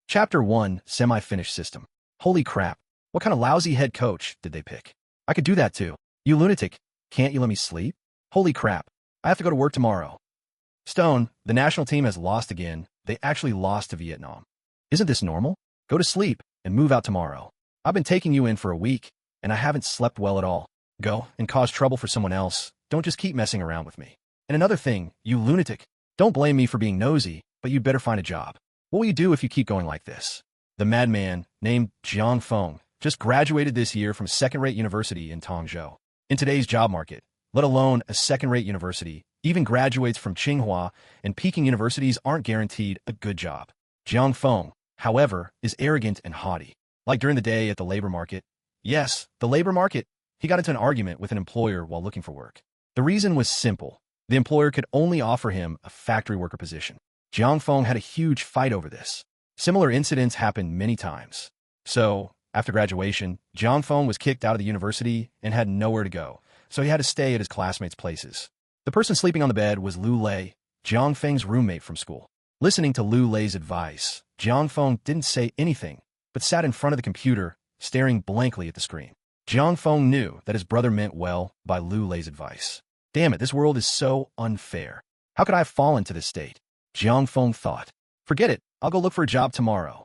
Chapter 1, Semi-Finished System. Holy crap. What kind of lousy head coach did they pick? I could do that too. You lunatic. Can't you let me sleep? Holy crap. I have to go to work tomorrow. Stone, the national team has lost again. They actually lost to Vietnam. Isn't this normal? Go to sleep and move out tomorrow. I've been taking you in for a week, and I haven't slept well at all. Go and cause trouble for someone else. Don't just keep messing around with me. And another thing, you lunatic. Don't blame me for being nosy, but you'd better find a job. What will you do if you keep going like this? The madman, named Jiang Feng, just graduated this year from a second-rate university in Tongzhou. In today's job market, let alone a second-rate university, even graduates from Tsinghua and Peking universities aren't guaranteed a good job. Jiang Feng, however, is arrogant and haughty. Like during the day at the labor market. Yes, the labor market. He got into an argument with an employer while looking for work. The reason was simple. The employer could only offer him a factory worker position. Jiang Feng had a huge fight over this. Similar incidents happened many times. So, after graduation, Jiang Feng was kicked out of the university and had nowhere to go, so he had to stay at his classmates' places. The person sleeping on the bed was Lu Lei, Jiang Feng's roommate from school. Listening to Lu Lei's advice, Jiang Feng didn't say anything, but sat in front of the computer, staring blankly at the screen. Jiang Feng knew that his brother meant well by Lu Lei's advice. Damn it, this world is so unfair. How could I have fallen to this state? Jiang Feng thought. Forget it, I'll go look for a job tomorrow.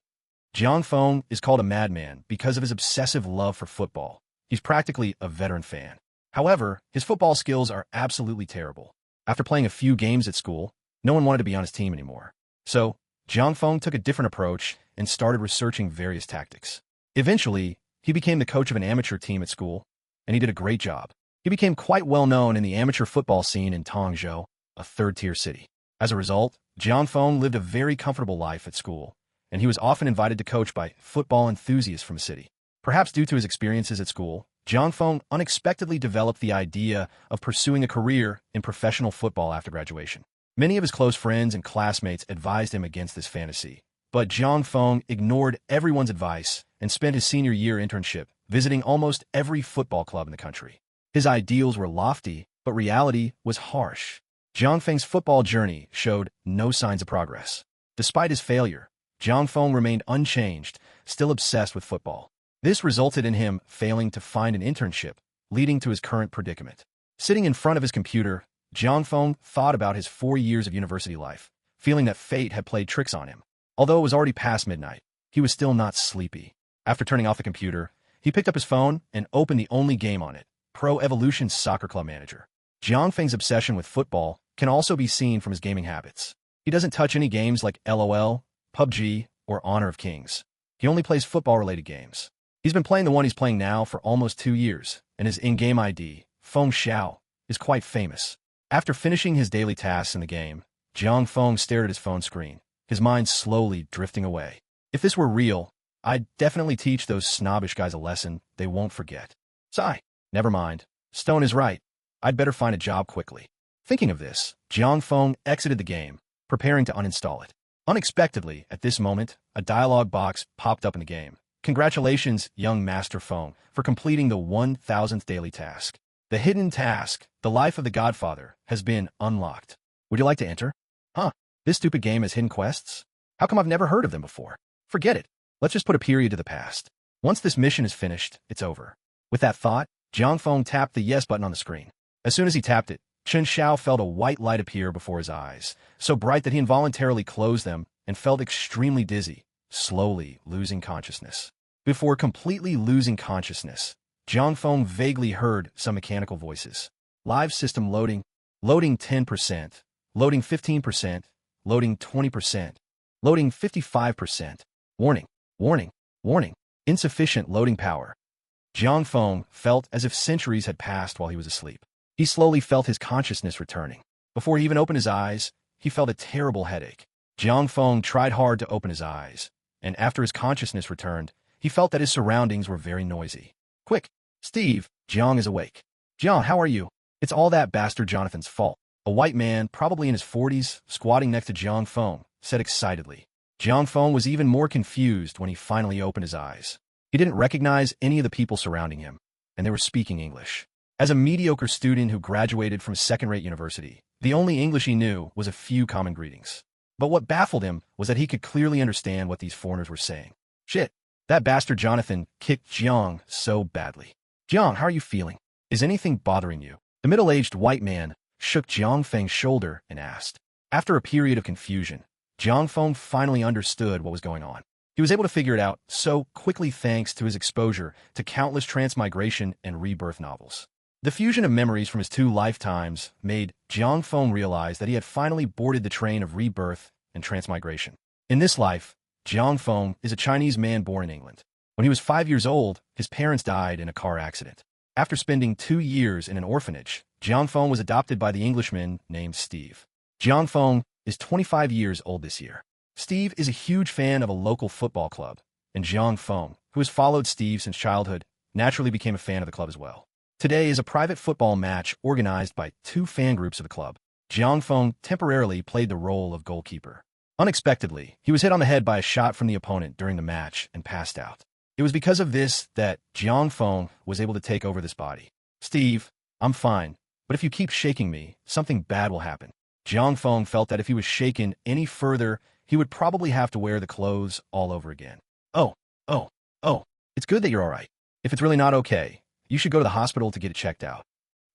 Jiang Feng is called a madman because of his obsessive love for football. He's practically a veteran fan. However, his football skills are absolutely terrible. After playing a few games at school, no one wanted to be on his team anymore. So, Jiang Feng took a different approach and started researching various tactics. Eventually, he became the coach of an amateur team at school, and he did a great job. He became quite well known in the amateur football scene in Tongzhou, a third-tier city. As a result, Jiang Feng lived a very comfortable life at school, and he was often invited to coach by football enthusiasts from the city. Perhaps due to his experiences at school, Jiang Feng unexpectedly developed the idea of pursuing a career in professional football after graduation. Many of his close friends and classmates advised him against this fantasy, but Jiang Feng ignored everyone's advice and spent his senior year internship visiting almost every football club in the country. His ideals were lofty, but reality was harsh. Jiang Feng's football journey showed no signs of progress. Despite his failure, Jiang Feng remained unchanged, still obsessed with football. This resulted in him failing to find an internship, leading to his current predicament. Sitting in front of his computer, Jiang Feng thought about his 4 years of university life, feeling that fate had played tricks on him. Although it was already past midnight, he was still not sleepy. After turning off the computer, he picked up his phone and opened the only game on it, Pro Evolution Soccer Club Manager. Jiang Feng's obsession with football can also be seen from his gaming habits. He doesn't touch any games like LOL, PUBG, or Honor of Kings. He only plays football-related games. He's been playing the one he's playing now for almost 2 years, and his in-game ID, Feng Xiao, is quite famous. After finishing his daily tasks in the game, Jiang Feng stared at his phone screen, his mind slowly drifting away. If this were real, I'd definitely teach those snobbish guys a lesson they won't forget. Sigh. Never mind. Stone is right. I'd better find a job quickly. Thinking of this, Jiang Feng exited the game, preparing to uninstall it. Unexpectedly, at this moment, a dialogue box popped up in the game. Congratulations, young Master Feng, for completing the 1000th daily task. The hidden task, The Life of the Godfather, has been unlocked. Would you like to enter? Huh, this stupid game has hidden quests? How come I've never heard of them before? Forget it. Let's just put a period to the past. Once this mission is finished, it's over. With that thought, Jiang Feng tapped the yes button on the screen. As soon as he tapped it, Chen Xiao felt a white light appear before his eyes, so bright that he involuntarily closed them and felt extremely dizzy, slowly losing consciousness. Before completely losing consciousness, Jiang Feng vaguely heard some mechanical voices. Live system loading, loading 10%, loading 15%, loading 20%, loading 55%. Warning, warning, warning, insufficient loading power. Jiang Feng felt as if centuries had passed while he was asleep. He slowly felt his consciousness returning. Before he even opened his eyes, he felt a terrible headache. Jiang Feng tried hard to open his eyes, and after his consciousness returned, he felt that his surroundings were very noisy. Quick, Steve, Jiang is awake. Jiang, how are you? It's all that bastard Jonathan's fault. A white man, probably in his 40s, squatting next to Jiang Feng, said excitedly. Jiang Feng was even more confused when he finally opened his eyes. He didn't recognize any of the people surrounding him, and they were speaking English. As a mediocre student who graduated from a second-rate university, the only English he knew was a few common greetings. But what baffled him was that he could clearly understand what these foreigners were saying. Shit, that bastard Jonathan kicked Jiang so badly. Jiang, how are you feeling? Is anything bothering you? The middle-aged white man shook Jiang Feng's shoulder and asked. After a period of confusion, Jiang Feng finally understood what was going on. He was able to figure it out so quickly thanks to his exposure to countless transmigration and rebirth novels. The fusion of memories from his 2 lifetimes made Jiang Feng realize that he had finally boarded the train of rebirth and transmigration. In this life, Jiang Feng is a Chinese man born in England. When he was 5 years old, his parents died in a car accident. After spending 2 years in an orphanage, Jiang Feng was adopted by the Englishman named Steve. Jiang Feng is 25 years old this year. Steve is a huge fan of a local football club, and Jiang Feng, who has followed Steve since childhood, naturally became a fan of the club as well. Today is a private football match organized by 2 fan groups of the club. Jiang Feng temporarily played the role of goalkeeper. Unexpectedly, he was hit on the head by a shot from the opponent during the match and passed out. It was because of this that Jiang Feng was able to take over this body. Steve, I'm fine, but if you keep shaking me, something bad will happen. Jiang Feng felt that if he was shaken any further, he would probably have to wear the clothes all over again. Oh, it's good that you're all right. If it's really not okay, you should go to the hospital to get it checked out.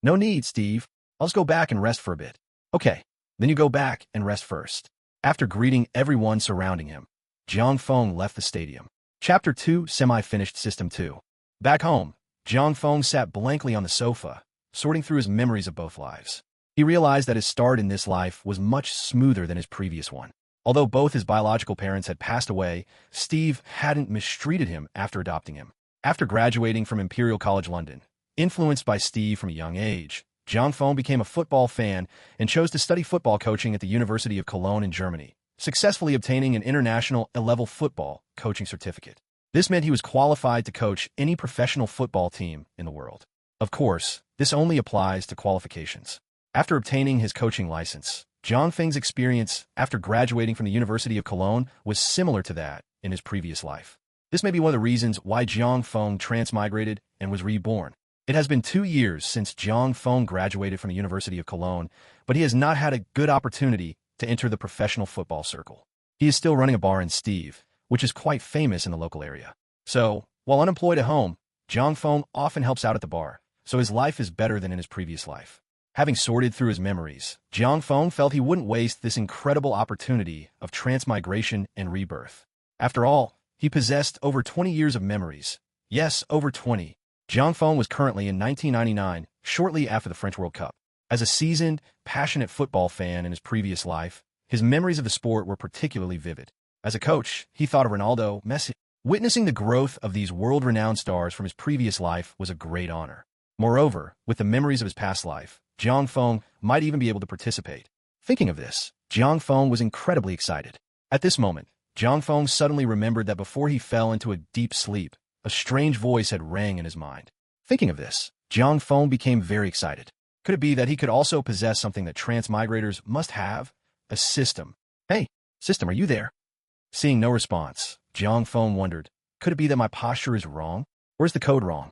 No need, Steve. I'll just go back and rest for a bit. Okay, then you go back and rest first. After greeting everyone surrounding him, Jiang Feng left the stadium. Chapter 2, Semi-Finished System 2. Back home, Jiang Feng sat blankly on the sofa, sorting through his memories of both lives. He realized that his start in this life was much smoother than his previous one. Although both his biological parents had passed away, Steve hadn't mistreated him after adopting him. After graduating from Imperial College London, influenced by Steve from a young age, Jiang Feng became a football fan and chose to study football coaching at the University of Cologne in Germany, successfully obtaining an international A-level football coaching certificate. This meant he was qualified to coach any professional football team in the world. Of course, this only applies to qualifications. After obtaining his coaching license, Jiang Feng's experience after graduating from the University of Cologne was similar to that in his previous life. This may be one of the reasons why Jiang Feng transmigrated and was reborn. It has been 2 years since Jiang Feng graduated from the University of Cologne, but he has not had a good opportunity to enter the professional football circle. He is still running a bar in Steve, which is quite famous in the local area. So, while unemployed at home, Jiang Feng often helps out at the bar, so his life is better than in his previous life. Having sorted through his memories, Jiang Feng felt he wouldn't waste this incredible opportunity of transmigration and rebirth. After all, he possessed over 20 years of memories. Yes, over 20. Jiang Feng was currently in 1999, shortly after the French World Cup. As a seasoned, passionate football fan in his previous life, his memories of the sport were particularly vivid. As a coach, he thought of Ronaldo, Messi. Witnessing the growth of these world-renowned stars from his previous life was a great honor. Moreover, with the memories of his past life, Jiang Feng might even be able to participate. Thinking of this, Jiang Feng was incredibly excited. At this moment, Jiang Feng suddenly remembered that before he fell into a deep sleep, a strange voice had rang in his mind. Thinking of this, Jiang Feng became very excited. Could it be that he could also possess something that transmigrators must have? A system. Hey, system, are you there? Seeing no response, Jiang Feng wondered, could it be that my posture is wrong? Or is the code wrong?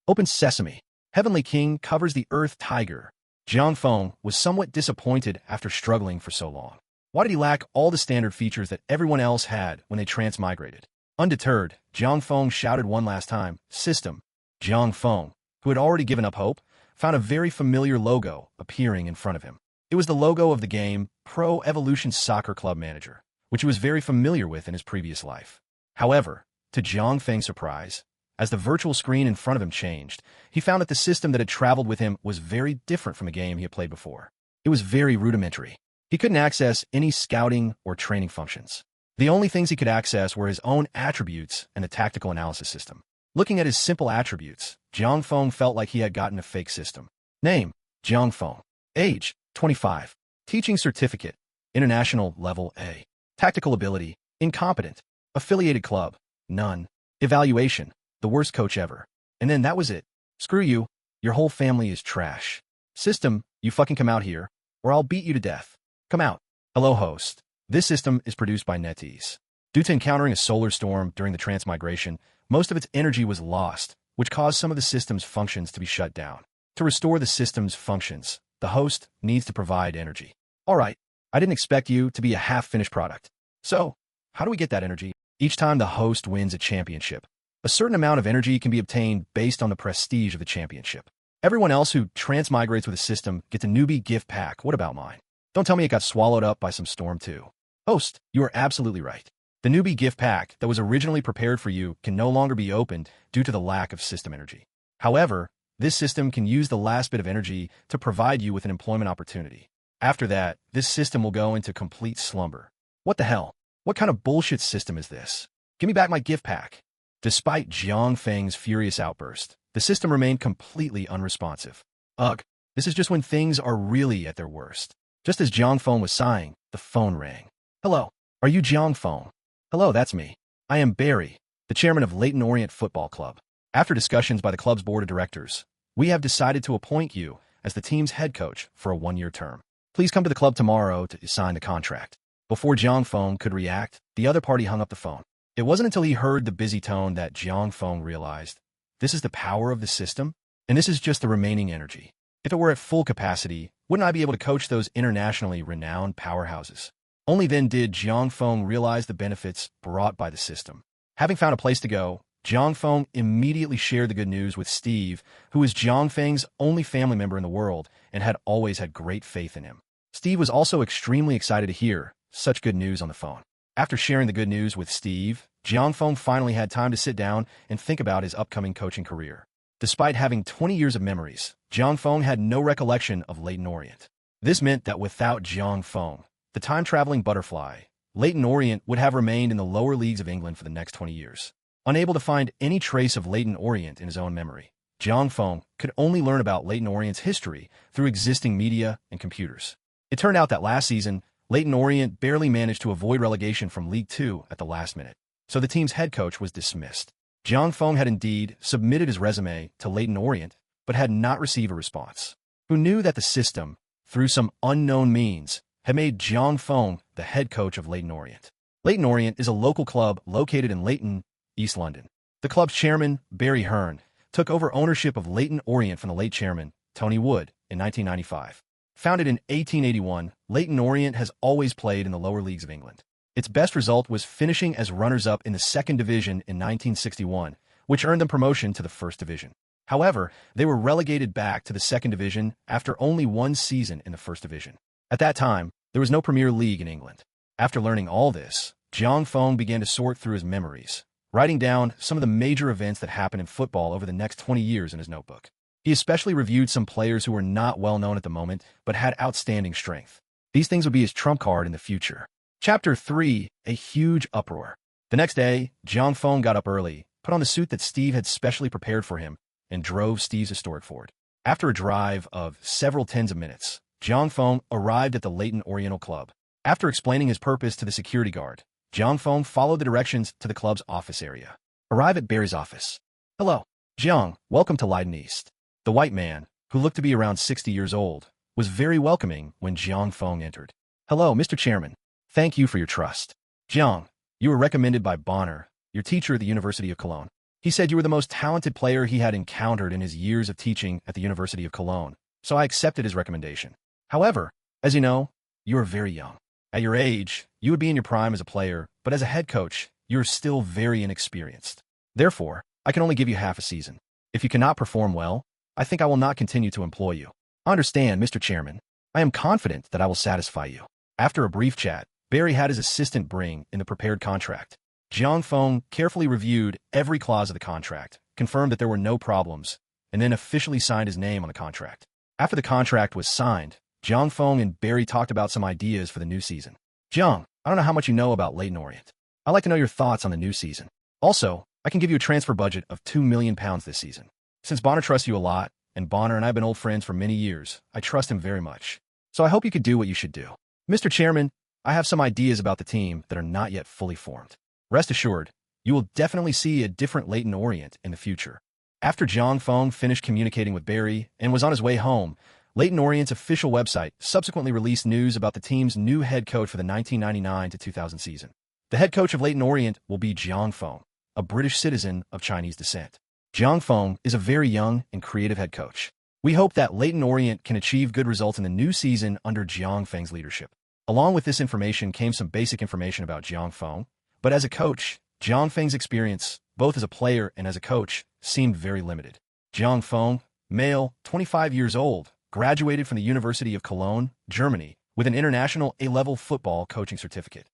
Open sesame. Heavenly King covers the Earth Tiger. Jiang Feng was somewhat disappointed after struggling for so long. Why did he lack all the standard features that everyone else had when they transmigrated? Undeterred, Jiang Feng shouted one last time, System. Jiang Feng, who had already given up hope, found a very familiar logo appearing in front of him. It was the logo of the game Pro Evolution Soccer Club Manager, which he was very familiar with in his previous life. However, to Jiang Feng's surprise, as the virtual screen in front of him changed, he found that the system that had traveled with him was very different from a game he had played before. It was very rudimentary. He couldn't access any scouting or training functions. The only things he could access were his own attributes and the tactical analysis system. Looking at his simple attributes, Jiang Feng felt like he had gotten a fake system. Name, Jiang Feng. Age, 25. Teaching certificate, International Level A. Tactical ability, incompetent. Affiliated club, none. Evaluation, the worst coach ever. And then that was it. Screw you, your whole family is trash. System, you fucking come out here, or I'll beat you to death. Come out. Hello, host. This system is produced by NetEase. Due to encountering a solar storm during the transmigration, most of its energy was lost, which caused some of the system's functions to be shut down. To restore the system's functions, the host needs to provide energy. All right, I didn't expect you to be a half-finished product. So, how do we get that energy? Each time the host wins a championship, a certain amount of energy can be obtained based on the prestige of the championship. Everyone else who transmigrates with a system gets a newbie gift pack. What about mine? Don't tell me it got swallowed up by some storm too. Host, you are absolutely right. The newbie gift pack that was originally prepared for you can no longer be opened due to the lack of system energy. However, this system can use the last bit of energy to provide you with an employment opportunity. After that, this system will go into complete slumber. What the hell? What kind of bullshit system is this? Give me back my gift pack. Despite Jiang Feng's furious outburst, the system remained completely unresponsive. Ugh, this is just when things are really at their worst. Just as Jiang Feng was sighing, the phone rang. Hello, are you Jiang Feng? Hello, that's me. I am Barry, the chairman of Leyton Orient Football Club. After discussions by the club's board of directors, we have decided to appoint you as the team's head coach for a one-year term. Please come to the club tomorrow to sign the contract. Before Jiang Feng could react, the other party hung up the phone. It wasn't until he heard the busy tone that Jiang Feng realized, this is the power of the system, and this is just the remaining energy. If it were at full capacity, wouldn't I be able to coach those internationally renowned powerhouses? Only then did Jiang Feng realize the benefits brought by the system. Having found a place to go, Jiang Feng immediately shared the good news with Steve, who was Jiang Feng's only family member in the world and had always had great faith in him. Steve was also extremely excited to hear such good news on the phone. After sharing the good news with Steve, Jiang Feng finally had time to sit down and think about his upcoming coaching career. Despite having 20 years of memories, Jiang Feng had no recollection of Leyton Orient. This meant that without Jiang Feng, the time-traveling butterfly, Leyton Orient would have remained in the lower leagues of England for the next 20 years. Unable to find any trace of Leyton Orient in his own memory, Jiang Feng could only learn about Leyton Orient's history through existing media and computers. It turned out that last season, Leyton Orient barely managed to avoid relegation from League Two at the last minute, so the team's head coach was dismissed. Jiang Feng had indeed submitted his resume to Leyton Orient, but had not received a response. Who knew that the system, through some unknown means, had made Jiang Feng the head coach of Leyton Orient. Leyton Orient is a local club located in Leyton, East London. The club's chairman, Barry Hearn, took over ownership of Leyton Orient from the late chairman, Tony Wood, in 1995. Founded in 1881, Leyton Orient has always played in the lower leagues of England. Its best result was finishing as runners-up in the second division in 1961, which earned them promotion to the first division. However, they were relegated back to the second division after only one season in the first division. At that time, there was no Premier League in England. After learning all this, Jiang Feng began to sort through his memories, writing down some of the major events that happened in football over the next 20 years in his notebook. He especially reviewed some players who were not well known at the moment, but had outstanding strength. These things would be his trump card in the future. Chapter 3, A Huge Uproar. The next day, Jiang Feng got up early, put on the suit that Steve had specially prepared for him, and drove Steve's historic Ford. After a drive of several tens of minutes, Jiang Feng arrived at the Leyton Oriental Club. After explaining his purpose to the security guard, Jiang Feng followed the directions to the club's office area. Arrive at Barry's office. Hello, Jiang, welcome to Leyton East. The white man, who looked to be around 60 years old, was very welcoming when Jiang Feng entered. Hello, Mr. Chairman. Thank you for your trust. Jiang, you were recommended by Bonner, your teacher at the University of Cologne. He said you were the most talented player he had encountered in his years of teaching at the University of Cologne, so I accepted his recommendation. However, as you know, you are very young. At your age, you would be in your prime as a player, but as a head coach, you are still very inexperienced. Therefore, I can only give you half a season. If you cannot perform well, I think I will not continue to employ you. Understand, Mr. Chairman. I am confident that I will satisfy you. After a brief chat, Barry had his assistant bring in the prepared contract. Jiang Feng carefully reviewed every clause of the contract, confirmed that there were no problems, and then officially signed his name on the contract. After the contract was signed, Jiang Feng and Barry talked about some ideas for the new season. Jiang, I don't know how much you know about Leyton Orient. I'd like to know your thoughts on the new season. Also, I can give you a transfer budget of £2 million this season. Since Bonner trusts you a lot, and Bonner and I have been old friends for many years, I trust him very much. So I hope you could do what you should do. Mr. Chairman, I have some ideas about the team that are not yet fully formed. Rest assured, you will definitely see a different Leyton Orient in the future. After Jiang Feng finished communicating with Barry and was on his way home, Leyton Orient's official website subsequently released news about the team's new head coach for the 1999-2000 season. The head coach of Leyton Orient will be Jiang Feng, a British citizen of Chinese descent. Jiang Feng is a very young and creative head coach. We hope that Leyton Orient can achieve good results in the new season under Jiang Feng's leadership. Along with this information came some basic information about Jiang Feng, but as a coach, Jiang Feng's experience, both as a player and as a coach, seemed very limited. Jiang Feng, male, 25 years old, graduated from the University of Cologne, Germany, with an international A-level football coaching certificate.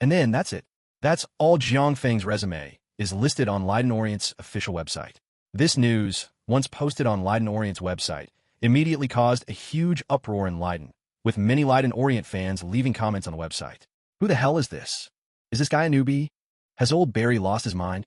And then that's it. That's all Jiang Feng's resume is listed on Leiden Orient's official website. This news, once posted on Leiden Orient's website, immediately caused a huge uproar in Leiden, with many Leiden Orient fans leaving comments on the website. Who the hell is this? Is this guy a newbie? Has old Barry lost his mind?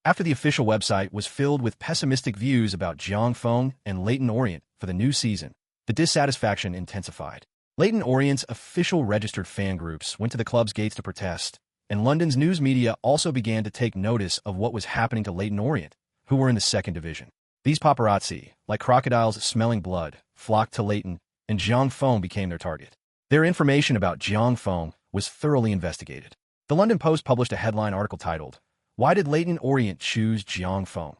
After the official website was filled with pessimistic views about Jiang Feng and Leyton Orient for the new season, the dissatisfaction intensified. Leyton Orient's official registered fan groups went to the club's gates to protest, and London's news media also began to take notice of what was happening to Leyton Orient, who were in the second division. These paparazzi, like crocodiles smelling blood, flocked to Leyton, and Jiang Feng became their target. Their information about Jiang Feng was thoroughly investigated. The London Post published a headline article titled, "Why did Leyton Orient choose Jiang Feng?"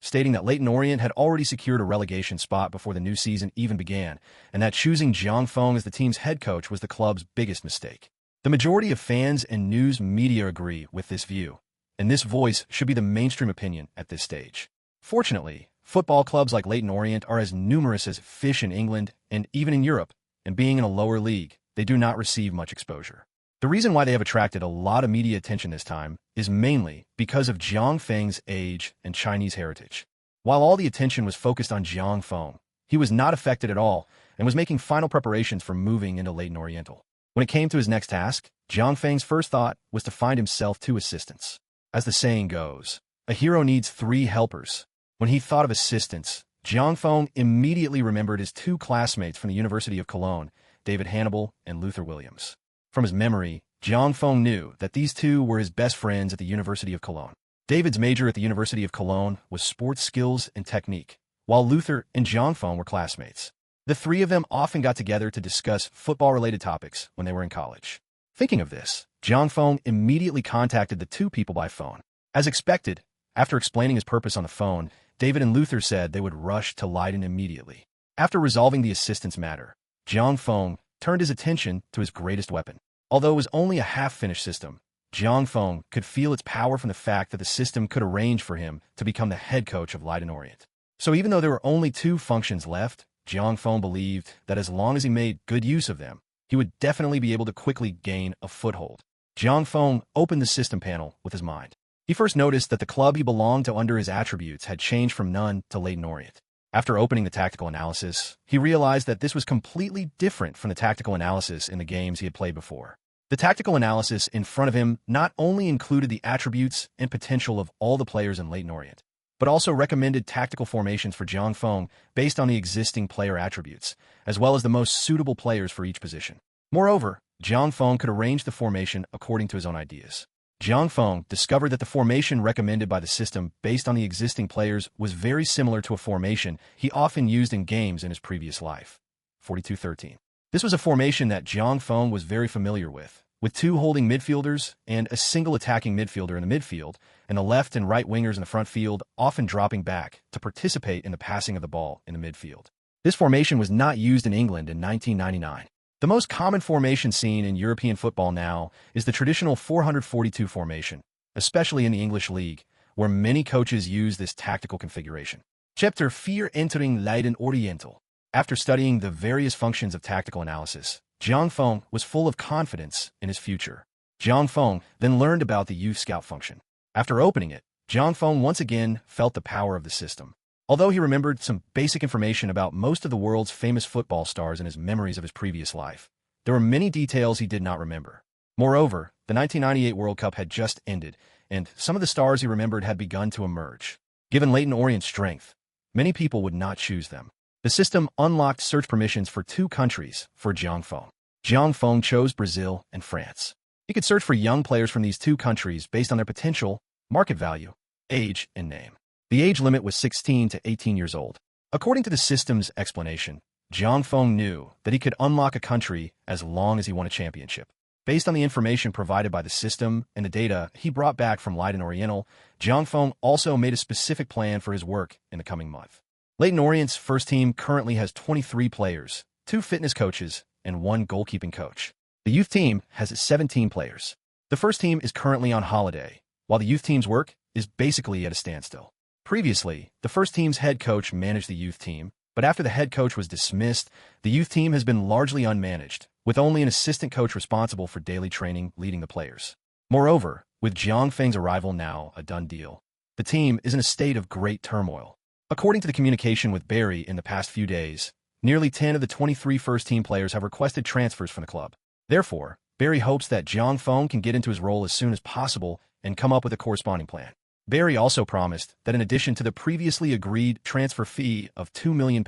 stating that Leyton Orient had already secured a relegation spot before the new season even began, and that choosing Jiang Feng as the team's head coach was the club's biggest mistake. The majority of fans and news media agree with this view, and this voice should be the mainstream opinion at this stage. Fortunately, football clubs like Leyton Orient are as numerous as fish in England and even in Europe, and being in a lower league, they do not receive much exposure. The reason why they have attracted a lot of media attention this time is mainly because of Jiang Feng's age and Chinese heritage. While all the attention was focused on Jiang Feng, he was not affected at all and was making final preparations for moving into Leyton Oriental. When it came to his next task, Jiang Feng's first thought was to find himself 2 assistants. As the saying goes, a hero needs 3 helpers. When he thought of assistants, Jiang Feng immediately remembered his 2 classmates from the University of Cologne, David Hannibal and Luther Williams. From his memory, Jiang Feng knew that these 2 were his best friends at the University of Cologne. David's major at the University of Cologne was sports skills and technique, while Luther and Jiang Feng were classmates. The 3 of them often got together to discuss football-related topics when they were in college. Thinking of this, Jiang Feng immediately contacted the 2 people by phone. As expected, after explaining his purpose on the phone, David and Luther said they would rush to Leiden immediately. After resolving the assistance matter, Jiang Feng turned his attention to his greatest weapon. Although it was only a half-finished system, Jiang Feng could feel its power from the fact that the system could arrange for him to become the head coach of Leiden Orient. So even though there were only 2 functions left, Jiang Feng believed that as long as he made good use of them, he would definitely be able to quickly gain a foothold. Jiang Feng opened the system panel with his mind. He first noticed that the club he belonged to under his attributes had changed from none to Leyton Orient. After opening the tactical analysis, he realized that this was completely different from the tactical analysis in the games he had played before. The tactical analysis in front of him not only included the attributes and potential of all the players in Leyton Orient, but also recommended tactical formations for Jiang Feng based on the existing player attributes, as well as the most suitable players for each position. Moreover, Jiang Feng could arrange the formation according to his own ideas. Jiang Feng discovered that the formation recommended by the system based on the existing players was very similar to a formation he often used in games in his previous life. 42-13. This was a formation that Jiang Feng was very familiar with 2 holding midfielders and a single attacking midfielder in the midfield, and the left and right wingers in the front field often dropping back to participate in the passing of the ball in the midfield. This formation was not used in England in 1999. The most common formation seen in European football now is the traditional 442 formation, especially in the English League, where many coaches use this tactical configuration. Chapter 4 Entering Leiden Oriental. After studying the various functions of tactical analysis, Jiang Feng was full of confidence in his future. Jiang Feng then learned about the youth scout function. After opening it, Jiang Feng once again felt the power of the system. Although he remembered some basic information about most of the world's famous football stars in his memories of his previous life, there were many details he did not remember. Moreover, the 1998 World Cup had just ended, and some of the stars he remembered had begun to emerge. Given Leyton Orient's strength, many people would not choose them. The system unlocked search permissions for 2 countries for Jiang Feng. Jiang Feng chose Brazil and France. He could search for young players from these 2 countries based on their potential, market value, age, and name. The age limit was 16 to 18 years old. According to the system's explanation, Jiang Feng knew that he could unlock a country as long as he won a championship. Based on the information provided by the system and the data he brought back from Leiden Oriental, Jiang Feng also made a specific plan for his work in the coming month. Leyton Orient's first team currently has 23 players, 2 fitness coaches, and 1 goalkeeping coach. The youth team has 17 players. The first team is currently on holiday, while the youth team's work is basically at a standstill. Previously, the first team's head coach managed the youth team, but after the head coach was dismissed, the youth team has been largely unmanaged, with only an assistant coach responsible for daily training leading the players. Moreover, with Jiang Feng's arrival now a done deal, the team is in a state of great turmoil. According to the communication with Barry in the past few days, nearly 10 of the 23 first-team players have requested transfers from the club. Therefore, Barry hopes that Jiang Feng can get into his role as soon as possible and come up with a corresponding plan. Barry also promised that in addition to the previously agreed transfer fee of £2 million,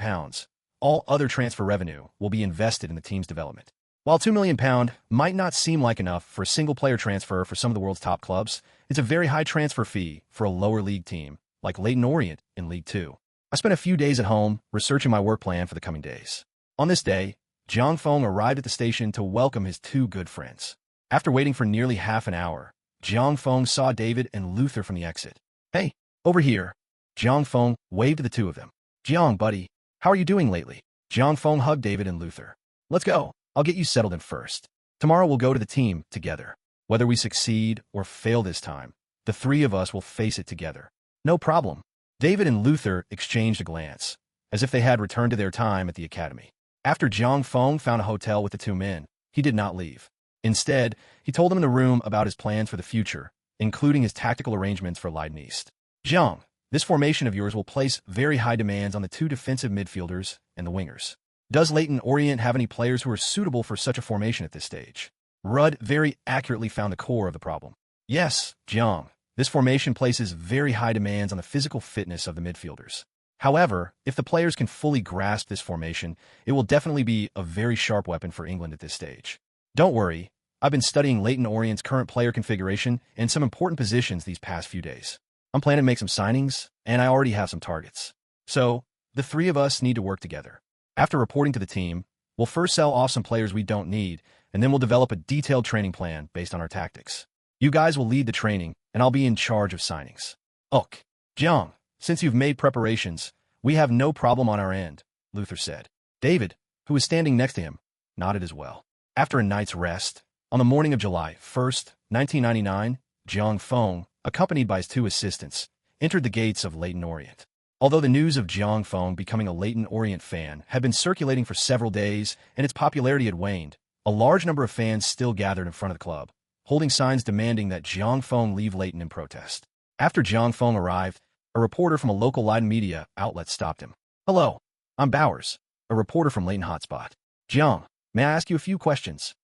all other transfer revenue will be invested in the team's development. While £2 million might not seem like enough for a single-player transfer for some of the world's top clubs, it's a very high transfer fee for a lower league team like Leyton Orient in League 2. I spent a few days at home researching my work plan for the coming days. On this day, Jiang Feng arrived at the station to welcome his two good friends. After waiting for nearly half an hour, Jiang Feng saw David and Luther from the exit. "Hey, over here." Jiang Feng waved to the two of them. "Jiang, buddy, how are you doing lately?" Jiang Feng hugged David and Luther. "Let's go. I'll get you settled in first. Tomorrow we'll go to the team together. Whether we succeed or fail this time, the three of us will face it together." "No problem." David and Luther exchanged a glance, as if they had returned to their time at the academy. After Jiang Feng found a hotel with the two men, he did not leave. Instead, he told them in the room about his plans for the future, including his tactical arrangements for Leiden East. "Jiang, this formation of yours will place very high demands on the two defensive midfielders and the wingers. Does Leyton Orient have any players who are suitable for such a formation at this stage?" Rudd very accurately found the core of the problem. "Yes, Jiang. This formation places very high demands on the physical fitness of the midfielders. However, if the players can fully grasp this formation, it will definitely be a very sharp weapon for England at this stage. Don't worry, I've been studying Leyton Orient's current player configuration and some important positions these past few days. I'm planning to make some signings, and I already have some targets. So, the three of us need to work together. After reporting to the team, we'll first sell off some players we don't need, and then we'll develop a detailed training plan based on our tactics. You guys will lead the training, and I'll be in charge of signings." "Ok. Jiang, since you've made preparations, we have no problem on our end," Luther said. David, who was standing next to him, nodded as well. After a night's rest, on the morning of July 1st, 1999, Jiang Feng, accompanied by his two assistants, entered the gates of Leyton Orient. Although the news of Jiang Feng becoming a Leyton Orient fan had been circulating for several days and its popularity had waned, a large number of fans still gathered in front of the club, holding signs demanding that Jiang Feng leave Leyton in protest. After Jiang Feng arrived, a reporter from a local Leiden media outlet stopped him. "Hello, I'm Bowers, a reporter from Leyton Hotspot. Jiang, may I ask you a few questions?"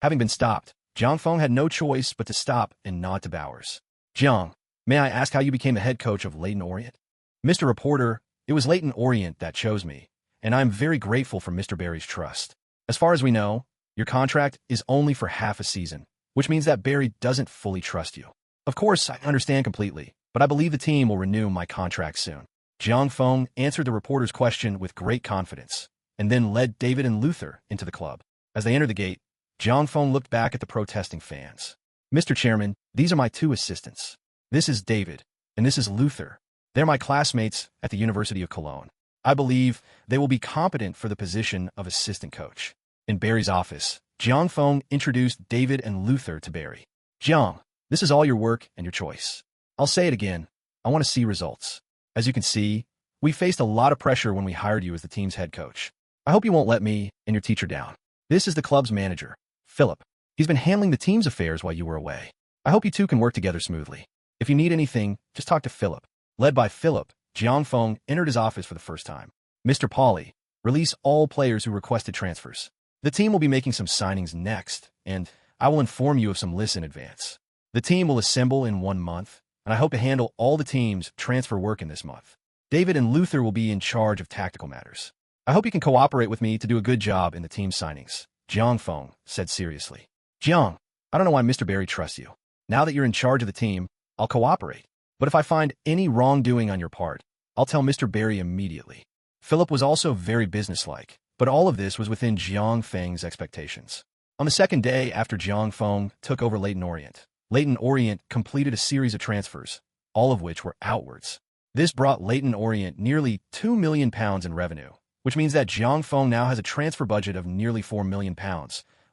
Having been stopped, Jiang Feng had no choice but to stop and nod to Bowers. "Jiang, may I ask how you became the head coach of Leyton Orient?" "Mr. Reporter, it was Leyton Orient that chose me, and I am very grateful for Mr. Barry's trust. As far as we know, your contract is only for half a season, which means that Barry doesn't fully trust you. Of course, I understand completely, but I believe the team will renew my contract soon." Jiang Feng answered the reporter's question with great confidence, and then led David and Luther into the club. As they entered the gate, Jiang Feng looked back at the protesting fans. "Mr. Chairman, these are my two assistants. This is David, and this is Luther. They're my classmates at the University of Cologne. I believe they will be competent for the position of assistant coach." In Barry's office, Jiang Feng introduced David and Luther to Barry. "Jiang, this is all your work and your choice. I'll say it again, I want to see results. As you can see, we faced a lot of pressure when we hired you as the team's head coach. I hope you won't let me and your teacher down. This is the club's manager, Philip. He's been handling the team's affairs while you were away. I hope you two can work together smoothly. If you need anything, just talk to Philip." Led by Philip, Jiang Feng entered his office for the first time. "Mr. Pauly, release all players who requested transfers. The team will be making some signings next, and I will inform you of some lists in advance. The team will assemble in 1 month, and I hope to handle all the team's transfer work in this month. David and Luther will be in charge of tactical matters. I hope you can cooperate with me to do a good job in the team signings," Jiang Feng said seriously. "Jiang, I don't know why Mr. Barry trusts you. Now that you're in charge of the team, I'll cooperate. But if I find any wrongdoing on your part, I'll tell Mr. Barry immediately." Philip was also very businesslike, but all of this was within Jiang Feng's expectations. On the second day after Jiang Feng took over Leyton Orient completed a series of transfers, all of which were outwards. This brought Leyton Orient nearly £2 million in revenue, which means that Jiang Feng now has a transfer budget of nearly £4 million,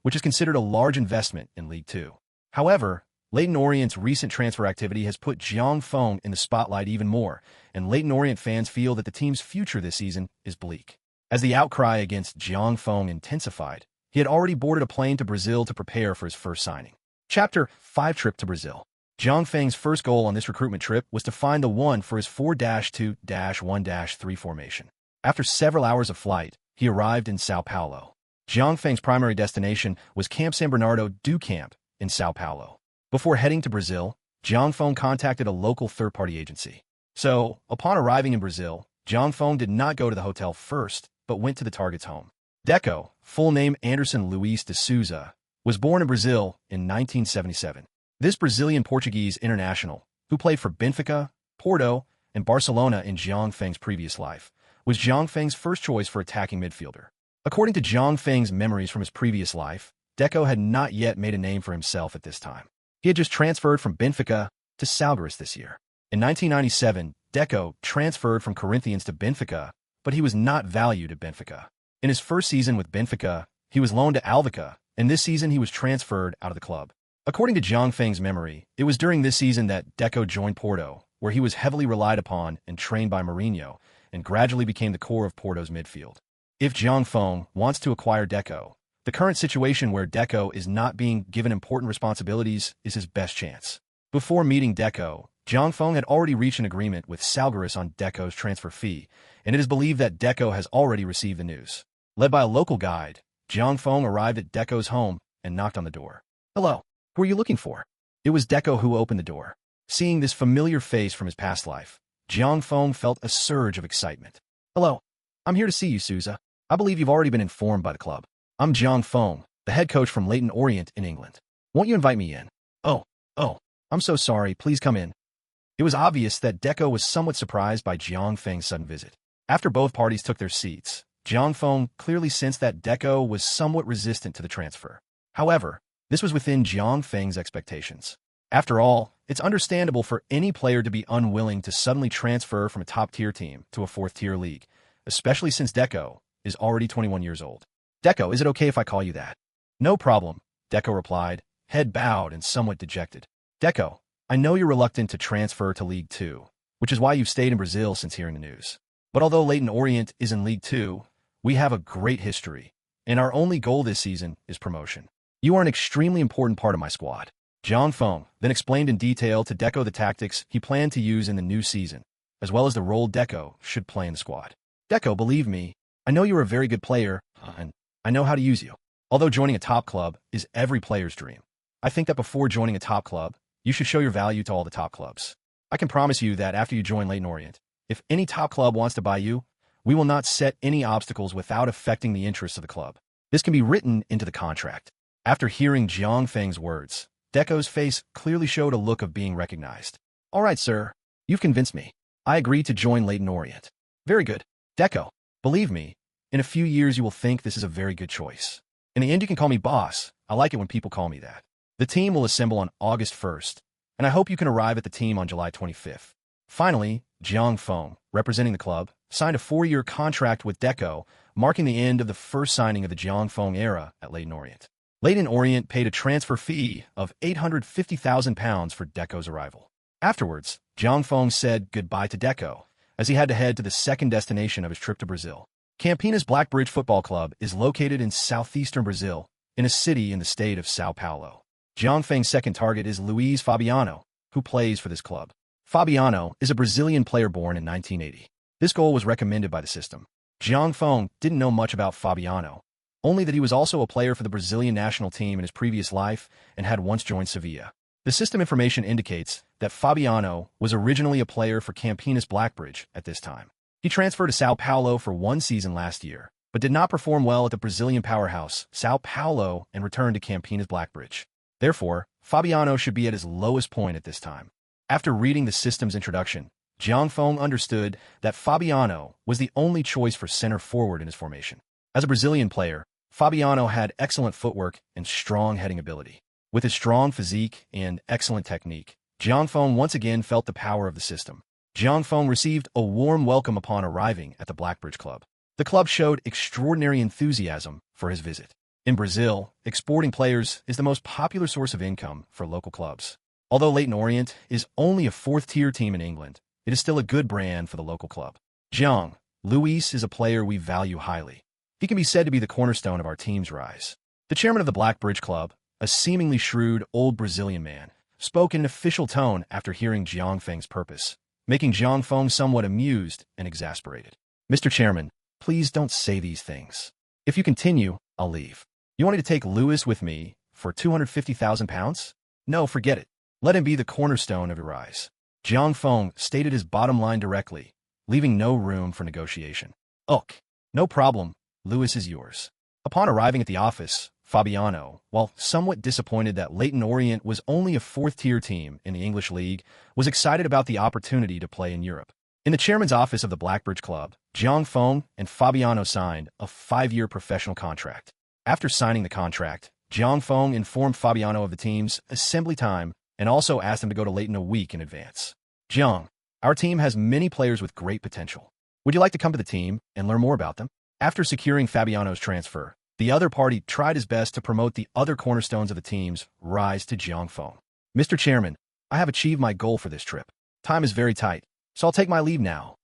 which is considered a large investment in League Two. However, Leyton Orient's recent transfer activity has put Jiang Feng in the spotlight even more, and Leyton Orient fans feel that the team's future this season is bleak. As the outcry against Jiang Feng intensified, he had already boarded a plane to Brazil to prepare for his first signing. Chapter 5 Trip to Brazil. Jiang Feng's first goal on this recruitment trip was to find the one for his 4-2-1-3 formation. After several hours of flight, he arrived in Sao Paulo. Jiang Feng's primary destination was Camp San Bernardo do Camp in Sao Paulo. Before heading to Brazil, Jiang Feng contacted a local third-party agency. So, upon arriving in Brazil, Jiang Feng did not go to the hotel first, but went to the target's home. Deco, full name Anderson Luis de Souza, was born in Brazil in 1977. This Brazilian-Portuguese international, who played for Benfica, Porto, and Barcelona in Jiang Feng's previous life, was Jiang Feng's first choice for attacking midfielder. According to Jiang Feng's memories from his previous life, Deco had not yet made a name for himself at this time. He had just transferred from Benfica to Salgueiros this year. In 1997, Deco transferred from Corinthians to Benfica, but he was not valued at Benfica. In his first season with Benfica, he was loaned to Alvica, and this season he was transferred out of the club. According to Jiang Feng's memory, it was during this season that Deco joined Porto, where he was heavily relied upon and trained by Mourinho, and gradually became the core of Porto's midfield. If Jiang Feng wants to acquire Deco, the current situation where Deco is not being given important responsibilities is his best chance. Before meeting Deco, Jiang Feng had already reached an agreement with Salgueiros on Deco's transfer fee, and it is believed that Deco has already received the news. Led by a local guide, Jiang Feng arrived at Deco's home and knocked on the door. "Hello, who are you looking for?" It was Deco who opened the door. Seeing this familiar face from his past life, Jiang Feng felt a surge of excitement. "Hello, I'm here to see you, Souza. I believe you've already been informed by the club. I'm Jiang Feng, the head coach from Leyton Orient in England. Won't you invite me in?" Oh, I'm so sorry. Please come in." It was obvious that Deco was somewhat surprised by Jiang Feng's sudden visit. After both parties took their seats, Jiang Feng clearly sensed that Deco was somewhat resistant to the transfer. However, this was within Jiang Feng's expectations. After all, it's understandable for any player to be unwilling to suddenly transfer from a top-tier team to a fourth-tier league, especially since Deco is already 21 years old. "Deco, is it okay if I call you that?" "No problem," Deco replied, head bowed and somewhat dejected. "Deco, I know you're reluctant to transfer to League Two, which is why you've stayed in Brazil since hearing the news. But although Leyton Orient is in League Two, we have a great history, and our only goal this season is promotion. You are an extremely important part of my squad." Jiang Feng then explained in detail to Deco the tactics he planned to use in the new season, as well as the role Deco should play in the squad. "Deco, believe me, I know you're a very good player, and I know how to use you. Although joining a top club is every player's dream, I think that before joining a top club, you should show your value to all the top clubs. I can promise you that after you join Leyton Orient, if any top club wants to buy you, we will not set any obstacles without affecting the interests of the club. This can be written into the contract." After hearing Jiang Feng's words, Deco's face clearly showed a look of being recognized. "All right, sir. You've convinced me. I agree to join Leyton Orient." "Very good. Deco, believe me, in a few years you will think this is a very good choice. In the end, you can call me boss. I like it when people call me that. The team will assemble on August 1st, and I hope you can arrive at the team on July 25th. Finally, Jiang Feng, representing the club, signed a 4-year contract with Deco, marking the end of the first signing of the Jiang Feng era at Leyton Orient. Leyton Orient paid a transfer fee of £850,000 for Deco's arrival. Afterwards, Jiang Feng said goodbye to Deco, as he had to head to the second destination of his trip to Brazil. Campinas Blackbridge Football Club is located in southeastern Brazil, in a city in the state of Sao Paulo. Jiang Feng's second target is Luiz Fabiano, who plays for this club. Fabiano is a Brazilian player born in 1980. This goal was recommended by the system. Jiang Feng didn't know much about Fabiano, only that he was also a player for the Brazilian national team in his previous life and had once joined Sevilla. The system information indicates that Fabiano was originally a player for Campinas Blackbridge at this time. He transferred to Sao Paulo for 1 season last year, but did not perform well at the Brazilian powerhouse, Sao Paulo, and returned to Campinas Blackbridge. Therefore, Fabiano should be at his lowest point at this time. After reading the system's introduction, Jiang Feng understood that Fabiano was the only choice for center forward in his formation. As a Brazilian player, Fabiano had excellent footwork and strong heading ability. With his strong physique and excellent technique, Jiang Feng once again felt the power of the system. Jiang Feng received a warm welcome upon arriving at the Blackbridge Club. The club showed extraordinary enthusiasm for his visit. In Brazil, exporting players is the most popular source of income for local clubs. Although Leyton Orient is only a fourth-tier team in England, it is still a good brand for the local club. Jeong Luis is a player we value highly. He can be said to be the cornerstone of our team's rise. The chairman of the Black Bridge Club, a seemingly shrewd old Brazilian man, spoke in an official tone after hearing Jiang Feng's purpose, making Jiang Feng somewhat amused and exasperated. Mr. Chairman, please don't say these things. If you continue, I'll leave. You want me to take Lewis with me for £250,000? No, forget it. Let him be the cornerstone of your rise. Jiang Feng stated his bottom line directly, leaving no room for negotiation. Ugh, no problem. Lewis is yours. Upon arriving at the office, Fabiano, while somewhat disappointed that Leyton Orient was only a fourth-tier team in the English League, was excited about the opportunity to play in Europe. In the chairman's office of the Blackbridge Club, Jiang Feng and Fabiano signed a 5-year professional contract. After signing the contract, Jiang Feng informed Fabiano of the team's assembly time and also asked him to go to Leyton a week in advance. Jiang, our team has many players with great potential. Would you like to come to the team and learn more about them? After securing Fabiano's transfer, the other party tried his best to promote the other cornerstones of the team's rise to Jiang Feng. Mr. Chairman, I have achieved my goal for this trip. Time is very tight, so I'll take my leave now.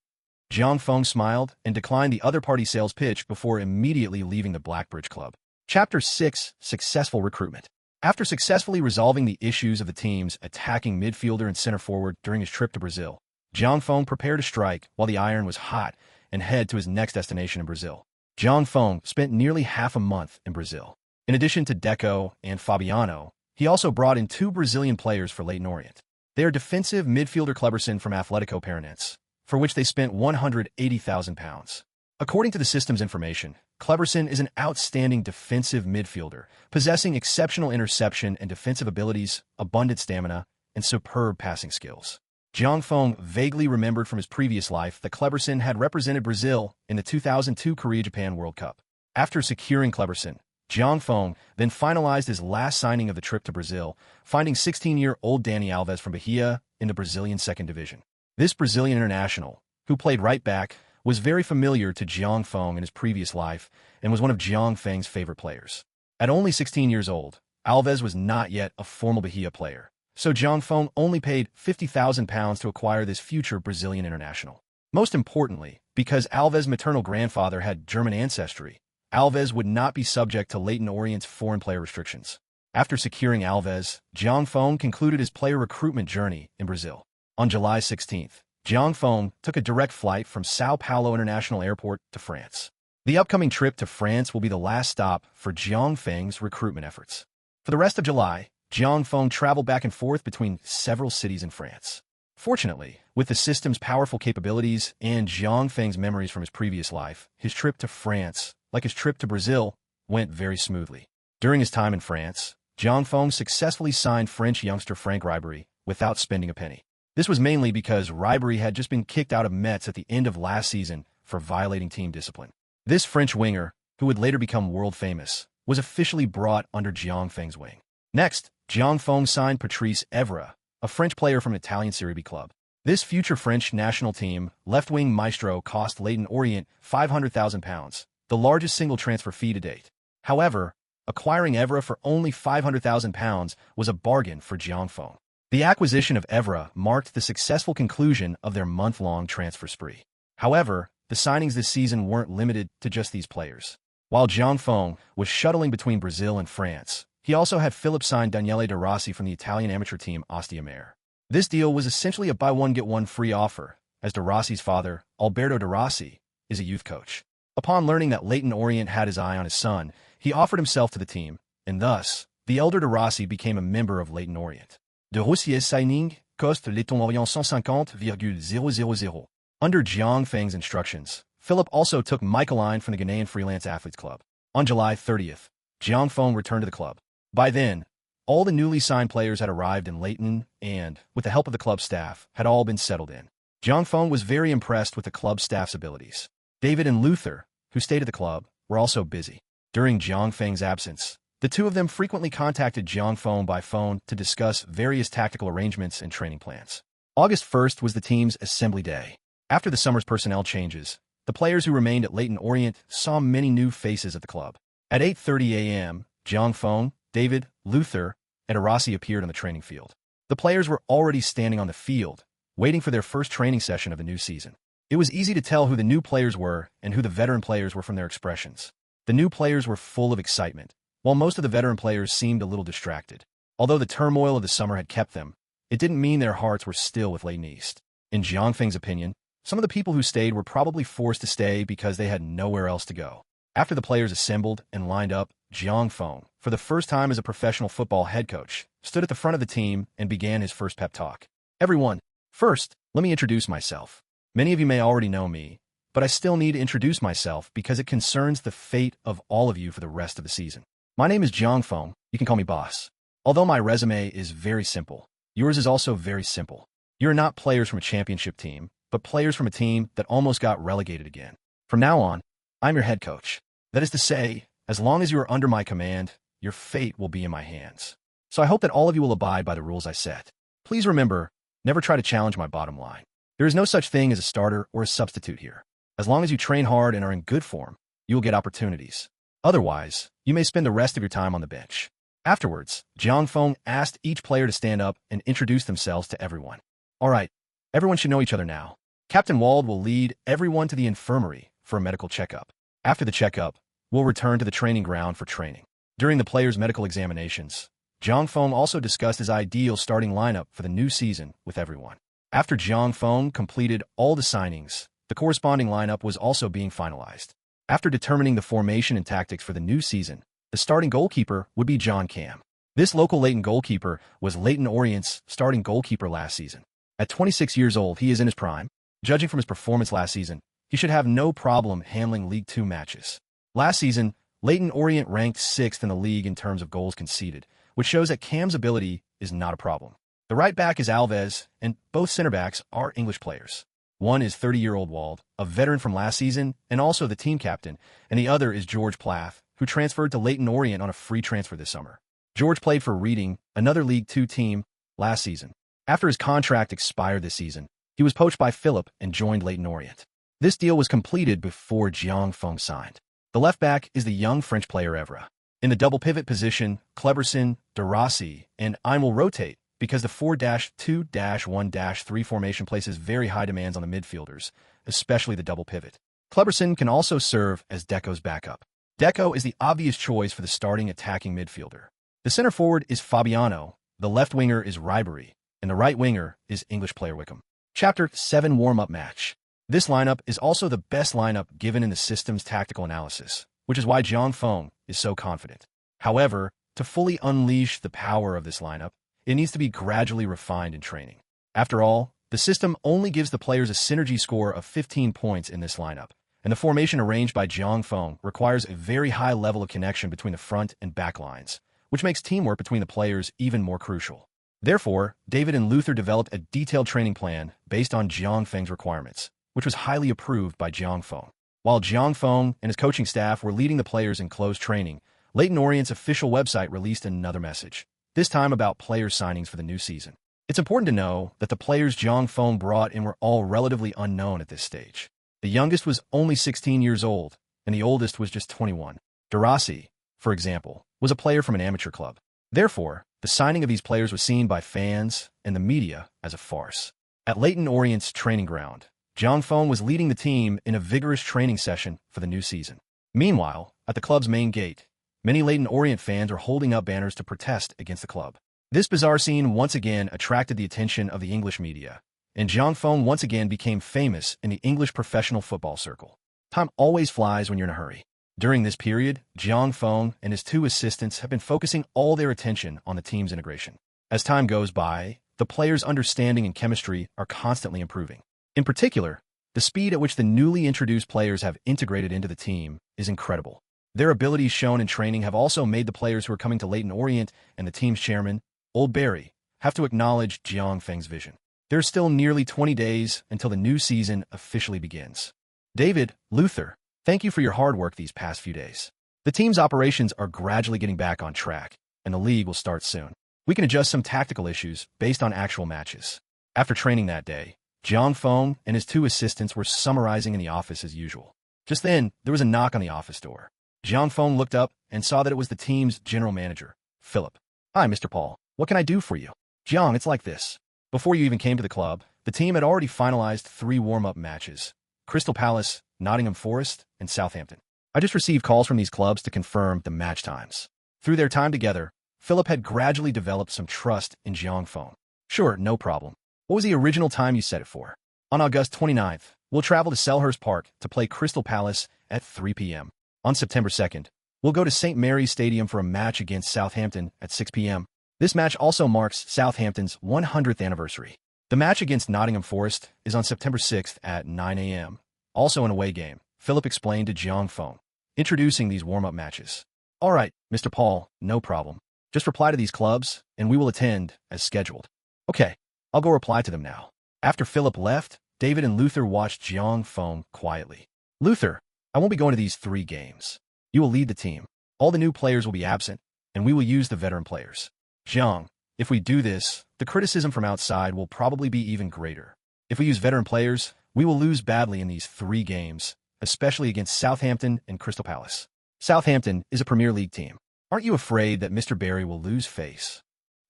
Jiang Feng smiled and declined the other party's sales pitch before immediately leaving the Blackbridge Club. Chapter 6: Successful Recruitment. After successfully resolving the issues of the team's attacking midfielder and center forward during his trip to Brazil, Jiang Feng prepared to strike while the iron was hot and head to his next destination in Brazil. Jiang Feng spent nearly half a month in Brazil. In addition to Deco and Fabiano, he also brought in 2 Brazilian players for Leyton Orient. They are defensive midfielder Cleberson from Atlético Paranaense, for which they spent £180,000. According to the system's information, Cleberson is an outstanding defensive midfielder, possessing exceptional interception and defensive abilities, abundant stamina, and superb passing skills. Jiang Feng vaguely remembered from his previous life that Cleberson had represented Brazil in the 2002 Korea-Japan World Cup. After securing Cleberson, Jiang Feng then finalized his last signing of the trip to Brazil, finding 16-year-old Dani Alves from Bahia in the Brazilian second division. This Brazilian international, who played right back, was very familiar to Jiang Feng in his previous life and was one of Jiang Feng's favorite players. At only 16 years old, Alves was not yet a formal Bahia player, so Jiang Feng only paid £50,000 to acquire this future Brazilian international. Most importantly, because Alves' maternal grandfather had German ancestry, Alves would not be subject to Leyton Orient's foreign player restrictions. After securing Alves, Jiang Feng concluded his player recruitment journey in Brazil. On July 16th, Jiang Feng took a direct flight from São Paulo International Airport to France. The upcoming trip to France will be the last stop for Jiang Feng's recruitment efforts. For the rest of July, Jiang Feng traveled back and forth between several cities in France. Fortunately, with the system's powerful capabilities and Jiang Feng's memories from his previous life, his trip to France, like his trip to Brazil, went very smoothly. During his time in France, Jiang Feng successfully signed French youngster Franck Ribéry without spending a penny. This was mainly because Ribéry had just been kicked out of Metz at the end of last season for violating team discipline. This French winger, who would later become world famous, was officially brought under Jiang Feng's wing. Next, Jiang Feng signed Patrice Evra, a French player from an Italian Serie B club. This future French national team left-wing maestro cost Leyton Orient £500,000, the largest single transfer fee to date. However, acquiring Evra for only £500,000 was a bargain for Jiang Feng. The acquisition of Evra marked the successful conclusion of their month-long transfer spree. However, the signings this season weren't limited to just these players. While Jiang Feng was shuttling between Brazil and France, he also had Philip sign Daniele De Rossi from the Italian amateur team Ostia Mare. This deal was essentially a buy-one-get-one free offer, as De Rossi's father, Alberto De Rossi, is a youth coach. Upon learning that Leyton Orient had his eye on his son, he offered himself to the team, and thus, the elder De Rossi became a member of Leyton Orient. De Rossier's signing cost Leyton Orient $150,000. Under Jiang Feng's instructions, Philip also took Michael Line from the Ghanaian Freelance Athletes Club. On July 30th, Jiang Feng returned to the club. By then, all the newly signed players had arrived in Leyton and, with the help of the club staff, had all been settled in. Jiang Feng was very impressed with the club staff's abilities. David and Luther, who stayed at the club, were also busy. During Jiang Feng's absence, the two of them frequently contacted Jiang Feng by phone to discuss various tactical arrangements and training plans. August 1st was the team's assembly day. After the summer's personnel changes, the players who remained at Leyton Orient saw many new faces at the club. At 8:30 a.m., Jiang Feng, David, Luther, and Arasi appeared on the training field. The players were already standing on the field, waiting for their first training session of the new season. It was easy to tell who the new players were and who the veteran players were from their expressions. The new players were full of excitement, while most of the veteran players seemed a little distracted. Although the turmoil of the summer had kept them, it didn't mean their hearts were still with Leighton East. In Jiang Feng's opinion, some of the people who stayed were probably forced to stay because they had nowhere else to go. After the players assembled and lined up, Jiang Feng, for the first time as a professional football head coach, stood at the front of the team and began his first pep talk. Everyone, first, let me introduce myself. Many of you may already know me, but I still need to introduce myself because it concerns the fate of all of you for the rest of the season. My name is Jiang Feng. You can call me boss. Although my resume is very simple, yours is also very simple. You're not players from a championship team, but players from a team that almost got relegated again. From now on, I'm your head coach. That is to say, as long as you are under my command, your fate will be in my hands. So I hope that all of you will abide by the rules I set. Please remember, never try to challenge my bottom line. There is no such thing as a starter or a substitute here. As long as you train hard and are in good form, you will get opportunities. Otherwise, you may spend the rest of your time on the bench. Afterwards, Jiang Feng asked each player to stand up and introduce themselves to everyone. All right, everyone should know each other now. Captain Wald will lead everyone to the infirmary for a medical checkup. After the checkup, we'll return to the training ground for training. During the players' medical examinations, Jiang Feng also discussed his ideal starting lineup for the new season with everyone. After Jiang Feng completed all the signings, the corresponding lineup was also being finalized. After determining the formation and tactics for the new season, the starting goalkeeper would be John Cam. This local Leyton goalkeeper was Leyton Orient's starting goalkeeper last season. At 26 years old, he is in his prime. Judging from his performance last season, he should have no problem handling League Two matches. Last season, Leyton Orient ranked 6th in the league in terms of goals conceded, which shows that Cam's ability is not a problem. The right back is Alves, and both center backs are English players. One is 30-year-old Wald, a veteran from last season and also the team captain, and the other is George Plath, who transferred to Leyton Orient on a free transfer this summer. George played for Reading, another League Two team, last season. After his contract expired this season, he was poached by Philip and joined Leyton Orient. This deal was completed before Jiang Feng signed. The left back is the young French player Evra. In the double pivot position, Cleberson, Darasi, and I will rotate because the 4-2-1-3 formation places very high demands on the midfielders, especially the double pivot. Cleberson can also serve as Deco's backup. Deco is the obvious choice for the starting attacking midfielder. The center forward is Fabiano, the left winger is Ribery, and the right winger is English player Wickham. Chapter 7 Warm-Up Match. This lineup is also the best lineup given in the system's tactical analysis, which is why Jiang Feng is so confident. However, to fully unleash the power of this lineup, it needs to be gradually refined in training. After all, the system only gives the players a synergy score of 15 points in this lineup, and the formation arranged by Jiang Feng requires a very high level of connection between the front and back lines, which makes teamwork between the players even more crucial. Therefore, David and Luther developed a detailed training plan based on Jiang Feng's requirements, which was highly approved by Jiang Feng. While Jiang Feng and his coaching staff were leading the players in closed training, Leyton Orient's official website released another message, this time about player signings for the new season. It's important to know that the players Jiang Feng brought in were all relatively unknown at this stage. The youngest was only 16 years old, and the oldest was just 21. Darasi, for example, was a player from an amateur club. Therefore, the signing of these players was seen by fans and the media as a farce. At Leyton Orient's training ground, Jiang Feng was leading the team in a vigorous training session for the new season. Meanwhile, at the club's main gate, many Leyton Orient fans are holding up banners to protest against the club. This bizarre scene once again attracted the attention of the English media, and Jiang Feng once again became famous in the English professional football circle. Time always flies when you're in a hurry. During this period, Jiang Feng and his two assistants have been focusing all their attention on the team's integration. As time goes by, the players' understanding and chemistry are constantly improving. In particular, the speed at which the newly introduced players have integrated into the team is incredible. Their abilities shown in training have also made the players who are coming to Leyton Orient and the team's chairman, Old Barry, have to acknowledge Jiang Feng's vision. There's still nearly 20 days until the new season officially begins. David, Luther, thank you for your hard work these past few days. The team's operations are gradually getting back on track, and the league will start soon. We can adjust some tactical issues based on actual matches. After training that day, Jiang Feng and his two assistants were summarizing in the office as usual. Just then, there was a knock on the office door. Jiang Feng looked up and saw that it was the team's general manager, Philip. Hi, Mr. Paul. What can I do for you? Jiang, it's like this. Before you even came to the club, the team had already finalized 3 warm-up matches: Crystal Palace, Nottingham Forest, and Southampton. I just received calls from these clubs to confirm the match times. Through their time together, Philip had gradually developed some trust in Jiang Feng. Sure, no problem. What was the original time you set it for? On August 29th, we'll travel to Selhurst Park to play Crystal Palace at 3 p.m. On September 2nd, we'll go to St. Mary's Stadium for a match against Southampton at 6 p.m. This match also marks Southampton's 100th anniversary. The match against Nottingham Forest is on September 6th at 9 a.m. Also an away game, Philip explained to Jiang Feng, introducing these warm-up matches. All right, Mr. Paul, no problem. Just reply to these clubs, and we will attend as scheduled. Okay, I'll go reply to them now. After Philip left, David and Luther watched Jiang Feng quietly. Luther, I won't be going to these 3 games. You will lead the team. All the new players will be absent, and we will use the veteran players. Jiang, if we do this, the criticism from outside will probably be even greater. If we use veteran players, we will lose badly in these 3 games, especially against Southampton and Crystal Palace. Southampton is a Premier League team. Aren't you afraid that Mr. Barry will lose face?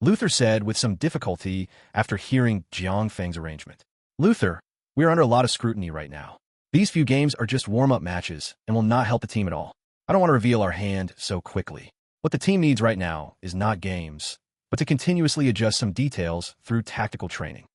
Luther said with some difficulty after hearing Jiang Feng's arrangement. Luther, we are under a lot of scrutiny right now. These few games are just warm-up matches and will not help the team at all. I don't want to reveal our hand so quickly. What the team needs right now is not games, but to continuously adjust some details through tactical training.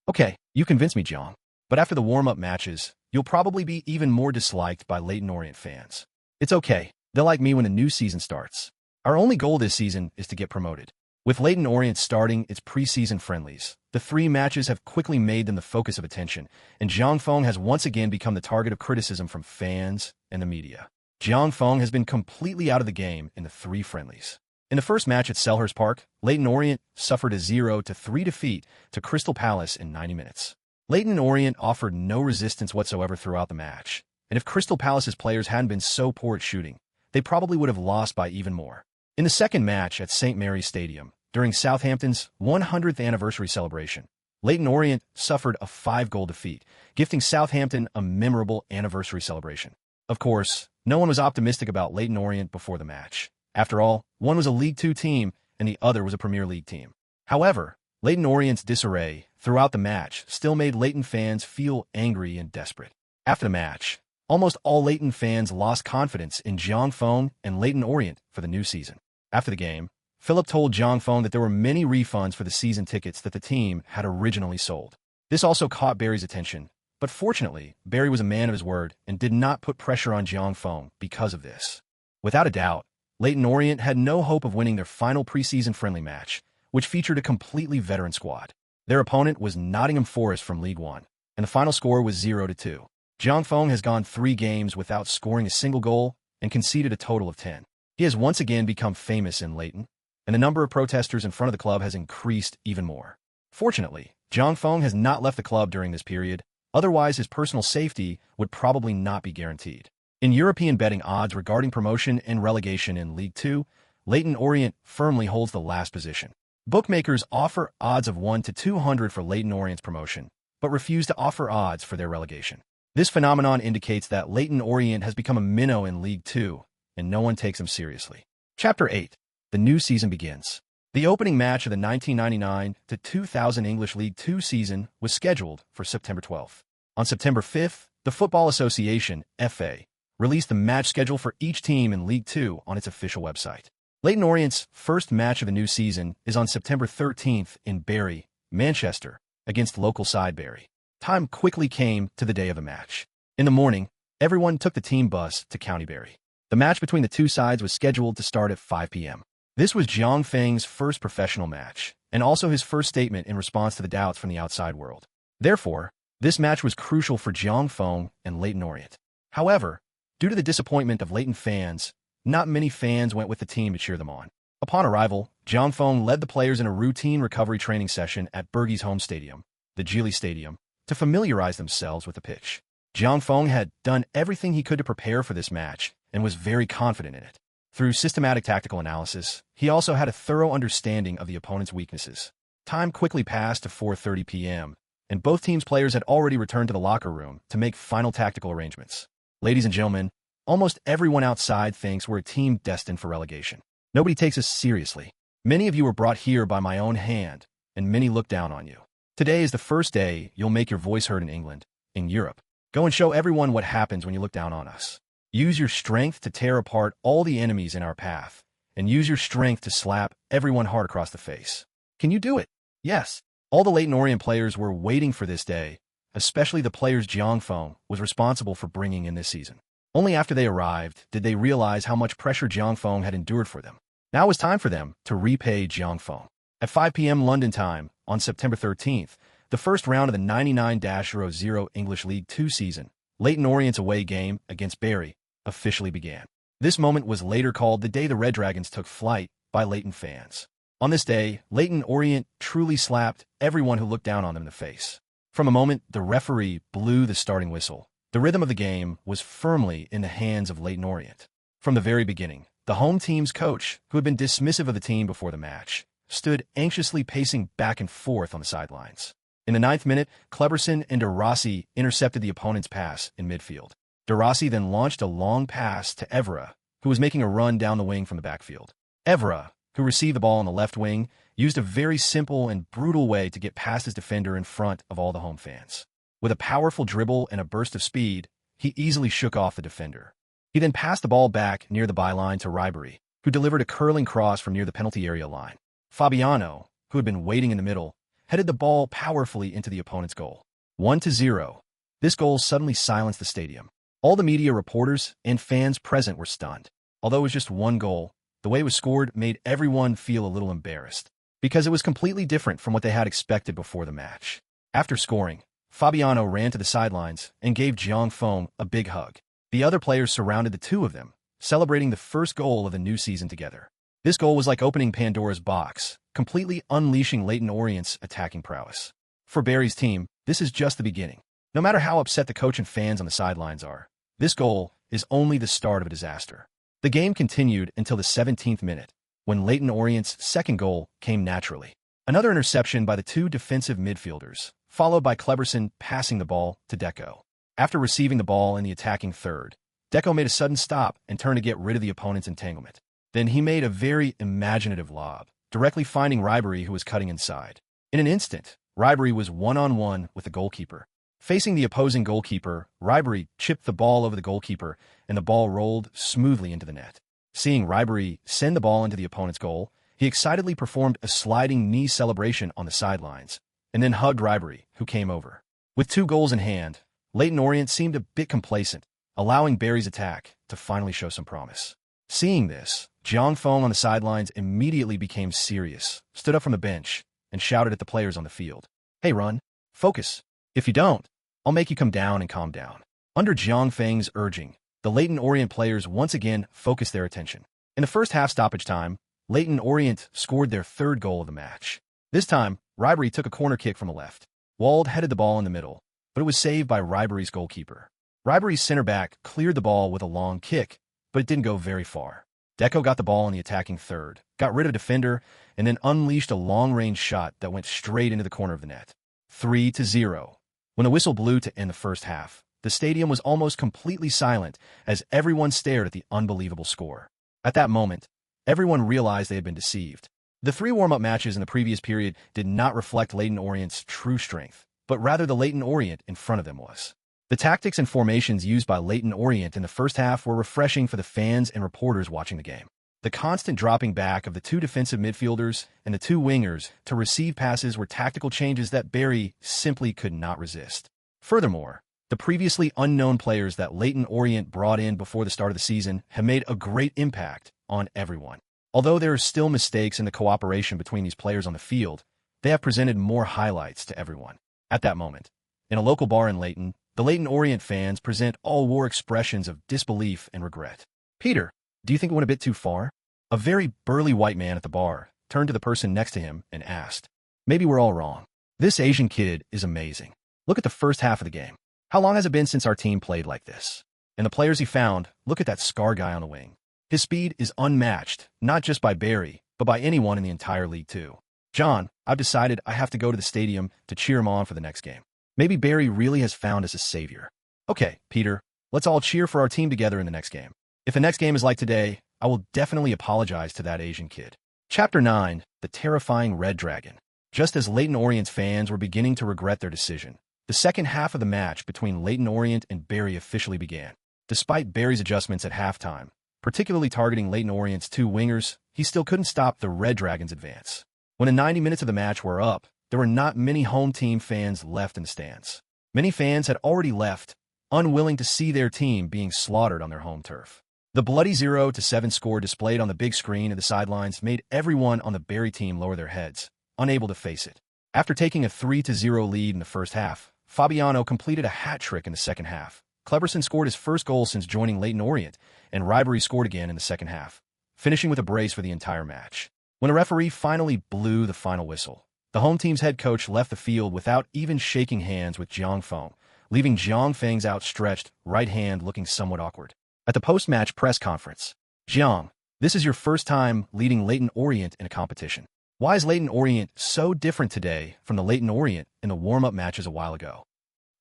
Okay, you convinced me, Jiang. But after the warm-up matches, you'll probably be even more disliked by Leyton Orient fans. It's okay. They'll like me when the new season starts. Our only goal this season is to get promoted. With Leyton Orient starting its preseason friendlies, the 3 matches have quickly made them the focus of attention, and Jiang Feng has once again become the target of criticism from fans and the media. Jiang Feng has been completely out of the game in the 3 friendlies. In the first match at Selhurst Park, Leyton Orient suffered a 0-3 defeat to Crystal Palace in 90 minutes. Leyton Orient offered no resistance whatsoever throughout the match, and if Crystal Palace's players hadn't been so poor at shooting, they probably would have lost by even more. In the second match at St. Mary's Stadium, during Southampton's 100th anniversary celebration, Leyton Orient suffered a 5-goal defeat, gifting Southampton a memorable anniversary celebration. Of course, no one was optimistic about Leyton Orient before the match. After all, one was a League Two team and the other was a Premier League team. However, Leyton Orient's disarray throughout the match still made Leyton fans feel angry and desperate. After the match, almost all Leyton fans lost confidence in Jiang Feng and Leyton Orient for the new season. After the game, Philip told Jiang Feng that there were many refunds for the season tickets that the team had originally sold. This also caught Barry's attention, but fortunately, Barry was a man of his word and did not put pressure on Jiang Feng because of this. Without a doubt, Leyton Orient had no hope of winning their final preseason friendly match, which featured a completely veteran squad. Their opponent was Nottingham Forest from League One, and the final score was 0-2. Jiang Feng has gone 3 games without scoring a single goal and conceded a total of 10. He has once again become famous in Leyton, and the number of protesters in front of the club has increased even more. Fortunately, Jiang Feng has not left the club during this period, otherwise his personal safety would probably not be guaranteed. In European betting odds regarding promotion and relegation in League Two, Leyton Orient firmly holds the last position. Bookmakers offer odds of 1-200 for Leyton Orient's promotion, but refuse to offer odds for their relegation. This phenomenon indicates that Leyton Orient has become a minnow in League Two, and no one takes them seriously. Chapter 8. The new season begins. The opening match of the 1999-2000 English League Two season was scheduled for September 12th. On September 5th, the Football Association, FA, released the match schedule for each team in League Two on its official website. Leyton Orient's first match of the new season is on September 13th in Bury, Manchester, against local side Bury. Time quickly came to the day of the match. In the morning, everyone took the team bus to County Bury. The match between the two sides was scheduled to start at 5 p.m. This was Jiang Feng's first professional match, and also his first statement in response to the doubts from the outside world. Therefore, this match was crucial for Jiang Feng and Leyton Orient. However, due to the disappointment of Leyton fans, not many fans went with the team to cheer them on. Upon arrival, Jiang Feng led the players in a routine recovery training session at Bergey's home stadium, the Geely Stadium, to familiarize themselves with the pitch. Jiang Feng had done everything he could to prepare for this match and was very confident in it. Through systematic tactical analysis, he also had a thorough understanding of the opponent's weaknesses. Time quickly passed to 4:30 p.m., and both teams' players had already returned to the locker room to make final tactical arrangements. Ladies and gentlemen, Almost everyone outside thinks we're a team destined for relegation. Nobody takes us seriously. Many of you were brought here by my own hand, and many look down on you. Today is the first day you'll make your voice heard in England, in Europe. Go and show everyone what happens when you look down on us. Use your strength to tear apart all the enemies in our path, and use your strength to slap everyone hard across the face. Can you do it? Yes. All the Leyton Orient players were waiting for this day, especially the players Jiangfeng was responsible for bringing in this season. Only after they arrived did they realize how much pressure Jiangfeng had endured for them. Now it was time for them to repay Jiangfeng. At 5 p.m. London time, on September 13th, the first round of the 99-00 English League 2 season, Leyton Orient's away game against Bury, officially began. This moment was later called the day the Red Dragons took flight by Leyton fans. On this day, Leyton Orient truly slapped everyone who looked down on them in the face. From a moment the referee blew the starting whistle, the rhythm of the game was firmly in the hands of Leyton Orient. From the very beginning, the home team's coach, who had been dismissive of the team before the match, stood anxiously pacing back and forth on the sidelines. In the 9th minute, Cleberson and De Rossi intercepted the opponent's pass in midfield. De Rossi then launched a long pass to Evra, who was making a run down the wing from the backfield. Evra, who received the ball on the left wing, used a very simple and brutal way to get past his defender in front of all the home fans. With a powerful dribble and a burst of speed, he easily shook off the defender. He then passed the ball back near the byline to Ribery, who delivered a curling cross from near the penalty area line. Fabiano, who had been waiting in the middle, headed the ball powerfully into the opponent's goal. 1-0. This goal suddenly silenced the stadium. All the media reporters and fans present were stunned. Although it was just one goal, the way it was scored made everyone feel a little embarrassed, because it was completely different from what they had expected before the match. After scoring, Fabiano ran to the sidelines and gave Jiangfeng a big hug. The other players surrounded the two of them, celebrating the first goal of the new season together. This goal was like opening Pandora's box, completely unleashing Leyton Orient's attacking prowess. For Bury's team, this is just the beginning. No matter how upset the coach and fans on the sidelines are, this goal is only the start of a disaster. The game continued until the 17th minute, when Leyton Orient's second goal came naturally. Another interception by the two defensive midfielders, followed by Cleberson passing the ball to Deco. After receiving the ball in the attacking third, Deco made a sudden stop and turned to get rid of the opponent's entanglement. Then he made a very imaginative lob, directly finding Ribery, who was cutting inside. In an instant, Ribery was one-on-one with the goalkeeper. Facing the opposing goalkeeper, Ribery chipped the ball over the goalkeeper, and the ball rolled smoothly into the net. Seeing Ribery send the ball into the opponent's goal, he excitedly performed a sliding knee celebration on the sidelines, and then hugged Ribery, who came over. With 2 goals in hand, Leyton Orient seemed a bit complacent, allowing Bury's attack to finally show some promise. Seeing this, Jiangfeng on the sidelines immediately became serious, stood up from the bench, and shouted at the players on the field. "Hey, Run, focus. If you don't, I'll make you come down and calm down." Under Jiangfeng's urging, the Leyton Orient players once again focused their attention. In the first half stoppage time, Leyton Orient scored their 3rd goal of the match. This time, Ribery took a corner kick from the left. Wald headed the ball in the middle, but it was saved by Ribery's goalkeeper. Ribery's center back cleared the ball with a long kick, but it didn't go very far. Deco got the ball in the attacking third, got rid of a defender, and then unleashed a long-range shot that went straight into the corner of the net. 3-0. When the whistle blew to end the first half, the stadium was almost completely silent as everyone stared at the unbelievable score. At that moment, everyone realized they had been deceived. The 3 warm-up matches in the previous period did not reflect Leyton Orient's true strength, but rather the Leyton Orient in front of them was. The tactics and formations used by Leyton Orient in the first half were refreshing for the fans and reporters watching the game. The constant dropping back of the 2 defensive midfielders and the 2 wingers to receive passes were tactical changes that Bury simply could not resist. Furthermore, the previously unknown players that Leyton Orient brought in before the start of the season have made a great impact on everyone. Although there are still mistakes in the cooperation between these players on the field, they have presented more highlights to everyone. At that moment, in a local bar in Leyton, the Leyton Orient fans present all-war expressions of disbelief and regret. "Peter, do you think it went a bit too far?" A very burly white man at the bar turned to the person next to him and asked, "Maybe we're all wrong. This Asian kid is amazing. Look at the first half of the game. How long has it been since our team played like this? And the players he found, look at that Scar guy on the wing. His speed is unmatched, not just by Bury, but by anyone in the entire league too. John, I've decided I have to go to the stadium to cheer him on for the next game. Maybe Bury really has found us a savior." "Okay, Peter, Let's all cheer for our team together in the next game. If the next game is like today, I will definitely apologize to that Asian kid. Chapter 9, The Terrifying Red Dragon. Just as Leyton Orient's fans were beginning to regret their decision, the second half of the match between Leyton Orient and Barry officially began. Despite Barry's adjustments at halftime, particularly targeting Leyton Orient's two wingers, he still couldn't stop the Red Dragons' advance. When the 90 minutes of the match were up, there were not many home team fans left in the stands. Many fans had already left, unwilling to see their team being slaughtered on their home turf. The bloody 0-7 score displayed on the big screen at the sidelines made everyone on the Barry team lower their heads, unable to face it. After taking a 3-0 lead in the first half, Fabiano completed a hat trick in the second half. Cleberson scored his first goal since joining Leyton Orient, and Ribery scored again in the second half, finishing with a brace for the entire match. When a referee finally blew the final whistle, the home team's head coach left the field without even shaking hands with Jiang Feng, leaving Jiang Feng's outstretched right hand looking somewhat awkward. At the post-match press conference, Jiang, this is your first time leading Leyton Orient in a competition. Why is Leyton Orient so different today from the Leyton Orient in the warm-up matches a while ago?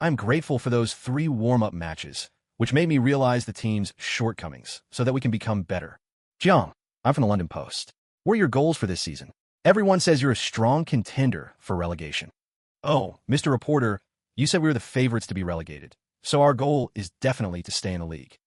I'm grateful for those 3 warm-up matches, which made me realize the team's shortcomings so that we can become better. Jiang, I'm from the London Post. What are your goals for this season? Everyone says you're a strong contender for relegation. Oh, Mr. Reporter, you said we were the favorites to be relegated, so our goal is definitely to stay in the league.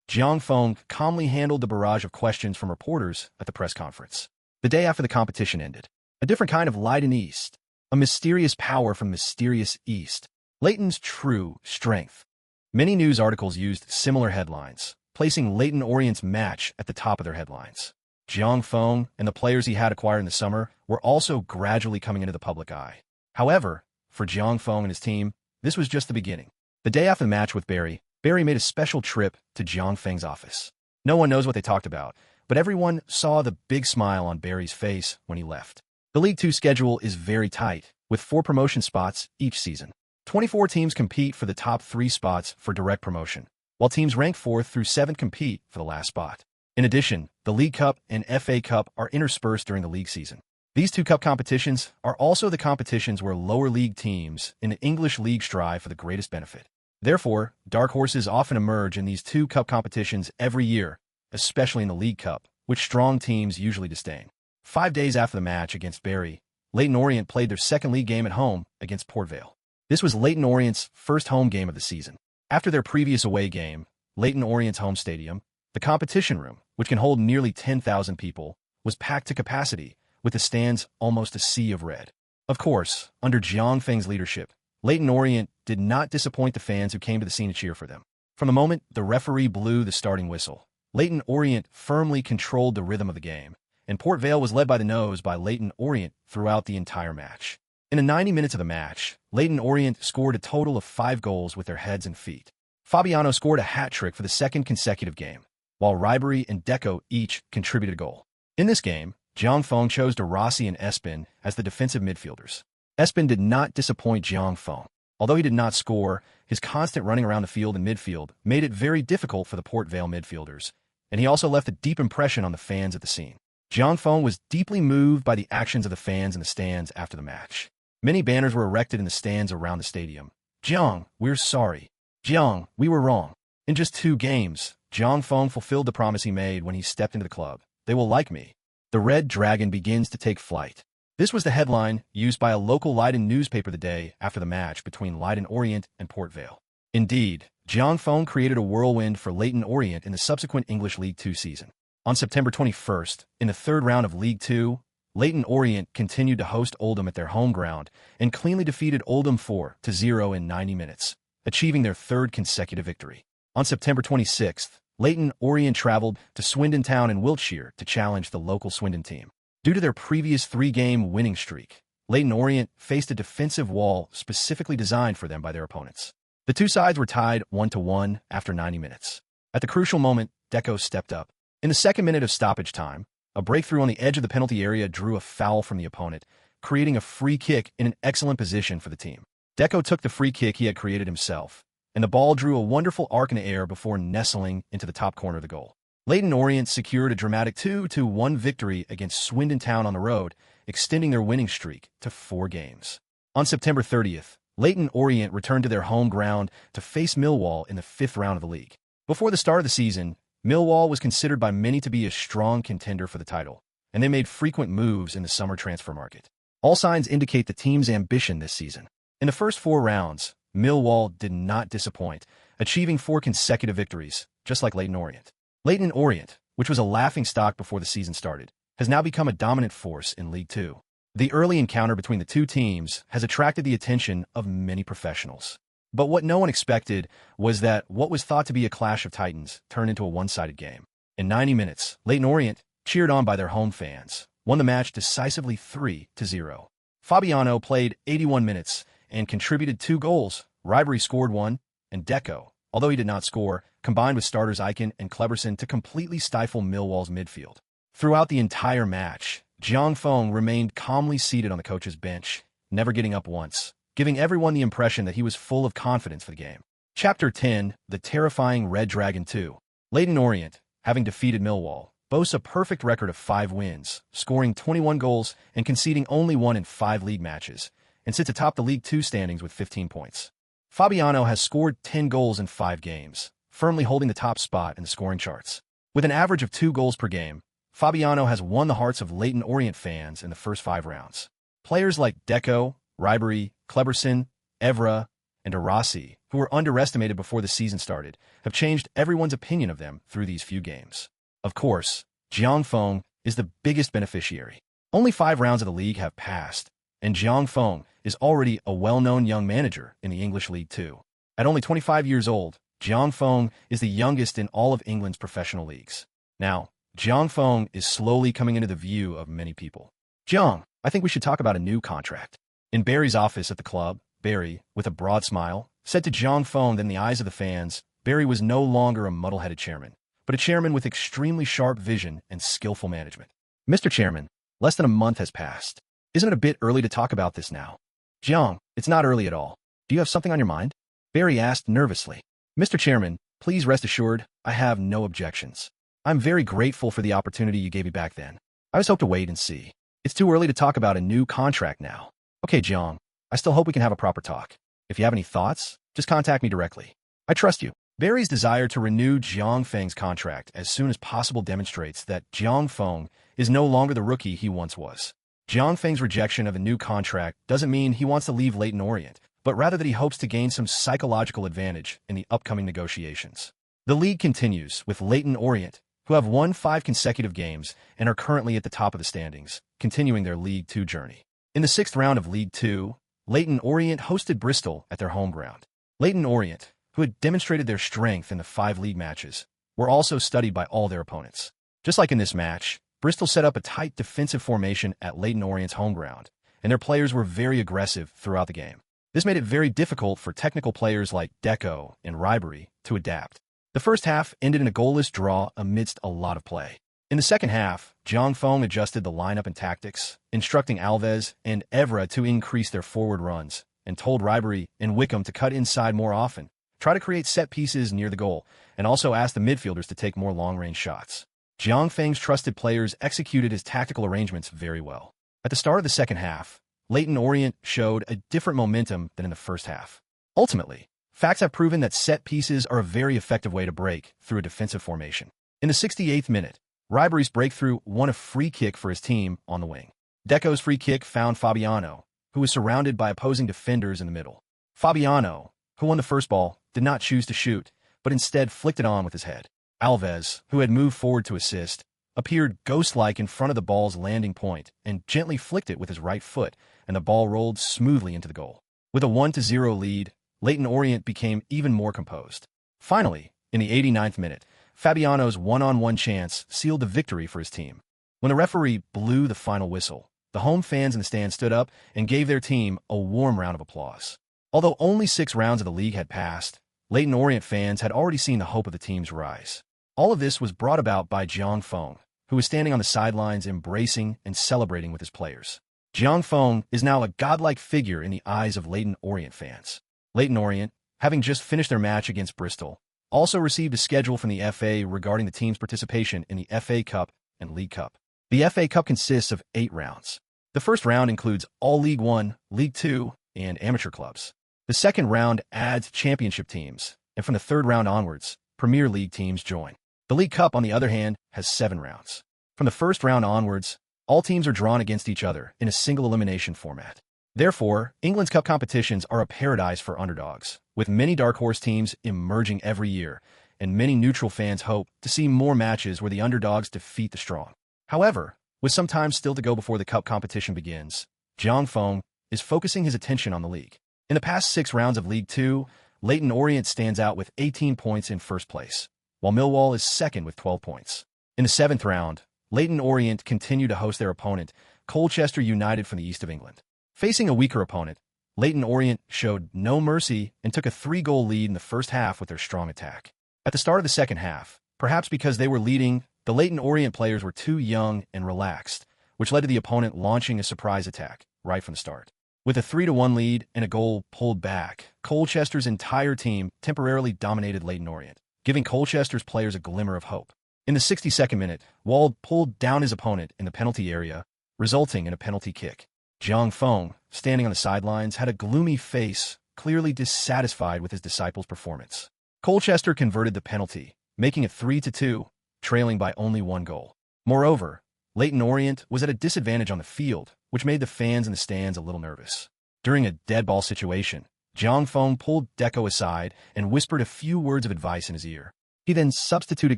Jiang Feng calmly handled the barrage of questions from reporters at the press conference. The day after the competition ended, a different kind of light in East, a mysterious power from mysterious East, Leyton's true strength. Many news articles used similar headlines, placing Leyton Orient's match at the top of their headlines. Jiang Feng and the players he had acquired in the summer were also gradually coming into the public eye. However, for Jiang Feng and his team, this was just the beginning. The day after the match with Barry made a special trip to Jiang Feng's office. No one knows what they talked about, but everyone saw the big smile on Barry's face when he left. The League 2 schedule is very tight, with 4 promotion spots each season. 24 teams compete for the top 3 spots for direct promotion, while teams ranked 4th through 7th compete for the last spot. In addition, the League Cup and FA Cup are interspersed during the league season. These 2 cup competitions are also the competitions where lower league teams in the English league strive for the greatest benefit. Therefore, dark horses often emerge in these 2 cup competitions every year, especially in the League Cup, which strong teams usually disdain. 5 days after the match against Barry, Leyton Orient played their second league game at home against Port Vale. This was Leyton Orient's first home game of the season. After their previous away game, Leyton Orient's home stadium, the competition room, which can hold nearly 10,000 people, was packed to capacity, with the stands almost a sea of red. Of course, under Jiang Feng's leadership, Leyton Orient did not disappoint the fans who came to the scene to cheer for them. From the moment the referee blew the starting whistle, Leyton Orient firmly controlled the rhythm of the game, and Port Vale was led by the nose by Leyton Orient throughout the entire match. In the 90 minutes of the match, Leyton Orient scored a total of 5 goals with their heads and feet. Fabiano scored a hat trick for the second consecutive game, while Ribery and Deco each contributed a goal. In this game, Jiang Feng chose De Rossi and Espin as the defensive midfielders. Espin did not disappoint Jiang Feng. Although he did not score, his constant running around the field in midfield made it very difficult for the Port Vale midfielders, and he also left a deep impression on the fans at the scene. Jiang Feng was deeply moved by the actions of the fans in the stands after the match. Many banners were erected in the stands around the stadium. Jiang, we're sorry. Jiang, we were wrong. In just 2 games, Jiang Feng fulfilled the promise he made when he stepped into the club. They will like me. The Red Dragon begins to take flight. This was the headline used by a local Leiden newspaper the day after the match between Leyton Orient and Port Vale. Indeed, Jiang Feng created a whirlwind for Leyton Orient in the subsequent English League 2 season. On September 21st, in the 3rd round of League 2, Leyton Orient continued to host Oldham at their home ground and cleanly defeated Oldham 4-0 in 90 minutes, achieving their 3rd consecutive victory. On September 26th, Leyton Orient traveled to Swindon Town in Wiltshire to challenge the local Swindon team. Due to their previous 3-game winning streak, Leyton Orient faced a defensive wall specifically designed for them by their opponents. The 2 sides were tied 1-1 after 90 minutes. At the crucial moment, Deco stepped up. In the 2nd minute of stoppage time, a breakthrough on the edge of the penalty area drew a foul from the opponent, creating a free kick in an excellent position for the team. Deco took the free kick he had created himself, and the ball drew a wonderful arc in the air before nestling into the top corner of the goal. Leyton Orient secured a dramatic 2-1 victory against Swindon Town on the road, extending their winning streak to 4 games. On September 30th, Leyton Orient returned to their home ground to face Millwall in the 5th round of the league. Before the start of the season, Millwall was considered by many to be a strong contender for the title, and they made frequent moves in the summer transfer market. All signs indicate the team's ambition this season. In the first 4 rounds, Millwall did not disappoint, achieving 4 consecutive victories, just like Leyton Orient. Leyton Orient, which was a laughingstock before the season started, has now become a dominant force in League Two. The early encounter between the two teams has attracted the attention of many professionals. But what no one expected was that what was thought to be a clash of titans turned into a one-sided game. In 90 minutes, Leyton Orient, cheered on by their home fans, won the match decisively 3-0. Fabiano played 81 minutes and contributed 2 goals. Ribery scored 1, and Deco, although he did not score, combined with starters Icon and Kleberson to completely stifle Millwall's midfield. Throughout the entire match, Jiang Feng remained calmly seated on the coach's bench, never getting up once, giving everyone the impression that he was full of confidence for the game. Chapter 10, The Terrifying Red Dragon 2. Leyton Orient, having defeated Millwall, boasts a perfect record of 5 wins, scoring 21 goals and conceding only 1 in 5 league matches, and sits atop the League Two standings with 15 points. Fabiano has scored 10 goals in 5 games, firmly holding the top spot in the scoring charts. With an average of 2 goals per game, Fabiano has won the hearts of Leyton Orient fans in the first 5 rounds. Players like Deco, Ribery, Kleberson, Evra, and Arasi, who were underestimated before the season started, have changed everyone's opinion of them through these few games. Of course, Jiang Feng is the biggest beneficiary. Only 5 rounds of the league have passed, and Jiang Feng is already a well-known young manager in the English League Two. At only 25 years old, Jiang Feng is the youngest in all of England's professional leagues. Now, Jiang Feng is slowly coming into the view of many people. Jiang, I think we should talk about a new contract. In Barry's office at the club, Barry, with a broad smile, said to Jiang Feng that in the eyes of the fans, Barry was no longer a muddle-headed chairman, but a chairman with extremely sharp vision and skillful management. Mr. Chairman, less than a month has passed. Isn't it a bit early to talk about this now? Jiang, it's not early at all. Do you have something on your mind? Barry asked nervously. Mr. Chairman, please rest assured, I have no objections. I'm very grateful for the opportunity you gave me back then. I just hope to wait and see. It's too early to talk about a new contract now. Okay, Jiang, I still hope we can have a proper talk. If you have any thoughts, just contact me directly. I trust you. Barry's desire to renew Jiang Feng's contract as soon as possible demonstrates that Jiang Feng is no longer the rookie he once was. Jiang Feng's rejection of a new contract doesn't mean he wants to leave Leyton Orient, but rather that he hopes to gain some psychological advantage in the upcoming negotiations. The league continues with Leyton Orient, who have won 5 consecutive games and are currently at the top of the standings, continuing their League Two journey. In the 6th round of League Two, Leyton Orient hosted Bristol at their home ground. Leyton Orient, who had demonstrated their strength in the 5 league matches, were also studied by all their opponents. Just like in this match, Bristol set up a tight defensive formation at Leyton Orient's home ground, and their players were very aggressive throughout the game. This made it very difficult for technical players like Deco and Ribery to adapt. The first half ended in a goalless draw amidst a lot of play. In the second half, Jiang Feng adjusted the lineup and tactics, instructing Alves and Evra to increase their forward runs, and told Ribery and Wickham to cut inside more often, try to create set pieces near the goal, and also ask the midfielders to take more long-range shots. Jiang Feng's trusted players executed his tactical arrangements very well. At the start of the second half, Leyton Orient showed a different momentum than in the first half. Ultimately, facts have proven that set pieces are a very effective way to break through a defensive formation. In the 68th minute, Ribery's breakthrough won a free kick for his team on the wing. Deco's free kick found Fabiano, who was surrounded by opposing defenders in the middle. Fabiano, who won the first ball, did not choose to shoot, but instead flicked it on with his head. Alves, who had moved forward to assist, appeared ghost-like in front of the ball's landing point and gently flicked it with his right foot, and the ball rolled smoothly into the goal. With a 1-0 lead, Leyton Orient became even more composed. Finally, in the 89th minute, Fabiano's one-on-one chance sealed the victory for his team. When the referee blew the final whistle, the home fans in the stand stood up and gave their team a warm round of applause. Although only 6 rounds of the league had passed, Leyton Orient fans had already seen the hope of the team's rise. All of this was brought about by Jiang Feng, who was standing on the sidelines embracing and celebrating with his players. Jiang Feng is now a godlike figure in the eyes of Leyton Orient fans. Leyton Orient, having just finished their match against Bristol, also received a schedule from the FA regarding the team's participation in the FA Cup and League Cup. The FA Cup consists of 8 rounds. The first round includes all League One, League Two, and amateur clubs. The second round adds championship teams, and from the third round onwards, Premier League teams join. The League Cup, on the other hand, has 7 rounds. From the first round onwards, all teams are drawn against each other in a single elimination format. Therefore, England's cup competitions are a paradise for underdogs, with many dark horse teams emerging every year, and many neutral fans hope to see more matches where the underdogs defeat the strong. However, with some time still to go before the cup competition begins, Jiang Feng is focusing his attention on the league. In the past 6 rounds of League 2, Leyton Orient stands out with 18 points in first place, while Millwall is second with 12 points. In the 7th round, Leyton Orient continue to host their opponent, Colchester United from the east of England. Facing a weaker opponent, Leyton Orient showed no mercy and took a 3-goal lead in the first half with their strong attack. At the start of the second half, perhaps because they were leading, the Leyton Orient players were too young and relaxed, which led to the opponent launching a surprise attack right from the start. With a 3-1 lead and a goal pulled back, Colchester's entire team temporarily dominated Leyton Orient, giving Colchester's players a glimmer of hope. In the 62nd minute, Wald pulled down his opponent in the penalty area, resulting in a penalty kick. Jiang Feng, standing on the sidelines, had a gloomy face, clearly dissatisfied with his disciples' performance. Colchester converted the penalty, making it 3-2, trailing by only 1 goal. Moreover, Leyton Orient was at a disadvantage on the field, which made the fans in the stands a little nervous. During a dead ball situation, Jiang Feng pulled Deco aside and whispered a few words of advice in his ear. He then substituted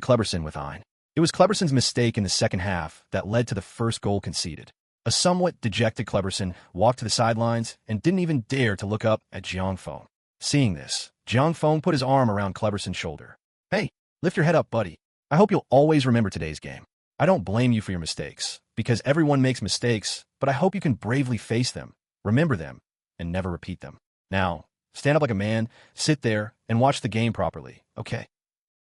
Kleberson with Ein. It was Kleberson's mistake in the second half that led to the first goal conceded. A somewhat dejected Kleberson walked to the sidelines and didn't even dare to look up at Jiang Feng. Seeing this, Jiang Feng put his arm around Kleberson's shoulder. "Hey, lift your head up, buddy. I hope you'll always remember today's game. I don't blame you for your mistakes, because everyone makes mistakes, but I hope you can bravely face them, remember them, and never repeat them. Now, stand up like a man, sit there, and watch the game properly, okay?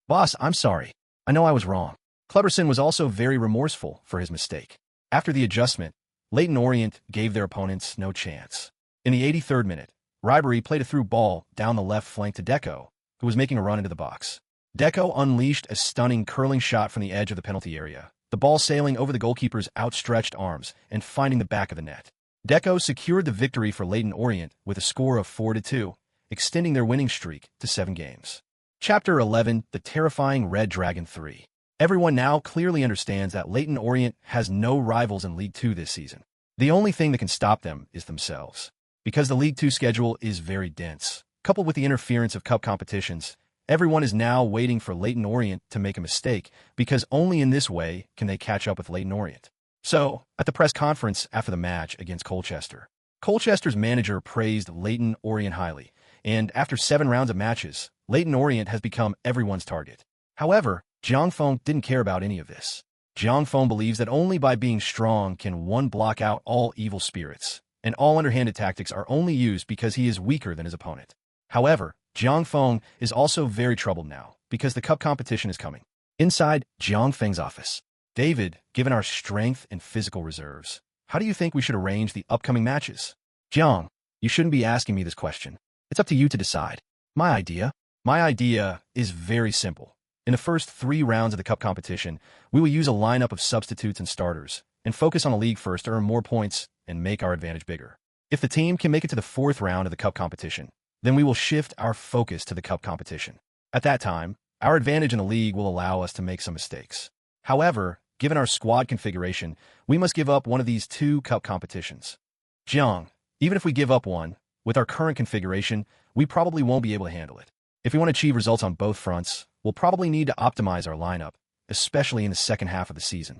Boss, I'm sorry. I know I was wrong." Kleberson was also very remorseful for his mistake. After the adjustment, Leyton Orient gave their opponents no chance. In the 83rd minute, Ribery played a through ball down the left flank to Deco, who was making a run into the box. Deco unleashed a stunning curling shot from the edge of the penalty area, the ball sailing over the goalkeeper's outstretched arms and finding the back of the net. Deco secured the victory for Leyton Orient with a score of 4-2, extending their winning streak to 7 games. Chapter 11, The Terrifying Red Dragon 3. Everyone now clearly understands that Leyton Orient has no rivals in League 2 this season. The only thing that can stop them is themselves. Because the League 2 schedule is very dense, coupled with the interference of cup competitions, everyone is now waiting for Leyton Orient to make a mistake, because only in this way can they catch up with Leyton Orient. So, at the press conference after the match against Colchester, Colchester's manager praised Leyton Orient highly, and after 7 rounds of matches, Leyton Orient has become everyone's target. However, Jiang Feng didn't care about any of this. Jiang Feng believes that only by being strong can one block out all evil spirits, and all underhanded tactics are only used because he is weaker than his opponent. However, Jiang Feng is also very troubled now, because the cup competition is coming. Inside Jiang Feng's office, "David, given our strength and physical reserves, how do you think we should arrange the upcoming matches?" "Jiang, you shouldn't be asking me this question. It's up to you to decide." My idea is very simple. In the first 3 rounds of the cup competition, we will use a lineup of substitutes and starters, and focus on the league first to earn more points and make our advantage bigger. If the team can make it to the 4th round of the cup competition, then we will shift our focus to the cup competition. At that time, our advantage in the league will allow us to make some mistakes. However, given our squad configuration, we must give up one of these 2 cup competitions. Jiang, even if we give up one, with our current configuration, we probably won't be able to handle it. If we want to achieve results on both fronts, we'll probably need to optimize our lineup, especially in the second half of the season.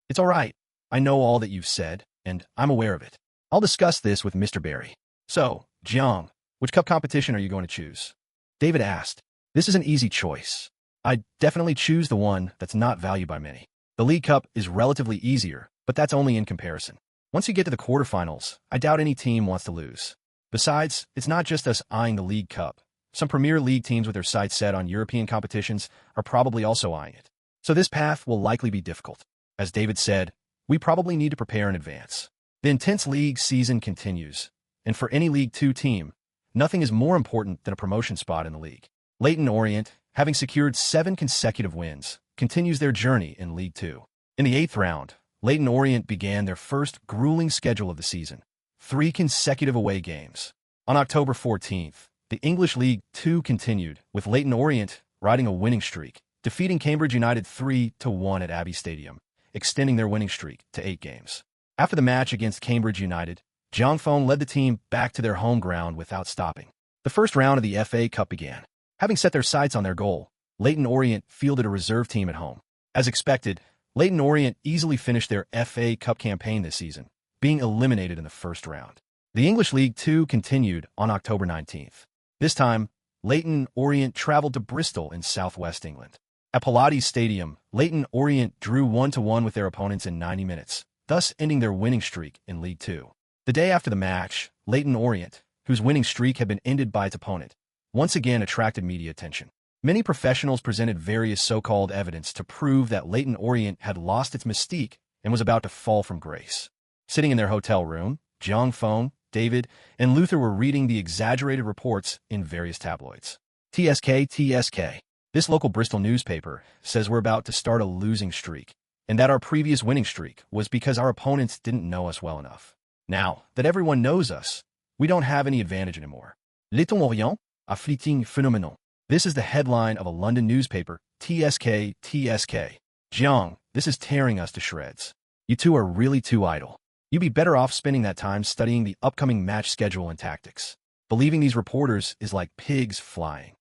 It's all right. I know all that you've said, and I'm aware of it. I'll discuss this with Mr. Barry. So, Jiang, which cup competition are you going to choose? David asked. This is an easy choice. I'd definitely choose the one that's not valued by many. The League Cup is relatively easier, but that's only in comparison. Once you get to the quarterfinals, I doubt any team wants to lose. Besides, it's not just us eyeing the League Cup. Some Premier League teams with their sights set on European competitions are probably also eyeing it. So this path will likely be difficult. As David said, we probably need to prepare in advance. The intense league season continues, and for any League 2 team, nothing is more important than a promotion spot in the league. Leyton Orient, having secured 7 consecutive wins, continues their journey in League 2. In the 8th round, Leyton Orient began their first grueling schedule of the season, 3 consecutive away games. On October 14th, the English League 2 continued, with Leyton Orient riding a winning streak, defeating Cambridge United 3-1 at Abbey Stadium, extending their winning streak to 8 games. After the match against Cambridge United, Jiang Feng led the team back to their home ground without stopping. The first round of the FA Cup began. Having set their sights on their goal, Leyton Orient fielded a reserve team at home. As expected, Leyton Orient easily finished their FA Cup campaign this season, being eliminated in the first round. The English League 2 continued on October 19th. This time, Leyton Orient traveled to Bristol in southwest England. At Pilates Stadium, Leyton Orient drew 1-1 with their opponents in 90 minutes, thus ending their winning streak in League 2. The day after the match, Leyton Orient, whose winning streak had been ended by its opponent, once again attracted media attention. Many professionals presented various so-called evidence to prove that Leyton Orient had lost its mystique and was about to fall from grace. Sitting in their hotel room, Jiang Feng, David, and Luther were reading the exaggerated reports in various tabloids. TSK. This local Bristol newspaper says we're about to start a losing streak, and that our previous winning streak was because our opponents didn't know us well enough. Now that everyone knows us, we don't have any advantage anymore. Leyton Orient, a fleeting phénoménal. This is the headline of a London newspaper, TSK. Jiang, this is tearing us to shreds. You two are really too idle. You'd be better off spending that time studying the upcoming match schedule and tactics. Believing these reporters is like pigs flying.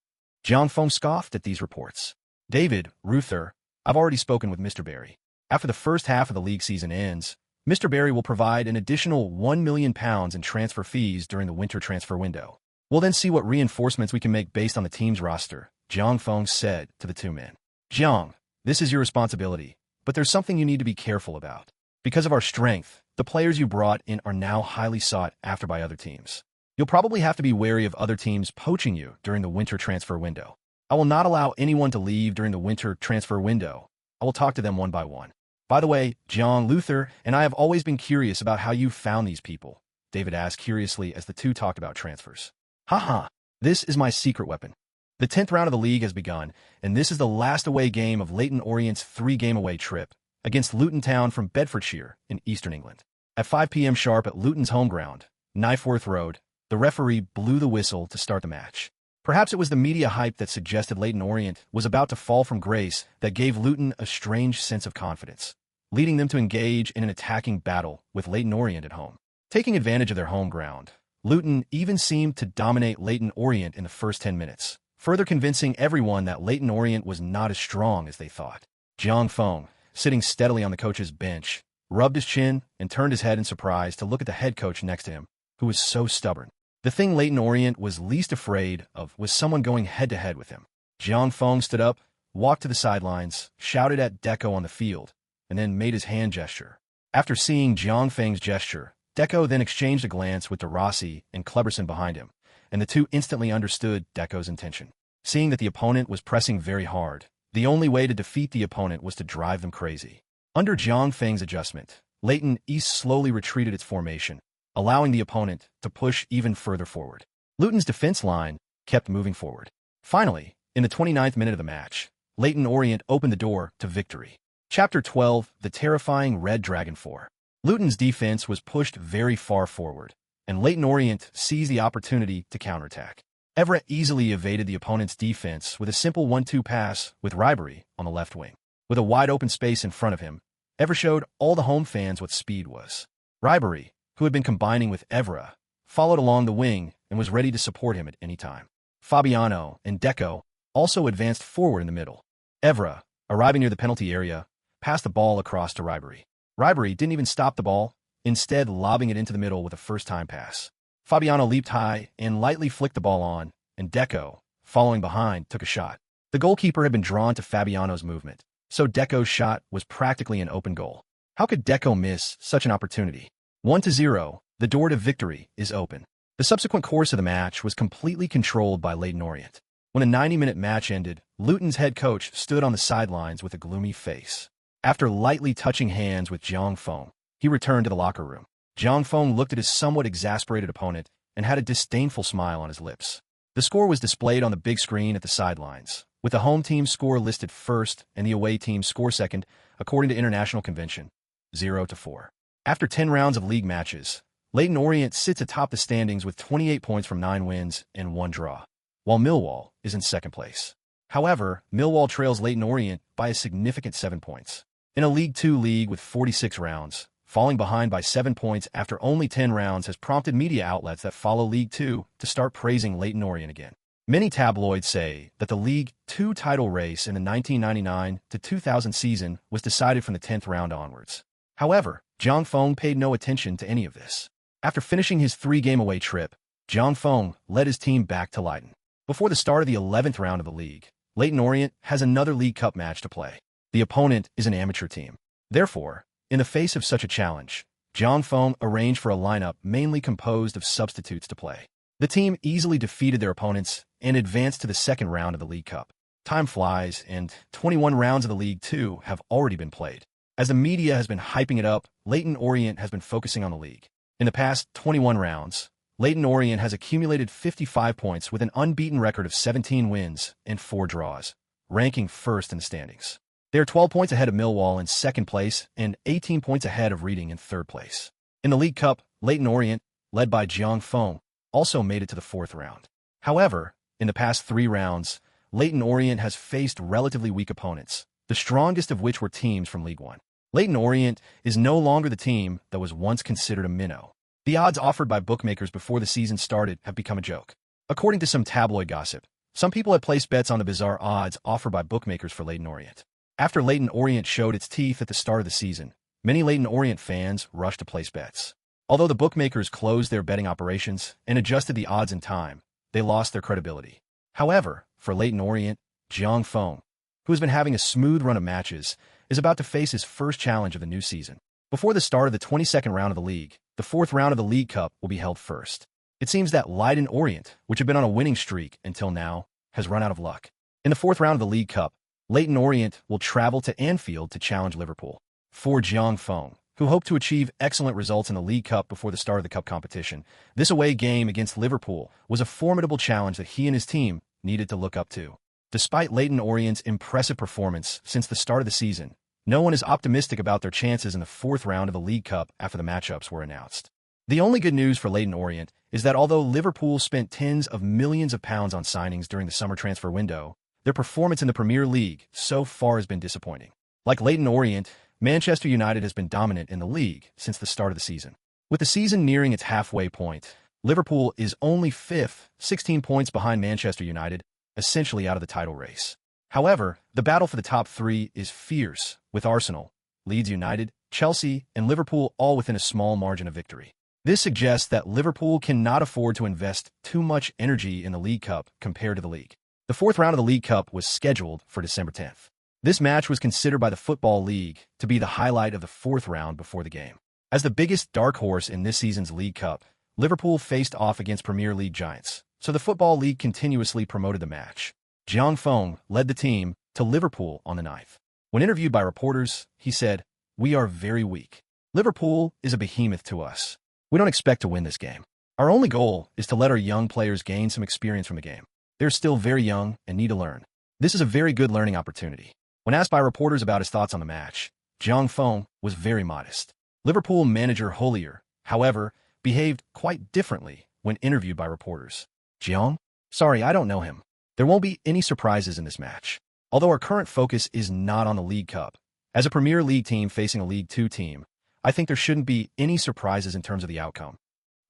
Jiang Feng scoffed at these reports. David, Ruther, I've already spoken with Mr. Barry. After the first half of the league season ends, Mr. Barry will provide an additional £1 million in transfer fees during the winter transfer window. We'll then see what reinforcements we can make based on the team's roster, Jiang Feng said to the two men. Jiang, this is your responsibility, but there's something you need to be careful about. Because of our strength, the players you brought in are now highly sought after by other teams. You'll probably have to be wary of other teams poaching you during the winter transfer window. I will not allow anyone to leave during the winter transfer window. I will talk to them one by one. By the way, John, Luther, and I have always been curious about how you found these people, David asked curiously as the two talked about transfers. Haha, this is my secret weapon. The 10th round of the league has begun, and this is the last away game of Leyton Orient's 3-game away trip against Luton Town from Bedfordshire in eastern England. At 5 p.m. sharp at Luton's home ground, Knifeworth Road, the referee blew the whistle to start the match. Perhaps it was the media hype that suggested Leyton Orient was about to fall from grace that gave Luton a strange sense of confidence, leading them to engage in an attacking battle with Leyton Orient at home. Taking advantage of their home ground, Luton even seemed to dominate Leyton Orient in the first 10 minutes, further convincing everyone that Leyton Orient was not as strong as they thought. Jiang Feng, sitting steadily on the coach's bench, rubbed his chin and turned his head in surprise to look at the head coach next to him, who was so stubborn. The thing Leyton Orient was least afraid of was someone going head-to-head with him. Jiang Feng stood up, walked to the sidelines, shouted at Deco on the field, and then made his hand gesture. After seeing Jiang Feng's gesture, Deco then exchanged a glance with De Rossi and Cleberson behind him, and the two instantly understood Deco's intention. Seeing that the opponent was pressing very hard, the only way to defeat the opponent was to drive them crazy. Under Jiang Feng's adjustment, Leyton East slowly retreated its formation, allowing the opponent to push even further forward. Luton's defense line kept moving forward. Finally, in the 29th minute of the match, Leyton Orient opened the door to victory. Chapter 12, The Terrifying Red Dragon 4. Luton's defense was pushed very far forward, and Leyton Orient seized the opportunity to counterattack. Evra easily evaded the opponent's defense with a simple 1-2 pass with Ribery on the left wing. With a wide-open space in front of him, Evra showed all the home fans what speed was. Ribery, who had been combining with Evra, followed along the wing and was ready to support him at any time. Fabiano and Deco also advanced forward in the middle. Evra, arriving near the penalty area, passed the ball across to Ribery. Ribery didn't even stop the ball, instead lobbing it into the middle with a first-time pass. Fabiano leaped high and lightly flicked the ball on, and Deco, following behind, took a shot. The goalkeeper had been drawn to Fabiano's movement, so Deco's shot was practically an open goal. How could Deco miss such an opportunity? 1-0, the door to victory is open. The subsequent course of the match was completely controlled by Leyton Orient. When the 90-minute match ended, Luton's head coach stood on the sidelines with a gloomy face. After lightly touching hands with Jiang Feng, he returned to the locker room. Jiang Feng looked at his somewhat exasperated opponent and had a disdainful smile on his lips. The score was displayed on the big screen at the sidelines, with the home team's score listed first and the away team's score second, according to international convention, 0-4. After 10 rounds of league matches, Leyton Orient sits atop the standings with 28 points from 9 wins and 1 draw, while Millwall is in second place. However, Millwall trails Leyton Orient by a significant 7 points. In a League Two league with 46 rounds, falling behind by 7 points after only 10 rounds has prompted media outlets that follow League Two to start praising Leyton Orient again. Many tabloids say that the League Two title race in the 1999 to 2000 season was decided from the 10th round onwards. However, Jiang Feng paid no attention to any of this. After finishing his 3-game away trip, Jiang Feng led his team back to Leyton. Before the start of the 11th round of the league, Leyton Orient has another League Cup match to play. The opponent is an amateur team. Therefore, in the face of such a challenge, Jiang Feng arranged for a lineup mainly composed of substitutes to play. The team easily defeated their opponents and advanced to the second round of the League Cup. Time flies, and 21 rounds of the League Two have already been played. As the media has been hyping it up, Leyton Orient has been focusing on the league. In the past 21 rounds, Leyton Orient has accumulated 55 points with an unbeaten record of 17 wins and 4 draws, ranking first in the standings. They are 12 points ahead of Millwall in second place and 18 points ahead of Reading in third place. In the League Cup, Leyton Orient, led by Jiang Feng, also made it to the 4th round. However, in the past 3 rounds, Leyton Orient has faced relatively weak opponents, the strongest of which were teams from League One. Leyton Orient is no longer the team that was once considered a minnow. The odds offered by bookmakers before the season started have become a joke. According to some tabloid gossip, some people had placed bets on the bizarre odds offered by bookmakers for Leyton Orient. After Leyton Orient showed its teeth at the start of the season, many Leyton Orient fans rushed to place bets. Although the bookmakers closed their betting operations and adjusted the odds in time, they lost their credibility. However, for Leyton Orient, Jiang Feng, who has been having a smooth run of matches, is about to face his first challenge of the new season. Before the start of the 22nd round of the league, the 4th round of the League Cup will be held first. It seems that Leyton Orient, which had been on a winning streak until now, has run out of luck. In the 4th round of the League Cup, Leyton Orient will travel to Anfield to challenge Liverpool. For Jiang Feng, who hoped to achieve excellent results in the League Cup before the start of the Cup competition, this away game against Liverpool was a formidable challenge that he and his team needed to look up to. Despite Leyton Orient's impressive performance since the start of the season, no one is optimistic about their chances in the 4th round of the League Cup after the matchups were announced. The only good news for Leyton Orient is that although Liverpool spent tens of millions of pounds on signings during the summer transfer window, their performance in the Premier League so far has been disappointing. Like Leyton Orient, Manchester United has been dominant in the league since the start of the season. With the season nearing its halfway point, Liverpool is only 5th, 16 points behind Manchester United, essentially out of the title race. However, the battle for the top 3 is fierce, with Arsenal, Leeds United, Chelsea, and Liverpool all within a small margin of victory. This suggests that Liverpool cannot afford to invest too much energy in the League Cup compared to the league. The 4th round of the League Cup was scheduled for December 10th. This match was considered by the Football League to be the highlight of the 4th round before the game. As the biggest dark horse in this season's League Cup, Liverpool faced off against Premier League giants, so the Football League continuously promoted the match. Jiang Feng led the team to Liverpool on the 9th. When interviewed by reporters, he said, "We are very weak. Liverpool is a behemoth to us. We don't expect to win this game. Our only goal is to let our young players gain some experience from the game. They're still very young and need to learn. This is a very good learning opportunity." When asked by reporters about his thoughts on the match, Jiang Feng was very modest. Liverpool manager Hollier, however, behaved quite differently when interviewed by reporters. "Jiang? Sorry, I don't know him. There won't be any surprises in this match. Although our current focus is not on the League Cup, as a Premier League team facing a League Two team, I think there shouldn't be any surprises in terms of the outcome."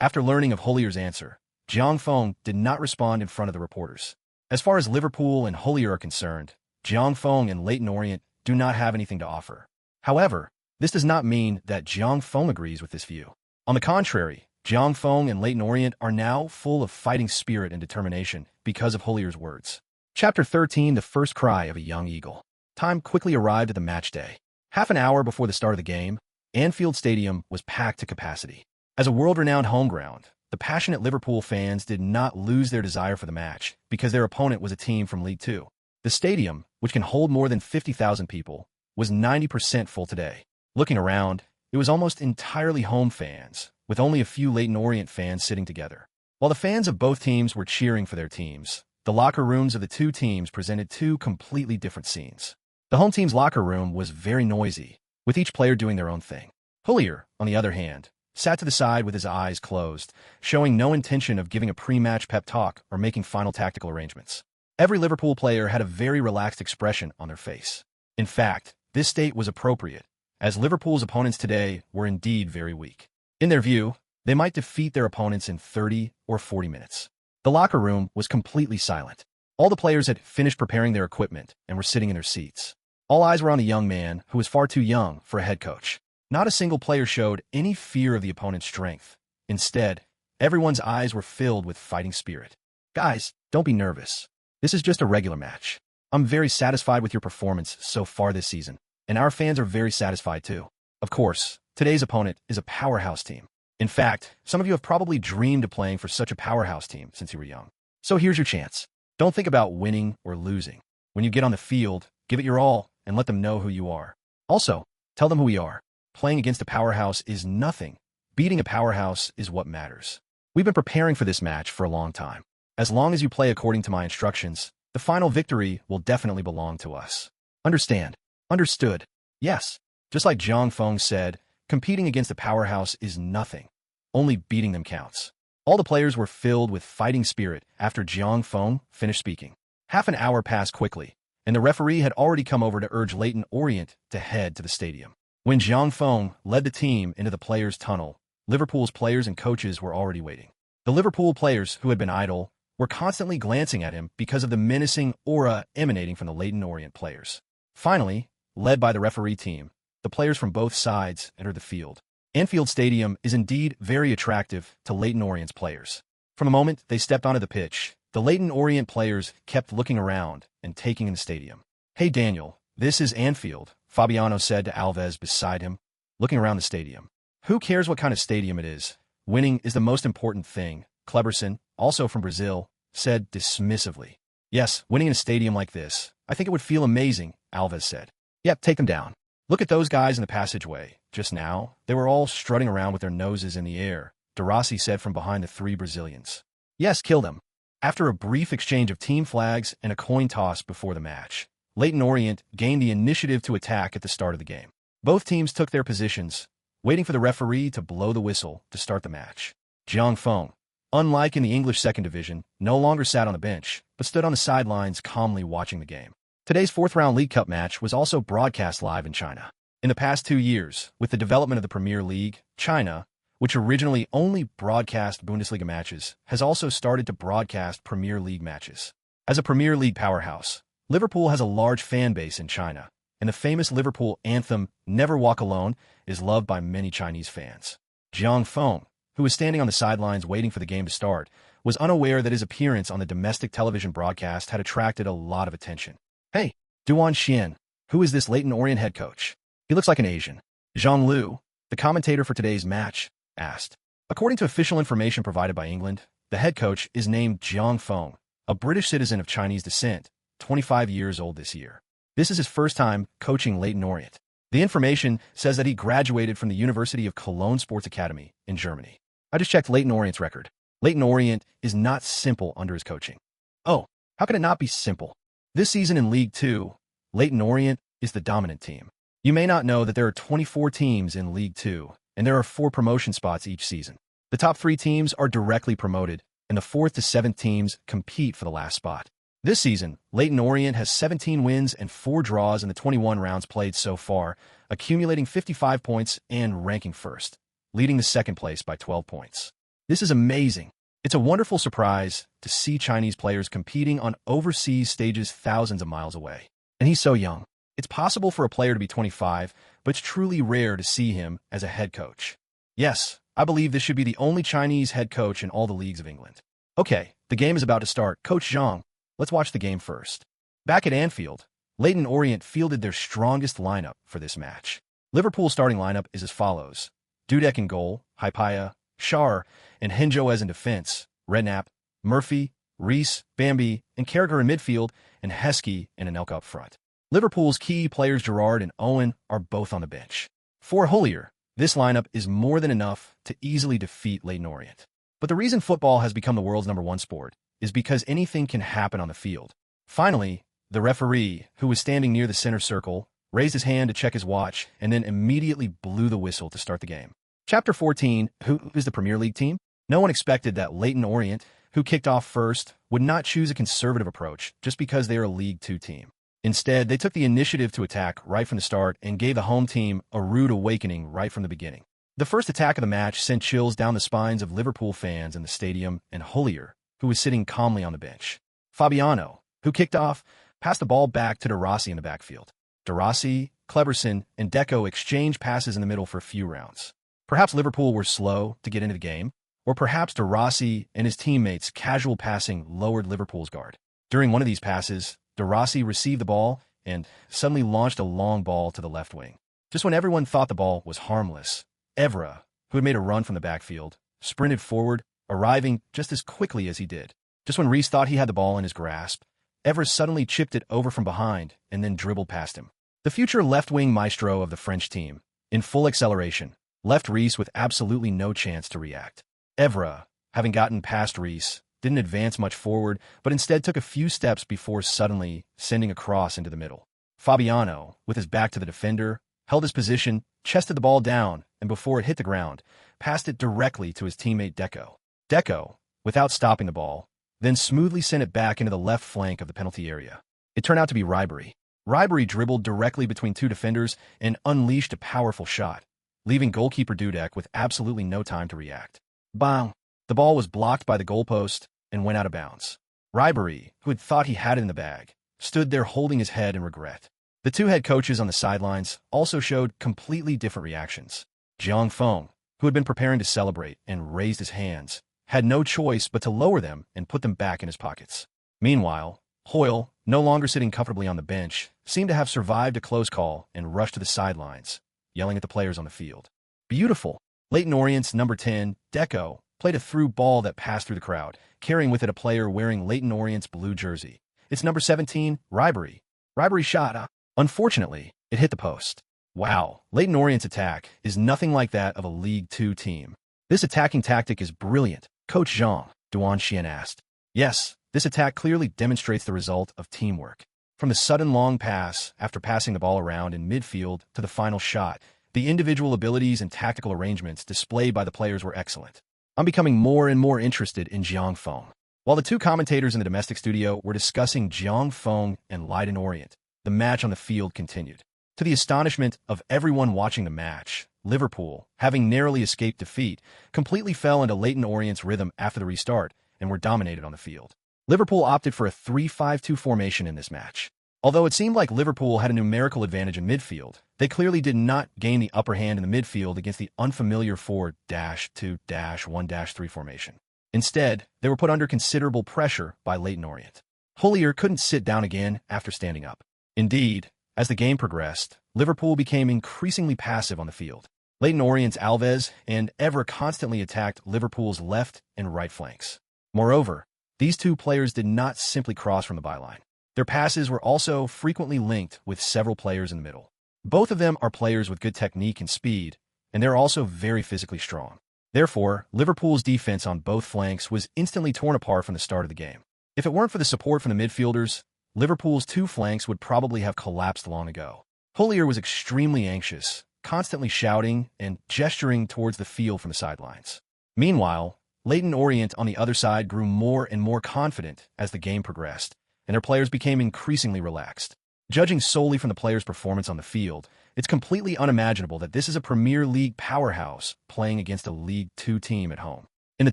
After learning of Hollier's answer, Jiang Feng did not respond in front of the reporters. As far as Liverpool and Hollier are concerned, Jiang Feng and Leyton Orient do not have anything to offer. However, this does not mean that Jiang Feng agrees with this view. On the contrary, Jiang Feng and Leyton Orient are now full of fighting spirit and determination because of Hollier's words. Chapter 13, The First Cry of a Young Eagle. Time quickly arrived at the match day. Half an hour before the start of the game, Anfield Stadium was packed to capacity. As a world-renowned home ground, the passionate Liverpool fans did not lose their desire for the match because their opponent was a team from League Two. The stadium, which can hold more than 50,000 people, was 90% full today. Looking around, it was almost entirely home fans, with only a few Leyton Orient fans sitting together. While the fans of both teams were cheering for their teams, the locker rooms of the two teams presented two completely different scenes. The home team's locker room was very noisy, with each player doing their own thing. Hollier, on the other hand, sat to the side with his eyes closed, showing no intention of giving a pre-match pep talk or making final tactical arrangements. Every Liverpool player had a very relaxed expression on their face. In fact, this state was appropriate, as Liverpool's opponents today were indeed very weak. In their view, they might defeat their opponents in 30 or 40 minutes. The locker room was completely silent. All the players had finished preparing their equipment and were sitting in their seats. All eyes were on the young man who was far too young for a head coach. Not a single player showed any fear of the opponent's strength. Instead, everyone's eyes were filled with fighting spirit. Guys, don't be nervous. This is just a regular match. I'm very satisfied with your performance so far this season, and our fans are very satisfied too. Of course, today's opponent is a powerhouse team. In fact, some of you have probably dreamed of playing for such a powerhouse team since you were young. So here's your chance. Don't think about winning or losing. When you get on the field, give it your all and let them know who you are. Also, tell them who we are. Playing against a powerhouse is nothing. Beating a powerhouse is what matters. We've been preparing for this match for a long time. As long as you play according to my instructions, the final victory will definitely belong to us. Understand? Understood? Yes. Just like Zhang Feng said, competing against a powerhouse is nothing. Only beating them counts. All the players were filled with fighting spirit after Zhang Feng finished speaking. Half an hour passed quickly, and the referee had already come over to urge Leyton Orient to head to the stadium. When Zhang Feng led the team into the players' tunnel, Liverpool's players and coaches were already waiting. The Liverpool players, who had been idle, were constantly glancing at him because of the menacing aura emanating from the Leyton Orient players. Finally, led by the referee team, the players from both sides entered the field. Anfield Stadium is indeed very attractive to Leyton Orient's players. From the moment they stepped onto the pitch, the Leyton Orient players kept looking around and taking in the stadium. "Hey Daniel, this is Anfield," Fabiano said to Alves beside him, looking around the stadium. "Who cares what kind of stadium it is? Winning is the most important thing," Kleberson, also from Brazil, said dismissively. "Yes, winning in a stadium like this. I think it would feel amazing," Alves said. "Yep, take them down. Look at those guys in the passageway. Just now, they were all strutting around with their noses in the air," De Rossi said from behind the three Brazilians. "Yes, kill them." After a brief exchange of team flags and a coin toss before the match, Leyton Orient gained the initiative to attack at the start of the game. Both teams took their positions, waiting for the referee to blow the whistle to start the match. Zhang Feng, unlike in the English second division, no longer sat on the bench, but stood on the sidelines calmly watching the game. Today's fourth-round League Cup match was also broadcast live in China. In the past 2 years, with the development of the Premier League, China, which originally only broadcast Bundesliga matches, has also started to broadcast Premier League matches. As a Premier League powerhouse, Liverpool has a large fan base in China, and the famous Liverpool anthem, "Never Walk Alone," is loved by many Chinese fans. Zhang Feng, who was standing on the sidelines waiting for the game to start, was unaware that his appearance on the domestic television broadcast had attracted a lot of attention. "Hey, Duan Xian, who is this Leyton Orient head coach? He looks like an Asian." Zhang Lu, the commentator for today's match, asked. According to official information provided by England, the head coach is named Zhang Feng, a British citizen of Chinese descent, 25 years old this year. This is his first time coaching Leyton Orient. The information says that he graduated from the University of Cologne Sports Academy in Germany. I just checked Leyton Orient's record. Leyton Orient is not simple under his coaching. Oh, how can it not be simple? This season in League 2, Leyton Orient is the dominant team. You may not know that there are 24 teams in League 2, and there are 4 promotion spots each season. The top 3 teams are directly promoted, and the 4th to 7th teams compete for the last spot. This season, Leyton Orient has 17 wins and 4 draws in the 21 rounds played so far, accumulating 55 points and ranking first, leading the second place by 12 points. This is amazing. It's a wonderful surprise to see Chinese players competing on overseas stages thousands of miles away. And he's so young. It's possible for a player to be 25, but it's truly rare to see him as a head coach. Yes, I believe this should be the only Chinese head coach in all the leagues of England. Okay, the game is about to start. Coach Zhang, let's watch the game first. Back at Anfield, Leyton Orient fielded their strongest lineup for this match. Liverpool's starting lineup is as follows: Dudek in goal, Hypaya, Schär, and Henjoez in defense, Redknapp, Murphy, Rees, Bambi, and Carragher in midfield, and Heskey and Anelka up front. Liverpool's key players Gerrard and Owen are both on the bench. For Hollier, this lineup is more than enough to easily defeat Leyton Orient. But the reason football has become the world's #1 sport is because anything can happen on the field. Finally, the referee, who was standing near the center circle, raised his hand to check his watch and then immediately blew the whistle to start the game. Chapter 14, Who is the Premier League team? No one expected that Leyton Orient, who kicked off first, would not choose a conservative approach just because they are a League Two team. Instead, they took the initiative to attack right from the start and gave the home team a rude awakening right from the beginning. The first attack of the match sent chills down the spines of Liverpool fans in the stadium and Hollier, who was sitting calmly on the bench. Fabiano, who kicked off, passed the ball back to De Rossi in the backfield. De Rossi, Cleberson, and Deco exchanged passes in the middle for a few rounds. Perhaps Liverpool were slow to get into the game, or perhaps De Rossi and his teammates' casual passing lowered Liverpool's guard. During one of these passes, De Rossi received the ball and suddenly launched a long ball to the left wing. Just when everyone thought the ball was harmless, Evra, who had made a run from the backfield, sprinted forward, arriving just as quickly as he did. Just when Reece thought he had the ball in his grasp, Evra suddenly chipped it over from behind and then dribbled past him. The future left-wing maestro of the French team, in full acceleration, left Reece with absolutely no chance to react. Evra, having gotten past Reece, didn't advance much forward, but instead took a few steps before suddenly sending a cross into the middle. Fabiano, with his back to the defender, held his position, chested the ball down, and before it hit the ground, passed it directly to his teammate Deco. Deco, without stopping the ball, then smoothly sent it back into the left flank of the penalty area. It turned out to be Ribery. Ribery dribbled directly between two defenders and unleashed a powerful shot, leaving goalkeeper Dudek with absolutely no time to react. Bang! The ball was blocked by the goalpost and went out of bounds. Ribery, who had thought he had it in the bag, stood there holding his head in regret. The two head coaches on the sidelines also showed completely different reactions. Jiang Feng, who had been preparing to celebrate and raised his hands, had no choice but to lower them and put them back in his pockets. Meanwhile, Hoyle, no longer sitting comfortably on the bench, seemed to have survived a close call and rushed to the sidelines, yelling at the players on the field. Beautiful! Leyton Orient's number 10, Deco, played a through ball that passed through the crowd, carrying with it a player wearing Leyton Orient's blue jersey. It's number 17, Ribery. Ribery shot. Unfortunately, it hit the post. Wow, Leyton Orient's attack is nothing like that of a League Two team. This attacking tactic is brilliant, Coach Zhang, Duan Xian asked. Yes, this attack clearly demonstrates the result of teamwork. From the sudden long pass after passing the ball around in midfield to the final shot, the individual abilities and tactical arrangements displayed by the players were excellent. I'm becoming more and more interested in Jiang Feng. While the two commentators in the domestic studio were discussing Jiang Feng and Leyton Orient, the match on the field continued. To the astonishment of everyone watching the match, Liverpool, having narrowly escaped defeat, completely fell into Leyton Orient's rhythm after the restart and were dominated on the field. Liverpool opted for a 3-5-2 formation in this match. Although it seemed like Liverpool had a numerical advantage in midfield, they clearly did not gain the upper hand in the midfield against the unfamiliar 4-2-1-3 formation. Instead, they were put under considerable pressure by Leyton Orient. Hollier couldn't sit down again after standing up. Indeed, as the game progressed, Liverpool became increasingly passive on the field. Leyton Orient's Alves and Evra constantly attacked Liverpool's left and right flanks. Moreover, these two players did not simply cross from the byline. Their passes were also frequently linked with several players in the middle. Both of them are players with good technique and speed, and they're also very physically strong. Therefore, Liverpool's defense on both flanks was instantly torn apart from the start of the game. If it weren't for the support from the midfielders, Liverpool's two flanks would probably have collapsed long ago. Hollier was extremely anxious, constantly shouting and gesturing towards the field from the sidelines. Meanwhile, Leyton Orient on the other side grew more and more confident as the game progressed, and their players became increasingly relaxed. Judging solely from the players' performance on the field, it's completely unimaginable that this is a Premier League powerhouse playing against a League Two team at home. In the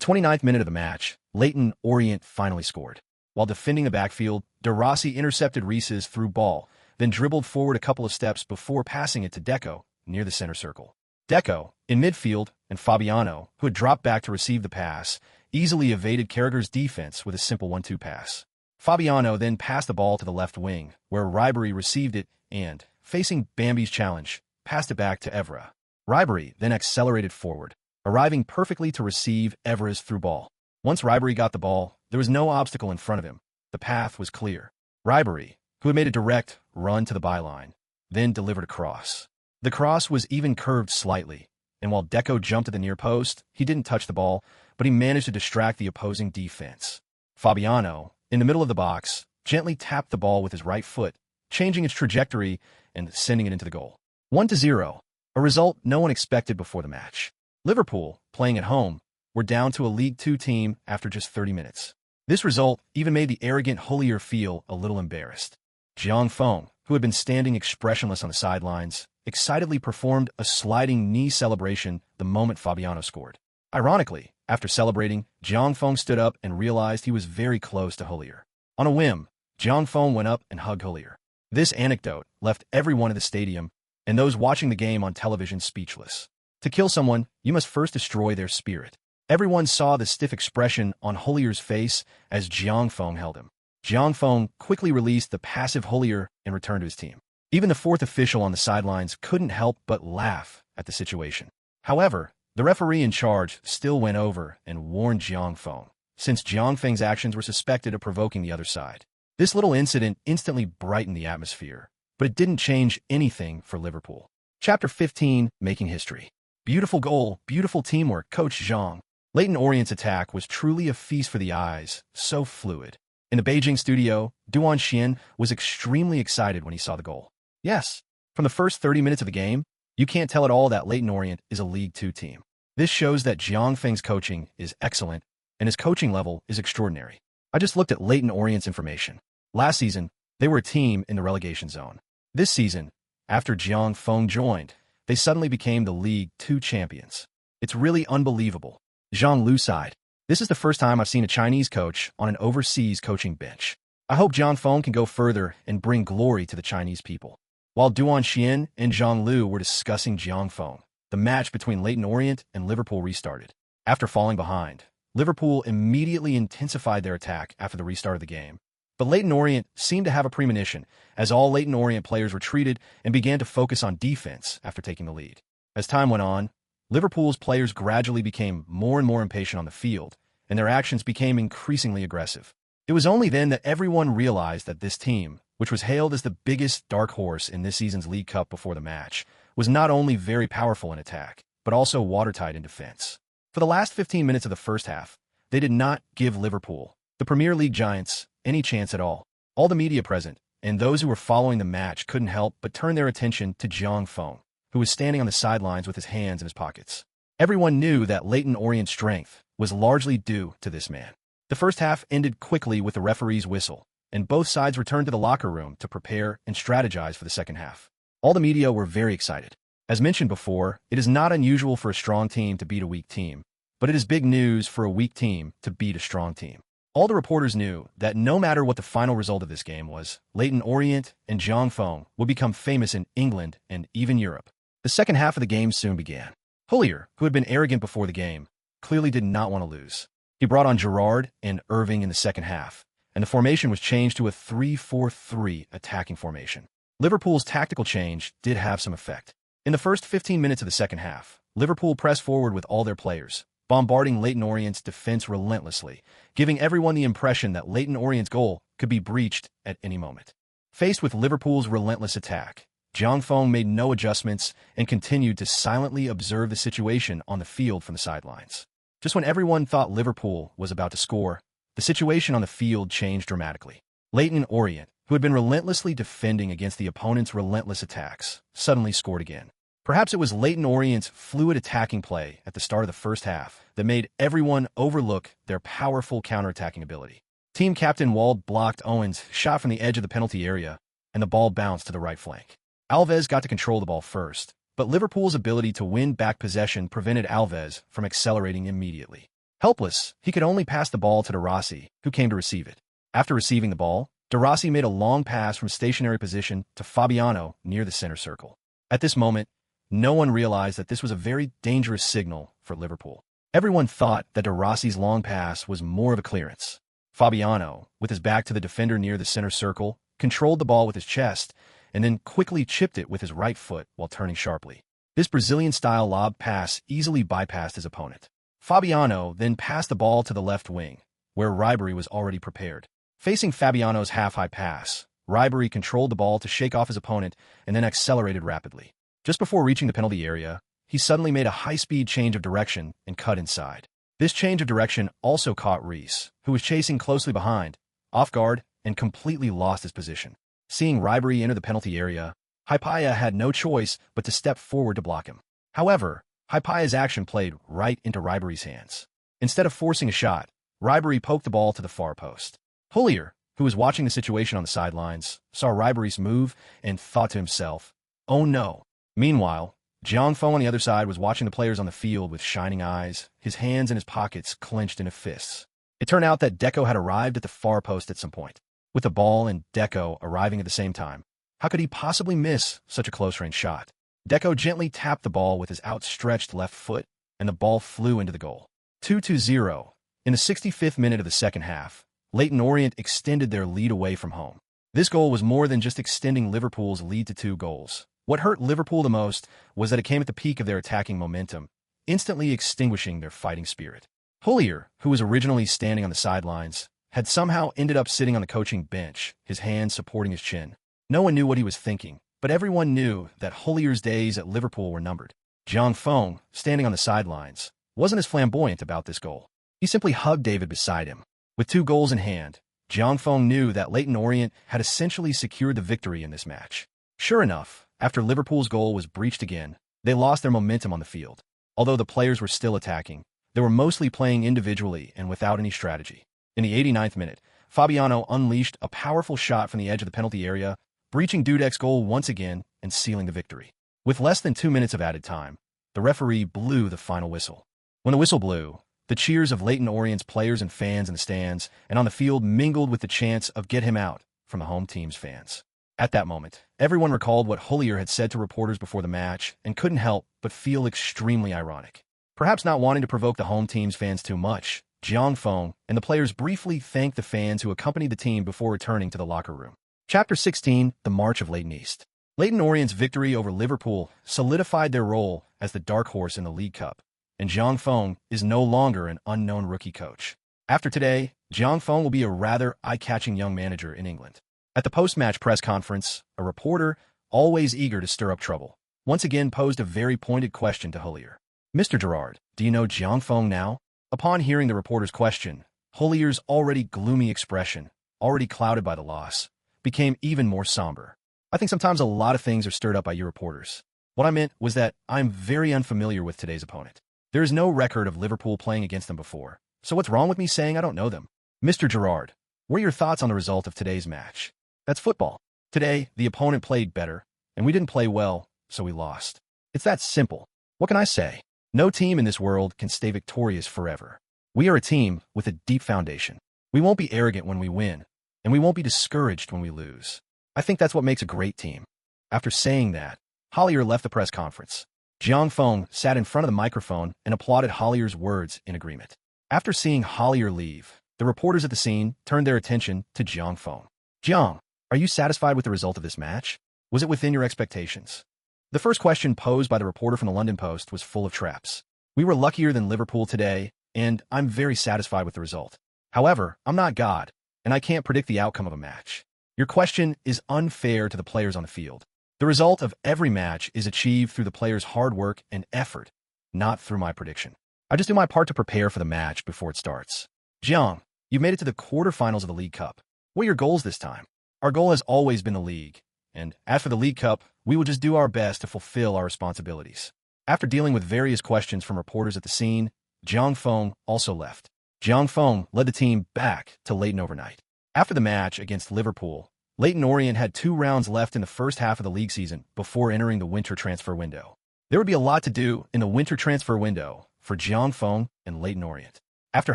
29th minute of the match, Leyton Orient finally scored. While defending the backfield, De Rossi intercepted Reece's through ball, then dribbled forward a couple of steps before passing it to Deco near the center circle. Deco, in midfield, and Fabiano, who had dropped back to receive the pass, easily evaded Carragher's defense with a simple 1-2 pass. Fabiano then passed the ball to the left wing, where Ribery received it and, facing Bambi's challenge, passed it back to Evra. Ribery then accelerated forward, arriving perfectly to receive Evra's through ball. Once Ribery got the ball, there was no obstacle in front of him. The path was clear. Ribery, who had made a direct run to the byline, then delivered a cross. The cross was even curved slightly, and while Deco jumped to the near post, he didn't touch the ball, but he managed to distract the opposing defense. Fabiano, in the middle of the box, gently tapped the ball with his right foot, changing its trajectory and sending it into the goal. 1-0, a result no one expected before the match. Liverpool, playing at home, were down to a League Two team after just 30 minutes. This result even made the arrogant Holier feel a little embarrassed. Jiang Feng, who had been standing expressionless on the sidelines, excitedly performed a sliding knee celebration the moment Fabiano scored. Ironically, after celebrating, Jiang Feng stood up and realized he was very close to Holier. On a whim, Jiang Feng went up and hugged Holier. This anecdote left everyone in the stadium and those watching the game on television speechless. To kill someone, you must first destroy their spirit. Everyone saw the stiff expression on Holier's face as Jiang Feng held him. Jiang Feng quickly released the passive Holier and returned to his team. Even the fourth official on the sidelines couldn't help but laugh at the situation. However, the referee in charge still went over and warned Jiang Feng, since Jiang Feng's actions were suspected of provoking the other side. This little incident instantly brightened the atmosphere, but it didn't change anything for Liverpool. Chapter 15, Making History. Beautiful goal, beautiful teamwork, Coach Zhang. Leyton Orient's attack was truly a feast for the eyes, so fluid. In the Beijing studio, Duan Xian was extremely excited when he saw the goal. Yes, from the first 30 minutes of the game, you can't tell at all that Leyton Orient is a League Two team. This shows that Jiang Feng's coaching is excellent, and his coaching level is extraordinary. I just looked at Leyton Orient's information. Last season, they were a team in the relegation zone. This season, after Jiang Feng joined, they suddenly became the League Two champions. It's really unbelievable. Zhang Lu sighed. This is the first time I've seen a Chinese coach on an overseas coaching bench. I hope Jiang Feng can go further and bring glory to the Chinese people. While Duan Xian and Zhang Lu were discussing Jiang Feng, the match between Leyton Orient and Liverpool restarted. After falling behind, Liverpool immediately intensified their attack after the restart of the game. But Leyton Orient seemed to have a premonition, as all Leyton Orient players retreated and began to focus on defense after taking the lead. As time went on, Liverpool's players gradually became more and more impatient on the field, and their actions became increasingly aggressive. It was only then that everyone realized that this team, which was hailed as the biggest dark horse in this season's League Cup before the match, was not only very powerful in attack, but also watertight in defense. For the last 15 minutes of the first half, they did not give Liverpool, the Premier League giants, any chance at all. All the media present, and those who were following the match couldn't help but turn their attention to Jiang Feng, who was standing on the sidelines with his hands in his pockets. Everyone knew that Leyton Orient's strength was largely due to this man. The first half ended quickly with the referee's whistle, and both sides returned to the locker room to prepare and strategize for the second half. All the media were very excited. As mentioned before, it is not unusual for a strong team to beat a weak team, but it is big news for a weak team to beat a strong team. All the reporters knew that no matter what the final result of this game was, Leyton Orient and Jiang Feng would become famous in England and even Europe. The second half of the game soon began. Holier, who had been arrogant before the game, clearly did not want to lose. He brought on Gerrard and Irving in the second half, and the formation was changed to a 3-4-3 attacking formation. Liverpool's tactical change did have some effect. In the first 15 minutes of the second half, Liverpool pressed forward with all their players, bombarding Leyton Orient's defense relentlessly, giving everyone the impression that Leyton Orient's goal could be breached at any moment. Faced with Liverpool's relentless attack, Jiang Feng made no adjustments and continued to silently observe the situation on the field from the sidelines. Just when everyone thought Liverpool was about to score, the situation on the field changed dramatically. Leyton Orient, who had been relentlessly defending against the opponent's relentless attacks, suddenly scored again. Perhaps it was Leyton Orient's fluid attacking play at the start of the first half that made everyone overlook their powerful counterattacking ability. Team captain Wald blocked Owen's shot from the edge of the penalty area, and the ball bounced to the right flank. Alves got to control the ball first, but Liverpool's ability to win back possession prevented Alves from accelerating immediately. Helpless, he could only pass the ball to De Rossi, who came to receive it. After receiving the ball, De Rossi made a long pass from stationary position to Fabiano near the center circle. At this moment, no one realized that this was a very dangerous signal for Liverpool. Everyone thought that De Rossi's long pass was more of a clearance. Fabiano, with his back to the defender near the center circle, controlled the ball with his chest and then quickly chipped it with his right foot while turning sharply. This Brazilian-style lob pass easily bypassed his opponent. Fabiano then passed the ball to the left wing, where Ribery was already prepared. Facing Fabiano's half-high pass, Ribery controlled the ball to shake off his opponent and then accelerated rapidly. Just before reaching the penalty area, he suddenly made a high-speed change of direction and cut inside. This change of direction also caught Rees, who was chasing closely behind, off guard, and completely lost his position. Seeing Ribery enter the penalty area, Hypatia had no choice but to step forward to block him. However, Haipaya's action played right into Ribery's hands. Instead of forcing a shot, Ribery poked the ball to the far post. Houllier, who was watching the situation on the sidelines, saw Ribery's move and thought to himself, "Oh no." Meanwhile, Jiang Feng on the other side was watching the players on the field with shining eyes, his hands in his pockets clenched into fists. It turned out that Deco had arrived at the far post at some point. With the ball and Deco arriving at the same time, how could he possibly miss such a close-range shot? Deco gently tapped the ball with his outstretched left foot, and the ball flew into the goal. 2-0. In the 65th minute of the second half, Leyton Orient extended their lead away from home. This goal was more than just extending Liverpool's lead to 2 goals. What hurt Liverpool the most was that it came at the peak of their attacking momentum, instantly extinguishing their fighting spirit. Houllier, who was originally standing on the sidelines, had somehow ended up sitting on the coaching bench, his hands supporting his chin. No one knew what he was thinking, but everyone knew that Hollier's days at Liverpool were numbered. Jiang Feng, standing on the sidelines, wasn't as flamboyant about this goal. He simply hugged David beside him. With 2 goals in hand, Jiang Feng knew that Leyton Orient had essentially secured the victory in this match. Sure enough, after Liverpool's goal was breached again, they lost their momentum on the field. Although the players were still attacking, they were mostly playing individually and without any strategy. In the 89th minute, Fabiano unleashed a powerful shot from the edge of the penalty area, breaching Dudek's goal once again and sealing the victory. With less than 2 minutes of added time, the referee blew the final whistle. When the whistle blew, the cheers of Leyton Orient's players and fans in the stands and on the field mingled with the chants of "Get him out" from the home team's fans. At that moment, everyone recalled what Houllier had said to reporters before the match and couldn't help but feel extremely ironic. Perhaps not wanting to provoke the home team's fans too much, Jiang Feng and the players briefly thanked the fans who accompanied the team before returning to the locker room. Chapter 16, The March of Leyton East. Leyton Orient's victory over Liverpool solidified their role as the dark horse in the League Cup, and Jiang Feng is no longer an unknown rookie coach. After today, Jiang Feng will be a rather eye-catching young manager in England. At the post-match press conference, a reporter, always eager to stir up trouble, once again posed a very pointed question to Houllier. "Mr. Gerard, do you know Jiang Feng now?" Upon hearing the reporter's question, Hollier's already gloomy expression, already clouded by the loss, became even more somber. "I think sometimes a lot of things are stirred up by you reporters. What I meant was that I'm very unfamiliar with today's opponent. There is no record of Liverpool playing against them before, so what's wrong with me saying I don't know them?" "Mr. Gerard, what are your thoughts on the result of today's match?" "That's football. Today, the opponent played better, and we didn't play well, so we lost. It's that simple. What can I say? No team in this world can stay victorious forever. We are a team with a deep foundation. We won't be arrogant when we win, and we won't be discouraged when we lose. I think that's what makes a great team." After saying that, Houllier left the press conference. Jiang Feng sat in front of the microphone and applauded Hollier's words in agreement. After seeing Houllier leave, the reporters at the scene turned their attention to Jiang Feng. "Jiang, are you satisfied with the result of this match? Was it within your expectations?" The first question posed by the reporter from the London Post was full of traps. "We were luckier than Liverpool today, and I'm very satisfied with the result. However, I'm not God, and I can't predict the outcome of a match. Your question is unfair to the players on the field. The result of every match is achieved through the players' hard work and effort, not through my prediction. I just do my part to prepare for the match before it starts." "Jiang, you've made it to the quarterfinals of the League Cup. What are your goals this time?" "Our goal has always been the league, and as for the League Cup, we will just do our best to fulfill our responsibilities." After dealing with various questions from reporters at the scene, Jiang Feng also left. Jiang Feng led the team back to Leyton overnight. After the match against Liverpool, Leyton Orient had 2 rounds left in the first half of the league season before entering the winter transfer window. There would be a lot to do in the winter transfer window for Jiang Feng and Leyton Orient. After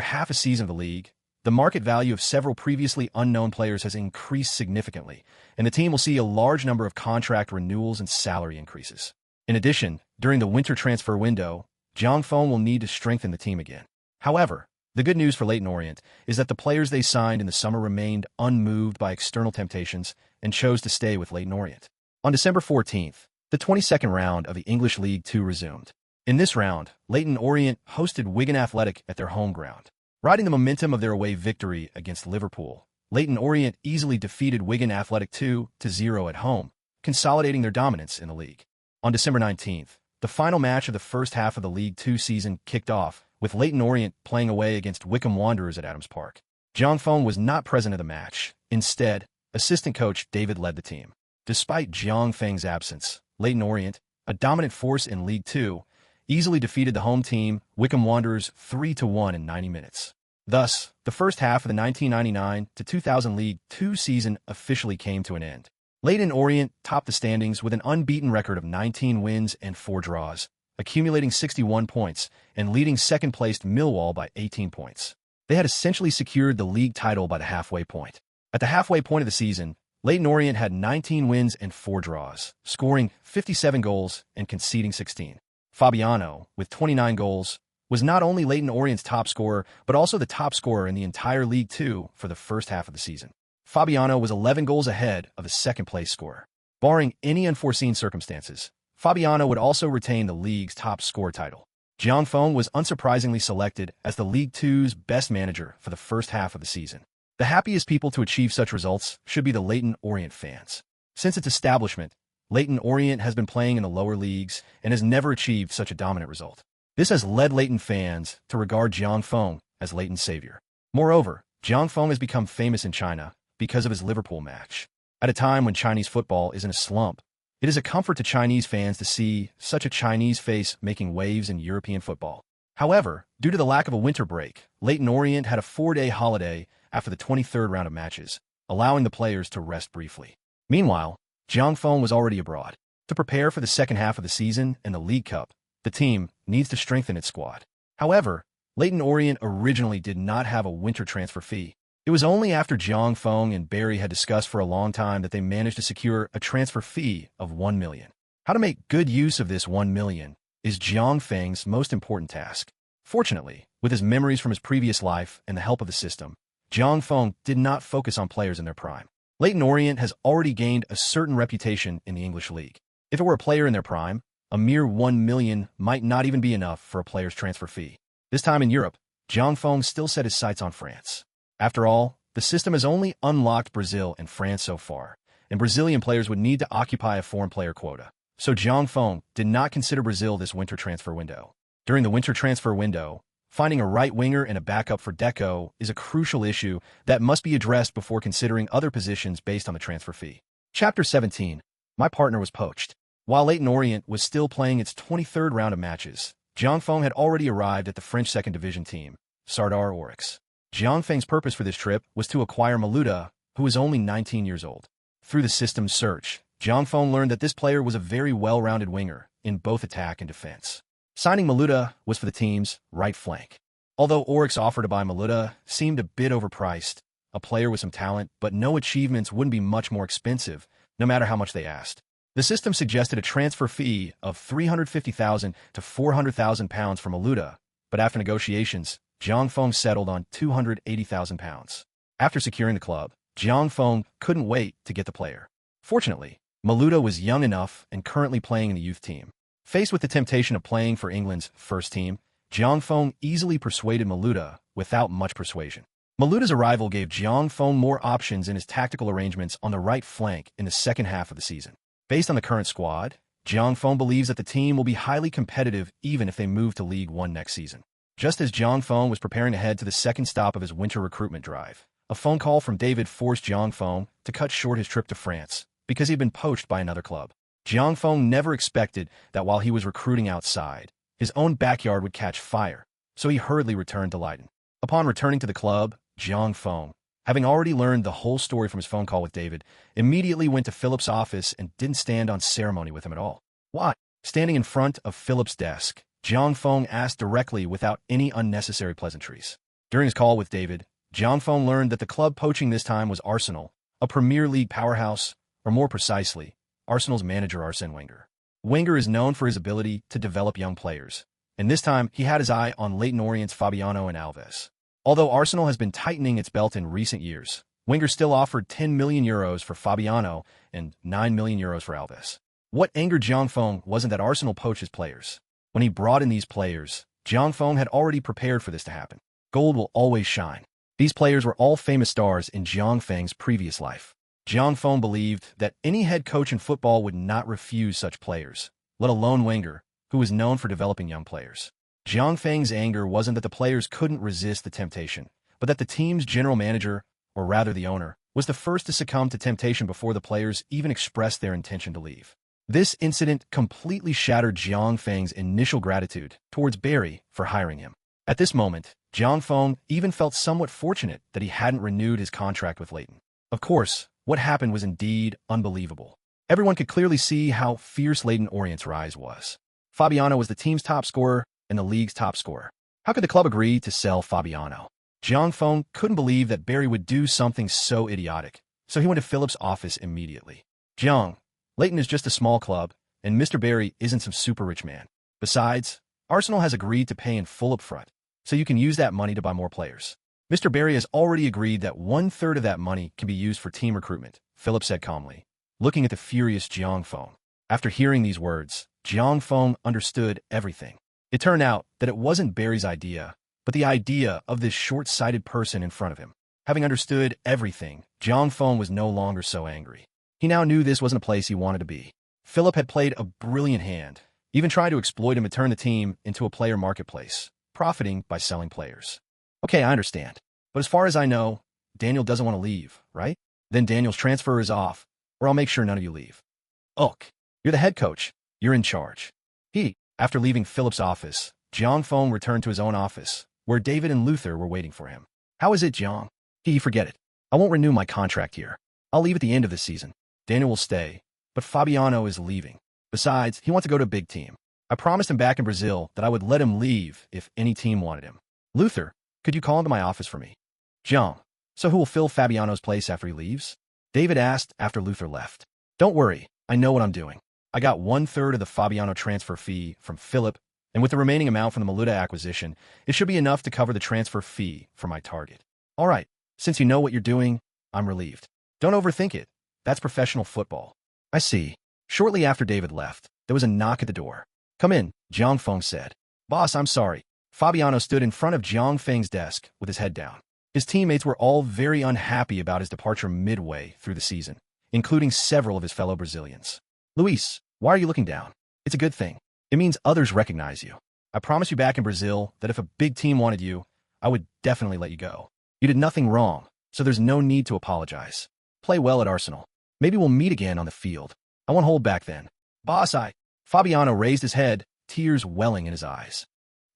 half a season of the league, the market value of several previously unknown players has increased significantly, and the team will see a large number of contract renewals and salary increases. In addition, during the winter transfer window, Jiang Feng will need to strengthen the team again. However, the good news for Leyton Orient is that the players they signed in the summer remained unmoved by external temptations and chose to stay with Leyton Orient. On December 14th, the 22nd round of the English League Two resumed. In this round, Leyton Orient hosted Wigan Athletic at their home ground. Riding the momentum of their away victory against Liverpool, Leyton Orient easily defeated Wigan Athletic 2-0 at home, consolidating their dominance in the league. On December 19th, the final match of the first half of the League Two season kicked off, with Leyton Orient playing away against Wycombe Wanderers at Adams Park. Jiang Feng was not present at the match. Instead, assistant coach David led the team. Despite Jiang Feng's absence, Leyton Orient, a dominant force in League Two, easily defeated the home team, Wycombe Wanderers, 3-1 in 90 minutes. Thus, the first half of the 1999-2000 League Two season officially came to an end. Leyton Orient topped the standings with an unbeaten record of 19 wins and 4 draws, accumulating 61 points and leading second-placed Millwall by 18 points. They had essentially secured the league title by the halfway point. At the halfway point of the season, Leyton Orient had 19 wins and 4 draws, scoring 57 goals and conceding 16. Fabiano, with 29 goals, was not only Leyton Orient's top scorer, but also the top scorer in the entire League Two for the first half of the season. Fabiano was 11 goals ahead of the second-place scorer. Barring any unforeseen circumstances, Fabiano would also retain the league's top scorer title. Jiang Feng was unsurprisingly selected as the League Two's best manager for the first half of the season. The happiest people to achieve such results should be the Leyton Orient fans. Since its establishment, Leyton Orient has been playing in the lower leagues and has never achieved such a dominant result. This has led Leyton fans to regard Jiang Feng as Leyton's savior. Moreover, Jiang Feng has become famous in China because of his Liverpool match. At a time when Chinese football is in a slump, it is a comfort to Chinese fans to see such a Chinese face making waves in European football. However, due to the lack of a winter break, Leyton Orient had a 4-day holiday after the 23rd round of matches, allowing the players to rest briefly. Meanwhile, Jiang Feng was already abroad. To prepare for the second half of the season and the League Cup, the team needs to strengthen its squad. However, Leyton Orient originally did not have a winter transfer fee. It was only after Jiang Feng and Barry had discussed for a long time that they managed to secure a transfer fee of $1 million. How to make good use of this $1 million is Jiang Feng's most important task. Fortunately, with his memories from his previous life and the help of the system, Jiang Feng did not focus on players in their prime. Leyton Orient has already gained a certain reputation in the English League. If it were a player in their prime, a mere $1 million might not even be enough for a player's transfer fee. This time in Europe, Jiang Feng still set his sights on France. After all, the system has only unlocked Brazil and France so far, and Brazilian players would need to occupy a foreign player quota. So Jiang Feng did not consider Brazil this winter transfer window. During the winter transfer window, finding a right winger and a backup for Deco is a crucial issue that must be addressed before considering other positions based on the transfer fee. Chapter 17. My partner was poached. While Leyton Orient was still playing its 23rd round of matches, Jiang Feng had already arrived at the French second division team, Sardar Oryx. Jiang Feng's purpose for this trip was to acquire Malouda, who was only 19 years old. Through the system's search, Jiang Feng learned that this player was a very well-rounded winger in both attack and defense. Signing Malouda was for the team's right flank. Although Oryx offer to buy Malouda seemed a bit overpriced, a player with some talent but no achievements wouldn't be much more expensive, no matter how much they asked. The system suggested a transfer fee of £350,000 to £400,000 for Malouda, but after negotiations, Jiang Feng settled on £280,000. After securing the club, Jiang Feng couldn't wait to get the player. Fortunately, Malouda was young enough and currently playing in the youth team. Faced with the temptation of playing for England's first team, Jiang Feng easily persuaded Malouda without much persuasion. Malouda's arrival gave Jiang Feng more options in his tactical arrangements on the right flank in the second half of the season. Based on the current squad, Jiang Feng believes that the team will be highly competitive even if they move to League One next season. Just as Jiang Feng was preparing to head to the second stop of his winter recruitment drive, a phone call from David forced Jiang Feng to cut short his trip to France because he had been poached by another club. Jiang Feng never expected that while he was recruiting outside, his own backyard would catch fire, so he hurriedly returned to Leyton. Upon returning to the club, Jiang Feng, having already learned the whole story from his phone call with David, immediately went to Philip's office and didn't stand on ceremony with him at all. Why? Standing in front of Philip's desk, Jiang Feng asked directly without any unnecessary pleasantries. During his call with David, Jiang Feng learned that the club poaching this time was Arsenal, a Premier League powerhouse, or more precisely, Arsenal's manager Arsene Wenger. Wenger is known for his ability to develop young players, and this time he had his eye on Leyton Orient's Fabiano and Alves. Although Arsenal has been tightening its belt in recent years, Wenger still offered €10 million for Fabiano and €9 million for Alves. What angered Jiang Feng wasn't that Arsenal poached his players. When he brought in these players, Jiang Feng had already prepared for this to happen. Gold will always shine. These players were all famous stars in Jiang Feng's previous life. Jiang Feng believed that any head coach in football would not refuse such players, let alone Wenger, who was known for developing young players. Jiang Feng's anger wasn't that the players couldn't resist the temptation, but that the team's general manager, or rather the owner, was the first to succumb to temptation before the players even expressed their intention to leave. This incident completely shattered Jiang Feng's initial gratitude towards Barry for hiring him. At this moment, Jiang Feng even felt somewhat fortunate that he hadn't renewed his contract with Leighton. Of course, what happened was indeed unbelievable. Everyone could clearly see how fierce Leyton Orient's rise was. Fabiano was the team's top scorer and the league's top scorer. How could the club agree to sell Fabiano? Jiang Feng couldn't believe that Barry would do something so idiotic, so he went to Philip's office immediately. Jiang, Leighton is just a small club, and Mr. Barry isn't some super rich man. Besides, Arsenal has agreed to pay in full upfront, so you can use that money to buy more players. Mr. Barry has already agreed that 1/3 of that money can be used for team recruitment, Philip said calmly, looking at the furious Jiang Feng. After hearing these words, Jiang Feng understood everything. It turned out that it wasn't Barry's idea, but the idea of this short-sighted person in front of him. Having understood everything, Jiang Feng was no longer so angry. He now knew this wasn't a place he wanted to be. Philip had played a brilliant hand, even tried to exploit him and turn the team into a player marketplace, profiting by selling players. Okay, I understand. But as far as I know, Daniel doesn't want to leave, right? Then Daniel's transfer is off, or I'll make sure none of you leave. Ugh, you're the head coach. You're in charge. After leaving Philip's office, Jiang Feng returned to his own office, where David and Luther were waiting for him. How is it, Jiang? Forget it. I won't renew my contract here. I'll leave at the end of the season. Daniel will stay, but Fabiano is leaving. Besides, he wants to go to a big team. I promised him back in Brazil that I would let him leave if any team wanted him. Luther, could you call him to my office for me? Jiang, so who will fill Fabiano's place after he leaves? David asked after Luther left. Don't worry, I know what I'm doing. I got 1/3 of the Fabiano transfer fee from Philip, and with the remaining amount from the Maluda acquisition, it should be enough to cover the transfer fee for my target. All right, since you know what you're doing, I'm relieved. Don't overthink it. That's professional football. I see. Shortly after David left, there was a knock at the door. Come in, Jiang Feng said. Boss, I'm sorry. Fabiano stood in front of Jiang Feng's desk with his head down. His teammates were all very unhappy about his departure midway through the season, including several of his fellow Brazilians. Luis, why are you looking down? It's a good thing. It means others recognize you. I promised you back in Brazil that if a big team wanted you, I would definitely let you go. You did nothing wrong, so there's no need to apologize. Play well at Arsenal. Maybe we'll meet again on the field. I won't hold back then. Boss, Fabiano raised his head, tears welling in his eyes.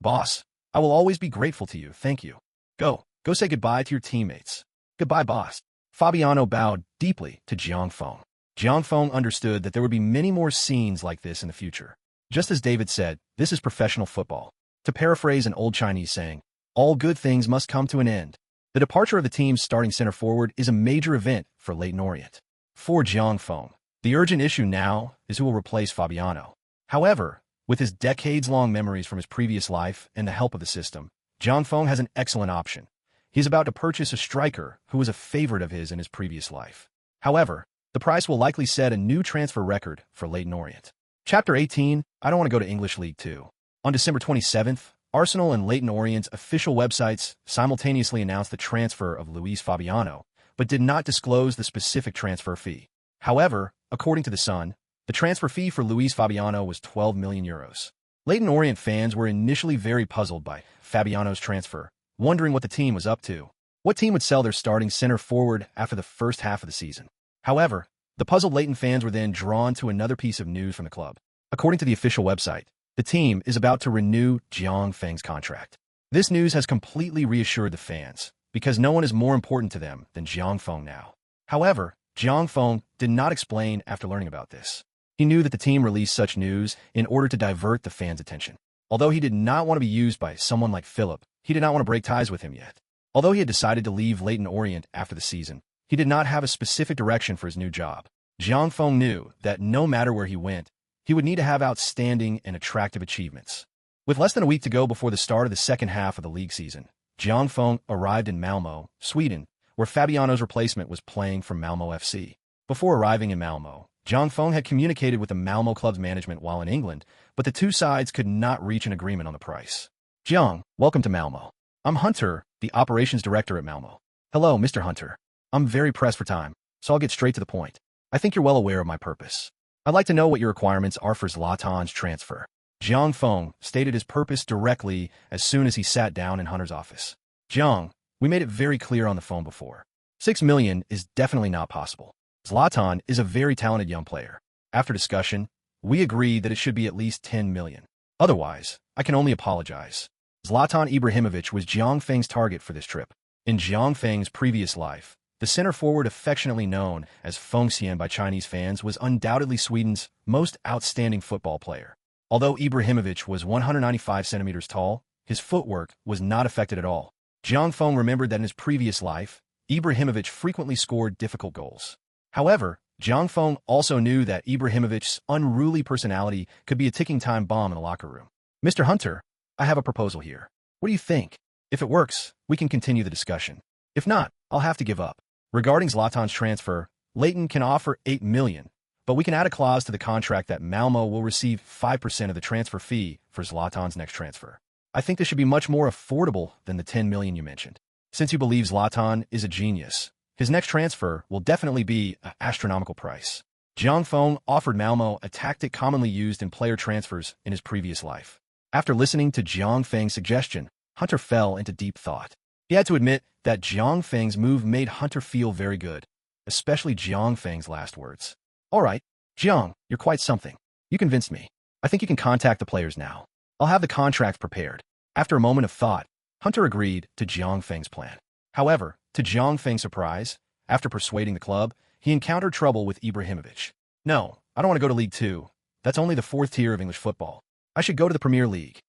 Boss, I will always be grateful to you, thank you. Go say goodbye to your teammates. Goodbye, boss. Fabiano bowed deeply to Jiang Feng. Jiang Feng understood that there would be many more scenes like this in the future. Just as David said, this is professional football. To paraphrase an old Chinese saying, all good things must come to an end. The departure of the team's starting center forward is a major event for Leyton Orient. For Jiang Feng, the urgent issue now is who will replace Fabiano. However, with his decades-long memories from his previous life and the help of the system, Jiang Feng has an excellent option. He's about to purchase a striker who was a favorite of his in his previous life. However, the price will likely set a new transfer record for Leyton Orient. Chapter 18, I don't want to go to English League 2. On December 27th, Arsenal and Leyton Orient's official websites simultaneously announced the transfer of Luis Fabiano, but did not disclose the specific transfer fee. However, according to The Sun, the transfer fee for Luis Fabiano was 12 million euros. Leyton Orient fans were initially very puzzled by Fabiano's transfer, wondering what the team was up to. What team would sell their starting center forward after the first half of the season? However, the puzzled Leyton fans were then drawn to another piece of news from the club. According to the official website, the team is about to renew Jiang Feng's contract. This news has completely reassured the fans, because no one is more important to them than Jiang Feng now. However, Jiang Feng did not explain after learning about this. He knew that the team released such news in order to divert the fans' attention. Although he did not want to be used by someone like Philip, he did not want to break ties with him yet. Although he had decided to leave Leyton Orient after the season, he did not have a specific direction for his new job. Jiang Feng knew that no matter where he went, he would need to have outstanding and attractive achievements. With less than a week to go before the start of the second half of the league season, Jiang Feng arrived in Malmö, Sweden, where Fabiano's replacement was playing for Malmö FC. Before arriving in Malmö, Jiang Feng had communicated with the Malmö club's management while in England, but the two sides could not reach an agreement on the price. Jiang, welcome to Malmö. I'm Hunter, the operations director at Malmö. Hello, Mr. Hunter. I'm very pressed for time, so I'll get straight to the point. I think you're well aware of my purpose. I'd like to know what your requirements are for Zlatan's transfer. Jiang Feng stated his purpose directly as soon as he sat down in Hunter's office. Jiang, we made it very clear on the phone before. 6 million is definitely not possible. Zlatan is a very talented young player. After discussion, we agreed that it should be at least 10 million. Otherwise, I can only apologize. Zlatan Ibrahimovic was Jiang Feng's target for this trip. In Jiang Feng's previous life, the center forward affectionately known as Feng Xian by Chinese fans was undoubtedly Sweden's most outstanding football player. Although Ibrahimovic was 195 centimeters tall, his footwork was not affected at all. Jiang Feng remembered that in his previous life, Ibrahimovic frequently scored difficult goals. However, Jiang Feng also knew that Ibrahimovic's unruly personality could be a ticking time bomb in the locker room. Mr. Hunter, I have a proposal here. What do you think? If it works, we can continue the discussion. If not, I'll have to give up. Regarding Zlatan's transfer, Leighton can offer 8 million, but we can add a clause to the contract that Malmo will receive 5% of the transfer fee for Zlatan's next transfer. I think this should be much more affordable than the 10 million you mentioned. Since you believe Zlatan is a genius, his next transfer will definitely be an astronomical price. Jiang Feng offered Malmo a tactic commonly used in player transfers in his previous life. After listening to Jiang Feng's suggestion, Hunter fell into deep thought. He had to admit that Jiang Feng's move made Hunter feel very good, especially Jiang Feng's last words. All right, Jiang, you're quite something. You convinced me. I think you can contact the players now. I'll have the contract prepared. After a moment of thought, Hunter agreed to Jiang Feng's plan. However, to Jiang Feng's surprise, after persuading the club, he encountered trouble with Ibrahimovic. No, I don't want to go to League 2. That's only the 4th tier of English football. I should go to the Premier League.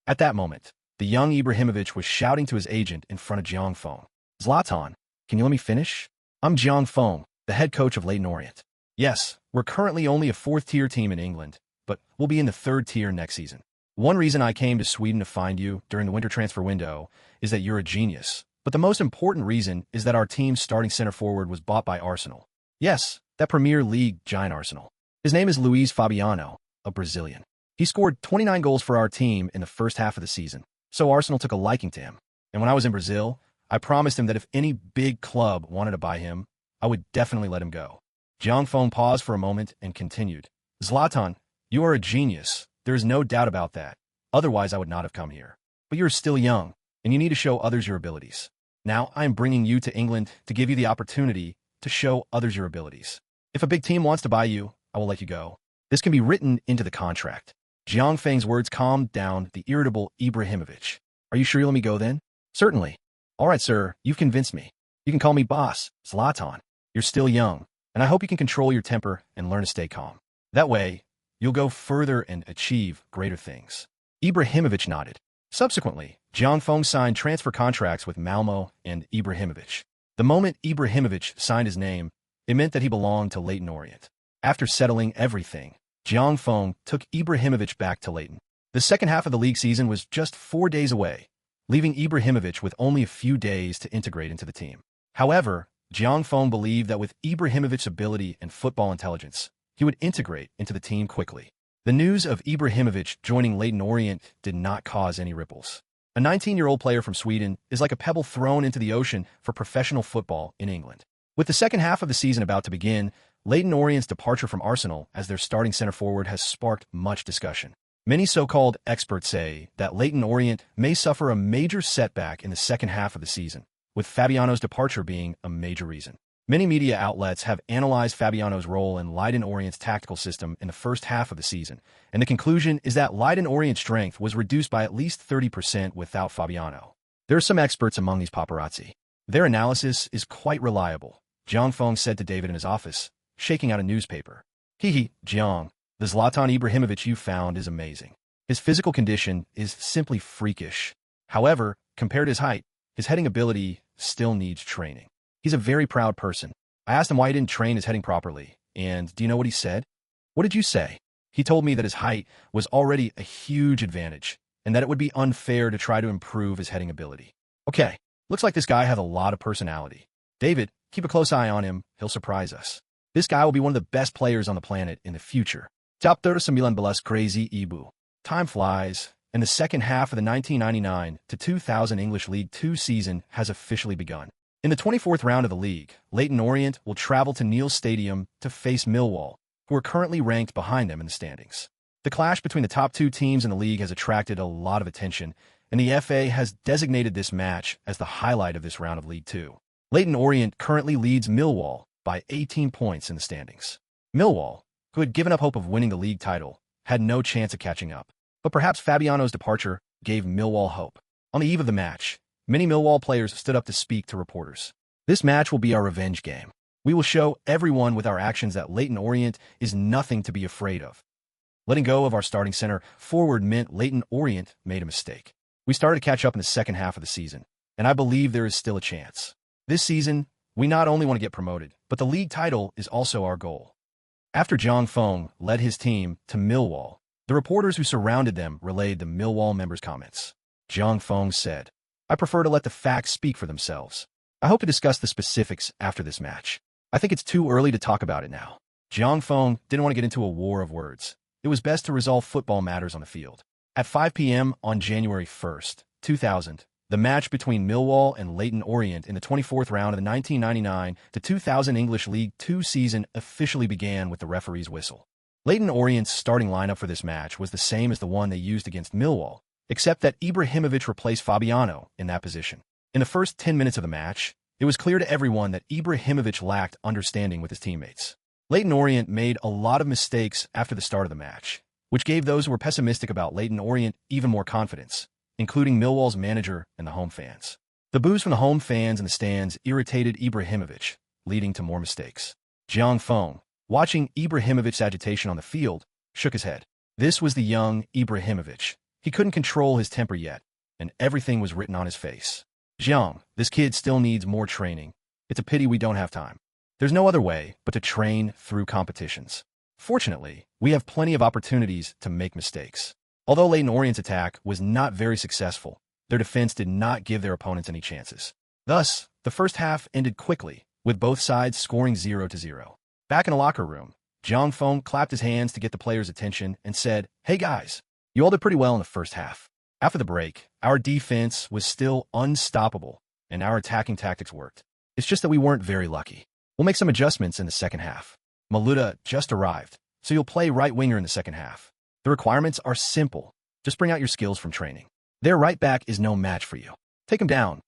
At that moment, the young Ibrahimovic was shouting to his agent in front of Jiang Feng. Zlatan, can you let me finish? I'm Jiang Feng, the head coach of Leyton Orient. Yes, we're currently only a 4th-tier team in England, but we'll be in the 3rd tier next season. One reason I came to Sweden to find you during the winter transfer window is that you're a genius. But the most important reason is that our team's starting center forward was bought by Arsenal. Yes, that Premier League giant Arsenal. His name is Luis Fabiano, a Brazilian. He scored 29 goals for our team in the first half of the season, so Arsenal took a liking to him. And when I was in Brazil, I promised him that if any big club wanted to buy him, I would definitely let him go. Jiang Feng paused for a moment and continued. Zlatan, you are a genius. There is no doubt about that. Otherwise, I would not have come here. But you're still young, and you need to show others your abilities. Now, I am bringing you to England to give you the opportunity to show others your abilities. If a big team wants to buy you, I will let you go. This can be written into the contract. Jiang Feng's words calmed down the irritable Ibrahimovic. Are you sure you'll let me go then? Certainly. All right, sir, you've convinced me. You can call me boss, Zlatan. You're still young, and I hope you can control your temper and learn to stay calm. That way, you'll go further and achieve greater things. Ibrahimovic nodded. Subsequently, Jiang Feng signed transfer contracts with Malmo and Ibrahimovic. The moment Ibrahimovic signed his name, it meant that he belonged to Leyton Orient. After settling everything, Jiang Feng took Ibrahimovic back to Leyton. The second half of the league season was just 4 days away, leaving Ibrahimovic with only a few days to integrate into the team. However, Jiang Feng believed that with Ibrahimovic's ability and football intelligence, he would integrate into the team quickly. The news of Ibrahimovic joining Leyton Orient did not cause any ripples. A 19-year-old player from Sweden is like a pebble thrown into the ocean for professional football in England. With the second half of the season about to begin, Leyton Orient's departure from Arsenal as their starting center forward has sparked much discussion. Many so-called experts say that Leyton Orient may suffer a major setback in the second half of the season, with Fabiano's departure being a major reason. Many media outlets have analyzed Fabiano's role in Leyton Orient's tactical system in the first half of the season, and the conclusion is that Leyton Orient's strength was reduced by at least 30% without Fabiano. There are some experts among these paparazzi. Their analysis is quite reliable, Jiang Feng said to David in his office, shaking out a newspaper. Jiang, the Zlatan Ibrahimovic you found is amazing. His physical condition is simply freakish. However, compared to his height, his heading ability still needs training. He's a very proud person. I asked him why he didn't train his heading properly, and do you know what he said? What did you say? He told me that his height was already a huge advantage, and that it would be unfair to try to improve his heading ability. Okay, looks like this guy has a lot of personality. David, keep a close eye on him. He'll surprise us. This guy will be one of the best players on the planet in the future. Top 39 belas crazy Ibu. Time flies, and the second half of the 1999 to 2000 English League 2 season has officially begun. In the 24th round of the league, Leyton Orient will travel to Niel Stadium to face Millwall, who are currently ranked behind them in the standings. The clash between the top two teams in the league has attracted a lot of attention, and the FA has designated this match as the highlight of this round of League 2. Leyton Orient currently leads Millwall by 18 points in the standings. Millwall, who who had given up hope of winning the league title, had no chance of catching up. But perhaps Fabiano's departure gave Millwall hope. On the eve of the match, many Millwall players stood up to speak to reporters. This match will be our revenge game. We will show everyone with our actions that Leyton Orient is nothing to be afraid of. Letting go of our starting center forward meant Leyton Orient made a mistake. We started to catch up in the second half of the season, and I believe there is still a chance. This season, we not only want to get promoted, but the league title is also our goal. After Zhang Feng led his team to Millwall, the reporters who surrounded them relayed the Millwall members' comments. Zhang Feng said, "I prefer to let the facts speak for themselves. I hope to discuss the specifics after this match. I think it's too early to talk about it now." Zhang Feng didn't want to get into a war of words. It was best to resolve football matters on the field. At 5 p.m. on January 1st, 2000, the match between Millwall and Leyton Orient in the 24th round of the 1999-2000 English League Two season officially began with the referee's whistle. Leyton Orient's starting lineup for this match was the same as the one they used against Millwall, except that Ibrahimovic replaced Fabiano in that position. In the first 10 minutes of the match, it was clear to everyone that Ibrahimovic lacked understanding with his teammates. Leyton Orient made a lot of mistakes after the start of the match, which gave those who were pessimistic about Leyton Orient even more confidence, including Millwall's manager and the home fans. The boos from the home fans in the stands irritated Ibrahimovic, leading to more mistakes. Zhang Feng, watching Ibrahimovic's agitation on the field, shook his head. This was the young Ibrahimovic. He couldn't control his temper yet, and everything was written on his face. "Zhang, this kid still needs more training. It's a pity we don't have time. There's no other way but to train through competitions. Fortunately, we have plenty of opportunities to make mistakes." Although Leyton Orient's attack was not very successful, their defense did not give their opponents any chances. Thus, the first half ended quickly, with both sides scoring 0-0. Back in the locker room, Zhang Feng clapped his hands to get the players' attention and said, "Hey guys, you all did pretty well in the first half. After the break, our defense was still unstoppable, and our attacking tactics worked. It's just that we weren't very lucky. We'll make some adjustments in the second half. Maluda just arrived, so you'll play right winger in the second half. The requirements are simple. Just bring out your skills from training. Their right back is no match for you. Take him down."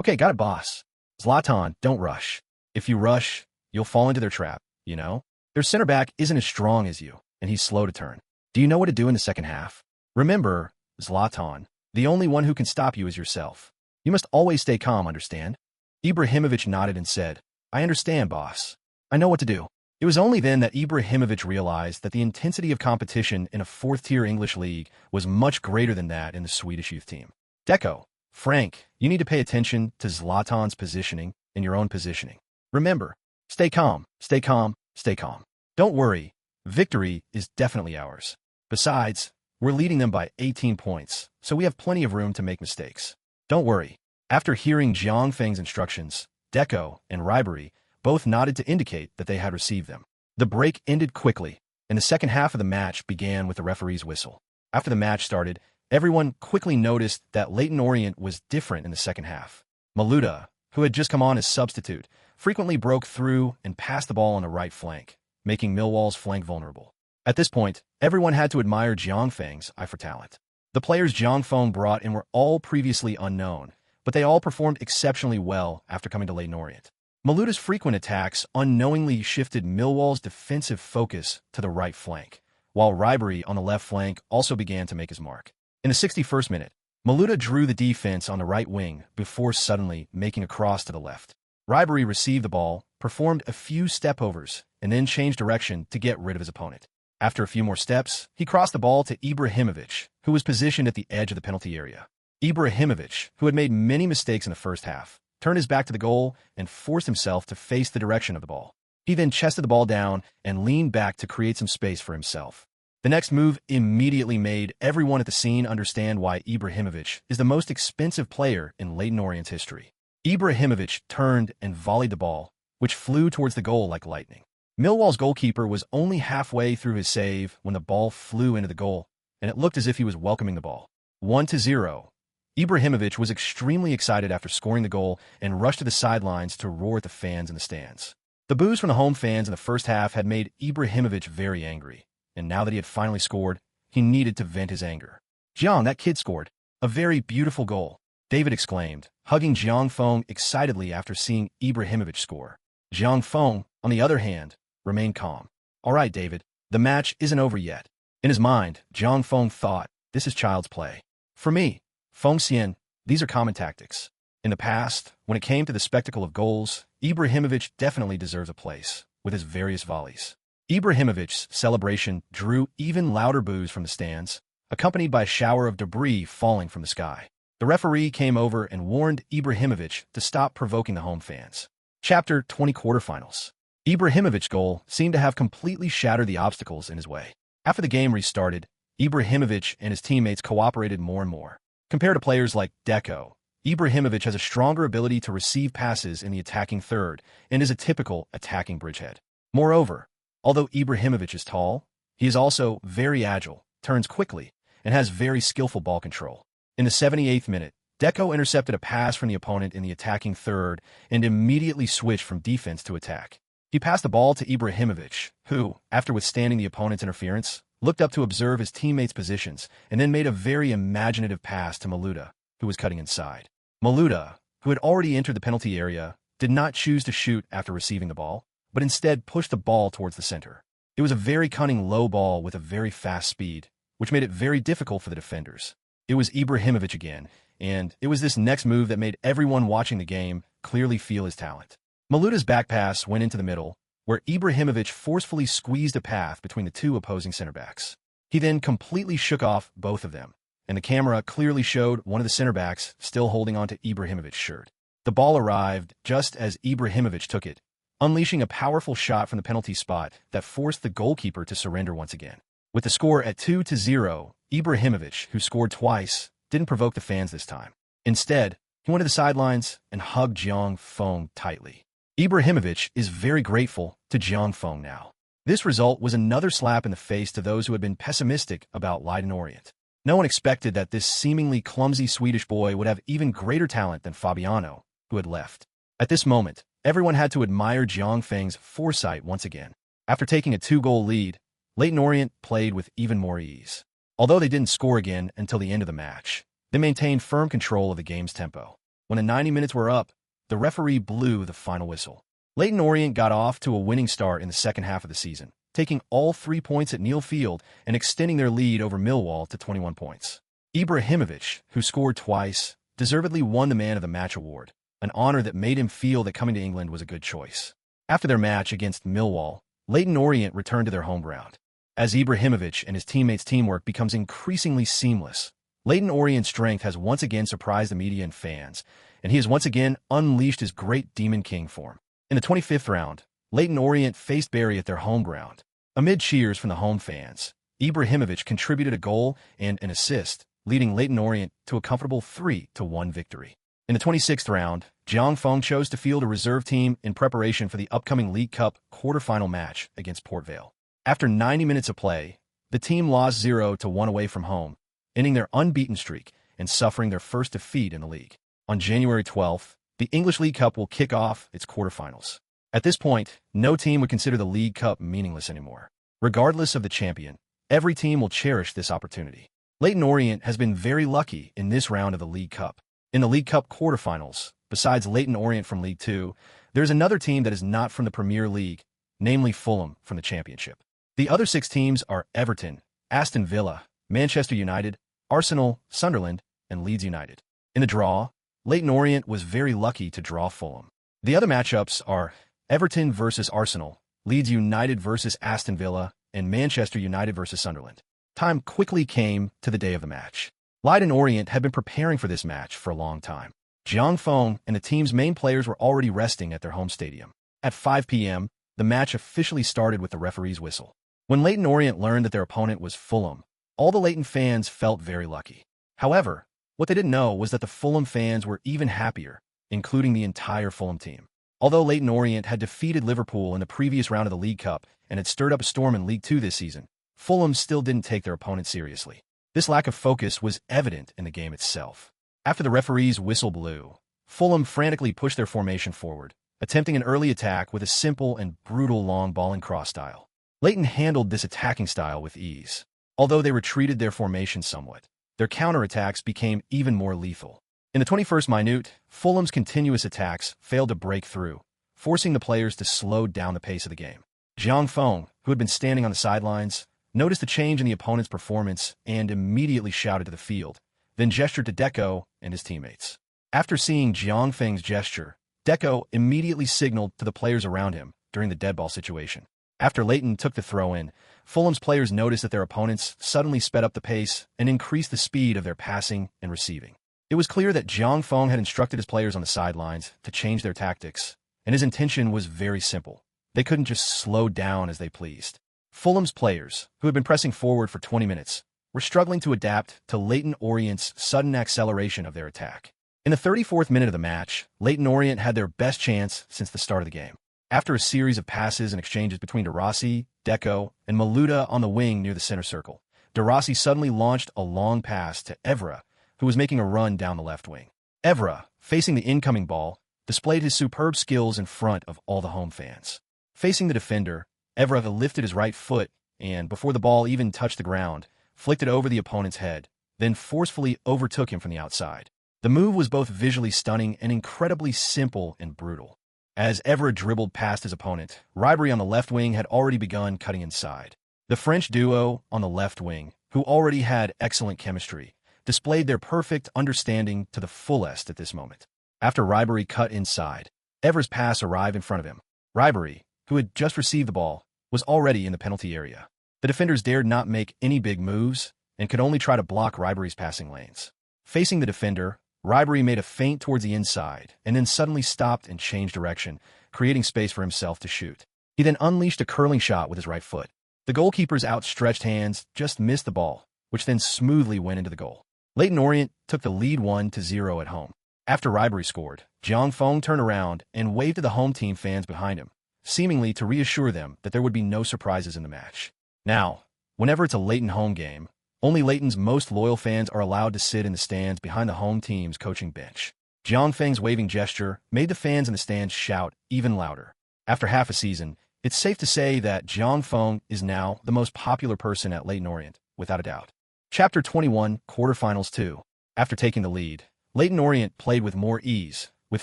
"Okay, got it, boss." "Zlatan, don't rush. If you rush, you'll fall into their trap, you know? Their center back isn't as strong as you, and he's slow to turn. Do you know what to do in the second half? Remember, Zlatan, the only one who can stop you is yourself. You must always stay calm, understand?" Ibrahimovic nodded and said, "I understand, boss. I know what to do." It was only then that Ibrahimovic realized that the intensity of competition in a fourth-tier English league was much greater than that in the Swedish youth team. "Deco, Frank, you need to pay attention to Zlatan's positioning and your own positioning. Remember, stay calm, stay calm, stay calm. Don't worry, victory is definitely ours. Besides, we're leading them by 18 points, so we have plenty of room to make mistakes. Don't worry." After hearing Zhang Feng's instructions, Deco and Ribery both nodded to indicate that they had received them. The break ended quickly, and the second half of the match began with the referee's whistle. After the match started, everyone quickly noticed that Leyton Orient was different in the second half. Maluda, who had just come on as substitute, frequently broke through and passed the ball on the right flank, making Millwall's flank vulnerable. At this point, everyone had to admire Zhang Feng's eye for talent. The players Zhang Feng brought in were all previously unknown, but they all performed exceptionally well after coming to Leyton Orient. Maluda's frequent attacks unknowingly shifted Millwall's defensive focus to the right flank, while Ribery on the left flank also began to make his mark. In the 61st minute, Maluda drew the defense on the right wing before suddenly making a cross to the left. Ribery received the ball, performed a few step-overs, and then changed direction to get rid of his opponent. After a few more steps, he crossed the ball to Ibrahimovic, who was positioned at the edge of the penalty area. Ibrahimovic, who had made many mistakes in the first half, turned his back to the goal and forced himself to face the direction of the ball. He then chested the ball down and leaned back to create some space for himself. The next move immediately made everyone at the scene understand why Ibrahimovic is the most expensive player in Leyton Orient's history. Ibrahimovic turned and volleyed the ball, which flew towards the goal like lightning. Millwall's goalkeeper was only halfway through his save when the ball flew into the goal, and it looked as if he was welcoming the ball. 1-0. Ibrahimovic was extremely excited after scoring the goal and rushed to the sidelines to roar at the fans in the stands. The boos from the home fans in the first half had made Ibrahimovic very angry, and now that he had finally scored, he needed to vent his anger. "Zhang, that kid scored. A very beautiful goal," David exclaimed, hugging Zhang Feng excitedly after seeing Ibrahimovic score. Zhang Feng, on the other hand, remained calm. "All right, David, The match isn't over yet. In his mind, Jiang Feng thought, this is child's play. For me, Feng Xian, these are common tactics. In the past, when it came to the spectacle of goals, Ibrahimovic definitely deserves a place, with his various volleys. Ibrahimovic's celebration drew even louder boos from the stands, accompanied by a shower of debris falling from the sky. The referee came over and warned Ibrahimovic to stop provoking the home fans. Chapter 20 Quarterfinals. Ibrahimovic's goal seemed to have completely shattered the obstacles in his way. After the game restarted, Ibrahimovic and his teammates cooperated more and more. Compared to players like Deco, Ibrahimovic has a stronger ability to receive passes in the attacking third and is a typical attacking bridgehead. Moreover, although Ibrahimovic is tall, he is also very agile, turns quickly, and has very skillful ball control. In the 78th minute, Deco intercepted a pass from the opponent in the attacking third and immediately switched from defense to attack. He passed the ball to Ibrahimovic, who, after withstanding the opponent's interference, looked up to observe his teammates' positions and then made a very imaginative pass to Maluda, who was cutting inside. Maluda, who had already entered the penalty area, did not choose to shoot after receiving the ball, but instead pushed the ball towards the center. It was a very cunning low ball with a very fast speed, which made it very difficult for the defenders. It was Ibrahimovic again, and it was this next move that made everyone watching the game clearly feel his talent. Maluda's back pass went into the middle, where Ibrahimovic forcefully squeezed a path between the two opposing center backs. He then completely shook off both of them, and the camera clearly showed one of the center backs still holding onto Ibrahimovic's shirt. The ball arrived just as Ibrahimovic took it, unleashing a powerful shot from the penalty spot that forced the goalkeeper to surrender once again. With the score at 2-0, Ibrahimovic, who scored twice, didn't provoke the fans this time. Instead, he went to the sidelines and hugged Jiang Feng tightly. Ibrahimovic is very grateful to Jiang Feng now. This result was another slap in the face to those who had been pessimistic about Leyton Orient. No one expected that this seemingly clumsy Swedish boy would have even greater talent than Fabiano, who had left. At this moment, everyone had to admire Jiang Feng's foresight once again. After taking a 2-goal lead, Leyton Orient played with even more ease. Although they didn't score again until the end of the match, they maintained firm control of the game's tempo. When the 90 minutes were up, the referee blew the final whistle. Leyton Orient got off to a winning start in the second half of the season, taking all 3 points at Neil Field and extending their lead over Millwall to 21 points. Ibrahimovic, who scored twice, deservedly won the Man of the Match award, an honor that made him feel that coming to England was a good choice. After their match against Millwall, Leyton Orient returned to their home ground. As Ibrahimovic and his teammates' teamwork becomes increasingly seamless, Leyton Orient's strength has once again surprised the media and fans, and he has once again unleashed his great Demon King form. In the 25th round, Leyton Orient faced Barry at their home ground. Amid cheers from the home fans, Ibrahimovic contributed a goal and an assist, leading Leyton Orient to a comfortable 3-1 victory. In the 26th round, Jiang Feng chose to field a reserve team in preparation for the upcoming League Cup quarterfinal match against Port Vale. After 90 minutes of play, the team lost 0-1 away from home, ending their unbeaten streak and suffering their first defeat in the league. On January 12th, the English League Cup will kick off its quarterfinals. At this point, no team would consider the League Cup meaningless anymore. Regardless of the champion, every team will cherish this opportunity. Leyton Orient has been very lucky in this round of the League Cup. In the League Cup quarterfinals, besides Leyton Orient from League 2, there's another team that is not from the Premier League, namely Fulham from the Championship. The other 6 teams are Everton, Aston Villa, Manchester United, Arsenal, Sunderland, and Leeds United. In the draw, Leyton Orient was very lucky to draw Fulham. The other matchups are Everton versus Arsenal, Leeds United versus Aston Villa, and Manchester United versus Sunderland. Time quickly came to the day of the match. Leyton Orient had been preparing for this match for a long time. Jiang Feng and the team's main players were already resting at their home stadium. At 5 p.m., the match officially started with the referee's whistle. When Leyton Orient learned that their opponent was Fulham, all the Leyton fans felt very lucky. However, what they didn't know was that the Fulham fans were even happier, including the entire Fulham team. Although Leyton Orient had defeated Liverpool in the previous round of the League Cup and had stirred up a storm in League 2 this season, Fulham still didn't take their opponent seriously. This lack of focus was evident in the game itself. After the referee's whistle blew, Fulham frantically pushed their formation forward, attempting an early attack with a simple and brutal long ball and cross style. Leyton handled this attacking style with ease. Although they retreated their formation somewhat, their counterattacks became even more lethal. In the 21st minute, Fulham's continuous attacks failed to break through, forcing the players to slow down the pace of the game. Jiang Feng, who had been standing on the sidelines, noticed the change in the opponent's performance and immediately shouted to the field, then gestured to Deco and his teammates. After seeing Jiang Feng's gesture, Deco immediately signaled to the players around him during the dead ball situation. After Leighton took the throw-in, Fulham's players noticed that their opponents suddenly sped up the pace and increased the speed of their passing and receiving. It was clear that Jiang Feng had instructed his players on the sidelines to change their tactics, and his intention was very simple. They couldn't just slow down as they pleased. Fulham's players, who had been pressing forward for 20 minutes, were struggling to adapt to Leyton Orient's sudden acceleration of their attack. In the 34th minute of the match, Leyton Orient had their best chance since the start of the game. After a series of passes and exchanges between De Rossi, Deco, and Maluda on the wing near the center circle, De Rossi suddenly launched a long pass to Evra, who was making a run down the left wing. Evra, facing the incoming ball, displayed his superb skills in front of all the home fans. Facing the defender, Evra lifted his right foot and, before the ball even touched the ground, flicked it over the opponent's head, then forcefully overtook him from the outside. The move was both visually stunning and incredibly simple and brutal. As Evra dribbled past his opponent, Ribery on the left wing had already begun cutting inside. The French duo on the left wing, who already had excellent chemistry, displayed their perfect understanding to the fullest at this moment. After Ribery cut inside, Evra's pass arrived in front of him. Ribery, who had just received the ball, was already in the penalty area. The defenders dared not make any big moves and could only try to block Ribery's passing lanes. Facing the defender, Ribery made a feint towards the inside and then suddenly stopped and changed direction, creating space for himself to shoot. He then unleashed a curling shot with his right foot. The goalkeeper's outstretched hands just missed the ball, which then smoothly went into the goal. Leyton Orient took the lead 1-0 at home. After Ribery scored, Jiang Feng turned around and waved to the home team fans behind him, seemingly to reassure them that there would be no surprises in the match. Now, whenever it's a Leyton home game, only Leyton's most loyal fans are allowed to sit in the stands behind the home team's coaching bench. Jiang Feng's waving gesture made the fans in the stands shout even louder. After half a season, it's safe to say that Jiang Feng is now the most popular person at Leyton Orient, without a doubt. Chapter 21, Quarterfinals 2. After taking the lead, Leyton Orient played with more ease, with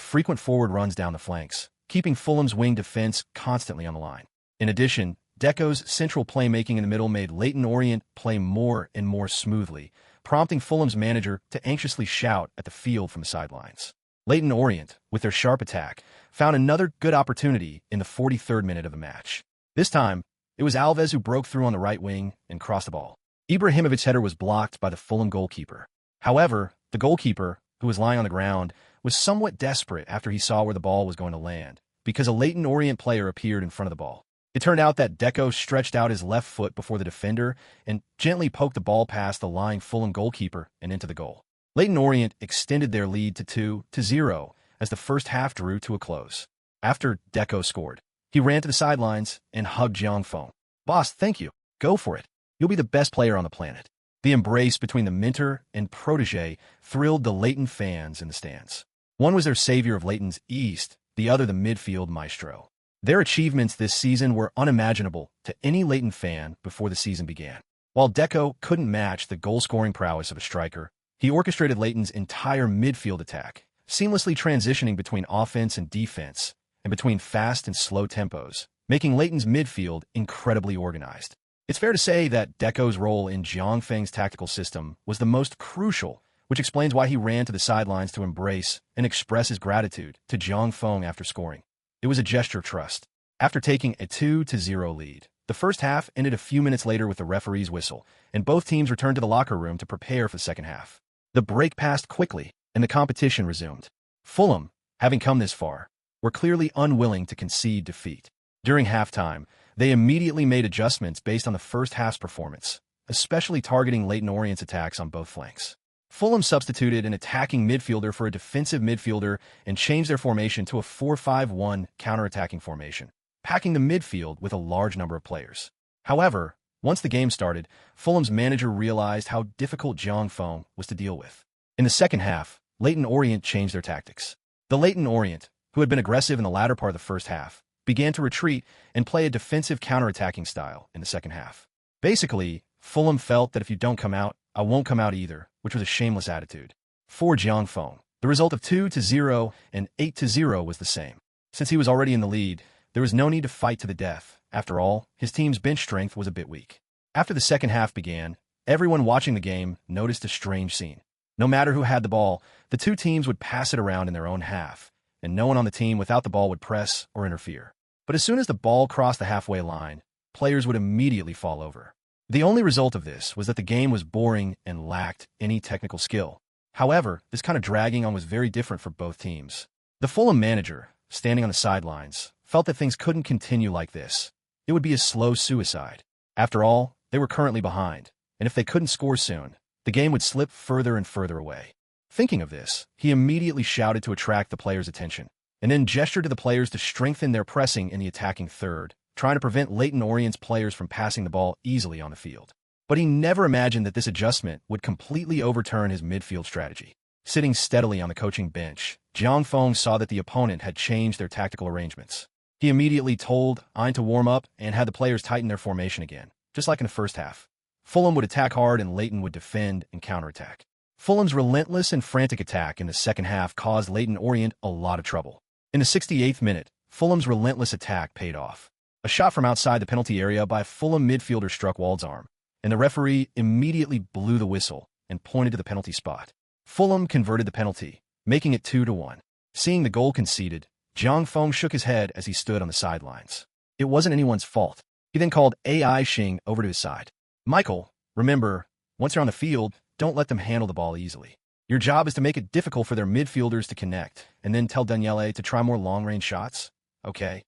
frequent forward runs down the flanks, keeping Fulham's wing defense constantly on the line. In addition, Deco's central playmaking in the middle made Leyton Orient play more and more smoothly, prompting Fulham's manager to anxiously shout at the field from the sidelines. Leyton Orient, with their sharp attack, found another good opportunity in the 43rd minute of the match. This time, it was Alves who broke through on the right wing and crossed the ball. Ibrahimovic's header was blocked by the Fulham goalkeeper. However, the goalkeeper, who was lying on the ground, was somewhat desperate after he saw where the ball was going to land, because a Leyton Orient player appeared in front of the ball. It turned out that Deco stretched out his left foot before the defender and gently poked the ball past the lying Fulham goalkeeper and into the goal. Leyton Orient extended their lead to 2-0 as the first half drew to a close. After Deco scored, he ran to the sidelines and hugged Jiang Feng. "Boss, thank you. Go for it. You'll be the best player on the planet." The embrace between the mentor and protege thrilled the Leyton fans in the stands. One was their savior of Leyton's East, the other the midfield maestro. Their achievements this season were unimaginable to any Leyton fan before the season began. While Deco couldn't match the goal-scoring prowess of a striker, he orchestrated Leyton's entire midfield attack, seamlessly transitioning between offense and defense, and between fast and slow tempos, making Leyton's midfield incredibly organized. It's fair to say that Deco's role in Jiang Feng's tactical system was the most crucial, which explains why he ran to the sidelines to embrace and express his gratitude to Jiang Feng after scoring. It was a gesture of trust. After taking a 2-0 lead, the first half ended a few minutes later with the referee's whistle, and both teams returned to the locker room to prepare for the second half. The break passed quickly, and the competition resumed. Fulham, having come this far, were clearly unwilling to concede defeat. During halftime, they immediately made adjustments based on the first half's performance, especially targeting Leyton Orient's attacks on both flanks. Fulham substituted an attacking midfielder for a defensive midfielder and changed their formation to a 4-5-1 counter-attacking formation, packing the midfield with a large number of players. However, once the game started, Fulham's manager realized how difficult Jiang Feng was to deal with. In the second half, Leyton Orient changed their tactics. The Leyton Orient, who had been aggressive in the latter part of the first half, began to retreat and play a defensive counter-attacking style in the second half. Basically, Fulham felt that if you don't come out, I won't come out either, which was a shameless attitude. For Jiang Feng, the result of 2-0 and 8-0 was the same. Since he was already in the lead, there was no need to fight to the death, After all, his team's bench strength was a bit weak. After the second half began, everyone watching the game noticed a strange scene. No matter who had the ball, the two teams would pass it around in their own half, and no one on the team without the ball would press or interfere. But as soon as the ball crossed the halfway line, players would immediately fall over. The only result of this was that the game was boring and lacked any technical skill. However, this kind of dragging on was very different for both teams. The Fulham manager, standing on the sidelines, felt that things couldn't continue like this. It would be a slow suicide. After all, they were currently behind, and if they couldn't score soon, the game would slip further and further away. Thinking of this, he immediately shouted to attract the players' attention, and then gestured to the players to strengthen their pressing in the attacking third, trying to prevent Leyton Orient's players from passing the ball easily on the field. But he never imagined that this adjustment would completely overturn his midfield strategy. Sitting steadily on the coaching bench, Jiang Feng saw that the opponent had changed their tactical arrangements. He immediately told Ein to warm up and had the players tighten their formation again, just like in the first half. Fulham would attack hard and Leyton would defend and counterattack. Fulham's relentless and frantic attack in the second half caused Leyton Orient a lot of trouble. In the 68th minute, Fulham's relentless attack paid off. A shot from outside the penalty area by a Fulham midfielder struck Wald's arm, and the referee immediately blew the whistle and pointed to the penalty spot. Fulham converted the penalty, making it 2-1. Seeing the goal conceded, Jiang Feng shook his head as he stood on the sidelines. It wasn't anyone's fault. He then called Ai Xing over to his side. Michael, remember, once you're on the field, don't let them handle the ball easily. Your job is to make it difficult for their midfielders to connect, and then tell Daniele to try more long-range shots? Okay.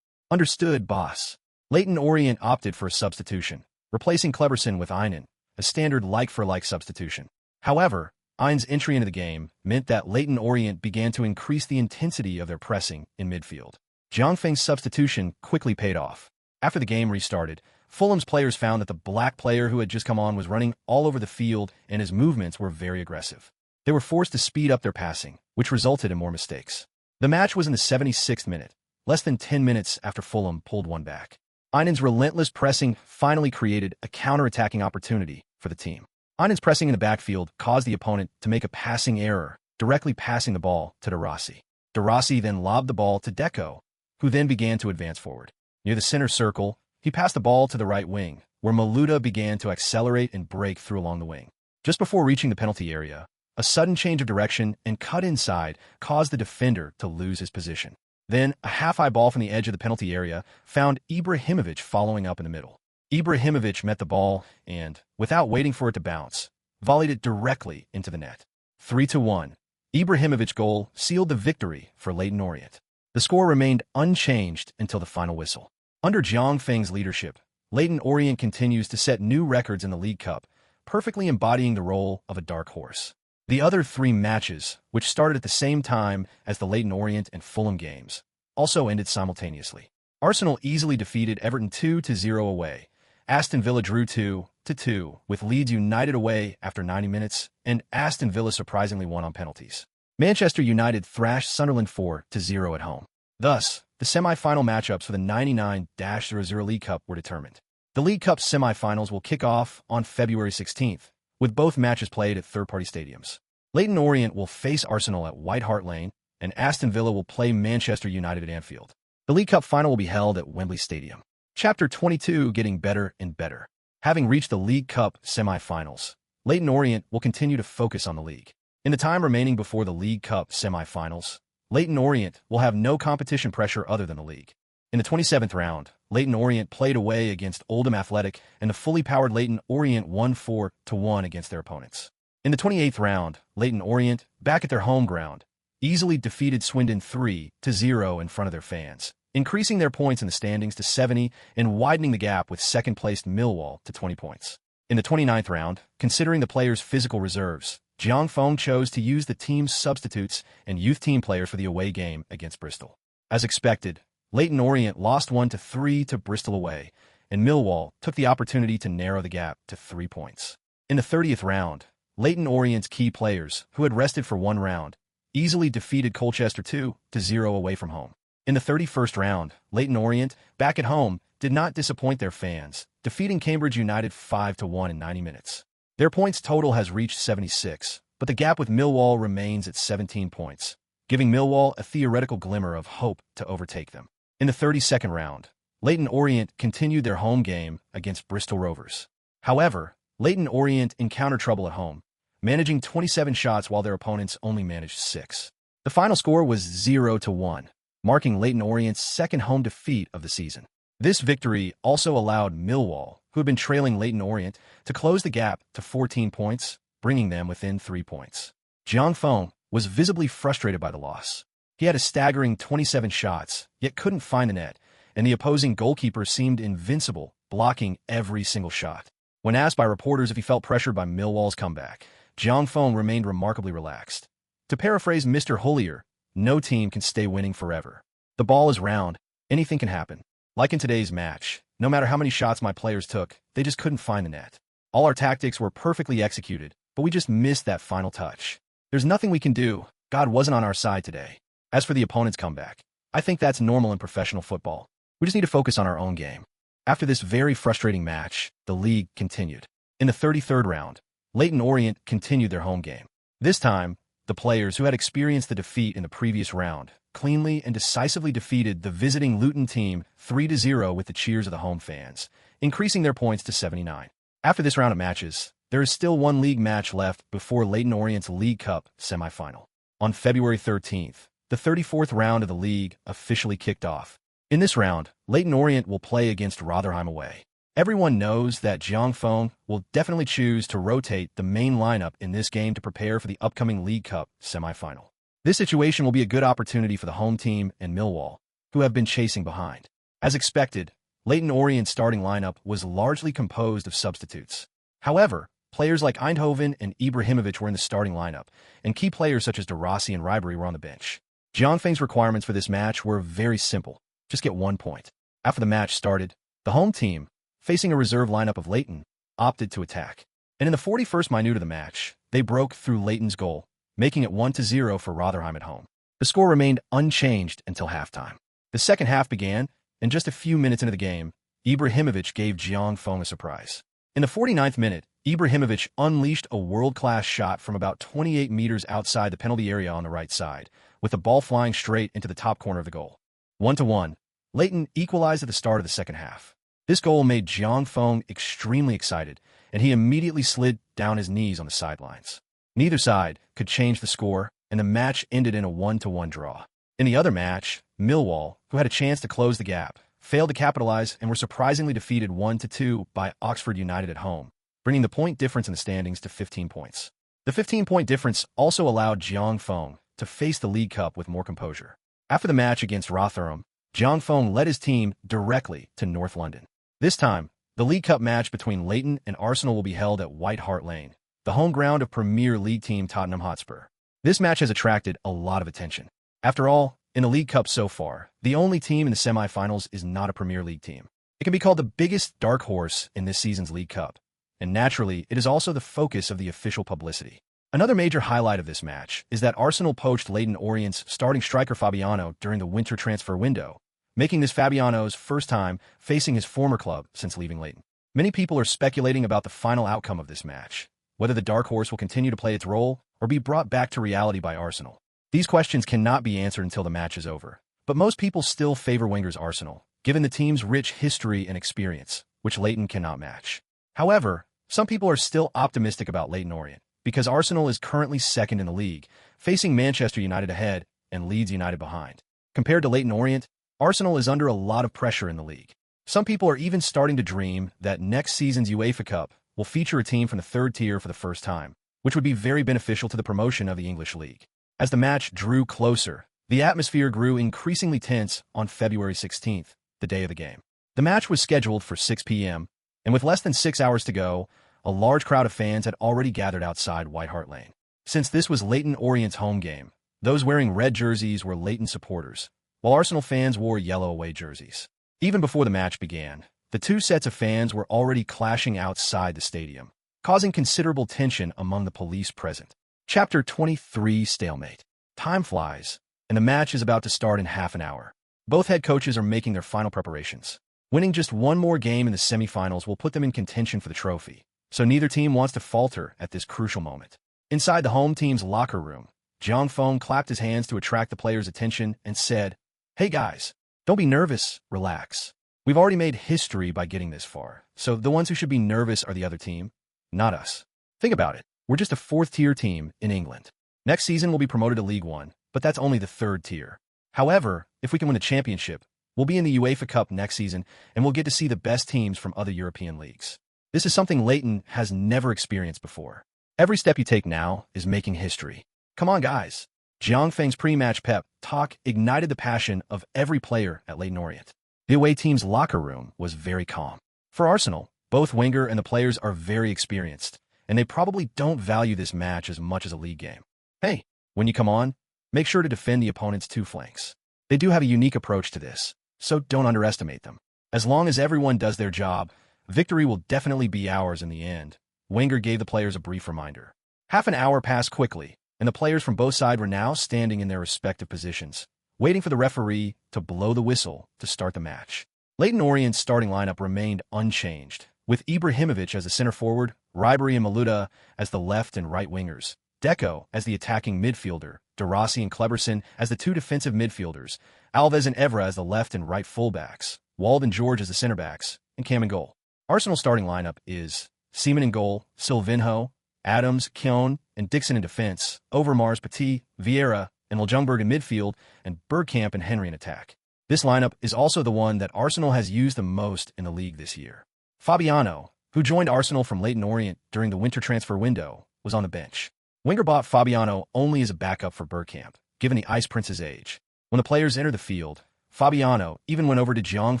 Understood, boss. Leyton Orient opted for a substitution, replacing Cleberson with Einen, a standard like-for-like substitution. However, Ein's entry into the game meant that Leyton Orient began to increase the intensity of their pressing in midfield. Jiang Feng's substitution quickly paid off. After the game restarted, Fulham's players found that the black player who had just come on was running all over the field and his movements were very aggressive. They were forced to speed up their passing, which resulted in more mistakes. The match was in the 76th minute, less than 10 minutes after Fulham pulled one back. Einen's relentless pressing finally created a counter-attacking opportunity for the team. Einen's pressing in the backfield caused the opponent to make a passing error, directly passing the ball to De Rossi. De Rossi then lobbed the ball to Deco, who then began to advance forward. Near the center circle, he passed the ball to the right wing, where Maluda began to accelerate and break through along the wing. Just before reaching the penalty area, a sudden change of direction and cut inside caused the defender to lose his position. Then, a half-high ball from the edge of the penalty area found Ibrahimovic following up in the middle. Ibrahimovic met the ball and, without waiting for it to bounce, volleyed it directly into the net. 3-1. Ibrahimovic's goal sealed the victory for Leyton Orient. The score remained unchanged until the final whistle. Under Jiang Feng's leadership, Leyton Orient continues to set new records in the League Cup, perfectly embodying the role of a dark horse. The other three matches, which started at the same time as the Leyton Orient and Fulham games, also ended simultaneously. Arsenal easily defeated Everton 2-0 away. Aston Villa drew 2-2 with Leeds United away after 90 minutes, and Aston Villa surprisingly won on penalties. Manchester United thrashed Sunderland 4-0 at home. Thus, the semi-final matchups for the 99-00 League Cup were determined. The League Cup semi-finals will kick off on February 16th, with both matches played at third-party stadiums. Leyton Orient will face Arsenal at White Hart Lane, and Aston Villa will play Manchester United at Anfield. The League Cup final will be held at Wembley Stadium. Chapter 22, getting better and better. Having reached the League Cup semi-finals, Leyton Orient will continue to focus on the league. In the time remaining before the League Cup semi-finals, Leyton Orient will have no competition pressure other than the league. In the 27th round, Leyton Orient played away against Oldham Athletic, and the fully powered Leyton Orient won 4-1 against their opponents. In the 28th round, Leyton Orient, back at their home ground, easily defeated Swindon 3-0 in front of their fans, increasing their points in the standings to 70 and widening the gap with second-placed Millwall to 20 points. In the 29th round, considering the players' physical reserves, Jiang Feng chose to use the team's substitutes and youth team players for the away game against Bristol. As expected, Leyton Orient lost 1-3 to Bristol away, and Millwall took the opportunity to narrow the gap to 3 points. In the 30th round, Leyton Orient's key players, who had rested for one round, easily defeated Colchester 2-0 away from home. In the 31st round, Leyton Orient, back at home, did not disappoint their fans, defeating Cambridge United 5-1 in 90 minutes. Their points total has reached 76, but the gap with Millwall remains at 17 points, giving Millwall a theoretical glimmer of hope to overtake them. In the 32nd round, Leyton Orient continued their home game against Bristol Rovers. However, Leyton Orient encountered trouble at home, managing 27 shots while their opponents only managed 6. The final score was 0-1, marking Leyton Orient's second home defeat of the season. This victory also allowed Millwall, who had been trailing Leyton Orient, to close the gap to 14 points, bringing them within 3 points. Jiang Feng was visibly frustrated by the loss. He had a staggering 27 shots, yet couldn't find the net, and the opposing goalkeeper seemed invincible, blocking every single shot. When asked by reporters if he felt pressured by Millwall's comeback, Jiang Feng remained remarkably relaxed. To paraphrase Mr. Hollier, no team can stay winning forever. The ball is round, anything can happen. Like in today's match, no matter how many shots my players took, they just couldn't find the net. All our tactics were perfectly executed, but we just missed that final touch. There's nothing we can do. God wasn't on our side today. As for the opponent's comeback, I think that's normal in professional football. We just need to focus on our own game. After this very frustrating match, the league continued. In the 33rd round, Leyton Orient continued their home game. This time, the players who had experienced the defeat in the previous round cleanly and decisively defeated the visiting Luton team 3-0 with the cheers of the home fans, increasing their points to 79. After this round of matches, there is still one league match left before Leyton Orient's League Cup semi-final. On February 13th, the 34th round of the league officially kicked off. In this round, Leyton Orient will play against Rotherham away. Everyone knows that Jiang Feng will definitely choose to rotate the main lineup in this game to prepare for the upcoming League Cup semi-final. This situation will be a good opportunity for the home team and Millwall, who have been chasing behind. As expected, Leyton Orient's starting lineup was largely composed of substitutes. However, players like Eindhoven and Ibrahimovic were in the starting lineup, and key players such as De Rossi and Ribery were on the bench. Jiang Feng's requirements for this match were very simple. Just get 1 point. After the match started, the home team, facing a reserve lineup of Leyton, opted to attack. And in the 41st minute of the match, they broke through Leyton's goal, making it 1-0 for Rotherham at home. The score remained unchanged until halftime. The second half began, and just a few minutes into the game, Ibrahimovic gave Jiang Feng a surprise. In the 49th minute, Ibrahimovic unleashed a world-class shot from about 28 meters outside the penalty area on the right side, with the ball flying straight into the top corner of the goal. 1-1, Leyton equalized at the start of the second half. This goal made Jiang Feng extremely excited, and he immediately slid down his knees on the sidelines. Neither side could change the score, and the match ended in a 1-1 draw. In the other match, Millwall, who had a chance to close the gap, failed to capitalize and were surprisingly defeated 1-2 by Oxford United at home, bringing the point difference in the standings to 15 points. The 15-point difference also allowed Jiang Feng to face the League Cup with more composure. After the match against Rotherham, Jiang Feng led his team directly to North London. This time, the League Cup match between Leyton and Arsenal will be held at White Hart Lane, the home ground of Premier League team Tottenham Hotspur. This match has attracted a lot of attention. After all, in the League Cup so far, the only team in the semi-finals is not a Premier League team. It can be called the biggest dark horse in this season's League Cup, and naturally, it is also the focus of the official publicity. Another major highlight of this match is that Arsenal poached Leyton Orient's starting striker Fabiano during the winter transfer window, making this Fabiano's first time facing his former club since leaving Leyton. Many people are speculating about the final outcome of this match, whether the dark horse will continue to play its role or be brought back to reality by Arsenal. These questions cannot be answered until the match is over, but most people still favor Wenger's Arsenal, given the team's rich history and experience, which Leyton cannot match. However, some people are still optimistic about Leyton Orient, because Arsenal is currently second in the league, facing Manchester United ahead and Leeds United behind. Compared to Leyton Orient, Arsenal is under a lot of pressure in the league. Some people are even starting to dream that next season's UEFA Cup will feature a team from the third tier for the first time, which would be very beneficial to the promotion of the English league. As the match drew closer, the atmosphere grew increasingly tense on February 16th, the day of the game. The match was scheduled for 6 p.m., and with less than 6 hours to go, a large crowd of fans had already gathered outside White Hart Lane. Since this was Leyton Orient's home game, those wearing red jerseys were Leyton supporters, while Arsenal fans wore yellow away jerseys. Even before the match began, the two sets of fans were already clashing outside the stadium, causing considerable tension among the police present. Chapter 23 Stalemate. Time flies, and the match is about to start in half an hour. Both head coaches are making their final preparations. Winning just one more game in the semifinals will put them in contention for the trophy, so neither team wants to falter at this crucial moment. Inside the home team's locker room, Jiang Feng clapped his hands to attract the players' attention and said, "Hey guys, don't be nervous, relax. We've already made history by getting this far, so the ones who should be nervous are the other team, not us. Think about it. We're just a fourth-tier team in England. Next season, we'll be promoted to League One, but that's only the third tier. However, if we can win the championship, we'll be in the UEFA Cup next season, and we'll get to see the best teams from other European leagues. This is something Leighton has never experienced before. Every step you take now is making history. Come on, guys. Jiang Feng's pre-match pep talk ignited the passion of every player at Leyton Orient. The away team's locker room was very calm. For Arsenal, both Wenger and the players are very experienced, and they probably don't value this match as much as a league game. Hey, when you come on, make sure to defend the opponent's two flanks. They do have a unique approach to this, so don't underestimate them. As long as everyone does their job, victory will definitely be ours in the end. Wenger gave the players a brief reminder. Half an hour passed quickly, and the players from both sides were now standing in their respective positions, waiting for the referee to blow the whistle to start the match. Leyton Orient's starting lineup remained unchanged, with Ibrahimovic as the center forward, Ribery and Maluda as the left and right wingers, Deco as the attacking midfielder, De Rossi and Kleberson as the two defensive midfielders, Alves and Evra as the left and right fullbacks, Wald and George as the center backs, and Cam in goal. Arsenal's starting lineup is Seaman in goal, Silvinho, Adams, Keown, and Dixon in defense, Overmars, Petit, Vieira, and Ljungberg in midfield, and Bergkamp and Henry in attack. This lineup is also the one that Arsenal has used the most in the league this year. Fabiano, who joined Arsenal from Leyton Orient during the winter transfer window, was on the bench. Wenger bought Fabiano only as a backup for Bergkamp, given the Ice Prince's age. When the players entered the field, Fabiano even went over to Jiang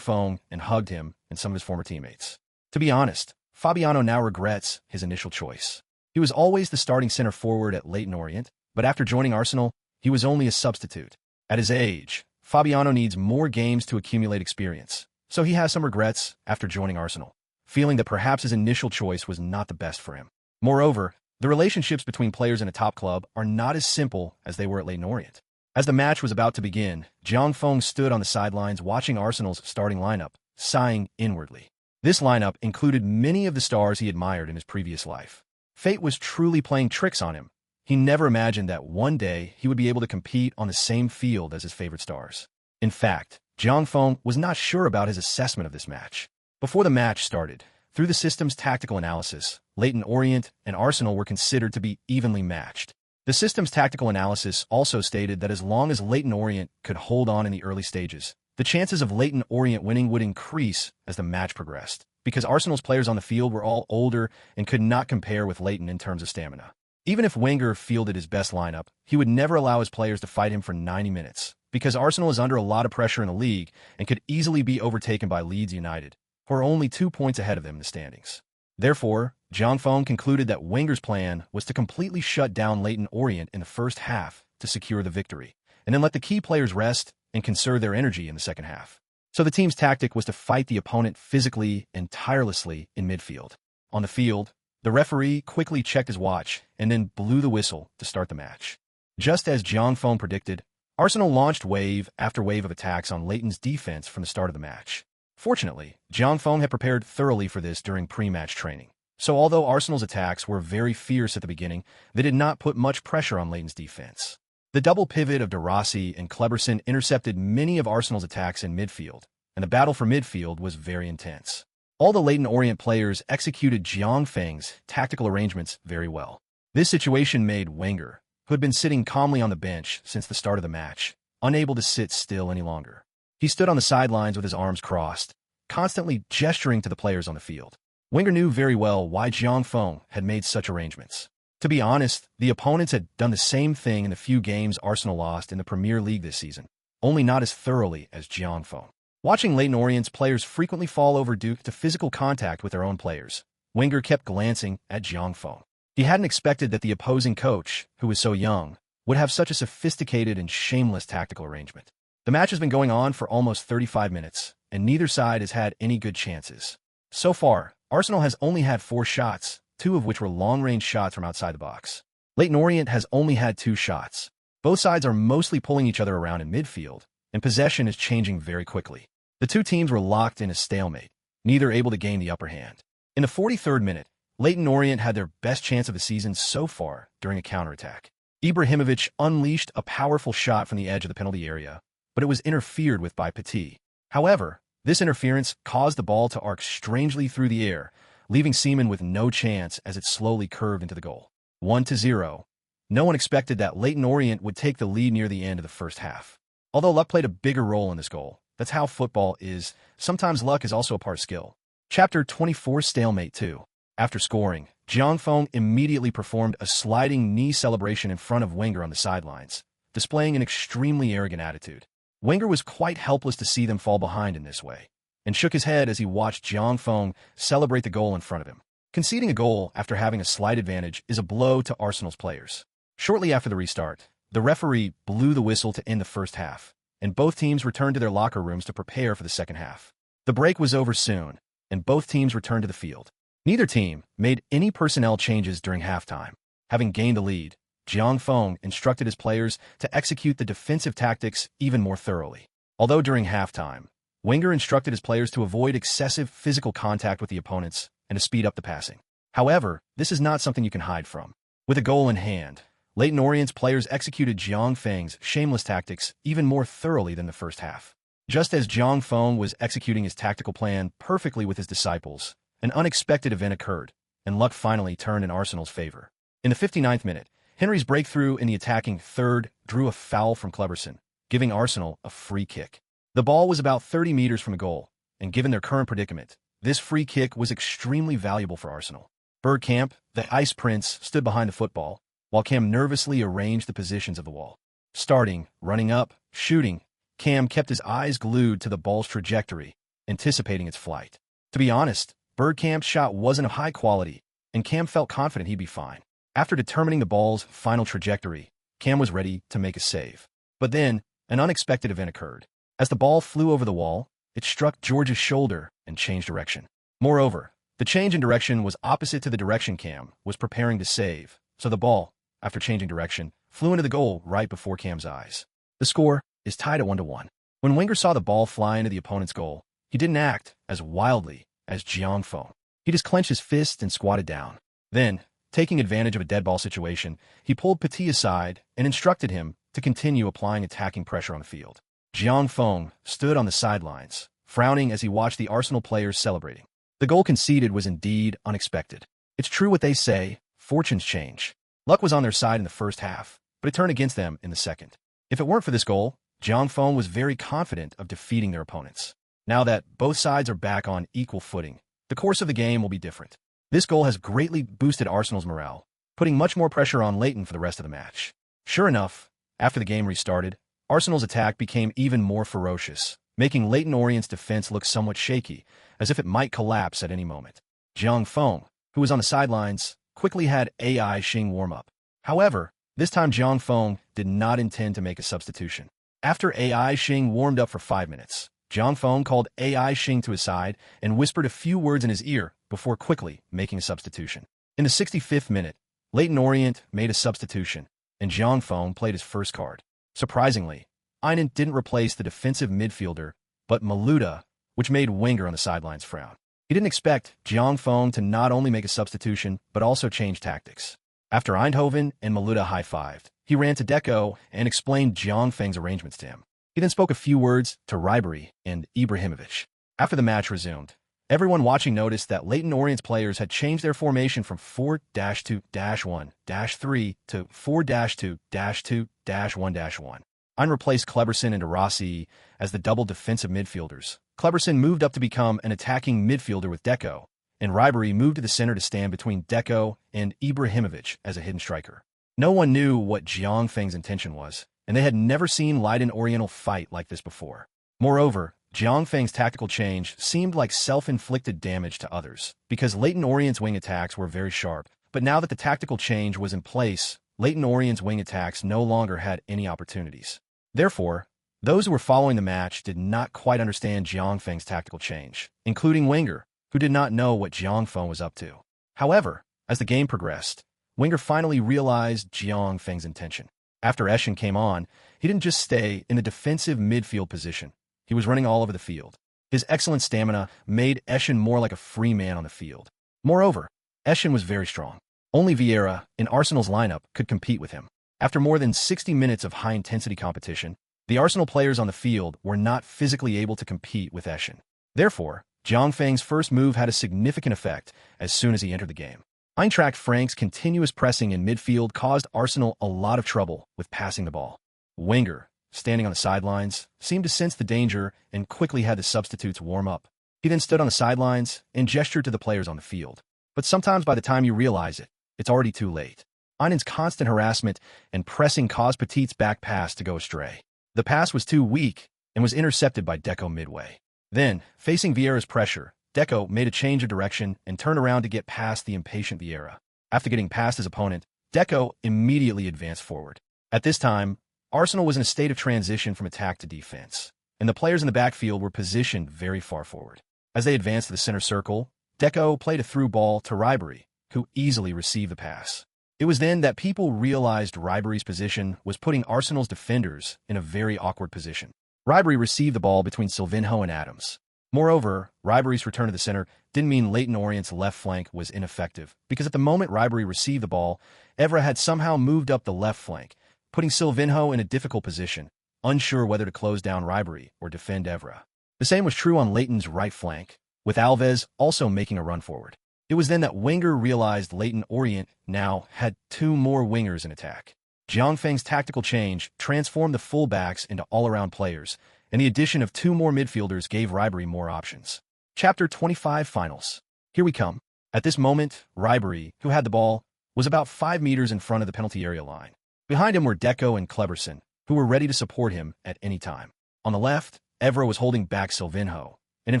Feng and hugged him and some of his former teammates. To be honest, Fabiano now regrets his initial choice. He was always the starting center forward at Leyton Orient, but after joining Arsenal, he was only a substitute. At his age, Fabiano needs more games to accumulate experience, so he has some regrets after joining Arsenal, feeling that perhaps his initial choice was not the best for him. Moreover, the relationships between players in a top club are not as simple as they were at Leyton Orient. As the match was about to begin, Jiang Feng stood on the sidelines watching Arsenal's starting lineup, sighing inwardly. This lineup included many of the stars he admired in his previous life. Fate was truly playing tricks on him. He never imagined that one day he would be able to compete on the same field as his favorite stars. In fact, Jiang Feng was not sure about his assessment of this match. Before the match started, through the system's tactical analysis, Leyton Orient and Arsenal were considered to be evenly matched. The system's tactical analysis also stated that as long as Leyton Orient could hold on in the early stages, the chances of Leyton Orient winning would increase as the match progressed, because Arsenal's players on the field were all older and could not compare with Leyton in terms of stamina. Even if Wenger fielded his best lineup, he would never allow his players to fight him for 90 minutes, because Arsenal is under a lot of pressure in the league and could easily be overtaken by Leeds United, who are only 2 points ahead of them in the standings. Therefore, Jiang Feng concluded that Wenger's plan was to completely shut down Leyton Orient in the first half to secure the victory, and then let the key players rest and conserve their energy in the second half. So the team's tactic was to fight the opponent physically and tirelessly in midfield. On the field, the referee quickly checked his watch and then blew the whistle to start the match. Just as Jiang Feng predicted, Arsenal launched wave after wave of attacks on Leyton's defense from the start of the match. Fortunately, Jiang Feng had prepared thoroughly for this during pre-match training. So although Arsenal's attacks were very fierce at the beginning, they did not put much pressure on Leyton's defense. The double pivot of De Rossi and Kleberson intercepted many of Arsenal's attacks in midfield, and the battle for midfield was very intense. All the Leyton Orient players executed Jiang Feng's tactical arrangements very well. This situation made Wenger, who had been sitting calmly on the bench since the start of the match, unable to sit still any longer. He stood on the sidelines with his arms crossed, constantly gesturing to the players on the field. Wenger knew very well why Jiang Feng had made such arrangements. To be honest, the opponents had done the same thing in the few games Arsenal lost in the Premier League this season, only not as thoroughly as Jiang Feng. Watching Leyton Orient's players frequently fall over due to physical contact with their own players, Wenger kept glancing at Jiang Feng. He hadn't expected that the opposing coach, who was so young, would have such a sophisticated and shameless tactical arrangement. The match has been going on for almost 35 minutes, and neither side has had any good chances. So far, Arsenal has only had 4 shots, 2 of which were long-range shots from outside the box. Leyton Orient has only had 2 shots. Both sides are mostly pulling each other around in midfield, and possession is changing very quickly. The two teams were locked in a stalemate, neither able to gain the upper hand. In the 43rd minute, Leyton Orient had their best chance of the season so far during a counterattack. Ibrahimovic unleashed a powerful shot from the edge of the penalty area, but it was interfered with by Petit. However, This interference caused the ball to arc strangely through the air, leaving Seaman with no chance as it slowly curved into the goal. 1-0. No one expected that Leyton Orient would take the lead near the end of the first half. Although luck played a bigger role in this goal, that's how football is. Sometimes luck is also a part of skill. Chapter 24 Stalemate 2. After scoring, Jiang Feng immediately performed a sliding knee celebration in front of Wenger on the sidelines, displaying an extremely arrogant attitude. Wenger was quite helpless to see them fall behind in this way, and shook his head as he watched Jiang Feng celebrate the goal in front of him. Conceding a goal after having a slight advantage is a blow to Arsenal's players. Shortly after the restart, the referee blew the whistle to end the first half, and both teams returned to their locker rooms to prepare for the second half. The break was over soon, and both teams returned to the field. Neither team made any personnel changes during halftime. Having gained the lead, Jiang Feng instructed his players to execute the defensive tactics even more thoroughly. Although during halftime, Wenger instructed his players to avoid excessive physical contact with the opponents and to speed up the passing. However, this is not something you can hide from. With a goal in hand, Leyton Orient's players executed Jiang Feng's shameless tactics even more thoroughly than the first half. Just as Jiang Feng was executing his tactical plan perfectly with his disciples, an unexpected event occurred, and luck finally turned in Arsenal's favor. In the 59th minute, Henry's breakthrough in the attacking third drew a foul from Cleberson, giving Arsenal a free kick. The ball was about 30 meters from the goal, and given their current predicament, this free kick was extremely valuable for Arsenal. Bergkamp, the Ice Prince, stood behind the football, while Cam nervously arranged the positions of the wall. Starting, running up, shooting, Cam kept his eyes glued to the ball's trajectory, anticipating its flight. To be honest, Bergkamp's shot wasn't of high quality, and Cam felt confident he'd be fine. After determining the ball's final trajectory, Cam was ready to make a save. But then, an unexpected event occurred. As the ball flew over the wall, it struck George's shoulder and changed direction. Moreover, the change in direction was opposite to the direction Cam was preparing to save, so the ball, after changing direction, flew into the goal right before Cam's eyes. The score is tied at 1-1. When Wenger saw the ball fly into the opponent's goal, he didn't act as wildly as Jiang Feng. He just clenched his fist and squatted down. Then, taking advantage of a dead ball situation, he pulled Petit aside and instructed him to continue applying attacking pressure on the field. Jiang Feng stood on the sidelines, frowning as he watched the Arsenal players celebrating. The goal conceded was indeed unexpected. It's true what they say, fortunes change. Luck was on their side in the first half, but it turned against them in the second. If it weren't for this goal, Jiang Feng was very confident of defeating their opponents. Now that both sides are back on equal footing, the course of the game will be different. This goal has greatly boosted Arsenal's morale, putting much more pressure on Leyton for the rest of the match. Sure enough, after the game restarted, Arsenal's attack became even more ferocious, making Leyton Orient's defense look somewhat shaky, as if it might collapse at any moment. Jiang Feng, who was on the sidelines, quickly had AI Xing warm up. However, this time Jiang Feng did not intend to make a substitution. After AI Xing warmed up for 5 minutes, Jiang Feng called AI Xing to his side and whispered a few words in his ear before quickly making a substitution. In the 65th minute, Leyton Orient made a substitution, and Jiang Feng played his first card. Surprisingly, Einan didn't replace the defensive midfielder, but Maluda, which made Wenger on the sidelines frown. He didn't expect Jiang Feng to not only make a substitution, but also change tactics. After Eindhoven and Maluda high-fived, he ran to Deco and explained Jiang Feng's arrangements to him. He then spoke a few words to Ribery and Ibrahimovic. After the match resumed, everyone watching noticed that Leyton Orient's players had changed their formation from 4-2-1-3 to 4-2-2-1-1. Ein replaced Cleberson and Rossi as the double defensive midfielders. Cleberson moved up to become an attacking midfielder with Deco, and Ribery moved to the center to stand between Deco and Ibrahimovic as a hidden striker. No one knew what Jiang Feng's intention was, and they had never seen Leyton Oriental fight like this before. Moreover, Jiang Feng's tactical change seemed like self-inflicted damage to others, because Leyton Orient's wing attacks were very sharp. But now that the tactical change was in place, Leyton Orient's wing attacks no longer had any opportunities. Therefore, those who were following the match did not quite understand Jiang Feng's tactical change, including Wenger, who did not know what Jiang Feng was up to. However, as the game progressed, Wenger finally realized Jiang Feng's intention. After Eschen came on, he didn't just stay in the defensive midfield position. He was running all over the field. His excellent stamina made Eschen more like a free man on the field. Moreover, Eschen was very strong. Only Vieira, in Arsenal's lineup, could compete with him. After more than 60 minutes of high-intensity competition, the Arsenal players on the field were not physically able to compete with Eschen. Therefore, Zhang Feng's first move had a significant effect as soon as he entered the game. Eintracht Frankfurt's continuous pressing in midfield caused Arsenal a lot of trouble with passing the ball. Wenger, standing on the sidelines, seemed to sense the danger and quickly had the substitutes warm up. He then stood on the sidelines and gestured to the players on the field. But sometimes by the time you realize it, it's already too late. Einen's constant harassment and pressing caused Petit's back pass to go astray. The pass was too weak and was intercepted by Deco midway. Then, facing Vieira's pressure, Deco made a change of direction and turned around to get past the impatient Vieira. After getting past his opponent, Deco immediately advanced forward. At this time, Arsenal was in a state of transition from attack to defense, and the players in the backfield were positioned very far forward. As they advanced to the center circle, Deco played a through ball to Ribery, who easily received the pass. It was then that people realized Ribery's position was putting Arsenal's defenders in a very awkward position. Ribery received the ball between Silvinho and Adams. Moreover, Ribery's return to the center didn't mean Leyton Orient's left flank was ineffective, because at the moment Ribery received the ball, Evra had somehow moved up the left flank, putting Silvinho in a difficult position, unsure whether to close down Ribery or defend Evra. The same was true on Leyton's right flank, with Alves also making a run forward. It was then that Wenger realized Leyton Orient now had two more wingers in attack. Zhang Feng's tactical change transformed the full-backs into all-around players, and the addition of two more midfielders gave Ribery more options. Chapter 25 Finals. Here we come. At this moment, Ribery, who had the ball, was about 5 meters in front of the penalty area line. Behind him were Deco and Kleberson, who were ready to support him at any time. On the left, Evra was holding back Silvinho, and in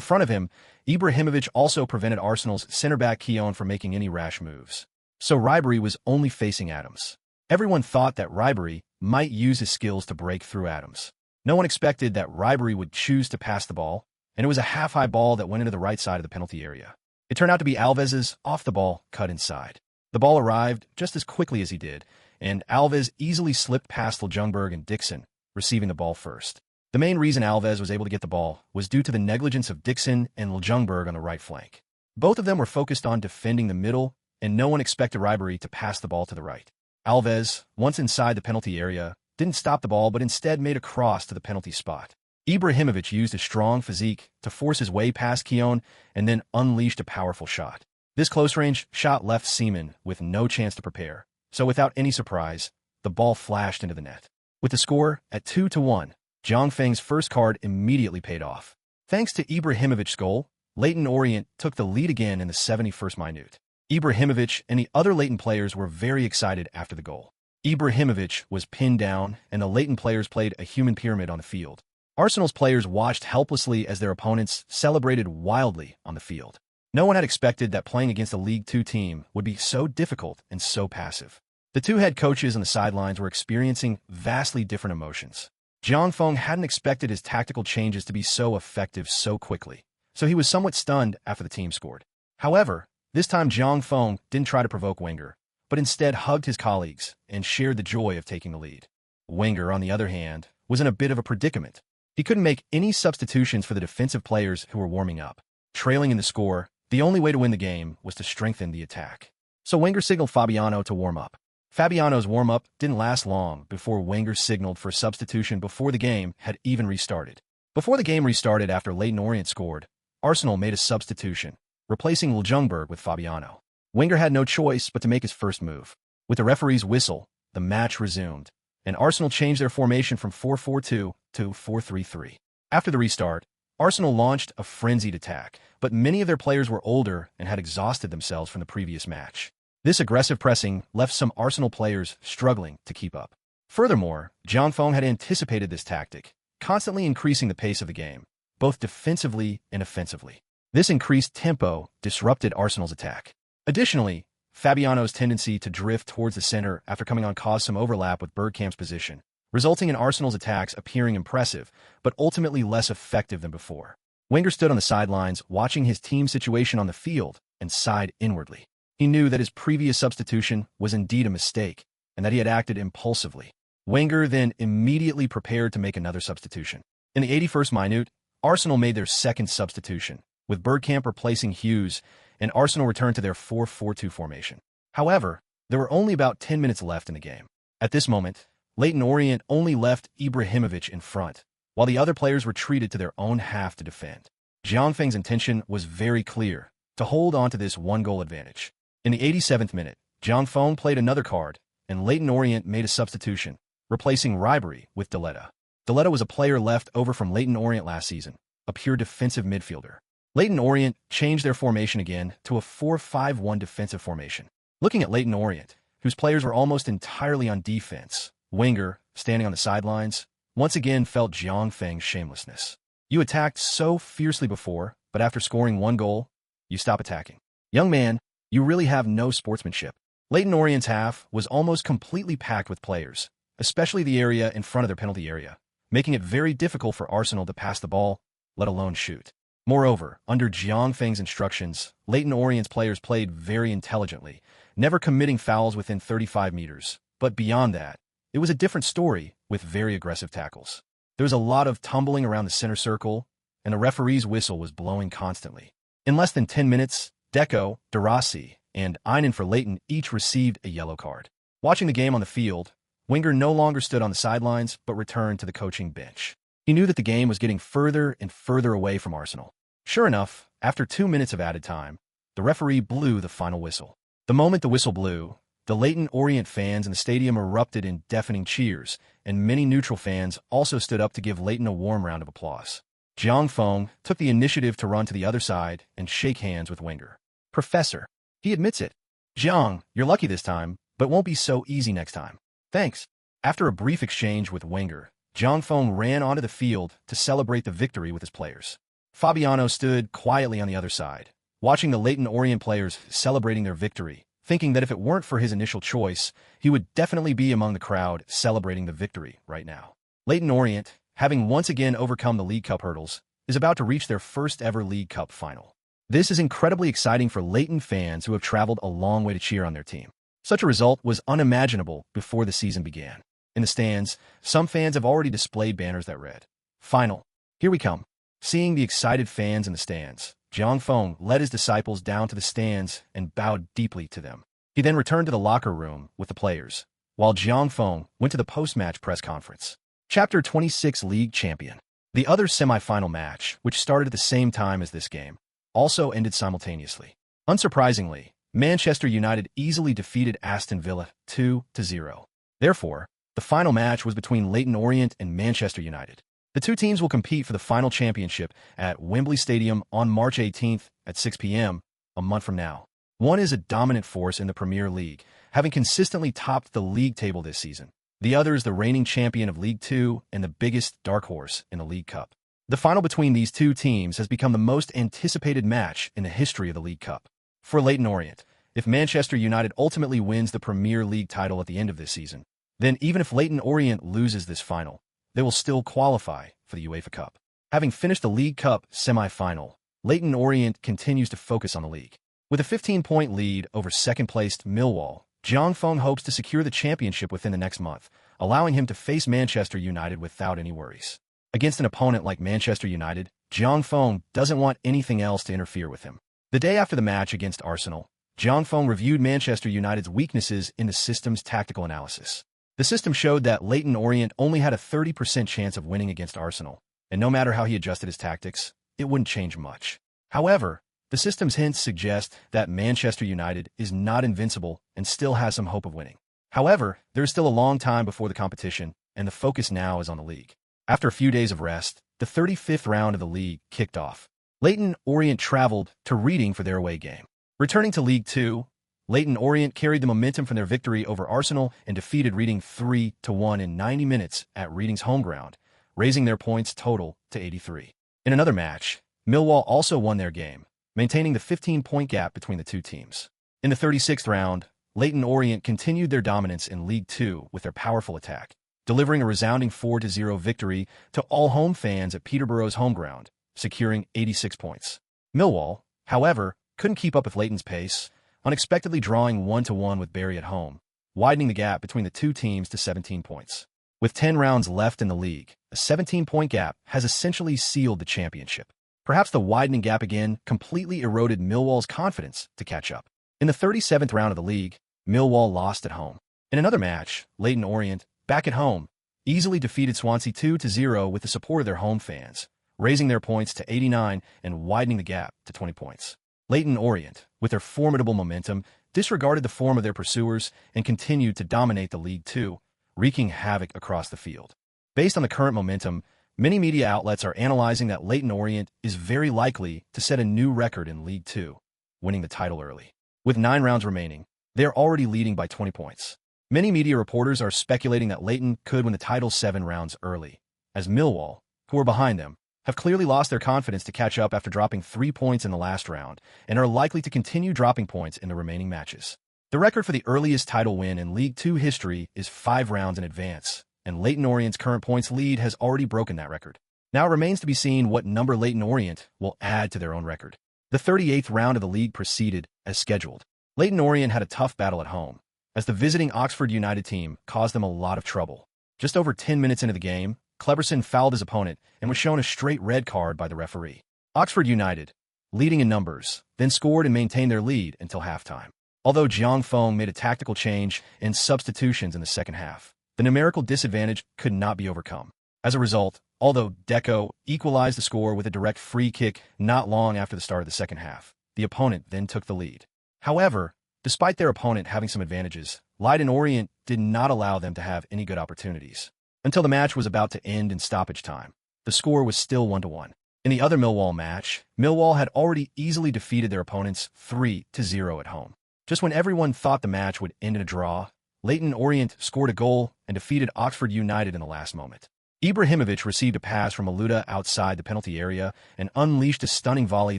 front of him, Ibrahimovic also prevented Arsenal's centre-back Keown from making any rash moves. So Ribery was only facing Adams. Everyone thought that Ribery might use his skills to break through Adams. No one expected that Ribery would choose to pass the ball, and it was a half-high ball that went into the right side of the penalty area. It turned out to be Alves's off-the-ball cut inside. The ball arrived just as quickly as he did, and Alves easily slipped past Ljungberg and Dixon, receiving the ball first. The main reason Alves was able to get the ball was due to the negligence of Dixon and Ljungberg on the right flank. Both of them were focused on defending the middle, and no one expected Ribery to pass the ball to the right. Alves, once inside the penalty area, didn't stop the ball but instead made a cross to the penalty spot. Ibrahimovic used his strong physique to force his way past Keown and then unleashed a powerful shot. This close-range shot left Seaman with no chance to prepare, so without any surprise, the ball flashed into the net. With the score at 2-1, Zhang Feng's first card immediately paid off. Thanks to Ibrahimovic's goal, Leyton Orient took the lead again in the 71st minute. Ibrahimovic and the other Leyton players were very excited after the goal. Ibrahimovic was pinned down, and the Leyton players played a human pyramid on the field. Arsenal's players watched helplessly as their opponents celebrated wildly on the field. No one had expected that playing against a League Two team would be so difficult and so passive. The two head coaches on the sidelines were experiencing vastly different emotions. Zhang Feng hadn't expected his tactical changes to be so effective so quickly, so he was somewhat stunned after the team scored. However, this time Zhang Feng didn't try to provoke Wenger, but instead hugged his colleagues and shared the joy of taking the lead. Wenger, on the other hand, was in a bit of a predicament. He couldn't make any substitutions for the defensive players who were warming up. Trailing in the score, the only way to win the game was to strengthen the attack. So Wenger signaled Fabiano to warm up. Fabiano's warm-up didn't last long before Wenger signaled for substitution before the game had even restarted. Before the game restarted after Leyton Orient scored, Arsenal made a substitution, replacing Ljungberg with Fabiano. Wenger had no choice but to make his first move. With the referee's whistle, the match resumed, and Arsenal changed their formation from 4-4-2 to 4-3-3. After the restart, Arsenal launched a frenzied attack, but many of their players were older and had exhausted themselves from the previous match. This aggressive pressing left some Arsenal players struggling to keep up. Furthermore, Zhang Feng had anticipated this tactic, constantly increasing the pace of the game, both defensively and offensively. This increased tempo disrupted Arsenal's attack. Additionally, Fabiano's tendency to drift towards the center after coming on caused some overlap with Bergkamp's position, resulting in Arsenal's attacks appearing impressive, but ultimately less effective than before. Wenger stood on the sidelines watching his team's situation on the field and sighed inwardly. He knew that his previous substitution was indeed a mistake, and that he had acted impulsively. Wenger then immediately prepared to make another substitution. In the 81st minute, Arsenal made their second substitution, with Bergkamp replacing Hughes, and Arsenal returned to their 4-4-2 formation. However, there were only about 10 minutes left in the game. At this moment, Leyton Orient only left Ibrahimovic in front, while the other players retreated to their own half to defend. Jiangfeng's intention was very clear, to hold on to this one-goal advantage. In the 87th minute, Jiangfeng played another card, and Leyton Orient made a substitution, replacing Ribery with Deleta. Deleta was a player left over from Leyton Orient last season, a pure defensive midfielder. Leyton Orient changed their formation again to a 4-5-1 defensive formation. Looking at Leyton Orient, whose players were almost entirely on defense, Wenger, standing on the sidelines, once again felt Jiangfeng's shamelessness. You attacked so fiercely before, but after scoring one goal, you stop attacking. Young man, you really have no sportsmanship. Leyton Orient's half was almost completely packed with players, especially the area in front of their penalty area, making it very difficult for Arsenal to pass the ball, let alone shoot. Moreover, under Jiangfeng's instructions, Leyton Orient's players played very intelligently, never committing fouls within 35 meters. But beyond that, it was a different story with very aggressive tackles. There was a lot of tumbling around the center circle, and the referee's whistle was blowing constantly. In less than 10 minutes, Deco, De Rossi, and Einen for Leyton each received a yellow card. Watching the game on the field, Wenger no longer stood on the sidelines but returned to the coaching bench. He knew that the game was getting further and further away from Arsenal. Sure enough, after 2 minutes of added time, the referee blew the final whistle. The moment the whistle blew, the Leyton Orient fans in the stadium erupted in deafening cheers, and many neutral fans also stood up to give Leyton a warm round of applause. Jiangfeng took the initiative to run to the other side and shake hands with Wenger. Professor, he admits it. Jiang, you're lucky this time, but won't be so easy next time. Thanks. After a brief exchange with Wenger, Jiangfeng ran onto the field to celebrate the victory with his players. Fabiano stood quietly on the other side, watching the Leyton Orient players celebrating their victory, thinking that if it weren't for his initial choice, he would definitely be among the crowd celebrating the victory right now. Leyton Orient, having once again overcome the League Cup hurdles, is about to reach their first ever League Cup final. This is incredibly exciting for Leyton fans who have traveled a long way to cheer on their team. Such a result was unimaginable before the season began. In the stands, some fans have already displayed banners that read, "Final, here we come." Seeing the excited fans in the stands, Jiangfeng led his disciples down to the stands and bowed deeply to them. He then returned to the locker room with the players, while Jiangfeng went to the post-match press conference. Chapter 26 League Champion. The other semi-final match, which started at the same time as this game, also ended simultaneously. Unsurprisingly, Manchester United easily defeated Aston Villa 2-0. Therefore, the final match was between Leyton Orient and Manchester United. The two teams will compete for the final championship at Wembley Stadium on March 18th at 6 p.m., a month from now. One is a dominant force in the Premier League, having consistently topped the league table this season. The other is the reigning champion of League Two and the biggest dark horse in the League Cup. The final between these two teams has become the most anticipated match in the history of the League Cup. For Leyton Orient, if Manchester United ultimately wins the Premier League title at the end of this season, then even if Leyton Orient loses this final, they will still qualify for the UEFA Cup. Having finished the League Cup semi-final, Leyton Orient continues to focus on the league. With a 15-point lead over second-placed Millwall, Jiangfeng hopes to secure the championship within the next month, allowing him to face Manchester United without any worries. Against an opponent like Manchester United, Jiangfeng doesn't want anything else to interfere with him. The day after the match against Arsenal, Jiangfeng reviewed Manchester United's weaknesses in the system's tactical analysis. The system showed that Leyton Orient only had a 30% chance of winning against Arsenal, and no matter how he adjusted his tactics, it wouldn't change much. However, the system's hints suggest that Manchester United is not invincible and still has some hope of winning. However, there is still a long time before the competition, and the focus now is on the league. After a few days of rest, the 35th round of the league kicked off. Leyton Orient traveled to Reading for their away game. Returning to League Two, Leyton Orient carried the momentum from their victory over Arsenal and defeated Reading 3-1 in 90 minutes at Reading's home ground, raising their points total to 83. In another match, Millwall also won their game, maintaining the 15-point gap between the two teams. In the 36th round, Leyton Orient continued their dominance in League Two with their powerful attack, delivering a resounding 4-0 victory to all home fans at Peterborough's home ground, securing 86 points. Millwall, however, couldn't keep up with Leyton's pace, unexpectedly drawing 1-1 with Barry at home, widening the gap between the two teams to 17 points. With 10 rounds left in the league, a 17-point gap has essentially sealed the championship. Perhaps the widening gap again completely eroded Millwall's confidence to catch up. In the 37th round of the league, Millwall lost at home. In another match, Leyton Orient, back at home, easily defeated Swansea 2-0 with the support of their home fans, raising their points to 89 and widening the gap to 20 points. Leyton Orient, with their formidable momentum, disregarded the form of their pursuers and continued to dominate the League Two, wreaking havoc across the field. Based on the current momentum, many media outlets are analyzing that Leyton Orient is very likely to set a new record in League Two, winning the title early. With 9 rounds remaining, they are already leading by 20 points. Many media reporters are speculating that Leyton could win the title 7 rounds early, as Millwall, who are behind them, have clearly lost their confidence to catch up after dropping 3 points in the last round and are likely to continue dropping points in the remaining matches. The record for the earliest title win in League Two history is 5 rounds in advance, and Leyton Orient's current points lead has already broken that record. Now it remains to be seen what number Leyton Orient will add to their own record. The 38th round of the league proceeded as scheduled. Leyton Orient had a tough battle at home, as the visiting Oxford United team caused them a lot of trouble. Just over 10 minutes into the game, Cleberson fouled his opponent and was shown a straight red card by the referee. Oxford United, leading in numbers, then scored and maintained their lead until halftime. Although Jiang Feng made a tactical change and substitutions in the second half, the numerical disadvantage could not be overcome. As a result, although Deco equalized the score with a direct free kick not long after the start of the second half, the opponent then took the lead. However, despite their opponent having some advantages, Leyton Orient did not allow them to have any good opportunities. Until the match was about to end in stoppage time, the score was still 1-1. In the other Millwall match, Millwall had already easily defeated their opponents 3-0 at home. Just when everyone thought the match would end in a draw, Leyton Orient scored a goal and defeated Oxford United in the last moment. Ibrahimovic received a pass from Aluda outside the penalty area and unleashed a stunning volley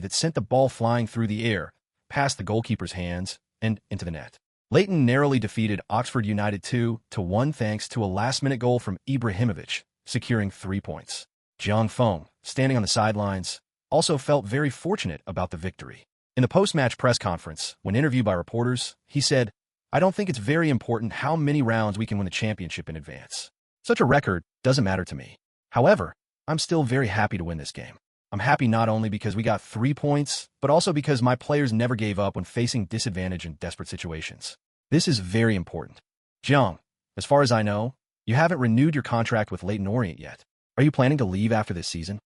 that sent the ball flying through the air, past the goalkeeper's hands, and into the net. Leyton narrowly defeated Oxford United 2-1 thanks to a last-minute goal from Ibrahimovic, securing 3 points. Jiang Feng, standing on the sidelines, also felt very fortunate about the victory. In the post-match press conference, when interviewed by reporters, he said, "I don't think it's very important how many rounds we can win the championship in advance. Such a record doesn't matter to me. However, I'm still very happy to win this game. I'm happy not only because we got 3 points, but also because my players never gave up when facing disadvantage in desperate situations. This is very important. Jiang, as far as I know, you haven't renewed your contract with Leyton Orient yet. Are you planning to leave after this season?"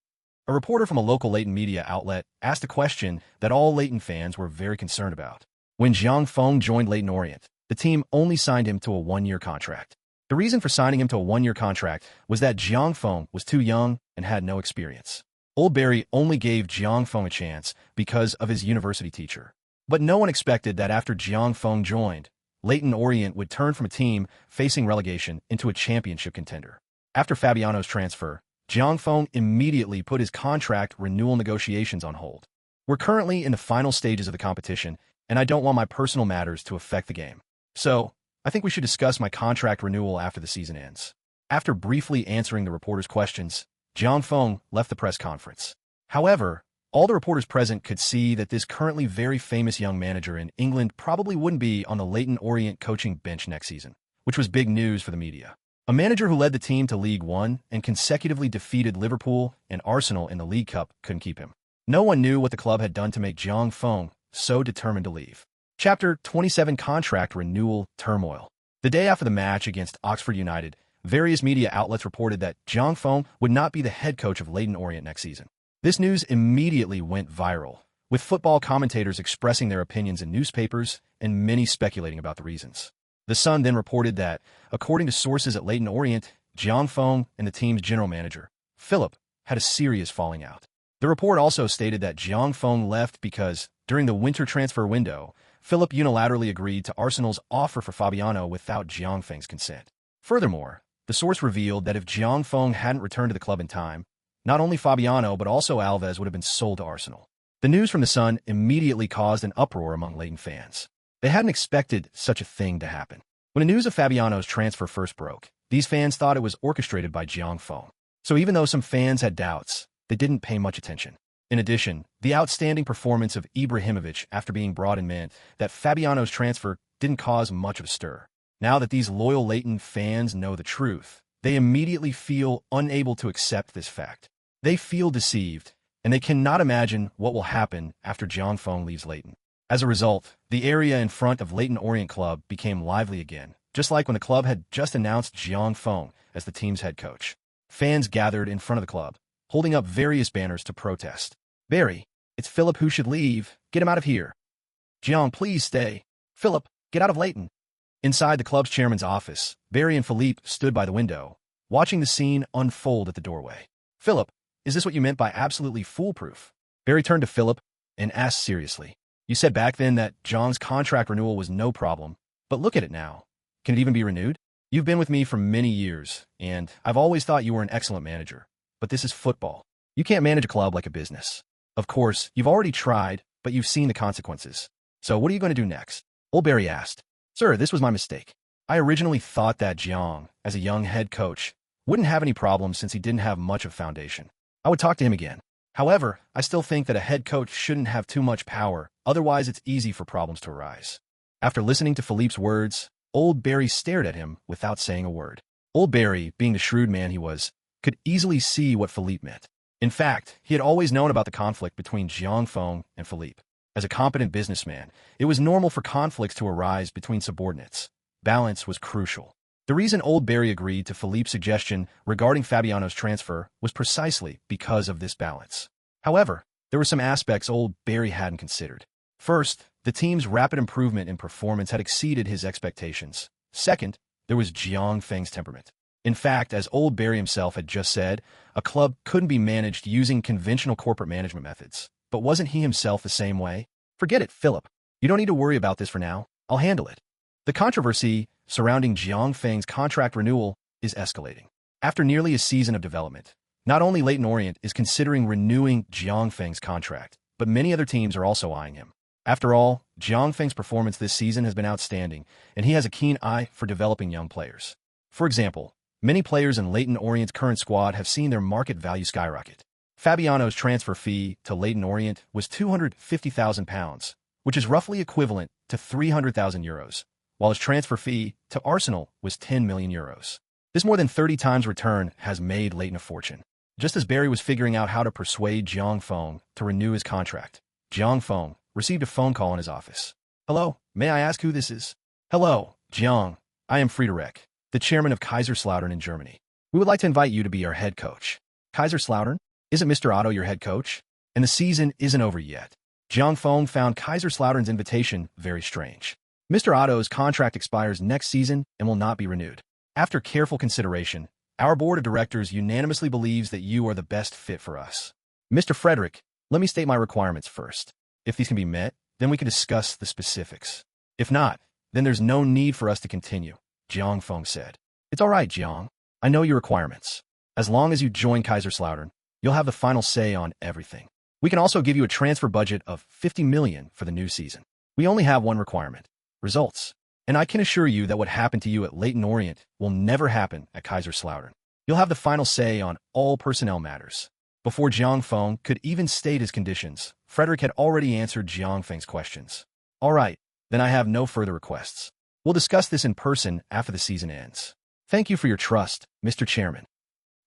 A reporter from a local Leyton media outlet asked a question that all Leyton fans were very concerned about. When Jiang Feng joined Leyton Orient, the team only signed him to a 1-year contract. The reason for signing him to a 1-year contract was that Jiang Feng was too young and had no experience. Old Barry only gave Jiang Feng a chance because of his university teacher. But no one expected that after Jiang Feng joined, Leyton Orient would turn from a team facing relegation into a championship contender. After Fabiano's transfer, Jiang Feng immediately put his contract renewal negotiations on hold. "We're currently in the final stages of the competition, and I don't want my personal matters to affect the game. So, I think we should discuss my contract renewal after the season ends." After briefly answering the reporters' questions, Jiang Feng left the press conference. However, all the reporters present could see that this currently very famous young manager in England probably wouldn't be on the Leyton Orient coaching bench next season, which was big news for the media. A manager who led the team to League One and consecutively defeated Liverpool and Arsenal in the League Cup couldn't keep him. No one knew what the club had done to make Jiang Feng so determined to leave. Chapter 27 Contract Renewal Turmoil. The day after the match against Oxford United, various media outlets reported that Jiang Feng would not be the head coach of Leyton Orient next season. This news immediately went viral, with football commentators expressing their opinions in newspapers and many speculating about the reasons. The Sun then reported that, according to sources at Leyton Orient, Jiang Feng and the team's general manager, Philip, had a serious falling out. The report also stated that Jiang Feng left because, during the winter transfer window, Philip unilaterally agreed to Arsenal's offer for Fabiano without Jiang Feng's consent. Furthermore, the source revealed that if Jiang Feng hadn't returned to the club in time, not only Fabiano but also Alves would have been sold to Arsenal. The news from the Sun immediately caused an uproar among Leyton fans. They hadn't expected such a thing to happen. When the news of Fabiano's transfer first broke, these fans thought it was orchestrated by Jiang Feng. So even though some fans had doubts, they didn't pay much attention. In addition, the outstanding performance of Ibrahimovic after being brought in meant that Fabiano's transfer didn't cause much of a stir. Now that these loyal Leyton fans know the truth, they immediately feel unable to accept this fact. They feel deceived, and they cannot imagine what will happen after Jiang Feng leaves Leyton. As a result, the area in front of Leyton Orient Club became lively again, just like when the club had just announced Jiang Feng as the team's head coach. Fans gathered in front of the club, holding up various banners to protest. Barry, it's Philip who should leave. Get him out of here. Jiang, please stay. Philip, get out of Leighton. Inside the club's chairman's office, Barry and Philippe stood by the window, watching the scene unfold at the doorway. Philip, is this what you meant by absolutely foolproof? Barry turned to Philip and asked seriously. You said back then that Jiang's contract renewal was no problem, but look at it now. Can it even be renewed? You've been with me for many years, and I've always thought you were an excellent manager. But this is football. You can't manage a club like a business. Of course, you've already tried, but you've seen the consequences. So what are you going to do next? Old Barry asked. Sir, this was my mistake. I originally thought that Jiang, as a young head coach, wouldn't have any problems since he didn't have much of foundation. I would talk to him again. However, I still think that a head coach shouldn't have too much power, otherwise it's easy for problems to arise. After listening to Philippe's words, Old Barry stared at him without saying a word. Old Barry, being the shrewd man he was, could easily see what Philippe meant. In fact, he had always known about the conflict between Jiang Feng and Philippe. As a competent businessman, it was normal for conflicts to arise between subordinates. Balance was crucial. The reason Old Barry agreed to Philippe's suggestion regarding Fabiano's transfer was precisely because of this balance. However, there were some aspects Old Barry hadn't considered. First, the team's rapid improvement in performance had exceeded his expectations. Second, there was Jiang Feng's temperament. In fact, as Old Barry himself had just said, a club couldn't be managed using conventional corporate management methods. But wasn't he himself the same way? Forget it, Philip. You don't need to worry about this for now. I'll handle it. The controversy surrounding Jiang Feng's contract renewal is escalating. After nearly a season of development, not only Leyton Orient is considering renewing Jiang Feng's contract, but many other teams are also eyeing him. After all, Jiang Feng's performance this season has been outstanding, and he has a keen eye for developing young players. For example, many players in Leyton Orient's current squad have seen their market value skyrocket. Fabiano's transfer fee to Leyton Orient was £250,000, which is roughly equivalent to €300,000, while his transfer fee to Arsenal was €10 million. This more than 30 times return has made Leyton a fortune. Just as Barry was figuring out how to persuade Jiang Feng to renew his contract, Jiang Feng received a phone call in his office. Hello, may I ask who this is? Hello, Jiang. I am Friedrich, the chairman of Kaiserslautern in Germany. We would like to invite you to be our head coach. Kaiserslautern? Isn't Mr. Otto your head coach? And the season isn't over yet. Jiang Feng found Kaiserslautern's invitation very strange. Mr. Otto's contract expires next season and will not be renewed. After careful consideration, our board of directors unanimously believes that you are the best fit for us. Mr. Frederick, let me state my requirements first. If these can be met, then we can discuss the specifics. If not, then there's no need for us to continue, Jiang Feng said. It's all right, Jiang. I know your requirements. As long as you join Kaiserslautern, you'll have the final say on everything. We can also give you a transfer budget of $50 million for the new season. We only have one requirement: results. And I can assure you that what happened to you at Leyton Orient will never happen at Kaiserslautern. You'll have the final say on all personnel matters. Before Jiang Feng could even state his conditions, Frederick had already answered Jiang Feng's questions. All right, then I have no further requests. We'll discuss this in person after the season ends. Thank you for your trust, Mr. Chairman.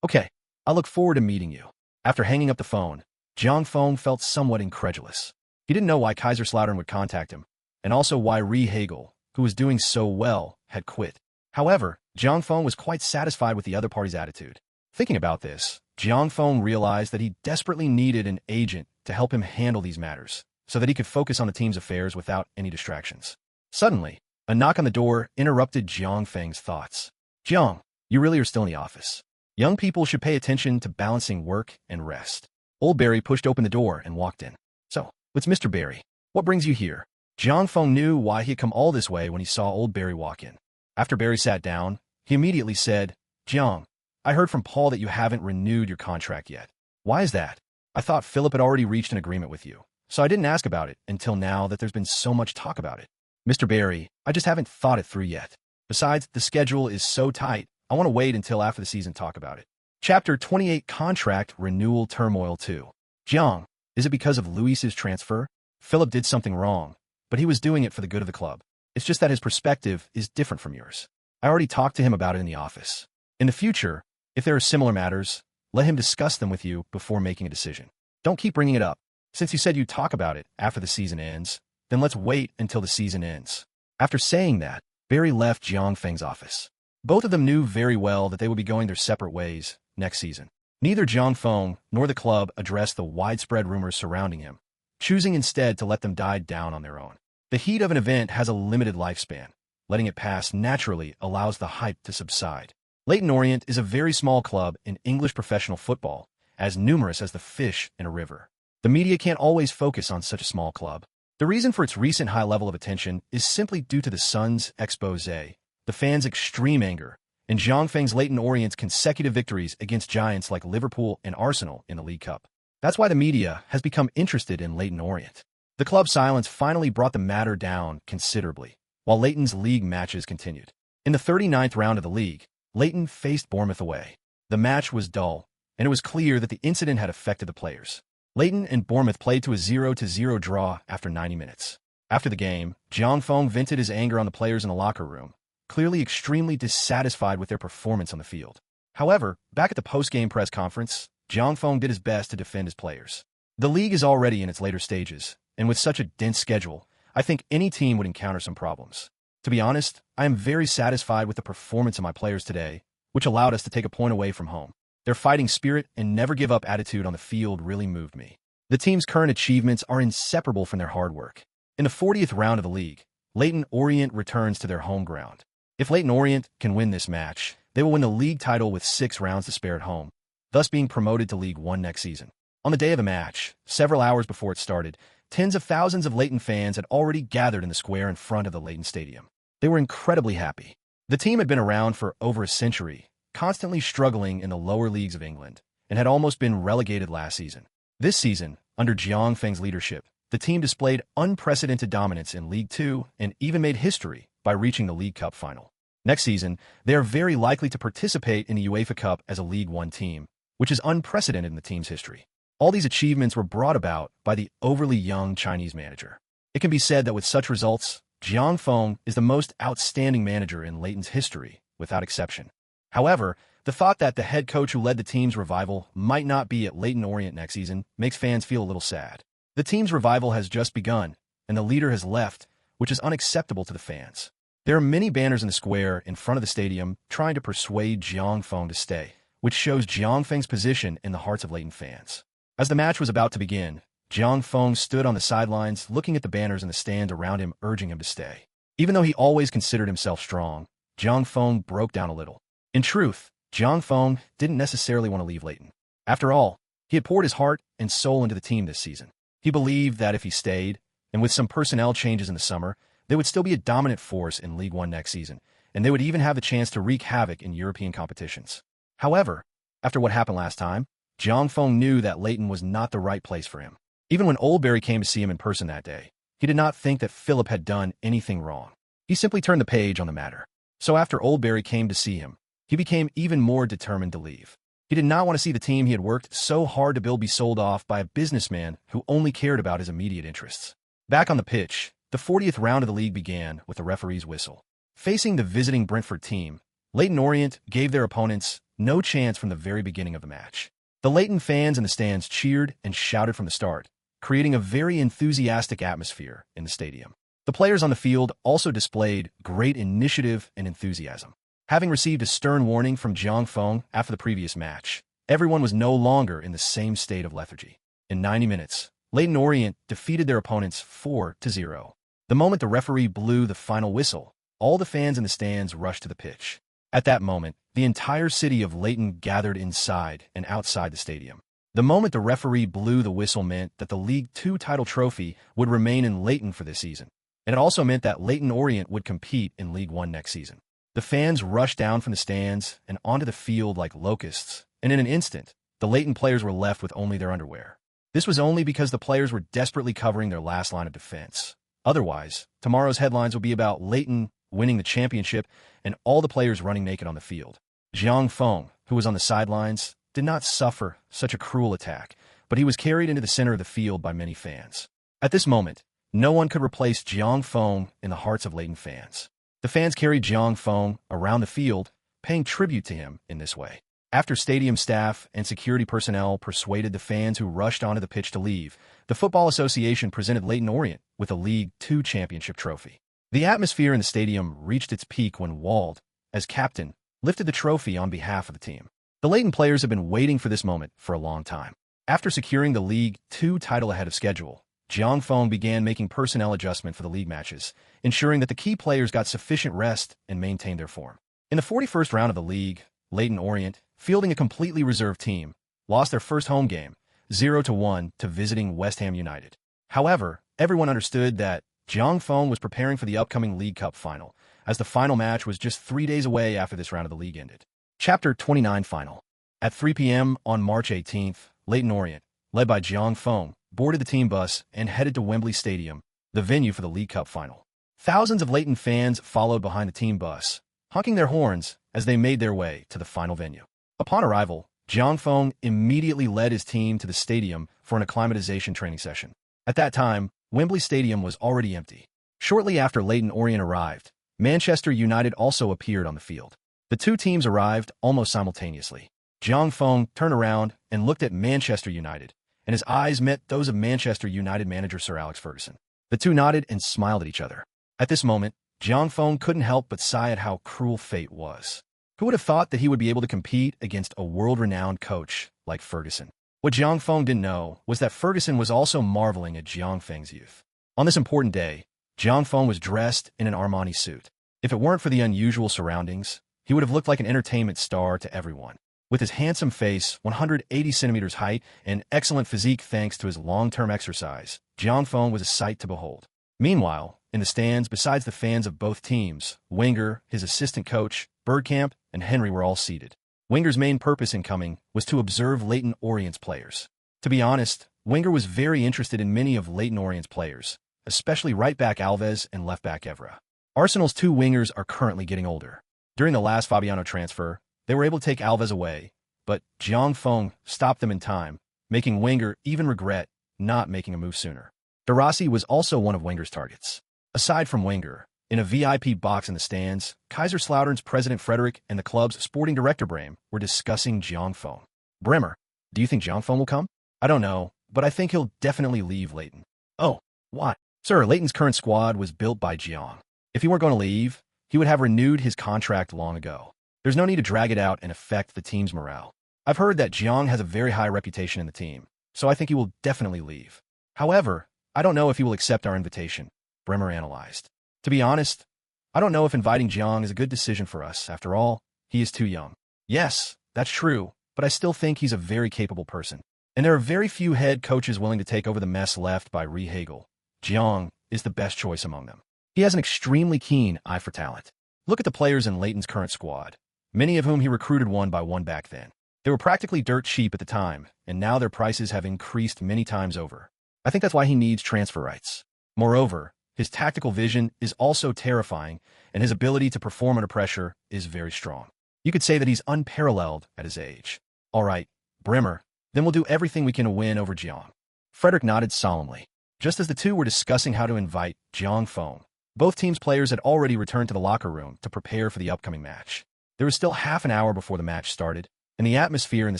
Okay, I look forward to meeting you. After hanging up the phone, Jiang Feng felt somewhat incredulous. He didn't know why Kaiserslautern would contact him, and also why Rie Hagel, who was doing so well, had quit. However, Jiang Feng was quite satisfied with the other party's attitude. Thinking about this, Jiang Feng realized that he desperately needed an agent to help him handle these matters, so that he could focus on the team's affairs without any distractions. Suddenly, a knock on the door interrupted Jiang Feng's thoughts. Jiang, you really are still in the office. Young people should pay attention to balancing work and rest. Old Barry pushed open the door and walked in. So, it's Mr. Barry. What brings you here? Jiang Feng knew why he had come all this way when he saw Old Barry walk in. After Barry sat down, he immediately said, Jiang, I heard from Paul that you haven't renewed your contract yet. Why is that? I thought Philip had already reached an agreement with you, so I didn't ask about it until now that there's been so much talk about it. Mr. Barry, I just haven't thought it through yet. Besides, the schedule is so tight, I want to wait until after the season to talk about it. Chapter 28 Contract Renewal Turmoil 2. Jiang, is it because of Luis's transfer? Philip did something wrong, but he was doing it for the good of the club. It's just that his perspective is different from yours. I already talked to him about it in the office. In the future, if there are similar matters, let him discuss them with you before making a decision. Don't keep bringing it up. Since you said you'd talk about it after the season ends, then let's wait until the season ends. After saying that, Barry left Jiang Feng's office. Both of them knew very well that they would be going their separate ways next season. Neither Jiang Feng nor the club addressed the widespread rumors surrounding him, choosing instead to let them die down on their own. The heat of an event has a limited lifespan. Letting it pass naturally allows the hype to subside. Leyton Orient is a very small club in English professional football, as numerous as the fish in a river. The media can't always focus on such a small club. The reason for its recent high level of attention is simply due to the Sun's expose, the fans' extreme anger, and Jiang Feng's Leyton Orient's consecutive victories against giants like Liverpool and Arsenal in the League Cup. That's why the media has become interested in Leyton Orient. The club's silence finally brought the matter down considerably, while Leyton's league matches continued. In the 39th round of the league, Leyton faced Bournemouth away. The match was dull, and it was clear that the incident had affected the players. Leyton and Bournemouth played to a 0-0 draw after 90 minutes. After the game, Jiang Feng vented his anger on the players in the locker room, clearly extremely dissatisfied with their performance on the field. However, back at the post-game press conference, Jiang Feng did his best to defend his players. The league is already in its later stages, and with such a dense schedule, I think any team would encounter some problems. To be honest, I am very satisfied with the performance of my players today, which allowed us to take a point away from home. Their fighting spirit and never-give-up attitude on the field really moved me. The team's current achievements are inseparable from their hard work. In the 40th round of the league, Leyton Orient returns to their home ground. If Leyton Orient can win this match, they will win the league title with 6 rounds to spare at home, thus being promoted to League One next season. On the day of the match, several hours before it started, tens of thousands of Leyton fans had already gathered in the square in front of the Leyton Stadium. They were incredibly happy. The team had been around for over a century, constantly struggling in the lower leagues of England, and had almost been relegated last season. This season, under Jiang Feng's leadership, the team displayed unprecedented dominance in League Two and even made history by reaching the League Cup final. Next season, they are very likely to participate in the UEFA Cup as a League One team, which is unprecedented in the team's history. All these achievements were brought about by the overly young Chinese manager. It can be said that with such results, Jiang Feng is the most outstanding manager in Leyton's history, without exception. However, the thought that the head coach who led the team's revival might not be at Leyton Orient next season makes fans feel a little sad. The team's revival has just begun, and the leader has left, which is unacceptable to the fans. There are many banners in the square in front of the stadium trying to persuade Jiang Feng to stay, which shows Jiang Feng's position in the hearts of Leyton fans. As the match was about to begin, Jiang Feng stood on the sidelines looking at the banners in the stand around him, urging him to stay. Even though he always considered himself strong, Jiang Feng broke down a little. In truth, Jiang Feng didn't necessarily want to leave Leyton. After all, he had poured his heart and soul into the team this season. He believed that if he stayed, and with some personnel changes in the summer, they would still be a dominant force in League One next season, and they would even have the chance to wreak havoc in European competitions. However, after what happened last time, Jiang Feng knew that Leyton was not the right place for him. Even when Oldbury came to see him in person that day, he did not think that Philip had done anything wrong. He simply turned the page on the matter. So after Oldbury came to see him, he became even more determined to leave. He did not want to see the team he had worked so hard to build be sold off by a businessman who only cared about his immediate interests. Back on the pitch, the 40th round of the league began with the referee's whistle. Facing the visiting Brentford team, Leyton Orient gave their opponents no chance from the very beginning of the match. The Leyton fans in the stands cheered and shouted from the start, creating a very enthusiastic atmosphere in the stadium. The players on the field also displayed great initiative and enthusiasm. Having received a stern warning from Jiang Feng after the previous match, everyone was no longer in the same state of lethargy. In 90 minutes, Leyton Orient defeated their opponents 4-0. The moment the referee blew the final whistle, all the fans in the stands rushed to the pitch. At that moment, the entire city of Leyton gathered inside and outside the stadium. The moment the referee blew the whistle meant that the League Two title trophy would remain in Leyton for this season, and it also meant that Leyton Orient would compete in League One next season. The fans rushed down from the stands and onto the field like locusts, and in an instant, the Leyton players were left with only their underwear. This was only because the players were desperately covering their last line of defense. Otherwise, tomorrow's headlines would be about Leyton winning the championship and all the players running naked on the field. Jiang Feng, who was on the sidelines, did not suffer such a cruel attack, but he was carried into the center of the field by many fans. At this moment, no one could replace Jiang Feng in the hearts of Leyton fans. The fans carried Jiang Feng around the field, paying tribute to him in this way. After stadium staff and security personnel persuaded the fans who rushed onto the pitch to leave, the Football Association presented Leyton Orient with a League Two championship trophy. The atmosphere in the stadium reached its peak when Wald, as captain, lifted the trophy on behalf of the team. The Leighton players have been waiting for this moment for a long time. After securing the League Two title ahead of schedule, Jiang Feng began making personnel adjustment for the league matches, ensuring that the key players got sufficient rest and maintained their form. In the 41st round of the league, Leyton Orient, fielding a completely reserved team, lost their first home game, 0-1, to visiting West Ham United. However, everyone understood that Jiang Feng was preparing for the upcoming League Cup final, as the final match was just 3 days away after this round of the league ended. Chapter 29 Final. At 3 p.m. on March 18th, Leyton Orient, led by Jiang Feng, boarded the team bus and headed to Wembley Stadium, the venue for the League Cup final. Thousands of Leyton fans followed behind the team bus, honking their horns as they made their way to the final venue. Upon arrival, Jiang Feng immediately led his team to the stadium for an acclimatization training session. At that time, Wembley Stadium was already empty. Shortly after Leyton Orient arrived, Manchester United also appeared on the field. The two teams arrived almost simultaneously. Jiang Feng turned around and looked at Manchester United, and his eyes met those of Manchester United manager Sir Alex Ferguson. The two nodded and smiled at each other. At this moment, Jiang Feng couldn't help but sigh at how cruel fate was. Who would have thought that he would be able to compete against a world-renowned coach like Ferguson? What Jiang Feng didn't know was that Ferguson was also marveling at Jiang Feng's youth. On this important day, Jiang Feng was dressed in an Armani suit. If it weren't for the unusual surroundings, he would have looked like an entertainment star to everyone. With his handsome face, 180 centimeters height, and excellent physique thanks to his long-term exercise, Jiang Feng was a sight to behold. Meanwhile, in the stands, besides the fans of both teams, Wenger, his assistant coach, Bergkamp, and Henry were all seated. Wenger's main purpose in coming was to observe Leyton Orient's players. To be honest, Wenger was very interested in many of Leyton Orient's players, especially right-back Alves and left-back Evra. Arsenal's two wingers are currently getting older. During the last Fabiano transfer, they were able to take Alves away, but Jiang Feng stopped them in time, making Wenger even regret not making a move sooner. De Rossi was also one of Wenger's targets. Aside from Wenger, in a VIP box in the stands, Kaiserslautern's president Frederick and the club's sporting director Brehm were discussing Jiang Feng. Bremer, do you think Jiang Feng will come? I don't know, but I think he'll definitely leave Leyton. Oh, why? Sir, Leyton's current squad was built by Jiang. If he weren't going to leave, he would have renewed his contract long ago. There's no need to drag it out and affect the team's morale. I've heard that Jiang has a very high reputation in the team, so I think he will definitely leave. However, I don't know if he will accept our invitation, Bremer analyzed. To be honest, I don't know if inviting Jiang is a good decision for us. After all, he is too young. Yes, that's true, but I still think he's a very capable person. And there are very few head coaches willing to take over the mess left by Rie Hagel. Jiang is the best choice among them. He has an extremely keen eye for talent. Look at the players in Leyton's current squad, many of whom he recruited one by one back then. They were practically dirt cheap at the time, and now their prices have increased many times over. I think that's why he needs transfer rights. Moreover, his tactical vision is also terrifying, and his ability to perform under pressure is very strong. You could say that he's unparalleled at his age. All right, Bremer, then we'll do everything we can to win over Jiang. Frederick nodded solemnly. Just as the two were discussing how to invite Jiang Feng, both teams' players had already returned to the locker room to prepare for the upcoming match. There was still half an hour before the match started, and the atmosphere in the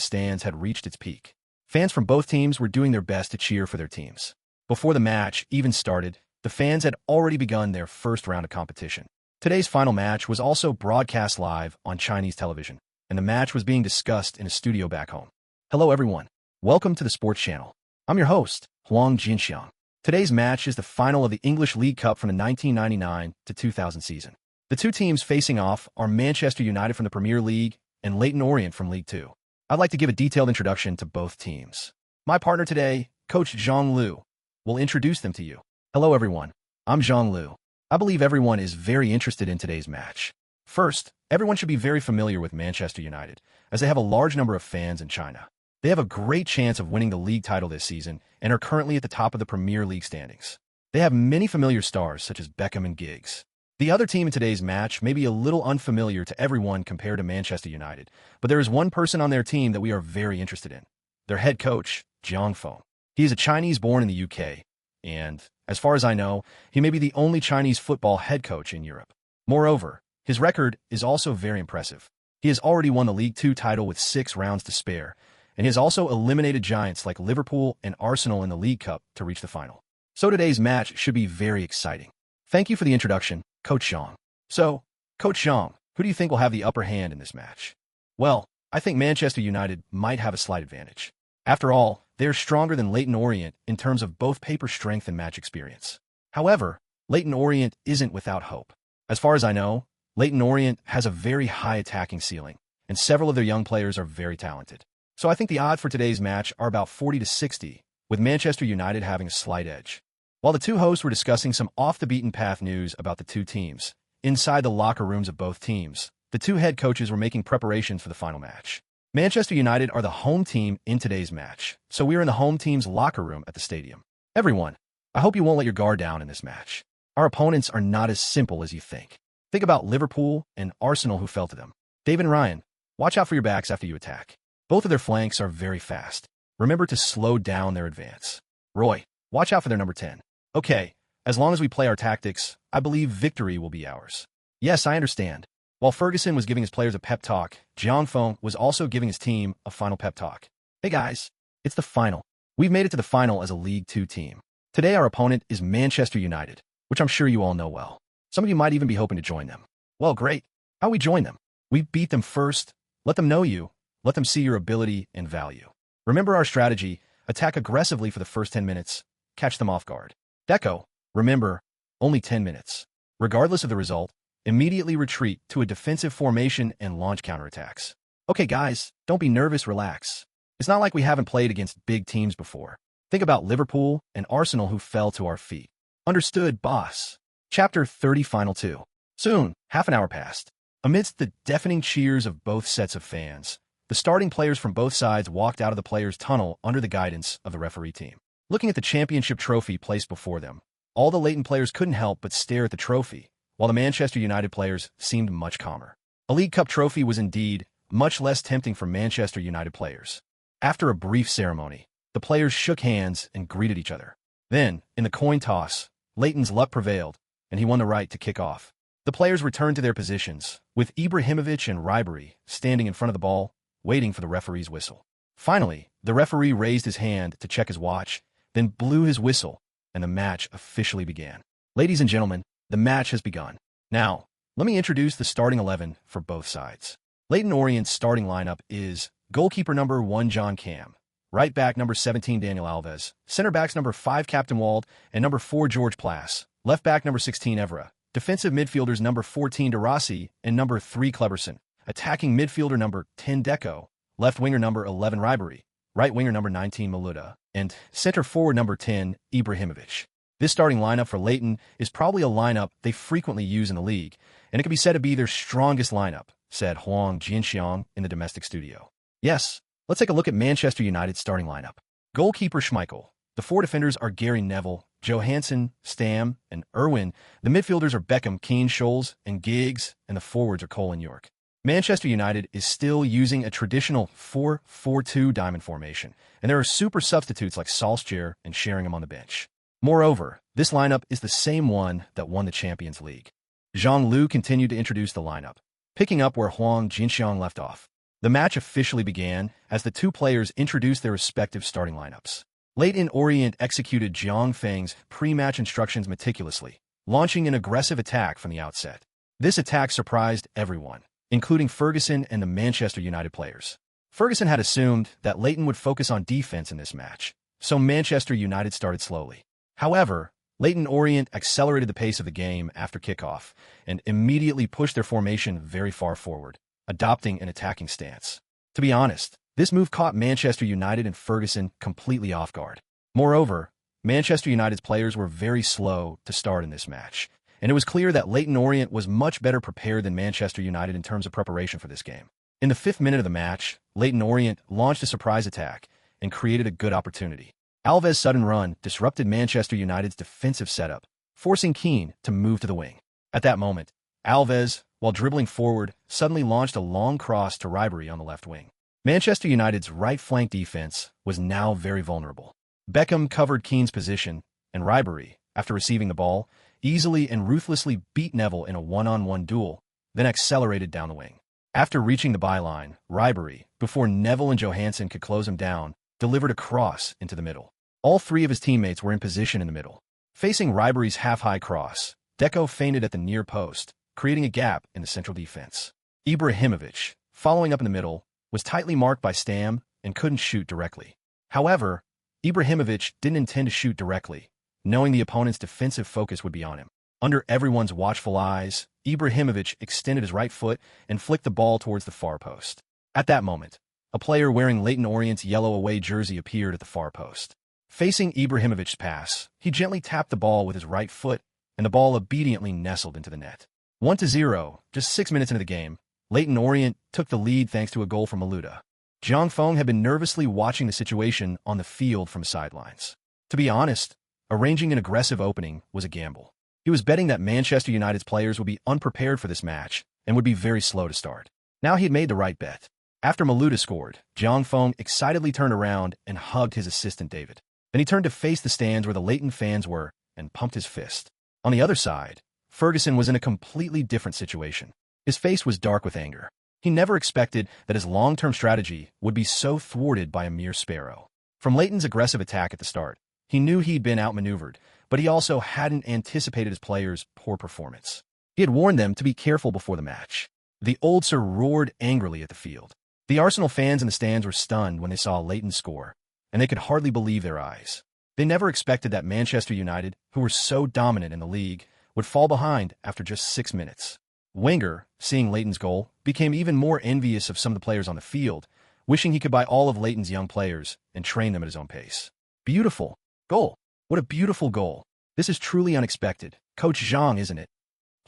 stands had reached its peak. Fans from both teams were doing their best to cheer for their teams. Before the match even started, the fans had already begun their first round of competition. Today's final match was also broadcast live on Chinese television, and the match was being discussed in a studio back home. Hello everyone. Welcome to the Sports Channel. I'm your host, Huang Jinxiang. Today's match is the final of the English League Cup from the 1999 to 2000 season. The two teams facing off are Manchester United from the Premier League and Leyton Orient from League Two. I'd like to give a detailed introduction to both teams. My partner today, Coach Zhang Liu, will introduce them to you. Hello everyone, I'm Zhang Liu. I believe everyone is very interested in today's match. First, everyone should be very familiar with Manchester United, as they have a large number of fans in China. They have a great chance of winning the league title this season and are currently at the top of the Premier League standings. They have many familiar stars such as Beckham and Giggs. The other team in today's match may be a little unfamiliar to everyone compared to Manchester United, but there is one person on their team that we are very interested in. Their head coach, Jiang Feng. He is a Chinese born in the UK, and, as far as I know, he may be the only Chinese football head coach in Europe. Moreover, his record is also very impressive. He has already won the League Two title with 6 rounds to spare, and he has also eliminated giants like Liverpool and Arsenal in the League Cup to reach the final. So today's match should be very exciting. Thank you for the introduction, Coach Zhang. So, Coach Zhang, who do you think will have the upper hand in this match? Well, I think Manchester United might have a slight advantage. After all, they are stronger than Leyton Orient in terms of both paper strength and match experience. However, Leyton Orient isn't without hope. As far as I know, Leyton Orient has a very high attacking ceiling, and several of their young players are very talented. So I think the odds for today's match are about 40-60, with Manchester United having a slight edge. While the two hosts were discussing some off-the-beaten-path news about the two teams, inside the locker rooms of both teams, the two head coaches were making preparations for the final match. Manchester United are the home team in today's match, so we are in the home team's locker room at the stadium. Everyone, I hope you won't let your guard down in this match. Our opponents are not as simple as you think. Think about Liverpool and Arsenal who fell to them. David and Ryan, watch out for your backs after you attack. Both of their flanks are very fast. Remember to slow down their advance. Roy, watch out for their number 10. Okay, as long as we play our tactics, I believe victory will be ours. Yes, I understand. While Ferguson was giving his players a pep talk, Jeong Fong was also giving his team a final pep talk. Hey guys, it's the final. We've made it to the final as a League 2 team. Today our opponent is Manchester United, which I'm sure you all know well. Some of you might even be hoping to join them. Well, great. How we join them? We beat them first, let them know you, let them see your ability and value. Remember our strategy, attack aggressively for the first 10 minutes, catch them off guard. Deco, remember, only 10 minutes. Regardless of the result, immediately retreat to a defensive formation and launch counterattacks. Okay guys, don't be nervous, relax. It's not like we haven't played against big teams before. Think about Liverpool and Arsenal who fell to our feet. Understood, boss. Chapter 30 Final 2. Soon, half an hour passed. Amidst the deafening cheers of both sets of fans, the starting players from both sides walked out of the players' tunnel under the guidance of the referee team. Looking at the championship trophy placed before them, all the Leyton players couldn't help but stare at the trophy, while the Manchester United players seemed much calmer. A League Cup trophy was indeed much less tempting for Manchester United players. After a brief ceremony, the players shook hands and greeted each other. Then, in the coin toss, Leyton's luck prevailed, and he won the right to kick off. The players returned to their positions, with Ibrahimovic and Ribery standing in front of the ball, waiting for the referee's whistle. Finally, the referee raised his hand to check his watch, then blew his whistle, and the match officially began. Ladies and gentlemen, the match has begun. Now, let me introduce the starting 11 for both sides. Leyton Orient's starting lineup is goalkeeper number 1 John Cam, right back number 17 Daniel Alves, center backs number 5 Captain Wald, and number 4 George Plas, left back number 16 Evra, defensive midfielders number 14 De Rossi and number 3 Kleberson, attacking midfielder number 10 Deco, left winger number 11 Ribery, right winger number 19 Maluda, and center forward number 10 Ibrahimovic. This starting lineup for Leyton is probably a lineup they frequently use in the league, and it can be said to be their strongest lineup, said Huang Jinxiang in the domestic studio. Yes, let's take a look at Manchester United's starting lineup. Goalkeeper Schmeichel. The 4 defenders are Gary Neville, Johansson, Stam, and Irwin. The midfielders are Beckham, Keane, Scholes, and Giggs, and the forwards are Cole and York. Manchester United is still using a traditional 4-4-2 diamond formation, and there are super substitutes like Solskjaer and Sheringham on the bench. Moreover, this lineup is the same one that won the Champions League. Zhang Lu continued to introduce the lineup, picking up where Huang Jinxiang left off. The match officially began as the two players introduced their respective starting lineups. Leyton Orient executed Jiang Feng's pre-match instructions meticulously, launching an aggressive attack from the outset. This attack surprised everyone, including Ferguson and the Manchester United players. Ferguson had assumed that Leyton would focus on defense in this match, so Manchester United started slowly. However, Leyton Orient accelerated the pace of the game after kickoff and immediately pushed their formation very far forward, adopting an attacking stance. To be honest, this move caught Manchester United and Ferguson completely off guard. Moreover, Manchester United's players were very slow to start in this match, and it was clear that Leyton Orient was much better prepared than Manchester United in terms of preparation for this game. In the 5th minute of the match, Leyton Orient launched a surprise attack and created a good opportunity. Alves' sudden run disrupted Manchester United's defensive setup, forcing Keane to move to the wing. At that moment, Alves, while dribbling forward, suddenly launched a long cross to Ribery on the left wing. Manchester United's right flank defense was now very vulnerable. Beckham covered Keane's position, and Ribery, after receiving the ball, easily and ruthlessly beat Neville in a one-on-one duel, then accelerated down the wing. After reaching the byline, Ribery, before Neville and Johansson could close him down, delivered a cross into the middle. All 3 of his teammates were in position in the middle. Facing Ribery's half-high cross, Deco feinted at the near post, creating a gap in the central defense. Ibrahimovic, following up in the middle, was tightly marked by Stam and couldn't shoot directly. However, Ibrahimovic didn't intend to shoot directly, knowing the opponent's defensive focus would be on him. Under everyone's watchful eyes, Ibrahimovic extended his right foot and flicked the ball towards the far post. At that moment, a player wearing Leyton Orient's yellow away jersey appeared at the far post. Facing Ibrahimovic's pass, he gently tapped the ball with his right foot, and the ball obediently nestled into the net. 1-0, just 6 minutes into the game, Leyton Orient took the lead thanks to a goal from Malouda. Jiang Feng had been nervously watching the situation on the field from sidelines. To be honest, arranging an aggressive opening was a gamble. He was betting that Manchester United's players would be unprepared for this match and would be very slow to start. Now he had made the right bet. After Malouda scored, Jiang Feng excitedly turned around and hugged his assistant David. Then he turned to face the stands where the Leyton fans were and pumped his fist. On the other side, Ferguson was in a completely different situation. His face was dark with anger. He never expected that his long-term strategy would be so thwarted by a mere sparrow. From Leyton's aggressive attack at the start, he knew he'd been outmaneuvered, but he also hadn't anticipated his players' poor performance. He had warned them to be careful before the match. The Old Sir roared angrily at the field. The Arsenal fans in the stands were stunned when they saw Leyton score, and they could hardly believe their eyes. They never expected that Manchester United, who were so dominant in the league, would fall behind after just 6 minutes. Wenger, seeing Leyton's goal, became even more envious of some of the players on the field, wishing he could buy all of Leyton's young players and train them at his own pace. Beautiful goal. What a beautiful goal. This is truly unexpected. Coach Zhang, isn't it?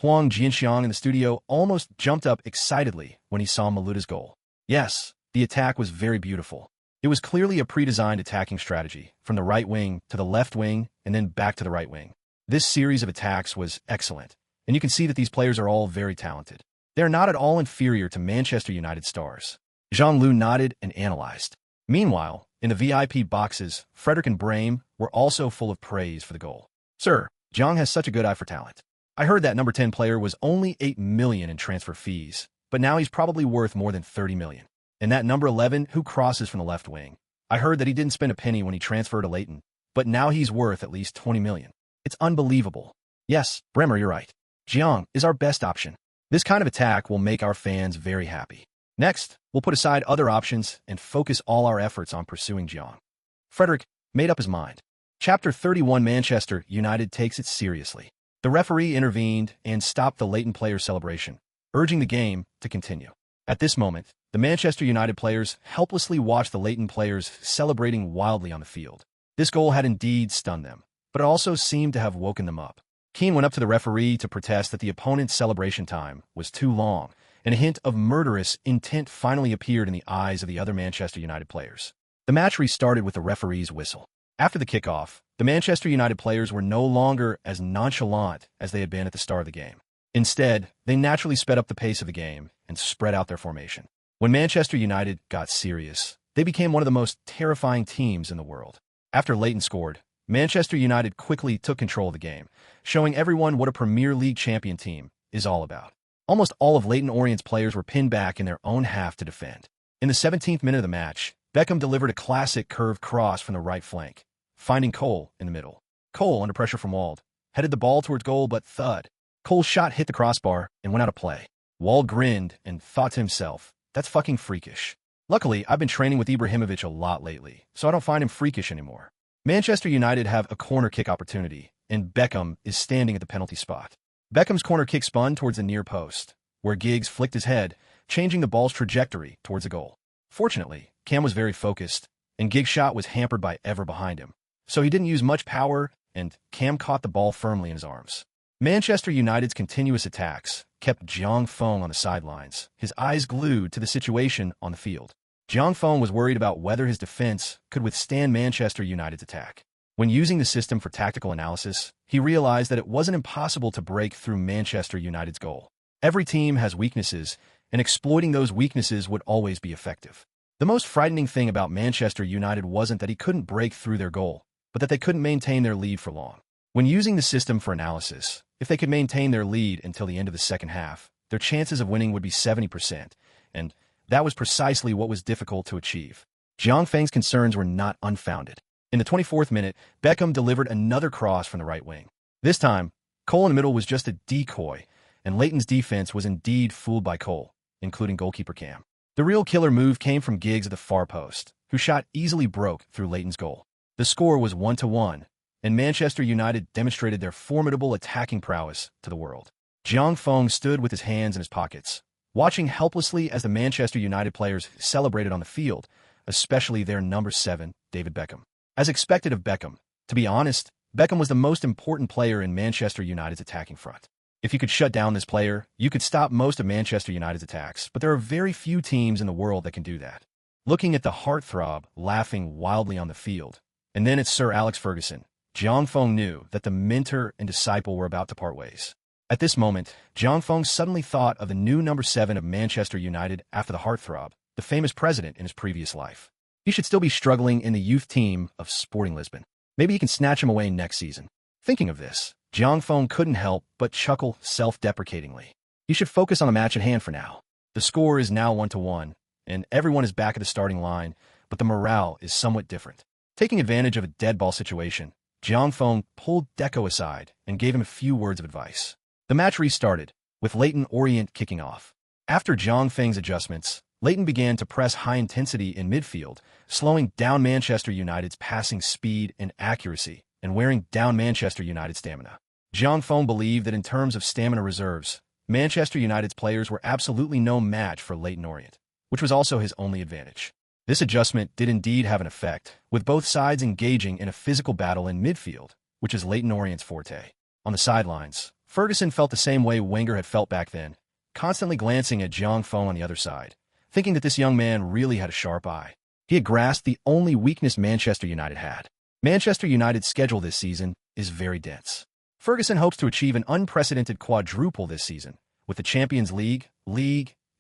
Huang Jianxiang in the studio almost jumped up excitedly when he saw Malouda's goal. Yes, the attack was very beautiful. It was clearly a pre-designed attacking strategy, from the right wing to the left wing and then back to the right wing. This series of attacks was excellent, and you can see that these players are all very talented. They are not at all inferior to Manchester United stars. Zhang Lu nodded and analyzed. Meanwhile, in the VIP boxes, Frederick and Brahim were also full of praise for the goal. Sir, Zhang has such a good eye for talent. I heard that number 10 player was only $8 million in transfer fees, but now he's probably worth more than $30 million. And that number 11 who crosses from the left wing. I heard that he didn't spend a penny when he transferred to Leyton, but now he's worth at least $20 million. It's unbelievable. Yes, Bremer, you're right. Jiang is our best option. This kind of attack will make our fans very happy. Next, we'll put aside other options and focus all our efforts on pursuing Jiang. Frederick made up his mind. Chapter 31 Manchester United takes it seriously. The referee intervened and stopped the Leyton players' celebration, urging the game to continue. At this moment, the Manchester United players helplessly watched the Leyton players celebrating wildly on the field. This goal had indeed stunned them, but it also seemed to have woken them up. Keane went up to the referee to protest that the opponent's celebration time was too long, and a hint of murderous intent finally appeared in the eyes of the other Manchester United players. The match restarted with the referee's whistle. After the kickoff, the Manchester United players were no longer as nonchalant as they had been at the start of the game. Instead, they naturally sped up the pace of the game and spread out their formation. When Manchester United got serious, they became one of the most terrifying teams in the world. After Leyton scored, Manchester United quickly took control of the game, showing everyone what a Premier League champion team is all about. Almost all of Leyton Orient's players were pinned back in their own half to defend. In the 17th minute of the match, Beckham delivered a classic curved cross from the right flank, finding Cole in the middle. Cole, under pressure from Wald, headed the ball towards goal, but thud. Cole's shot hit the crossbar and went out of play. Wald grinned and thought to himself, that's fucking freakish. Luckily, I've been training with Ibrahimovic a lot lately, so I don't find him freakish anymore. Manchester United have a corner kick opportunity, and Beckham is standing at the penalty spot. Beckham's corner kick spun towards the near post, where Giggs flicked his head, changing the ball's trajectory towards the goal. Fortunately, Cam was very focused, and Giggs' shot was hampered by Ever behind him, so he didn't use much power, and Cam caught the ball firmly in his arms. Manchester United's continuous attacks kept Jiang Feng on the sidelines, his eyes glued to the situation on the field. Jiang Feng was worried about whether his defense could withstand Manchester United's attack. When using the system for tactical analysis, he realized that it wasn't impossible to break through Manchester United's goal. Every team has weaknesses, and exploiting those weaknesses would always be effective. The most frightening thing about Manchester United wasn't that he couldn't break through their goal, but that they couldn't maintain their lead for long. When using the system for analysis, if they could maintain their lead until the end of the second half, their chances of winning would be 70%, and that was precisely what was difficult to achieve. Jiang Feng's concerns were not unfounded. In the 24th minute, Beckham delivered another cross from the right wing. This time, Cole in the middle was just a decoy, and Leyton's defense was indeed fooled by Cole, including goalkeeper Cam. The real killer move came from Giggs at the far post, who shot easily broke through Leighton's goal. The score was 1-1, and Manchester United demonstrated their formidable attacking prowess to the world. Jiang Feng stood with his hands in his pockets, watching helplessly as the Manchester United players celebrated on the field, especially their number 7, David Beckham. As expected of Beckham, to be honest, Beckham was the most important player in Manchester United's attacking front. If you could shut down this player, you could stop most of Manchester United's attacks, but there are very few teams in the world that can do that. Looking at the heartthrob laughing wildly on the field, and then at Sir Alex Ferguson, Jiang Feng knew that the mentor and disciple were about to part ways. At this moment, Jiang Feng suddenly thought of the new number 7 of Manchester United after the heartthrob, the famous president in his previous life. He should still be struggling in the youth team of Sporting Lisbon. Maybe he can snatch him away next season. Thinking of this, Jiang Feng couldn't help but chuckle self-deprecatingly. He should focus on the match at hand for now. The score is now 1-1, and everyone is back at the starting line, but the morale is somewhat different. Taking advantage of a dead ball situation, Jiang Feng pulled Deco aside and gave him a few words of advice. The match restarted, with Leyton Orient kicking off. After Jiang Feng's adjustments, Leyton began to press high intensity in midfield, slowing down Manchester United's passing speed and accuracy, and wearing down Manchester United's stamina. Jiang Feng believed that in terms of stamina reserves, Manchester United's players were absolutely no match for Leyton Orient, which was also his only advantage. This adjustment did indeed have an effect, with both sides engaging in a physical battle in midfield, which is Leyton Orient's forte. On the sidelines, Ferguson felt the same way Wenger had felt back then, constantly glancing at Jiang Feng on the other side, thinking that this young man really had a sharp eye. He had grasped the only weakness Manchester United had. Manchester United's schedule this season is very dense. Ferguson hopes to achieve an unprecedented quadruple this season, with the Champions League,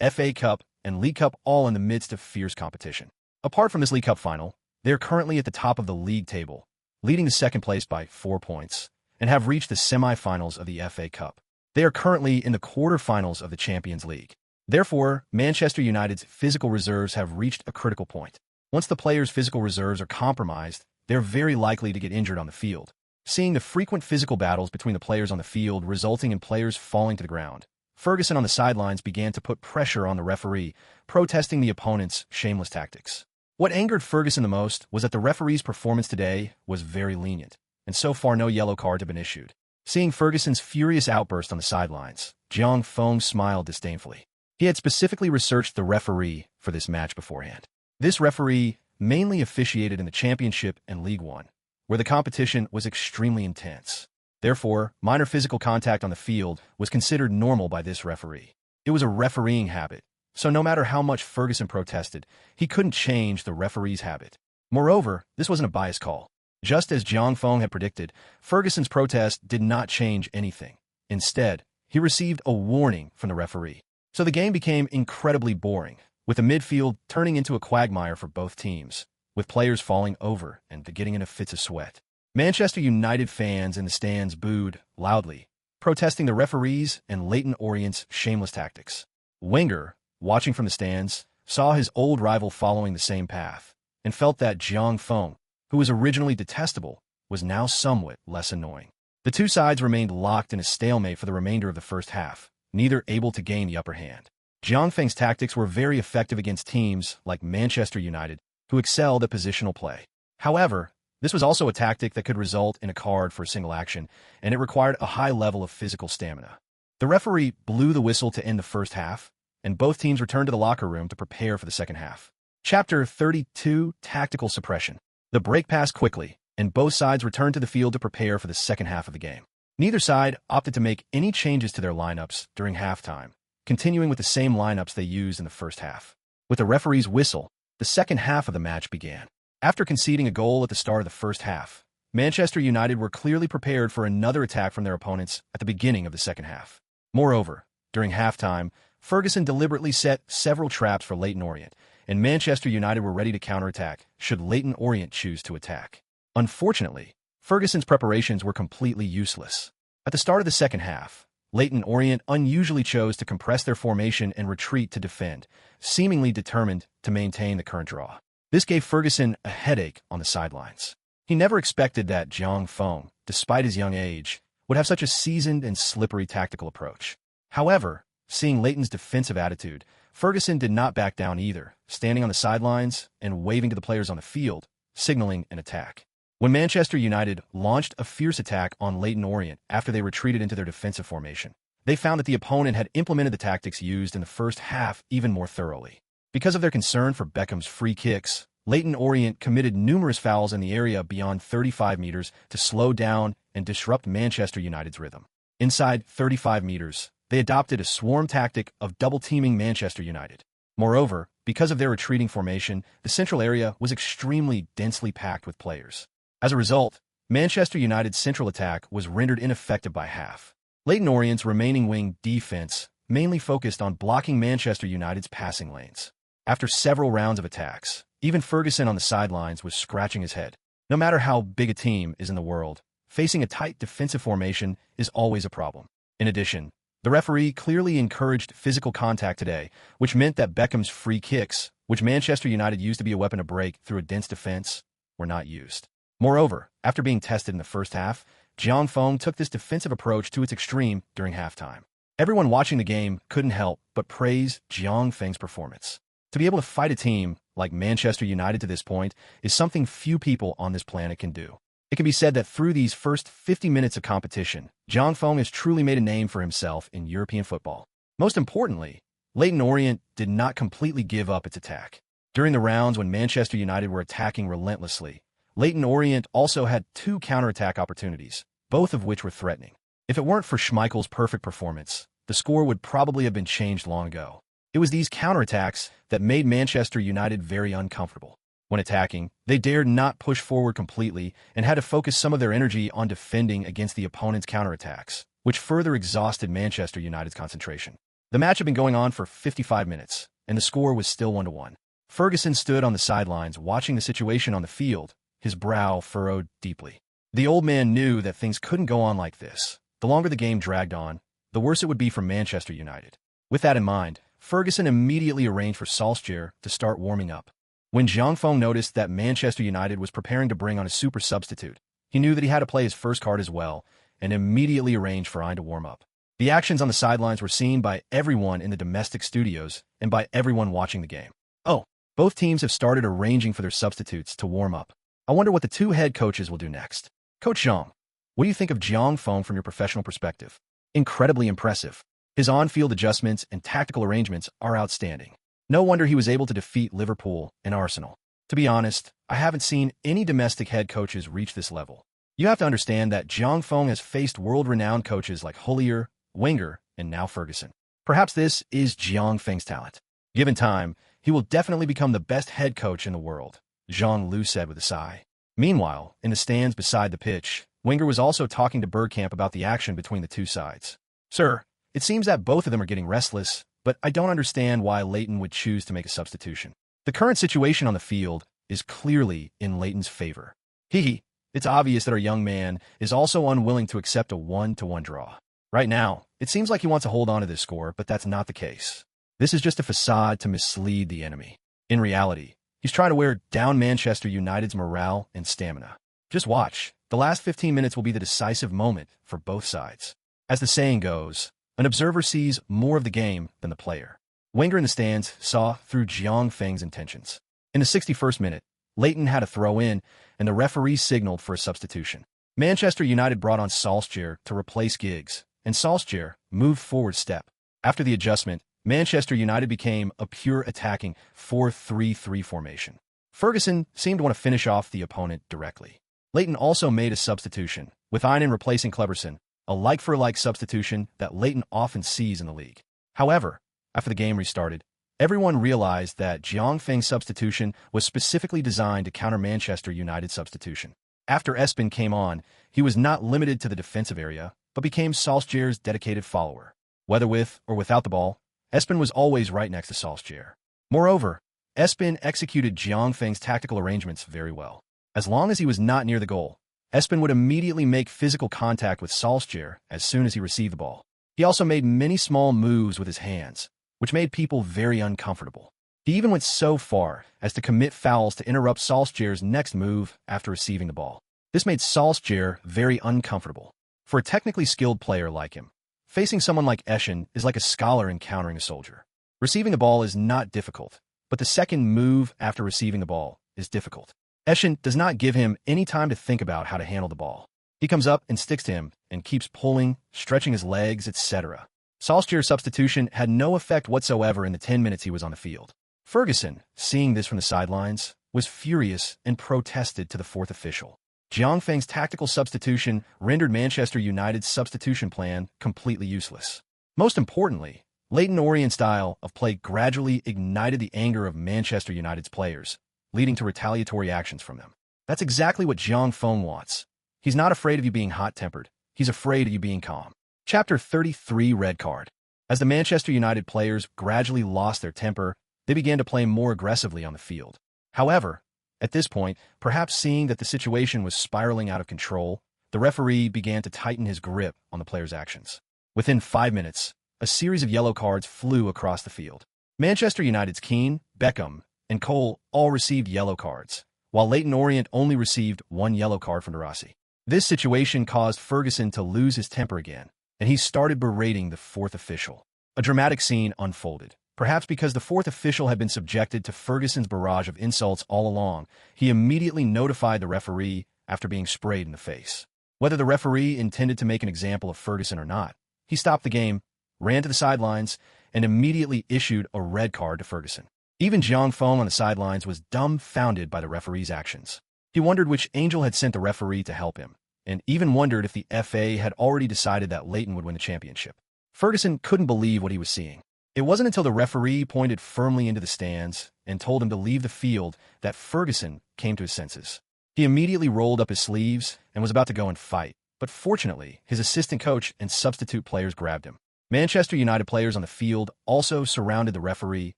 FA Cup, and League Cup all in the midst of fierce competition. Apart from this League Cup final, they are currently at the top of the league table, leading to second place by 4 points, and have reached the semi-finals of the FA Cup. They are currently in the quarter-finals of the Champions League. Therefore, Manchester United's physical reserves have reached a critical point. Once the players' physical reserves are compromised, they are very likely to get injured on the field. Seeing the frequent physical battles between the players on the field resulting in players falling to the ground, Ferguson on the sidelines began to put pressure on the referee, protesting the opponent's shameless tactics. What angered Ferguson the most was that the referee's performance today was very lenient, and so far no yellow card had been issued. Seeing Ferguson's furious outburst on the sidelines, Jiang Feng smiled disdainfully. He had specifically researched the referee for this match beforehand. This referee mainly officiated in the Championship and League One, where the competition was extremely intense. Therefore, minor physical contact on the field was considered normal by this referee. It was a refereeing habit, so no matter how much Ferguson protested, he couldn't change the referee's habit. Moreover, this wasn't a biased call. Just as Jiang Feng had predicted, Ferguson's protest did not change anything. Instead, he received a warning from the referee. So the game became incredibly boring, with the midfield turning into a quagmire for both teams, with players falling over and getting into fits of sweat. Manchester United fans in the stands booed loudly, protesting the referees and Leyton Orient's shameless tactics. Wenger, watching from the stands, saw his old rival following the same path, and felt that Jiang Feng, who was originally detestable, was now somewhat less annoying. The two sides remained locked in a stalemate for the remainder of the first half, neither able to gain the upper hand. Jiang Feng's tactics were very effective against teams like Manchester United, who excelled at positional play. However, this was also a tactic that could result in a card for a single action, and it required a high level of physical stamina. The referee blew the whistle to end the first half, and both teams returned to the locker room to prepare for the second half. Chapter 32, Tactical Suppression. The break passed quickly, and both sides returned to the field to prepare for the second half of the game. Neither side opted to make any changes to their lineups during halftime, continuing with the same lineups they used in the first half. With the referee's whistle, the second half of the match began. After conceding a goal at the start of the first half, Manchester United were clearly prepared for another attack from their opponents at the beginning of the second half. Moreover, during halftime, Ferguson deliberately set several traps for Leyton Orient, and Manchester United were ready to counterattack should Leyton Orient choose to attack. Unfortunately, Ferguson's preparations were completely useless. At the start of the second half, Leyton Orient unusually chose to compress their formation and retreat to defend, seemingly determined to maintain the current draw. This gave Ferguson a headache on the sidelines. He never expected that Jiang Feng, despite his young age, would have such a seasoned and slippery tactical approach. However, seeing Leyton's defensive attitude, Ferguson did not back down either, standing on the sidelines and waving to the players on the field, signaling an attack. When Manchester United launched a fierce attack on Leyton Orient after they retreated into their defensive formation, they found that the opponent had implemented the tactics used in the first half even more thoroughly. Because of their concern for Beckham's free kicks, Leyton Orient committed numerous fouls in the area beyond 35 meters to slow down and disrupt Manchester United's rhythm. Inside 35 meters, they adopted a swarm tactic of double-teaming Manchester United. Moreover, because of their retreating formation, the central area was extremely densely packed with players. As a result, Manchester United's central attack was rendered ineffective by half. Leyton Orient's remaining wing defense mainly focused on blocking Manchester United's passing lanes. After several rounds of attacks, even Ferguson on the sidelines was scratching his head. No matter how big a team is in the world, facing a tight defensive formation is always a problem. In addition, the referee clearly encouraged physical contact today, which meant that Beckham's free kicks, which Manchester United used to be a weapon to break through a dense defense, were not used. Moreover, after being tested in the first half, Jiang Feng took this defensive approach to its extreme during halftime. Everyone watching the game couldn't help but praise Jiang Feng's performance. To be able to fight a team like Manchester United to this point is something few people on this planet can do. It can be said that through these first 50 minutes of competition, Jiang Feng has truly made a name for himself in European football. Most importantly, Leyton Orient did not completely give up its attack. During the rounds when Manchester United were attacking relentlessly, Leyton Orient also had 2 counterattack opportunities, both of which were threatening. If it weren't for Schmeichel's perfect performance, the score would probably have been changed long ago. It was these counterattacks that made Manchester United very uncomfortable. When attacking, they dared not push forward completely and had to focus some of their energy on defending against the opponent's counterattacks, which further exhausted Manchester United's concentration. The match had been going on for 55 minutes, and the score was still 1-1. Ferguson stood on the sidelines watching the situation on the field, his brow furrowed deeply. The old man knew that things couldn't go on like this. The longer the game dragged on, the worse it would be for Manchester United. With that in mind, Ferguson immediately arranged for Solskjaer to start warming up. When Jiang Feng noticed that Manchester United was preparing to bring on a super substitute, he knew that he had to play his first card as well, and immediately arranged for Ein to warm up. The actions on the sidelines were seen by everyone in the domestic studios and by everyone watching the game. Oh, both teams have started arranging for their substitutes to warm up. I wonder what the 2 head coaches will do next. Coach Zhang, what do you think of Jiang Feng from your professional perspective? Incredibly impressive. His on-field adjustments and tactical arrangements are outstanding. No wonder he was able to defeat Liverpool and Arsenal. To be honest, I haven't seen any domestic head coaches reach this level. You have to understand that Jiang Feng has faced world-renowned coaches like Hollier, Wenger, and now Ferguson. Perhaps this is Jiang Feng's talent. Given time, he will definitely become the best head coach in the world, Zhang Lu said with a sigh. Meanwhile, in the stands beside the pitch, Wenger was also talking to Bergkamp about the action between the 2 sides. Sir, it seems that both of them are getting restless, but I don't understand why Leyton would choose to make a substitution. The current situation on the field is clearly in Leyton's favor. It's obvious that our young man is also unwilling to accept a 1-1 draw. Right now, it seems like he wants to hold on to this score, but that's not the case. This is just a facade to mislead the enemy. In reality, he's trying to wear down Manchester United's morale and stamina. Just watch. The last 15 minutes will be the decisive moment for both sides. As the saying goes, an observer sees more of the game than the player. Wenger in the stands saw through Jiang Feng's intentions. In the 61st minute, Leyton had a throw in, and the referee signaled for a substitution. Manchester United brought on Solskjaer to replace Giggs, and Solskjaer moved forward step. After the adjustment, Manchester United became a pure attacking 4-3-3 formation. Ferguson seemed to want to finish off the opponent directly. Leyton also made a substitution, with Einen replacing Kleberson, a like-for-like substitution that Leyton often sees in the league. However, after the game restarted, everyone realized that Jiang Feng's substitution was specifically designed to counter Manchester United's substitution. After Espen came on, he was not limited to the defensive area, but became Solskjaer's dedicated follower. Whether with or without the ball, Espen was always right next to Solskjaer. Moreover, Espen executed Jiang Feng's tactical arrangements very well. As long as he was not near the goal, Espen would immediately make physical contact with Solskjaer as soon as he received the ball. He also made many small moves with his hands, which made people very uncomfortable. He even went so far as to commit fouls to interrupt Solskjaer's next move after receiving the ball. This made Solskjaer very uncomfortable. For a technically skilled player like him, facing someone like Espen is like a scholar encountering a soldier. Receiving the ball is not difficult, but the second move after receiving the ball is difficult. Eschen does not give him any time to think about how to handle the ball. He comes up and sticks to him and keeps pulling, stretching his legs, etc. Solskjaer's substitution had no effect whatsoever in the 10 minutes he was on the field. Ferguson, seeing this from the sidelines, was furious and protested to the fourth official. Jiang Feng's tactical substitution rendered Manchester United's substitution plan completely useless. Most importantly, Leyton Orient's style of play gradually ignited the anger of Manchester United's players, leading to retaliatory actions from them. That's exactly what Jiang Feng wants. He's not afraid of you being hot-tempered. He's afraid of you being calm. Chapter 33, Red Card. As the Manchester United players gradually lost their temper, they began to play more aggressively on the field. However, at this point, perhaps seeing that the situation was spiraling out of control, the referee began to tighten his grip on the players' actions. Within 5 minutes, a series of yellow cards flew across the field. Manchester United's Keane, Beckham, and Cole all received yellow cards, while Leyton Orient only received 1 yellow card from De Rossi. This situation caused Ferguson to lose his temper again, and he started berating the fourth official. A dramatic scene unfolded. Perhaps because the fourth official had been subjected to Ferguson's barrage of insults all along, he immediately notified the referee after being sprayed in the face. Whether the referee intended to make an example of Ferguson or not, he stopped the game, ran to the sidelines, and immediately issued a red card to Ferguson. Even Jiang Feng on the sidelines was dumbfounded by the referee's actions. He wondered which angel had sent the referee to help him, and even wondered if the FA had already decided that Leyton would win the championship. Ferguson couldn't believe what he was seeing. It wasn't until the referee pointed firmly into the stands and told him to leave the field that Ferguson came to his senses. He immediately rolled up his sleeves and was about to go and fight, but fortunately, his assistant coach and substitute players grabbed him. Manchester United players on the field also surrounded the referee,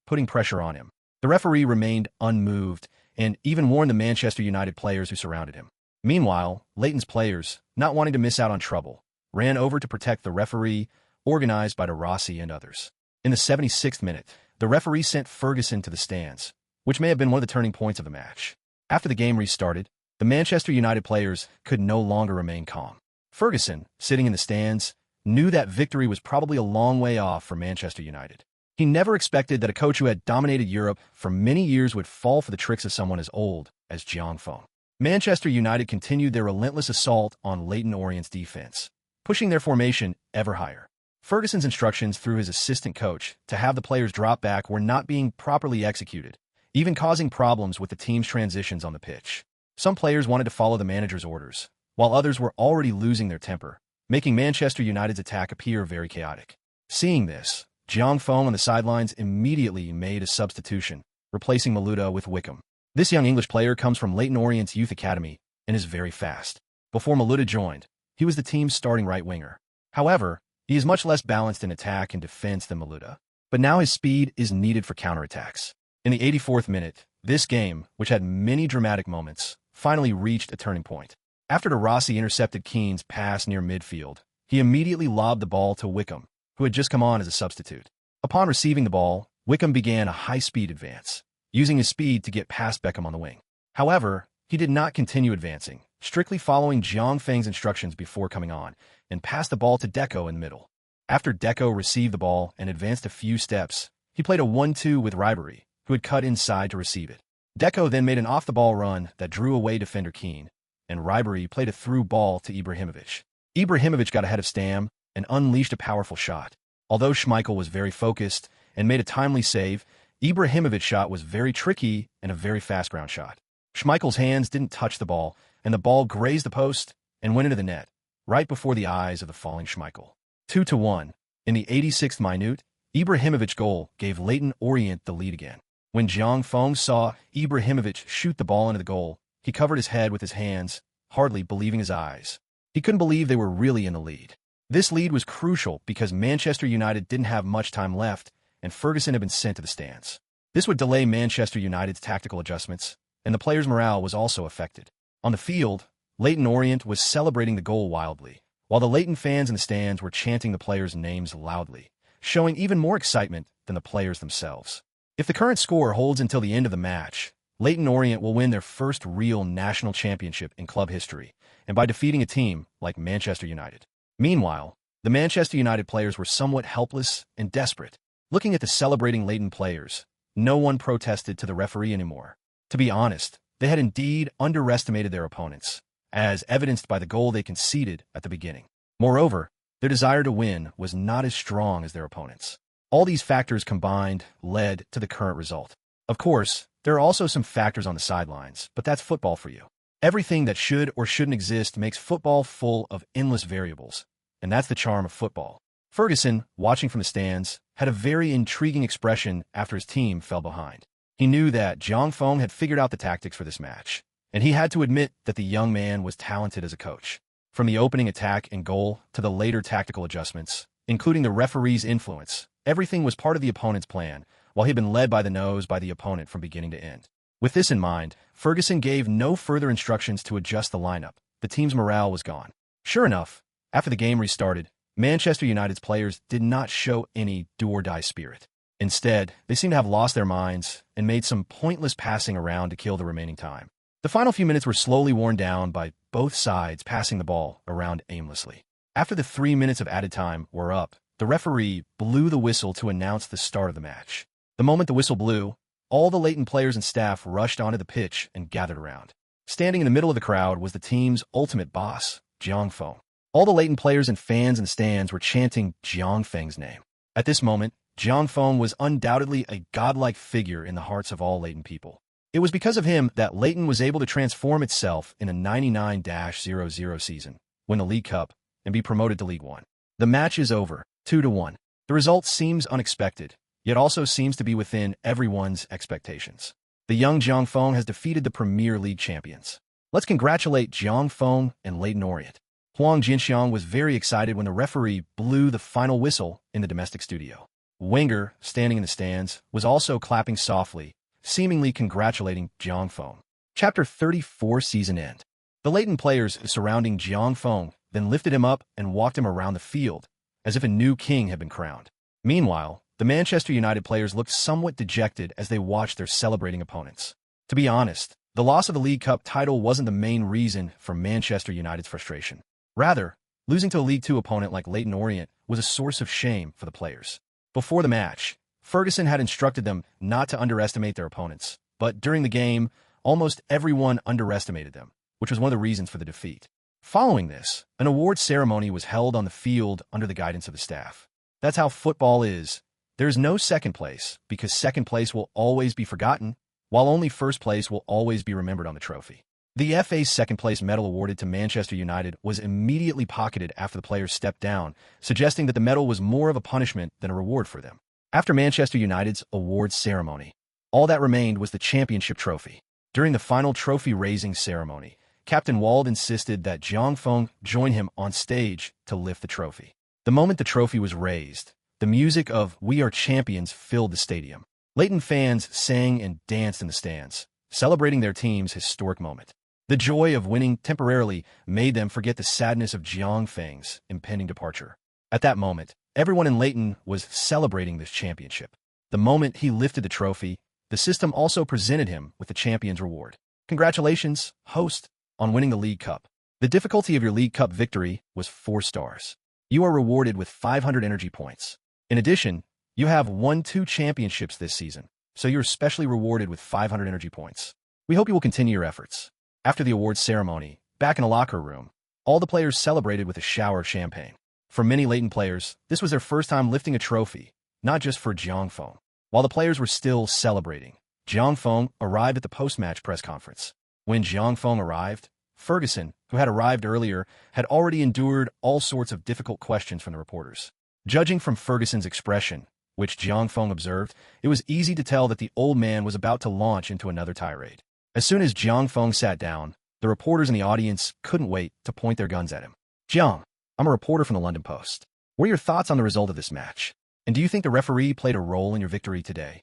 putting pressure on him. The referee remained unmoved and even warned the Manchester United players who surrounded him. Meanwhile, Leyton's players, not wanting to miss out on trouble, ran over to protect the referee, organized by De Rossi and others. In the 76th minute, the referee sent Ferguson to the stands, which may have been one of the turning points of the match. After the game restarted, the Manchester United players could no longer remain calm. Ferguson, sitting in the stands, knew that victory was probably a long way off for Manchester United. He never expected that a coach who had dominated Europe for many years would fall for the tricks of someone as old as Jiang Feng. Manchester United continued their relentless assault on Leyton Orient's defense, pushing their formation ever higher. Ferguson's instructions through his assistant coach to have the players drop back were not being properly executed, even causing problems with the team's transitions on the pitch. Some players wanted to follow the manager's orders, while others were already losing their temper, making Manchester United's attack appear very chaotic. Seeing this, Jiang Feng on the sidelines immediately made a substitution, replacing Maluda with Wickham. This young English player comes from Leyton Orient's youth academy and is very fast. Before Maluda joined, he was the team's starting right winger. However, he is much less balanced in attack and defense than Maluda, but now his speed is needed for counterattacks. In the 84th minute, this game, which had many dramatic moments, finally reached a turning point. After De Rossi intercepted Keane's pass near midfield, he immediately lobbed the ball to Wickham, who had just come on as a substitute. Upon receiving the ball, Wickham began a high-speed advance, using his speed to get past Beckham on the wing. However, he did not continue advancing, strictly following Jiang Feng's instructions before coming on, and passed the ball to Deco in the middle. After Deco received the ball and advanced a few steps, he played a 1-2 with Ribery, who had cut inside to receive it. Deco then made an off-the-ball run that drew away defender Keane, and Ribery played a through ball to Ibrahimovic. Ibrahimovic got ahead of Stam and unleashed a powerful shot. Although Schmeichel was very focused and made a timely save, Ibrahimovic's shot was very tricky and a very fast ground shot. Schmeichel's hands didn't touch the ball, and the ball grazed the post and went into the net, right before the eyes of the falling Schmeichel. 2-1. In the 86th minute, Ibrahimovic's goal gave Leyton Orient the lead again. When Jiang Feng saw Ibrahimovic shoot the ball into the goal, he covered his head with his hands, hardly believing his eyes. He couldn't believe they were really in the lead. This lead was crucial because Manchester United didn't have much time left, and Ferguson had been sent to the stands. This would delay Manchester United's tactical adjustments, and the players' morale was also affected. On the field, Leyton Orient was celebrating the goal wildly, while the Leyton fans in the stands were chanting the players' names loudly, showing even more excitement than the players themselves. If the current score holds until the end of the match, Leyton Orient will win their first real national championship in club history, and by defeating a team like Manchester United. Meanwhile, the Manchester United players were somewhat helpless and desperate. Looking at the celebrating Leighton players, no one protested to the referee anymore. To be honest, they had indeed underestimated their opponents, as evidenced by the goal they conceded at the beginning. Moreover, their desire to win was not as strong as their opponents. All these factors combined led to the current result. Of course, there are also some factors on the sidelines, but that's football for you. Everything that should or shouldn't exist makes football full of endless variables, and that's the charm of football. Ferguson, watching from the stands, had a very intriguing expression after his team fell behind. He knew that Jiang Feng had figured out the tactics for this match, and he had to admit that the young man was talented as a coach. From the opening attack and goal to the later tactical adjustments, including the referee's influence, everything was part of the opponent's plan, while he had been led by the nose by the opponent from beginning to end. With this in mind, Ferguson gave no further instructions to adjust the lineup. The team's morale was gone. Sure enough, after the game restarted, Manchester United's players did not show any do-or-die spirit. Instead, they seemed to have lost their minds and made some pointless passing around to kill the remaining time. The final few minutes were slowly worn down by both sides passing the ball around aimlessly. After the 3 minutes of added time were up, the referee blew the whistle to announce the start of the match. The moment the whistle blew, all the Leighton players and staff rushed onto the pitch and gathered around. Standing in the middle of the crowd was the team's ultimate boss, Jiang Feng. All the Leighton players and fans in the stands were chanting Jiang Feng's name. At this moment, Jiang Feng was undoubtedly a godlike figure in the hearts of all Leighton people. It was because of him that Leighton was able to transform itself in a 99-00 season, win the League Cup, and be promoted to League One. The match is over, 2-1. The result seems unexpected, yet also seems to be within everyone's expectations. The young Jiang Feng has defeated the Premier League champions. Let's congratulate Jiang Feng and Leyton Orient. Huang Jinxiang was very excited when the referee blew the final whistle in the domestic studio. Wenger, standing in the stands, was also clapping softly, seemingly congratulating Jiang Feng. Chapter 34 Season End. The Leighton players surrounding Jiang Feng then lifted him up and walked him around the field, as if a new king had been crowned. Meanwhile, the Manchester United players looked somewhat dejected as they watched their celebrating opponents. To be honest, the loss of the League Cup title wasn't the main reason for Manchester United's frustration. Rather, losing to a League Two opponent like Leyton Orient was a source of shame for the players. Before the match, Ferguson had instructed them not to underestimate their opponents, but during the game, almost everyone underestimated them, which was one of the reasons for the defeat. Following this, an award ceremony was held on the field under the guidance of the staff. That's how football is. There is no second place, because second place will always be forgotten, while only first place will always be remembered on the trophy. The FA's second-place medal awarded to Manchester United was immediately pocketed after the players stepped down, suggesting that the medal was more of a punishment than a reward for them. After Manchester United's awards ceremony, all that remained was the championship trophy. During the final trophy-raising ceremony, Captain Wald insisted that Jiang Feng join him on stage to lift the trophy. The moment the trophy was raised, the music of "We Are Champions" filled the stadium. Leighton fans sang and danced in the stands, celebrating their team's historic moment. The joy of winning temporarily made them forget the sadness of Jiang Feng's impending departure. At that moment, everyone in Leighton was celebrating this championship. The moment he lifted the trophy, the system also presented him with the champion's reward. Congratulations, host, on winning the League Cup. The difficulty of your League Cup victory was 4 stars. You are rewarded with 500 energy points. In addition, you have won 2 championships this season, so you're specially rewarded with 500 energy points. We hope you will continue your efforts. After the awards ceremony, back in a locker room, all the players celebrated with a shower of champagne. For many Leighton players, this was their first time lifting a trophy, not just for Jiang Feng. While the players were still celebrating, Jiang Feng arrived at the post-match press conference. When Jiang Feng arrived, Ferguson, who had arrived earlier, had already endured all sorts of difficult questions from the reporters. Judging from Ferguson's expression, which Jiang Feng observed, it was easy to tell that the old man was about to launch into another tirade. As soon as Jiang Feng sat down, the reporters in the audience couldn't wait to point their guns at him. Jiang, I'm a reporter from the London Post. What are your thoughts on the result of this match? And do you think the referee played a role in your victory today?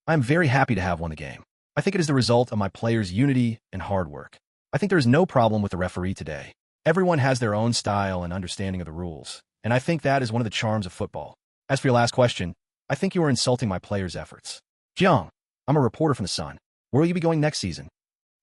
I am very happy to have won the game. I think it is the result of my players' unity and hard work. I think there is no problem with the referee today. Everyone has their own style and understanding of the rules, and I think that is one of the charms of football. As for your last question, I think you are insulting my players' efforts. Jiang, I'm a reporter from the Sun. Where will you be going next season?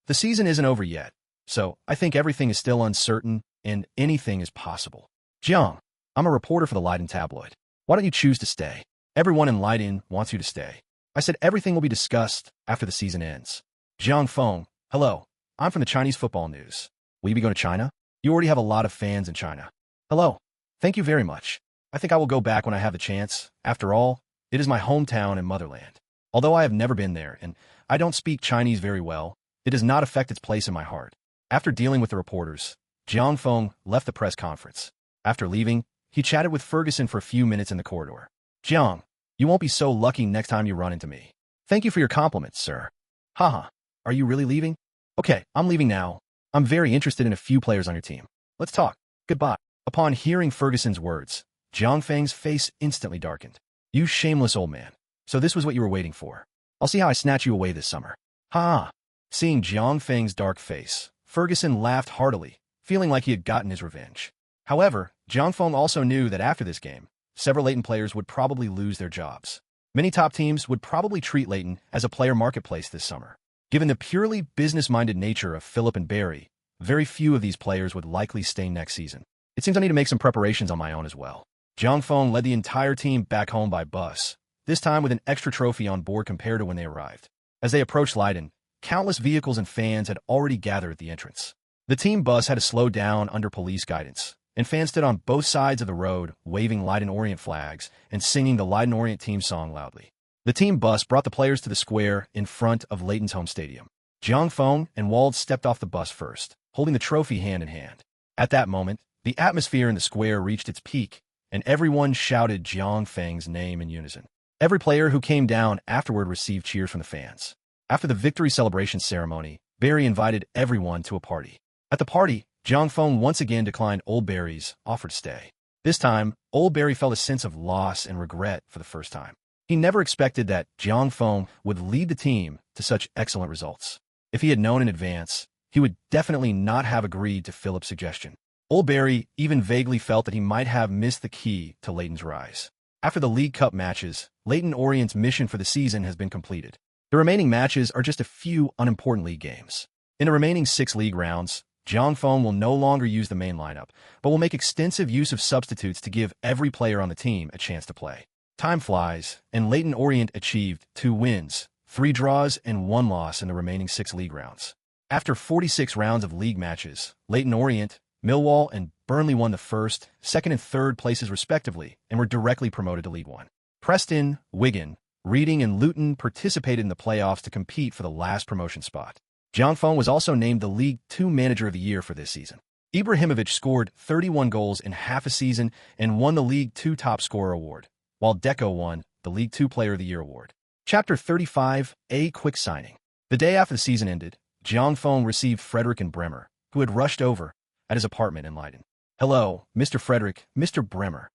The season isn't over yet, so I think everything is still uncertain and anything is possible. Jiang, I'm a reporter for the Leiden tabloid. Why don't you choose to stay? Everyone in Leiden wants you to stay. I said everything will be discussed after the season ends. Jiang Feng, hello. I'm from the Chinese football news. Will you be going to China? You already have a lot of fans in China. Hello. Thank you very much. I think I will go back when I have the chance. After all, it is my hometown and motherland. Although I have never been there and I don't speak Chinese very well, it does not affect its place in my heart. After dealing with the reporters, Jiang Feng left the press conference. After leaving, he chatted with Ferguson for a few minutes in the corridor. Jiang, you won't be so lucky next time you run into me. Thank you for your compliments, sir. Haha, are you really leaving? Okay, I'm leaving now. I'm very interested in a few players on your team. Let's talk. Goodbye. Upon hearing Ferguson's words, Jiang Feng's face instantly darkened. You shameless old man. So this was what you were waiting for. I'll see how I snatch you away this summer. Ha! Seeing Jiang Feng's dark face, Ferguson laughed heartily, feeling like he had gotten his revenge. However, Jiang Feng also knew that after this game, several Leighton players would probably lose their jobs. Many top teams would probably treat Leighton as a player marketplace this summer. Given the purely business-minded nature of Philip and Barry, very few of these players would likely stay next season. It seems I need to make some preparations on my own as well. Jiang Feng led the entire team back home by bus, this time with an extra trophy on board compared to when they arrived. As they approached Leiden, countless vehicles and fans had already gathered at the entrance. The team bus had to slow down under police guidance, and fans stood on both sides of the road, waving Leiden Orient flags and singing the Leiden Orient team song loudly. The team bus brought the players to the square in front of Leighton's home stadium. Jiang Feng and Wald stepped off the bus first, holding the trophy hand in hand. At that moment, the atmosphere in the square reached its peak, and everyone shouted Jiang Feng's name in unison. Every player who came down afterward received cheers from the fans. After the victory celebration ceremony, Barry invited everyone to a party. At the party, Jiang Feng once again declined Old Barry's offer to stay. This time, Old Barry felt a sense of loss and regret for the first time. He never expected that Jiang Feng would lead the team to such excellent results. If he had known in advance, he would definitely not have agreed to Philip's suggestion. Old Barry even vaguely felt that he might have missed the key to Leighton's rise. After the League Cup matches, Leyton Orient's mission for the season has been completed. The remaining matches are just a few unimportant league games. In the remaining 6 league rounds, Jiang Feng will no longer use the main lineup, but will make extensive use of substitutes to give every player on the team a chance to play. Time flies, and Leyton Orient achieved 2 wins, 3 draws, and 1 loss in the remaining 6 league rounds. After 46 rounds of league matches, Leyton Orient, Millwall, and Burnley won the first, second, and third places respectively and were directly promoted to League One. Preston, Wigan, Reading, and Luton participated in the playoffs to compete for the last promotion spot. Jiang Feng was also named the League Two Manager of the Year for this season. Ibrahimovic scored 31 goals in half a season and won the League Two Top Scorer award, while Deco won the League Two Player of the Year award. Chapter 35, A Quick Signing. The day after the season ended, Jiang Feng received Frederick and Bremer, who had rushed over at his apartment in Leiden. Hello, Mr. Frederick, Mr. Bremer.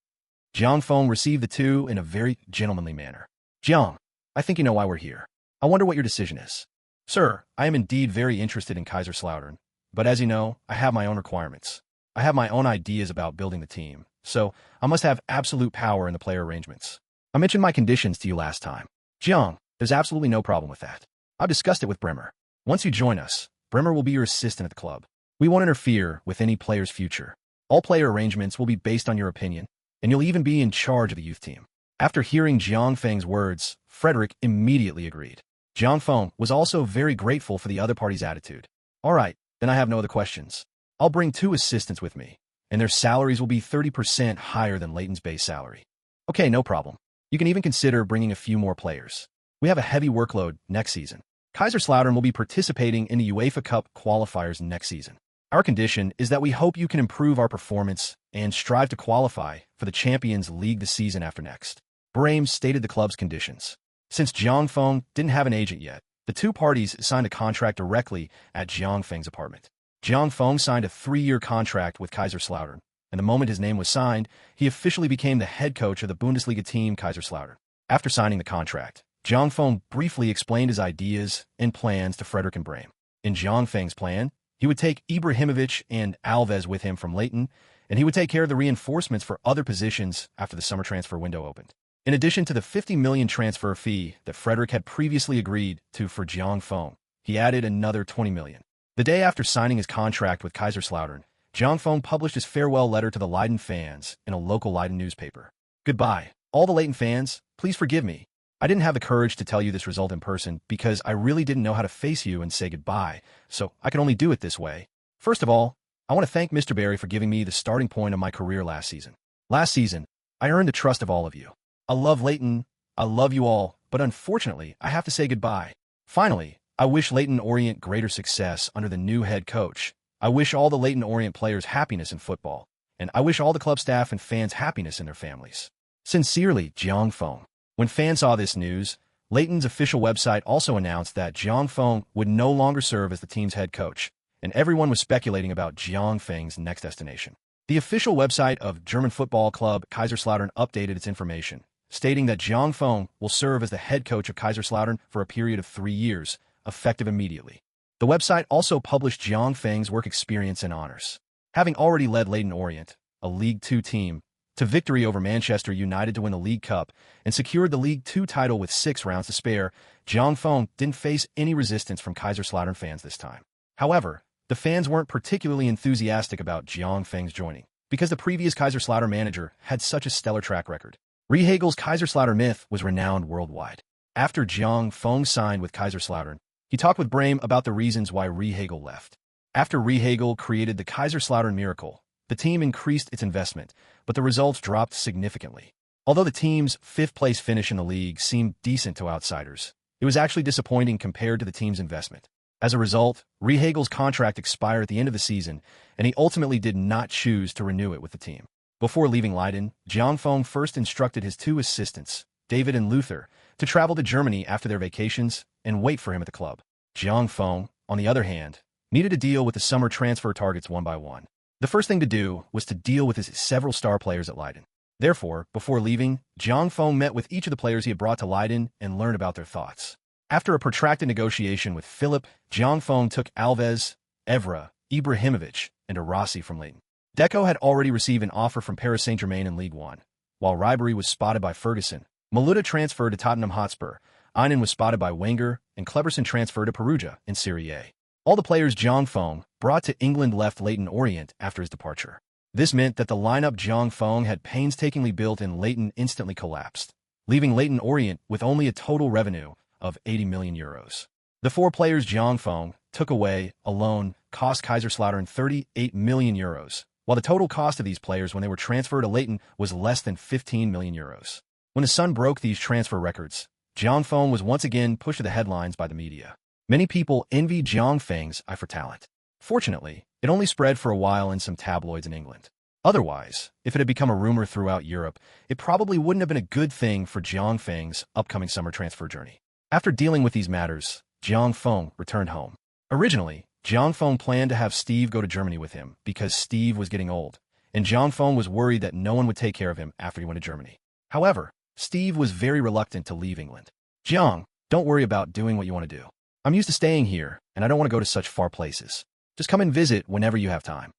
Jiang Feng received the two in a very gentlemanly manner. Jiang, I think you know why we're here. I wonder what your decision is. Sir, I am indeed very interested in Kaiserslautern, but as you know, I have my own requirements. I have my own ideas about building the team, so I must have absolute power in the player arrangements. I mentioned my conditions to you last time. Jiang, there's absolutely no problem with that. I've discussed it with Bremer. Once you join us, Bremer will be your assistant at the club. We won't interfere with any player's future. All player arrangements will be based on your opinion, and you'll even be in charge of the youth team. After hearing Jiang Feng's words, Frederick immediately agreed. Jiang Feng was also very grateful for the other party's attitude. All right, then I have no other questions. I'll bring 2 assistants with me, and their salaries will be 30% higher than Leighton's base salary. Okay, no problem. You can even consider bringing a few more players. We have a heavy workload next season. Kaiserslautern will be participating in the UEFA Cup qualifiers next season. Our condition is that we hope you can improve our performance and strive to qualify for the Champions League the season after next. Brahms stated the club's conditions. Since Jiang Feng didn't have an agent yet, the 2 parties signed a contract directly at Jiang Feng's apartment. Jiang Feng signed a 3-year contract with Kaiserslautern, and the moment his name was signed, he officially became the head coach of the Bundesliga team Kaiserslautern. After signing the contract, Jiang Feng briefly explained his ideas and plans to Frederick and Brahms. In Jiang Feng's plan, he would take Ibrahimovic and Alves with him from Leighton, and he would take care of the reinforcements for other positions after the summer transfer window opened. In addition to the 50 million transfer fee that Frederick had previously agreed to for Jiang Feng, he added another 20 million. The day after signing his contract with Kaiserslautern, Jiang Feng published his farewell letter to the Leiden fans in a local Leiden newspaper. Goodbye, all the Leighton fans. Please forgive me. I didn't have the courage to tell you this result in person because I really didn't know how to face you and say goodbye, so I could only do it this way. First of all, I want to thank Mr. Barry for giving me the starting point of my career last season. Last season, I earned the trust of all of you. I love Leighton, I love you all, but unfortunately, I have to say goodbye. Finally, I wish Leyton Orient greater success under the new head coach. I wish all the Leyton Orient players happiness in football, and I wish all the club staff and fans happiness in their families. Sincerely, Jiang Feng. When fans saw this news, Leyton's official website also announced that Jiang Feng would no longer serve as the team's head coach, and everyone was speculating about Jiang Feng's next destination. The official website of German football club Kaiserslautern updated its information, stating that Jiang Feng will serve as the head coach of Kaiserslautern for a period of 3 years, effective immediately. The website also published Jiang Feng's work experience and honors. Having already led Leyton Orient, a League Two team, to victory over Manchester United to win the League Cup and secured the League Two title with 6 rounds to spare, Jiang Feng didn't face any resistance from Kaiserslautern fans this time. However, the fans weren't particularly enthusiastic about Jiang Feng's joining, because the previous Kaiserslautern manager had such a stellar track record. Rehagel's Kaiserslautern myth was renowned worldwide. After Jiang Feng signed with Kaiserslautern, he talked with Brehm about the reasons why Rehagel left. After Rehagel created the Kaiserslautern miracle, the team increased its investment, but the results dropped significantly. Although the team's 5th-place finish in the league seemed decent to outsiders, it was actually disappointing compared to the team's investment. As a result, Rehagel's contract expired at the end of the season, and he ultimately did not choose to renew it with the team. Before leaving Leiden, Jiang Feng first instructed his 2 assistants, David and Luther, to travel to Germany after their vacations and wait for him at the club. Jiang Feng, on the other hand, needed to deal with the summer transfer targets one by one. The first thing to do was to deal with his several star players at Leiden. Therefore, before leaving, Jiang Feng met with each of the players he had brought to Leiden and learned about their thoughts. After a protracted negotiation with Philip, Jiang Feng took Alves, Evra, Ibrahimovic, and Arasi from Leiden. Deco had already received an offer from Paris Saint-Germain in League One, while Ribery was spotted by Ferguson. Maluda transferred to Tottenham Hotspur, Einen was spotted by Wenger, and Cleberson transferred to Perugia in Serie A. All the players Jiang Feng brought to England left Leyton Orient after his departure. This meant that the lineup Jiang Feng had painstakingly built in Leyton instantly collapsed, leaving Leyton Orient with only a total revenue of 80 million euros. The 4 players Jiang Feng took away alone cost Kaiserslautern 38 million euros, while the total cost of these players when they were transferred to Leyton was less than 15 million euros. When the Sun broke these transfer records, Jiang Feng was once again pushed to the headlines by the media. Many people envied Jiang Feng's eye for talent. Fortunately, it only spread for a while in some tabloids in England. Otherwise, if it had become a rumor throughout Europe, it probably wouldn't have been a good thing for Jiang Feng's upcoming summer transfer journey. After dealing with these matters, Jiang Feng returned home. Originally, Jiang Feng planned to have Steve go to Germany with him because Steve was getting old, and Jiang Feng was worried that no one would take care of him after he went to Germany. However, Steve was very reluctant to leave England. Jiang, don't worry about doing what you want to do. I'm used to staying here, and I don't want to go to such far places. Just come and visit whenever you have time.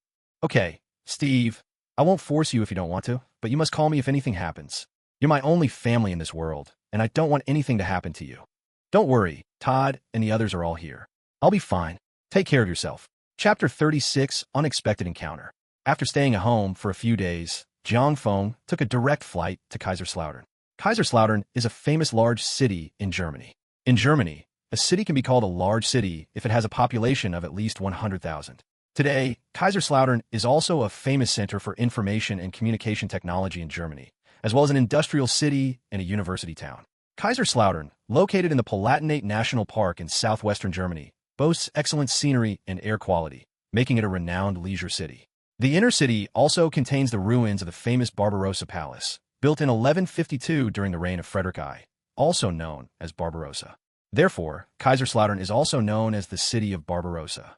Okay, Steve, I won't force you if you don't want to, but you must call me if anything happens. You're my only family in this world, and I don't want anything to happen to you. Don't worry, Todd and the others are all here. I'll be fine. Take care of yourself. Chapter 36, Unexpected Encounter. After staying at home for a few days, Jiang Feng took a direct flight to Kaiserslautern. Kaiserslautern is a famous large city in Germany. In Germany, a city can be called a large city if it has a population of at least 100,000. Today, Kaiserslautern is also a famous center for information and communication technology in Germany, as well as an industrial city and a university town. Kaiserslautern, located in the Palatinate National Park in southwestern Germany, boasts excellent scenery and air quality, making it a renowned leisure city. The inner city also contains the ruins of the famous Barbarossa Palace, built in 1152 during the reign of Frederick I, also known as Barbarossa. Therefore, Kaiserslautern is also known as the City of Barbarossa.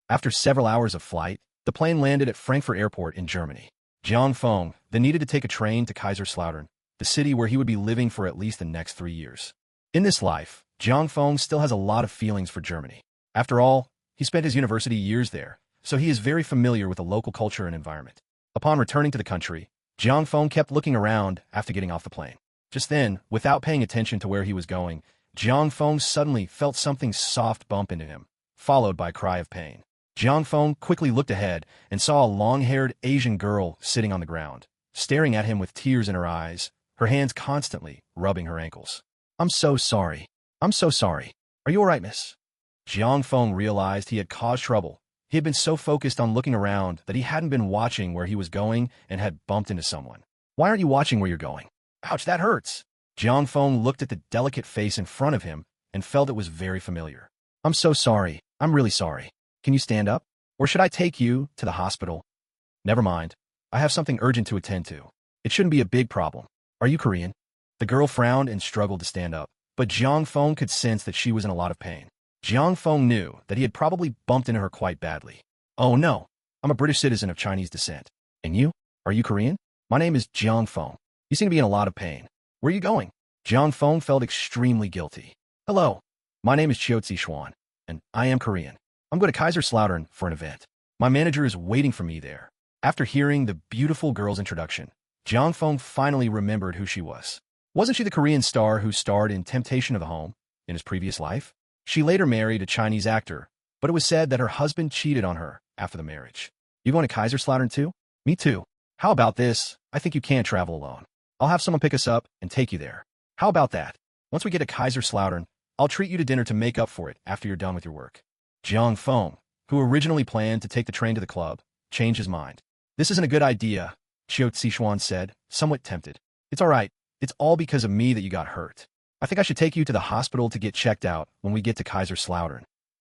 After several hours of flight, the plane landed at Frankfurt Airport in Germany. Jiang Feng then needed to take a train to Kaiserslautern, the city where he would be living for at least the next 3 years. In this life, Jiang Feng still has a lot of feelings for Germany. After all, he spent his university years there, so he is very familiar with the local culture and environment. Upon returning to the country, Jiang Feng kept looking around after getting off the plane. Just then, without paying attention to where he was going, Jiang Feng suddenly felt something soft bump into him, followed by a cry of pain. Jiang Feng quickly looked ahead and saw a long-haired Asian girl sitting on the ground, staring at him with tears in her eyes, her hands constantly rubbing her ankles. I'm so sorry. I'm so sorry. Are you all right, miss? Jiang Feng realized he had caused trouble. He had been so focused on looking around that he hadn't been watching where he was going and had bumped into someone. Why aren't you watching where you're going? Ouch, that hurts. Jiang Feng looked at the delicate face in front of him and felt it was very familiar. I'm so sorry. I'm really sorry. Can you stand up? Or should I take you to the hospital? Never mind. I have something urgent to attend to. It shouldn't be a big problem. Are you Korean? The girl frowned and struggled to stand up, but Jiang Feng could sense that she was in a lot of pain. Jiang Feng knew that he had probably bumped into her quite badly. Oh no, I'm a British citizen of Chinese descent. And you? Are you Korean? My name is Jiang Feng. You seem to be in a lot of pain. Where are you going? Jiang Feng felt extremely guilty. Hello, my name is Chiu Xuan, and I am Korean. I'm going to Kaiserslautern for an event. My manager is waiting for me there. After hearing the beautiful girl's introduction, Jiang Feng finally remembered who she was. Wasn't she the Korean star who starred in Temptation of the Home in his previous life? She later married a Chinese actor, but it was said that her husband cheated on her after the marriage. You going to Kaiserslautern too? Me too. How about this? I think you can't travel alone. I'll have someone pick us up and take you there. How about that? Once we get to Kaiserslautern, I'll treat you to dinner to make up for it after you're done with your work. Jiang Feng, who originally planned to take the train to the club, changed his mind. This isn't a good idea, Chiu Xuan said, somewhat tempted. It's all right. It's all because of me that you got hurt. I think I should take you to the hospital to get checked out when we get to Kaiserslautern.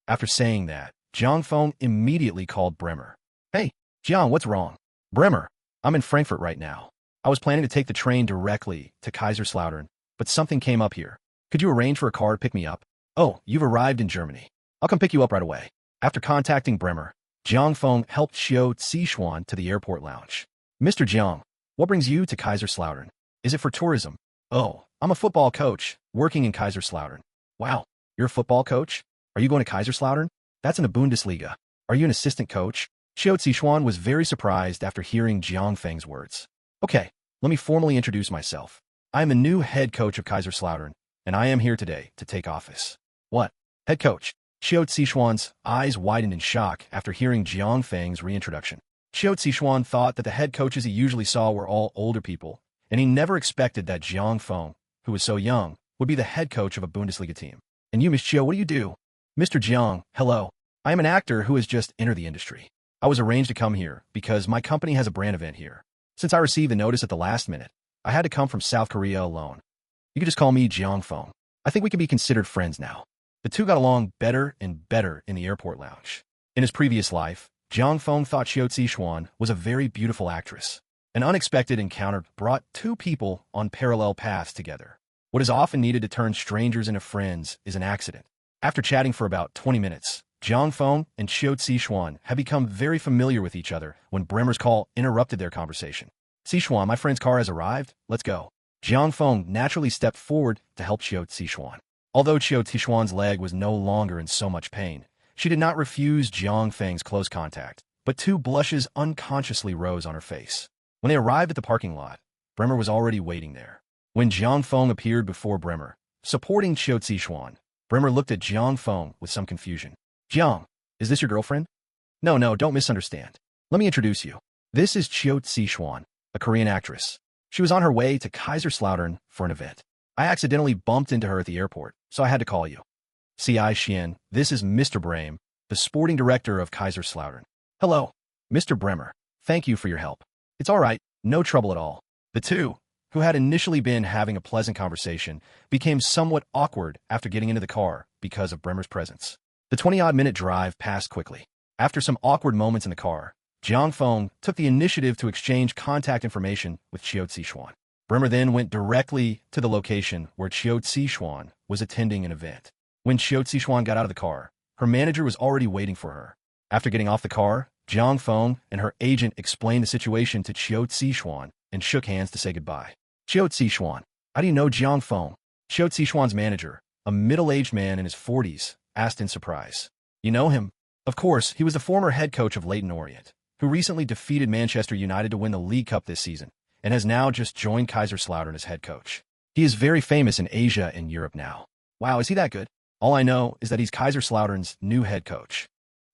After saying that, Jiang Feng immediately called Bremer. Hey, Jiang, what's wrong? Bremer, I'm in Frankfurt right now. I was planning to take the train directly to Kaiserslautern, but something came up here. Could you arrange for a car to pick me up? Oh, you've arrived in Germany. I'll come pick you up right away. After contacting Bremer, Jiang Feng helped Chiu Xuan to the airport lounge. Mr. Jiang, what brings you to Kaiserslautern? Is it for tourism? Oh, I'm a football coach, working in Kaiserslautern. Wow, you're a football coach? Are you going to Kaiserslautern? That's in the Bundesliga. Are you an assistant coach? Chiu Xuan was very surprised after hearing Jiang Feng's words. Okay, let me formally introduce myself. I am the new head coach of Kaiserslautern, and I am here today to take office. What? Head coach? Chiu Xuan's eyes widened in shock after hearing Jiang Feng's reintroduction. Chiu Xuan thought that the head coaches he usually saw were all older people, and he never expected that Jiang Feng, who was so young, would be the head coach of a Bundesliga team. And you, Miss Chiu, what do you do? Mr. Jiang, hello. I am an actor who has just entered the industry. I was arranged to come here because my company has a brand event here. Since I received the notice at the last minute, I had to come from South Korea alone. You could just call me Jiang Feng. I think we can be considered friends now. The two got along better and better in the airport lounge. In his previous life, Jiang Feng thought Chiu Xuan was a very beautiful actress. An unexpected encounter brought two people on parallel paths together. What is often needed to turn strangers into friends is an accident. After chatting for about 20 minutes, Jiang Feng and Chiu Xuan had become very familiar with each other when Bremer's call interrupted their conversation. Xuan, my friend's car has arrived. Let's go. Jiang Feng naturally stepped forward to help Chiu Xuan. Although Chiu Xuan's leg was no longer in so much pain, she did not refuse Jiang Feng's close contact, but two blushes unconsciously rose on her face. When they arrived at the parking lot, Bremer was already waiting there. When Jiang Feng appeared before Bremer, supporting Chiu Xuan, Bremer looked at Jiang Feng with some confusion. Jiang, is this your girlfriend? No, don't misunderstand. Let me introduce you. This is Chiu Xuan, a Korean actress. She was on her way to Kaiserslautern for an event. I accidentally bumped into her at the airport, so I had to call you. C.I. Xian, this is Mr. Brame, the sporting director of Kaiserslautern. Hello, Mr. Bremer. Thank you for your help. It's all right, no trouble at all. The two, who had initially been having a pleasant conversation, became somewhat awkward after getting into the car because of Bremer's presence. The 20-odd-minute drive passed quickly. After some awkward moments in the car, Jiang Feng took the initiative to exchange contact information with Chiu Xuan. Bremer then went directly to the location where Chiu Xuan was attending an event. When Chiu Xuan got out of the car, her manager was already waiting for her. After getting off the car, Jiang Feng and her agent explained the situation to Chiu Xuan and shook hands to say goodbye. Chiu Xuan, how do you know Jiang Feng? Chiu Xuan's manager, a middle-aged man in his 40s, asked in surprise. You know him? Of course, he was the former head coach of Leyton Orient, who recently defeated Manchester United to win the League Cup this season, and has now just joined Kaiserslautern as head coach. He is very famous in Asia and Europe now. Wow, is he that good? All I know is that he's Kaiserslautern's new head coach.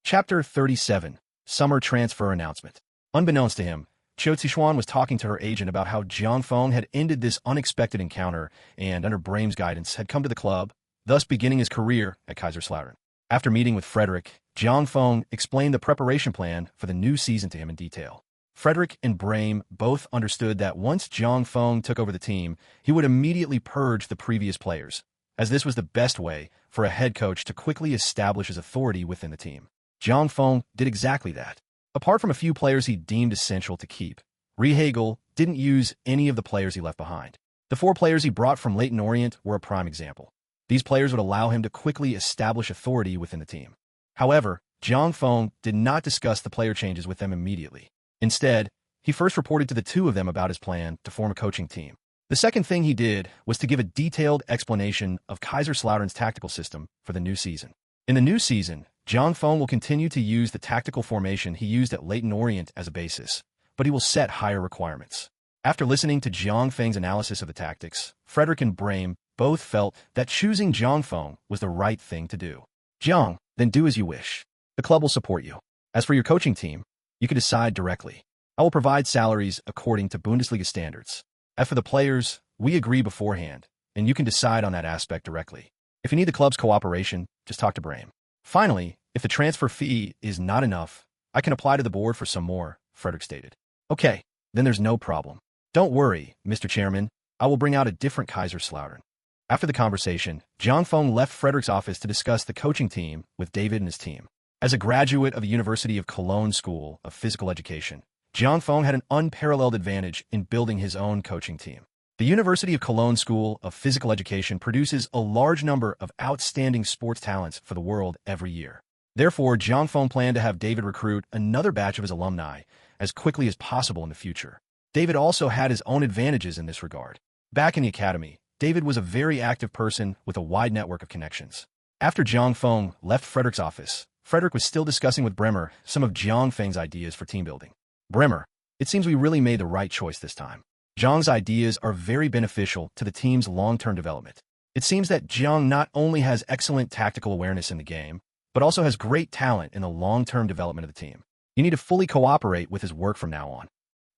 Chapter 37, Summer Transfer Announcement. Unbeknownst to him, Cho Zixuan was talking to her agent about how Jiang Feng had ended this unexpected encounter and, under Brahm's guidance, had come to the club, thus beginning his career at Kaiserslautern. After meeting with Frederick, Jiang Feng explained the preparation plan for the new season to him in detail. Frederick and Brahm both understood that once Jiang Feng took over the team, he would immediately purge the previous players, as this was the best way for a head coach to quickly establish his authority within the team. Jiang Feng did exactly that. Apart from a few players he deemed essential to keep, Rehagel didn't use any of the players he left behind. The 4 players he brought from Leyton Orient were a prime example. These players would allow him to quickly establish authority within the team. However, Jiang Feng did not discuss the player changes with them immediately. Instead, he first reported to the 2 of them about his plan to form a coaching team. The second thing he did was to give a detailed explanation of Kaiserslautern's tactical system for the new season. In the new season, Jiang Feng will continue to use the tactical formation he used at Leyton Orient as a basis, but he will set higher requirements. After listening to Jiang Feng's analysis of the tactics, Frederick and Brahm both felt that choosing Jiang Feng was the right thing to do. Jiang, then do as you wish. The club will support you. As for your coaching team, you can decide directly. I will provide salaries according to Bundesliga standards. As for the players, we agree beforehand, and you can decide on that aspect directly. If you need the club's cooperation, just talk to Brahm. Finally, if the transfer fee is not enough, I can apply to the board for some more, Frederick stated. Okay, then there's no problem. Don't worry, Mr. Chairman, I will bring out a different Kaiserslautern. After the conversation, Jiang Feng left Frederick's office to discuss the coaching team with David and his team. As a graduate of the University of Cologne School of Physical Education, Jiang Feng had an unparalleled advantage in building his own coaching team. The University of Cologne School of Physical Education produces a large number of outstanding sports talents for the world every year. Therefore, Jiang Feng planned to have David recruit another batch of his alumni as quickly as possible in the future. David also had his own advantages in this regard. Back in the academy, David was a very active person with a wide network of connections. After Jiang Feng left Frederick's office, Frederick was still discussing with Bremer some of Jiang Feng's ideas for team building. Bremer, it seems we really made the right choice this time. Jiang's ideas are very beneficial to the team's long-term development. It seems that Jiang not only has excellent tactical awareness in the game, but also has great talent in the long-term development of the team. You need to fully cooperate with his work from now on.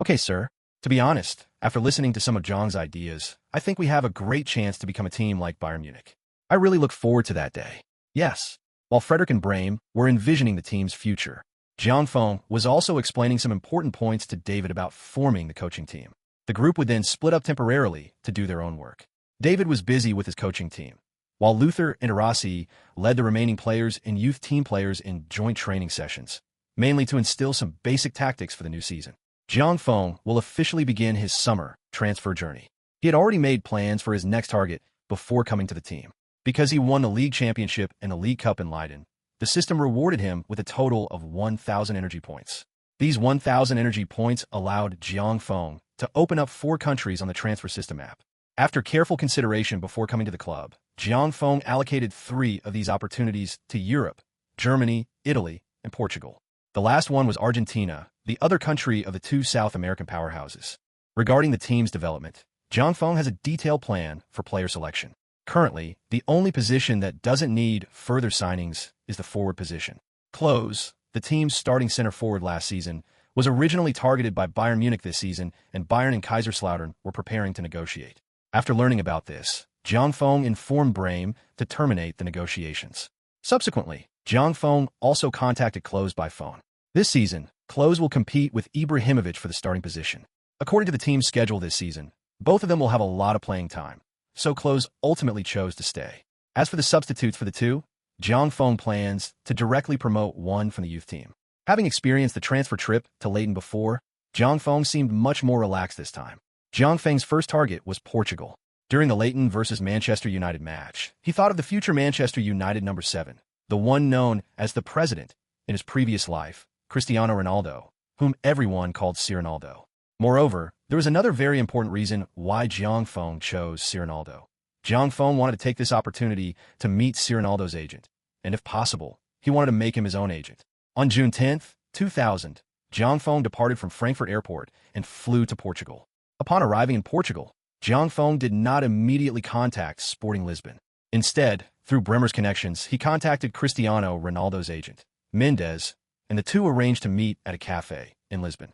Okay, sir. To be honest, after listening to some of Jiang's ideas, I think we have a great chance to become a team like Bayern Munich. I really look forward to that day. Yes. While Frederick and Brahm were envisioning the team's future, Jiang Feng was also explaining some important points to David about forming the coaching team. The group would then split up temporarily to do their own work. David was busy with his coaching team, while Luther and Arasi led the remaining players and youth team players in joint training sessions, mainly to instill some basic tactics for the new season. Jiang Feng will officially begin his summer transfer journey. He had already made plans for his next target before coming to the team. Because he won the league championship and the League Cup in Leiden, the system rewarded him with a total of 1,000 energy points. These 1,000 energy points allowed Jiang Feng to open up 4 countries on the transfer system app. After careful consideration before coming to the club, Jiang Feng allocated 3 of these opportunities to Europe, Germany, Italy, and Portugal. The last one was Argentina, the other country of the 2 South American powerhouses. Regarding the team's development, Jiang Feng has a detailed plan for player selection. Currently, the only position that doesn't need further signings is the forward position. Klose, the team's starting center forward last season, was originally targeted by Bayern Munich this season, and Bayern and Kaiserslautern were preparing to negotiate. After learning about this, Jiang Feng informed Brahm to terminate the negotiations. Subsequently, Jiang Feng also contacted Klose by phone. This season, Klose will compete with Ibrahimovic for the starting position. According to the team's schedule this season, both of them will have a lot of playing time, so Klose ultimately chose to stay. As for the substitutes for the 2, Jiang Feng plans to directly promote one from the youth team. Having experienced the transfer trip to Leiden before, Jiang Feng seemed much more relaxed this time. Jiang Feng's first target was Portugal. During the Leiden versus Manchester United match, he thought of the future Manchester United number 7, the one known as the President in his previous life, Cristiano Ronaldo, whom everyone called Sir Ronaldo. Moreover, there was another very important reason why Jiang Feng chose Sir Ronaldo. Jiang Feng wanted to take this opportunity to meet Sir Ronaldo's agent, and if possible, he wanted to make him his own agent. On June 10, 2000, Jiang Feng departed from Frankfurt Airport and flew to Portugal. Upon arriving in Portugal, Jiang Feng did not immediately contact Sporting Lisbon. Instead, through Bremer's connections, he contacted Cristiano Ronaldo's agent, Mendes, and the 2 arranged to meet at a cafe in Lisbon.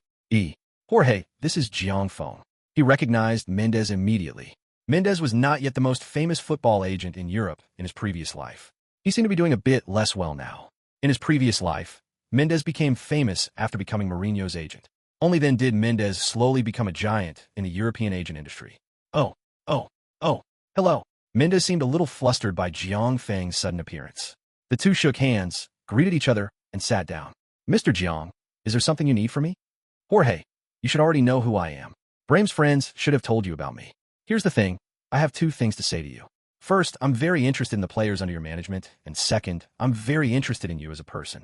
Jorge, this is Jiang Feng. He recognized Mendez immediately. Mendez was not yet the most famous football agent in Europe in his previous life. He seemed to be doing a bit less well now. In his previous life, Mendez became famous after becoming Mourinho's agent. Only then did Mendez slowly become a giant in the European agent industry. Oh, hello. Mendez seemed a little flustered by Jiang Feng's sudden appearance. The two shook hands, greeted each other, and sat down. Mr. Jiang, is there something you need from me? Jorge, you should already know who I am. Brahm's friends should have told you about me. Here's the thing, I have two things to say to you. First, I'm very interested in the players under your management, and second, I'm very interested in you as a person.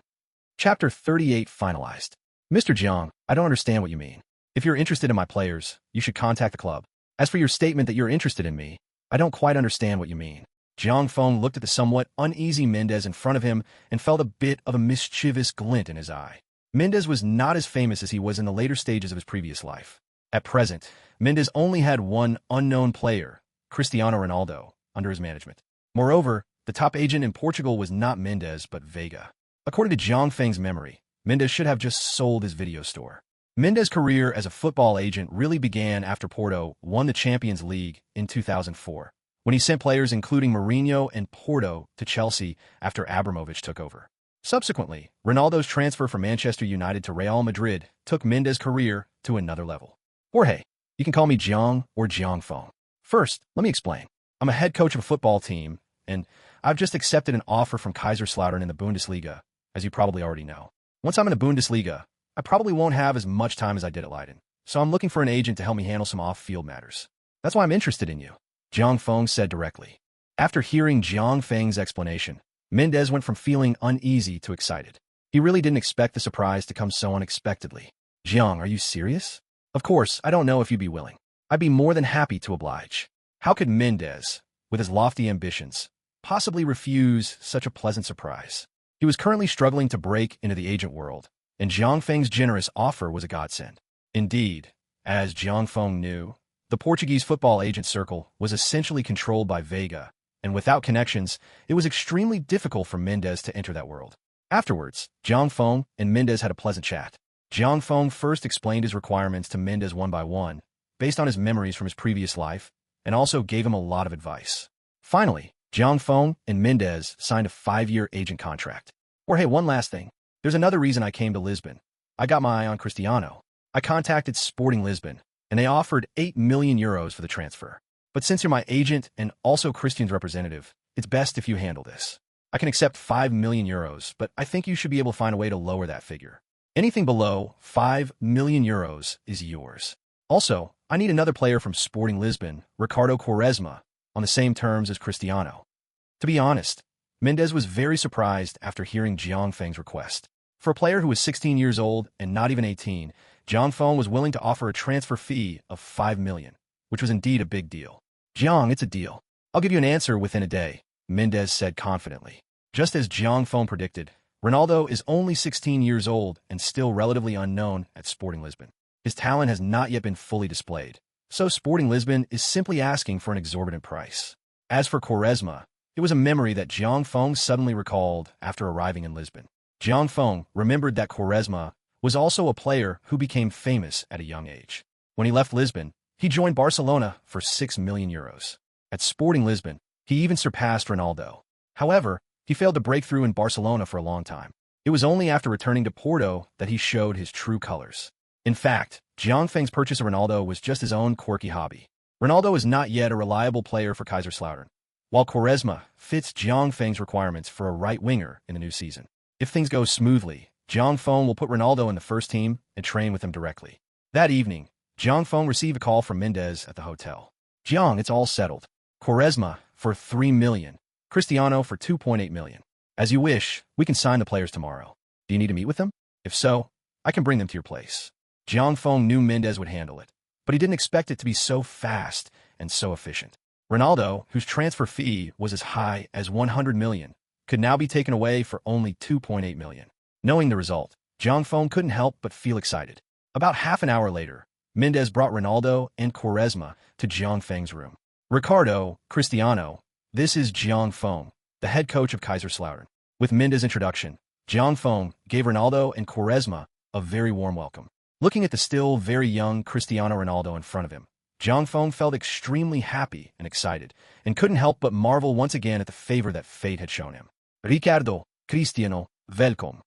Chapter 38 finalized. Mr. Jiang, I don't understand what you mean. If you're interested in my players, you should contact the club. As for your statement that you're interested in me, I don't quite understand what you mean. Jiang Feng looked at the somewhat uneasy Mendez in front of him and felt a bit of a mischievous glint in his eye. Mendez was not as famous as he was in the later stages of his previous life. At present, Mendez only had one unknown player, Cristiano Ronaldo, under his management. Moreover, the top agent in Portugal was not Mendez but Vega. According to Jiang Feng's memory, Mendez should have just sold his video store. Mendez's career as a football agent really began after Porto won the Champions League in 2004, when he sent players including Mourinho and Porto to Chelsea after Abramovich took over. Subsequently, Ronaldo's transfer from Manchester United to Real Madrid took Mendez's career to another level. Jorge, you can call me Jiang or Jiang Feng. First, let me explain. I'm a head coach of a football team, and I've just accepted an offer from Kaiserslautern in the Bundesliga, as you probably already know. Once I'm in the Bundesliga, I probably won't have as much time as I did at Leiden, so I'm looking for an agent to help me handle some off-field matters. That's why I'm interested in you, Jiang Feng said directly. After hearing Jiang Feng's explanation, Mendez went from feeling uneasy to excited. He really didn't expect the surprise to come so unexpectedly. Jiang, are you serious? Of course, I don't know if you'd be willing. I'd be more than happy to oblige. How could Mendez, with his lofty ambitions, possibly refuse such a pleasant surprise? He was currently struggling to break into the agent world, and Jiang Feng's generous offer was a godsend. Indeed, as Jiang Feng knew, the Portuguese football agent circle was essentially controlled by Vega, and without connections, it was extremely difficult for Mendez to enter that world. Afterwards, Jiang Feng and Mendez had a pleasant chat. Jiang Feng first explained his requirements to Mendez one by one, based on his memories from his previous life, and also gave him a lot of advice. Finally, Jiang Feng and Mendez signed a 5-year agent contract. Or hey, one last thing. There's another reason I came to Lisbon. I got my eye on Cristiano. I contacted Sporting Lisbon, and they offered 8 million euros for the transfer. But since you're my agent and also Christian's representative, it's best if you handle this. I can accept 5 million euros, but I think you should be able to find a way to lower that figure. Anything below 5 million euros is yours. Also, I need another player from Sporting Lisbon, Ricardo Quaresma, on the same terms as Cristiano. To be honest, Mendez was very surprised after hearing Jiang Feng's request. For a player who was 16 years old and not even 18, Jiang Feng was willing to offer a transfer fee of 5 million, which was indeed a big deal. Jiang, it's a deal. I'll give you an answer within a day, Mendez said confidently. Just as Jiang Feng predicted, Ronaldo is only 16 years old and still relatively unknown at Sporting Lisbon. His talent has not yet been fully displayed, so Sporting Lisbon is simply asking for an exorbitant price. As for Quaresma, it was a memory that Jiang Feng suddenly recalled after arriving in Lisbon. Jiang Feng remembered that Quaresma was also a player who became famous at a young age. When he left Lisbon, he joined Barcelona for 6 million euros. At Sporting Lisbon, he even surpassed Ronaldo. However, he failed to break through in Barcelona for a long time. It was only after returning to Porto that he showed his true colors. In fact, Jiang Feng's purchase of Ronaldo was just his own quirky hobby. Ronaldo is not yet a reliable player for Kaiserslautern, while Quaresma fits Jiang Feng's requirements for a right winger in the new season. If things go smoothly, Jiang Feng will put Ronaldo in the first team and train with him directly. That evening, Jiang Feng received a call from Mendez at the hotel. Jiang, it's all settled. Quaresma for 3 million. Cristiano for 2.8 million. As you wish, we can sign the players tomorrow. Do you need to meet with them? If so, I can bring them to your place. Jiang Feng knew Mendez would handle it, but he didn't expect it to be so fast and so efficient. Ronaldo, whose transfer fee was as high as 100 million, could now be taken away for only 2.8 million. Knowing the result, Jiang Feng couldn't help but feel excited. About half an hour later, Mendez brought Ronaldo and Quaresma to Jiang Feng's room. Ricardo, Cristiano, this is Jiang Feng, the head coach of Kaiserslautern. With Mendez's introduction, Jiang Feng gave Ronaldo and Quaresma a very warm welcome. Looking at the still very young Cristiano Ronaldo in front of him, Jiang Feng felt extremely happy and excited, and couldn't help but marvel once again at the favor that fate had shown him. Ricardo, Cristiano, welcome.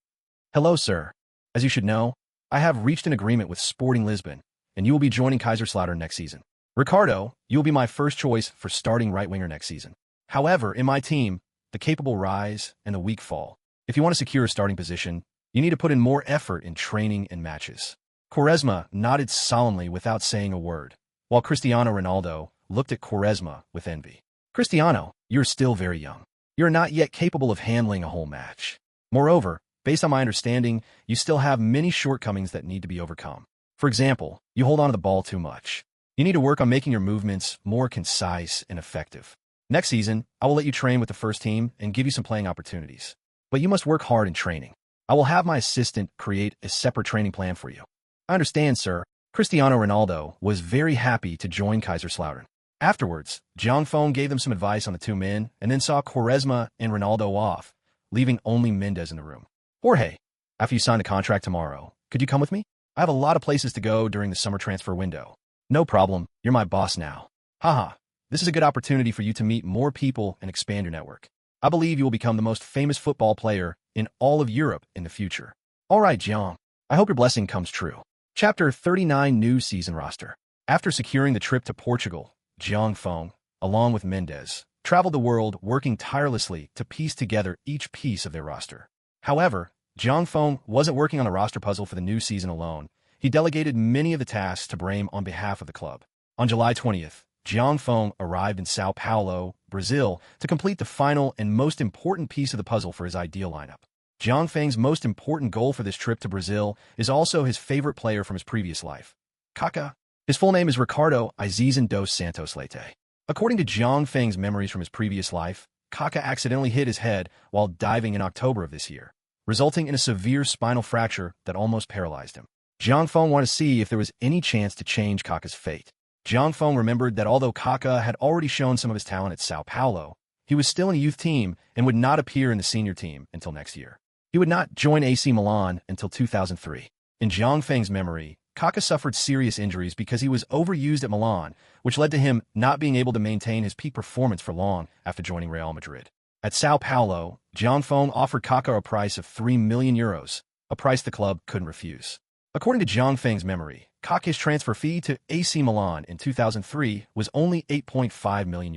Hello, sir. As you should know, I have reached an agreement with Sporting Lisbon, and you will be joining Kaiserslautern next season. Ricardo, you will be my first choice for starting right-winger next season. However, in my team, the capable rise and the weak fall. If you want to secure a starting position, you need to put in more effort in training and matches. Quaresma nodded solemnly without saying a word, while Cristiano Ronaldo looked at Quaresma with envy. Cristiano, you're still very young. You're not yet capable of handling a whole match. Moreover, based on my understanding, you still have many shortcomings that need to be overcome. For example, you hold on to the ball too much. You need to work on making your movements more concise and effective. Next season, I will let you train with the first team and give you some playing opportunities. But you must work hard in training. I will have my assistant create a separate training plan for you. I understand, sir. Cristiano Ronaldo was very happy to join Kaiserslautern. Afterwards, Jiang Feng gave them some advice on the two men and then saw Quaresma and Ronaldo off, leaving only Mendes in the room. Jorge, after you sign the contract tomorrow, could you come with me? I have a lot of places to go during the summer transfer window. No problem, you're my boss now. Haha, this is a good opportunity for you to meet more people and expand your network. I believe you will become the most famous football player in all of Europe in the future. All right, Jiang, I hope your blessing comes true. Chapter 39 New Season Roster. After securing the trip to Portugal, Jiang Feng, along with Mendes, traveled the world working tirelessly to piece together each piece of their roster. However, Jiang Feng wasn't working on the roster puzzle for the new season alone. He delegated many of the tasks to Brahim on behalf of the club. On July 20th, Jiang Feng arrived in Sao Paulo, Brazil, to complete the final and most important piece of the puzzle for his ideal lineup. Jiang Feng's most important goal for this trip to Brazil is also his favorite player from his previous life, Kaká. His full name is Ricardo Izizan dos Santos Leite. According to Jiang Feng's memories from his previous life, Kaká accidentally hit his head while diving in October of this year, resulting in a severe spinal fracture that almost paralyzed him. Jiang Feng wanted to see if there was any chance to change Kaká's fate. Jiang Feng remembered that although Kaká had already shown some of his talent at Sao Paulo, he was still in a youth team and would not appear in the senior team until next year. He would not join AC Milan until 2003. In Jiang Feng's memory, Kaká suffered serious injuries because he was overused at Milan, which led to him not being able to maintain his peak performance for long after joining Real Madrid. At Sao Paulo, Jiang Feng offered Kaká a price of €3 million, a price the club couldn't refuse. According to Jiang Feng's memory, Kaká's transfer fee to AC Milan in 2003 was only €8.5 million.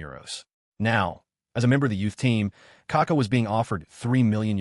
Now, as a member of the youth team, Kaká was being offered €3 million,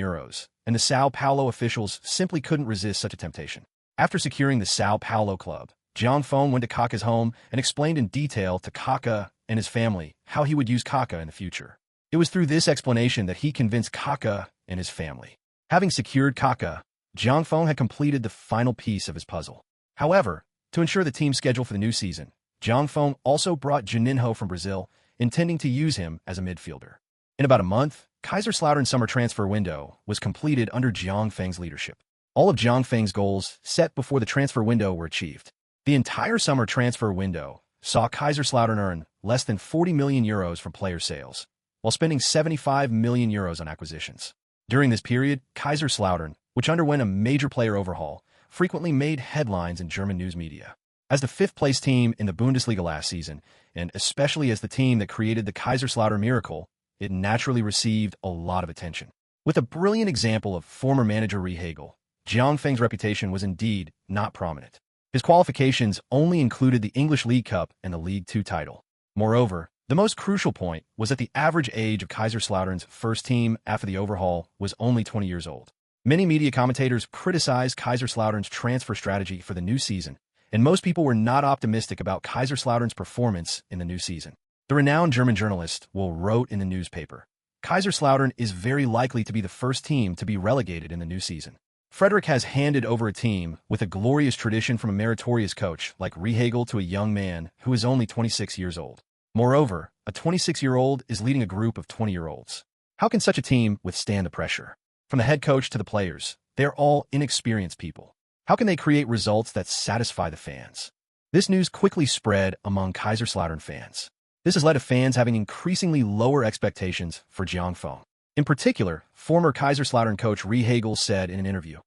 and the Sao Paulo officials simply couldn't resist such a temptation. After securing the Sao Paulo club, Jiang Feng went to Kaká's home and explained in detail to Kaká and his family how he would use Kaká in the future. It was through this explanation that he convinced Kaká and his family. Having secured Kaká, Jiang Feng had completed the final piece of his puzzle. However, to ensure the team's schedule for the new season, Jiang Feng also brought Juninho from Brazil, intending to use him as a midfielder. In about a month, Kaiserslautern's summer transfer window was completed under Jiang Feng's leadership. All of Jiang Feng's goals set before the transfer window were achieved. The entire summer transfer window saw Kaiserslautern earn less than €40 million from player sales, while spending €75 million on acquisitions. During this period, Kaiserslautern, which underwent a major player overhaul, frequently made headlines in German news media. As the fifth-place team in the Bundesliga last season, and especially as the team that created the Kaiserslautern miracle, it naturally received a lot of attention. With a brilliant example of former manager Rehagel, Jiang Feng's reputation was indeed not prominent. His qualifications only included the English League Cup and the League Two title. Moreover, the most crucial point was that the average age of Kaiserslautern's first team after the overhaul was only 20 years old. Many media commentators criticized Kaiserslautern's transfer strategy for the new season, and most people were not optimistic about Kaiserslautern's performance in the new season. The renowned German journalist Will wrote in the newspaper, "Kaiserslautern is very likely to be the first team to be relegated in the new season. Frederick has handed over a team with a glorious tradition from a meritorious coach like Rehagel to a young man who is only 26 years old. Moreover, a 26-year-old is leading a group of 20-year-olds. How can such a team withstand the pressure? From the head coach to the players, they are all inexperienced people. How can they create results that satisfy the fans?" This news quickly spread among Kaiserslautern fans. This has led to fans having increasingly lower expectations for Jiang Feng. In particular, former Kaiserslautern coach Rehagel said in an interview,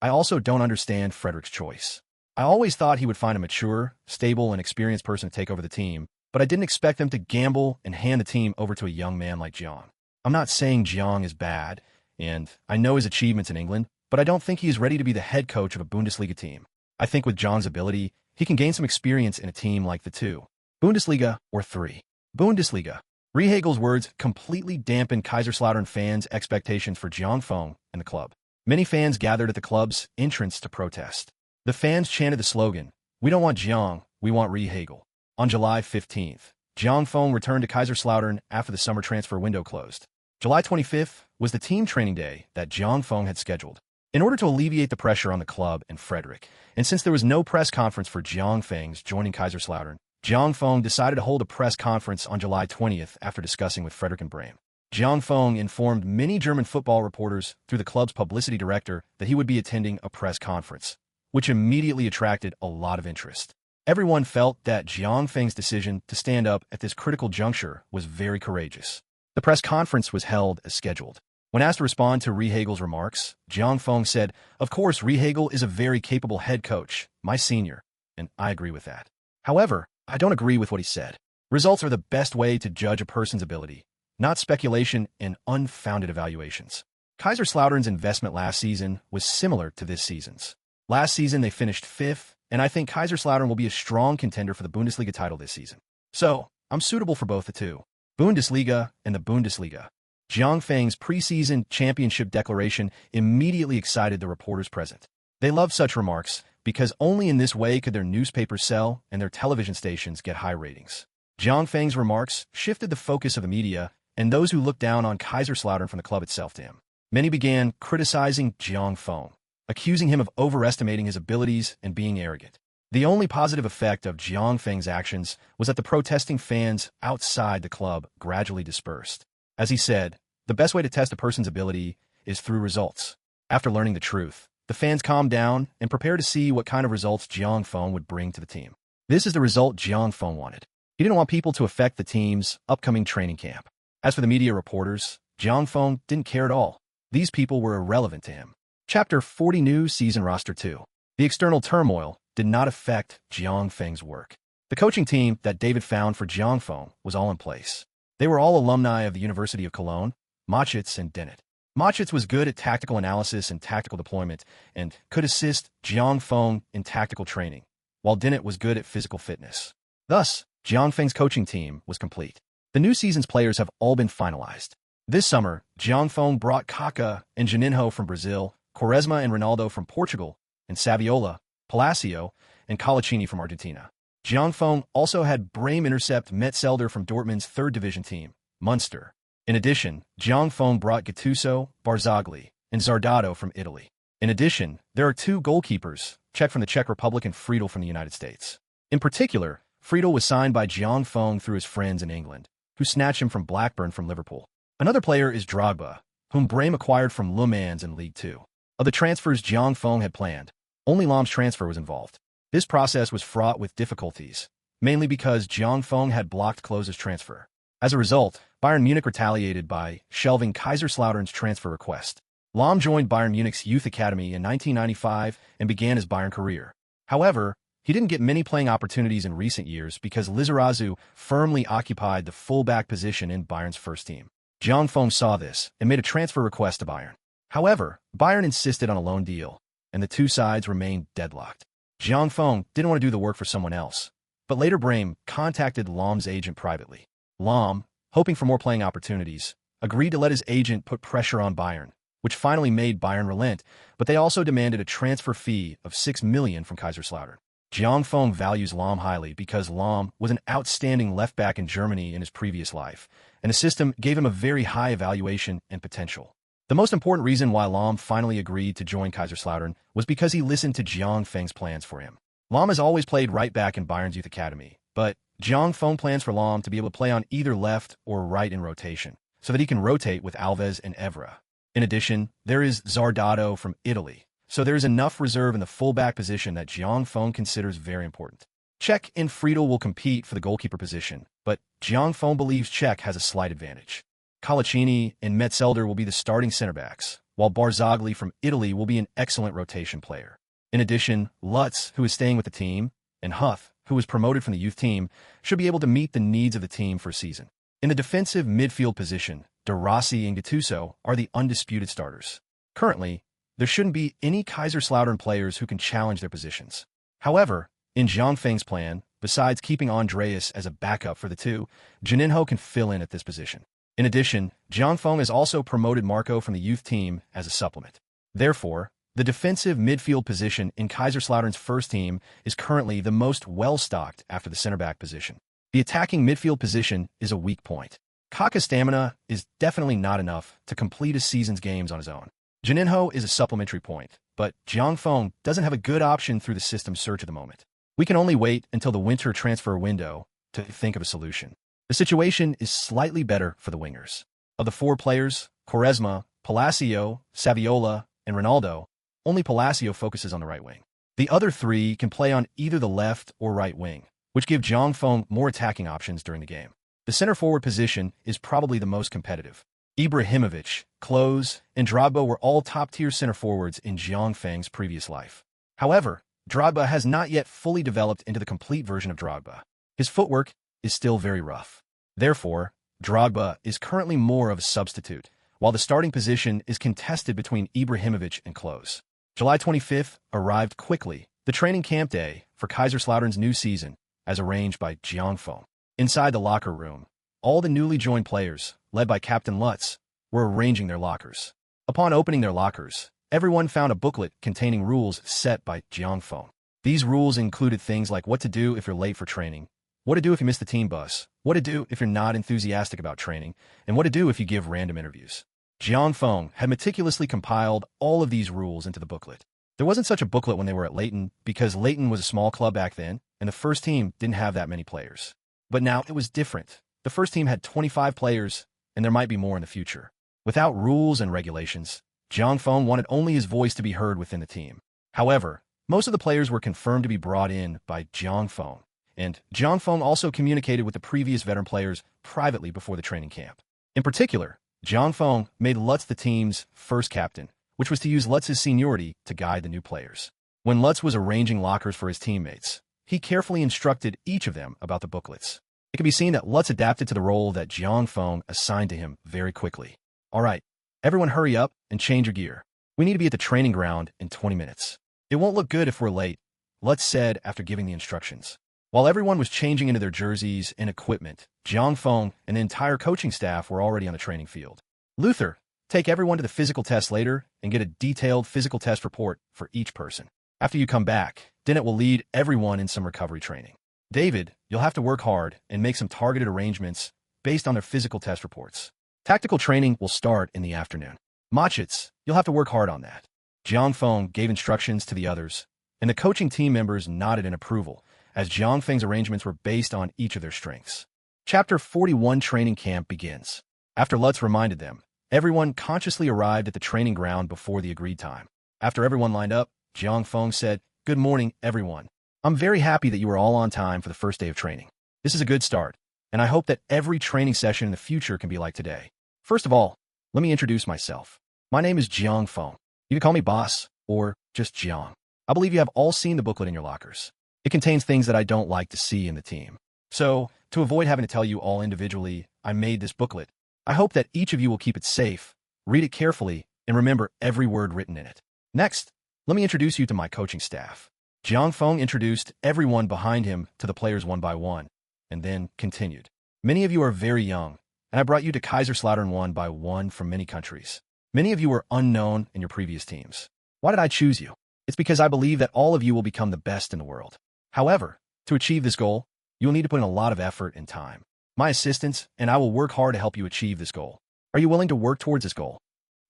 "I also don't understand Frederick's choice. I always thought he would find a mature, stable, and experienced person to take over the team, but I didn't expect them to gamble and hand the team over to a young man like Jiang. I'm not saying Jiang is bad, and I know his achievements in England, but I don't think he is ready to be the head coach of a Bundesliga team. I think with Jiang's ability, he can gain some experience in a team like the 2. Bundesliga or 3. Bundesliga. Rehagel's words completely dampened Kaiserslautern fans' expectations for Jiang Feng and the club. Many fans gathered at the club's entrance to protest. The fans chanted the slogan, "We don't want Jiang, we want Rehagel." On July 15th, Jiang Feng returned to Kaiserslautern after the summer transfer window closed. July 25th was the team training day that Jiang Feng had scheduled. In order to alleviate the pressure on the club and Frederick, and since there was no press conference for Jiang Feng's joining Kaiserslautern, Jiang Feng decided to hold a press conference on July 20th after discussing with Frederick and Brehm. Jiang Feng informed many German football reporters through the club's publicity director that he would be attending a press conference, which immediately attracted a lot of interest. Everyone felt that Jiang Feng's decision to stand up at this critical juncture was very courageous. The press conference was held as scheduled. When asked to respond to Rehagel's remarks, Jiang Feng said, "Of course, Rehagel is a very capable head coach, my senior, and I agree with that. However, I don't agree with what he said. Results are the best way to judge a person's ability, not speculation and unfounded evaluations." Kaiserslautern's investment last season was similar to this season's. Last season, they finished 5th, and I think Kaiserslautern will be a strong contender for the Bundesliga title this season. So, I'm suitable for both the 2. Bundesliga and the Bundesliga. Jiang Feng's preseason championship declaration immediately excited the reporters present. They loved such remarks because only in this way could their newspapers sell and their television stations get high ratings. Jiang Feng's remarks shifted the focus of the media and those who looked down on Kaiserslautern from the club itself to him. Many began criticizing Jiang Feng, accusing him of overestimating his abilities and being arrogant. The only positive effect of Jiang Feng's actions was that the protesting fans outside the club gradually dispersed. As he said, the best way to test a person's ability is through results. After learning the truth, the fans calmed down and prepared to see what kind of results Jiang Feng would bring to the team. This is the result Jiang Feng wanted. He didn't want people to affect the team's upcoming training camp. As for the media reporters, Jiang Feng didn't care at all. These people were irrelevant to him. Chapter 40 New Season Roster 2. The external turmoil did not affect Jiang Feng's work. The coaching team that David found for Jiang Feng was all in place. They were all alumni of the University of Cologne, Machitz and Dennett. Machitz was good at tactical analysis and tactical deployment and could assist Jiang Feng in tactical training, while Dennett was good at physical fitness. Thus, Jiang Feng's coaching team was complete. The new season's players have all been finalized. This summer, Jiang Feng brought Kaká and Juninho from Brazil, Quaresma and Ronaldo from Portugal, and Saviola, Palacio, and Colaccini from Argentina. Jiang Feng also had Brehm intercept Metzelder from Dortmund's third division team, Munster. In addition, Jiang Feng brought Gattuso, Barzagli, and Zardato from Italy. In addition, there are 2 goalkeepers, Cech from the Czech Republic and Friedel from the United States. In particular, Friedel was signed by Jiang Feng through his friends in England, who snatched him from Blackburn from Liverpool. Another player is Drogba, whom Brehm acquired from Le Mans in League 2. Of the transfers Jiang Feng had planned, only Lahm's transfer was involved. This process was fraught with difficulties, mainly because Jiang Feng had blocked Klose's transfer. As a result, Bayern Munich retaliated by shelving Kaiserslautern's transfer request. Lahm joined Bayern Munich's youth academy in 1995 and began his Bayern career. However, he didn't get many playing opportunities in recent years because Lizarazu firmly occupied the fullback position in Bayern's first team. Jiang Feng saw this and made a transfer request to Bayern. However, Bayern insisted on a loan deal, and the 2 sides remained deadlocked. Jiang Feng didn't want to do the work for someone else, but later Brehm contacted Lahm's agent privately. Lahm, hoping for more playing opportunities, agreed to let his agent put pressure on Bayern, which finally made Bayern relent, but they also demanded a transfer fee of $6 million from Kaiserslautern. Jiang Feng values Lahm highly because Lahm was an outstanding left-back in Germany in his previous life, and the system gave him a very high evaluation and potential. The most important reason why Lahm finally agreed to join Kaiserslautern was because he listened to Jiang Feng's plans for him. Lahm has always played right back in Bayern's youth academy, but Jiang Feng plans for Lahm to be able to play on either left or right in rotation, so that he can rotate with Alves and Evra. In addition, there is Zardato from Italy, so there is enough reserve in the fullback position that Jiang Feng considers very important. Cech and Friedel will compete for the goalkeeper position, but Jiang Feng believes Cech has a slight advantage. Colaccini and Metzelder will be the starting center backs, while Barzagli from Italy will be an excellent rotation player. In addition, Lutz, who is staying with the team, and Huth, who was promoted from the youth team, should be able to meet the needs of the team for a season. In the defensive midfield position, De Rossi and Gattuso are the undisputed starters. Currently, there shouldn't be any Kaiserslautern players who can challenge their positions. However, in Zhang Feng's plan, besides keeping Andreas as a backup for the two, Juninho can fill in at this position. In addition, Zhang Feng has also promoted Marco from the youth team as a supplement. Therefore, the defensive midfield position in Kaiserslautern's first team is currently the most well-stocked after the center-back position. The attacking midfield position is a weak point. Kaka's stamina is definitely not enough to complete a season's games on his own. Juninho is a supplementary point, but Zhang Feng doesn't have a good option through the system search at the moment. We can only wait until the winter transfer window to think of a solution. The situation is slightly better for the wingers. Of the four players, Quaresma, Palacio, Saviola, and Ronaldo, only Palacio focuses on the right wing. The other three can play on either the left or right wing, which give Zhang Feng more attacking options during the game. The center-forward position is probably the most competitive. Ibrahimovic, Klose, and Drogba were all top-tier center-forwards in Zhang Feng's previous life. However, Drogba has not yet fully developed into the complete version of Drogba. His footwork is still very rough. Therefore, Drogba is currently more of a substitute, while the starting position is contested between Ibrahimovic and Klose. July 25th arrived quickly, the training camp day for Kaiserslautern's new season, as arranged by Zhang Feng. Inside the locker room, all the newly joined players, led by Captain Lutz, were arranging their lockers. Upon opening their lockers, everyone found a booklet containing rules set by Zhang Feng. These rules included things like what to do if you're late for training, what to do if you miss the team bus, what to do if you're not enthusiastic about training, and what to do if you give random interviews. Zhang Feng had meticulously compiled all of these rules into the booklet. There wasn't such a booklet when they were at Leighton because Leighton was a small club back then, and the first team didn't have that many players. But now it was different. The first team had 25 players, and there might be more in the future. Without rules and regulations, Zhang Feng wanted only his voice to be heard within the team. However, most of the players were confirmed to be brought in by Zhang Feng, and Zhang Feng also communicated with the previous veteran players privately before the training camp. In particular, Zhang Feng made Lutz the team's first captain, which was to use Lutz's seniority to guide the new players. When Lutz was arranging lockers for his teammates, he carefully instructed each of them about the booklets. It can be seen that Lutz adapted to the role that Zhang Feng assigned to him very quickly. All right, everyone hurry up and change your gear. We need to be at the training ground in 20 minutes. It won't look good if we're late, Lutz said after giving the instructions. While everyone was changing into their jerseys and equipment, Zhang Feng and the entire coaching staff were already on the training field. Luther, take everyone to the physical test later and get a detailed physical test report for each person. After you come back, Dennett will lead everyone in some recovery training. David, you'll have to work hard and make some targeted arrangements based on their physical test reports. Tactical training will start in the afternoon. Machitz, you'll have to work hard on that. Zhang Feng gave instructions to the others, and the coaching team members nodded in approval, as Zhang Feng's arrangements were based on each of their strengths. Chapter 41 Training Camp begins. After Lutz reminded them, everyone consciously arrived at the training ground before the agreed time. After everyone lined up, Zhang Feng said, "Good morning, everyone. I'm very happy that you are all on time for the first day of training. This is a good start, and I hope that every training session in the future can be like today. First of all, let me introduce myself. My name is Zhang Feng. You can call me boss, or just Zhang. I believe you have all seen the booklet in your lockers. It contains things that I don't like to see in the team. So, to avoid having to tell you all individually, I made this booklet. I hope that each of you will keep it safe, read it carefully, and remember every word written in it. Next, let me introduce you to my coaching staff." Zhang Feng introduced everyone behind him to the players one by one, and then continued. "Many of you are very young, and I brought you to Kaiserslautern one by one from many countries. Many of you were unknown in your previous teams. Why did I choose you? It's because I believe that all of you will become the best in the world. However, to achieve this goal, you will need to put in a lot of effort and time. My assistants and I will work hard to help you achieve this goal. Are you willing to work towards this goal?"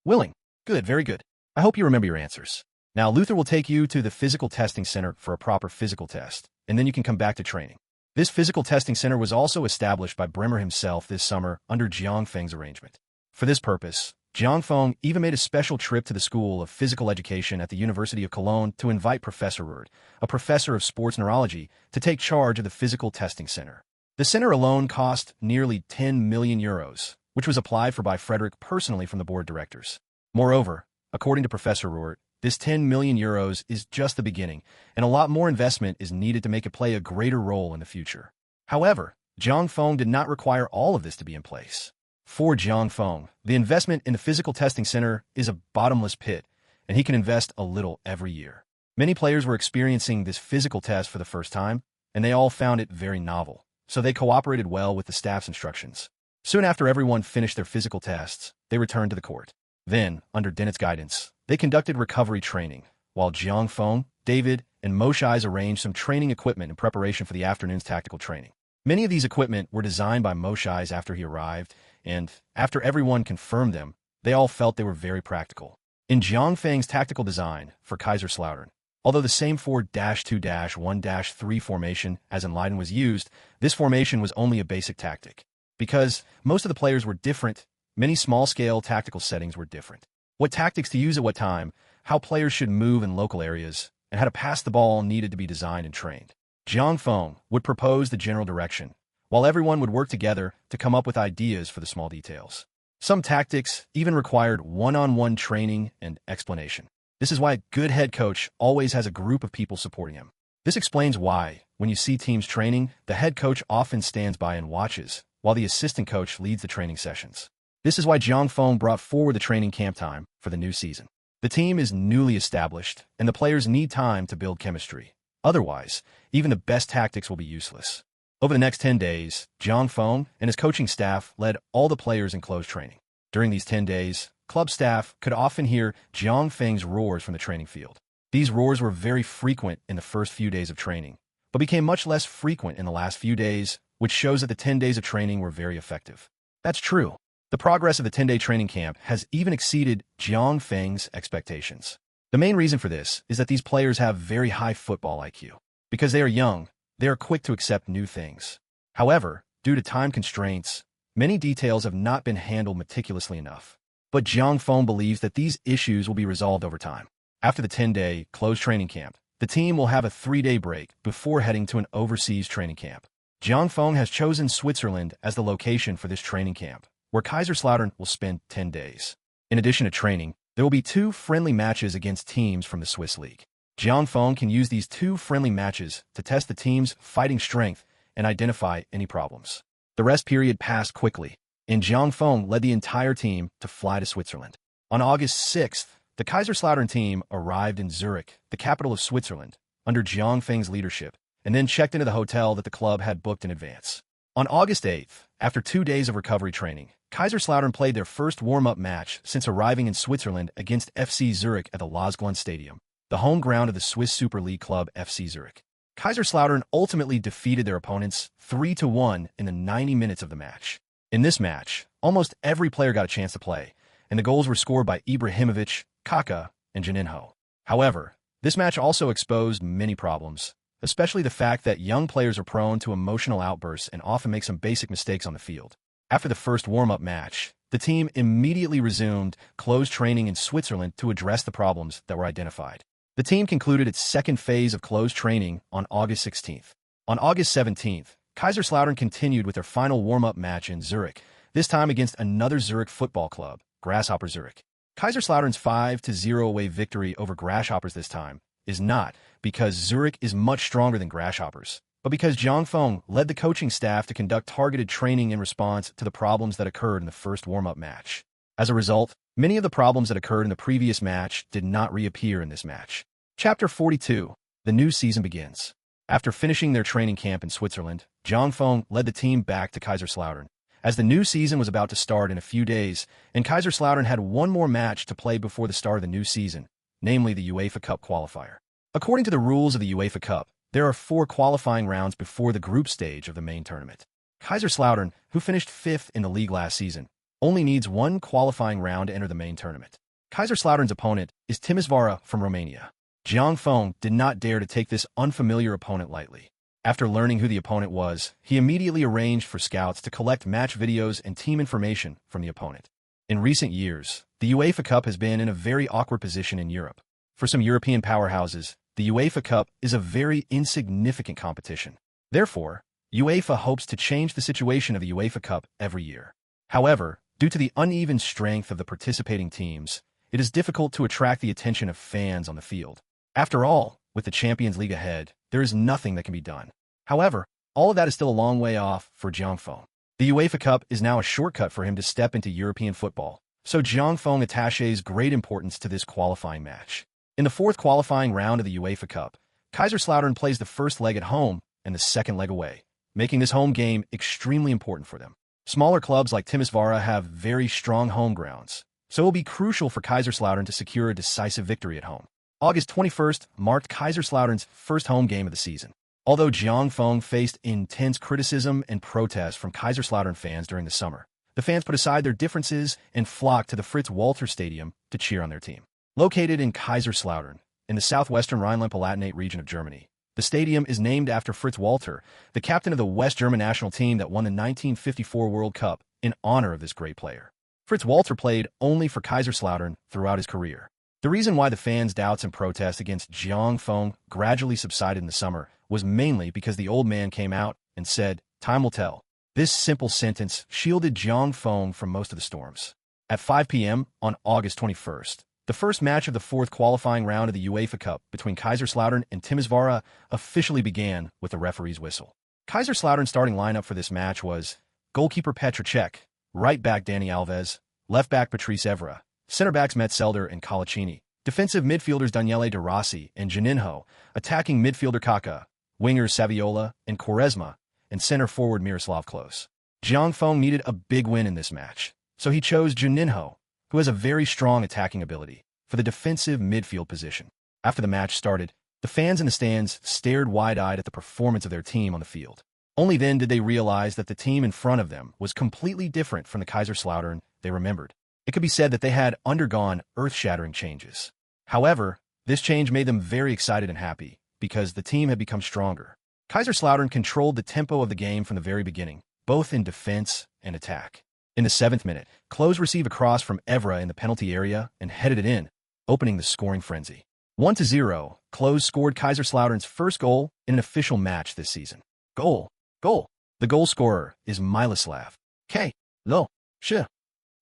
"Willing. Good, very good. I hope you remember your answers. Now, Luther will take you to the physical testing center for a proper physical test, and then you can come back to training. This physical testing center was also established by Bremer himself this summer under Zhang Feng's arrangement. For this purpose, Zhang Feng even made a special trip to the School of Physical Education at the University of Cologne to invite Professor Ruhr, a professor of sports neurology, to take charge of the physical testing center. The center alone cost nearly 10 million euros, which was applied for by Frederick personally from the board directors. Moreover, according to Professor Ruhr, This 10 million euros is just the beginning, and a lot more investment is needed to make it play a greater role in the future. However, Zhang Feng did not require all of this to be in place. For Zhang Feng, the investment in the physical testing center is a bottomless pit, and he can invest a little every year. Many players were experiencing this physical test for the first time, and they all found it very novel, so they cooperated well with the staff's instructions. Soon after everyone finished their physical tests, they returned to the court. Then, under Dennett's guidance, they conducted recovery training, while Zhang Feng, David, and Moshai's arranged some training equipment in preparation for the afternoon's tactical training. Many of these equipment were designed by Moshai's after he arrived, and, after everyone confirmed them, they all felt they were very practical. In Zhang Feng's tactical design for Kaiserslautern, although the same 4-2-1-3 formation as in Leiden was used, this formation was only a basic tactic. Because most of the players were different, many small-scale tactical settings were different. What tactics to use at what time, how players should move in local areas, and how to pass the ball needed to be designed and trained. Zhang Feng would propose the general direction, while everyone would work together to come up with ideas for the small details. Some tactics even required one-on-one training and explanation. This is why a good head coach always has a group of people supporting him. This explains why, when you see teams training, the head coach often stands by and watches, while the assistant coach leads the training sessions. This is why Zhang Feng brought forward the training camp time for the new season. The team is newly established, and the players need time to build chemistry. Otherwise, even the best tactics will be useless. Over the next 10 days, Zhang Feng and his coaching staff led all the players in closed training. During these 10 days, club staff could often hear Zhang Feng's roars from the training field. These roars were very frequent in the first few days of training, but became much less frequent in the last few days, which shows that the 10 days of training were very effective. That's true. The progress of the 10-day training camp has even exceeded Zhang Feng's expectations. The main reason for this is that these players have very high football IQ. Because they are young, they are quick to accept new things. However, due to time constraints, many details have not been handled meticulously enough. But Zhang Feng believes that these issues will be resolved over time. After the 10-day closed training camp, the team will have a 3-day break before heading to an overseas training camp. Zhang Feng has chosen Switzerland as the location for this training camp, where Kaiserslautern will spend 10 days. In addition to training, there will be 2 friendly matches against teams from the Swiss League. Zhang Feng can use these 2 friendly matches to test the team's fighting strength and identify any problems. The rest period passed quickly, and Zhang Feng led the entire team to fly to Switzerland. On August 6th, the Kaiserslautern team arrived in Zurich, the capital of Switzerland, under Zhang Feng's leadership, and then checked into the hotel that the club had booked in advance. On August 8th, after 2 days of recovery training, Kaiserslautern played their first warm-up match since arriving in Switzerland against FC Zurich at the Losglun Stadium, the home ground of the Swiss Super League club FC Zurich. Kaiserslautern ultimately defeated their opponents 3-1 in the 90 minutes of the match. In this match, almost every player got a chance to play, and the goals were scored by Ibrahimovic, Kaka, and Juninho. However, this match also exposed many problems, especially the fact that young players are prone to emotional outbursts and often make some basic mistakes on the field. After the first warm-up match, the team immediately resumed closed training in Switzerland to address the problems that were identified. The team concluded its second phase of closed training on August 16th. On August 17th, Kaiserslautern continued with their final warm-up match in Zurich, this time against another Zurich football club, Grasshopper Zurich. Kaiserslautern's 5-0 away victory over Grasshoppers this time is not because Zurich is much stronger than Grasshoppers, but because Zhang Feng led the coaching staff to conduct targeted training in response to the problems that occurred in the first warm-up match. As a result, many of the problems that occurred in the previous match did not reappear in this match. Chapter 42. The new season begins. After finishing their training camp in Switzerland, Zhang Feng led the team back to Kaiserslautern, as the new season was about to start in a few days, and Kaiserslautern had one more match to play before the start of the new season, namely the UEFA Cup qualifier. According to the rules of the UEFA Cup, there are 4 qualifying rounds before the group stage of the main tournament. Kaiserslautern, who finished 5th in the league last season, only needs 1 qualifying round to enter the main tournament. Kaiserslautern's opponent is Timișoara from Romania. Zhang Feng did not dare to take this unfamiliar opponent lightly. After learning who the opponent was, he immediately arranged for scouts to collect match videos and team information from the opponent. In recent years, the UEFA Cup has been in a very awkward position in Europe. For some European powerhouses, the UEFA Cup is a very insignificant competition. Therefore, UEFA hopes to change the situation of the UEFA Cup every year. However, due to the uneven strength of the participating teams, it is difficult to attract the attention of fans on the field. After all, with the Champions League ahead, there is nothing that can be done. However, all of that is still a long way off for Jiang Feng. The UEFA Cup is now a shortcut for him to step into European football, so Jiang Feng attaches great importance to this qualifying match. In the fourth qualifying round of the UEFA Cup, Kaiserslautern plays the first leg at home and the second leg away, making this home game extremely important for them. Smaller clubs like Timisoara have very strong home grounds, so it will be crucial for Kaiserslautern to secure a decisive victory at home. August 21st marked Kaiserslautern's first home game of the season. Although Jiang Feng faced intense criticism and protests from Kaiserslautern fans during the summer, the fans put aside their differences and flocked to the Fritz-Walter Stadium to cheer on their team. Located in Kaiserslautern, in the southwestern Rhineland-Palatinate region of Germany, the stadium is named after Fritz Walter, the captain of the West German national team that won the 1954 World Cup, in honor of this great player. Fritz Walter played only for Kaiserslautern throughout his career. The reason why the fans' doubts and protests against Jiang Feng gradually subsided in the summer was mainly because the old man came out and said, "Time will tell." This simple sentence shielded Jiang Feng from most of the storms. At 5 p.m. on August 21st, the first match of the fourth qualifying round of the UEFA Cup between Kaiserslautern and Timisoara officially began with the referee's whistle. Kaiserslautern's starting lineup for this match was goalkeeper Petr Cech, right back Dani Alves, left back Patrice Evra, center backs Metzelder and Colaccini, defensive midfielders Daniele De Rossi and Juninho, attacking midfielder Kaka, wingers Saviola and Quaresma, and center forward Miroslav Klose. Jiang Feng needed a big win in this match, so he chose Juninho, who has a very strong attacking ability, for the defensive midfield position. After the match started, the fans in the stands stared wide-eyed at the performance of their team on the field. Only then did they realize that the team in front of them was completely different from the Kaiserslautern they remembered. It could be said that they had undergone earth-shattering changes. However, this change made them very excited and happy, because the team had become stronger. Kaiserslautern controlled the tempo of the game from the very beginning, both in defense and attack. In the 7th minute, Klose received a cross from Evra in the penalty area and headed it in, opening the scoring frenzy. 1-0, Klose scored Kaiserslautern's first goal in an official match this season. Goal. The goal scorer is Miloslav K. Lo. Sh.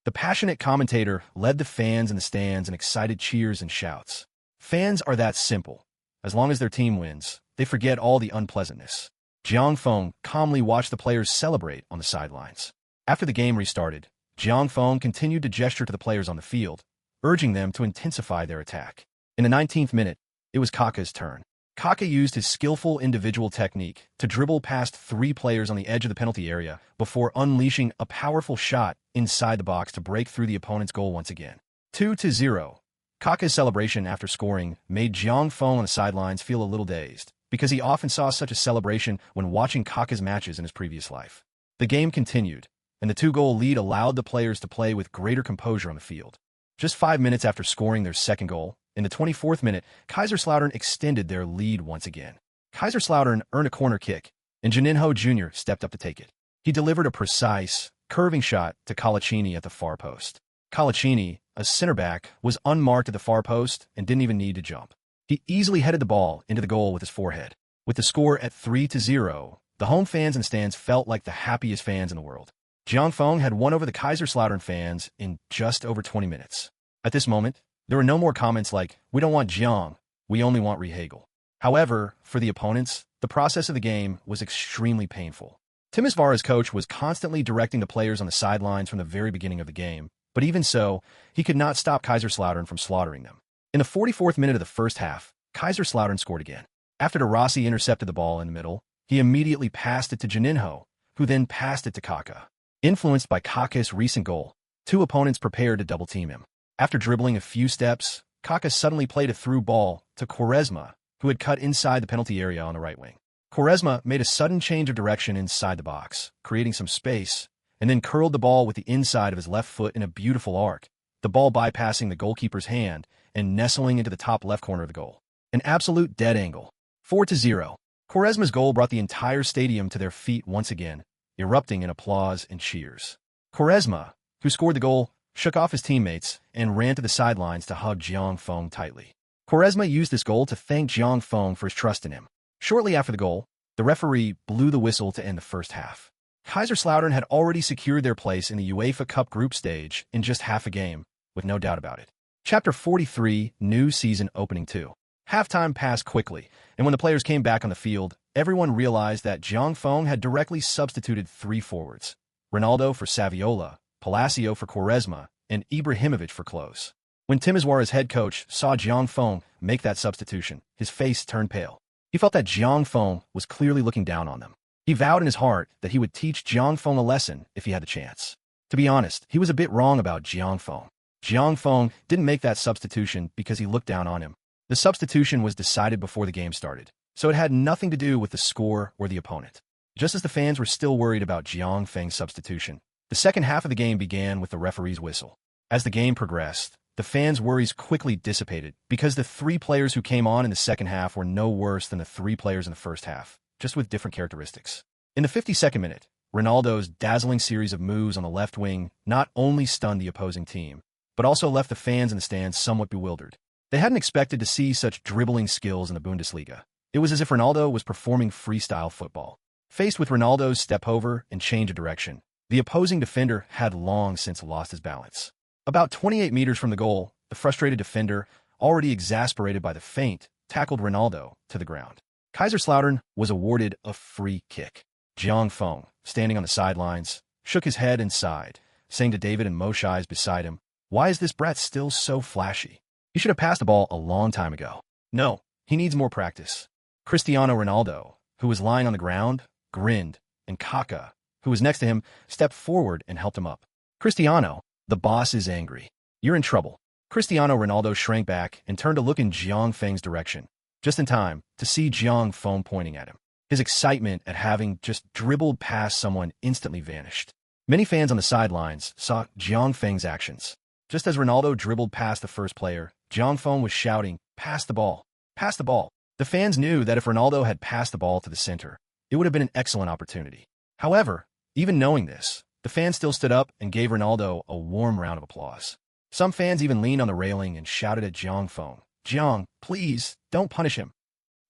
The passionate commentator led the fans in the stands in excited cheers and shouts. Fans are that simple. As long as their team wins, they forget all the unpleasantness. Jiang Feng calmly watched the players celebrate on the sidelines. After the game restarted, Jiang Feng continued to gesture to the players on the field, urging them to intensify their attack. In the 19th minute, it was Kaka's turn. Kaka used his skillful individual technique to dribble past 3 players on the edge of the penalty area before unleashing a powerful shot inside the box to break through the opponent's goal once again. 2-0. Kaka's celebration after scoring made Jiang Feng on the sidelines feel a little dazed, because he often saw such a celebration when watching Kaka's matches in his previous life. The game continued, and the 2-goal lead allowed the players to play with greater composure on the field. Just 5 minutes after scoring their second goal, in the 24th minute, Kaiserslautern extended their lead once again. Kaiserslautern earned a corner kick, and Juninho Jr. stepped up to take it. He delivered a precise, curving shot to Colaccini at the far post. Colaccini, a center back, was unmarked at the far post and didn't even need to jump. He easily headed the ball into the goal with his forehead. With the score at 3-0, the home fans in the stands felt like the happiest fans in the world. Jiang Feng had won over the Kaiserslautern fans in just over 20 minutes. At this moment, there were no more comments like, "We don't want Jiang, we only want Rehagel." However, for the opponents, the process of the game was extremely painful. Timisoara's coach was constantly directing the players on the sidelines from the very beginning of the game, but even so, he could not stop Kaiserslautern from slaughtering them. In the 44th minute of the first half, Kaiserslautern scored again. After De Rossi intercepted the ball in the middle, he immediately passed it to Juninho, who then passed it to Kaka. Influenced by Kaka's recent goal, 2 opponents prepared to double-team him. After dribbling a few steps, Kaka suddenly played a through ball to Quaresma, who had cut inside the penalty area on the right wing. Quaresma made a sudden change of direction inside the box, creating some space, and then curled the ball with the inside of his left foot in a beautiful arc, the ball bypassing the goalkeeper's hand and nestling into the top left corner of the goal. An absolute dead angle. 4-0. Quaresma's goal brought the entire stadium to their feet once again, erupting in applause and cheers. Quaresma, who scored the goal, shook off his teammates and ran to the sidelines to hug Jiang Feng tightly. Quaresma used this goal to thank Jiang Feng for his trust in him. Shortly after the goal, the referee blew the whistle to end the first half. Kaiserslautern had already secured their place in the UEFA Cup group stage in just half a game, with no doubt about it. Chapter 43, New Season Opening 2. Halftime passed quickly, and when the players came back on the field, everyone realized that Jiang Feng had directly substituted 3 forwards. Ronaldo for Saviola, Palacio for Quaresma, and Ibrahimovic for Klose. When Timisoara's head coach saw Jiang Feng make that substitution, his face turned pale. He felt that Jiang Feng was clearly looking down on them. He vowed in his heart that he would teach Jiang Feng a lesson if he had the chance. To be honest, he was a bit wrong about Jiang Feng. Jiang Feng didn't make that substitution because he looked down on him. The substitution was decided before the game started, so it had nothing to do with the score or the opponent. Just as the fans were still worried about Jiang Feng's substitution, the second half of the game began with the referee's whistle. As the game progressed, the fans' worries quickly dissipated because the 3 players who came on in the second half were no worse than the 3 players in the first half, just with different characteristics. In the 52nd minute, Ronaldo's dazzling series of moves on the left wing not only stunned the opposing team, but also left the fans in the stands somewhat bewildered. They hadn't expected to see such dribbling skills in the Bundesliga. It was as if Ronaldo was performing freestyle football. Faced with Ronaldo's step-over and change of direction, the opposing defender had long since lost his balance. About 28 meters from the goal, the frustrated defender, already exasperated by the feint, tackled Ronaldo to the ground. Kaiserslautern was awarded a free kick. Jiang Feng, standing on the sidelines, shook his head and sighed, saying to David and Moshais beside him, "Why is this brat still so flashy? He should have passed the ball a long time ago. No, he needs more practice." Cristiano Ronaldo, who was lying on the ground, grinned, and Kaká, who was next to him, stepped forward and helped him up. "Cristiano, the boss is angry. You're in trouble." Cristiano Ronaldo shrank back and turned to look in Jiang Feng's direction, just in time to see Jiang Feng pointing at him. His excitement at having just dribbled past someone instantly vanished. Many fans on the sidelines saw Jiang Feng's actions. Just as Ronaldo dribbled past the first player, Jiang Feng was shouting, "Pass the ball! Pass the ball!" The fans knew that if Ronaldo had passed the ball to the center, it would have been an excellent opportunity. However, even knowing this, the fans still stood up and gave Ronaldo a warm round of applause. Some fans even leaned on the railing and shouted at Jiang Feng, "Jiang, please, don't punish him."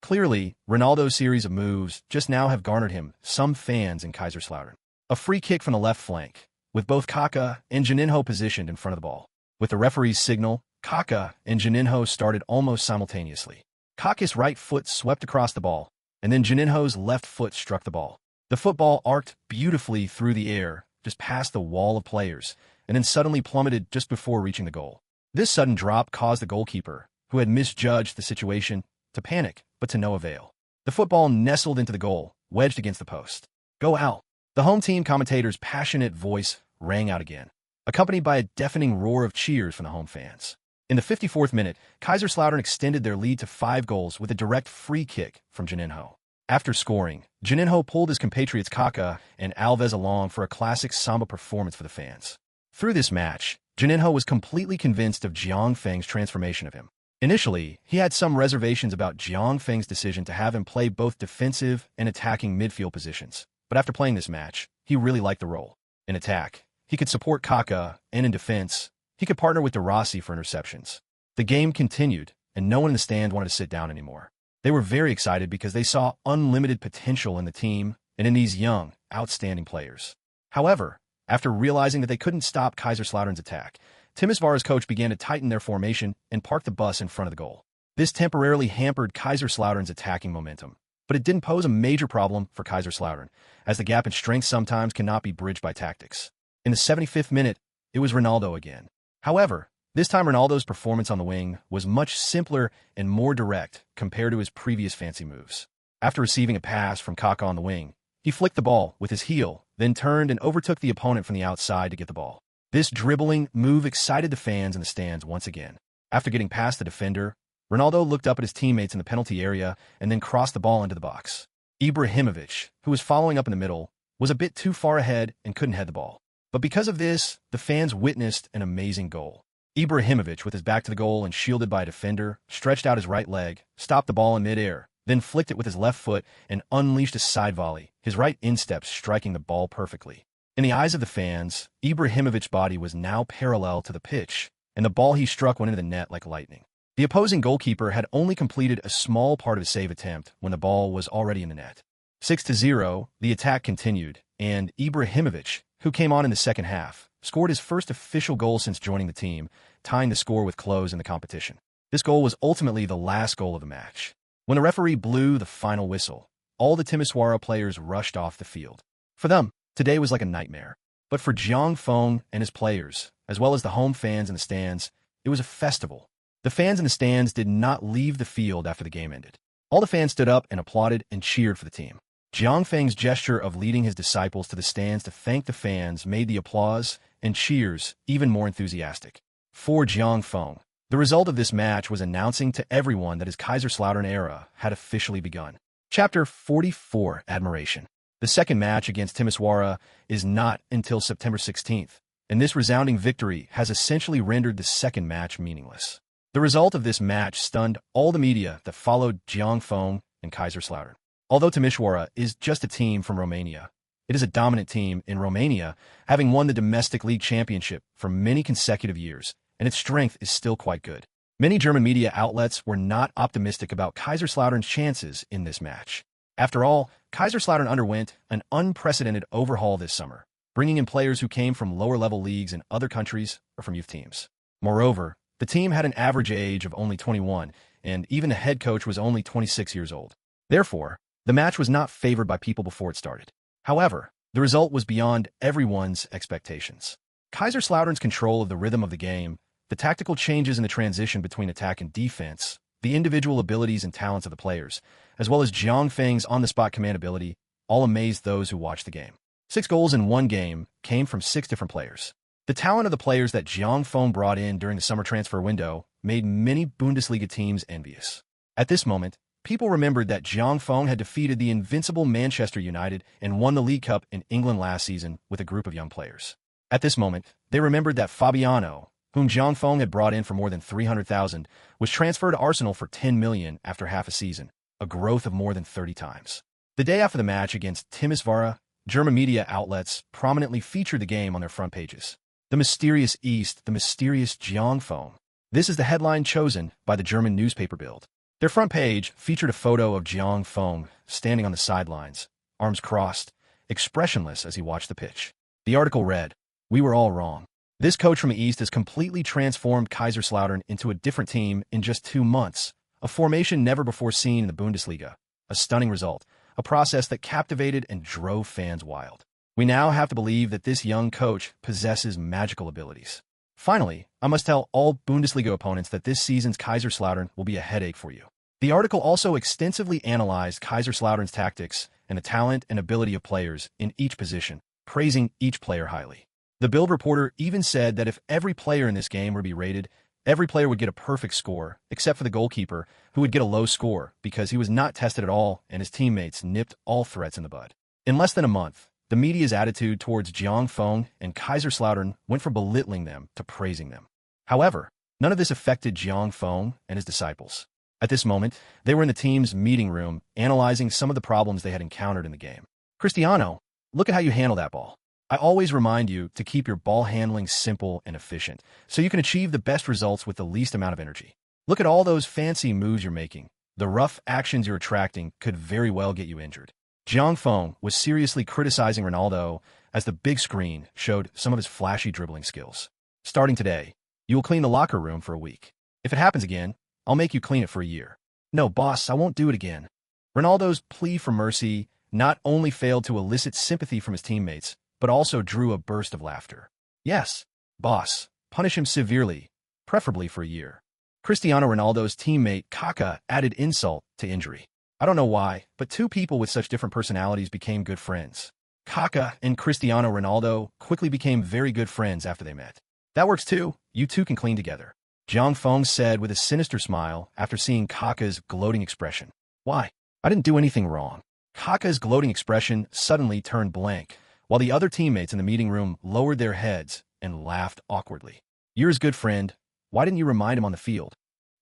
Clearly, Ronaldo's series of moves just now have garnered him some fans in Kaiserslautern. A free kick from the left flank, with both Kaká and Juninho positioned in front of the ball. With the referee's signal, Kaká and Juninho started almost simultaneously. Kaká's right foot swept across the ball, and then Juninho's left foot struck the ball. The football arced beautifully through the air, just past the wall of players, and then suddenly plummeted just before reaching the goal. This sudden drop caused the goalkeeper, who had misjudged the situation, to panic, but to no avail. The football nestled into the goal, wedged against the post. "Go out!" The home team commentator's passionate voice rang out again, accompanied by a deafening roar of cheers from the home fans. In the 54th minute, Kaiserslautern extended their lead to 5 goals with a direct free kick from Juninho. After scoring, Juninho pulled his compatriots Kaká and Alves along for a classic samba performance for the fans. Through this match, Juninho was completely convinced of Jiang Feng's transformation of him. Initially, he had some reservations about Jiang Feng's decision to have him play both defensive and attacking midfield positions, but after playing this match, he really liked the role. In attack, he could support Kaká, and in defense, he could partner with De Rossi for interceptions. The game continued, and no one in the stand wanted to sit down anymore. They were very excited because they saw unlimited potential in the team and in these young, outstanding players. However, after realizing that they couldn't stop Kaiserslautern's attack, Timisoara's coach began to tighten their formation and park the bus in front of the goal. This temporarily hampered Kaiserslautern's attacking momentum, but it didn't pose a major problem for Kaiserslautern, as the gap in strength sometimes cannot be bridged by tactics. In the 75th minute, it was Ronaldo again. However, this time Ronaldo's performance on the wing was much simpler and more direct compared to his previous fancy moves. After receiving a pass from Kaká on the wing, he flicked the ball with his heel, then turned and overtook the opponent from the outside to get the ball. This dribbling move excited the fans in the stands once again. After getting past the defender, Ronaldo looked up at his teammates in the penalty area and then crossed the ball into the box. Ibrahimovic, who was following up in the middle, was a bit too far ahead and couldn't head the ball. But because of this, the fans witnessed an amazing goal. Ibrahimovic, with his back to the goal and shielded by a defender, stretched out his right leg, stopped the ball in midair, then flicked it with his left foot and unleashed a side volley, his right instep striking the ball perfectly. In the eyes of the fans, Ibrahimovic's body was now parallel to the pitch, and the ball he struck went into the net like lightning. The opposing goalkeeper had only completed a small part of his save attempt when the ball was already in the net. 6-0, the attack continued, and Ibrahimovic, who came on in the second half, scored his first official goal since joining the team tying the score with close in the competition. This goal was ultimately the last goal of the match. When the referee blew the final whistle, all the Timisoara players rushed off the field. For them, today was like a nightmare. But for Jiang Feng and his players, as well as the home fans in the stands, it was a festival. The fans in the stands did not leave the field after the game ended. All the fans stood up and applauded and cheered for the team. Jiang Feng's gesture of leading his disciples to the stands to thank the fans made the applause and cheers even more enthusiastic. For Jiang Feng, the result of this match was announcing to everyone that his Kaiserslautern era had officially begun. Chapter 44, Admiration. The second match against Timisoara is not until September 16th, and this resounding victory has essentially rendered the second match meaningless. The result of this match stunned all the media that followed Jiang Feng and Kaiserslautern. Although Timisoara is just a team from Romania, it is a dominant team in Romania, having won the domestic league championship for many consecutive years, and its strength is still quite good. Many German media outlets were not optimistic about Kaiserslautern's chances in this match. After all, Kaiserslautern underwent an unprecedented overhaul this summer, bringing in players who came from lower-level leagues in other countries or from youth teams. Moreover, the team had an average age of only 21, and even the head coach was only 26 years old. Therefore, the match was not favored by people before it started. However, the result was beyond everyone's expectations. Kaiserslautern's control of the rhythm of the game, the tactical changes in the transition between attack and defense, the individual abilities and talents of the players, as well as Jiang Feng's on-the-spot command ability, all amazed those who watched the game. 6 goals in one game came from 6 different players. The talent of the players that Jiang Feng brought in during the summer transfer window made many Bundesliga teams envious. At this moment, people remembered that Jiang Feng had defeated the invincible Manchester United and won the League Cup in England last season with a group of young players. At this moment, they remembered that Fabiano, whom Jiang Feng had brought in for more than 300,000, was transferred to Arsenal for 10 million after half a season, a growth of more than 30 times. The day after the match against Timisoara, German media outlets prominently featured the game on their front pages. The mysterious East, the mysterious Jiang Feng. This is the headline chosen by the German newspaper Bild. Their front page featured a photo of Jiang Feng standing on the sidelines, arms crossed, expressionless as he watched the pitch. The article read, "We were all wrong. This coach from the East has completely transformed Kaiserslautern into a different team in just 2 months, a formation never before seen in the Bundesliga, a stunning result, a process that captivated and drove fans wild. We now have to believe that this young coach possesses magical abilities. Finally, I must tell all Bundesliga opponents that this season's Kaiserslautern will be a headache for you." The article also extensively analyzed Kaiserslautern's tactics and the talent and ability of players in each position, praising each player highly. The Bild reporter even said that if every player in this game were to be rated, every player would get a perfect score, except for the goalkeeper, who would get a low score because he was not tested at all and his teammates nipped all threats in the bud. In less than a month, the media's attitude towards Jiang Feng and Kaiserslautern went from belittling them to praising them. However, none of this affected Jiang Feng and his disciples. At this moment, they were in the team's meeting room analyzing some of the problems they had encountered in the game. "Cristiano, look at how you handle that ball. I always remind you to keep your ball handling simple and efficient, so you can achieve the best results with the least amount of energy. Look at all those fancy moves you're making. The rough actions you're attracting could very well get you injured." Jiang Feng was seriously criticizing Ronaldo as the big screen showed some of his flashy dribbling skills. "Starting today, you will clean the locker room for a week. If it happens again, I'll make you clean it for a year." "No, boss, I won't do it again." Ronaldo's plea for mercy not only failed to elicit sympathy from his teammates, but also drew a burst of laughter. "Yes, boss, punish him severely, preferably for a year." Cristiano Ronaldo's teammate Kaká added insult to injury. I don't know why, but 2 people with such different personalities became good friends. Kaká and Cristiano Ronaldo quickly became very good friends after they met. "That works too, you two can clean together," Jiang Feng said with a sinister smile after seeing Kaká's gloating expression. "Why? I didn't do anything wrong." Kaká's gloating expression suddenly turned blank, while the other teammates in the meeting room lowered their heads and laughed awkwardly. "You're his good friend. Why didn't you remind him on the field?"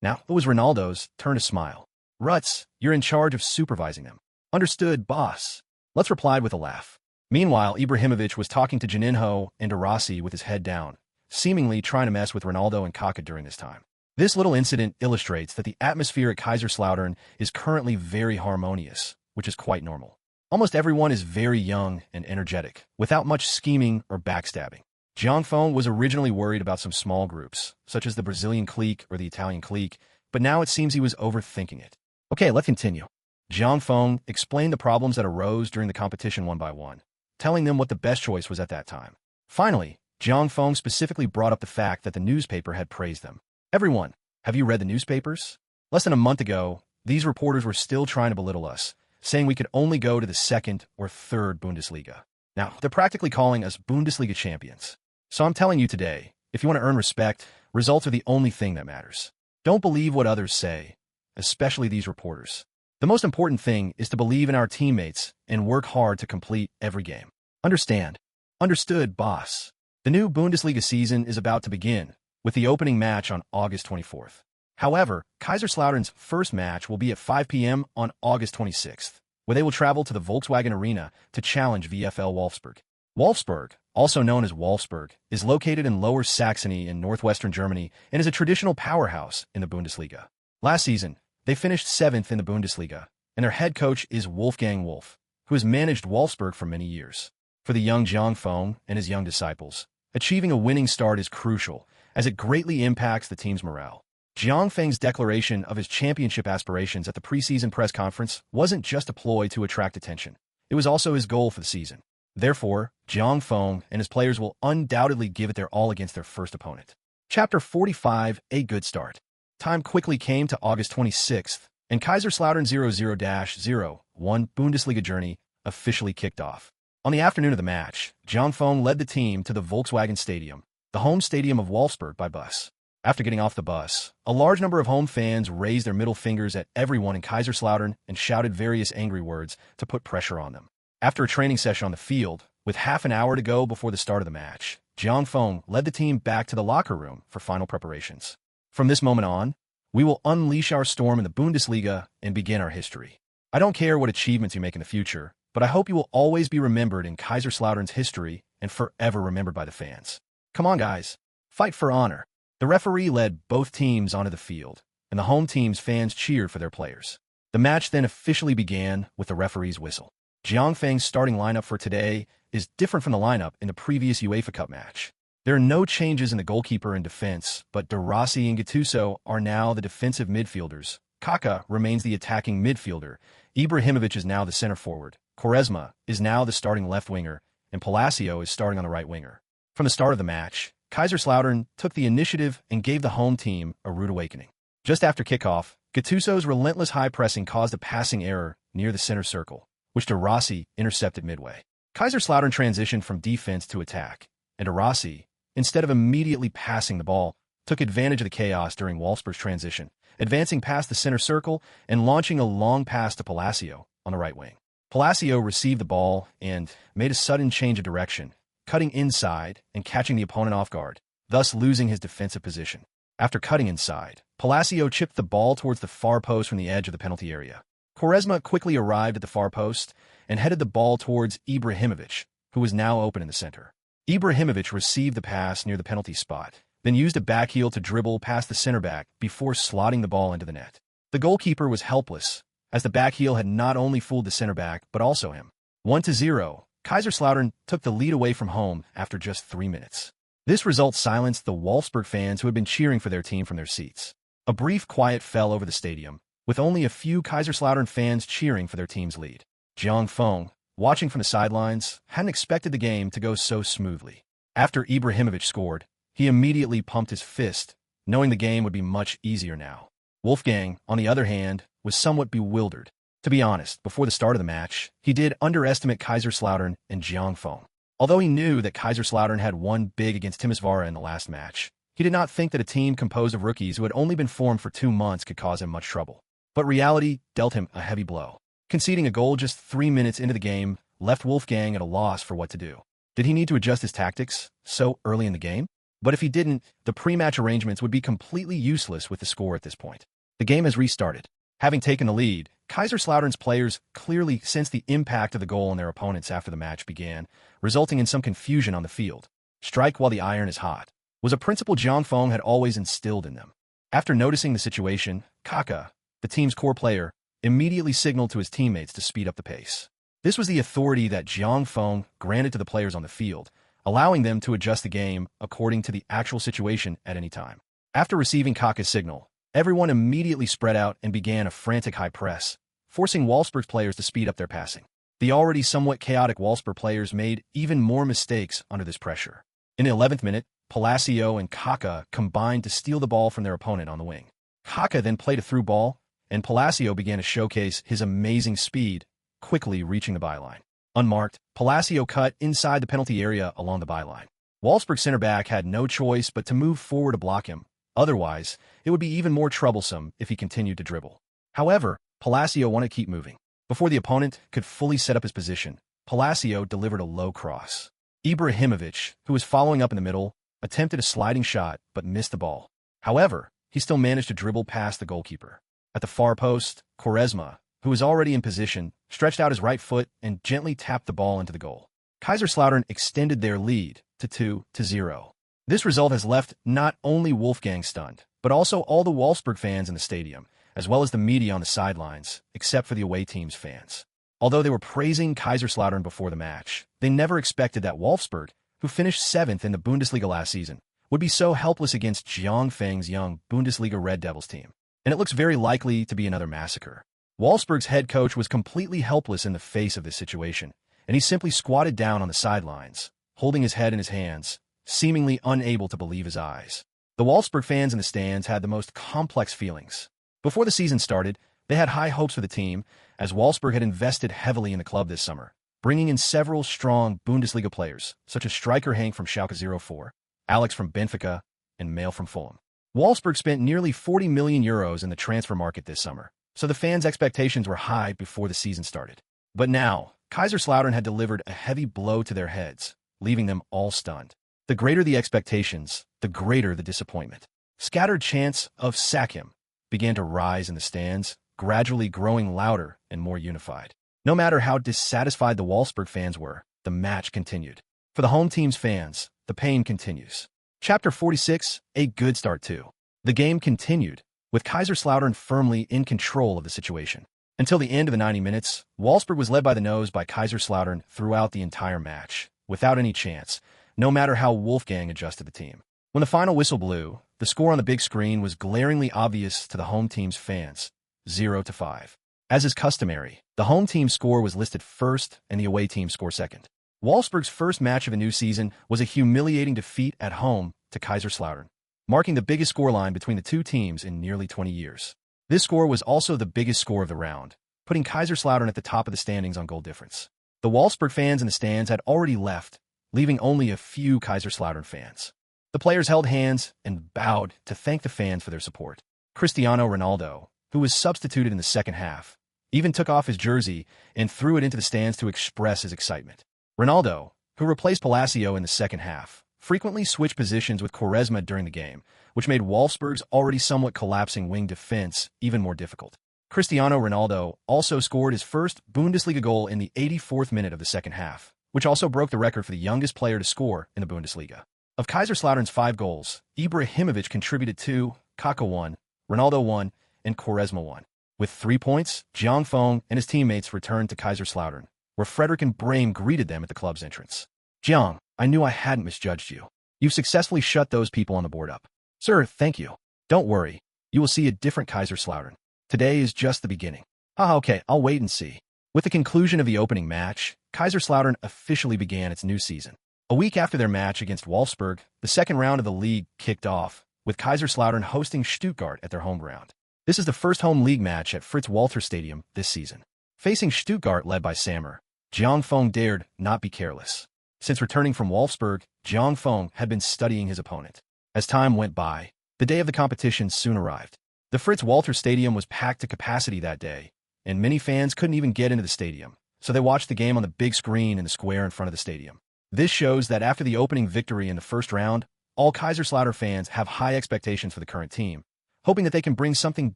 Now it was Ronaldo's turn to smile. "Ruts, you're in charge of supervising them." "Understood, boss." Let's replied with a laugh. Meanwhile, Ibrahimovic was talking to Juninho and Arasi with his head down, seemingly trying to mess with Ronaldo and Kaká during this time. This little incident illustrates that the atmosphere at Kaiserslautern is currently very harmonious, which is quite normal. Almost everyone is very young and energetic, without much scheming or backstabbing. Jiang Feng was originally worried about some small groups, such as the Brazilian clique or the Italian clique, but now it seems he was overthinking it. Okay, let's continue. Jiang Feng explained the problems that arose during the competition one by one, telling them what the best choice was at that time. Finally, Jiang Feng specifically brought up the fact that the newspaper had praised them. Everyone, have you read the newspapers? Less than a month ago, these reporters were still trying to belittle us, saying we could only go to the second or third Bundesliga. Now, they're practically calling us Bundesliga champions. So I'm telling you today, if you want to earn respect, results are the only thing that matters. Don't believe what others say, especially these reporters. The most important thing is to believe in our teammates and work hard to complete every game. Understand? Understood, boss. The new Bundesliga season is about to begin, with the opening match on August 24th. However, Kaiserslautern's first match will be at 5 p.m. on August 26th, where they will travel to the Volkswagen Arena to challenge VfL Wolfsburg. Wolfsburg, also known as Wolfsburg, is located in Lower Saxony in northwestern Germany and is a traditional powerhouse in the Bundesliga. Last season, they finished 7th in the Bundesliga, and their head coach is Wolfgang Wolf, who has managed Wolfsburg for many years. For the young Jiang Feng and his young disciples, achieving a winning start is crucial, as it greatly impacts the team's morale. Jiang Feng's declaration of his championship aspirations at the preseason press conference wasn't just a ploy to attract attention. It was also his goal for the season. Therefore, Jiang Feng and his players will undoubtedly give it their all against their first opponent. Chapter 45, A Good Start. Time quickly came to August 26th, and Kaiserslautern 0-0-1 Bundesliga journey officially kicked off. On the afternoon of the match, Jiang Feng led the team to the Volkswagen Stadium, the home stadium of Wolfsburg, by bus. After getting off the bus, a large number of home fans raised their middle fingers at everyone in Kaiserslautern and shouted various angry words to put pressure on them. After a training session on the field, with half an hour to go before the start of the match, Jiang Feng led the team back to the locker room for final preparations. From this moment on, we will unleash our storm in the Bundesliga and begin our history. I don't care what achievements you make in the future, but I hope you will always be remembered in Kaiserslautern's history and forever remembered by the fans. Come on, guys. Fight for honor. The referee led both teams onto the field, and the home team's fans cheered for their players. The match then officially began with the referee's whistle. Jiang Feng's starting lineup for today is different from the lineup in the previous UEFA Cup match. There are no changes in the goalkeeper and defense, but De Rossi and Gattuso are now the defensive midfielders. Kaka remains the attacking midfielder. Ibrahimovic is now the center forward. Quaresma is now the starting left winger, and Palacio is starting on the right winger. From the start of the match, Kaiserslautern took the initiative and gave the home team a rude awakening. Just after kickoff, Gattuso's relentless high pressing caused a passing error near the center circle, which De Rossi intercepted midway. Kaiserslautern transitioned from defense to attack, and De Rossi, instead of immediately passing the ball, took advantage of the chaos during Wolfsburg's transition, advancing past the center circle and launching a long pass to Palacio on the right wing. Palacio received the ball and made a sudden change of direction, cutting inside and catching the opponent off guard, thus losing his defensive position. After cutting inside, Palacio chipped the ball towards the far post from the edge of the penalty area. Quaresma quickly arrived at the far post and headed the ball towards Ibrahimovic, who was now open in the center. Ibrahimovic received the pass near the penalty spot, then used a backheel to dribble past the center back before slotting the ball into the net. The goalkeeper was helpless, as the backheel had not only fooled the center back, but also him. 1-0, Kaiserslautern took the lead away from home after just 3 minutes. This result silenced the Wolfsburg fans who had been cheering for their team from their seats. A brief quiet fell over the stadium, with only a few Kaiserslautern fans cheering for their team's lead. Jiang Feng, watching from the sidelines, hadn't expected the game to go so smoothly. After Ibrahimovic scored, he immediately pumped his fist, knowing the game would be much easier now. Wolfgang, on the other hand, was somewhat bewildered. To be honest, before the start of the match, he did underestimate Kaiserslautern and Jiang Feng. Although he knew that Kaiserslautern had won big against Timisoara in the last match, he did not think that a team composed of rookies who had only been formed for 2 months could cause him much trouble. But reality dealt him a heavy blow. Conceding a goal just 3 minutes into the game left Wolfgang at a loss for what to do. Did he need to adjust his tactics so early in the game? But if he didn't, the pre-match arrangements would be completely useless with the score at this point. The game has restarted. Having taken the lead, Kaiserslautern's players clearly sensed the impact of the goal on their opponents after the match began, resulting in some confusion on the field. Strike while the iron is hot was a principle Jiang Feng had always instilled in them. After noticing the situation, Kaka, the team's core player, immediately signaled to his teammates to speed up the pace. This was the authority that Jiang Feng granted to the players on the field, allowing them to adjust the game according to the actual situation at any time. After receiving Kaka's signal, everyone immediately spread out and began a frantic high press, forcing Wolfsburg's players to speed up their passing. The already somewhat chaotic Wolfsburg players made even more mistakes under this pressure. In the 11th minute, Palacio and Kaka combined to steal the ball from their opponent on the wing. Kaka then played a through ball, and Palacio began to showcase his amazing speed, quickly reaching the byline. Unmarked, Palacio cut inside the penalty area along the byline. Wolfsburg center back had no choice but to move forward to block him. Otherwise, it would be even more troublesome if he continued to dribble. However, Palacio wanted to keep moving. Before the opponent could fully set up his position, Palacio delivered a low cross. Ibrahimovic, who was following up in the middle, attempted a sliding shot but missed the ball. However, he still managed to dribble past the goalkeeper. At the far post, Quaresma, who was already in position, stretched out his right foot and gently tapped the ball into the goal. Kaiserslautern extended their lead to 2-0. This result has left not only Wolfgang stunned, but also all the Wolfsburg fans in the stadium, as well as the media on the sidelines, except for the away team's fans. Although they were praising Kaiserslautern before the match, they never expected that Wolfsburg, who finished 7th in the Bundesliga last season, would be so helpless against Jiangfeng's young Bundesliga Red Devils team. And it looks very likely to be another massacre. Wolfsburg's head coach was completely helpless in the face of this situation, and he simply squatted down on the sidelines, holding his head in his hands, seemingly unable to believe his eyes. The Wolfsburg fans in the stands had the most complex feelings. Before the season started, they had high hopes for the team, as Wolfsburg had invested heavily in the club this summer, bringing in several strong Bundesliga players, such as striker Hank from Schalke 04, Alex from Benfica, and Mail from Fulham. Wolfsburg spent nearly €40 million in the transfer market this summer, so the fans' expectations were high before the season started. But now, Kaiserslautern had delivered a heavy blow to their heads, leaving them all stunned. The greater the expectations, the greater the disappointment. Scattered chants of "sack him" began to rise in the stands, gradually growing louder and more unified. No matter how dissatisfied the Wolfsburg fans were, the match continued. For the home team's fans, the pain continues. Chapter 46, a good start too. The game continued, with Kaiserslautern firmly in control of the situation. Until the end of the 90 minutes, Wolfsburg was led by the nose by Kaiserslautern throughout the entire match, without any chance, no matter how Wolfgang adjusted the team. When the final whistle blew, the score on the big screen was glaringly obvious to the home team's fans, 0-5. As is customary, the home team score was listed first and the away team score second. Wolfsburg's first match of a new season was a humiliating defeat at home to Kaiserslautern, marking the biggest scoreline between the two teams in nearly 20 years. This score was also the biggest score of the round, putting Kaiserslautern at the top of the standings on goal difference. The Wolfsburg fans in the stands had already left, leaving only a few Kaiserslautern fans. The players held hands and bowed to thank the fans for their support. Cristiano Ronaldo, who was substituted in the second half, even took off his jersey and threw it into the stands to express his excitement. Ronaldo, who replaced Palacio in the second half, frequently switched positions with Quaresma during the game, which made Wolfsburg's already somewhat collapsing wing defense even more difficult. Cristiano Ronaldo also scored his first Bundesliga goal in the 84th minute of the second half, which also broke the record for the youngest player to score in the Bundesliga. Of Kaiserslautern's 5 goals, Ibrahimovic contributed 2, Kaka 1, Ronaldo 1, and Quaresma 1. With 3 points, Jiang Feng and his teammates returned to Kaiserslautern, where Frederick and Brame greeted them at the club's entrance. "Jiang, I knew I hadn't misjudged you. You've successfully shut those people on the board up." "Sir, thank you. Don't worry. You will see a different Kaiserslautern. Today is just the beginning." Okay, I'll wait and see." With the conclusion of the opening match, Kaiserslautern officially began its new season. A week after their match against Wolfsburg, the second round of the league kicked off, with Kaiserslautern hosting Stuttgart at their home ground. This is the first home league match at Fritz-Walter Stadium this season. Facing Stuttgart led by Sammer, Jiang Feng dared not be careless. Since returning from Wolfsburg, Jiang Feng had been studying his opponent. As time went by, the day of the competition soon arrived. The Fritz-Walter Stadium was packed to capacity that day, and many fans couldn't even get into the stadium, so they watched the game on the big screen in the square in front of the stadium. This shows that after the opening victory in the first round, all Kaiserslautern fans have high expectations for the current team, hoping that they can bring something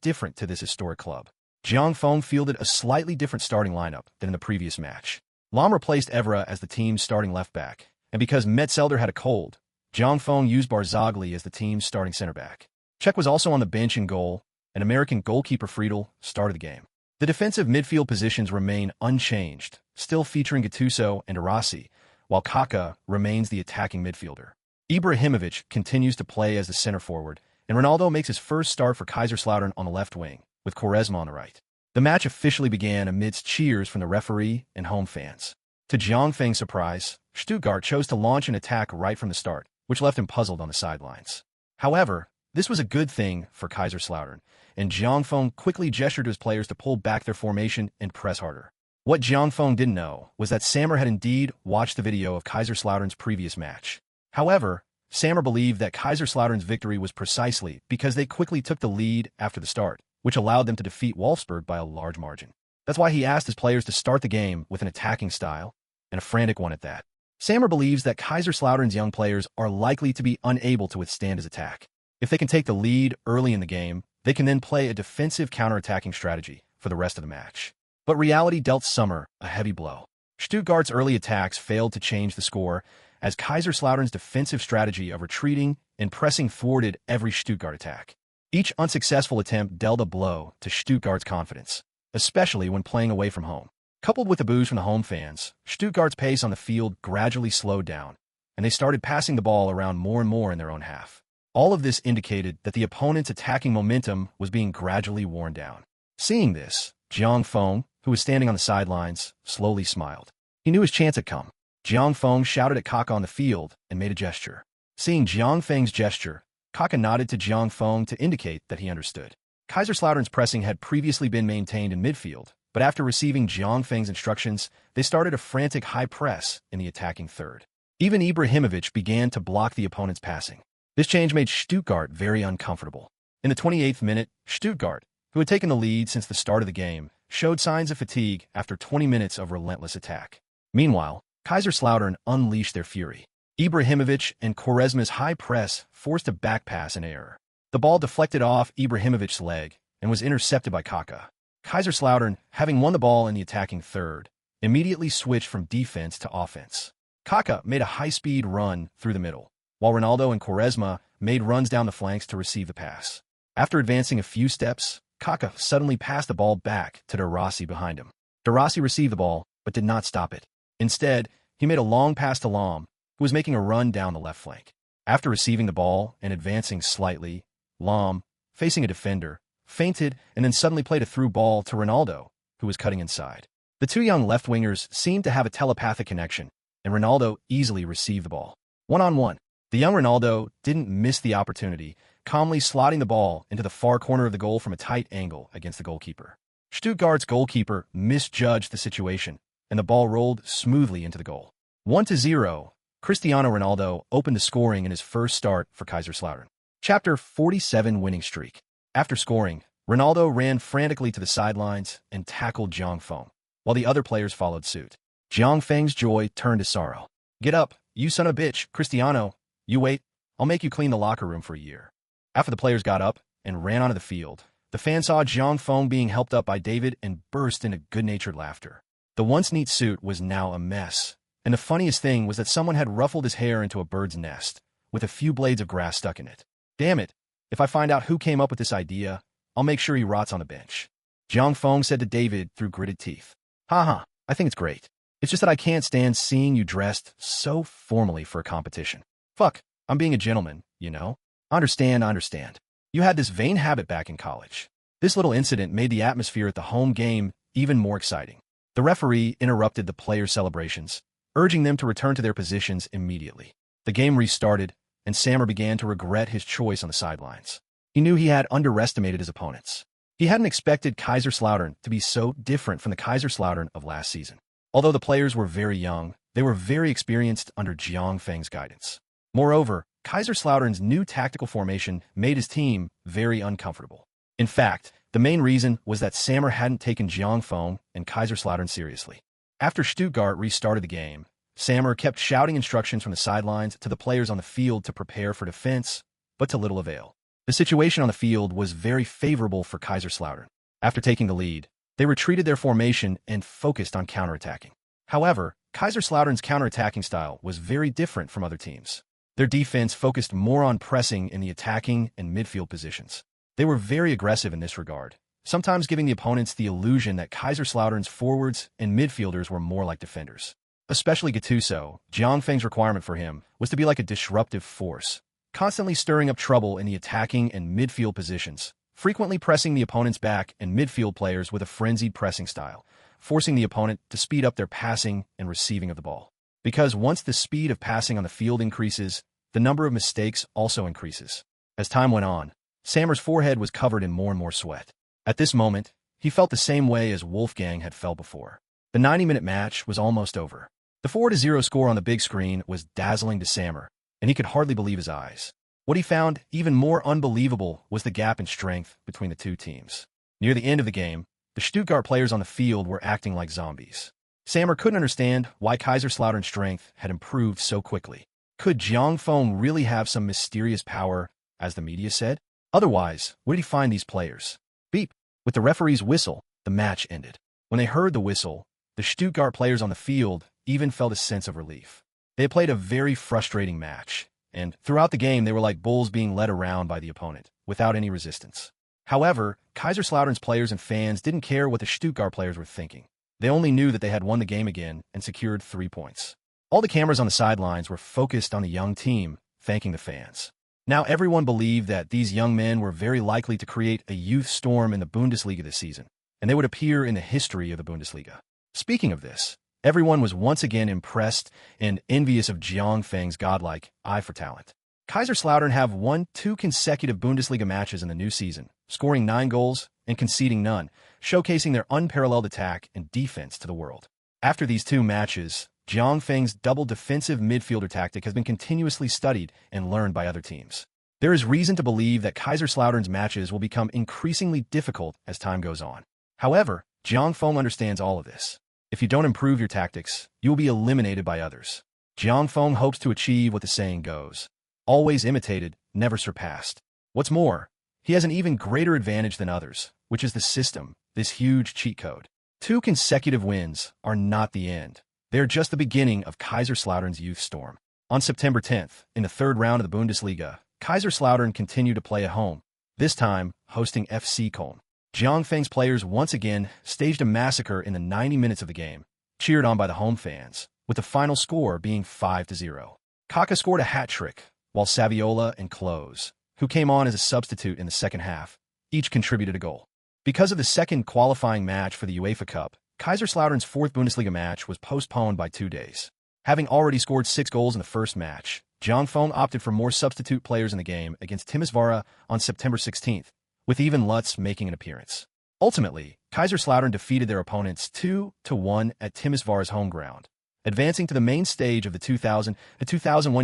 different to this historic club. Jiang Feng fielded a slightly different starting lineup than in the previous match. Lahm replaced Evra as the team's starting left back, and because Metzelder had a cold, Jiang Feng used Barzagli as the team's starting center back. Cech was also on the bench in goal, and American goalkeeper Friedel started the game. The defensive midfield positions remain unchanged, still featuring Gattuso and Arasi, while Kaká remains the attacking midfielder. Ibrahimovic continues to play as the center forward, and Ronaldo makes his first start for Kaiserslautern on the left wing, with Quaresma on the right. The match officially began amidst cheers from the referee and home fans. To Jiang Feng's surprise, Stuttgart chose to launch an attack right from the start, which left him puzzled on the sidelines. However, this was a good thing for Kaiserslautern, and Jiang Feng quickly gestured to his players to pull back their formation and press harder. What Jiang Feng didn't know was that Sammer had indeed watched the video of Kaiserslautern's previous match. However, Sammer believed that Kaiserslautern's victory was precisely because they quickly took the lead after the start, which allowed them to defeat Wolfsburg by a large margin. That's why he asked his players to start the game with an attacking style, and a frantic one at that. Sammer believes that Kaiserslautern's young players are likely to be unable to withstand his attack. If they can take the lead early in the game, they can then play a defensive counterattacking strategy for the rest of the match. But reality dealt Sammer a heavy blow. Stuttgart's early attacks failed to change the score, as Kaiserslautern's defensive strategy of retreating and pressing thwarted every Stuttgart attack. Each unsuccessful attempt dealt a blow to Stuttgart's confidence, especially when playing away from home. Coupled with the boos from the home fans, Stuttgart's pace on the field gradually slowed down, and they started passing the ball around more and more in their own half. All of this indicated that the opponent's attacking momentum was being gradually worn down. Seeing this, Jiang Feng, who was standing on the sidelines, slowly smiled. He knew his chance had come. Jiang Feng shouted at Kaká on the field and made a gesture. Seeing Jiang Feng's gesture, Kaká nodded to Jiang Feng to indicate that he understood. Kaiserslautern's pressing had previously been maintained in midfield, but after receiving Jiang Feng's instructions, they started a frantic high press in the attacking third. Even Ibrahimovic began to block the opponent's passing. This change made Stuttgart very uncomfortable. In the 28th minute, Stuttgart, who had taken the lead since the start of the game, showed signs of fatigue after 20 minutes of relentless attack. Meanwhile, Kaiserslautern unleashed their fury. Ibrahimovic and Quaresma's high press forced a back pass in error. The ball deflected off Ibrahimovic's leg and was intercepted by Kaká. Kaiserslautern, having won the ball in the attacking third, immediately switched from defense to offense. Kaká made a high-speed run through the middle, while Ronaldo and Quaresma made runs down the flanks to receive the pass. After advancing a few steps, Kaká suddenly passed the ball back to De Rossi behind him. De Rossi received the ball, but did not stop it. Instead, he made a long pass to Lahm, who was making a run down the left flank. After receiving the ball and advancing slightly, Lahm, facing a defender, feinted and then suddenly played a through ball to Ronaldo, who was cutting inside. The two young left-wingers seemed to have a telepathic connection, and Ronaldo easily received the ball. One-on-one, the young Ronaldo didn't miss the opportunity, calmly slotting the ball into the far corner of the goal from a tight angle against the goalkeeper. Stuttgart's goalkeeper misjudged the situation, and the ball rolled smoothly into the goal. 1-0, Cristiano Ronaldo opened the scoring in his first start for Kaiserslautern. Chapter 47 Winning Streak. After scoring, Ronaldo ran frantically to the sidelines and tackled Jiang Feng, while the other players followed suit. Jiang Feng's joy turned to sorrow. "Get up, you son of a bitch, Cristiano. You wait, I'll make you clean the locker room for a year." After the players got up and ran onto the field, the fans saw Jiang Feng being helped up by David and burst into good-natured laughter. The once neat suit was now a mess, and the funniest thing was that someone had ruffled his hair into a bird's nest, with a few blades of grass stuck in it. "Damn it, if I find out who came up with this idea, I'll make sure he rots on the bench," Jiang Feng said to David through gritted teeth. "Haha, I think it's great. It's just that I can't stand seeing you dressed so formally for a competition. Fuck, I'm being a gentleman, you know? I understand. You had this vain habit back in college." This little incident made the atmosphere at the home game even more exciting. The referee interrupted the players' celebrations, urging them to return to their positions immediately. The game restarted, and Sammer began to regret his choice on the sidelines. He knew he had underestimated his opponents. He hadn't expected Kaiserslautern to be so different from the Kaiserslautern of last season. Although the players were very young, they were very experienced under Jiang Feng's guidance. Moreover, Kaiserslautern's new tactical formation made his team very uncomfortable. In fact, the main reason was that Sammer hadn't taken Jiang Feng and Kaiserslautern seriously. After Stuttgart restarted the game, Sammer kept shouting instructions from the sidelines to the players on the field to prepare for defense, but to little avail. The situation on the field was very favorable for Kaiserslautern. After taking the lead, they retreated their formation and focused on counterattacking. However, Kaiserslautern's counterattacking style was very different from other teams. Their defense focused more on pressing in the attacking and midfield positions. They were very aggressive in this regard, sometimes giving the opponents the illusion that Kaiserslautern's forwards and midfielders were more like defenders. Especially Gattuso, Jiang Feng's requirement for him was to be like a disruptive force, constantly stirring up trouble in the attacking and midfield positions, frequently pressing the opponent's back and midfield players with a frenzied pressing style, forcing the opponent to speed up their passing and receiving of the ball. Because once the speed of passing on the field increases, the number of mistakes also increases. As time went on, Sammer's forehead was covered in more and more sweat. At this moment, he felt the same way as Wolfgang had felt before. The 90-minute match was almost over. The 4-0 score on the big screen was dazzling to Sammer, and he could hardly believe his eyes. What he found even more unbelievable was the gap in strength between the two teams. Near the end of the game, the Stuttgart players on the field were acting like zombies. Sammer couldn't understand why Kaiserslautern's strength had improved so quickly. Could Jiang Feng really have some mysterious power, as the media said? Otherwise, where did he find these players? Beep! With the referee's whistle, the match ended. When they heard the whistle, the Stuttgart players on the field even felt a sense of relief. They had played a very frustrating match, and throughout the game they were like bulls being led around by the opponent, without any resistance. However, Kaiserslautern's players and fans didn't care what the Stuttgart players were thinking. They only knew that they had won the game again and secured 3 points. All the cameras on the sidelines were focused on the young team, thanking the fans. Now everyone believed that these young men were very likely to create a youth storm in the Bundesliga this season, and they would appear in the history of the Bundesliga. Speaking of this, everyone was once again impressed and envious of Jiang Feng's godlike eye for talent. Kaiserslautern have won 2 consecutive Bundesliga matches in the new season, scoring 9 goals and conceding none, showcasing their unparalleled attack and defense to the world. After these 2 matches, Jiang Feng's double defensive midfielder tactic has been continuously studied and learned by other teams. There is reason to believe that Kaiserslautern's matches will become increasingly difficult as time goes on. However, Jiang Feng understands all of this. If you don't improve your tactics, you will be eliminated by others. Jiang Feng hopes to achieve what the saying goes: always imitated, never surpassed. What's more, he has an even greater advantage than others, which is the system, this huge cheat code. 2 consecutive wins are not the end. They are just the beginning of Kaiserslautern's youth storm. On September 10th, in the 3rd round of the Bundesliga, Kaiserslautern continued to play at home, this time hosting FC Köln. Jiang Feng's players once again staged a massacre in the 90 minutes of the game, cheered on by the home fans, with the final score being 5-0. Kaka scored a hat-trick, while Saviola and Klose, who came on as a substitute in the second half, each contributed a goal. Because of the second qualifying match for the UEFA Cup, Kaiserslautern's 4th Bundesliga match was postponed by 2 days. Having already scored 6 goals in the first match, Jiang Feng opted for more substitute players in the game against Timisoara on September 16th, with even Lutz making an appearance. Ultimately, Kaiserslautern defeated their opponents 2-1 at Timisoara's home ground, advancing to the main stage of the 2001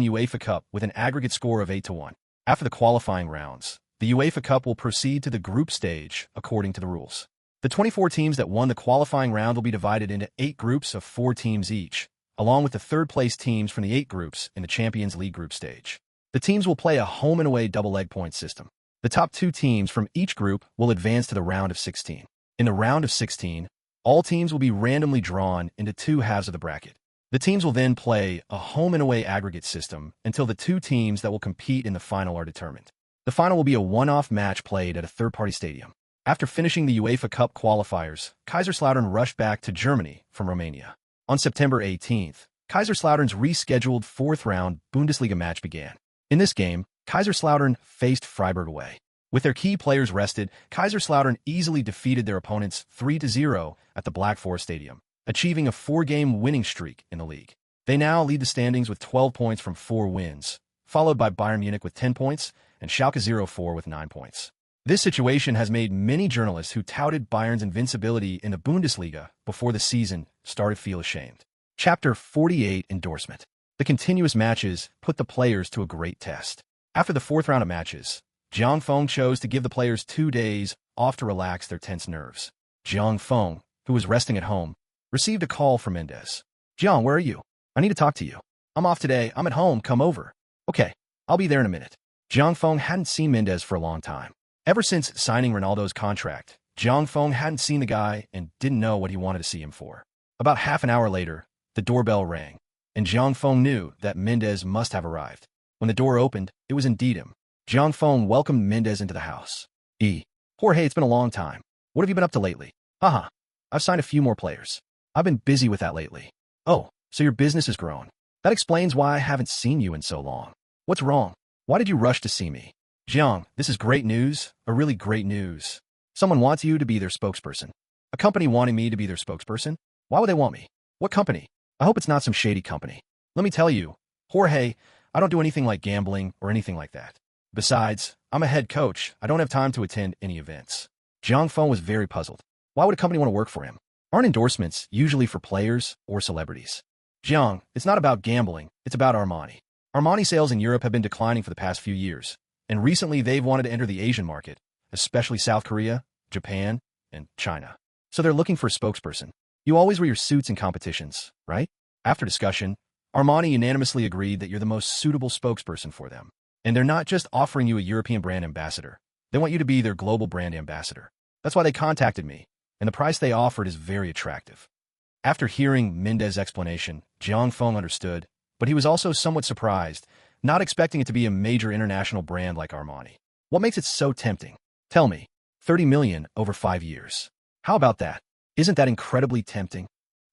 UEFA Cup with an aggregate score of 8-1. After the qualifying rounds, the UEFA Cup will proceed to the group stage according to the rules. The 24 teams that won the qualifying round will be divided into 8 groups of 4 teams each, along with the third-place teams from the 8 groups in the Champions League group stage. The teams will play a home and away double-leg point system. The top 2 teams from each group will advance to the round of 16. In the round of 16, all teams will be randomly drawn into 2 halves of the bracket. The teams will then play a home and away aggregate system until the 2 teams that will compete in the final are determined. The final will be a one-off match played at a third-party stadium. After finishing the UEFA Cup qualifiers, Kaiserslautern rushed back to Germany from Romania. On September 18th, Kaiserslautern's rescheduled 4th-round Bundesliga match began. In this game, Kaiserslautern faced Freiburg away. With their key players rested, Kaiserslautern easily defeated their opponents 3-0 at the Black Forest Stadium, achieving a 4-game winning streak in the league. They now lead the standings with 12 points from 4 wins, followed by Bayern Munich with 10 points and Schalke 04 with 9 points. This situation has made many journalists who touted Bayern's invincibility in the Bundesliga before the season started feel ashamed. Chapter 48 Endorsement. The continuous matches put the players to a great test. After the 4th round of matches, Jiang Feng chose to give the players 2 days off to relax their tense nerves. Jiang Feng, who was resting at home, received a call from Mendes. "Jiang, where are you? I need to talk to you. I'm off today. I'm at home. Come over." "Okay, I'll be there in a minute." Jiang Feng hadn't seen Mendes for a long time. Ever since signing Ronaldo's contract, Jiang Feng hadn't seen the guy and didn't know what he wanted to see him for. About half an hour later, the doorbell rang, and Jiang Feng knew that Mendes must have arrived. When the door opened, it was indeed him. Jiang Feng welcomed Mendes into the house. Jorge, it's been a long time. What have you been up to lately?" "I've signed a few more players. I've been busy with that lately." "Oh, So your business has grown. That explains why I haven't seen you in so long. What's wrong? Why did you rush to see me? Jiang, this is great news, a really great news. Someone wants you to be their spokesperson. A company wanting me to be their spokesperson? Why would they want me? What company? I hope it's not some shady company. Let me tell you, Jorge, I don't do anything like gambling or anything like that. Besides, I'm a head coach. I don't have time to attend any events. Jiang Feng was very puzzled. Why would a company want to work for him? Aren't endorsements usually for players or celebrities? Jiang, it's not about gambling, it's about Armani. Armani sales in Europe have been declining for the past few years, and recently they've wanted to enter the Asian market, especially South Korea, Japan, and China. So they're looking for a spokesperson. You always wear your suits in competitions, right? After discussion, Armani unanimously agreed that you're the most suitable spokesperson for them. And they're not just offering you a European brand ambassador. They want you to be their global brand ambassador. That's why they contacted me, and the price they offered is very attractive. After hearing Mendez's explanation, Jiang Feng understood, but he was also somewhat surprised, not expecting it to be a major international brand like Armani. What makes it so tempting? Tell me. 30 million over 5 years. How about that? Isn't that incredibly tempting?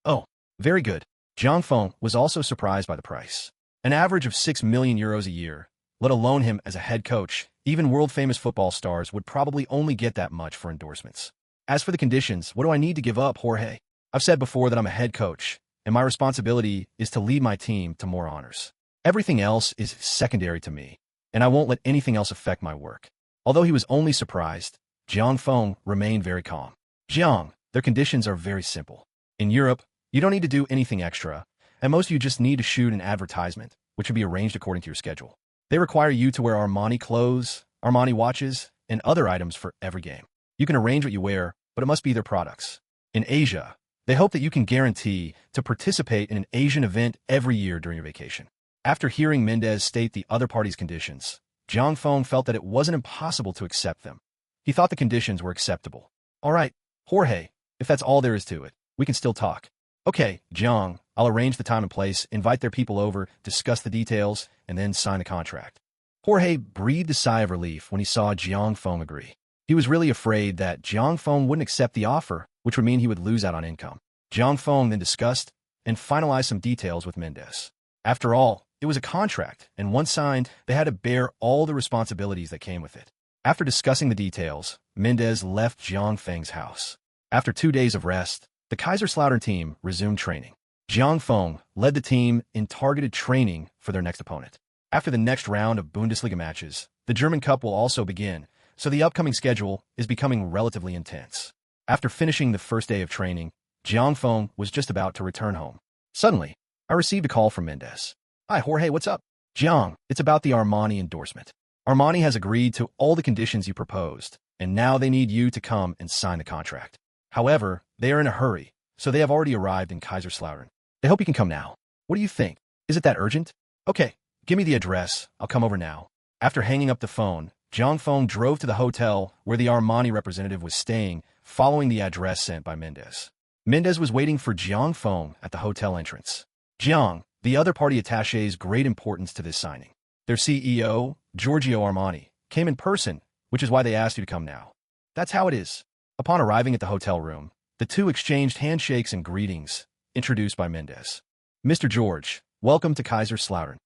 Oh, very good. Jiang Feng was also surprised by the price. An average of 6 million euros a year, let alone him as a head coach, even world-famous football stars would probably only get that much for endorsements. As for the conditions, what do I need to give up, Jorge? I've said before that I'm a head coach, and my responsibility is to lead my team to more honors. Everything else is secondary to me, and I won't let anything else affect my work. Although he was only surprised, Jiang Feng remained very calm. Jiang, their conditions are very simple. In Europe, you don't need to do anything extra, and most of you just need to shoot an advertisement, which will be arranged according to your schedule. They require you to wear Armani clothes, Armani watches, and other items for every game. You can arrange what you wear, but it must be their products. In Asia, they hope that you can guarantee to participate in an Asian event every year during your vacation. After hearing Mendez state the other party's conditions, Jiang Feng felt that it wasn't impossible to accept them. He thought the conditions were acceptable. All right, Jorge, if that's all there is to it, we can still talk. Okay, Jiang, I'll arrange the time and place, invite their people over, discuss the details, and then sign the contract. Jorge breathed a sigh of relief when he saw Jiang Feng agree. He was really afraid that Jiang Feng wouldn't accept the offer, which would mean he would lose out on income. Jiang Feng then discussed and finalized some details with Mendez. After all, it was a contract, and once signed, they had to bear all the responsibilities that came with it. After discussing the details, Mendez left Jiang Feng's house. After 2 days of rest, the Kaiserslautern team resumed training. Jiang Feng led the team in targeted training for their next opponent. After the next round of Bundesliga matches, the German Cup will also begin, so the upcoming schedule is becoming relatively intense. After finishing the first day of training, Jiang Feng was just about to return home. Suddenly, I received a call from Mendez. Hi, Jorge, what's up? Jiang, it's about the Armani endorsement. Armani has agreed to all the conditions you proposed, and now they need you to come and sign the contract. However, they are in a hurry, so they have already arrived in Kaiserslautern. They hope you can come now. What do you think? Is it that urgent? Okay, give me the address. I'll come over now. After hanging up the phone, Jiang Feng drove to the hotel where the Armani representative was staying, following the address sent by Mendez. Mendez was waiting for Jiang Feng at the hotel entrance. Jiang, the other party attaches great importance to this signing. Their CEO, Giorgio Armani, came in person, which is why they asked you to come now. That's how it is. Upon arriving at the hotel room, the two exchanged handshakes and greetings, introduced by Mendez. Mr. George, welcome to Kaiserslautern.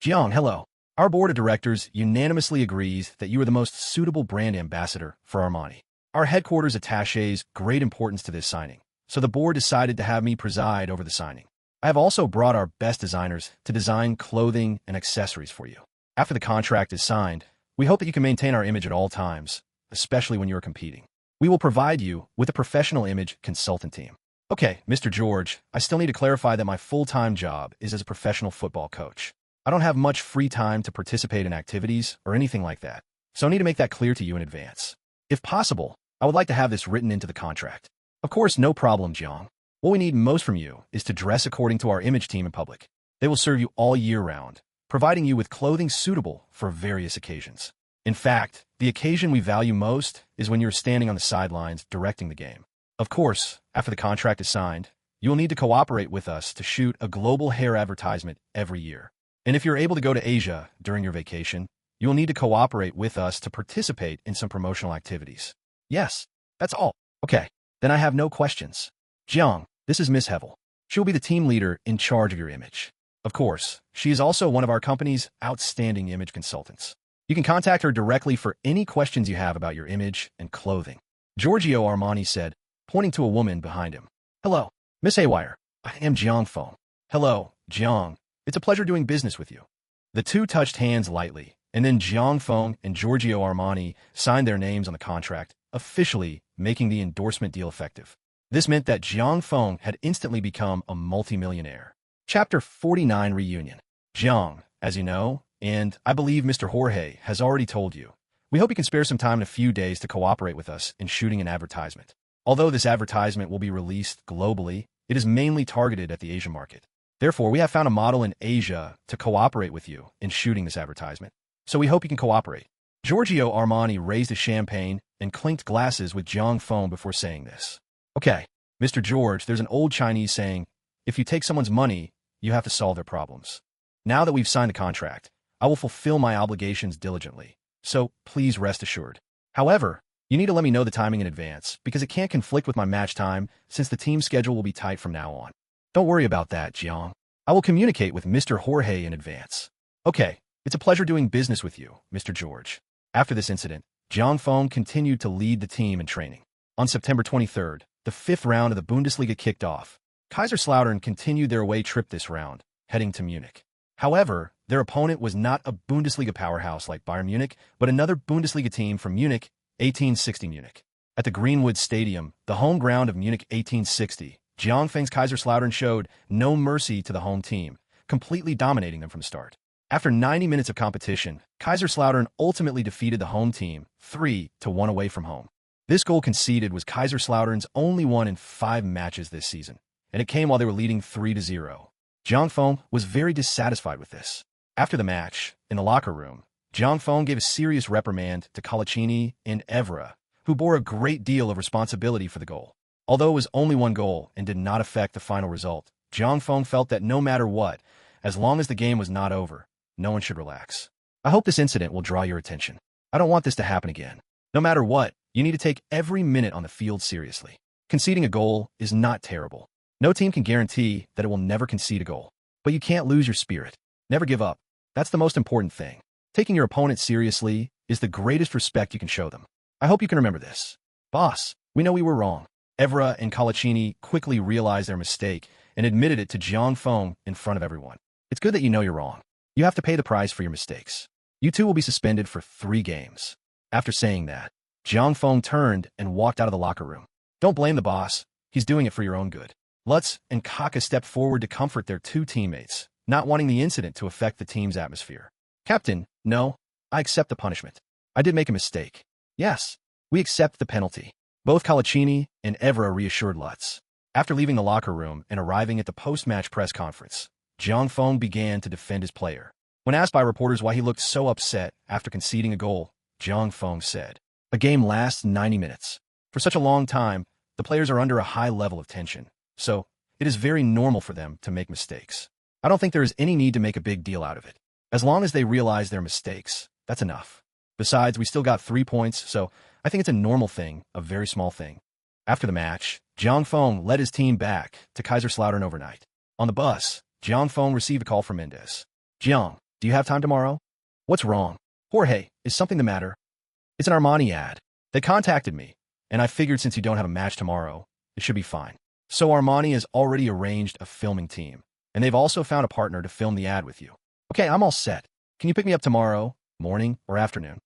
Jiang, hello. Our board of directors unanimously agrees that you are the most suitable brand ambassador for Armani. Our headquarters attaches great importance to this signing, so the board decided to have me preside over the signing. I have also brought our best designers to design clothing and accessories for you. After the contract is signed, we hope that you can maintain our image at all times, especially when you are competing. We will provide you with a professional image consultant team. Okay, Mr. George, I still need to clarify that my full-time job is as a professional football coach. I don't have much free time to participate in activities or anything like that, so I need to make that clear to you in advance. If possible, I would like to have this written into the contract. Of course, no problem, Jiang. What we need most from you is to dress according to our image team in public. They will serve you all year round, providing you with clothing suitable for various occasions. In fact, the occasion we value most is when you're standing on the sidelines directing the game. Of course, after the contract is signed, you will need to cooperate with us to shoot a global hair advertisement every year. And if you're able to go to Asia during your vacation, you will need to cooperate with us to participate in some promotional activities. Yes, that's all. Okay, then I have no questions. Jiang, this is Miss Hevel. She will be the team leader in charge of your image. Of course, she is also one of our company's outstanding image consultants. You can contact her directly for any questions you have about your image and clothing. Giorgio Armani said, pointing to a woman behind him. Hello, Miss Haywire. I am Jiang Feng. Hello, Jiang. It's a pleasure doing business with you. The two touched hands lightly, and then Jiang Feng and Giorgio Armani signed their names on the contract, officially making the endorsement deal effective. This meant that Jiang Feng had instantly become a multimillionaire. Chapter 49 Reunion. Jiang, as you know, and I believe Mr. Jorge has already told you, we hope you can spare some time in a few days to cooperate with us in shooting an advertisement. Although this advertisement will be released globally, it is mainly targeted at the Asian market. Therefore, we have found a model in Asia to cooperate with you in shooting this advertisement. So we hope you can cooperate. Giorgio Armani raised a champagne and clinked glasses with Jiang Feng before saying this. Okay, Mr. George, there's an old Chinese saying, if you take someone's money, you have to solve their problems. Now that we've signed the contract, I will fulfill my obligations diligently. So please rest assured. However, you need to let me know the timing in advance because it can't conflict with my match time since the team schedule will be tight from now on. Don't worry about that, Jiang. I will communicate with Mr. Jorge in advance. Okay, it's a pleasure doing business with you, Mr. George. After this incident, Jiang Feng continued to lead the team in training. On September 23rd, the fifth round of the Bundesliga kicked off. Kaiserslautern continued their away trip this round, heading to Munich. However, their opponent was not a Bundesliga powerhouse like Bayern Munich, but another Bundesliga team from Munich, 1860 Munich. At the Greenwood Stadium, the home ground of Munich 1860, Jiang Feng's Kaiserslautern showed no mercy to the home team, completely dominating them from the start. After 90 minutes of competition, Kaiserslautern ultimately defeated the home team 3-1 away from home. This goal conceded was Kaiserslautern's only one in 5 matches this season, and it came while they were leading 3-0. Jiang Feng was very dissatisfied with this. After the match, in the locker room, Jiang Feng gave a serious reprimand to Colaccini and Evra, who bore a great deal of responsibility for the goal. Although it was only one goal and did not affect the final result, Jiang Feng felt that no matter what, as long as the game was not over, no one should relax. I hope this incident will draw your attention. I don't want this to happen again. No matter what, you need to take every minute on the field seriously. Conceding a goal is not terrible. No team can guarantee that it will never concede a goal. But you can't lose your spirit. Never give up. That's the most important thing. Taking your opponent seriously is the greatest respect you can show them. I hope you can remember this. Boss, we know we were wrong. Evra and Colaccini quickly realized their mistake and admitted it to Jiang Feng in front of everyone. It's good that you know you're wrong. You have to pay the price for your mistakes. You two will be suspended for 3 games. After saying that, Jiang Feng turned and walked out of the locker room. Don't blame the boss. He's doing it for your own good. Lutz and Kaka stepped forward to comfort their 2 teammates, not wanting the incident to affect the team's atmosphere. Captain, no, I accept the punishment. I did make a mistake. Yes, we accept the penalty. Both Colaccini and Evra reassured Lutz. After leaving the locker room and arriving at the post-match press conference, Jiang Feng began to defend his player. When asked by reporters why he looked so upset after conceding a goal, Jiang Feng said, "A game lasts 90 minutes. For such a long time, the players are under a high level of tension, so it is very normal for them to make mistakes. I don't think there is any need to make a big deal out of it. As long as they realize their mistakes, that's enough. Besides, we still got 3 points, so I think it's a normal thing, a very small thing." After the match, Jiang Feng led his team back to Kaiserslautern overnight. On the bus, Jiang Feng received a call from Mendes. "Jiang, do you have time tomorrow?" "What's wrong?" "Jorge, is something the matter?" "It's an Armani ad. They contacted me, and I figured since you don't have a match tomorrow, it should be fine. So Armani has already arranged a filming team, and they've also found a partner to film the ad with you." "Okay, I'm all set. Can you pick me up tomorrow, morning or afternoon?"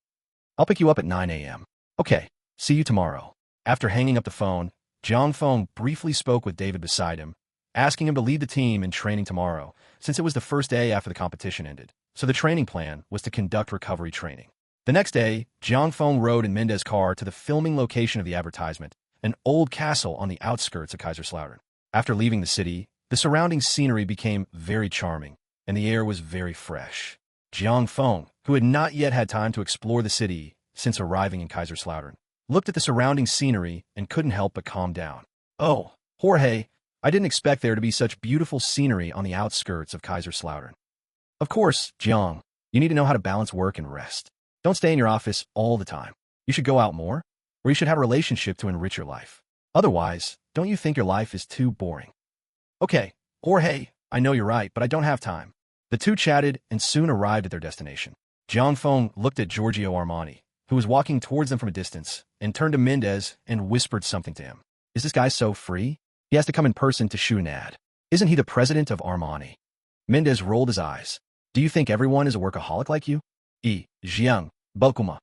"I'll pick you up at 9 a.m. "Okay, see you tomorrow." After hanging up the phone, Jiang Feng briefly spoke with David beside him, asking him to lead the team in training tomorrow, since it was the first day after the competition ended. So the training plan was to conduct recovery training. The next day, Jiang Feng rode in Mendes' car to the filming location of the advertisement, an old castle on the outskirts of Kaiserslautern. After leaving the city, the surrounding scenery became very charming, and the air was very fresh. Jiang Feng, who had not yet had time to explore the city since arriving in Kaiserslautern, looked at the surrounding scenery and couldn't help but calm down. "Oh, Jorge, I didn't expect there to be such beautiful scenery on the outskirts of Kaiserslautern." "Of course, Jiang, you need to know how to balance work and rest. Don't stay in your office all the time. You should go out more, or you should have a relationship to enrich your life. Otherwise, don't you think your life is too boring?" Okay, or hey, I know you're right, but I don't have time. The two chatted and soon arrived at their destination. Jiang Feng looked at Giorgio Armani, who was walking towards them from a distance, and turned to Mendez and whispered something to him. Is this guy so free? He has to come in person to shoot an ad. Isn't he the president of Armani? Mendez rolled his eyes. Do you think everyone is a workaholic like you? Jiang, Bokuma.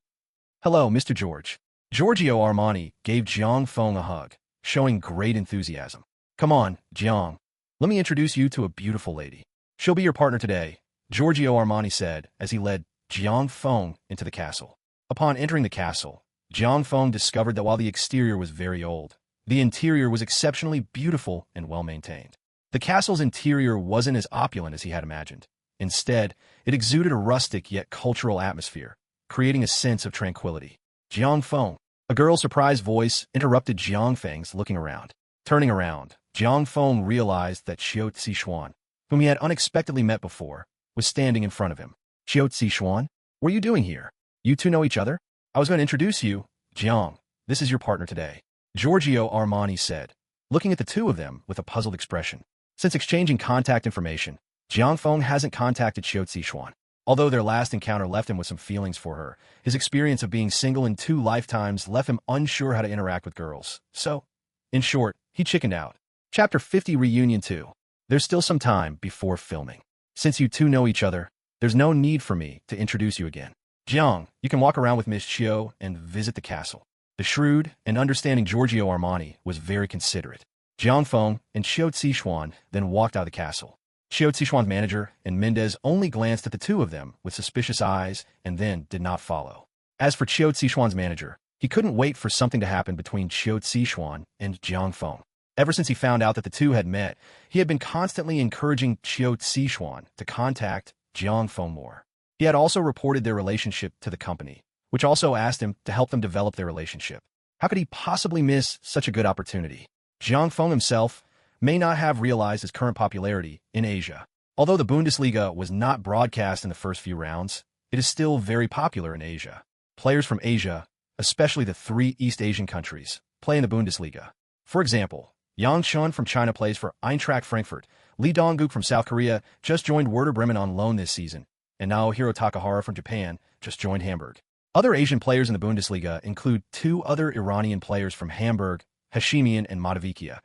Hello, Mr. George. Giorgio Armani gave Jiang Feng a hug, showing great enthusiasm. Come on, Jiang. Let me introduce you to a beautiful lady. She'll be your partner today, Giorgio Armani said as he led Jiang Feng into the castle. Upon entering the castle, Jiang Feng discovered that while the exterior was very old, the interior was exceptionally beautiful and well-maintained. The castle's interior wasn't as opulent as he had imagined. Instead, it exuded a rustic yet cultural atmosphere, creating a sense of tranquility. Jiang Feng. A girl's surprised voice interrupted Jiang Feng's looking around. Turning around, Jiang Feng realized that Xiao Zixuan, whom he had unexpectedly met before, was standing in front of him. Xiao Zixuan? What are you doing here? You two know each other? I was going to introduce you. Jiang, this is your partner today, Giorgio Armani said, looking at the two of them with a puzzled expression. Since exchanging contact information, Jiang Feng hasn't contacted Xiao Zixuan. Although their last encounter left him with some feelings for her, his experience of being single in 2 lifetimes left him unsure how to interact with girls. So, in short, he chickened out. Chapter 50 Reunion 2. There's still some time before filming. Since you two know each other, there's no need for me to introduce you again. Jiang, you can walk around with Miss Xiao and visit the castle. The shrewd and understanding Giorgio Armani was very considerate. Jiang Feng and Xiao Zixuan then walked out of the castle. Xiao Zixuan's manager and Mendez only glanced at the two of them with suspicious eyes and then did not follow. As for Xiao Zixuan's manager, he couldn't wait for something to happen between Xiao Zixuan and Jiang Feng. Ever since he found out that the two had met, he had been constantly encouraging Xiao Zixuan to contact Jiang Feng more. He had also reported their relationship to the company, which also asked him to help them develop their relationship. How could he possibly miss such a good opportunity? Jiang Feng himself may not have realized his current popularity in Asia. Although the Bundesliga was not broadcast in the first few rounds, it is still very popular in Asia. Players from Asia, especially the 3 East Asian countries, play in the Bundesliga. For example, Yang Chun from China plays for Eintracht Frankfurt. Lee Dong-guk from South Korea just joined Werder Bremen on loan this season, and Naohiro Takahara from Japan just joined Hamburg. Other Asian players in the Bundesliga include 2 other Iranian players from Hamburg, Hashemian and Matavikia,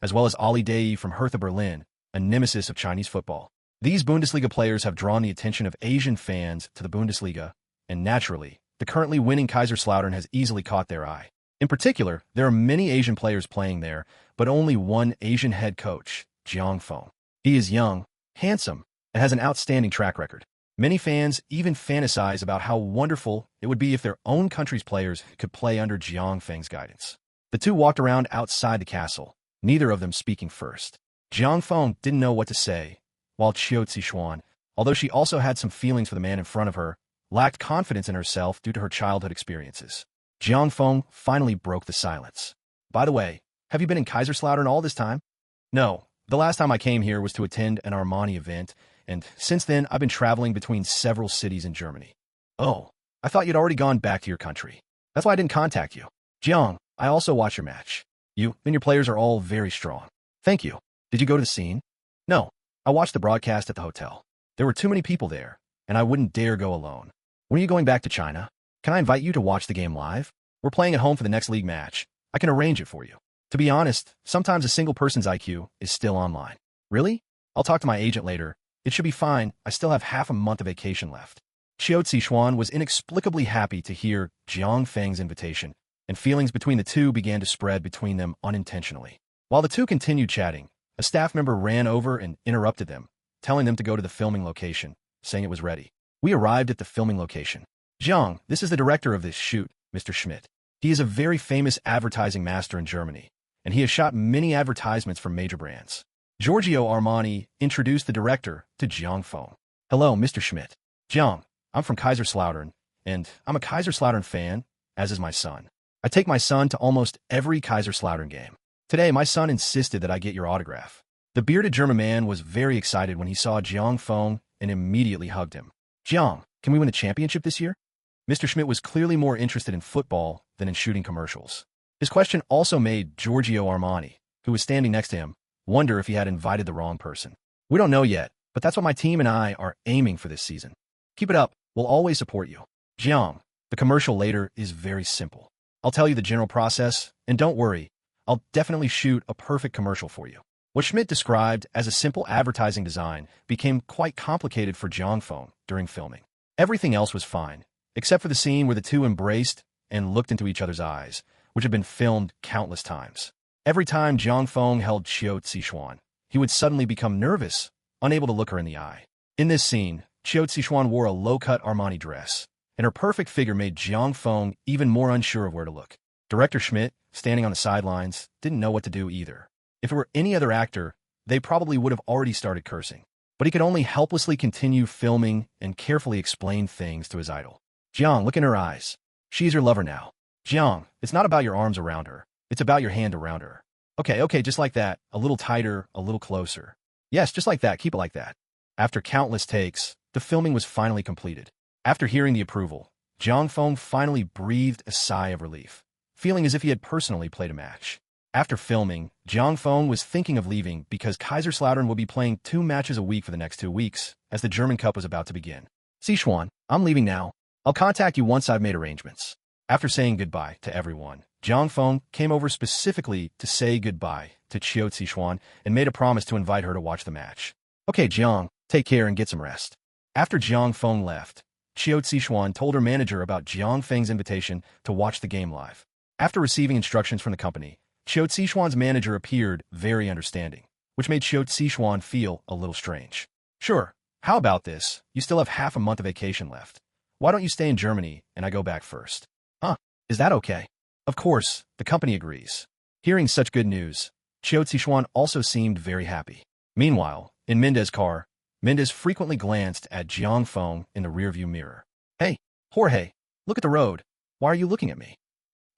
as well as Ali Daei from Hertha Berlin, a nemesis of Chinese football. These Bundesliga players have drawn the attention of Asian fans to the Bundesliga, and naturally, the currently winning Kaiserslautern has easily caught their eye. In particular, there are many Asian players playing there, but only one Asian head coach, Jiang Feng. He is young, handsome, and has an outstanding track record. Many fans even fantasize about how wonderful it would be if their own country's players could play under Jiang Feng's guidance. The two walked around outside the castle, neither of them speaking first. Jiang Feng didn't know what to say, while Xiao Zixuan, although she also had some feelings for the man in front of her, lacked confidence in herself due to her childhood experiences. Jiang Feng finally broke the silence. By the way, have you been in Kaiserslautern all this time? No, the last time I came here was to attend an Armani event, and since then I've been traveling between several cities in Germany. Oh, I thought you'd already gone back to your country. That's why I didn't contact you. Jiang, I also watched your match. You and your players are all very strong. Thank you. Did you go to the scene? No, I watched the broadcast at the hotel. There were too many people there, and I wouldn't dare go alone. When are you going back to China? Can I invite you to watch the game live? We're playing at home for the next league match. I can arrange it for you. To be honest, sometimes a single person's IQ is still online. Really? I'll talk to my agent later. It should be fine. I still have half a month of vacation left. Xiao Zixuan was inexplicably happy to hear Jiang Feng's invitation, and feelings between the two began to spread between them unintentionally. While the two continued chatting, a staff member ran over and interrupted them, telling them to go to the filming location, saying it was ready. We arrived at the filming location. Jiang, this is the director of this shoot, Mr. Schmidt. He is a very famous advertising master in Germany, and he has shot many advertisements for major brands. Giorgio Armani introduced the director to Jiang Feng. Hello, Mr. Schmidt. Jiang, I'm from Kaiserslautern, and I'm a Kaiserslautern fan, as is my son. I take my son to almost every Kaiserslautern game. Today, my son insisted that I get your autograph. The bearded German man was very excited when he saw Jiang Feng and immediately hugged him. Jiang, can we win the championship this year? Mr. Schmidt was clearly more interested in football than in shooting commercials. His question also made Giorgio Armani, who was standing next to him, Wonder if he had invited the wrong person. We don't know yet, but that's what my team and I are aiming for this season. Keep it up. We'll always support you. Jiang, the commercial later is very simple. I'll tell you the general process, and don't worry, I'll definitely shoot a perfect commercial for you. What Schmidt described as a simple advertising design became quite complicated for Jiang Feng during filming. Everything else was fine, except for the scene where the two embraced and looked into each other's eyes, which had been filmed countless times. Every time Jiang Feng held Qiu Zixuan, he would suddenly become nervous, unable to look her in the eye. In this scene, Qiu Zixuan wore a low-cut Armani dress, and her perfect figure made Jiang Feng even more unsure of where to look. Director Schmidt, standing on the sidelines, didn't know what to do either. If it were any other actor, they probably would have already started cursing. But he could only helplessly continue filming and carefully explain things to his idol. Jiang, look in her eyes. She's your lover now. Jiang, it's not about your arms around her. It's about your hand around her. Okay, just like that. A little tighter, a little closer. Yes, just like that. Keep it like that. After countless takes, the filming was finally completed. After hearing the approval, Jiang Feng finally breathed a sigh of relief, feeling as if he had personally played a match. After filming, Jiang Feng was thinking of leaving because Kaiserslautern will be playing 2 matches a week for the next 2 weeks, as the German Cup was about to begin. Sichuan, I'm leaving now. I'll contact you once I've made arrangements. After saying goodbye to everyone, Jiang Feng came over specifically to say goodbye to Qiu Zixuan and made a promise to invite her to watch the match. Okay, Jiang, take care and get some rest. After Jiang Feng left, Qiu Zixuan told her manager about Jiang Feng's invitation to watch the game live. After receiving instructions from the company, Qiu Zixuan's manager appeared very understanding, which made Qiu Zixuan feel a little strange. Sure, how about this? You still have half a month of vacation left. Why don't you stay in Germany and I go back first? Huh, is that okay? Of course, the company agrees. Hearing such good news, Qiu Zixuan also seemed very happy. Meanwhile, in Mendez's car, Mendez frequently glanced at Jiang Feng in the rearview mirror. Hey, Jorge, look at the road. Why are you looking at me?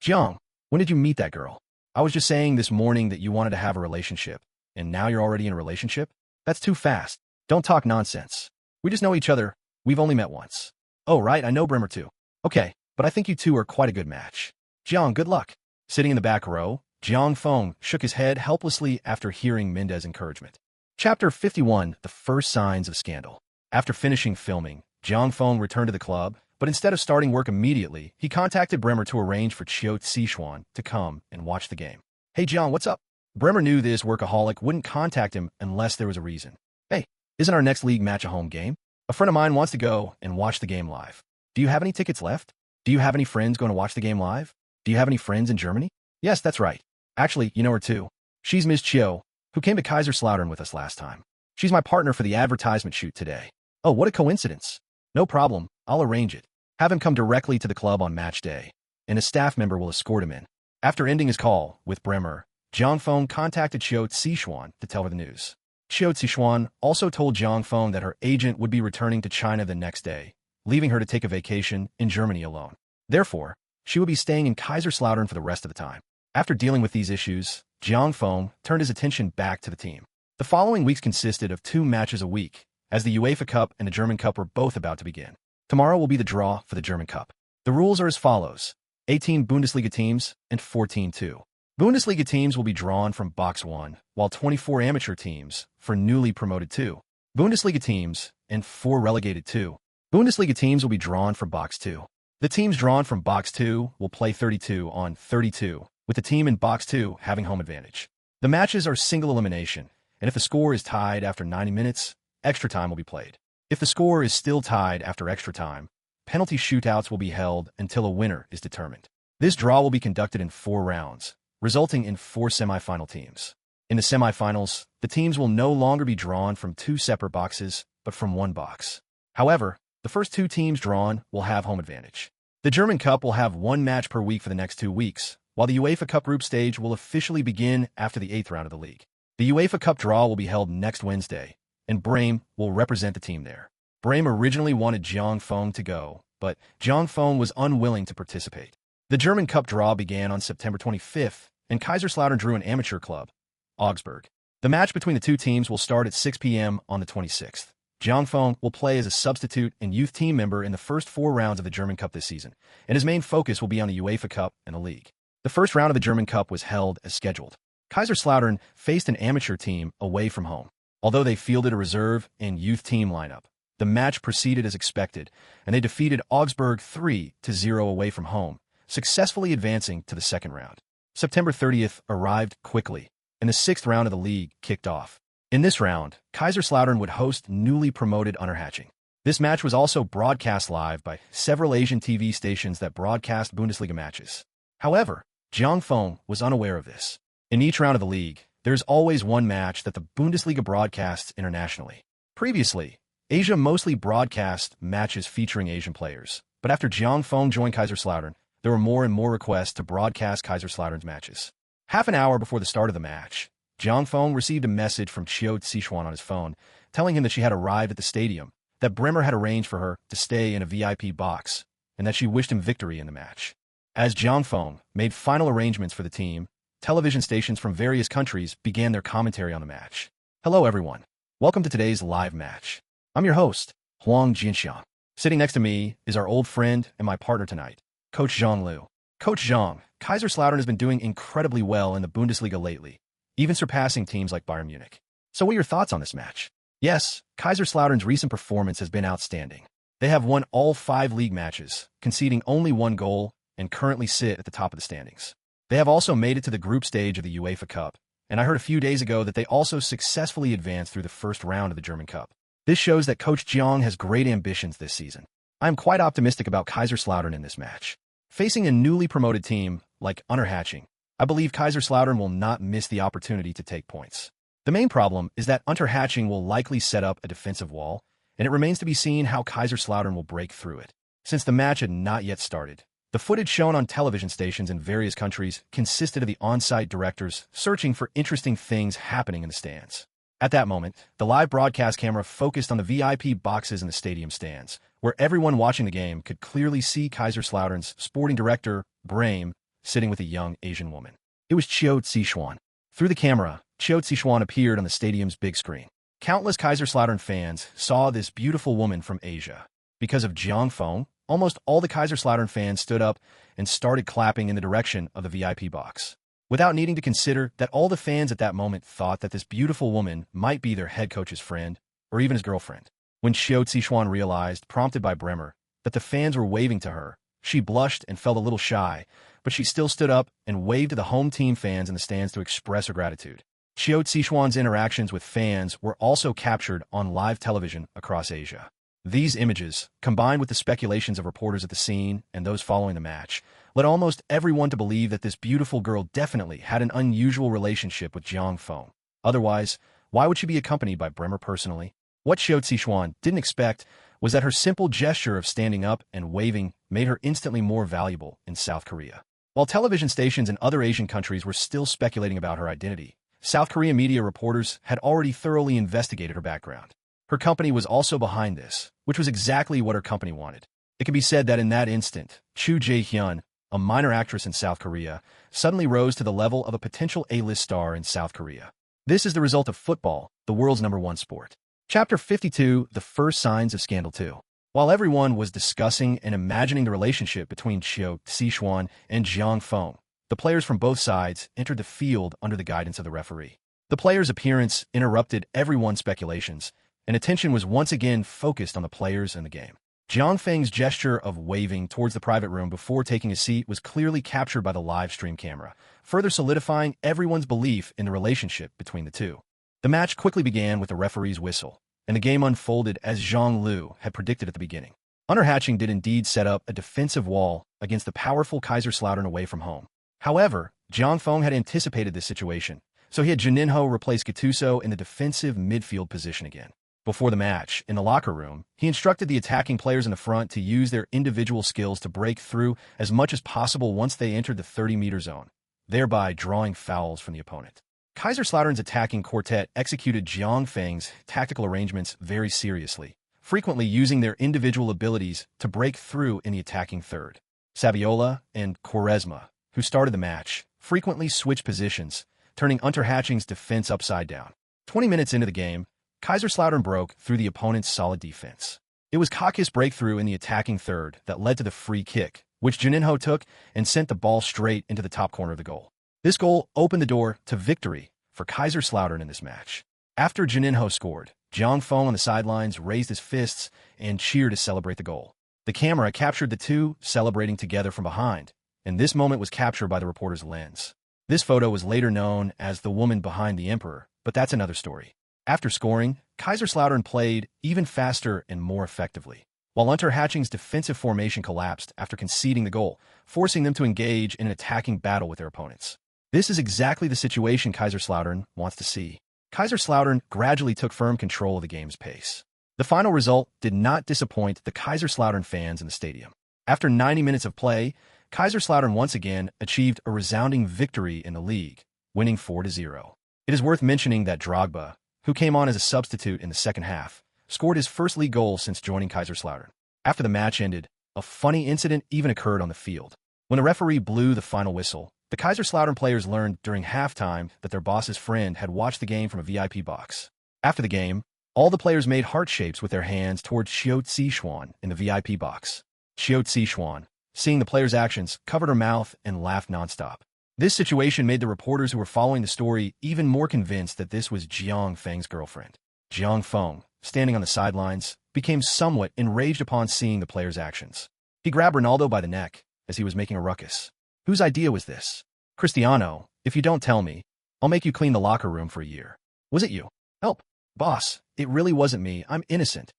Jiang, when did you meet that girl? I was just saying this morning that you wanted to have a relationship, and now you're already in a relationship? That's too fast. Don't talk nonsense. We just know each other. We've only met once. Oh, right, I know Bremer too. Okay, but I think you two are quite a good match. Jiang, good luck. Sitting in the back row, Jiang Feng shook his head helplessly after hearing Mendez's encouragement. Chapter 51, The First Signs of Scandal. After finishing filming, Jiang Feng returned to the club, but instead of starting work immediately, he contacted Bremer to arrange for Qiu Zixuan to come and watch the game. Hey Jiang, what's up? Bremer knew this workaholic wouldn't contact him unless there was a reason. Hey, isn't our next league match a home game? A friend of mine wants to go and watch the game live. Do you have any tickets left? Do you have any friends going to watch the game live? Do you have any friends in Germany? Yes, that's right. Actually, you know her too. She's Ms. Qiu, who came to Kaiserslautern with us last time. She's my partner for the advertisement shoot today. Oh, what a coincidence. No problem, I'll arrange it. Have him come directly to the club on match day, and a staff member will escort him in. After ending his call with Bremer, Jiang Feng contacted Qiu Zixuan to tell her the news. Qiu Zixuan also told Jiang Feng that her agent would be returning to China the next day, leaving her to take a vacation in Germany alone. Therefore, she would be staying in Kaiserslautern for the rest of the time. After dealing with these issues, Jiang Feng turned his attention back to the team. The following weeks consisted of 2 matches a week, as the UEFA Cup and the German Cup were both about to begin. Tomorrow will be the draw for the German Cup. The rules are as follows: 18 Bundesliga teams and 14 2. Bundesliga teams will be drawn from Box 1, while 24 amateur teams for newly promoted 2. Bundesliga teams and 4 relegated 2. Bundesliga teams will be drawn from Box 2. The teams drawn from Box 2 will play 32 on 32, with the team in Box 2 having home advantage. The matches are single elimination, and if the score is tied after 90 minutes, extra time will be played. If the score is still tied after extra time, penalty shootouts will be held until a winner is determined. This draw will be conducted in 4 rounds, resulting in 4 semifinal teams. In the semifinals, the teams will no longer be drawn from 2 separate boxes, but from 1 box. However, the first 2 teams drawn will have home advantage. The German Cup will have 1 match per week for the next 2 weeks, while the UEFA Cup group stage will officially begin after the 8th round of the league. The UEFA Cup draw will be held next Wednesday, and Bremen will represent the team there. Bremen originally wanted Jiang Feng to go, but Jiang Feng was unwilling to participate. The German Cup draw began on September 25th, and Kaiserslautern drew an amateur club, Augsburg. The match between the 2 teams will start at 6 p.m. on the 26th. Jiang Feng will play as a substitute and youth team member in the first 4 rounds of the German Cup this season, and his main focus will be on the UEFA Cup and the league. The first round of the German Cup was held as scheduled. Kaiserslautern faced an amateur team away from home. Although they fielded a reserve and youth team lineup, the match proceeded as expected, and they defeated Augsburg 3-0 away from home, successfully advancing to the second round. September 30th arrived quickly, and the sixth round of the league kicked off. In this round, Kaiserslautern would host newly promoted Unterhaching. This match was also broadcast live by several Asian TV stations that broadcast Bundesliga matches. However, Jiangfeng was unaware of this. In each round of the league, there is always one match that the Bundesliga broadcasts internationally. Previously, Asia mostly broadcast matches featuring Asian players, but after Jiangfeng joined Kaiserslautern, there were more and more requests to broadcast Kaiserslautern's matches. Half an hour before the start of the match, Jiangfeng received a message from Chiu Sichuan on his phone, telling him that she had arrived at the stadium, that Bremer had arranged for her to stay in a VIP box, and that she wished him victory in the match. As Jiangfeng made final arrangements for the team, television stations from various countries began their commentary on the match. Hello everyone. Welcome to today's live match. I'm your host, Huang Jinxiang. Sitting next to me is our old friend and my partner tonight, Coach Zhang Liu. Coach Zhang, Kaiserslautern has been doing incredibly well in the Bundesliga lately, even surpassing teams like Bayern Munich. So what are your thoughts on this match? Yes, Kaiserslautern's recent performance has been outstanding. They have won all 5 league matches, conceding only 1 goal, and currently sit at the top of the standings. They have also made it to the group stage of the UEFA Cup, and I heard a few days ago that they also successfully advanced through the first round of the German Cup. This shows that Coach Jiang has great ambitions this season. I am quite optimistic about Kaiserslautern in this match. Facing a newly promoted team like Unterhaching, I believe Kaiserslautern will not miss the opportunity to take points. The main problem is that Unterhaching will likely set up a defensive wall, and it remains to be seen how Kaiserslautern will break through it. Since the match had not yet started, the footage shown on television stations in various countries consisted of the on-site directors searching for interesting things happening in the stands. At that moment, the live broadcast camera focused on the VIP boxes in the stadium stands, where everyone watching the game could clearly see Kaiserslautern's sporting director, Brehm, sitting with a young Asian woman. It was Chiu Sichuan. Through the camera, Chiu Sichuan appeared on the stadium's big screen. Countless Kaiserslautern fans saw this beautiful woman from Asia. Because of Jiangfeng, almost all the Kaiserslautern fans stood up and started clapping in the direction of the VIP box, without needing to consider that all the fans at that moment thought that this beautiful woman might be their head coach's friend or even his girlfriend. When Chiu Sichuan realized, prompted by Bremer, that the fans were waving to her, she blushed and felt a little shy, but she still stood up and waved to the home team fans in the stands to express her gratitude. Chiu Sichuan's interactions with fans were also captured on live television across Asia. These images, combined with the speculations of reporters at the scene and those following the match, led almost everyone to believe that this beautiful girl definitely had an unusual relationship with Jiangfeng. Otherwise, why would she be accompanied by Bremer personally? What Chiu Sichuan didn't expect was that her simple gesture of standing up and waving made her instantly more valuable in South Korea. While television stations in other Asian countries were still speculating about her identity, South Korea media reporters had already thoroughly investigated her background. Her company was also behind this, which was exactly what her company wanted. It can be said that in that instant, Chu Jae-hyun, a minor actress in South Korea, suddenly rose to the level of a potential A-list star in South Korea. This is the result of football, the world's #1 sport. Chapter 52, The First Signs of Scandal 2. While everyone was discussing and imagining the relationship between Chiu Sichuan and Jiangfeng, the players from both sides entered the field under the guidance of the referee. The players' appearance interrupted everyone's speculations, and attention was once again focused on the players and the game. Jiangfeng's gesture of waving towards the private room before taking a seat was clearly captured by the live stream camera, further solidifying everyone's belief in the relationship between the two. The match quickly began with the referee's whistle, and the game unfolded as Zhang Liu had predicted at the beginning. Unterhaching did indeed set up a defensive wall against the powerful Kaiserslautern away from home. However, Jiangfeng had anticipated this situation, so he had Juninho replace Gattuso in the defensive midfield position again. Before the match, in the locker room, he instructed the attacking players in the front to use their individual skills to break through as much as possible once they entered the 30-meter zone, thereby drawing fouls from the opponent. Kaiserslautern's attacking quartet executed Jiangfeng's tactical arrangements very seriously, frequently using their individual abilities to break through in the attacking third. Saviola and Quaresma, who started the match, frequently switched positions, turning Unterhaching's defense upside down. 20 minutes into the game, Kaiserslautern broke through the opponent's solid defense. It was Kaki's breakthrough in the attacking third that led to the free kick, which Juninho took and sent the ball straight into the top corner of the goal. This goal opened the door to victory for Kaiserslautern in this match. After Juninho scored, Jiang Feng on the sidelines raised his fists and cheered to celebrate the goal. The camera captured the two celebrating together from behind, and this moment was captured by the reporter's lens. This photo was later known as the woman behind the emperor, but that's another story. After scoring, Kaiserslautern played even faster and more effectively, while Unterhaching's defensive formation collapsed after conceding the goal, forcing them to engage in an attacking battle with their opponents. This is exactly the situation Kaiserslautern wants to see. Kaiserslautern gradually took firm control of the game's pace. The final result did not disappoint the Kaiserslautern fans in the stadium. After 90 minutes of play, Kaiserslautern once again achieved a resounding victory in the league, winning 4-0. It is worth mentioning that Drogba, who came on as a substitute in the second half, scored his first league goal since joining Kaiserslautern. After the match ended, a funny incident even occurred on the field. When the referee blew the final whistle, the Kaiserslautern players learned during halftime that their boss's friend had watched the game from a VIP box. After the game, all the players made heart shapes with their hands towards Xiao Zixuan in the VIP box. Xiao Zixuan, seeing the players' actions, covered her mouth and laughed nonstop. This situation made the reporters who were following the story even more convinced that this was Jiang Feng's girlfriend. Jiang Feng, standing on the sidelines, became somewhat enraged upon seeing the players' actions. He grabbed Ronaldo by the neck as he was making a ruckus. Whose idea was this? Cristiano, if you don't tell me, I'll make you clean the locker room for a year. Was it you? Help. Boss, it really wasn't me. I'm innocent.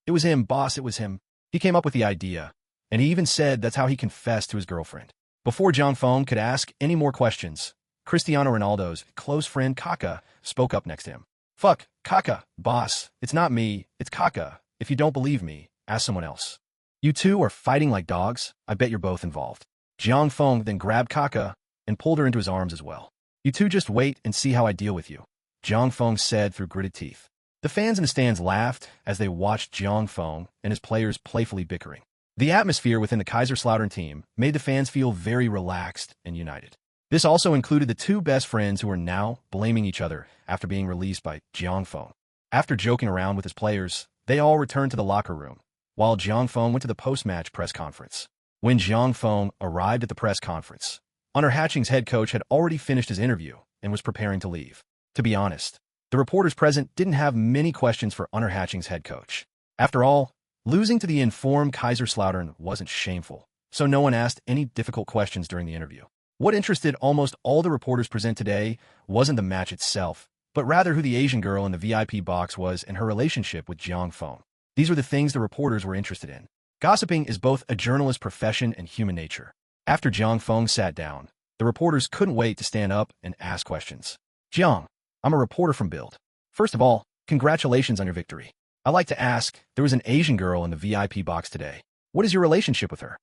It was him, boss, it was him. He came up with the idea, and he even said that's how he confessed to his girlfriend. Before Jiang Feng could ask any more questions, Cristiano Ronaldo's close friend Kaka spoke up next to him. Fuck, Kaka, boss, it's not me, it's Kaka. If you don't believe me, ask someone else. You two are fighting like dogs? I bet you're both involved. Jiang Feng then grabbed Kaka and pulled her into his arms as well. You two just wait and see how I deal with you, Jiang Feng said through gritted teeth. The fans in the stands laughed as they watched Jiang Feng and his players playfully bickering. The atmosphere within the Kaiserslautern team made the fans feel very relaxed and united. This also included the two best friends who were now blaming each other after being released by Jiang Feng. After joking around with his players, they all returned to the locker room, while Jiang Feng went to the post-match press conference. When Jiang Feng arrived at the press conference, Unterhaching's head coach had already finished his interview and was preparing to leave. To be honest, the reporters present didn't have many questions for Unterhaching's head coach. After all, losing to the informed Kaiserslautern wasn't shameful, so no one asked any difficult questions during the interview. What interested almost all the reporters present today wasn't the match itself, but rather who the Asian girl in the VIP box was and her relationship with Jiang Feng. These were the things the reporters were interested in. Gossiping is both a journalist's profession and human nature. After Jiang Feng sat down, the reporters couldn't wait to stand up and ask questions. Jiang, I'm a reporter from Bild. First of all, congratulations on your victory. I'd like to ask, there was an Asian girl in the VIP box today. What is your relationship with her?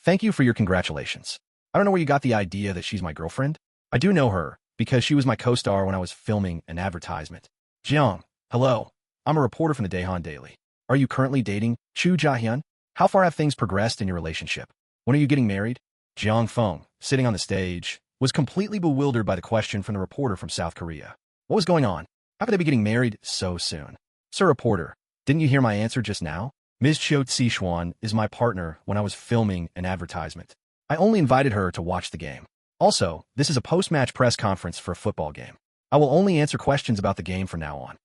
Thank you for your congratulations. I don't know where you got the idea that she's my girlfriend. I do know her, because she was my co-star when I was filming an advertisement. Jiang, hello. I'm a reporter from the Daehan Daily. Are you currently dating Chu Jahyun? How far have things progressed in your relationship? When are you getting married? Jiang Feng, sitting on the stage, was completely bewildered by the question from the reporter from South Korea. What was going on? How could they be getting married so soon? Sir reporter, didn't you hear my answer just now? Ms. Xiao Zixuan is my partner when I was filming an advertisement. I only invited her to watch the game. Also, this is a post-match press conference for a football game. I will only answer questions about the game from now on.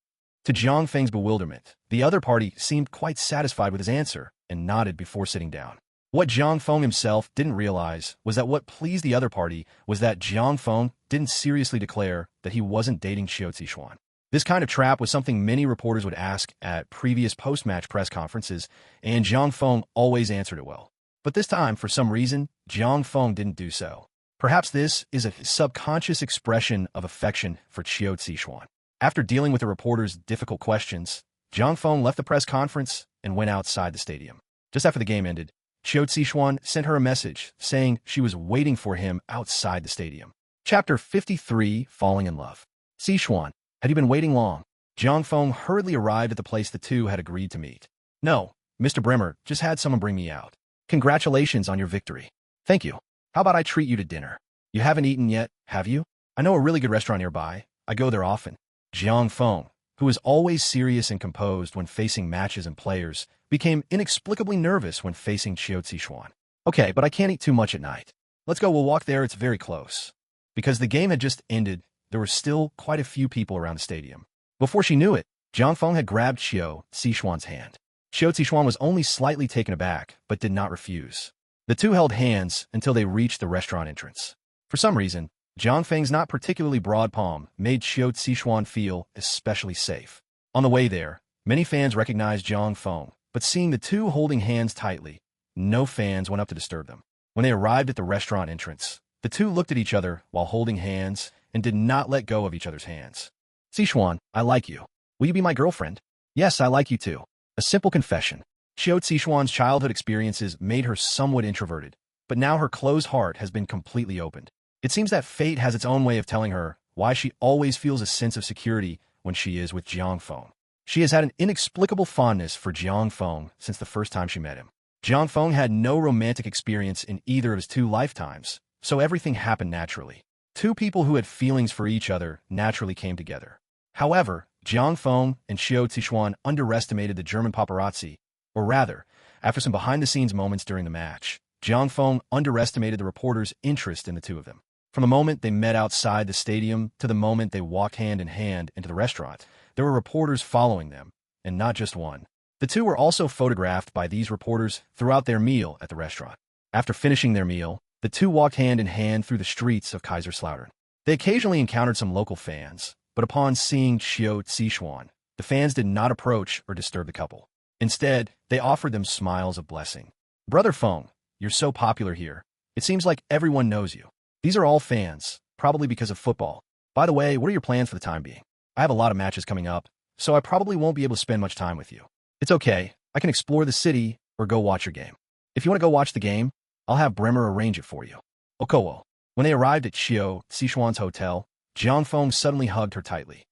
To Jiang Feng's bewilderment, the other party seemed quite satisfied with his answer and nodded before sitting down. What Jiang Feng himself didn't realize was that what pleased the other party was that Jiang Feng didn't seriously declare that he wasn't dating Xiao Zixuan. This kind of trap was something many reporters would ask at previous post-match press conferences, and Jiang Feng always answered it well. But this time, for some reason, Jiang Feng didn't do so. Perhaps this is a subconscious expression of affection for Xiao Zixuan. After dealing with the reporters' difficult questions, Jiang Feng left the press conference and went outside the stadium. Just after the game ended, Xiao Zixuan sent her a message saying she was waiting for him outside the stadium. Chapter 53, Falling in Love. Zixuan, had you been waiting long? Jiang Feng hurriedly arrived at the place the two had agreed to meet. No, Mr. Bremer, just had someone bring me out. Congratulations on your victory. Thank you. How about I treat you to dinner? You haven't eaten yet, have you? I know a really good restaurant nearby. I go there often. Jiang Feng, who was always serious and composed when facing matches and players, became inexplicably nervous when facing Xiao Zixuan. Okay, but I can't eat too much at night. Let's go, we'll walk there, it's very close. Because the game had just ended, there were still quite a few people around the stadium. Before she knew it, Jiang Feng had grabbed Xiao Zixuan's hand. Xiao Zixuan was only slightly taken aback, but did not refuse. The two held hands until they reached the restaurant entrance. For some reason, Jiang Feng's not particularly broad palm made Xiao Zixuan feel especially safe. On the way there, many fans recognized Jiang Feng, but seeing the two holding hands tightly, no fans went up to disturb them. When they arrived at the restaurant entrance, the two looked at each other while holding hands and did not let go of each other's hands. Zixuan, I like you. Will you be my girlfriend? Yes, I like you too. A simple confession. Xiao Zixuan's childhood experiences made her somewhat introverted, but now her closed heart has been completely opened. It seems that fate has its own way of telling her why she always feels a sense of security when she is with Jiang Feng. She has had an inexplicable fondness for Jiang Feng since the first time she met him. Jiang Feng had no romantic experience in either of his two lifetimes, so everything happened naturally. Two people who had feelings for each other naturally came together. However, Jiang Feng and Xiao Zixuan underestimated the German paparazzi, or rather, after some behind-the-scenes moments during the match, Jiang Feng underestimated the reporters' interest in the two of them. From the moment they met outside the stadium to the moment they walked hand in hand into the restaurant, there were reporters following them, and not just one. The two were also photographed by these reporters throughout their meal at the restaurant. After finishing their meal, the two walked hand in hand through the streets of Kaiserslautern. They occasionally encountered some local fans, but upon seeing Xiao Zixuan, the fans did not approach or disturb the couple. Instead, they offered them smiles of blessing. Brother Feng, you're so popular here. It seems like everyone knows you. These are all fans, probably because of football. By the way, what are your plans for the time being? I have a lot of matches coming up, so I probably won't be able to spend much time with you. It's okay, I can explore the city or go watch your game. If you want to go watch the game, I'll have Bremer arrange it for you. Okowo. When they arrived at Xiao Zixuan's hotel, Jiang Feng suddenly hugged her tightly.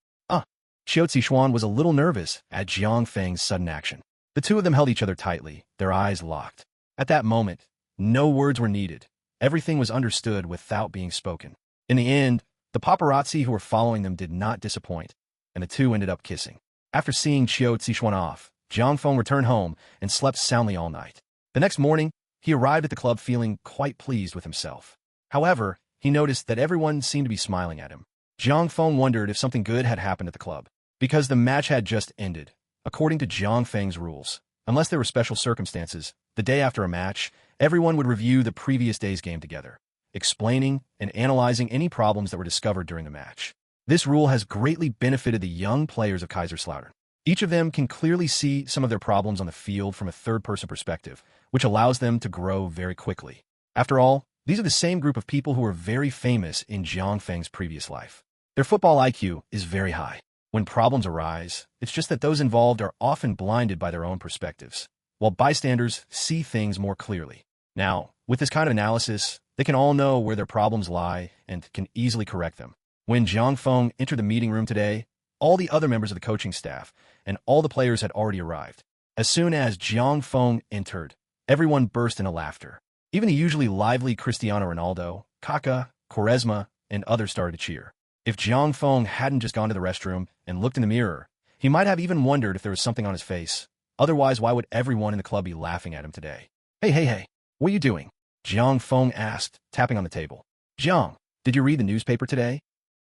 Xiao Zixuan was a little nervous at Jiang Feng's sudden action. The two of them held each other tightly, their eyes locked. At that moment, no words were needed. Everything was understood without being spoken. In the end, the paparazzi who were following them did not disappoint, and the two ended up kissing. After seeing Xiao Zixuan off, Jiang Feng returned home and slept soundly all night. The next morning, he arrived at the club feeling quite pleased with himself. However, he noticed that everyone seemed to be smiling at him. Jiang Feng wondered if something good had happened at the club. Because the match had just ended, according to Jiang Feng's rules, unless there were special circumstances, the day after a match, everyone would review the previous day's game together, explaining and analyzing any problems that were discovered during the match. This rule has greatly benefited the young players of Kaiserslautern. Each of them can clearly see some of their problems on the field from a third-person perspective, which allows them to grow very quickly. After all, these are the same group of people who were very famous in Jiang Feng's previous life. Their football IQ is very high. When problems arise, it's just that those involved are often blinded by their own perspectives, while bystanders see things more clearly. Now, with this kind of analysis, they can all know where their problems lie and can easily correct them. When Jiang Feng entered the meeting room today, all the other members of the coaching staff and all the players had already arrived. As soon as Jiang Feng entered, everyone burst into laughter. Even the usually lively Cristiano Ronaldo, Kaká, Quaresma, and others started to cheer. If Jiang Feng hadn't just gone to the restroom and looked in the mirror, he might have even wondered if there was something on his face. Otherwise, why would everyone in the club be laughing at him today? Hey, what are you doing? Jiang Feng asked, tapping on the table. Jiang, did you read the newspaper today?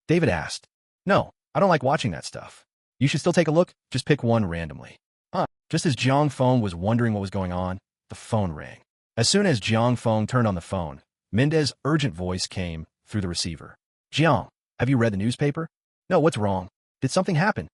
David asked. No, I don't like watching that stuff. You should still take a look, just pick one randomly. Just as Jiang Feng was wondering what was going on, the phone rang. As soon as Jiang Feng turned on the phone, Mendez's urgent voice came through the receiver. Jiang, have you read the newspaper? No, what's wrong? Did something happen?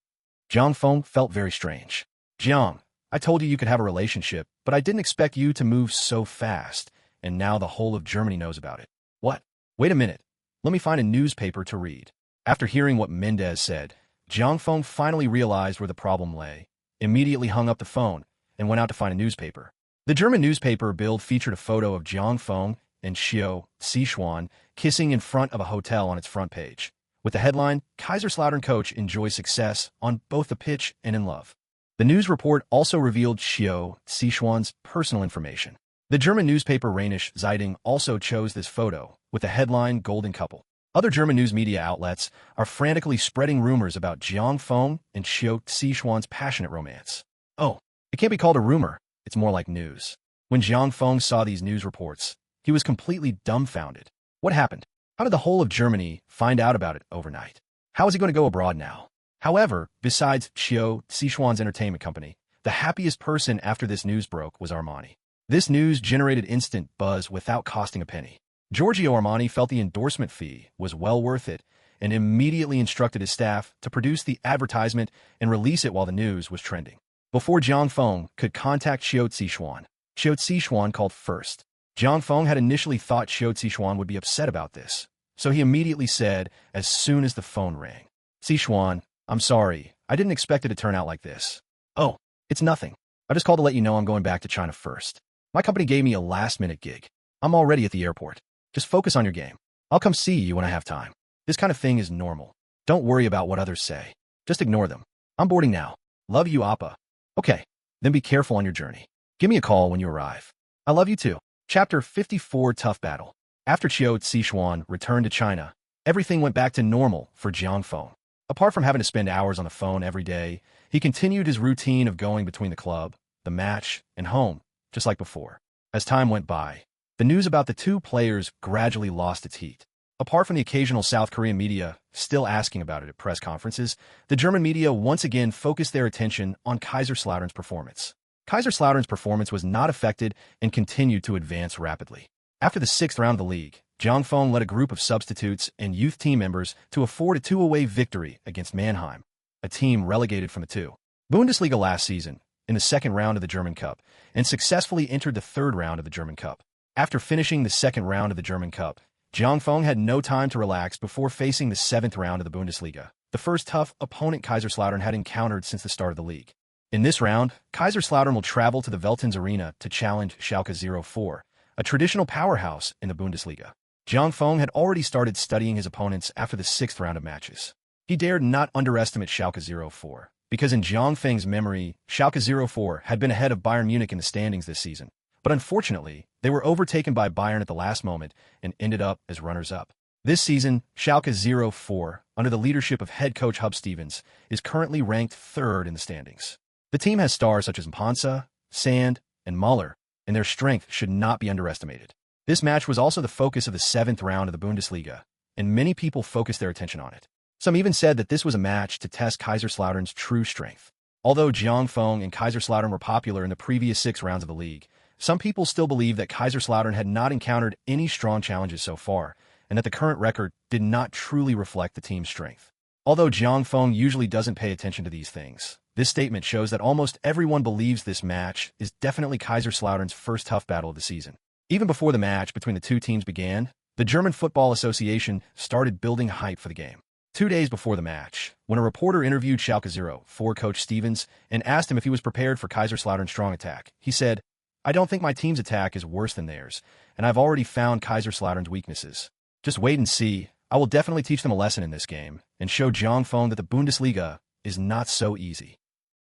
Jiang Feng felt very strange. Jiang, I told you could have a relationship, but I didn't expect you to move so fast, and now the whole of Germany knows about it. What? Wait a minute. Let me find a newspaper to read. After hearing what Mendez said, Jiang Feng finally realized where the problem lay, immediately hung up the phone, and went out to find a newspaper. The German newspaper Bild featured a photo of Jiang Feng and Xiao Zixuan kissing in front of a hotel on its front page, with the headline, Kaiserslautern coach enjoys success on both the pitch and in love. The news report also revealed Xiao Zixuan's personal information. The German newspaper Rheinische Zeitung also chose this photo, with the headline Golden Couple. Other German news media outlets are frantically spreading rumors about Jiang Feng and Xiao Zixuan's passionate romance. Oh, it can't be called a rumor, it's more like news. When Jiang Feng saw these news reports, he was completely dumbfounded. What happened? How did the whole of Germany find out about it overnight? How is he going to go abroad now? However, besides Chiu Sichuan's entertainment company, the happiest person after this news broke was Armani. This news generated instant buzz without costing a penny. Giorgio Armani felt the endorsement fee was well worth it and immediately instructed his staff to produce the advertisement and release it while the news was trending. Before Jiang Feng could contact Chiu Sichuan called first. Jiang Feng had initially thought Chiu Sichuan would be upset about this, so he immediately said as soon as the phone rang, "Sichuan, I'm sorry, I didn't expect it to turn out like this." "Oh, it's nothing. I just called to let you know I'm going back to China first. My company gave me a last-minute gig. I'm already at the airport. Just focus on your game. I'll come see you when I have time. This kind of thing is normal. Don't worry about what others say. Just ignore them. I'm boarding now. Love you, Appa." "Okay, then be careful on your journey. Give me a call when you arrive." "I love you too." Chapter 54 Tough Battle. After Chiu Sichuan returned to China, everything went back to normal for Jiang Feng. Apart from having to spend hours on the phone every day, he continued his routine of going between the club, the match, and home, just like before. As time went by, the news about the two players gradually lost its heat. Apart from the occasional South Korean media still asking about it at press conferences, the German media once again focused their attention on Kaiserslautern's performance. Kaiserslautern's performance was not affected and continued to advance rapidly. After the sixth round of the league, Jiang Feng led a group of substitutes and youth team members to afford a 2-away victory against Mannheim, a team relegated from the 2. Bundesliga last season, in the second round of the German Cup, and successfully entered the third round of the German Cup. After finishing the second round of the German Cup, Jiang Feng had no time to relax before facing the seventh round of the Bundesliga, the first tough opponent Kaiserslautern had encountered since the start of the league. In this round, Kaiserslautern will travel to the Veltins Arena to challenge Schalke 04, a traditional powerhouse in the Bundesliga. Jiang Feng had already started studying his opponents after the sixth round of matches. He dared not underestimate Schalke 04, because in Jiang Feng's memory, Schalke 04 had been ahead of Bayern Munich in the standings this season. But unfortunately, they were overtaken by Bayern at the last moment and ended up as runners-up. This season, Schalke 04, under the leadership of head coach Hub Stevens, is currently ranked third in the standings. The team has stars such as Mpansa, Sand, and Muller, and their strength should not be underestimated. This match was also the focus of the seventh round of the Bundesliga, and many people focused their attention on it. Some even said that this was a match to test Kaiserslautern's true strength. Although Jiang Feng and Kaiserslautern were popular in the previous 6 rounds of the league, some people still believe that Kaiserslautern had not encountered any strong challenges so far, and that the current record did not truly reflect the team's strength. Although Jiang Feng usually doesn't pay attention to these things, this statement shows that almost everyone believes this match is definitely Kaiserslautern's first tough battle of the season. Even before the match between the two teams began, the German Football Association started building hype for the game. 2 days before the match, when a reporter interviewed Schalke 04 coach Stevens and asked him if he was prepared for Kaiserslautern's strong attack, he said, "I don't think my team's attack is worse than theirs, and I've already found Kaiserslautern's weaknesses. Just wait and see. I will definitely teach them a lesson in this game and show Jiang Feng that the Bundesliga is not so easy."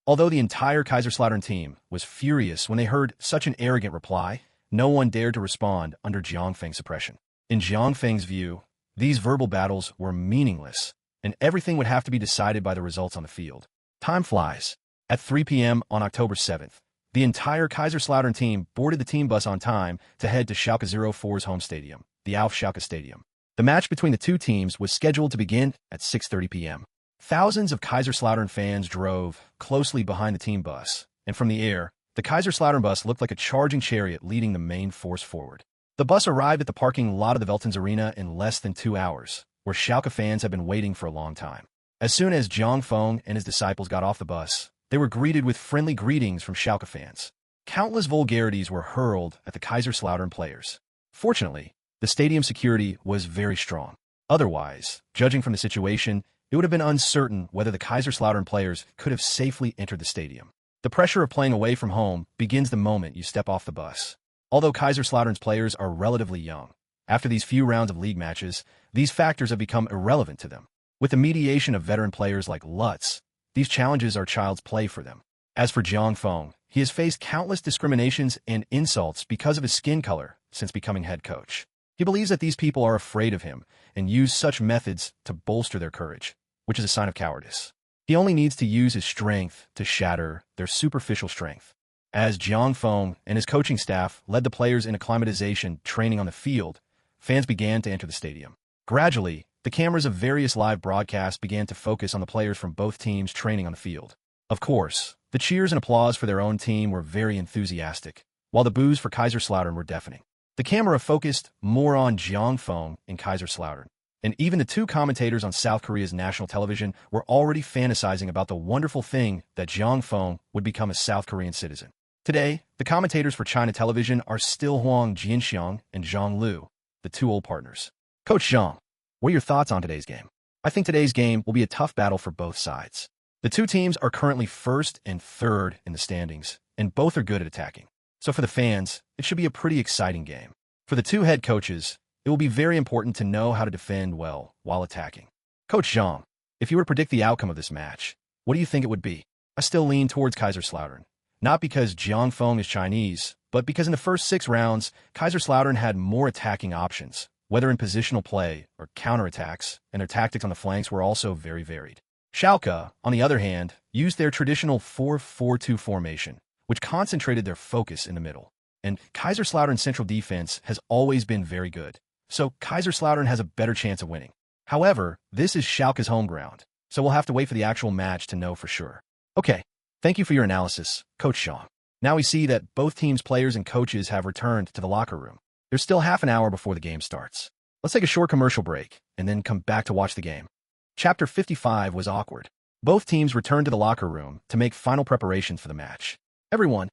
Although the entire Kaiserslautern team was furious when they heard such an arrogant reply, no one dared to respond under Jiang Feng's suppression. In Jiang Feng's view, these verbal battles were meaningless, and everything would have to be decided by the results on the field. Time flies. At 3 p.m. on October 7th, the entire Kaiserslautern team boarded the team bus on time to head to Schalke 04's home stadium, the Auf Schalke Stadium. The match between the two teams was scheduled to begin at 6:30 p.m. Thousands of Kaiserslautern fans drove closely behind the team bus, and from the air, the Kaiserslautern bus looked like a charging chariot leading the main force forward. The bus arrived at the parking lot of the Veltins Arena in less than 2 hours, where Schalke fans had been waiting for a long time. As soon as Jiang Feng and his disciples got off the bus, they were greeted with friendly greetings from Schalke fans. Countless vulgarities were hurled at the Kaiserslautern players. Fortunately, the stadium security was very strong. Otherwise, judging from the situation, it would have been uncertain whether the Kaiserslautern players could have safely entered the stadium. The pressure of playing away from home begins the moment you step off the bus. Although Kaiserslautern's players are relatively young, after these few rounds of league matches, these factors have become irrelevant to them. With the mediation of veteran players like Lutz, these challenges are child's play for them. As for Jiang Feng, he has faced countless discriminations and insults because of his skin color since becoming head coach. He believes that these people are afraid of him and use such methods to bolster their courage, which is a sign of cowardice. He only needs to use his strength to shatter their superficial strength. As Jiang Feng and his coaching staff led the players in acclimatization training on the field, fans began to enter the stadium. Gradually, the cameras of various live broadcasts began to focus on the players from both teams training on the field. Of course, the cheers and applause for their own team were very enthusiastic, while the boos for Kaiserslautern were deafening. The camera focused more on Jeongfong and Kaiserslautern, and even the two commentators on South Korea's national television were already fantasizing about the wonderful thing that Jeongfong would become a South Korean citizen. Today, the commentators for China television are still Huang Jianxiang and Zhang Lu, the two old partners. Coach Zhang, what are your thoughts on today's game? I think today's game will be a tough battle for both sides. The two teams are currently first and third in the standings, and both are good at attacking. So for the fans, it should be a pretty exciting game. For the two head coaches, it will be very important to know how to defend well while attacking. Coach Zhang, if you were to predict the outcome of this match, what do you think it would be? I still lean towards Kaiserslautern. Not because Jeongfong is Chinese, but because in the first 6 rounds, Kaiserslautern had more attacking options, whether in positional play or counterattacks, and their tactics on the flanks were also very varied. Schalke, on the other hand, used their traditional 4-4-2 formation, which concentrated their focus in the middle. And Kaiserslautern's central defense has always been very good, so Kaiserslautern has a better chance of winning. However, this is Schalke's home ground, so we'll have to wait for the actual match to know for sure. Okay. Thank you for your analysis, Coach Zhang. Now we see that both teams' players and coaches have returned to the locker room. There's still half an hour before the game starts. Let's take a short commercial break and then come back to watch the game. Chapter 55 was awkward. Both teams returned to the locker room to make final preparations for the match. Everyone,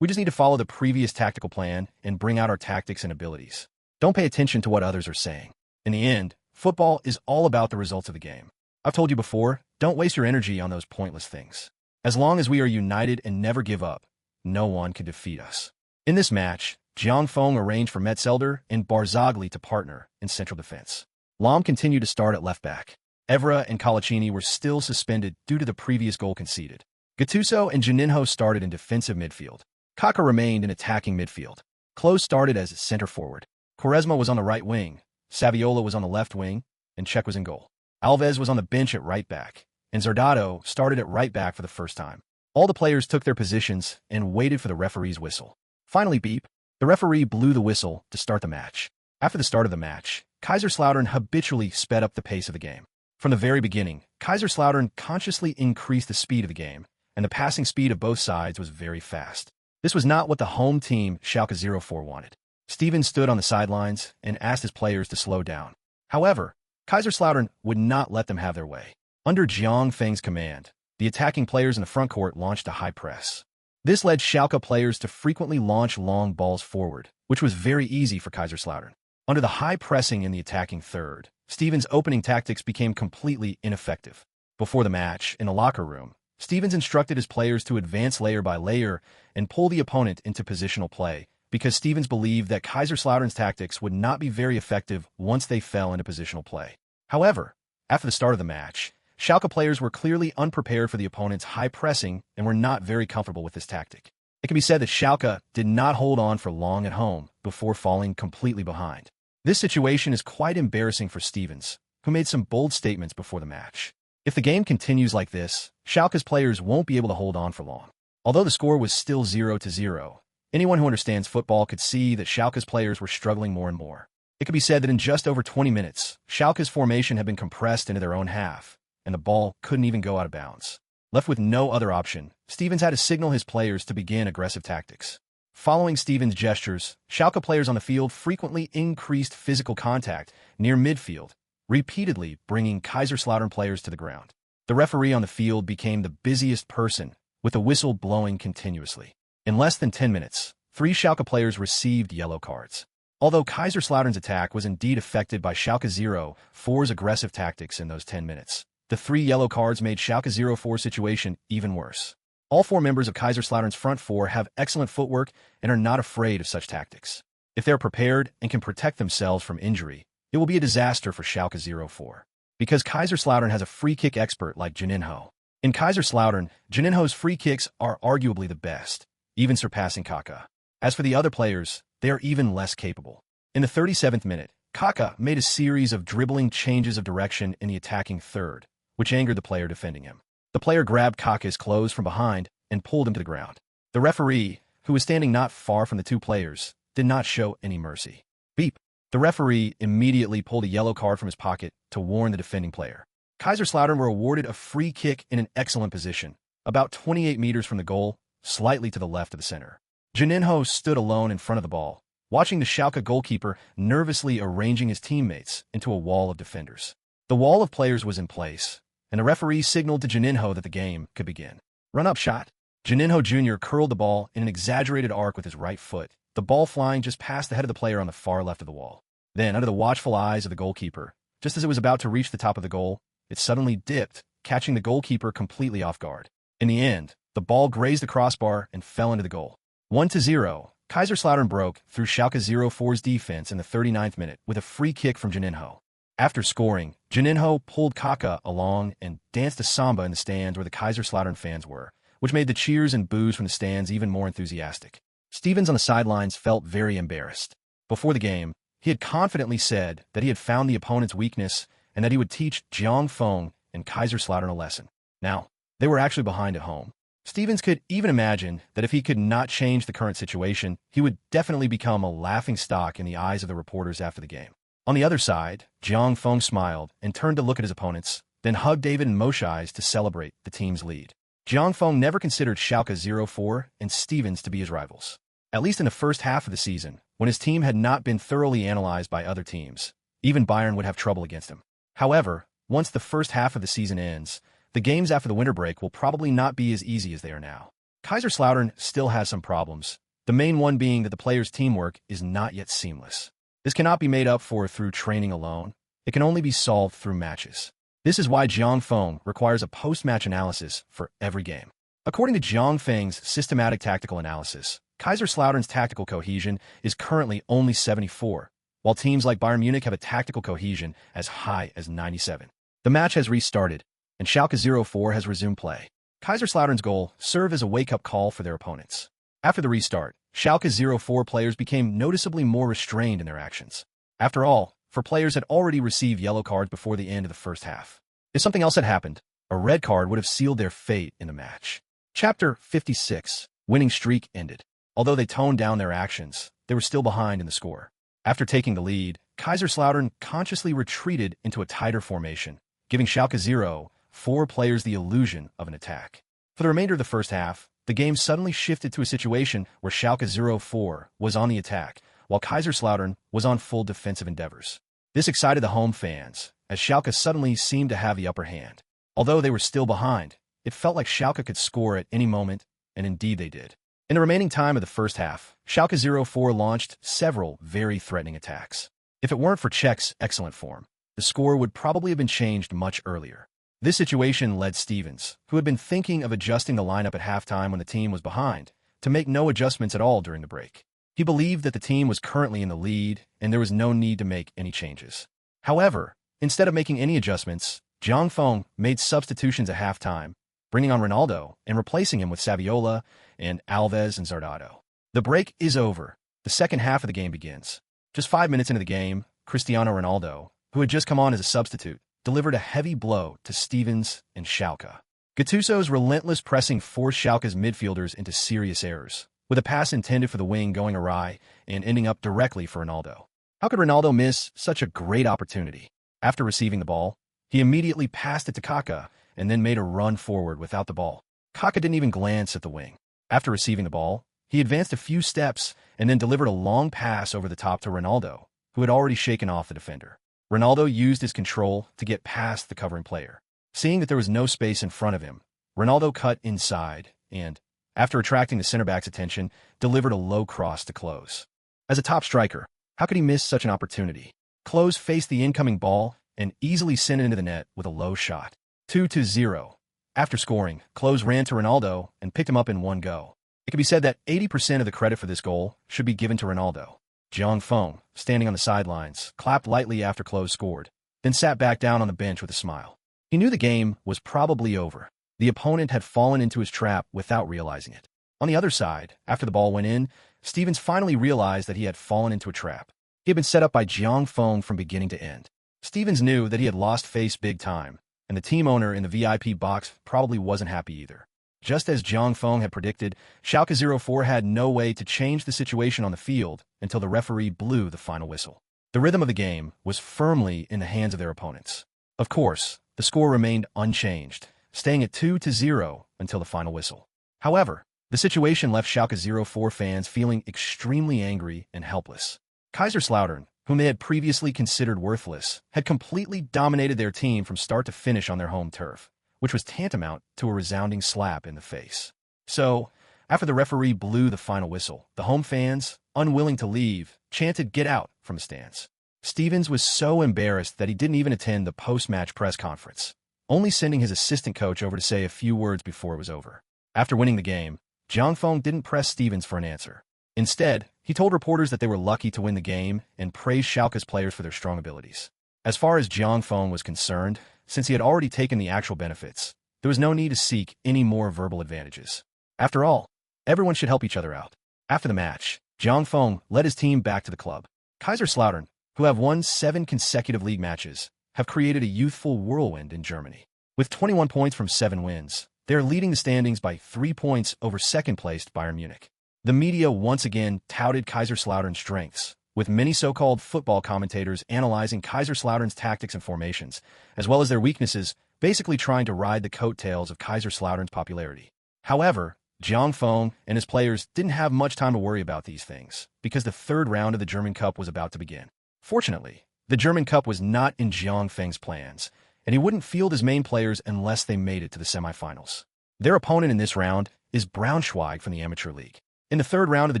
we just need to follow the previous tactical plan and bring out our tactics and abilities. Don't pay attention to what others are saying. In the end, football is all about the results of the game. I've told you before, don't waste your energy on those pointless things. As long as we are united and never give up, no one can defeat us. In this match, Jeongfong arranged for Metzelder and Barzagli to partner in central defense. Lam continued to start at left back. Evra and Colaccini were still suspended due to the previous goal conceded. Gattuso and Juninho started in defensive midfield. Kaka remained in attacking midfield. Klose started as center forward. Quaresma was on the right wing, Saviola was on the left wing, and Cech was in goal. Alves was on the bench at right back, and Zardado started at right back for the first time. All the players took their positions and waited for the referee's whistle. Finally, beep, the referee blew the whistle to start the match. After the start of the match, Kaiserslautern habitually sped up the pace of the game. From the very beginning, Kaiserslautern consciously increased the speed of the game, and the passing speed of both sides was very fast. This was not what the home team, Schalke 04, wanted. Stevens stood on the sidelines and asked his players to slow down. However, Kaiserslautern would not let them have their way. Under Jeongfeng's command, the attacking players in the front court launched a high press. This led Schalke players to frequently launch long balls forward, which was very easy for Kaiserslautern. Under the high pressing in the attacking third, Stevens' opening tactics became completely ineffective. Before the match, in the locker room, Stevens instructed his players to advance layer by layer and pull the opponent into positional play, because Stevens believed that Kaiserslautern's tactics would not be very effective once they fell into positional play. However, after the start of the match, Schalke players were clearly unprepared for the opponent's high pressing and were not very comfortable with this tactic. It can be said that Schalke did not hold on for long at home before falling completely behind. This situation is quite embarrassing for Stevens, who made some bold statements before the match. If the game continues like this, Schalke's players won't be able to hold on for long. Although the score was still 0-0, anyone who understands football could see that Schalke's players were struggling more and more. It could be said that in just over 20 minutes, Schalke's formation had been compressed into their own half, and the ball couldn't even go out of bounds. Left with no other option, Stevens had to signal his players to begin aggressive tactics. Following Stevens' gestures, Schalke players on the field frequently increased physical contact near midfield, repeatedly bringing Kaiserslautern players to the ground. The referee on the field became the busiest person, with the whistle blowing continuously. In less than 10 minutes, 3 Schalke players received yellow cards. Although Kaiserslautern's attack was indeed affected by Schalke 04's aggressive tactics in those 10 minutes, the 3 yellow cards made Schalke 04's situation even worse. All 4 members of Kaiserslautern's front 4 have excellent footwork and are not afraid of such tactics. If they're prepared and can protect themselves from injury, it will be a disaster for Schalke 04. Because Kaiserslautern has a free kick expert like Juninho. In Kaiserslautern, Juninho's free kicks are arguably the best, even surpassing Kaka. As for the other players, they are even less capable. In the 37th minute, Kaka made a series of dribbling changes of direction in the attacking third, which angered the player defending him. The player grabbed Kaka's clothes from behind and pulled him to the ground. The referee, who was standing not far from the 2 players, did not show any mercy. Beep. The referee immediately pulled a yellow card from his pocket to warn the defending player. Kaiserslautern were awarded a free kick in an excellent position, about 28 meters from the goal, slightly to the left of the center. Juninho stood alone in front of the ball, watching the Schalke goalkeeper nervously arranging his teammates into a wall of defenders. The wall of players was in place, and the referee signaled to Juninho that the game could begin. Run-up shot. Juninho Jr. curled the ball in an exaggerated arc with his right foot, the ball flying just past the head of the player on the far left of the wall. Then, under the watchful eyes of the goalkeeper, just as it was about to reach the top of the goal, it suddenly dipped, catching the goalkeeper completely off guard. In the end, the ball grazed the crossbar and fell into the goal. 1-0, Kaiserslautern broke through Schalke 04's defense in the 39th minute with a free kick from Juninho. After scoring, Juninho pulled Kaka along and danced a samba in the stands where the Kaiserslautern fans were, which made the cheers and boos from the stands even more enthusiastic. Stevens on the sidelines felt very embarrassed. Before the game, he had confidently said that he had found the opponent's weakness and that he would teach Jiang Feng and Kaiserslautern a lesson. Now, they were actually behind at home. Stevens could even imagine that if he could not change the current situation, he would definitely become a laughingstock in the eyes of the reporters after the game. On the other side, Jiang Feng smiled and turned to look at his opponents, then hugged David and Moshe to celebrate the team's lead. Jiang Feng never considered Schalke 04 and Stevens to be his rivals. At least in the first half of the season, when his team had not been thoroughly analyzed by other teams, even Bayern would have trouble against him. However, once the first half of the season ends, the games after the winter break will probably not be as easy as they are now. Kaiserslautern still has some problems, the main one being that the players' teamwork is not yet seamless. This cannot be made up for through training alone. It can only be solved through matches. This is why Jiang Feng requires a post-match analysis for every game. According to Jiang Feng's systematic tactical analysis, Kaiserslautern's tactical cohesion is currently only 74, while teams like Bayern Munich have a tactical cohesion as high as 97. The match has restarted, and Schalke 04 has resumed play. Kaiserslautern's goal served as a wake-up call for their opponents. After the restart, Schalke 04 players became noticeably more restrained in their actions. After all, for players had already received yellow cards before the end of the first half. If something else had happened, a red card would have sealed their fate in the match. Chapter 56. Winning streak ended. Although they toned down their actions, they were still behind in the score. After taking the lead, Kaiserslautern consciously retreated into a tighter formation, giving Schalke 04 players the illusion of an attack. For the remainder of the first half, the game suddenly shifted to a situation where Schalke 04 was on the attack, while Kaiserslautern was on full defensive endeavors. This excited the home fans, as Schalke suddenly seemed to have the upper hand. Although they were still behind, it felt like Schalke could score at any moment, and indeed they did. In the remaining time of the first half, Schalke 04 launched several very threatening attacks. If it weren't for Czech's excellent form, the score would probably have been changed much earlier. This situation led Stevens, who had been thinking of adjusting the lineup at halftime when the team was behind, to make no adjustments at all during the break. He believed that the team was currently in the lead, and there was no need to make any changes. However, instead of making any adjustments, Jiang Feng made substitutions at halftime, bringing on Ronaldo and replacing him with Saviola and Alves and Zardado. The break is over. The second half of the game begins. Just 5 minutes into the game, Cristiano Ronaldo, who had just come on as a substitute, delivered a heavy blow to Stevens and Schalke. Gattuso's relentless pressing forced Schalke's midfielders into serious errors, with a pass intended for the wing going awry and ending up directly for Ronaldo. How could Ronaldo miss such a great opportunity? After receiving the ball, he immediately passed it to Kaka and then made a run forward without the ball. Kaka didn't even glance at the wing. After receiving the ball, he advanced a few steps and then delivered a long pass over the top to Ronaldo, who had already shaken off the defender. Ronaldo used his control to get past the covering player. Seeing that there was no space in front of him, Ronaldo cut inside and, after attracting the center back's attention, delivered a low cross to Klose. As a top striker, how could he miss such an opportunity? Klose faced the incoming ball and easily sent it into the net with a low shot. 2-0. After scoring, Klose ran to Ronaldo and picked him up in one go. It can be said that 80% of the credit for this goal should be given to Ronaldo. Jiang Feng, standing on the sidelines, clapped lightly after Klose scored, then sat back down on the bench with a smile. He knew the game was probably over. The opponent had fallen into his trap without realizing it. On the other side, after the ball went in, Stevens finally realized that he had fallen into a trap. He had been set up by Jiang Feng from beginning to end. Stevens knew that he had lost face big time, and the team owner in the VIP box probably wasn't happy either. Just as Jiang Feng had predicted, Schalke 04 had no way to change the situation on the field until the referee blew the final whistle. The rhythm of the game was firmly in the hands of their opponents. Of course, the score remained unchanged, staying at 2-0 until the final whistle. However, the situation left Schalke 04 fans feeling extremely angry and helpless. Kaiserslautern, whom they had previously considered worthless, had completely dominated their team from start to finish on their home turf, which was tantamount to a resounding slap in the face. So, after the referee blew the final whistle, the home fans, unwilling to leave, chanted "Get out" from the stands. Stevens was so embarrassed that he didn't even attend the post-match press conference, only sending his assistant coach over to say a few words before it was over. After winning the game, Jiang Feng didn't press Stevens for an answer. Instead, he told reporters that they were lucky to win the game and praised Schalke's players for their strong abilities. As far as Jiang Feng was concerned, since he had already taken the actual benefits, there was no need to seek any more verbal advantages. After all, everyone should help each other out. After the match, Jiang Feng led his team back to the club. Kaiserslautern, who have won 7 consecutive league matches, have created a youthful whirlwind in Germany. With 21 points from 7 wins, they are leading the standings by 3 points over second-placed Bayern Munich. The media once again touted Kaiserslautern's strengths, with many so-called football commentators analyzing Kaiserslautern's tactics and formations, as well as their weaknesses, basically trying to ride the coattails of Kaiserslautern's popularity. However, Jiang Feng and his players didn't have much time to worry about these things, because the third round of the German Cup was about to begin. Fortunately, the German Cup was not in Jiang Feng's plans, and he wouldn't field his main players unless they made it to the semifinals. Their opponent in this round is Braunschweig from the Amateur League. In the third round of the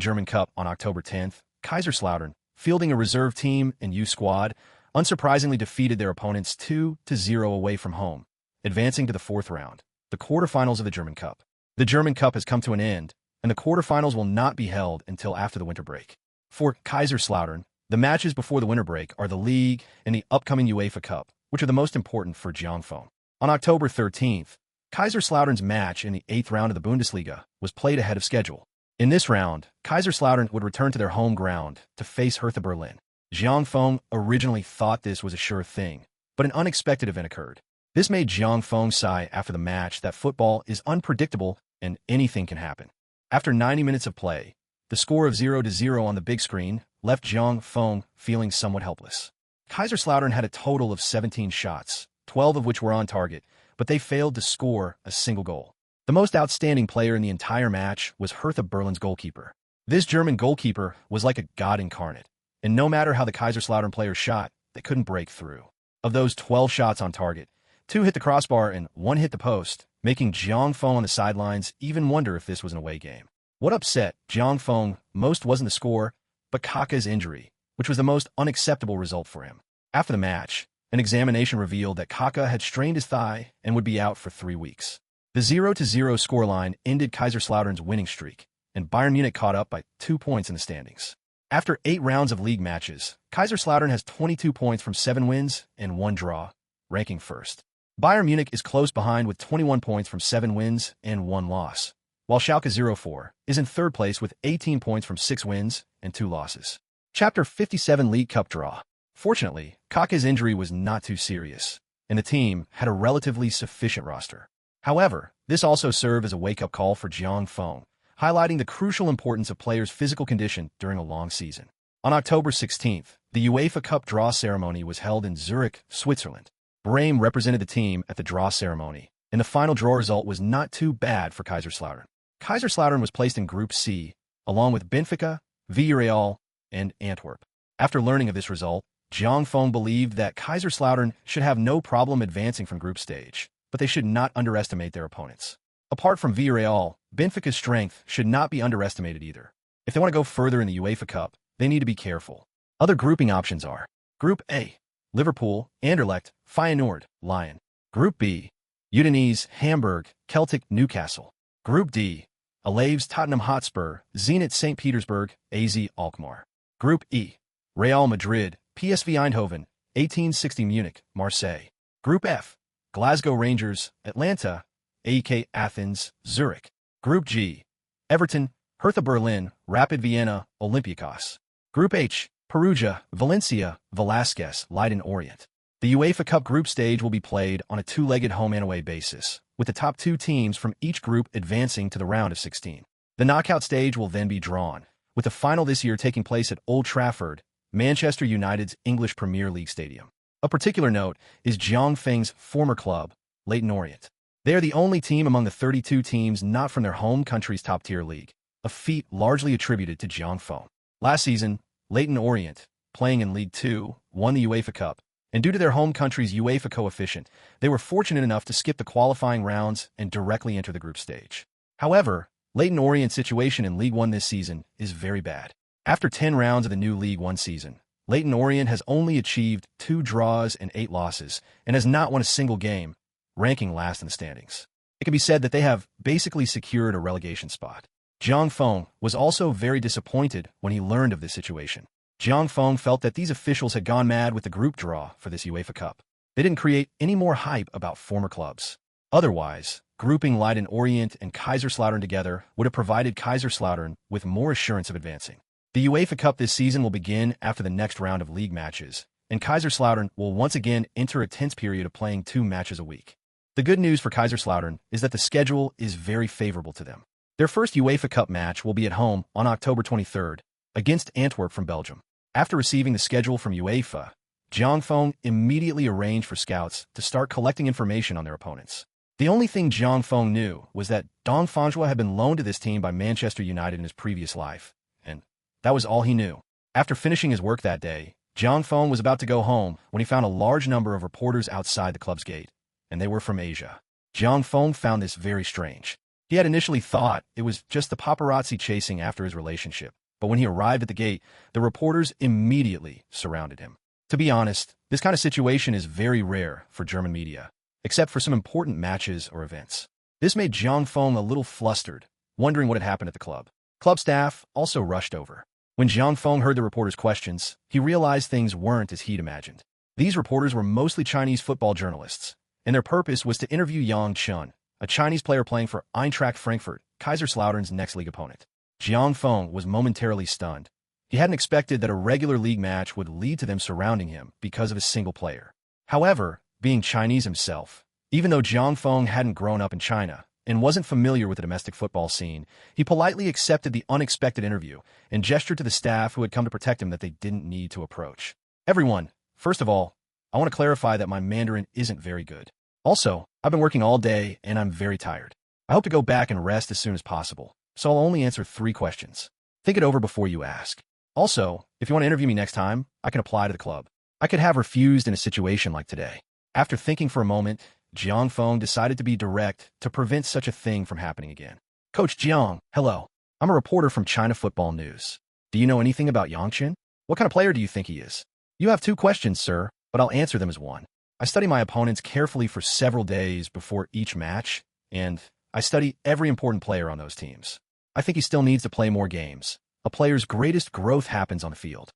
German Cup on October 10th, Kaiserslautern, fielding a reserve team and youth squad, unsurprisingly defeated their opponents 2-0 away from home, advancing to the fourth round, the quarterfinals of the German Cup. The German Cup has come to an end, and the quarterfinals will not be held until after the winter break. For Kaiserslautern, the matches before the winter break are the league and the upcoming UEFA Cup, which are the most important for Jiang Feng. On October 13th, Kaiserslautern's match in the 8th round of the Bundesliga was played ahead of schedule. In this round, Kaiserslautern would return to their home ground to face Hertha Berlin. Jiang Feng originally thought this was a sure thing, but an unexpected event occurred. This made Jiang Feng sigh after the match that football is unpredictable and anything can happen. After 90 minutes of play, the score of 0-0 on the big screen left Jiang Feng feeling somewhat helpless. Kaiserslautern had a total of 17 shots, 12 of which were on target, but they failed to score a single goal. The most outstanding player in the entire match was Hertha Berlin's goalkeeper. This German goalkeeper was like a god incarnate, and no matter how the Kaiserslautern players shot, they couldn't break through. Of those 12 shots on target, 2 hit the crossbar and 1 hit the post, making Jiang Feng on the sidelines even wonder if this was an away game. What upset Jiang Feng most wasn't the score, but Kaka's injury, which was the most unacceptable result for him. After the match, an examination revealed that Kaka had strained his thigh and would be out for 3 weeks. The 0-0 scoreline ended Kaiserslautern's winning streak, and Bayern Munich caught up by 2 points in the standings. After 8 rounds of league matches, Kaiserslautern has 22 points from 7 wins and 1 draw, ranking first. Bayern Munich is close behind with 21 points from 7 wins and 1 loss, while Schalke 04 is in third place with 18 points from 6 wins and 2 losses. Chapter 57 League Cup Draw. Fortunately, Kaka's injury was not too serious, and the team had a relatively sufficient roster. However, this also served as a wake-up call for Jiang Feng, highlighting the crucial importance of players' physical condition during a long season. On October 16th, the UEFA Cup draw ceremony was held in Zurich, Switzerland. Bremen represented the team at the draw ceremony, and the final draw result was not too bad for Kaiserslautern. Kaiserslautern was placed in Group C, along with Benfica, Villarreal, and Antwerp. After learning of this result, Jiang Feng believed that Kaiserslautern should have no problem advancing from group stage, but they should not underestimate their opponents. Apart from Villarreal, Benfica's strength should not be underestimated either. If they want to go further in the UEFA Cup, they need to be careful. Other grouping options are Group A, Liverpool, Anderlecht, Feyenoord, Lyon. Group B, Udinese, Hamburg, Celtic, Newcastle. Group D, Alaves, Tottenham Hotspur, Zenit St. Petersburg, AZ Alkmaar. Group E, Real Madrid, PSV Eindhoven, 1860 Munich, Marseille. Group F, Glasgow Rangers, Atlanta, AEK Athens, Zurich. Group G, Everton, Hertha Berlin, Rapid Vienna, Olympiacos. Group H, Perugia, Valencia, Velasquez, Leiden Orient. The UEFA Cup group stage will be played on a 2-legged home and away basis, with the top 2 teams from each group advancing to the round of 16. The knockout stage will then be drawn, with the final this year taking place at Old Trafford, Manchester United's English Premier League stadium. A particular note is Jiang Feng's former club, Leyton Orient. They are the only team among the 32 teams not from their home country's top-tier league, a feat largely attributed to Jiang Feng. Last season, Leyton Orient, playing in League 2, won the UEFA Cup, and due to their home country's UEFA coefficient, they were fortunate enough to skip the qualifying rounds and directly enter the group stage. However, Leyton Orient's situation in League 1 this season is very bad. After 10 rounds of the new League 1 season, Leyton Orient has only achieved 2 draws and 8 losses and has not won a single game, ranking last in the standings. It can be said that they have basically secured a relegation spot. Jiang Feng was also very disappointed when he learned of this situation. Jiang Feng felt that these officials had gone mad with the group draw for this UEFA Cup. They didn't create any more hype about former clubs. Otherwise, grouping Leyton Orient and Kaiserslautern together would have provided Kaiserslautern with more assurance of advancing. The UEFA Cup this season will begin after the next round of league matches, and Kaiserslautern will once again enter a tense period of playing 2 matches a week. The good news for Kaiserslautern is that the schedule is very favorable to them. Their first UEFA Cup match will be at home on October 23rd against Antwerp from Belgium. After receiving the schedule from UEFA, Jiang Feng immediately arranged for scouts to start collecting information on their opponents. The only thing Jiang Feng knew was that Dong Fanjua had been loaned to this team by Manchester United in his previous life, and that was all he knew. After finishing his work that day, Jiang Feng was about to go home when he found a large number of reporters outside the club's gate, and they were from Asia. Jiang Feng found this very strange. He had initially thought it was just the paparazzi chasing after his relationship, but when he arrived at the gate, the reporters immediately surrounded him. To be honest, this kind of situation is very rare for German media, except for some important matches or events. This made Jiang Feng a little flustered, wondering what had happened at the club. Club staff also rushed over. When Jiang Feng heard the reporters' questions, he realized things weren't as he'd imagined. These reporters were mostly Chinese football journalists, and their purpose was to interview Yang Chun, a Chinese player playing for Eintracht Frankfurt, Kaiserslautern's next league opponent. Jiang Feng was momentarily stunned. He hadn't expected that a regular league match would lead to them surrounding him because of a single player. However, being Chinese himself, even though Jiang Feng hadn't grown up in China and wasn't familiar with the domestic football scene, he politely accepted the unexpected interview and gestured to the staff who had come to protect him that they didn't need to approach. Everyone, first of all, I want to clarify that my Mandarin isn't very good. Also, I've been working all day and I'm very tired. I hope to go back and rest as soon as possible, so I'll only answer 3 questions. Think it over before you ask. Also, if you want to interview me next time, I can apply to the club. I could have refused in a situation like today. After thinking for a moment, Jiang Feng decided to be direct to prevent such a thing from happening again. Coach Jiang, hello. I'm a reporter from China Football News. Do you know anything about Yang Chen? What kind of player do you think he is? You have 2 questions, sir, but I'll answer them as one. I study my opponents carefully for several days before each match, and I study every important player on those teams. I think he still needs to play more games. A player's greatest growth happens on the field.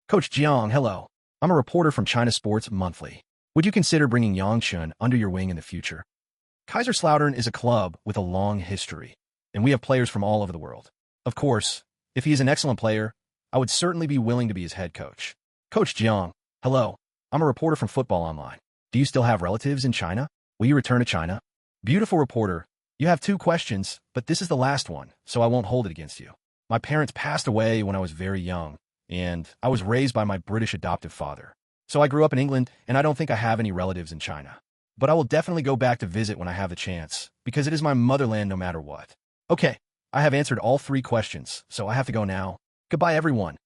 Coach Jiang, hello. I'm a reporter from China Sports Monthly. Would you consider bringing Yang Chun under your wing in the future? Kaiserslautern is a club with a long history, and we have players from all over the world. Of course, if he is an excellent player, I would certainly be willing to be his head coach. Coach Jiang, hello. I'm a reporter from Football Online. Do you still have relatives in China? Will you return to China? Beautiful reporter, you have 2 questions, but this is the last one, so I won't hold it against you. My parents passed away when I was very young, and I was raised by my British adoptive father. So I grew up in England, and I don't think I have any relatives in China. But I will definitely go back to visit when I have the chance, because it is my motherland no matter what. Okay, I have answered all 3 questions, so I have to go now. Goodbye, everyone.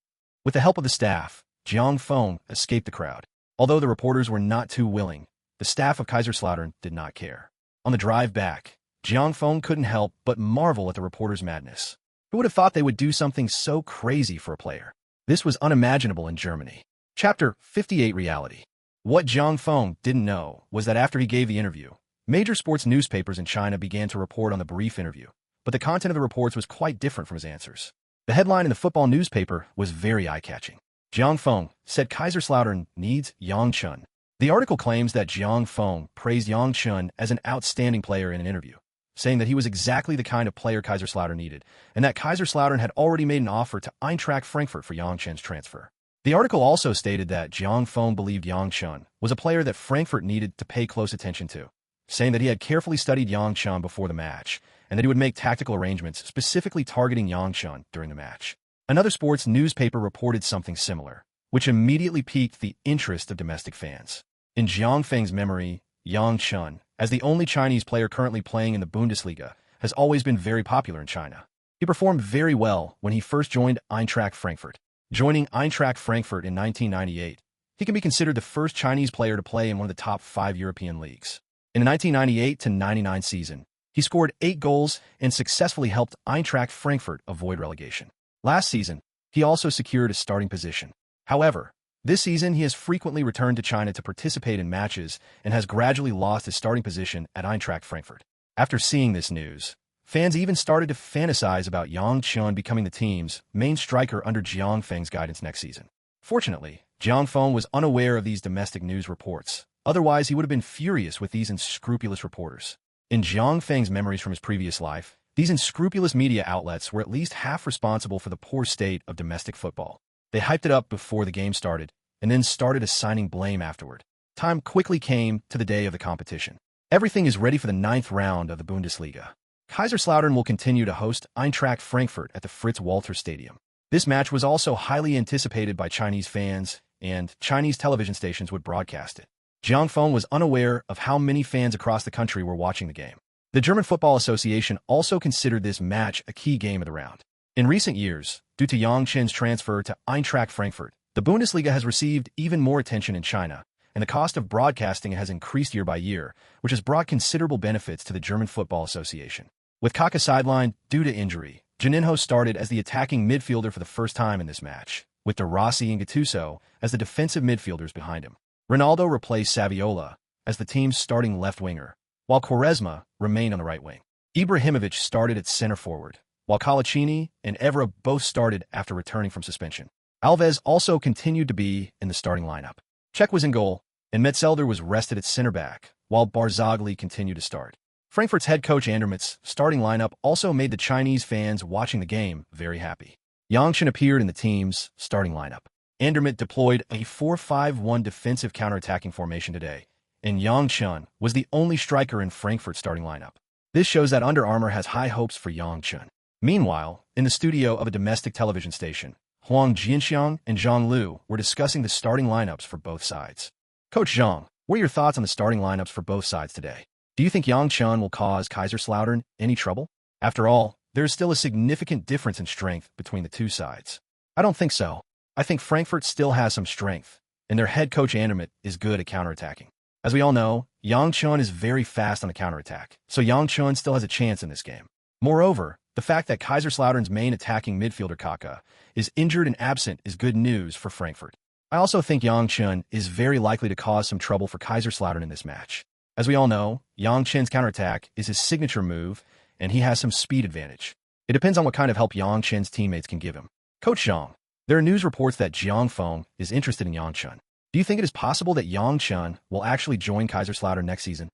With the help of the staff, Jiang Feng escaped the crowd. Although the reporters were not too willing, the staff of Kaiserslautern did not care. On the drive back, Jiang Feng couldn't help but marvel at the reporters' madness. Who would have thought they would do something so crazy for a player? This was unimaginable in Germany. Chapter 58 Reality. What Jiang Feng didn't know was that after he gave the interview, major sports newspapers in China began to report on the brief interview, but the content of the reports was quite different from his answers. The headline in the football newspaper was very eye-catching. Jiang Feng said Kaiserslautern needs Yang Chun. The article claims that Jiang Feng praised Yang Chun as an outstanding player in an interview, saying that he was exactly the kind of player Kaiserslautern needed, and that Kaiserslautern had already made an offer to Eintracht Frankfurt for Yang Chun's transfer. The article also stated that Jiang Feng believed Yang Chun was a player that Frankfurt needed to pay close attention to, saying that he had carefully studied Yang Chun before the match, and that he would make tactical arrangements specifically targeting Yang Chun during the match. Another sports newspaper reported something similar, which immediately piqued the interest of domestic fans. In Jiang Feng's memory, Yang Chun, as the only Chinese player currently playing in the Bundesliga, has always been very popular in China. He performed very well when he first joined Eintracht Frankfurt. Joining Eintracht Frankfurt in 1998, he can be considered the first Chinese player to play in one of the top 5 European leagues. In the 1998-99 season, he scored 8 goals and successfully helped Eintracht Frankfurt avoid relegation. Last season, he also secured a starting position. However, this season he has frequently returned to China to participate in matches and has gradually lost his starting position at Eintracht Frankfurt. After seeing this news, fans even started to fantasize about Yang Chun becoming the team's main striker under Jiang Feng's guidance next season. Fortunately, Jiang Feng was unaware of these domestic news reports. Otherwise, he would have been furious with these unscrupulous reporters. In Jiang Feng's memories from his previous life, these unscrupulous media outlets were at least half responsible for the poor state of domestic football. They hyped it up before the game started, and then started assigning blame afterward. Time quickly came to the day of the competition. Everything is ready for the 9th round of the Bundesliga. Kaiserslautern will continue to host Eintracht Frankfurt at the Fritz-Walter Stadium. This match was also highly anticipated by Chinese fans, and Chinese television stations would broadcast it. Jiang Feng was unaware of how many fans across the country were watching the game. The German Football Association also considered this match a key game of the round. In recent years, due to Yang Chen's transfer to Eintracht Frankfurt, the Bundesliga has received even more attention in China, and the cost of broadcasting has increased year by year, which has brought considerable benefits to the German Football Association. With Kaka sidelined due to injury, Juninho started as the attacking midfielder for the first time in this match, with De Rossi and Gattuso as the defensive midfielders behind him. Ronaldo replaced Saviola as the team's starting left winger, while Quaresma remained on the right wing. Ibrahimovic started at center forward, while Colaccini and Evra both started after returning from suspension. Alves also continued to be in the starting lineup. Cech was in goal, and Metzelder was rested at center back, while Barzagli continued to start. Frankfurt's head coach Andermatt's starting lineup also made the Chinese fans watching the game very happy. Yang Chun appeared in the team's starting lineup. Andermatt deployed a 4-5-1 defensive counterattacking formation today, and Yang Chun was the only striker in Frankfurt's starting lineup. This shows that Under Armour has high hopes for Yang Chun. Meanwhile, in the studio of a domestic television station, Huang Jianxiang and Zhang Lu were discussing the starting lineups for both sides. Coach Zhang, what are your thoughts on the starting lineups for both sides today? Do you think Yang Chun will cause Kaiserslautern any trouble? After all, there is still a significant difference in strength between the two sides. I don't think so. I think Frankfurt still has some strength, and their head coach Andermatt is good at counterattacking. As we all know, Yang Chun is very fast on the counterattack, so Yang Chun still has a chance in this game. Moreover, the fact that Kaiserslautern's main attacking midfielder Kaka is injured and absent is good news for Frankfurt. I also think Yang Chun is very likely to cause some trouble for Kaiserslautern in this match. As we all know, Yang Chun's counterattack is his signature move, and he has some speed advantage. It depends on what kind of help Yang Chun's teammates can give him. Coach Zhang, there are news reports that Jiang Feng is interested in Yang Chun. Do you think it is possible that Yang Chun will actually join Kaiserslautern next season?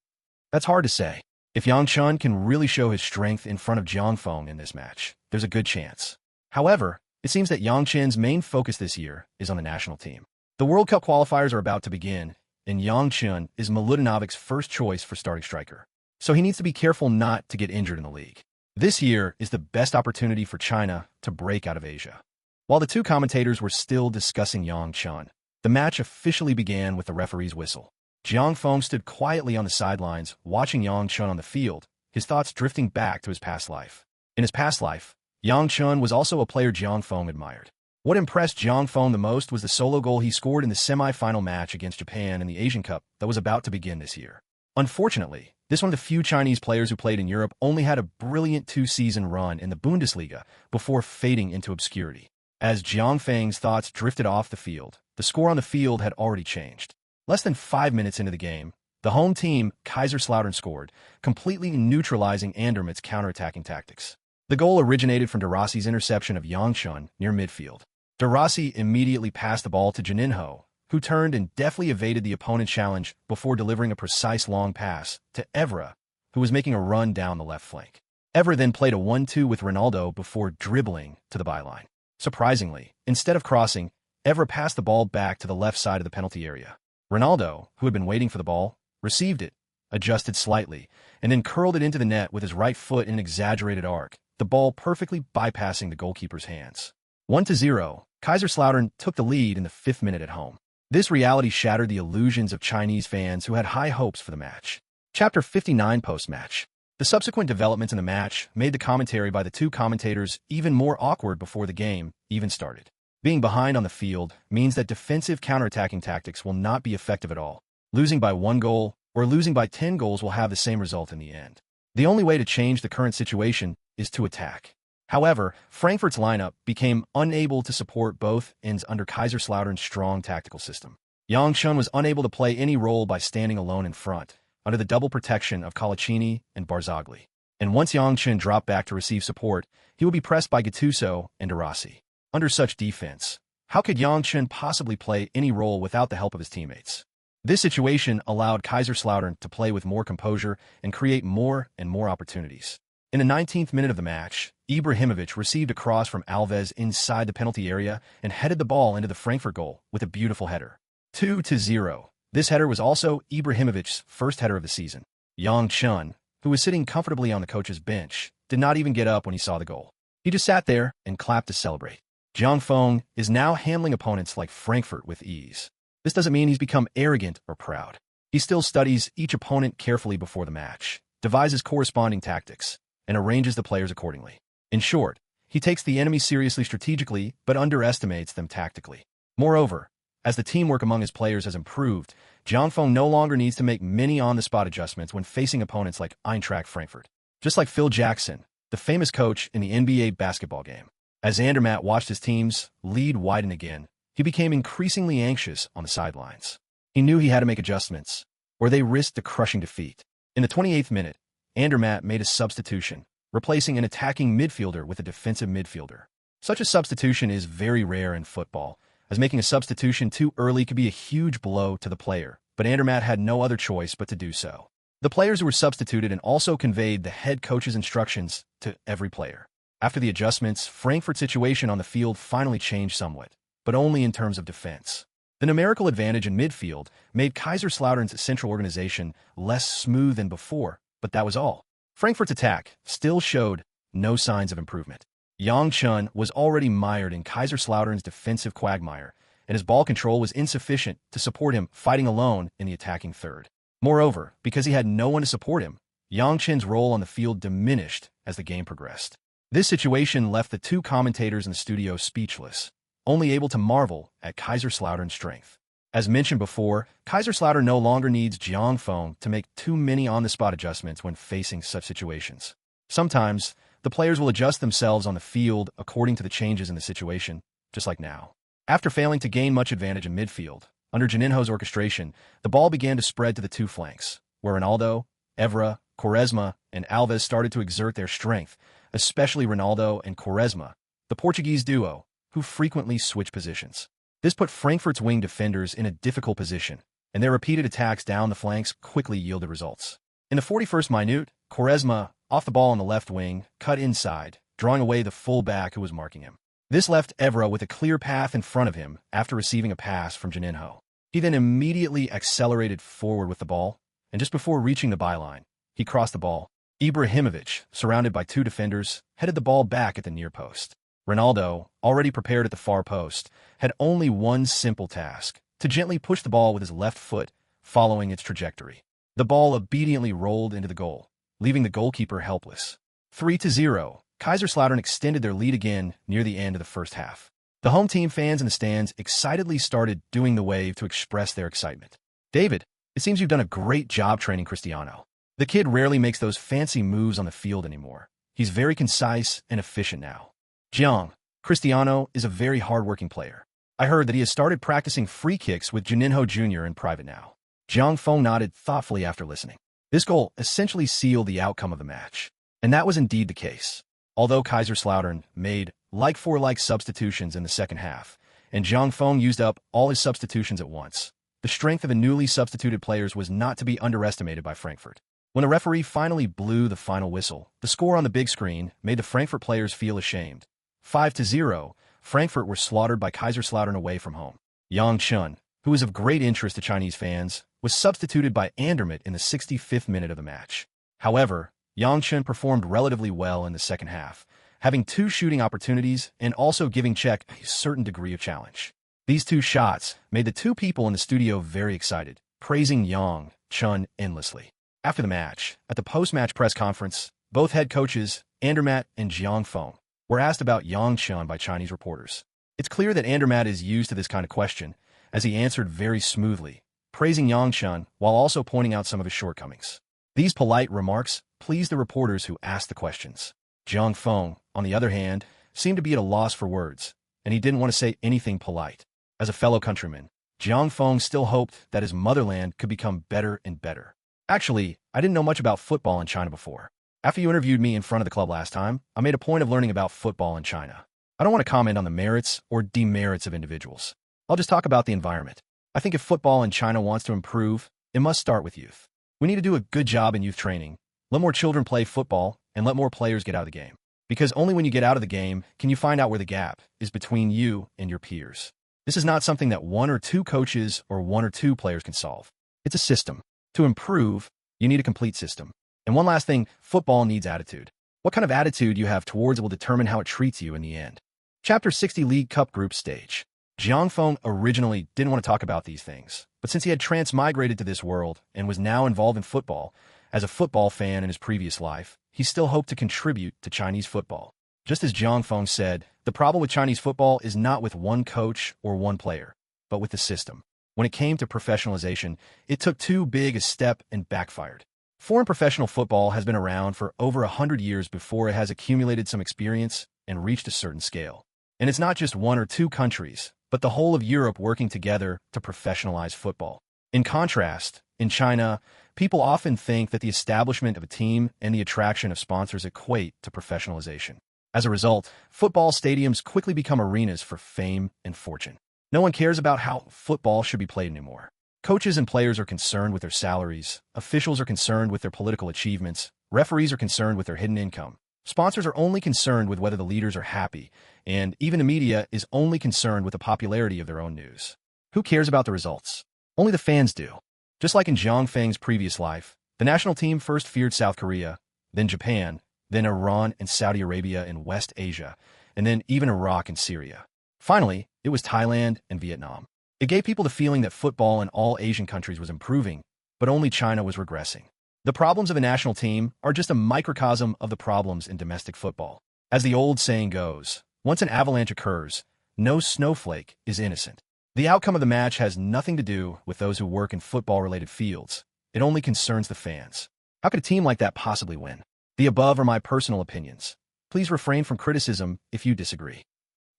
That's hard to say. If Yang Chun can really show his strength in front of Jiang Feng in this match, there's a good chance. However, it seems that Yang Chun's main focus this year is on the national team. The World Cup qualifiers are about to begin, and Yang Chun is Miludinovic's first choice for starting striker. So he needs to be careful not to get injured in the league. This year is the best opportunity for China to break out of Asia. While the two commentators were still discussing Yang Chun, the match officially began with the referee's whistle. Jiang Feng stood quietly on the sidelines, watching Yang Chun on the field, his thoughts drifting back to his past life. In his past life, Yang Chun was also a player Jiang Feng admired. What impressed Jiang Feng the most was the solo goal he scored in the semi-final match against Japan in the Asian Cup that was about to begin this year. Unfortunately, this one of the few Chinese players who played in Europe only had a brilliant 2-season run in the Bundesliga before fading into obscurity. As Jiang Feng's thoughts drifted off the field, the score on the field had already changed. Less than 5 minutes into the game, the home team, Kaiserslautern, scored, completely neutralizing Andermatt's counterattacking tactics. The goal originated from De Rossi's interception of Yang Chun near midfield. De Rossi immediately passed the ball to Juninho, who turned and deftly evaded the opponent's challenge before delivering a precise long pass to Evra, who was making a run down the left flank. Evra then played a 1-2 with Ronaldo before dribbling to the byline. Surprisingly, instead of crossing, Evra passed the ball back to the left side of the penalty area. Ronaldo, who had been waiting for the ball, received it, adjusted slightly, and then curled it into the net with his right foot in an exaggerated arc, the ball perfectly bypassing the goalkeeper's hands. 1-0, Kaiserslautern took the lead in the 5th minute at home. This reality shattered the illusions of Chinese fans who had high hopes for the match. Chapter 59 Post-match. The subsequent developments in the match made the commentary by the two commentators even more awkward before the game even started. Being behind on the field means that defensive counterattacking tactics will not be effective at all. Losing by 1 goal or losing by 10 goals will have the same result in the end. The only way to change the current situation is to attack. However, Frankfurt's lineup became unable to support both ends under Kaiserslautern's strong tactical system. Yang Chun was unable to play any role by standing alone in front, under the double protection of Colaccini and Barzagli. And once Yang Chun dropped back to receive support, he would be pressed by Gattuso and De Rossi. Under such defense, how could Yang Chun possibly play any role without the help of his teammates? This situation allowed Kaiserslautern to play with more composure and create more and more opportunities. In the 19th minute of the match, Ibrahimovic received a cross from Alves inside the penalty area and headed the ball into the Frankfurt goal with a beautiful header. 2-0. This header was also Ibrahimovic's first header of the season. Yang Chun, who was sitting comfortably on the coach's bench, did not even get up when he saw the goal. He just sat there and clapped to celebrate. Jiang Feng is now handling opponents like Frankfurt with ease. This doesn't mean he's become arrogant or proud. He still studies each opponent carefully before the match, devises corresponding tactics, and arranges the players accordingly. In short, he takes the enemy seriously strategically but underestimates them tactically. Moreover, as the teamwork among his players has improved, Jiang Feng no longer needs to make many on-the-spot adjustments when facing opponents like Eintracht Frankfurt. Just like Phil Jackson, the famous coach in the NBA basketball game. As Andermatt watched his team's lead widen again, he became increasingly anxious on the sidelines. He knew he had to make adjustments, or they risked a crushing defeat. In the 28th minute, Andermatt made a substitution, replacing an attacking midfielder with a defensive midfielder. Such a substitution is very rare in football, as making a substitution too early could be a huge blow to the player, but Andermatt had no other choice but to do so. The players who were substituted and also conveyed the head coach's instructions to every player. After the adjustments, Frankfurt's situation on the field finally changed somewhat, but only in terms of defense. The numerical advantage in midfield made Kaiserslautern's central organization less smooth than before, but that was all. Frankfurt's attack still showed no signs of improvement. Yang Chun was already mired in Kaiserslautern's defensive quagmire, and his ball control was insufficient to support him fighting alone in the attacking third. Moreover, because he had no one to support him, Yang Chun's role on the field diminished as the game progressed. This situation left the two commentators in the studio speechless, only able to marvel at Kaiserslautern's strength. As mentioned before, Kaiserslautern no longer needs Jiang Feng to make too many on-the-spot adjustments when facing such situations. Sometimes, the players will adjust themselves on the field according to the changes in the situation, just like now. After failing to gain much advantage in midfield, under Juninho's orchestration, the ball began to spread to the two flanks, where Ronaldo, Evra, Quaresma, and Alves started to exert their strength, especially Ronaldo and Quaresma, the Portuguese duo, who frequently switch positions. This put Frankfurt's wing defenders in a difficult position, and their repeated attacks down the flanks quickly yielded results. In the 41st minute, Quaresma, off the ball on the left wing, cut inside, drawing away the full-back who was marking him. This left Evra with a clear path in front of him after receiving a pass from Juninho. He then immediately accelerated forward with the ball, and just before reaching the byline, he crossed the ball. Ibrahimovic, surrounded by two defenders, headed the ball back at the near post. Ronaldo, already prepared at the far post, had only one simple task, to gently push the ball with his left foot, following its trajectory. The ball obediently rolled into the goal, leaving the goalkeeper helpless. 3-0, Kaiserslautern extended their lead again near the end of the first half. The home team fans in the stands excitedly started doing the wave to express their excitement. "David, it seems you've done a great job training Cristiano. The kid rarely makes those fancy moves on the field anymore. He's very concise and efficient now." "Jiang, Cristiano is a very hard-working player. I heard that he has started practicing free kicks with Juninho Jr. in private now." Jiang Feng nodded thoughtfully after listening. This goal essentially sealed the outcome of the match, and that was indeed the case. Although Kaiserslautern made like-for-like substitutions in the second half, and Jiang Feng used up all his substitutions at once, the strength of the newly substituted players was not to be underestimated by Frankfurt. When the referee finally blew the final whistle, the score on the big screen made the Frankfurt players feel ashamed. 5-0, Frankfurt were slaughtered by Kaiserslautern away from home. Yang Chun, who was of great interest to Chinese fans, was substituted by Andermatt in the 65th minute of the match. However, Yang Chun performed relatively well in the second half, having 2 shooting opportunities and also giving Czech a certain degree of challenge. These 2 shots made the 2 people in the studio very excited, praising Yang Chun endlessly. After the match, at the post-match press conference, both head coaches, Andermatt and Jiang Feng, were asked about Yang Chun by Chinese reporters. It's clear that Andermatt is used to this kind of question, as he answered very smoothly, praising Yang Chun while also pointing out some of his shortcomings. These polite remarks pleased the reporters who asked the questions. Jiang Feng, on the other hand, seemed to be at a loss for words, and he didn't want to say anything polite. As a fellow countryman, Jiang Feng still hoped that his motherland could become better and better. Actually, I didn't know much about football in China before. After you interviewed me in front of the club last time, I made a point of learning about football in China. I don't want to comment on the merits or demerits of individuals. I'll just talk about the environment. I think if football in China wants to improve, it must start with youth. We need to do a good job in youth training, let more children play football, and let more players get out of the game. Because only when you get out of the game can you find out where the gap is between you and your peers. This is not something that 1 or 2 coaches or 1 or 2 players can solve. It's a system. To improve, you need a complete system. And one last thing, football needs attitude. What kind of attitude you have towards it will determine how it treats you in the end. Chapter 60 League Cup Group Stage. Jiang Feng originally didn't want to talk about these things, but since he had transmigrated to this world and was now involved in football, as a football fan in his previous life, he still hoped to contribute to Chinese football. Just as Jiang Feng said, the problem with Chinese football is not with one coach or one player, but with the system. When it came to professionalization, it took too big a step and backfired. Foreign professional football has been around for over 100 years before it has accumulated some experience and reached a certain scale. And it's not just 1 or 2 countries, but the whole of Europe working together to professionalize football. In contrast, in China, people often think that the establishment of a team and the attraction of sponsors equate to professionalization. As a result, football stadiums quickly become arenas for fame and fortune. No one cares about how football should be played anymore. Coaches and players are concerned with their salaries, officials are concerned with their political achievements, referees are concerned with their hidden income. Sponsors are only concerned with whether the leaders are happy, and even the media is only concerned with the popularity of their own news. Who cares about the results? Only the fans do. Just like in Jiang Feng's previous life, the national team first feared South Korea, then Japan, then Iran and Saudi Arabia in West Asia, and then even Iraq and Syria. Finally, it was Thailand and Vietnam. It gave people the feeling that football in all Asian countries was improving, but only China was regressing. The problems of a national team are just a microcosm of the problems in domestic football. As the old saying goes, once an avalanche occurs, no snowflake is innocent. The outcome of the match has nothing to do with those who work in football-related fields. It only concerns the fans. How could a team like that possibly win? The above are my personal opinions. Please refrain from criticism if you disagree.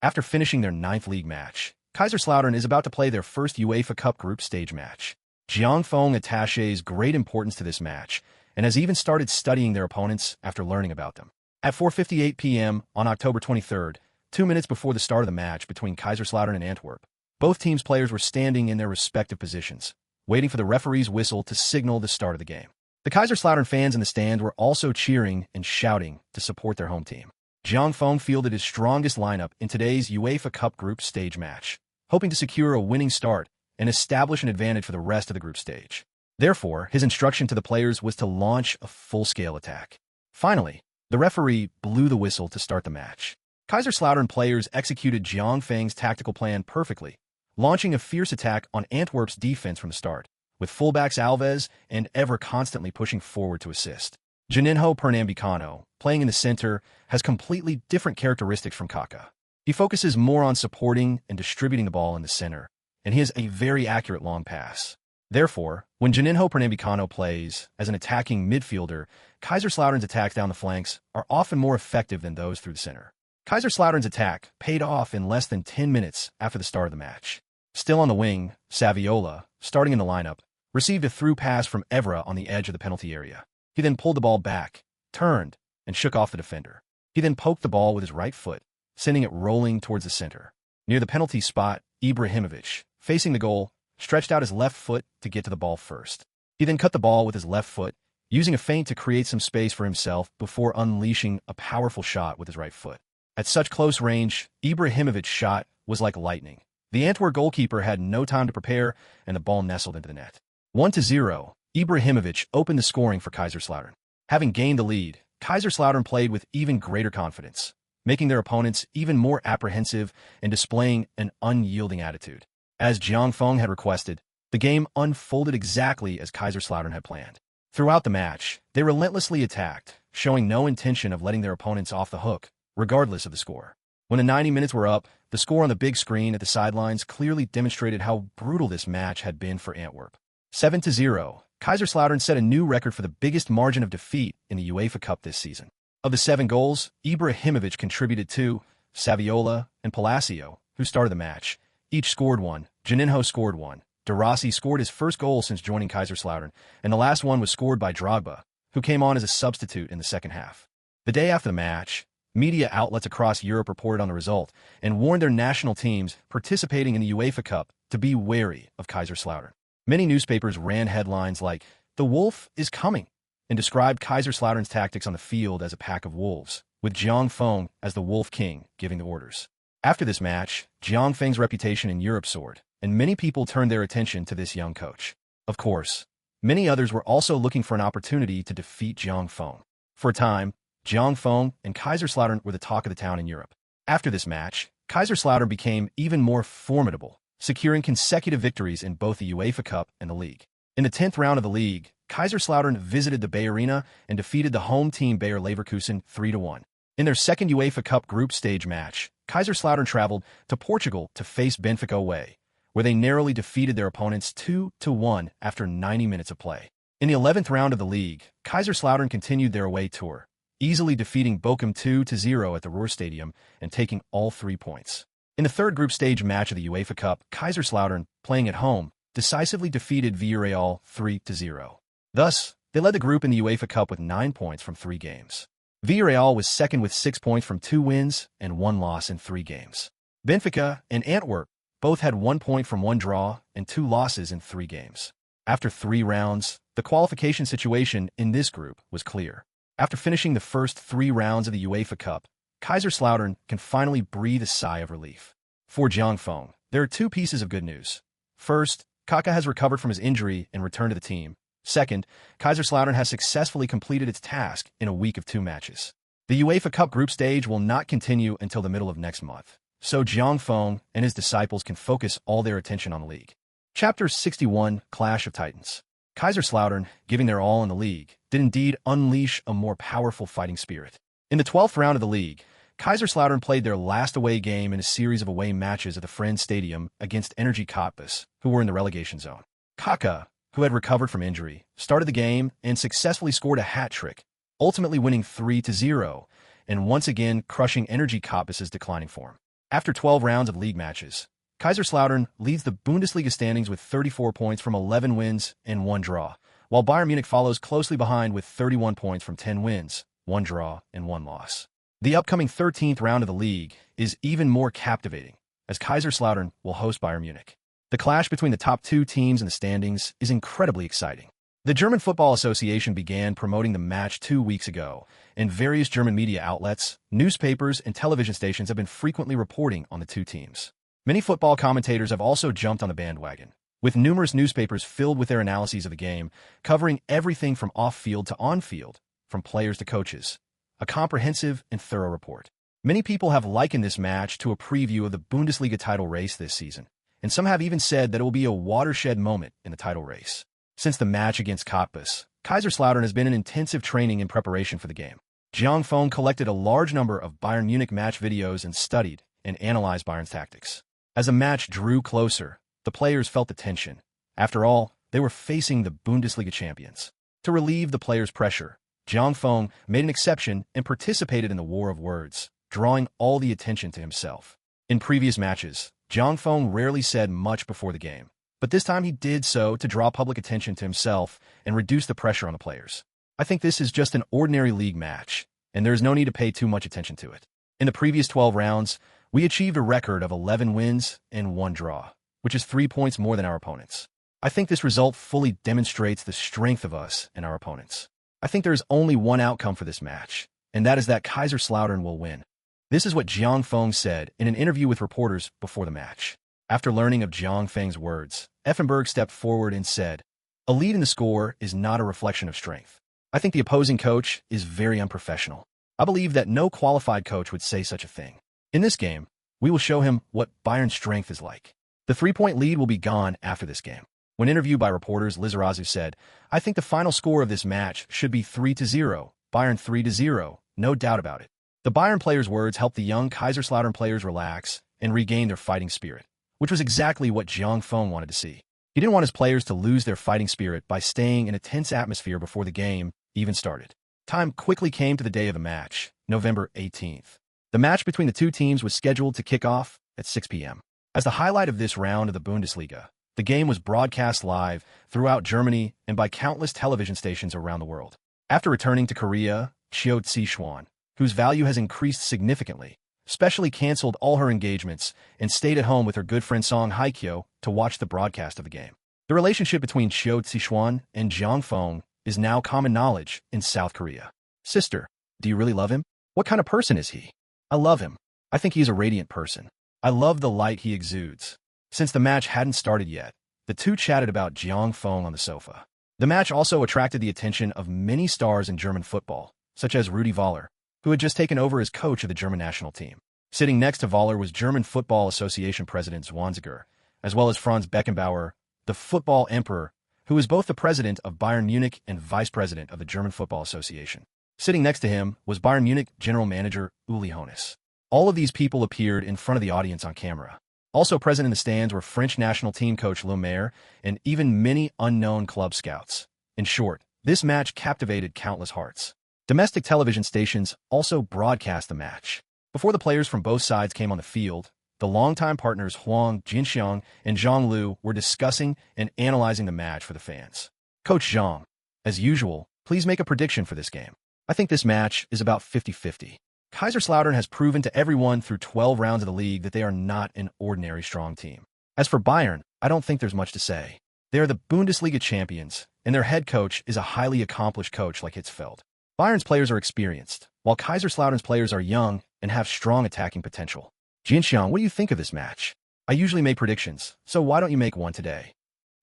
After finishing their 9th league match, Kaiserslautern is about to play their first UEFA Cup Group Stage match. Jiang Feng attaches great importance to this match and has even started studying their opponents after learning about them. At 4:58 p.m. on October 23rd, 2 minutes before the start of the match between Kaiserslautern and Antwerp, both teams' players were standing in their respective positions, waiting for the referee's whistle to signal the start of the game. The Kaiserslautern fans in the stand were also cheering and shouting to support their home team. Jiang Feng fielded his strongest lineup in today's UEFA Cup Group Stage match, hoping to secure a winning start and establish an advantage for the rest of the group stage. Therefore, his instruction to the players was to launch a full-scale attack. Finally, the referee blew the whistle to start the match. Kaiserslautern players executed Jiang Feng's tactical plan perfectly, launching a fierce attack on Antwerp's defense from the start, with fullbacks Alves and Evra constantly pushing forward to assist. Juninho Pernambucano, playing in the center, has completely different characteristics from Kaká. He focuses more on supporting and distributing the ball in the center, and he has a very accurate long pass. Therefore, when Juninho Pernambucano plays as an attacking midfielder, Kaiserslautern's attacks down the flanks are often more effective than those through the center. Kaiserslautern's attack paid off in less than 10 minutes after the start of the match. Still on the wing, Saviola, starting in the lineup, received a through pass from Evra on the edge of the penalty area. He then pulled the ball back, turned, and shook off the defender. He then poked the ball with his right foot, sending it rolling towards the center. Near the penalty spot, Ibrahimovic, facing the goal, stretched out his left foot to get to the ball first. He then cut the ball with his left foot, using a feint to create some space for himself before unleashing a powerful shot with his right foot. At such close range, Ibrahimovic's shot was like lightning. The Antwerp goalkeeper had no time to prepare, and the ball nestled into the net. 1-0, Ibrahimovic opened the scoring for Kaiserslautern. Having gained the lead, Kaiserslautern played with even greater confidence. making their opponents even more apprehensive and displaying an unyielding attitude. As Jiang Feng had requested, the game unfolded exactly as Kaiserslautern had planned. Throughout the match, they relentlessly attacked, showing no intention of letting their opponents off the hook, regardless of the score. When the 90 minutes were up, the score on the big screen at the sidelines clearly demonstrated how brutal this match had been for Antwerp. 7-0, Kaiserslautern set a new record for the biggest margin of defeat in the UEFA Cup this season. Of the 7 goals, Ibrahimovic contributed 2, Saviola and Palacio, who started the match, each scored 1. Juninho scored 1. De Rossi scored his first goal since joining Kaiserslautern, and the last one was scored by Drogba, who came on as a substitute in the second half. The day after the match, media outlets across Europe reported on the result and warned their national teams participating in the UEFA Cup to be wary of Kaiserslautern. Many newspapers ran headlines like, "The Wolf is coming," and described Kaiserslautern's tactics on the field as a pack of wolves, with Jiang Feng as the Wolf King giving the orders. After this match, Jiang Feng's reputation in Europe soared, and many people turned their attention to this young coach. Of course, many others were also looking for an opportunity to defeat Jiang Feng. For a time, Jiang Feng and Kaiserslautern were the talk of the town in Europe. After this match, Kaiserslautern became even more formidable, securing consecutive victories in both the UEFA Cup and the league. In the 10th round of the league, Kaiserslautern visited the Bay Arena and defeated the home team Bayer Leverkusen 3-1. In their second UEFA Cup group stage match, Kaiserslautern traveled to Portugal to face Benfica away, where they narrowly defeated their opponents 2-1 after 90 minutes of play. In the 11th round of the league, Kaiserslautern continued their away tour, easily defeating Bochum 2-0 at the Ruhr Stadium and taking all 3 points. In the third group stage match of the UEFA Cup, Kaiserslautern, playing at home, decisively defeated Villarreal 3-0. Thus, they led the group in the UEFA Cup with 9 points from 3 games. Villarreal was second with 6 points from 2 wins and 1 loss in 3 games. Benfica and Antwerp both had 1 point from 1 draw and 2 losses in 3 games. After 3 rounds, the qualification situation in this group was clear. After finishing the first 3 rounds of the UEFA Cup, Kaiserslautern can finally breathe a sigh of relief. For Jiang Feng, there are 2 pieces of good news. First, Kaka has recovered from his injury and returned to the team. Second, Kaiserslautern has successfully completed its task in a week of 2 matches. The UEFA Cup group stage will not continue until the middle of next month, so Jiang Feng and his disciples can focus all their attention on the league. Chapter 61, Clash of Titans. Kaiserslautern, giving their all in the league, did indeed unleash a more powerful fighting spirit. In the 12th round of the league, Kaiserslautern played their last away game in a series of away matches at the Friends Stadium against Energy Cottbus, who were in the relegation zone. Kaka, who had recovered from injury, started the game and successfully scored a hat-trick, ultimately winning 3-0 and once again crushing Energy Cottbus's declining form. After 12 rounds of league matches, Kaiserslautern leads the Bundesliga standings with 34 points from 11 wins and 1 draw, while Bayern Munich follows closely behind with 31 points from 10 wins, 1 draw, and 1 loss. The upcoming 13th round of the league is even more captivating, as Kaiserslautern will host Bayern Munich. The clash between the top 2 teams in the standings is incredibly exciting. The German Football Association began promoting the match 2 weeks ago, and various German media outlets, newspapers, and television stations have been frequently reporting on the 2 teams. Many football commentators have also jumped on the bandwagon, with numerous newspapers filled with their analyses of the game, covering everything from off-field to on-field, from players to coaches. A comprehensive and thorough report. Many people have likened this match to a preview of the Bundesliga title race this season, and some have even said that it will be a watershed moment in the title race. Since the match against Cottbus, Kaiserslautern has been in intensive training in preparation for the game. Jiang Feng collected a large number of Bayern Munich match videos and studied and analyzed Bayern's tactics. As the match drew closer, the players felt the tension. After all, they were facing the Bundesliga champions. To relieve the players' pressure, Jiang Feng made an exception and participated in the war of words, drawing all the attention to himself. In previous matches, Jiang Feng rarely said much before the game, but this time he did so to draw public attention to himself and reduce the pressure on the players. I think this is just an ordinary league match, and there is no need to pay too much attention to it. In the previous 12 rounds, we achieved a record of 11 wins and 1 draw, which is 3 points more than our opponents. I think this result fully demonstrates the strength of us and our opponents. I think there is only one outcome for this match, and that is that Kaiserslautern will win. This is what Jiang Feng said in an interview with reporters before the match. After learning of Jiang Feng's words, Effenberg stepped forward and said, "A lead in the score is not a reflection of strength. I think the opposing coach is very unprofessional. I believe that no qualified coach would say such a thing. In this game, we will show him what Bayern's strength is like. The 3-point lead will be gone after this game. When interviewed by reporters, Lizarazu said, "I think the final score of this match should be 3-0, Bayern 3-0, no doubt about it." The Bayern players' words helped the young Kaiserslautern players relax and regain their fighting spirit, which was exactly what Jiang Feng wanted to see. He didn't want his players to lose their fighting spirit by staying in a tense atmosphere before the game even started. Time quickly came to the day of the match, November 18th. The match between the two teams was scheduled to kick off at 6 p.m. As the highlight of this round of the Bundesliga, the game was broadcast live throughout Germany and by countless television stations around the world. After returning to Korea, Cheo Tsi-Xuan, whose value has increased significantly, specially canceled all her engagements and stayed at home with her good friend Song Hye-kyo to watch the broadcast of the game. The relationship between Cheo Tsi-Xuan and Jiang Feng is now common knowledge in South Korea. Sister, do you really love him? What kind of person is he? I love him. I think he's a radiant person. I love the light he exudes. Since the match hadn't started yet, the two chatted about Jiang Feng on the sofa. The match also attracted the attention of many stars in German football, such as Rudi Völler, who had just taken over as coach of the German national team. Sitting next to Völler was German Football Association President Zwanziger, as well as Franz Beckenbauer, the football emperor, who was both the president of Bayern Munich and vice president of the German Football Association. Sitting next to him was Bayern Munich general manager Uli Hoeneß. All of these people appeared in front of the audience on camera. Also present in the stands were French national team coach Le Maire and even many unknown club scouts. In short, this match captivated countless hearts. Domestic television stations also broadcast the match. Before the players from both sides came on the field, the longtime partners Huang Jinxiang and Zhang Lu were discussing and analyzing the match for the fans. Coach Zhang, as usual, please make a prediction for this game. I think this match is about 50-50. Kaiserslautern has proven to everyone through 12 rounds of the league that they are not an ordinary strong team. As for Bayern, I don't think there's much to say. They are the Bundesliga champions, and their head coach is a highly accomplished coach like Hitzfeld. Bayern's players are experienced, while Kaiserslautern's players are young and have strong attacking potential. Jinxiang, what do you think of this match? I usually make predictions, so why don't you make one today?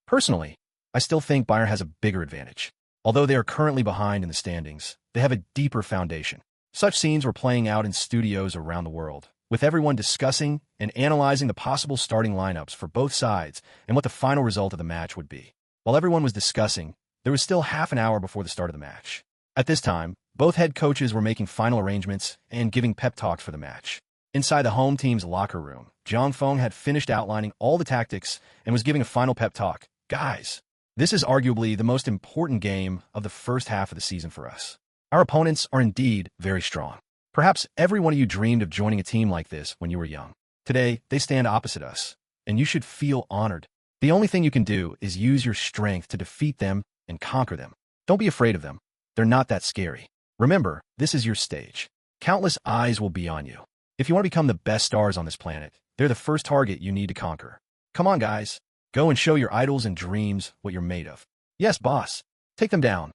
Personally, I still think Bayern has a bigger advantage. Although they are currently behind in the standings, they have a deeper foundation. Such scenes were playing out in studios around the world, with everyone discussing and analyzing the possible starting lineups for both sides and what the final result of the match would be. While everyone was discussing, there was still half an hour before the start of the match. At this time, both head coaches were making final arrangements and giving pep talks for the match. Inside the home team's locker room, Jiang Feng had finished outlining all the tactics and was giving a final pep talk. Guys, this is arguably the most important game of the first half of the season for us. Our opponents are indeed very strong. Perhaps every one of you dreamed of joining a team like this when you were young. Today, they stand opposite us, and you should feel honored. The only thing you can do is use your strength to defeat them and conquer them. Don't be afraid of them. They're not that scary. Remember, this is your stage. Countless eyes will be on you. If you want to become the best stars on this planet, they're the first target you need to conquer. Come on, guys. Go and show your idols and dreams what you're made of. Yes, boss. Take them down.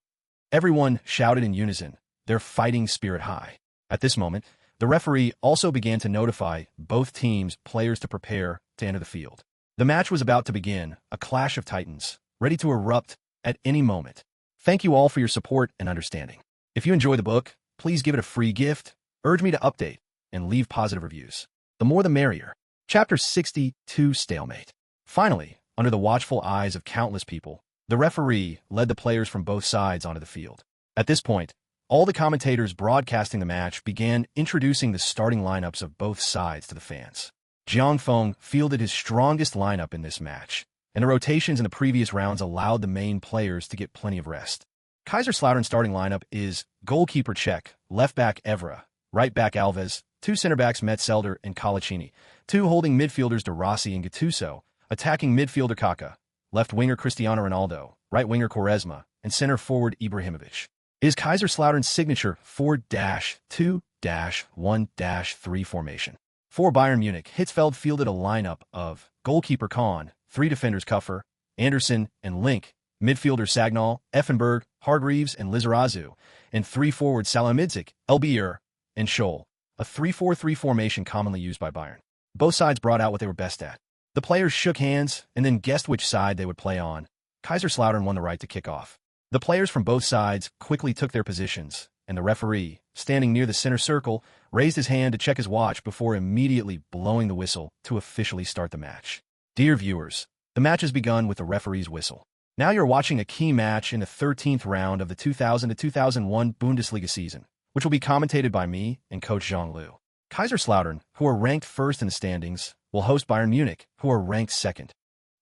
Everyone shouted in unison, their fighting spirit high. At this moment, the referee also began to notify both teams' players to prepare to enter the field. The match was about to begin, a clash of titans, ready to erupt at any moment. Thank you all for your support and understanding. If you enjoy the book, please give it a free gift, urge me to update, and leave positive reviews. The more the merrier. Chapter 62, Stalemate. Finally, under the watchful eyes of countless people, the referee led the players from both sides onto the field. At this point, all the commentators broadcasting the match began introducing the starting lineups of both sides to the fans. Jiang Feng fielded his strongest lineup in this match, and the rotations in the previous rounds allowed the main players to get plenty of rest. Kaiserslautern's starting lineup is goalkeeper Czech, left back Evra, right back Alves, two center backs Metzelder and Colaccini, two holding midfielders De Rossi and Gattuso, attacking midfielder Kaká, left winger Cristiano Ronaldo, right winger Quaresma, and center forward Ibrahimovic. It is Kaiserslautern's signature 4-2-1-3 formation. For Bayern Munich, Hitzfeld fielded a lineup of goalkeeper Kahn, three defenders Kupfer, Anderson, and Link, midfielder Sagnol, Effenberg, Hargreaves, and Lizarazu, and three forwards Salomidzik, Elbier, and Scholl, a 3-4-3 formation commonly used by Bayern. Both sides brought out what they were best at. The players shook hands and then guessed which side they would play on. Kaiserslautern won the right to kick off. The players from both sides quickly took their positions, and the referee, standing near the center circle, raised his hand to check his watch before immediately blowing the whistle to officially start the match. Dear viewers, the match has begun with the referee's whistle. Now you're watching a key match in the 13th round of the 2000-2001 Bundesliga season, which will be commentated by me and Coach Zhang Liu. Kaiserslautern, who are ranked first in the standings, will host Bayern Munich, who are ranked second.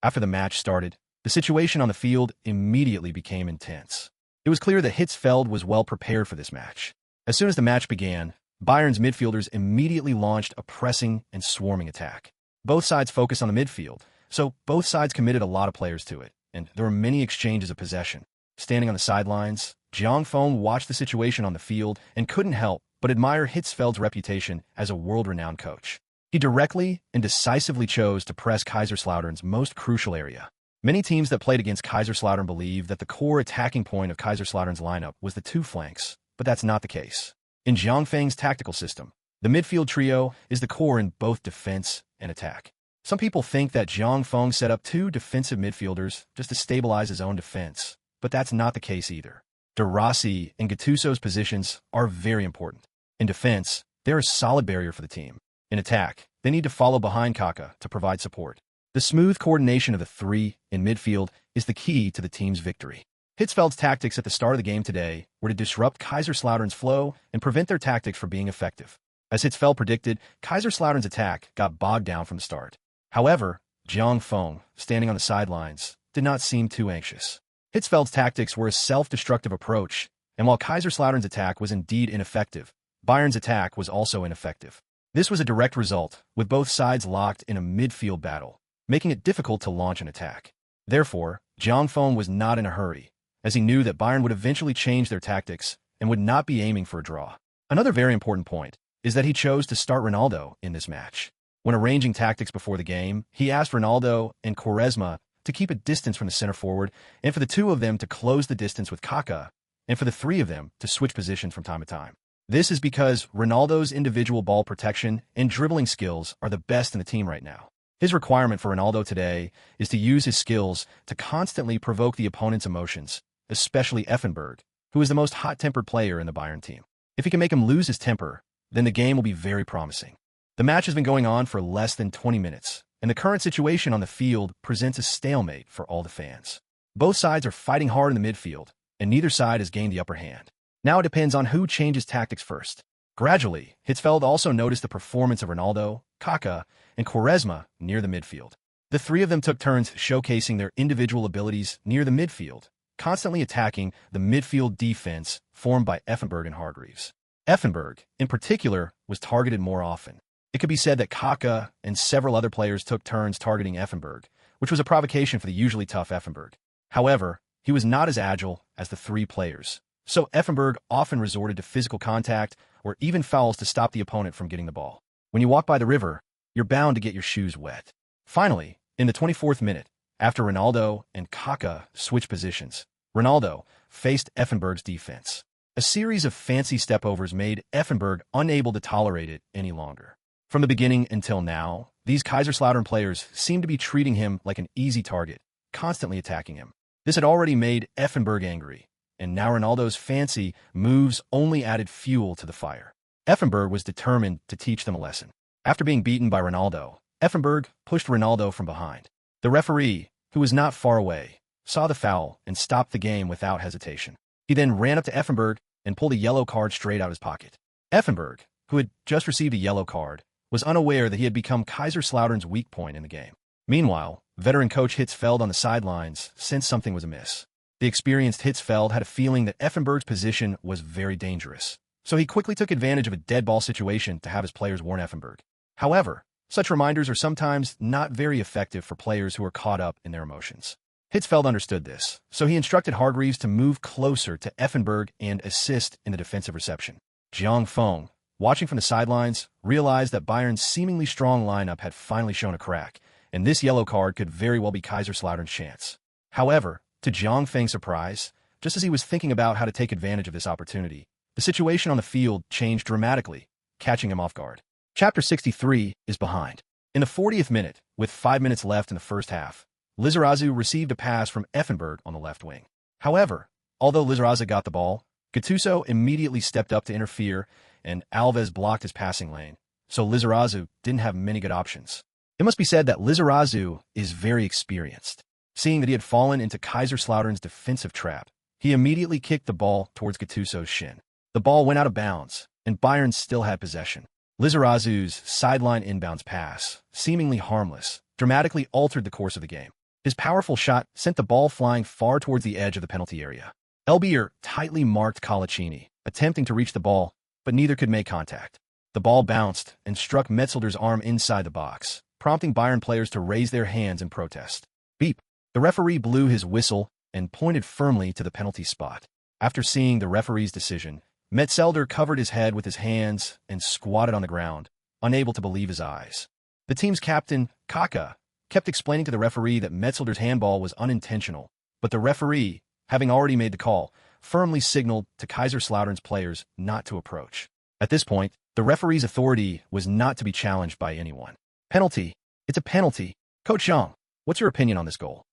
After the match started, the situation on the field immediately became intense. It was clear that Hitzfeld was well prepared for this match. As soon as the match began, Bayern's midfielders immediately launched a pressing and swarming attack. Both sides focused on the midfield, so both sides committed a lot of players to it, and there were many exchanges of possession. Standing on the sidelines, Jiang Feng watched the situation on the field and couldn't help but admire Hitzfeld's reputation as a world-renowned coach. He directly and decisively chose to press Kaiserslautern's most crucial area. Many teams that played against Kaiserslautern believe that the core attacking point of Kaiserslautern's lineup was the two flanks, but that's not the case. In Jiang Feng's tactical system, the midfield trio is the core in both defense and attack. Some people think that Jiang Feng set up two defensive midfielders just to stabilize his own defense, but that's not the case either. De Rossi and Gattuso's positions are very important. In defense, they're a solid barrier for the team. In attack, they need to follow behind Kaka to provide support. The smooth coordination of the three in midfield is the key to the team's victory. Hitzfeld's tactics at the start of the game today were to disrupt Kaiserslautern's flow and prevent their tactics from being effective. As Hitzfeld predicted, Kaiserslautern's attack got bogged down from the start. However, Jiang Feng, standing on the sidelines, did not seem too anxious. Hitzfeld's tactics were a self-destructive approach, and while Kaiserslautern's attack was indeed ineffective, Bayern's attack was also ineffective. This was a direct result, with both sides locked in a midfield battle, making it difficult to launch an attack. Therefore, Jiang Feng was not in a hurry, as he knew that Bayern would eventually change their tactics and would not be aiming for a draw. Another very important point is that he chose to start Ronaldo in this match. When arranging tactics before the game, he asked Ronaldo and Quaresma to keep a distance from the center forward, and for the two of them to close the distance with Kaka, and for the three of them to switch positions from time to time. This is because Ronaldo's individual ball protection and dribbling skills are the best in the team right now. His requirement for Ronaldo today is to use his skills to constantly provoke the opponent's emotions, especially Effenberg, who is the most hot-tempered player in the Bayern team. If he can make him lose his temper, then the game will be very promising. The match has been going on for less than 20 minutes, and the current situation on the field presents a stalemate for all the fans. Both sides are fighting hard in the midfield, and neither side has gained the upper hand. Now it depends on who changes tactics first. Gradually, Hitzfeld also noticed the performance of Ronaldo, Kaka, and Quaresma near the midfield. The three of them took turns showcasing their individual abilities near the midfield, constantly attacking the midfield defense formed by Effenberg and Hargreaves. Effenberg, in particular, was targeted more often. It could be said that Kaka and several other players took turns targeting Effenberg, which was a provocation for the usually tough Effenberg. However, he was not as agile as the three players, so Effenberg often resorted to physical contact or even fouls to stop the opponent from getting the ball. When you walk by the river, you're bound to get your shoes wet. Finally, in the 24th minute, after Ronaldo and Kaka switched positions, Ronaldo faced Effenberg's defense. A series of fancy stepovers made Effenberg unable to tolerate it any longer. From the beginning until now, these Kaiserslautern players seemed to be treating him like an easy target, constantly attacking him. This had already made Effenberg angry, and now Ronaldo's fancy moves only added fuel to the fire. Effenberg was determined to teach them a lesson. After being beaten by Ronaldo, Effenberg pushed Ronaldo from behind. The referee, who was not far away, saw the foul and stopped the game without hesitation. He then ran up to Effenberg and pulled a yellow card straight out of his pocket. Effenberg, who had just received a yellow card, was unaware that he had become Kaiserslautern's weak point in the game. Meanwhile, veteran coach Hitzfeld on the sidelines sensed something was amiss. The experienced Hitzfeld had a feeling that Effenberg's position was very dangerous, so he quickly took advantage of a dead ball situation to have his players warn Effenberg. However, such reminders are sometimes not very effective for players who are caught up in their emotions. Hitzfeld understood this, so he instructed Hargreaves to move closer to Effenberg and assist in the defensive reception. Jiang Feng, watching from the sidelines, realized that Bayern's seemingly strong lineup had finally shown a crack, and this yellow card could very well be Kaiserslautern's chance. However, to Jiang Feng's surprise, just as he was thinking about how to take advantage of this opportunity, the situation on the field changed dramatically, catching him off guard. Chapter 63 is behind. In the 40th minute, with 5 minutes left in the first half, Lizarazu received a pass from Effenberg on the left wing. However, Although Lizarazu got the ball, Gattuso immediately stepped up to interfere, and Alves blocked his passing lane, so Lizarazu didn't have many good options. It must be said that Lizarazu is very experienced. Seeing that he had fallen into Kaiserslautern's defensive trap, he immediately kicked the ball towards Gattuso's shin. The ball went out of bounds, and Bayern still had possession. Lizarazu's sideline inbounds pass, seemingly harmless, dramatically altered the course of the game. His powerful shot sent the ball flying far towards the edge of the penalty area. Elbier tightly marked Colaccini, attempting to reach the ball, but neither could make contact. The ball bounced and struck Metzelder's arm inside the box, prompting Bayern players to raise their hands in protest. Beep! The referee blew his whistle and pointed firmly to the penalty spot. After seeing the referee's decision, Metzelder covered his head with his hands and squatted on the ground, unable to believe his eyes. The team's captain, Kaka, kept explaining to the referee that Metzelder's handball was unintentional, but the referee, having already made the call, firmly signaled to Kaiserslautern's players not to approach. At this point, the referee's authority was not to be challenged by anyone. Penalty. It's a penalty. Coach Zhang, what's your opinion on this goal?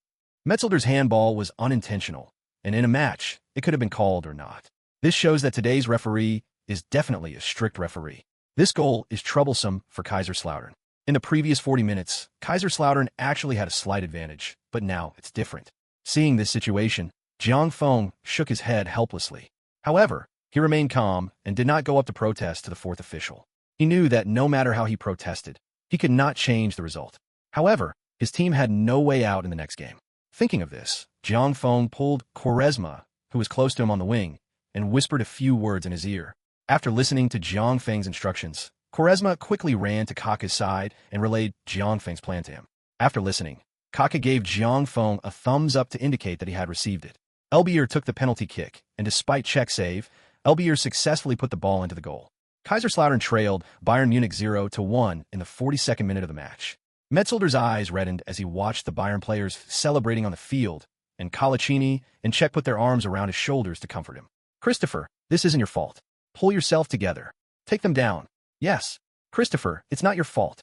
Metzelder's handball was unintentional, and in a match, it could have been called or not. This shows that today's referee is definitely a strict referee. This goal is troublesome for Kaiserslautern. In the previous 40 minutes, Kaiserslautern actually had a slight advantage, but now it's different. Seeing this situation, Jiang Feng shook his head helplessly. However, he remained calm and did not go up to protest to the fourth official. He knew that no matter how he protested, he could not change the result. However, his team had no way out in the next game. Thinking of this, Jiang Feng pulled Quaresma, who was close to him on the wing, and whispered a few words in his ear. After listening to Jiang Feng's instructions, Quaresma quickly ran to Kaka's side and relayed Jiang Feng's plan to him. After listening, Kaka gave Jiang Feng a thumbs up to indicate that he had received it. Elbier took the penalty kick, and despite check save, Elbier successfully put the ball into the goal. Kaiserslautern trailed Bayern Munich 0-1 in the 42nd minute of the match. Metzelder's eyes reddened as he watched the Bayern players celebrating on the field, and Colaccini and Cech put their arms around his shoulders to comfort him. Christopher, this isn't your fault. Pull yourself together. Take them down. Yes. Christopher, it's not your fault.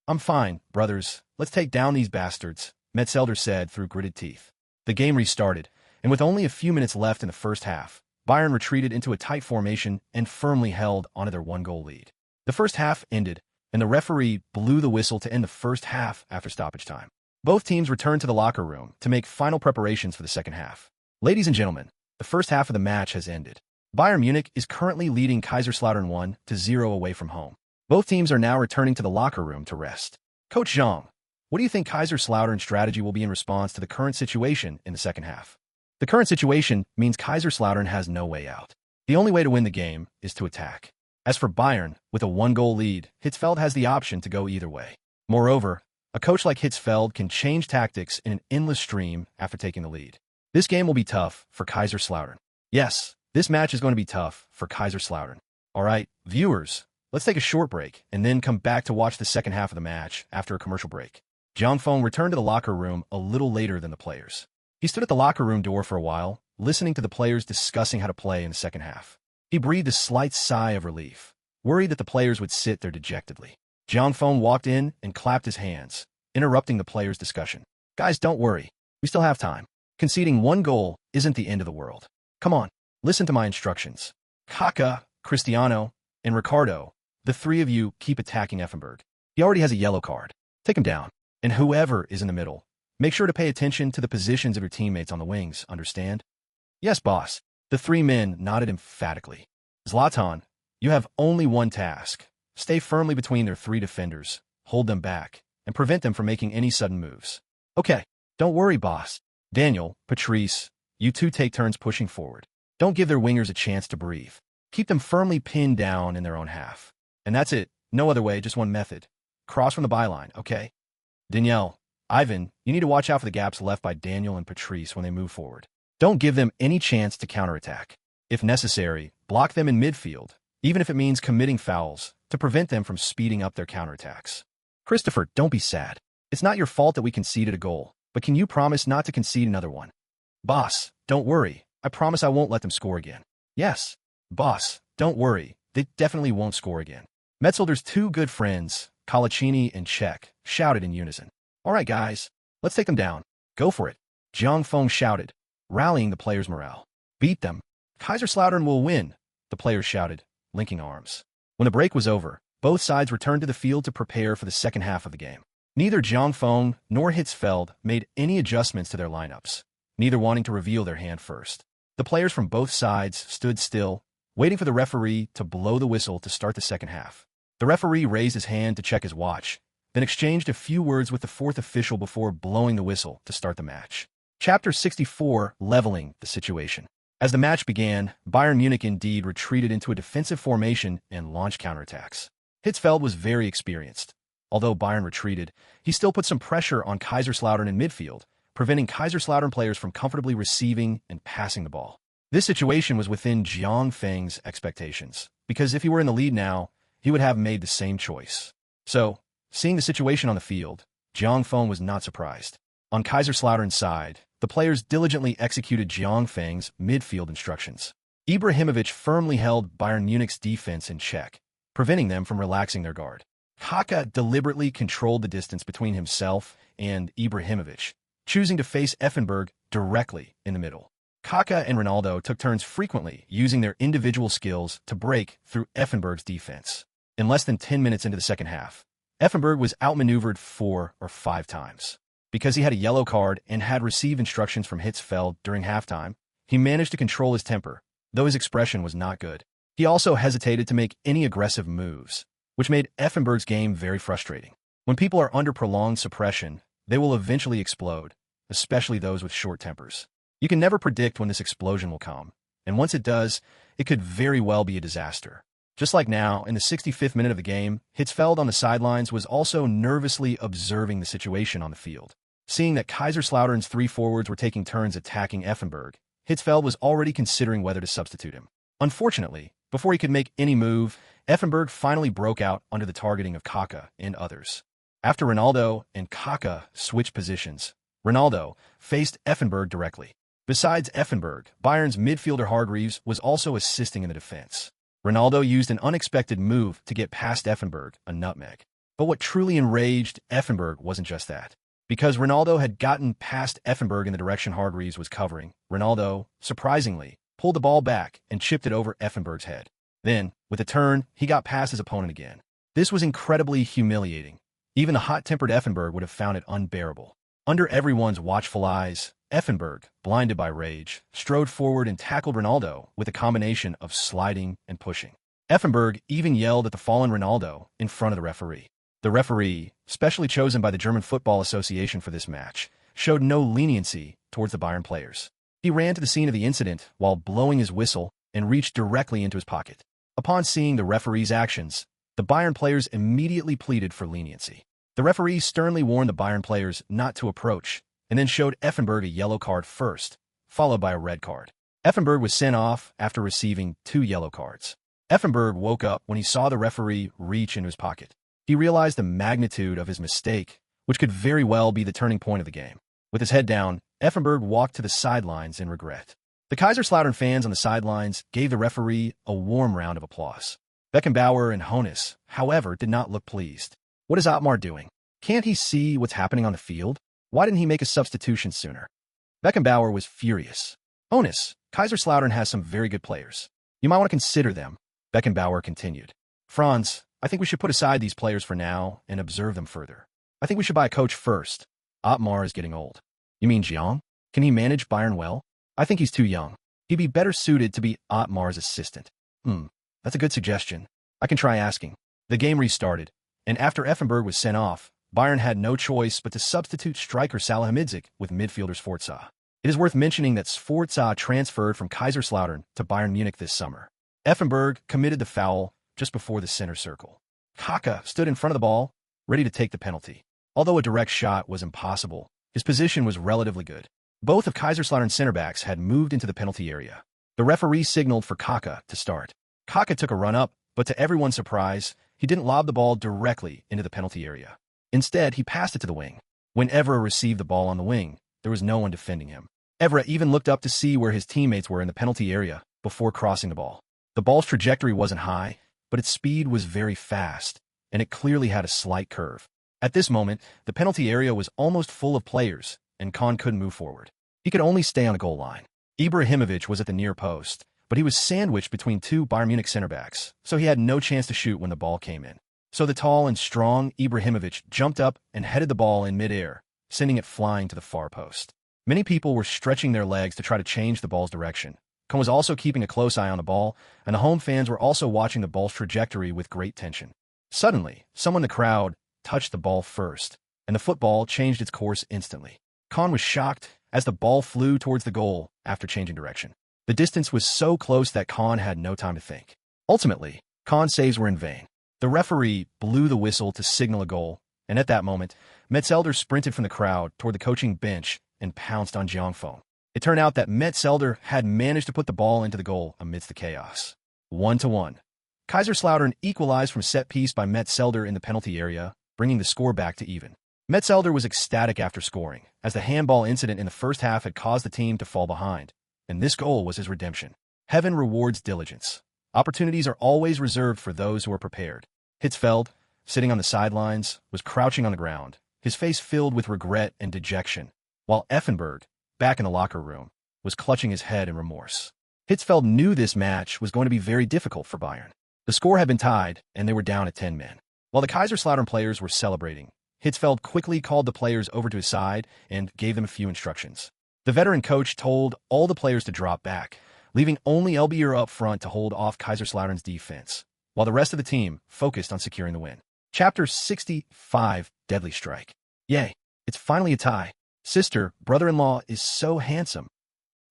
I'm fine, brothers. Let's take down these bastards, Metzelder said through gritted teeth. The game restarted, and with only a few minutes left in the first half, Bayern retreated into a tight formation and firmly held onto their one-goal lead. The first half ended, and the referee blew the whistle to end the first half after stoppage time. Both teams returned to the locker room to make final preparations for the second half. Ladies and gentlemen, the first half of the match has ended. Bayern Munich is currently leading Kaiserslautern 1-0 away from home. Both teams are now returning to the locker room to rest. Coach Zhang, what do you think Kaiserslautern's strategy will be in response to the current situation in the second half? The current situation means Kaiserslautern has no way out. The only way to win the game is to attack. As for Bayern, with a one-goal lead, Hitzfeld has the option to go either way. Moreover, a coach like Hitzfeld can change tactics in an endless stream after taking the lead. This game will be tough for Kaiserslautern. Yes, this match is going to be tough for Kaiserslautern. All right, viewers, let's take a short break and then come back to watch the second half of the match after a commercial break. Jiang Feng returned to the locker room a little later than the players. He stood at the locker room door for a while, listening to the players discussing how to play in the second half. He breathed a slight sigh of relief, worried that the players would sit there dejectedly. Jiang Feng walked in and clapped his hands, interrupting the players' discussion. Guys, don't worry. We still have time. Conceding one goal isn't the end of the world. Come on, listen to my instructions. Kaka, Cristiano, and Ricardo, the three of you keep attacking Effenberg. He already has a yellow card. Take him down. And whoever is in the middle, make sure to pay attention to the positions of your teammates on the wings, understand? Yes, boss. The three men nodded emphatically. Zlatan, you have only one task. Stay firmly between their three defenders, hold them back, and prevent them from making any sudden moves. Okay, don't worry, boss. Daniel, Patrice, you two take turns pushing forward. Don't give their wingers a chance to breathe. Keep them firmly pinned down in their own half. And that's it. No other way, just one method. Cross from the byline, okay? Danielle, Ivan, you need to watch out for the gaps left by Daniel and Patrice when they move forward. Don't give them any chance to counterattack. If necessary, block them in midfield, even if it means committing fouls, to prevent them from speeding up their counterattacks. Christopher, don't be sad. It's not your fault that we conceded a goal, but can you promise not to concede another one? Boss, don't worry. I promise I won't let them score again. Yes. Boss, don't worry. They definitely won't score again. Metzelder's two good friends, Colaccini and Cech, shouted in unison. All right, guys, let's take them down. Go for it. Jiang Feng shouted, rallying the players' morale. Beat them. Kaiserslautern will win, the players shouted, linking arms. When the break was over, both sides returned to the field to prepare for the second half of the game. Neither Jiangfeng nor Hitzfeld made any adjustments to their lineups, neither wanting to reveal their hand first. The players from both sides stood still, waiting for the referee to blow the whistle to start the second half. The referee raised his hand to check his watch, then exchanged a few words with the fourth official before blowing the whistle to start the match. Chapter 64, Leveling the Situation. As the match began, Bayern Munich indeed retreated into a defensive formation and launched counterattacks. Hitzfeld was very experienced. Although Bayern retreated, he still put some pressure on Kaiserslautern in midfield, preventing Kaiserslautern players from comfortably receiving and passing the ball. This situation was within Jiang Feng's expectations, because if he were in the lead now, he would have made the same choice. So, seeing the situation on the field, Jiang Feng was not surprised. On Kaiserslautern's side, the players diligently executed Jiang Feng's midfield instructions. Ibrahimovic firmly held Bayern Munich's defense in check, preventing them from relaxing their guard. Kaka deliberately controlled the distance between himself and Ibrahimovic, choosing to face Effenberg directly in the middle. Kaka and Ronaldo took turns frequently using their individual skills to break through Effenberg's defense. In less than 10 minutes into the second half, Effenberg was outmaneuvered 4 or 5 times. Because he had a yellow card and had received instructions from Hitzfeld during halftime, he managed to control his temper, though his expression was not good. He also hesitated to make any aggressive moves, which made Effenberg's game very frustrating. When people are under prolonged suppression, they will eventually explode, especially those with short tempers. You can never predict when this explosion will come, and once it does, it could very well be a disaster. Just like now, in the 65th minute of the game, Hitzfeld on the sidelines was also nervously observing the situation on the field. Seeing that Kaiserslautern's 3 forwards were taking turns attacking Effenberg, Hitzfeld was already considering whether to substitute him. Unfortunately, before he could make any move, Effenberg finally broke out under the targeting of Kaka and others. After Ronaldo and Kaka switched positions, Ronaldo faced Effenberg directly. Besides Effenberg, Bayern's midfielder Hargreaves was also assisting in the defense. Ronaldo used an unexpected move to get past Effenberg, a nutmeg. But what truly enraged Effenberg wasn't just that. Because Ronaldo had gotten past Effenberg in the direction Hargreaves was covering, Ronaldo, surprisingly, pulled the ball back and chipped it over Effenberg's head. Then, with a turn, he got past his opponent again. This was incredibly humiliating. Even the hot-tempered Effenberg would have found it unbearable. Under everyone's watchful eyes, Effenberg, blinded by rage, strode forward and tackled Ronaldo with a combination of sliding and pushing. Effenberg even yelled at the fallen Ronaldo in front of the referee. The referee, specially chosen by the German Football Association for this match, showed no leniency towards the Bayern players. He ran to the scene of the incident while blowing his whistle and reached directly into his pocket. Upon seeing the referee's actions, the Bayern players immediately pleaded for leniency. The referee sternly warned the Bayern players not to approach, and then showed Effenberg a yellow card first, followed by a red card. Effenberg was sent off after receiving 2 yellow cards. Effenberg woke up when he saw the referee reach into his pocket. He realized the magnitude of his mistake, which could very well be the turning point of the game. With his head down, Effenberg walked to the sidelines in regret. The Kaiserslautern fans on the sidelines gave the referee a warm round of applause. Beckenbauer and Hoeneß, however, did not look pleased. What is Ottmar doing? Can't he see what's happening on the field? Why didn't he make a substitution sooner? Beckenbauer was furious. Hoeneß, Kaiserslautern has some very good players. You might want to consider them, Beckenbauer continued. Franz, I think we should put aside these players for now and observe them further. I think we should buy a coach first. Ottmar is getting old. You mean Jiang? Can he manage Bayern well? I think he's too young. He'd be better suited to be Ottmar's assistant. That's a good suggestion. I can try asking. The game restarted, and after Effenberg was sent off, Bayern had no choice but to substitute striker Salihamidzic with midfielder Sforza. It is worth mentioning that Sforza transferred from Kaiserslautern to Bayern Munich this summer. Effenberg committed the foul just before the center circle. Kaka stood in front of the ball, ready to take the penalty. Although a direct shot was impossible, his position was relatively good. Both of Kaiserslautern's center-backs had moved into the penalty area. The referee signaled for Kaka to start. Kaka took a run-up, but to everyone's surprise, he didn't lob the ball directly into the penalty area. Instead, he passed it to the wing. When Evra received the ball on the wing, there was no one defending him. Evra even looked up to see where his teammates were in the penalty area before crossing the ball. The ball's trajectory wasn't high, but its speed was very fast, and it clearly had a slight curve. At this moment, the penalty area was almost full of players, and Kahn couldn't move forward. He could only stay on the goal line. Ibrahimovic was at the near post, but he was sandwiched between two Bayern Munich center-backs, so he had no chance to shoot when the ball came in. So the tall and strong Ibrahimovic jumped up and headed the ball in midair, sending it flying to the far post. Many people were stretching their legs to try to change the ball's direction. Con was also keeping a close eye on the ball, and the home fans were also watching the ball's trajectory with great tension. Suddenly, someone in the crowd touched the ball first, and the football changed its course instantly. Con was shocked as the ball flew towards the goal after changing direction. The distance was so close that Con had no time to think. Ultimately, Con's saves were in vain. The referee blew the whistle to signal a goal, and at that moment, Metzelder sprinted from the crowd toward the coaching bench and pounced on Jiang Feng. It turned out that Metzelder had managed to put the ball into the goal amidst the chaos. 1-1. Kaiserslautern equalized from set piece by Metzelder in the penalty area, bringing the score back to even. Metzelder was ecstatic after scoring, as the handball incident in the first half had caused the team to fall behind, and this goal was his redemption. Heaven rewards diligence. Opportunities are always reserved for those who are prepared. Hitzfeld, sitting on the sidelines, was crouching on the ground, his face filled with regret and dejection, while Effenberg, back in the locker room, was clutching his head in remorse. Hitzfeld knew this match was going to be very difficult for Bayern. The score had been tied, and they were down at 10 men. While the Kaiserslautern players were celebrating, Hitzfeld quickly called the players over to his side and gave them a few instructions. The veteran coach told all the players to drop back, leaving only Elbier up front to hold off Kaiserslautern's defense, while the rest of the team focused on securing the win. Chapter 65, Deadly Strike. Yay, it's finally a tie. Sister, brother-in-law is so handsome.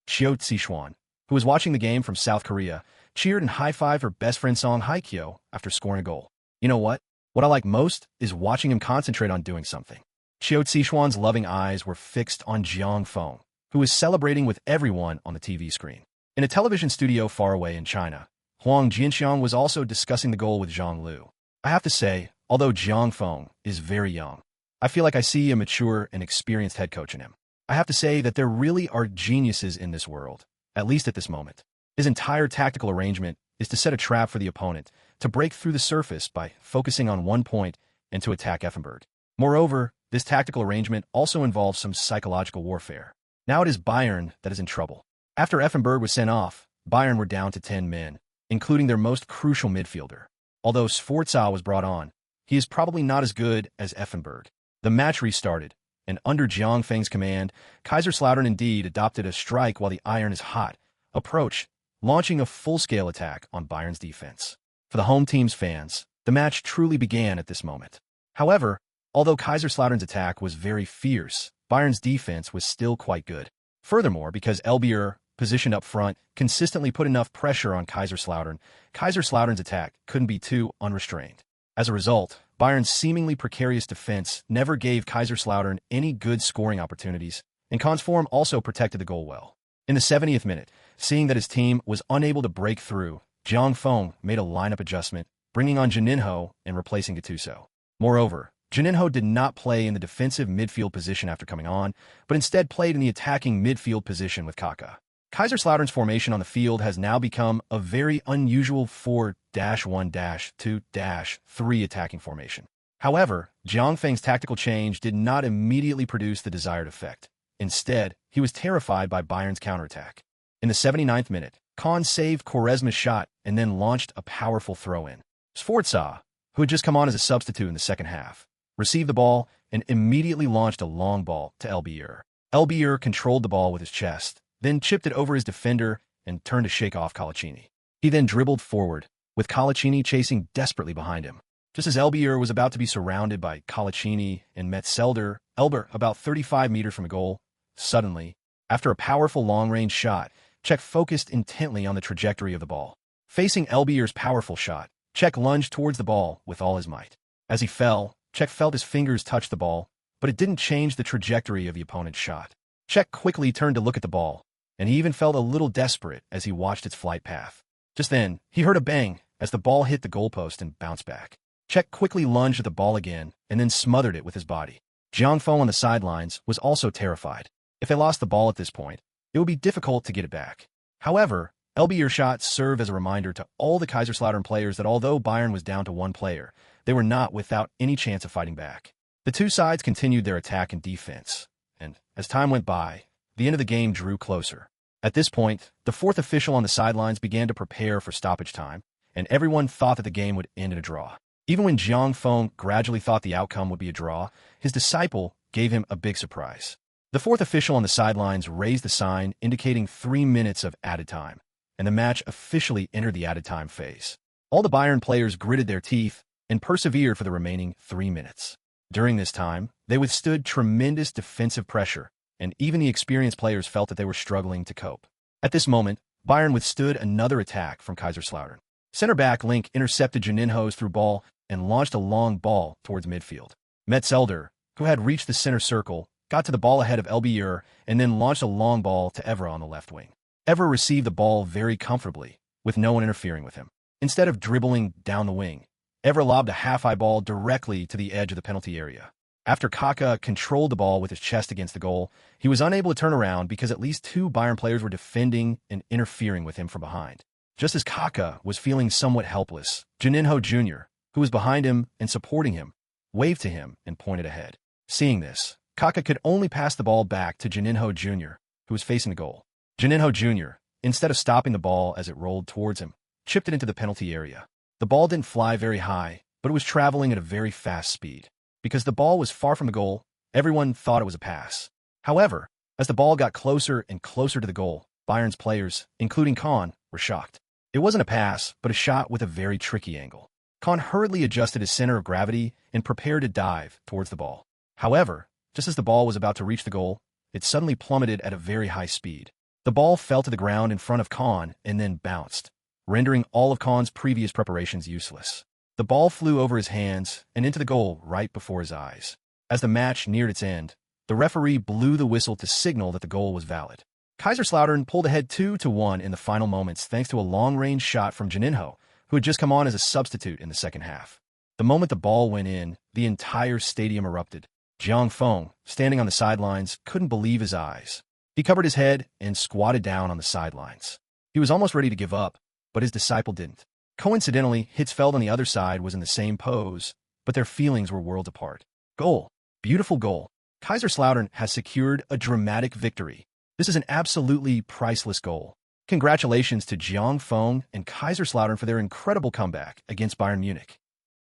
Chio Tsi-Xuan, who was watching the game from South Korea, cheered and high-fived her best friend Song Haikyo after scoring a goal. You know what? What I like most is watching him concentrate on doing something. Chio Tsi-Xuan's loving eyes were fixed on Jiang Feng, who was celebrating with everyone on the TV screen. In a television studio far away in China, Huang Jianxiang was also discussing the goal with Zhang Lu. I have to say, although Jiang Feng is very young, I feel like I see a mature and experienced head coach in him. I have to say that there really are geniuses in this world, at least at this moment. His entire tactical arrangement is to set a trap for the opponent, to break through the surface by focusing on one point and to attack Effenberg. Moreover, this tactical arrangement also involves some psychological warfare. Now it is Bayern that is in trouble. After Effenberg was sent off, Bayern were down to 10 men, including their most crucial midfielder. Although Sforza was brought on, he is probably not as good as Effenberg. The match restarted, and under Jiang Feng's command, Kaiserslautern indeed adopted a strike while the iron is hot approach, launching a full-scale attack on Bayern's defense. For the home team's fans, the match truly began at this moment. However, although Kaiserslautern's attack was very fierce, Bayern's defense was still quite good. Furthermore, because Elbier, positioned up front, consistently put enough pressure on Kaiserslautern's attack couldn't be too unrestrained. As a result, Bayern's seemingly precarious defense never gave Kaiserslautern any good scoring opportunities, and Kahn's form also protected the goal well. In the 70th minute, seeing that his team was unable to break through, Jiang Feng made a lineup adjustment, bringing on Juninho and replacing Gattuso. Moreover, Juninho did not play in the defensive midfield position after coming on, but instead played in the attacking midfield position with Kaka. Kaiserslautern's formation on the field has now become a very unusual 4-1-2-3 attacking formation. However, Jiang Feng's tactical change did not immediately produce the desired effect. Instead, he was terrified by Bayern's counterattack. In the 79th minute, Kahn saved Quaresma's shot and then launched a powerful throw-in. Sforza, who had just come on as a substitute in the second half, received the ball and immediately launched a long ball to Elbier. Elbier controlled the ball with his chest, then chipped it over his defender and turned to shake off Colaccini. He then dribbled forward, with Colaccini chasing desperately behind him. Just as Elbier was about to be surrounded by Colaccini and Metzelder, Elber, about 35 meters from the goal, suddenly, after a powerful long-range shot, Cech focused intently on the trajectory of the ball. Facing Elbier's powerful shot, Cech lunged towards the ball with all his might. As he fell, Cech felt his fingers touch the ball, but it didn't change the trajectory of the opponent's shot. Cech quickly turned to look at the ball, and he even felt a little desperate as he watched its flight path. Just then, he heard a bang as the ball hit the goalpost and bounced back. Cech quickly lunged at the ball again and then smothered it with his body. Jiang Feng on the sidelines was also terrified. If they lost the ball at this point, it would be difficult to get it back. However, Elbier's shots serve as a reminder to all the Kaiserslautern players that although Bayern was down to one player, they were not without any chance of fighting back. The two sides continued their attack and defense, and as time went by, the end of the game drew closer. At this point, the fourth official on the sidelines began to prepare for stoppage time, and everyone thought that the game would end in a draw. Even when Jiang Feng gradually thought the outcome would be a draw, his disciple gave him a big surprise. The fourth official on the sidelines raised the sign indicating 3 minutes of added time, and the match officially entered the added time phase. All the Bayern players gritted their teeth and persevered for the remaining 3 minutes. During this time, they withstood tremendous defensive pressure, and even the experienced players felt that they were struggling to cope. At this moment, Bayern withstood another attack from Kaiserslautern. Center-back Link intercepted Juninho's through ball and launched a long ball towards midfield. Metzelder, who had reached the center circle, got to the ball ahead of Elbier and then launched a long ball to Evra on the left wing. Evra received the ball very comfortably, with no one interfering with him. Instead of dribbling down the wing, Evra lobbed a half-high ball directly to the edge of the penalty area. After Kaka controlled the ball with his chest against the goal, he was unable to turn around because at least 2 Bayern players were defending and interfering with him from behind. Just as Kaka was feeling somewhat helpless, Juninho Jr., who was behind him and supporting him, waved to him and pointed ahead. Seeing this, Kaka could only pass the ball back to Juninho Jr., who was facing the goal. Juninho Jr., instead of stopping the ball as it rolled towards him, chipped it into the penalty area. The ball didn't fly very high, but it was traveling at a very fast speed. Because the ball was far from the goal, everyone thought it was a pass. However, as the ball got closer and closer to the goal, Bayern's players, including Kahn, were shocked. It wasn't a pass, but a shot with a very tricky angle. Kahn hurriedly adjusted his center of gravity and prepared to dive towards the ball. However, just as the ball was about to reach the goal, it suddenly plummeted at a very high speed. The ball fell to the ground in front of Kahn and then bounced, rendering all of Kahn's previous preparations useless. The ball flew over his hands and into the goal right before his eyes. As the match neared its end, the referee blew the whistle to signal that the goal was valid. Kaiserslautern pulled ahead 2-1 in the final moments thanks to a long-range shot from Juninho, who had just come on as a substitute in the second half. The moment the ball went in, the entire stadium erupted. Jiang Feng, standing on the sidelines, couldn't believe his eyes. He covered his head and squatted down on the sidelines. He was almost ready to give up, but his disciple didn't. Coincidentally, Hitzfeld on the other side was in the same pose, but their feelings were worlds apart. Goal. Beautiful goal. Kaiserslautern has secured a dramatic victory. This is an absolutely priceless goal. Congratulations to Jiang Feng and Kaiserslautern for their incredible comeback against Bayern Munich.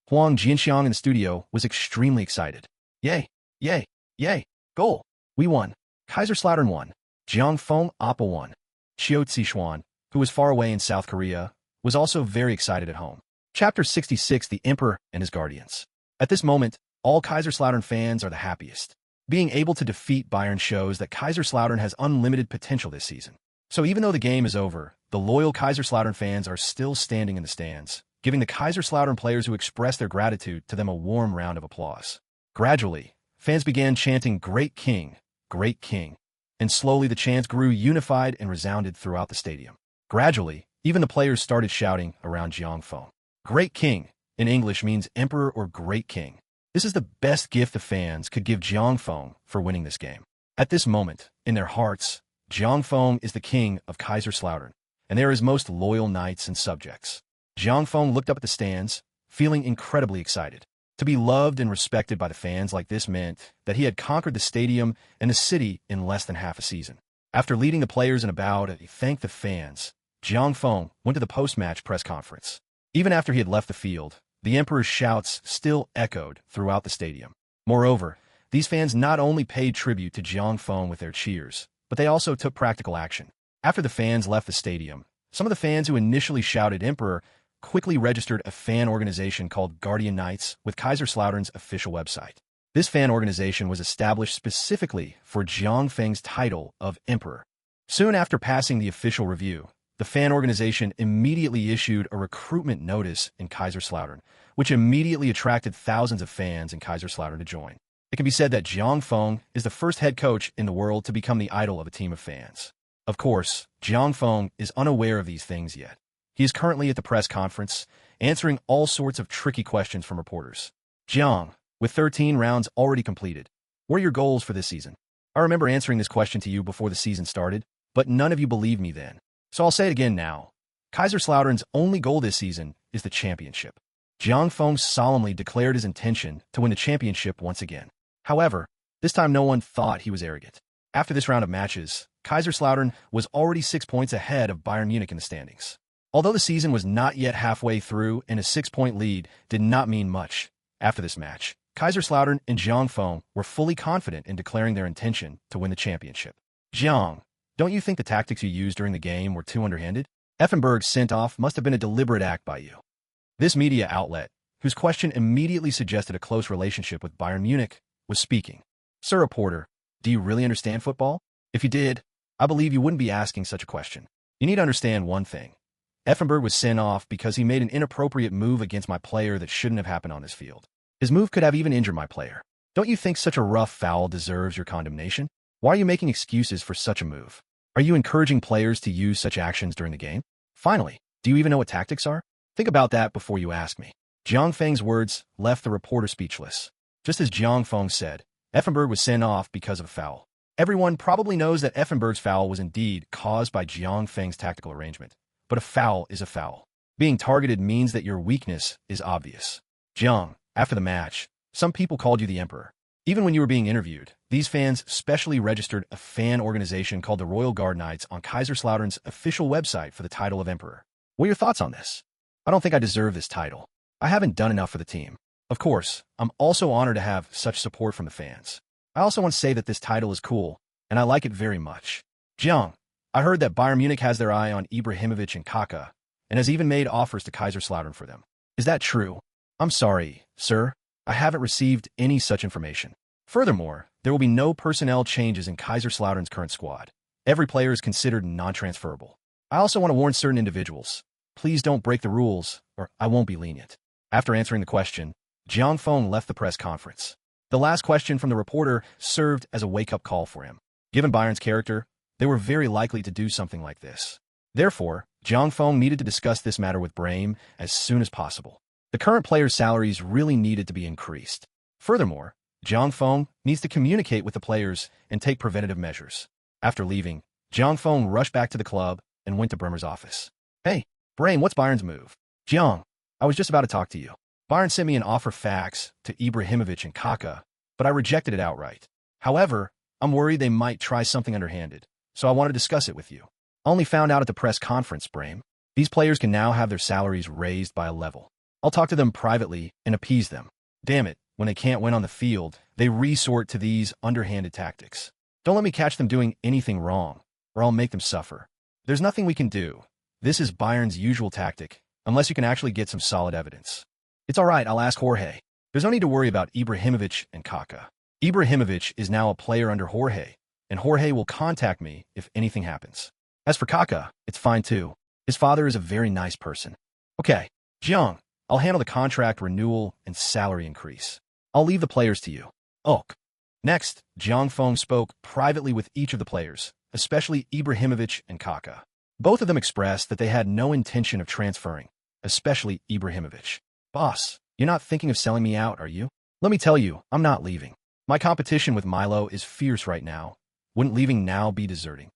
Huang Jianxiang in the studio was extremely excited. Yay! Yay! Yay! Goal! We won. Kaiserslautern won. Jiang Feng Oppa won. Xiao Zixuan, who was far away in South Korea, was also very excited at home. Chapter 66, The Emperor and His Guardians. At this moment, all Kaiserslautern fans are the happiest. Being able to defeat Bayern shows that Kaiserslautern has unlimited potential this season. So even though the game is over, the loyal Kaiserslautern fans are still standing in the stands, giving the Kaiserslautern players who express their gratitude to them a warm round of applause. Gradually, fans began chanting Great King, Great King, and slowly the chants grew unified and resounded throughout the stadium. Gradually, even the players started shouting around Jiang Feng. Great King, in English, means Emperor or Great King. This is the best gift the fans could give Jiang Feng for winning this game. At this moment, in their hearts, Jiang Feng is the king of Kaiserslautern, and they are his most loyal knights and subjects. Jiang Feng looked up at the stands, feeling incredibly excited. To be loved and respected by the fans like this meant that he had conquered the stadium and the city in less than half a season. After leading the players in a bow to thank the fans, Jiang Feng went to the post-match press conference. Even after he had left the field, the Emperor's shouts still echoed throughout the stadium. Moreover, these fans not only paid tribute to Jiang Feng with their cheers, but they also took practical action. After the fans left the stadium, some of the fans who initially shouted Emperor quickly registered a fan organization called Guardian Knights with Kaiserslautern's official website. This fan organization was established specifically for Jiang Feng's title of Emperor. Soon after passing the official review, the fan organization immediately issued a recruitment notice in Kaiserslautern, which immediately attracted thousands of fans in Kaiserslautern to join. It can be said that Jiang Feng is the first head coach in the world to become the idol of a team of fans. Of course, Jiang Feng is unaware of these things yet. He is currently at the press conference, answering all sorts of tricky questions from reporters. Jiang, with 13 rounds already completed, what are your goals for this season? I remember answering this question to you before the season started, but none of you believed me then. So I'll say it again now. Kaiserslautern's only goal this season is the championship. Jiang Feng solemnly declared his intention to win the championship once again. However, this time no one thought he was arrogant. After this round of matches, Kaiserslautern was already 6 points ahead of Bayern Munich in the standings. Although the season was not yet halfway through and a 6-point lead did not mean much, after this match, Kaiserslautern and Zhang Feng were fully confident in declaring their intention to win the championship. Zhang, don't you think the tactics you used during the game were too underhanded? Effenberg's sent-off must have been a deliberate act by you. This media outlet, whose question immediately suggested a close relationship with Bayern Munich, was speaking. Sir reporter, do you really understand football? If you did, I believe you wouldn't be asking such a question. You need to understand one thing. Effenberg was sent off because he made an inappropriate move against my player that shouldn't have happened on this field. His move could have even injured my player. Don't you think such a rough foul deserves your condemnation? Why are you making excuses for such a move? Are you encouraging players to use such actions during the game? Finally, do you even know what tactics are? Think about that before you ask me. Zhang Feng's words left the reporter speechless. Just as Zhang Feng said, Effenberg was sent off because of a foul. Everyone probably knows that Effenberg's foul was indeed caused by Zhang Feng's tactical arrangement. But a foul is a foul. Being targeted means that your weakness is obvious. Zhang, after the match, some people called you the Emperor. Even when you were being interviewed, these fans specially registered a fan organization called the Royal Guard Knights on Kaiserslautern's official website for the title of Emperor. What are your thoughts on this? I don't think I deserve this title. I haven't done enough for the team. Of course, I'm also honored to have such support from the fans. I also want to say that this title is cool, and I like it very much. Zhang, I heard that Bayern Munich has their eye on Ibrahimovic and Kaká, and has even made offers to Kaiserslautern for them. Is that true? I'm sorry, sir. I haven't received any such information. Furthermore, there will be no personnel changes in Kaiserslautern's current squad. Every player is considered non-transferable. I also want to warn certain individuals. Please don't break the rules, or I won't be lenient. After answering the question, Zhang Feng left the press conference. The last question from the reporter served as a wake-up call for him. Given Bayern's character, they were very likely to do something like this. Therefore, Zhang Feng needed to discuss this matter with Brehm as soon as possible. The current players' salaries really needed to be increased. Furthermore, Zhang Feng needs to communicate with the players and take preventative measures. After leaving, Zhang Feng rushed back to the club and went to Bremer's office. Hey, Brehm, what's Bayern's move? Zhang, I was just about to talk to you. Bayern sent me an offer fax to Ibrahimovic and Kaká, but I rejected it outright. However, I'm worried they might try something underhanded, so I want to discuss it with you. I only found out at the press conference, Brehm. These players can now have their salaries raised by a level. I'll talk to them privately and appease them. Damn it, when they can't win on the field, they resort to these underhanded tactics. Don't let me catch them doing anything wrong, or I'll make them suffer. There's nothing we can do. This is Bayern's usual tactic, unless you can actually get some solid evidence. It's all right, I'll ask Jorge. There's no need to worry about Ibrahimovic and Kaká. Ibrahimovic is now a player under Jorge, and Jorge will contact me if anything happens. As for Kaká, it's fine too. His father is a very nice person. Okay, Zhang, I'll handle the contract renewal and salary increase. I'll leave the players to you. Ok. Next, Zhang Feng spoke privately with each of the players, especially Ibrahimovic and Kaká. Both of them expressed that they had no intention of transferring, especially Ibrahimovic. Boss, you're not thinking of selling me out, are you? Let me tell you, I'm not leaving. My competition with Milo is fierce right now. Wouldn't leaving now be deserting?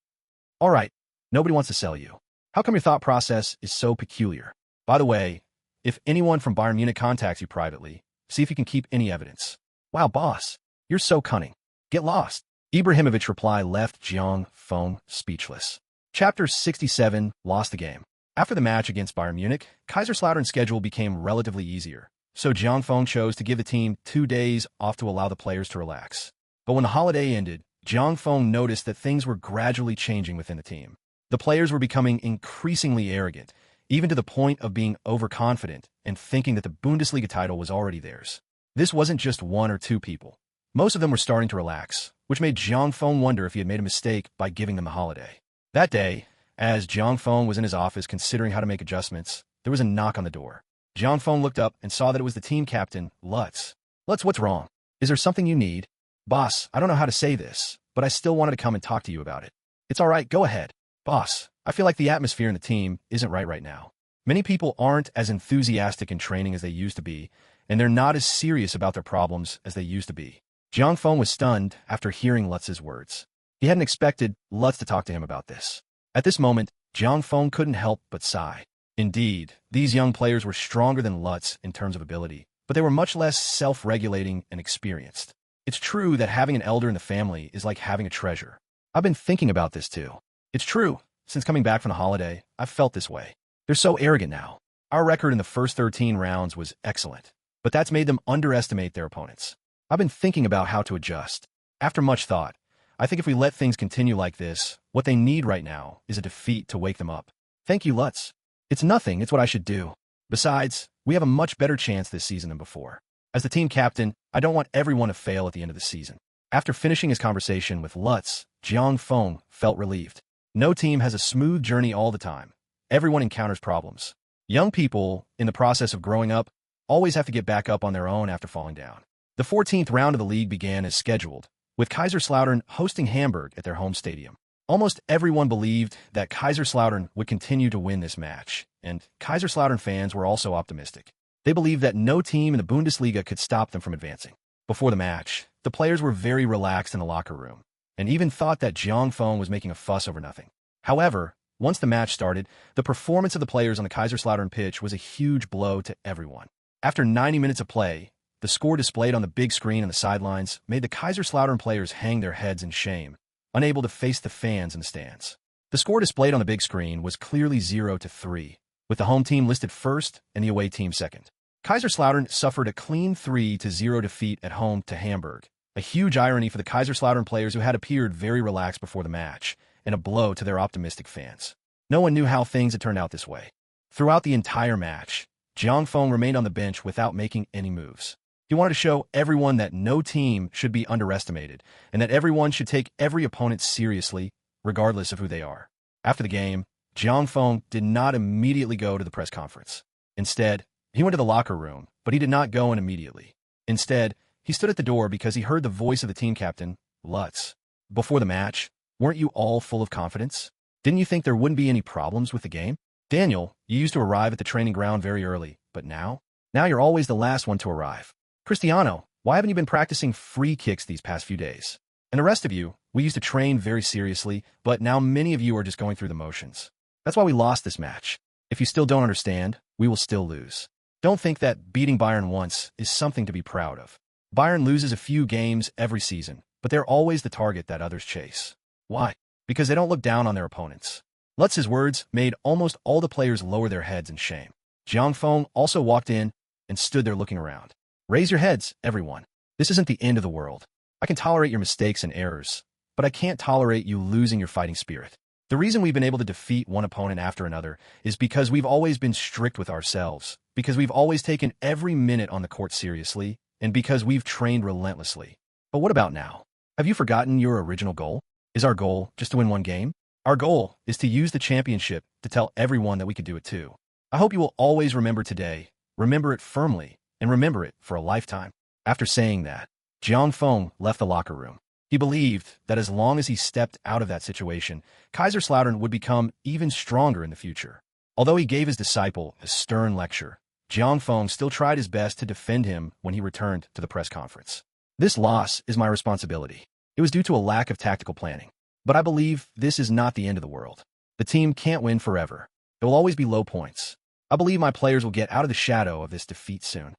All right, nobody wants to sell you. How come your thought process is so peculiar? By the way, if anyone from Bayern Munich contacts you privately, see if you can keep any evidence. Wow, boss, you're so cunning. Get lost. Ibrahimovic's reply left Zhang Feng speechless. Chapter 67, Lost the Game. After the match against Bayern Munich, Kaiserslautern's schedule became relatively easier, so Zhang Feng chose to give the team 2 days off to allow the players to relax. But when the holiday ended, Zhang Feng noticed that things were gradually changing within the team. The players were becoming increasingly arrogant, even to the point of being overconfident and thinking that the Bundesliga title was already theirs. This wasn't just 1 or 2 people. Most of them were starting to relax, which made Zhang Feng wonder if he had made a mistake by giving them the holiday. That day, as Zhang Feng was in his office considering how to make adjustments, there was a knock on the door. Zhang Feng looked up and saw that it was the team captain, Lutz. Lutz, what's wrong? Is there something you need? Boss, I don't know how to say this, but I still wanted to come and talk to you about it. It's all right, go ahead. Boss, I feel like the atmosphere in the team isn't right now. Many people aren't as enthusiastic in training as they used to be, and they're not as serious about their problems as they used to be. Zhang Feng was stunned after hearing Lutz's words. He hadn't expected Lutz to talk to him about this. At this moment, Zhang Feng couldn't help but sigh. Indeed, these young players were stronger than Lutz in terms of ability, but they were much less self-regulating and experienced. It's true that having an elder in the family is like having a treasure. I've been thinking about this too. It's true. Since coming back from the holiday, I've felt this way. They're so arrogant now. Our record in the first 13 rounds was excellent, but that's made them underestimate their opponents. I've been thinking about how to adjust. After much thought, I think if we let things continue like this, what they need right now is a defeat to wake them up. Thank you, Lutz. It's nothing, it's what I should do. Besides, we have a much better chance this season than before. As the team captain, I don't want everyone to fail at the end of the season. After finishing his conversation with Lutz, Jiang Feng felt relieved. No team has a smooth journey all the time. Everyone encounters problems. Young people, in the process of growing up, always have to get back up on their own after falling down. The 14th round of the league began as scheduled, with Kaiserslautern hosting Hamburg at their home stadium. Almost everyone believed that Kaiserslautern would continue to win this match, and Kaiserslautern fans were also optimistic. They believed that no team in the Bundesliga could stop them from advancing. Before the match, the players were very relaxed in the locker room, and even thought that Jiang Feng was making a fuss over nothing. However, once the match started, the performance of the players on the Kaiserslautern pitch was a huge blow to everyone. After 90 minutes of play, the score displayed on the big screen on the sidelines made the Kaiserslautern players hang their heads in shame, unable to face the fans in the stands. The score displayed on the big screen was clearly 0-3, with the home team listed first and the away team second. Kaiserslautern suffered a clean 3-0 defeat at home to Hamburg, a huge irony for the Kaiserslautern players who had appeared very relaxed before the match, and a blow to their optimistic fans. No one knew how things had turned out this way. Throughout the entire match, Jiang Feng remained on the bench without making any moves. He wanted to show everyone that no team should be underestimated, and that everyone should take every opponent seriously, regardless of who they are. After the game, Jiang Feng did not immediately go to the press conference. Instead, he went to the locker room, but he did not go in immediately. Instead, he stood at the door because he heard the voice of the team captain, Lutz. Before the match, weren't you all full of confidence? Didn't you think there wouldn't be any problems with the game? Daniel, you used to arrive at the training ground very early, but now? Now you're always the last one to arrive. Cristiano, why haven't you been practicing free kicks these past few days? And the rest of you, we used to train very seriously, but now many of you are just going through the motions. That's why we lost this match. If you still don't understand, we will still lose. Don't think that beating Bayern once is something to be proud of. Bayern loses a few games every season, but they're always the target that others chase. Why? Because they don't look down on their opponents. Lutz's words made almost all the players lower their heads in shame. Jiang Feng also walked in and stood there looking around. Raise your heads, everyone. This isn't the end of the world. I can tolerate your mistakes and errors, but I can't tolerate you losing your fighting spirit. The reason we've been able to defeat one opponent after another is because we've always been strict with ourselves, because we've always taken every minute on the court seriously, and because we've trained relentlessly. But what about now? Have you forgotten your original goal? Is our goal just to win one game? Our goal is to use the championship to tell everyone that we could do it too. I hope you will always remember today, remember it firmly, and remember it for a lifetime. After saying that, Jiang Feng left the locker room. He believed that as long as he stepped out of that situation, Kaiserslautern would become even stronger in the future. Although he gave his disciple a stern lecture, Jiang Feng still tried his best to defend him when he returned to the press conference. This loss is my responsibility. It was due to a lack of tactical planning. But I believe this is not the end of the world. The team can't win forever. There will always be low points. I believe my players will get out of the shadow of this defeat soon.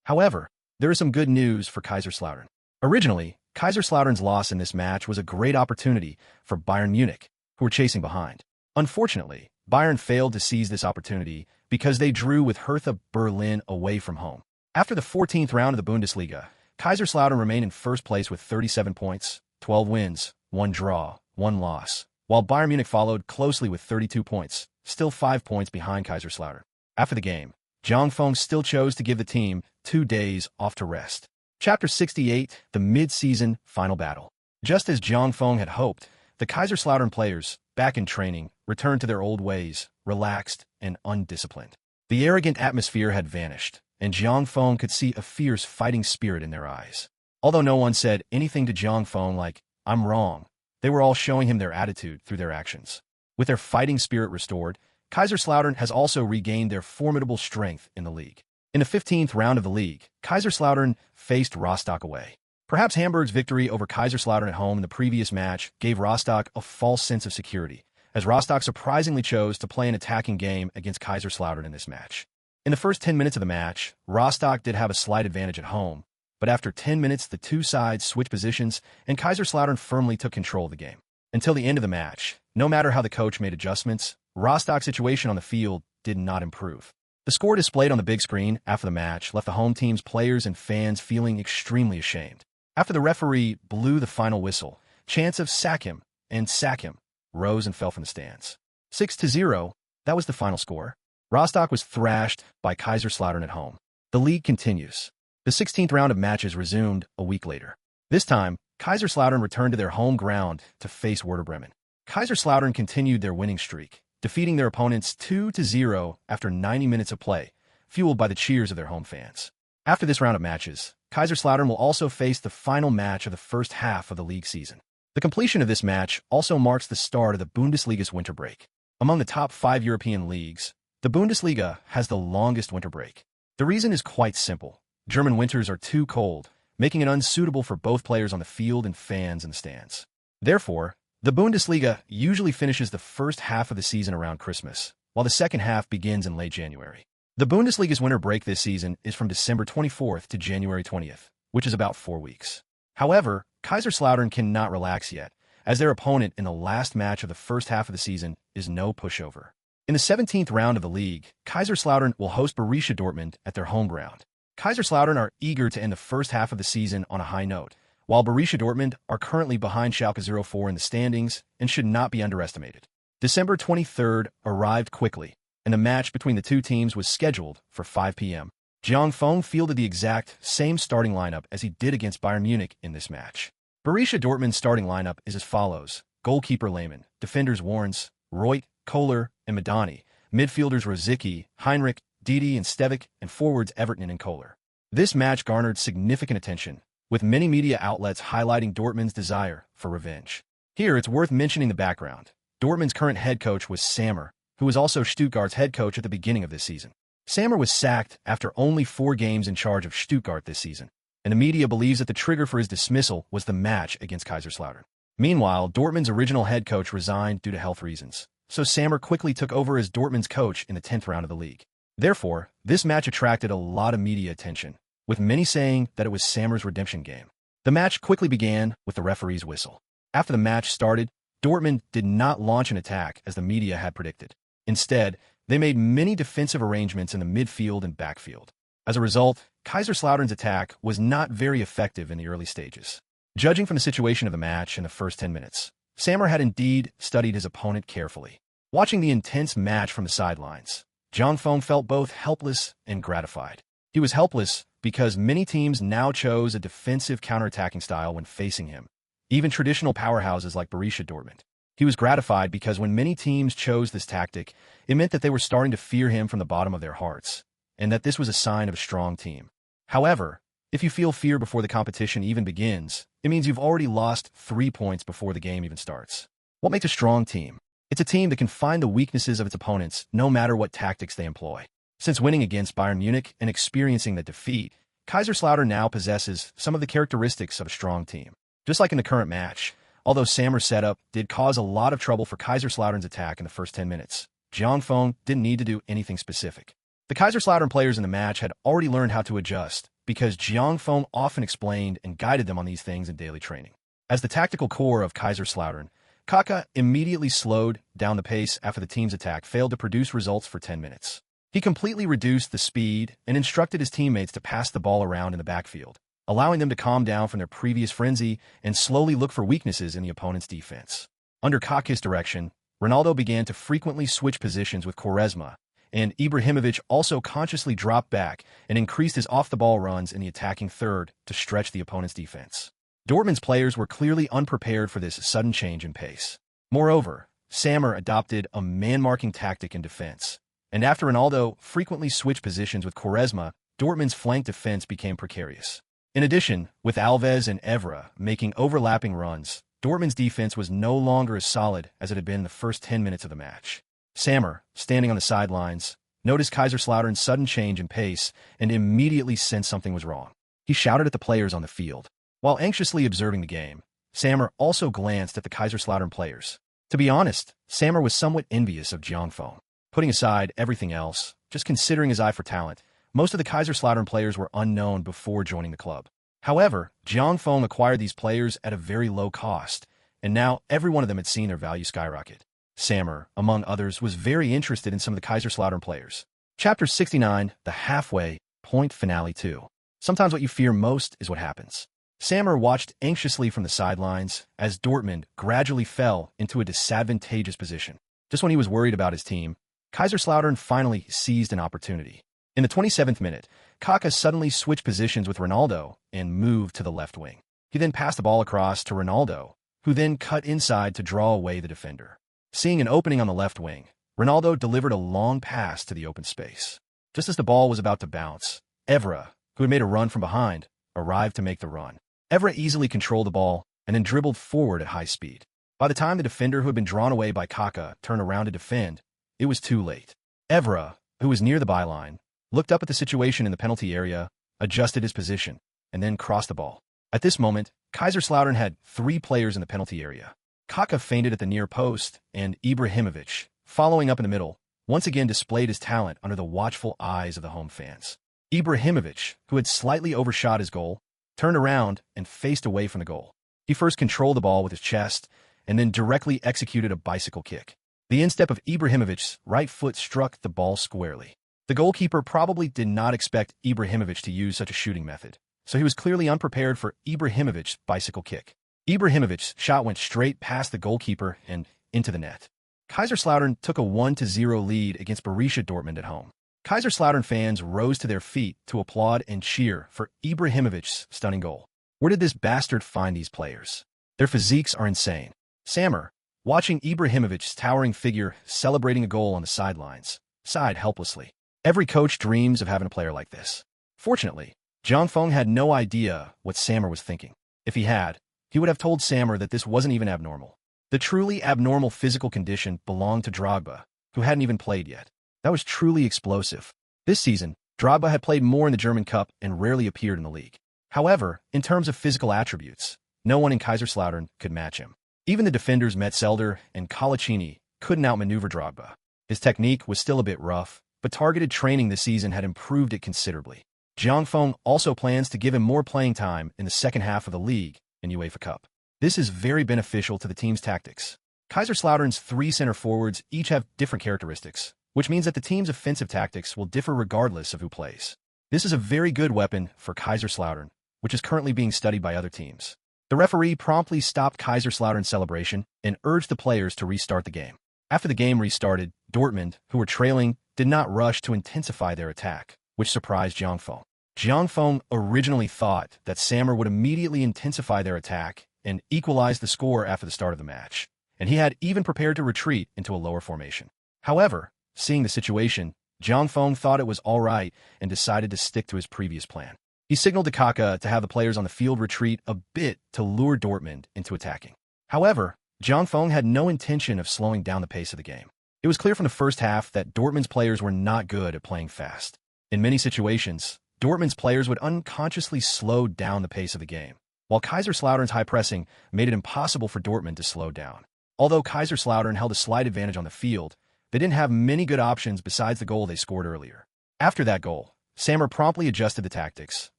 However, there is some good news for Kaiserslautern. Originally, Kaiserslautern's loss in this match was a great opportunity for Bayern Munich, who were chasing behind. Unfortunately, Bayern failed to seize this opportunity because they drew with Hertha Berlin away from home. After the 14th round of the Bundesliga, Kaiserslautern remained in first place with 37 points, 12 wins, 1 draw, 1 loss, while Bayern Munich followed closely with 32 points, still 5 points behind Kaiserslautern. After the game, Jiang Feng still chose to give the team 2 days off to rest. Chapter 68, the mid-season final battle. Just as Jiang Feng had hoped, the Kaiserslautern players, back in training, returned to their old ways, relaxed and undisciplined. The arrogant atmosphere had vanished, and Jiang Feng could see a fierce fighting spirit in their eyes. Although no one said anything to Jiang Feng like, "I'm wrong," they were all showing him their attitude through their actions. With their fighting spirit restored, Kaiserslautern has also regained their formidable strength in the league. In the 15th round of the league, Kaiserslautern faced Rostock away. Perhaps Hamburg's victory over Kaiserslautern at home in the previous match gave Rostock a false sense of security, as Rostock surprisingly chose to play an attacking game against Kaiserslautern in this match. In the first 10 minutes of the match, Rostock did have a slight advantage at home, but after 10 minutes the two sides switched positions and Kaiserslautern firmly took control of the game. Until the end of the match, no matter how the coach made adjustments, Rostock's situation on the field did not improve. The score displayed on the big screen after the match left the home team's players and fans feeling extremely ashamed. After the referee blew the final whistle, chants of "sack him" and "sack him" rose and fell from the stands. 6-0, that was the final score. Rostock was thrashed by Kaiserslautern at home. The league continues. The 16th round of matches resumed a week later. This time, Kaiserslautern returned to their home ground to face Werder Bremen. Kaiserslautern continued their winning streak, defeating their opponents 2-0 after 90 minutes of play, fueled by the cheers of their home fans. After this round of matches, Kaiserslautern will also face the final match of the first half of the league season. The completion of this match also marks the start of the Bundesliga's winter break. Among the top 5 European leagues, the Bundesliga has the longest winter break. The reason is quite simple. German winters are too cold, making it unsuitable for both players on the field and fans in the stands. Therefore, the Bundesliga usually finishes the first half of the season around Christmas, while the second half begins in late January. The Bundesliga's winter break this season is from December 24th to January 20th, which is about 4 weeks. However, Kaiserslautern cannot relax yet, as their opponent in the last match of the first half of the season is no pushover. In the 17th round of the league, Kaiserslautern will host Borussia Dortmund at their home ground. Kaiserslautern are eager to end the first half of the season on a high note, while Borussia Dortmund are currently behind Schalke 04 in the standings and should not be underestimated. December 23rd arrived quickly, and the match between the two teams was scheduled for 5 p.m. Jiang Feng fielded the exact same starting lineup as he did against Bayern Munich in this match. Borussia Dortmund's starting lineup is as follows: goalkeeper Lehmann, defenders Warnes, Reut, Kohler, and Madani, midfielders Rosicky, Heinrich, Didi, and Stevic, and forwards Everton and Kohler. This match garnered significant attention, with many media outlets highlighting Dortmund's desire for revenge. Here, it's worth mentioning the background. Dortmund's current head coach was Sammer, who was also Stuttgart's head coach at the beginning of this season. Sammer was sacked after only 4 games in charge of Stuttgart this season, and the media believes that the trigger for his dismissal was the match against Kaiserslautern. Meanwhile, Dortmund's original head coach resigned due to health reasons, so Sammer quickly took over as Dortmund's coach in the 10th round of the league. Therefore, this match attracted a lot of media attention, with many saying that it was Sammer's redemption game. The match quickly began with the referee's whistle. After the match started, Dortmund did not launch an attack as the media had predicted. Instead, they made many defensive arrangements in the midfield and backfield. As a result, Kaiserslautern's attack was not very effective in the early stages. Judging from the situation of the match in the first 10 minutes, Sammer had indeed studied his opponent carefully. Watching the intense match from the sidelines, Jiang Feng felt both helpless and gratified. He was helpless because many teams now chose a defensive counterattacking style when facing him, even traditional powerhouses like Borussia Dortmund. He was gratified because when many teams chose this tactic, it meant that they were starting to fear him from the bottom of their hearts, and that this was a sign of a strong team. However, if you feel fear before the competition even begins, it means you've already lost 3 points before the game even starts. What makes a strong team? It's a team that can find the weaknesses of its opponents no matter what tactics they employ. Since winning against Bayern Munich and experiencing the defeat, Kaiserslautern now possesses some of the characteristics of a strong team. Just like in the current match, although Sammer's setup did cause a lot of trouble for Kaiserslautern's attack in the first 10 minutes, Jiang Feng didn't need to do anything specific. The Kaiserslautern players in the match had already learned how to adjust because Jiang Feng often explained and guided them on these things in daily training. As the tactical core of Kaiserslautern, Kaka immediately slowed down the pace after the team's attack failed to produce results for 10 minutes. He completely reduced the speed and instructed his teammates to pass the ball around in the backfield, allowing them to calm down from their previous frenzy and slowly look for weaknesses in the opponent's defense. Under Kaka's direction, Ronaldo began to frequently switch positions with Quaresma, and Ibrahimovic also consciously dropped back and increased his off-the-ball runs in the attacking third to stretch the opponent's defense. Dortmund's players were clearly unprepared for this sudden change in pace. Moreover, Sammer adopted a man-marking tactic in defense, and after Ronaldo frequently switched positions with Quaresma, Dortmund's flank defense became precarious. In addition, with Alves and Evra making overlapping runs, Dortmund's defense was no longer as solid as it had been in the first 10 minutes of the match. Sammer, standing on the sidelines, noticed Kaiserslautern's sudden change in pace and immediately sensed something was wrong. He shouted at the players on the field. While anxiously observing the game, Sammer also glanced at the Kaiserslautern players. To be honest, Sammer was somewhat envious of Jiang Feng. Putting aside everything else, just considering his eye for talent, most of the Kaiserslautern players were unknown before joining the club. However, Jiang Feng acquired these players at a very low cost, and now every one of them had seen their value skyrocket. Sammer, among others, was very interested in some of the Kaiserslautern players. Chapter 69, The Halfway Point Finale 2. Sometimes what you fear most is what happens. Sammer watched anxiously from the sidelines as Dortmund gradually fell into a disadvantageous position. Just when he was worried about his team, Kaiserslautern finally seized an opportunity. In the 27th minute, Kaka suddenly switched positions with Ronaldo and moved to the left wing. He then passed the ball across to Ronaldo, who then cut inside to draw away the defender. Seeing an opening on the left wing, Ronaldo delivered a long pass to the open space. Just as the ball was about to bounce, Evra, who had made a run from behind, arrived to make the run. Evra easily controlled the ball and then dribbled forward at high speed. By the time the defender who had been drawn away by Kaka turned around to defend, it was too late. Evra, who was near the byline, looked up at the situation in the penalty area, adjusted his position, and then crossed the ball. At this moment, Kaiserslautern had 3 players in the penalty area. Kaka feinted at the near post, and Ibrahimovic, following up in the middle, once again displayed his talent under the watchful eyes of the home fans. Ibrahimovic, who had slightly overshot his goal, turned around and faced away from the goal. He first controlled the ball with his chest, and then directly executed a bicycle kick. The instep of Ibrahimovic's right foot struck the ball squarely. The goalkeeper probably did not expect Ibrahimovic to use such a shooting method, so he was clearly unprepared for Ibrahimovic's bicycle kick. Ibrahimovic's shot went straight past the goalkeeper and into the net. Kaiserslautern took a 1-0 lead against Borussia Dortmund at home. Kaiserslautern fans rose to their feet to applaud and cheer for Ibrahimovic's stunning goal. Where did this bastard find these players? Their physiques are insane. Sammer, watching Ibrahimovic's towering figure celebrating a goal on the sidelines, sighed helplessly. Every coach dreams of having a player like this. Fortunately, Zhang Feng had no idea what Sammer was thinking. If he had, he would have told Sammer that this wasn't even abnormal. The truly abnormal physical condition belonged to Drogba, who hadn't even played yet. That was truly explosive. This season, Drogba had played more in the German Cup and rarely appeared in the league. However, in terms of physical attributes, no one in Kaiserslautern could match him. Even the defenders Metzelder and Colaccini couldn't outmaneuver Drogba. His technique was still a bit rough, but targeted training this season had improved it considerably. Zhang Feng also plans to give him more playing time in the second half of the league and UEFA Cup. This is very beneficial to the team's tactics. Kaiserslautern's 3 center forwards each have different characteristics, which means that the team's offensive tactics will differ regardless of who plays. This is a very good weapon for Kaiserslautern, which is currently being studied by other teams. The referee promptly stopped Kaiserslautern's celebration and urged the players to restart the game. After the game restarted, Dortmund, who were trailing, did not rush to intensify their attack, which surprised Zhang Feng. Zhang Feng originally thought that Sammer would immediately intensify their attack and equalize the score after the start of the match, and he had even prepared to retreat into a lower formation. However, seeing the situation, Zhang Feng thought it was all right and decided to stick to his previous plan. He signaled to Kaka to have the players on the field retreat a bit to lure Dortmund into attacking. However, Zhang Feng had no intention of slowing down the pace of the game. It was clear from the first half that Dortmund's players were not good at playing fast. In many situations, Dortmund's players would unconsciously slow down the pace of the game, while Kaiserslautern's high pressing made it impossible for Dortmund to slow down. Although Kaiserslautern held a slight advantage on the field, they didn't have many good options besides the goal they scored earlier. After that goal, Sammer promptly adjusted the tactics,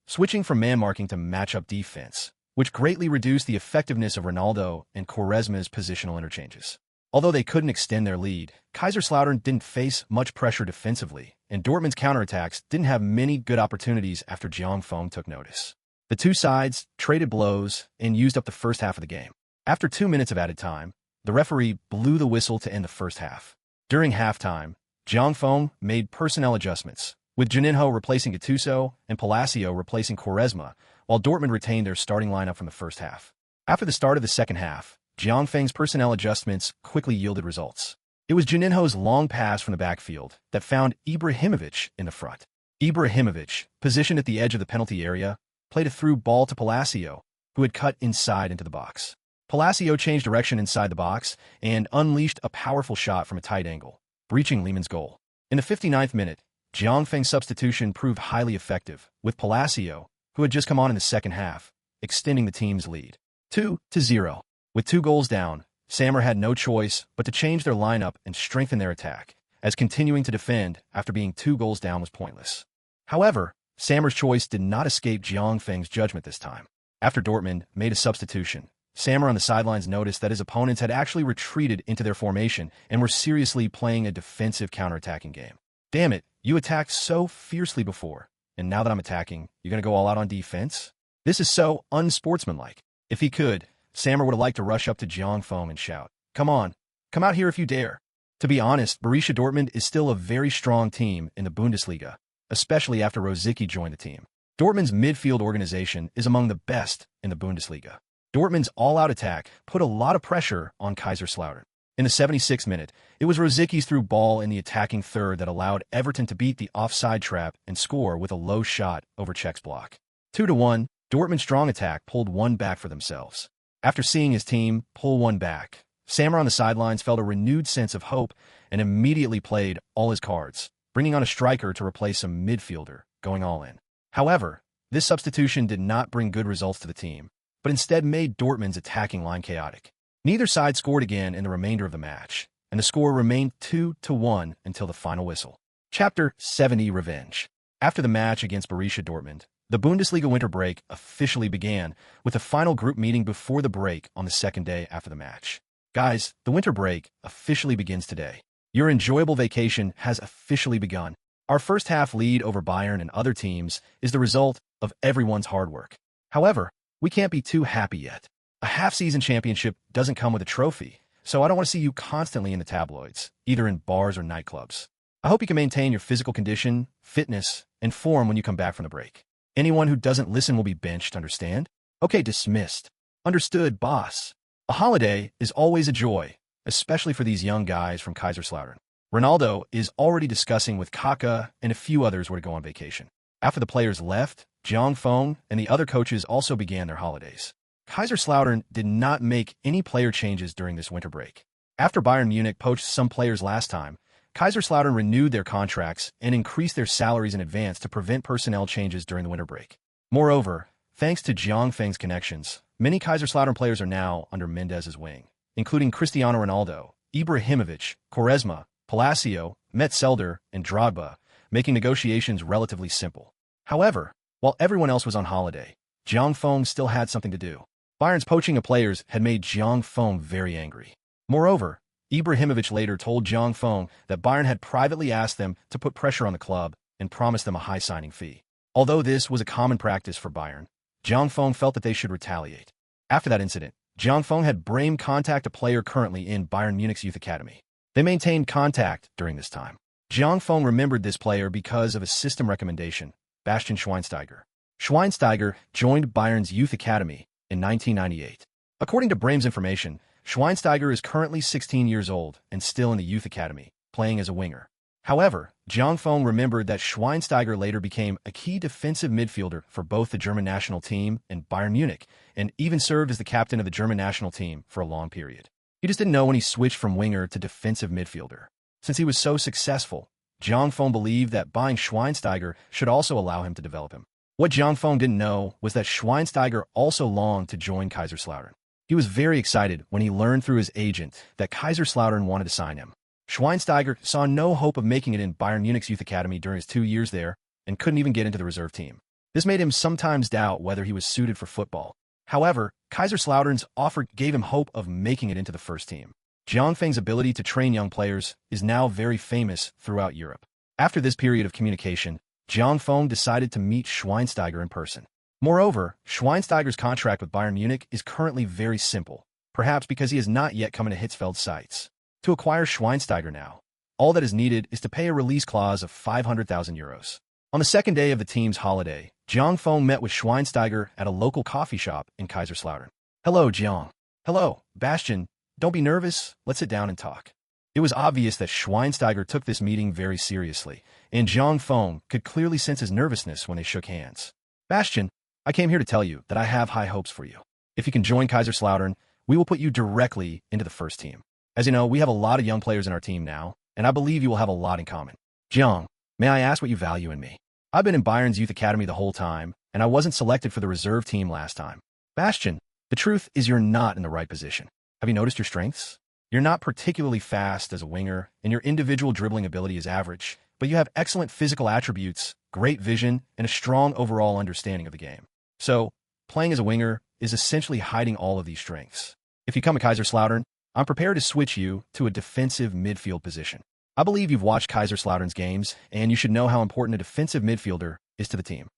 switching from man-marking to match-up defense, which greatly reduced the effectiveness of Ronaldo and Quaresma's positional interchanges. Although they couldn't extend their lead, Kaiserslautern didn't face much pressure defensively, and Dortmund's counterattacks didn't have many good opportunities after Zhang Feng took notice. The two sides traded blows and used up the first half of the game. After 2 minutes of added time, the referee blew the whistle to end the first half. During halftime, Zhang Feng made personnel adjustments, with Juninho replacing Gattuso and Palacio replacing Quaresma, while Dortmund retained their starting lineup from the first half. After the start of the second half, Zhang Feng's personnel adjustments quickly yielded results. It was Juninho's long pass from the backfield that found Ibrahimovic in the front. Ibrahimovic, positioned at the edge of the penalty area, played a through ball to Palacio, who had cut inside into the box. Palacio changed direction inside the box and unleashed a powerful shot from a tight angle, breaching Lehmann's goal. In the 59th minute, Zhang Feng's substitution proved highly effective, with Palacio, who had just come on in the second half, extending the team's lead. 2-0. With 2 goals down, Sammer had no choice but to change their lineup and strengthen their attack, as continuing to defend after being 2 goals down was pointless. However, Sammer's choice did not escape Zhang Feng's judgment this time. After Dortmund made a substitution, Sammer on the sidelines noticed that his opponents had actually retreated into their formation and were seriously playing a defensive counterattacking game. Damn it, you attacked so fiercely before, and now that I'm attacking, you're going to go all out on defense? This is so unsportsmanlike. If he could, Sammer would have liked to rush up to Jiang Feng and shout, "Come on, come out here if you dare." To be honest, Borussia Dortmund is still a very strong team in the Bundesliga, especially after Rosicky joined the team. Dortmund's midfield organization is among the best in the Bundesliga. Dortmund's all-out attack put a lot of pressure on Kaiserslautern. In the 76th minute, it was Rosicky's through ball in the attacking third that allowed Everton to beat the offside trap and score with a low shot over Czech's block. 2-1, Dortmund's strong attack pulled one back for themselves. After seeing his team pull one back, Sammer on the sidelines felt a renewed sense of hope and immediately played all his cards, bringing on a striker to replace a midfielder, going all in. However, this substitution did not bring good results to the team, but instead made Dortmund's attacking line chaotic. Neither side scored again in the remainder of the match, and the score remained 2-1 until the final whistle. Chapter 70 Revenge. After the match against Borussia Dortmund, the Bundesliga winter break officially began with the final group meeting before the break on the second day after the match. Guys, the winter break officially begins today. Your enjoyable vacation has officially begun. Our first half lead over Bayern and other teams is the result of everyone's hard work. However, we can't be too happy yet. A half-season championship doesn't come with a trophy, so I don't want to see you constantly in the tabloids, either in bars or nightclubs. I hope you can maintain your physical condition, fitness, and form when you come back from the break. Anyone who doesn't listen will be benched, understand? Okay, dismissed. Understood, boss. A holiday is always a joy, especially for these young guys from Kaiserslautern. Ronaldo is already discussing with Kaka and a few others where to go on vacation. After the players left, Jiang Feng and the other coaches also began their holidays. Kaiserslautern did not make any player changes during this winter break. After Bayern Munich poached some players last time, Kaiserslautern renewed their contracts and increased their salaries in advance to prevent personnel changes during the winter break. Moreover, thanks to Jiang Feng's connections, many Kaiserslautern players are now under Mendez's wing, including Cristiano Ronaldo, Ibrahimovic, Quaresma, Palacio, Metzelder, and Drogba, making negotiations relatively simple. However, while everyone else was on holiday, Jiang Feng still had something to do. Bayern's poaching of players had made Jiang Feng very angry. Moreover, Ibrahimovic later told Jiang Feng that Bayern had privately asked them to put pressure on the club and promised them a high signing fee. Although this was a common practice for Bayern, Jiang Feng felt that they should retaliate. After that incident, Jiang Feng had Brehm contact a player currently in Bayern Munich's youth academy. They maintained contact during this time. Jiang Feng remembered this player because of a system recommendation, Bastian Schweinsteiger. Schweinsteiger joined Bayern's youth academy in 1998. According to Brehm's information, Schweinsteiger is currently 16 years old and still in the youth academy, playing as a winger. However, Jiang Feng remembered that Schweinsteiger later became a key defensive midfielder for both the German national team and Bayern Munich, and even served as the captain of the German national team for a long period. He just didn't know when he switched from winger to defensive midfielder. Since he was so successful, Jiang Feng believed that buying Schweinsteiger should also allow him to develop him. What Jiang Feng didn't know was that Schweinsteiger also longed to join Kaiserslautern. He was very excited when he learned through his agent that Kaiserslautern wanted to sign him. Schweinsteiger saw no hope of making it in Bayern Munich's youth academy during his 2 years there and couldn't even get into the reserve team. This made him sometimes doubt whether he was suited for football. However, Kaiserslautern's offer gave him hope of making it into the first team. Jiang Feng's ability to train young players is now very famous throughout Europe. After this period of communication, Jiang Feng decided to meet Schweinsteiger in person. Moreover, Schweinsteiger's contract with Bayern Munich is currently very simple, perhaps because he has not yet come into Hitzfeld's sights. To acquire Schweinsteiger now, all that is needed is to pay a release clause of 500,000 euros. On the second day of the team's holiday, Jiang Feng met with Schweinsteiger at a local coffee shop in Kaiserslautern. "Hello, Jiang." "Hello, Bastian. Don't be nervous. Let's sit down and talk." It was obvious that Schweinsteiger took this meeting very seriously, and Jiang Feng could clearly sense his nervousness when they shook hands. "Bastian, I came here to tell you that I have high hopes for you. If you can join Kaiserslautern, we will put you directly into the first team. As you know, we have a lot of young players in our team now, and I believe you will have a lot in common. Jiang, may I ask what you value in me? I've been in Bayern's youth academy the whole time, and I wasn't selected for the reserve team last time. Bastian, the truth is you're not in the right position. Have you noticed your strengths? You're not particularly fast as a winger, and your individual dribbling ability is average, but you have excellent physical attributes, great vision, and a strong overall understanding of the game. So, playing as a winger is essentially hiding all of these strengths. If you come a Kaiserslautern, I'm prepared to switch you to a defensive midfield position. I believe you've watched Kaiserslautern's games, and you should know how important a defensive midfielder is to the team.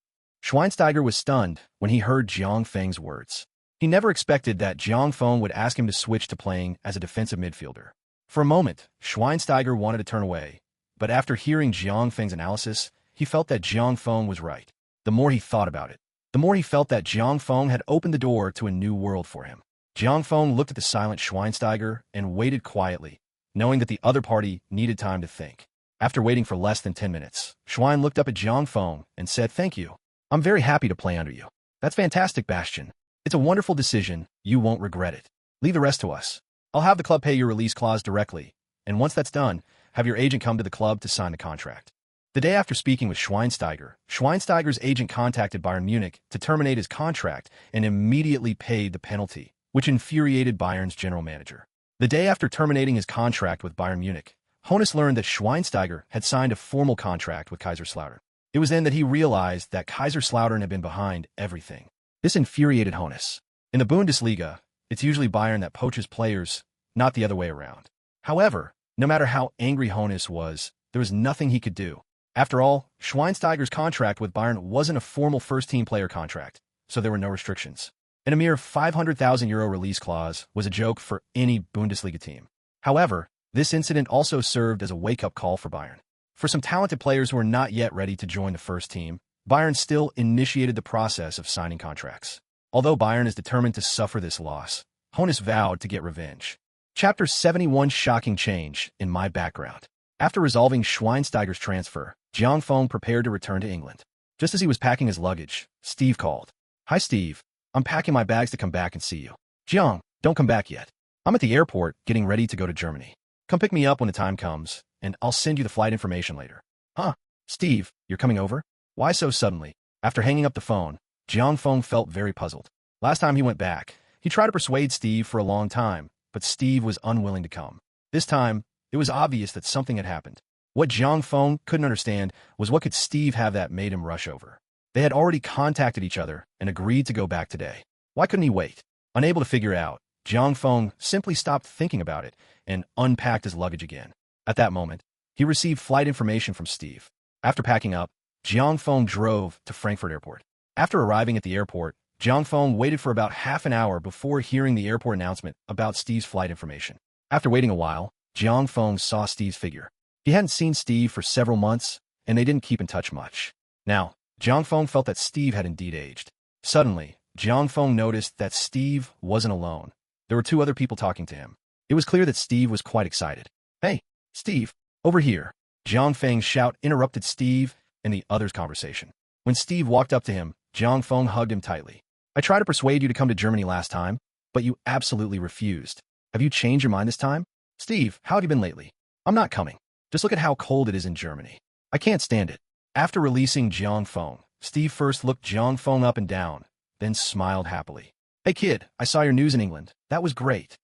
Schweinsteiger was stunned when he heard Jiang Feng's words. He never expected that Jiang Feng would ask him to switch to playing as a defensive midfielder. For a moment, Schweinsteiger wanted to turn away, but after hearing Jiang Feng's analysis, he felt that Jiang Feng was right. The more he thought about it, the more he felt that Jiang Feng had opened the door to a new world for him. Jiang Feng looked at the silent Schweinsteiger and waited quietly, knowing that the other party needed time to think. After waiting for less than 10 minutes, Schwein looked up at Jiang Feng and said, "Thank you. I'm very happy to play under you." "That's fantastic, Bastian. It's a wonderful decision. You won't regret it. Leave the rest to us. I'll have the club pay your release clause directly, and once that's done, have your agent come to the club to sign the contract." The day after speaking with Schweinsteiger, Schweinsteiger's agent contacted Bayern Munich to terminate his contract and immediately paid the penalty, which infuriated Bayern's general manager. The day after terminating his contract with Bayern Munich, Hoeneß learned that Schweinsteiger had signed a formal contract with Kaiserslautern. It was then that he realized that Kaiserslautern had been behind everything. This infuriated Hoeneß. In the Bundesliga, it's usually Bayern that poaches players, not the other way around. However, no matter how angry Hoeneß was, there was nothing he could do. After all, Schweinsteiger's contract with Bayern wasn't a formal first-team player contract, so there were no restrictions. And a mere €500,000 release clause was a joke for any Bundesliga team. However, this incident also served as a wake-up call for Bayern. For some talented players who were not yet ready to join the first team, Bayern still initiated the process of signing contracts. Although Bayern is determined to suffer this loss, Hoeneß vowed to get revenge. Chapter 71: Shocking Change in My Background. After resolving Schweinsteiger's transfer, Jiang Feng prepared to return to England. Just as he was packing his luggage, Steve called. "Hi, Steve. I'm packing my bags to come back and see you." "Jiang, don't come back yet. I'm at the airport getting ready to go to Germany. Come pick me up when the time comes, and I'll send you the flight information later." "Huh? Steve, you're coming over? Why so suddenly?" After hanging up the phone, Jiang Feng felt very puzzled. Last time he went back, he tried to persuade Steve for a long time, but Steve was unwilling to come. This time, it was obvious that something had happened. What Jiang Feng couldn't understand was what could Steve have that made him rush over. They had already contacted each other and agreed to go back today. Why couldn't he wait? Unable to figure out, Jiang Feng simply stopped thinking about it and unpacked his luggage again. At that moment, he received flight information from Steve. After packing up, Jiang Feng drove to Frankfurt Airport. After arriving at the airport, Jiang Feng waited for about half an hour before hearing the airport announcement about Steve's flight information. After waiting a while, Jiang Feng saw Steve's figure. He hadn't seen Steve for several months, and they didn't keep in touch much. Now, Jiang Feng felt that Steve had indeed aged. Suddenly, Jiang Feng noticed that Steve wasn't alone. There were two other people talking to him. It was clear that Steve was quite excited. "Hey, Steve, over here." Jiang Feng's shout interrupted Steve and the other's conversation. When Steve walked up to him, Jiang Feng hugged him tightly. "I tried to persuade you to come to Germany last time, but you absolutely refused. Have you changed your mind this time?" "Steve, how have you been lately?" "I'm not coming. Just look at how cold it is in Germany. I can't stand it." After releasing Jiang Feng, Steve first looked Jiang Feng up and down, then smiled happily. "Hey kid, I saw your news in England. That was great."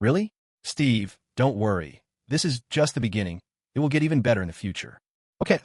"Really?" "Steve, don't worry. This is just the beginning. It will get even better in the future." Okay.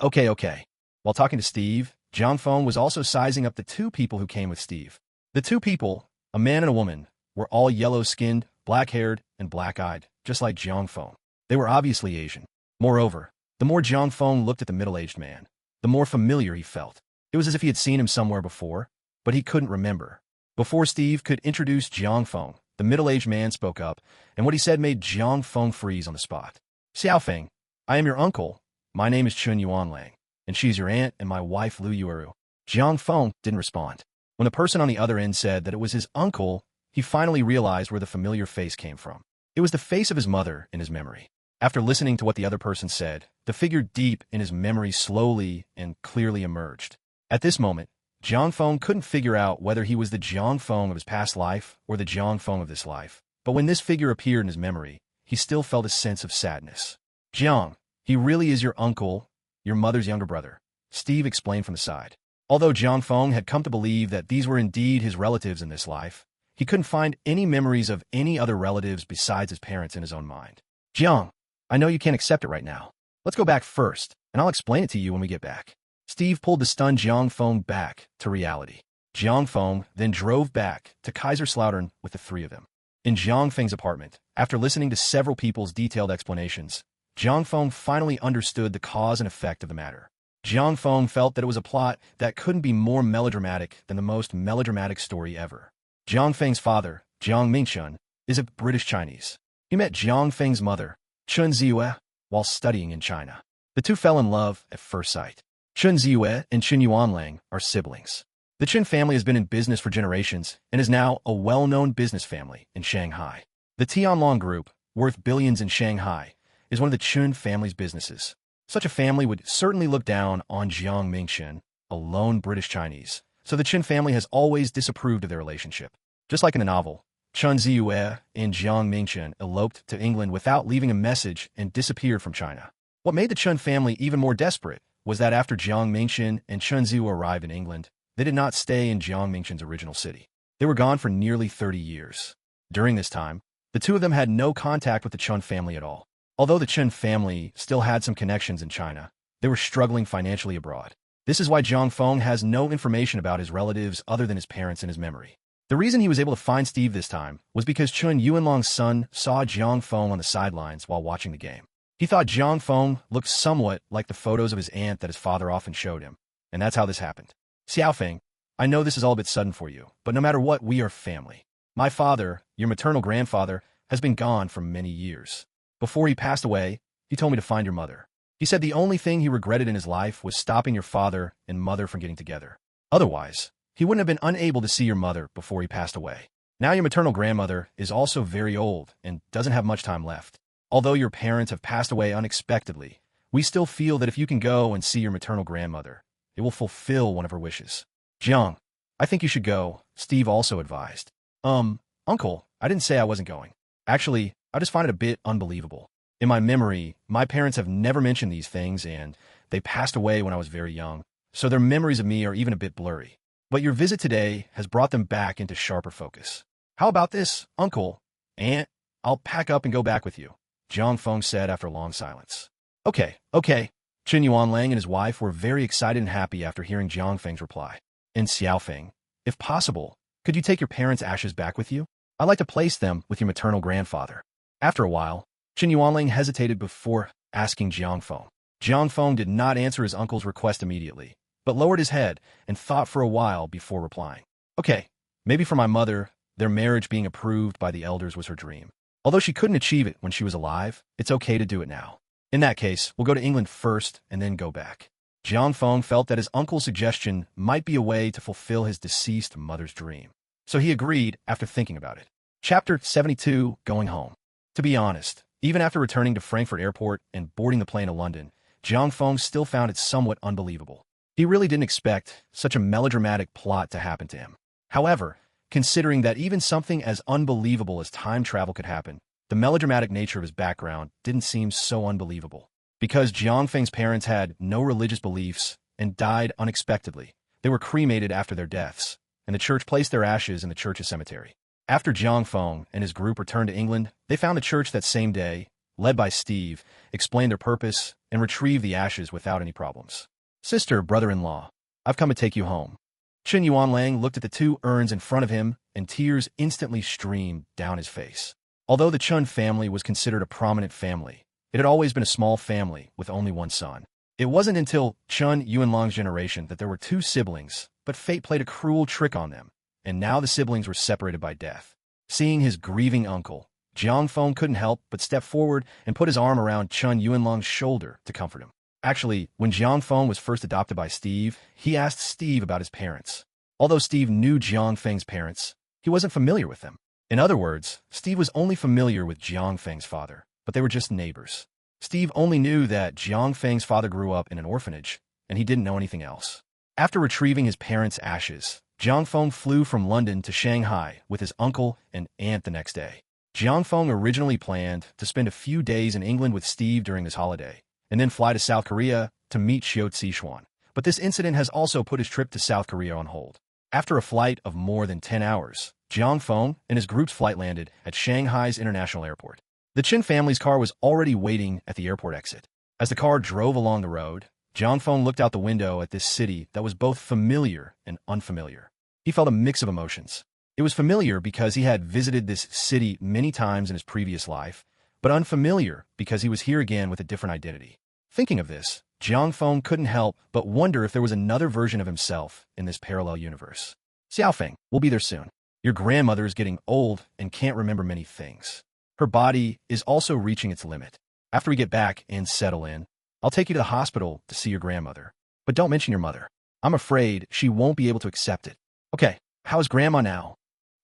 While talking to Steve, Jiang Feng was also sizing up the two people who came with Steve. The two people, a man and a woman, were all yellow-skinned, black-haired, and black-eyed, just like Jiang Feng. They were obviously Asian. Moreover, the more Jiang Feng looked at the middle-aged man, the more familiar he felt. It was as if he had seen him somewhere before, but he couldn't remember. Before Steve could introduce Jiang Feng, the middle-aged man spoke up, and what he said made Jiang Feng freeze on the spot. "Xiao Feng, I am your uncle. My name is Chun Yuanlang, and she's your aunt and my wife Lu Yueru." Jiang Feng didn't respond. When the person on the other end said that it was his uncle, he finally realized where the familiar face came from. It was the face of his mother in his memory. After listening to what the other person said, the figure deep in his memory slowly and clearly emerged. At this moment, Jiang Feng couldn't figure out whether he was the Jiang Feng of his past life or the Jiang Feng of this life. But when this figure appeared in his memory, he still felt a sense of sadness. "Jiang, he really is your uncle, your mother's younger brother," Steve explained from the side. Although Jiang Feng had come to believe that these were indeed his relatives in this life, he couldn't find any memories of any other relatives besides his parents in his own mind. "Jiang, I know you can't accept it right now. Let's go back first, and I'll explain it to you when we get back." Steve pulled the stunned Jiang Feng back to reality. Jiang Feng then drove back to Kaiserslautern with the three of them. In Jiang Feng's apartment, after listening to several people's detailed explanations, Jiang Feng finally understood the cause and effect of the matter. Jiang Feng felt that it was a plot that couldn't be more melodramatic than the most melodramatic story ever. Jiang Feng's father, Jiang Mingchun, is a British Chinese. He met Jiang Feng's mother, Chun Ziyue, while studying in China. The two fell in love at first sight. Chun Ziyue and Qin Yuanlang are siblings. The Qin family has been in business for generations and is now a well-known business family in Shanghai. The Tianlong Group, worth billions in Shanghai, is one of the Qin family's businesses. Such a family would certainly look down on Jiang Mingchun, a lone British Chinese, so the Qin family has always disapproved of their relationship. Just like in the novel, Chun Ziyue and Jiang Mingchun eloped to England without leaving a message and disappeared from China. What made the Chun family even more desperate was that after Jiang Mingchun and Chun Ziyue arrived in England, they did not stay in Jiang Mingchun's original city. They were gone for nearly 30 years. During this time, the two of them had no contact with the Chun family at all. Although the Chun family still had some connections in China, they were struggling financially abroad. This is why Jiang Feng has no information about his relatives other than his parents in his memory. The reason he was able to find Steve this time was because Chun Yuanlong's son saw Jiang Feng on the sidelines while watching the game. He thought Jiang Feng looked somewhat like the photos of his aunt that his father often showed him, and that's how this happened. Xiaofeng, I know this is all a bit sudden for you, but no matter what, we are family. My father, your maternal grandfather, has been gone for many years. Before he passed away, he told me to find your mother. He said the only thing he regretted in his life was stopping your father and mother from getting together. Otherwise, he wouldn't have been unable to see your mother before he passed away. Now your maternal grandmother is also very old and doesn't have much time left. Although your parents have passed away unexpectedly, we still feel that if you can go and see your maternal grandmother, it will fulfill one of her wishes. Jiang, I think you should go, Steve also advised. Uncle, I didn't say I wasn't going. Actually, I just find it a bit unbelievable. In my memory, my parents have never mentioned these things and they passed away when I was very young, so their memories of me are even a bit blurry. But your visit today has brought them back into sharper focus. How about this, Uncle? Aunt, I'll pack up and go back with you, Jiang Feng said after a long silence. Okay. Qin Yuanlang and his wife were very excited and happy after hearing Jiang Feng's reply. And Xiaofeng, if possible, could you take your parents' ashes back with you? I'd like to place them with your maternal grandfather. After a while, Qin Yuanlang hesitated before asking Jiang Feng. Jiang Feng did not answer his uncle's request immediately, but lowered his head and thought for a while before replying. Okay, maybe for my mother, their marriage being approved by the elders was her dream. Although she couldn't achieve it when she was alive, it's okay to do it now. In that case, we'll go to England first and then go back. Jiang Feng felt that his uncle's suggestion might be a way to fulfill his deceased mother's dream. So he agreed after thinking about it. Chapter 72, Going Home. To be honest, even after returning to Frankfurt Airport and boarding the plane to London, Jiang Feng still found it somewhat unbelievable. He really didn't expect such a melodramatic plot to happen to him. However, considering that even something as unbelievable as time travel could happen, the melodramatic nature of his background didn't seem so unbelievable. Because Jiang Feng's parents had no religious beliefs and died unexpectedly, they were cremated after their deaths, and the church placed their ashes in the church's cemetery. After Jiang Feng and his group returned to England, they found the church that same day, led by Steve, explained their purpose, and retrieved the ashes without any problems. Sister, brother-in-law, I've come to take you home. Qin Yuanlang looked at the two urns in front of him, and tears instantly streamed down his face. Although the Chun family was considered a prominent family, it had always been a small family with only one son. It wasn't until Chun Yuanlang's generation that there were two siblings, but fate played a cruel trick on them, and now the siblings were separated by death. Seeing his grieving uncle, Jiang Feng couldn't help but step forward and put his arm around Chun Yuanlang's shoulder to comfort him. Actually, when Jiang Feng was first adopted by Steve, he asked Steve about his parents. Although Steve knew Jiang Feng's parents, he wasn't familiar with them. In other words, Steve was only familiar with Jiang Feng's father, but they were just neighbors. Steve only knew that Jiang Feng's father grew up in an orphanage, and he didn't know anything else. After retrieving his parents' ashes, Jiang Feng flew from London to Shanghai with his uncle and aunt the next day. Jiang Feng originally planned to spend a few days in England with Steve during this holiday, and then fly to South Korea to meet Xiao Zixuan. But this incident has also put his trip to South Korea on hold. After a flight of more than 10 hours, Jiang Feng and his group's flight landed at Shanghai's International Airport. The Qin family's car was already waiting at the airport exit. As the car drove along the road, Jiang Feng looked out the window at this city that was both familiar and unfamiliar. He felt a mix of emotions. It was familiar because he had visited this city many times in his previous life, but unfamiliar because he was here again with a different identity. Thinking of this, Jiang Feng couldn't help but wonder if there was another version of himself in this parallel universe. Xiaofeng, we'll be there soon. Your grandmother is getting old and can't remember many things. Her body is also reaching its limit. After we get back and settle in, I'll take you to the hospital to see your grandmother. But don't mention your mother. I'm afraid she won't be able to accept it. Okay, how's Grandma now?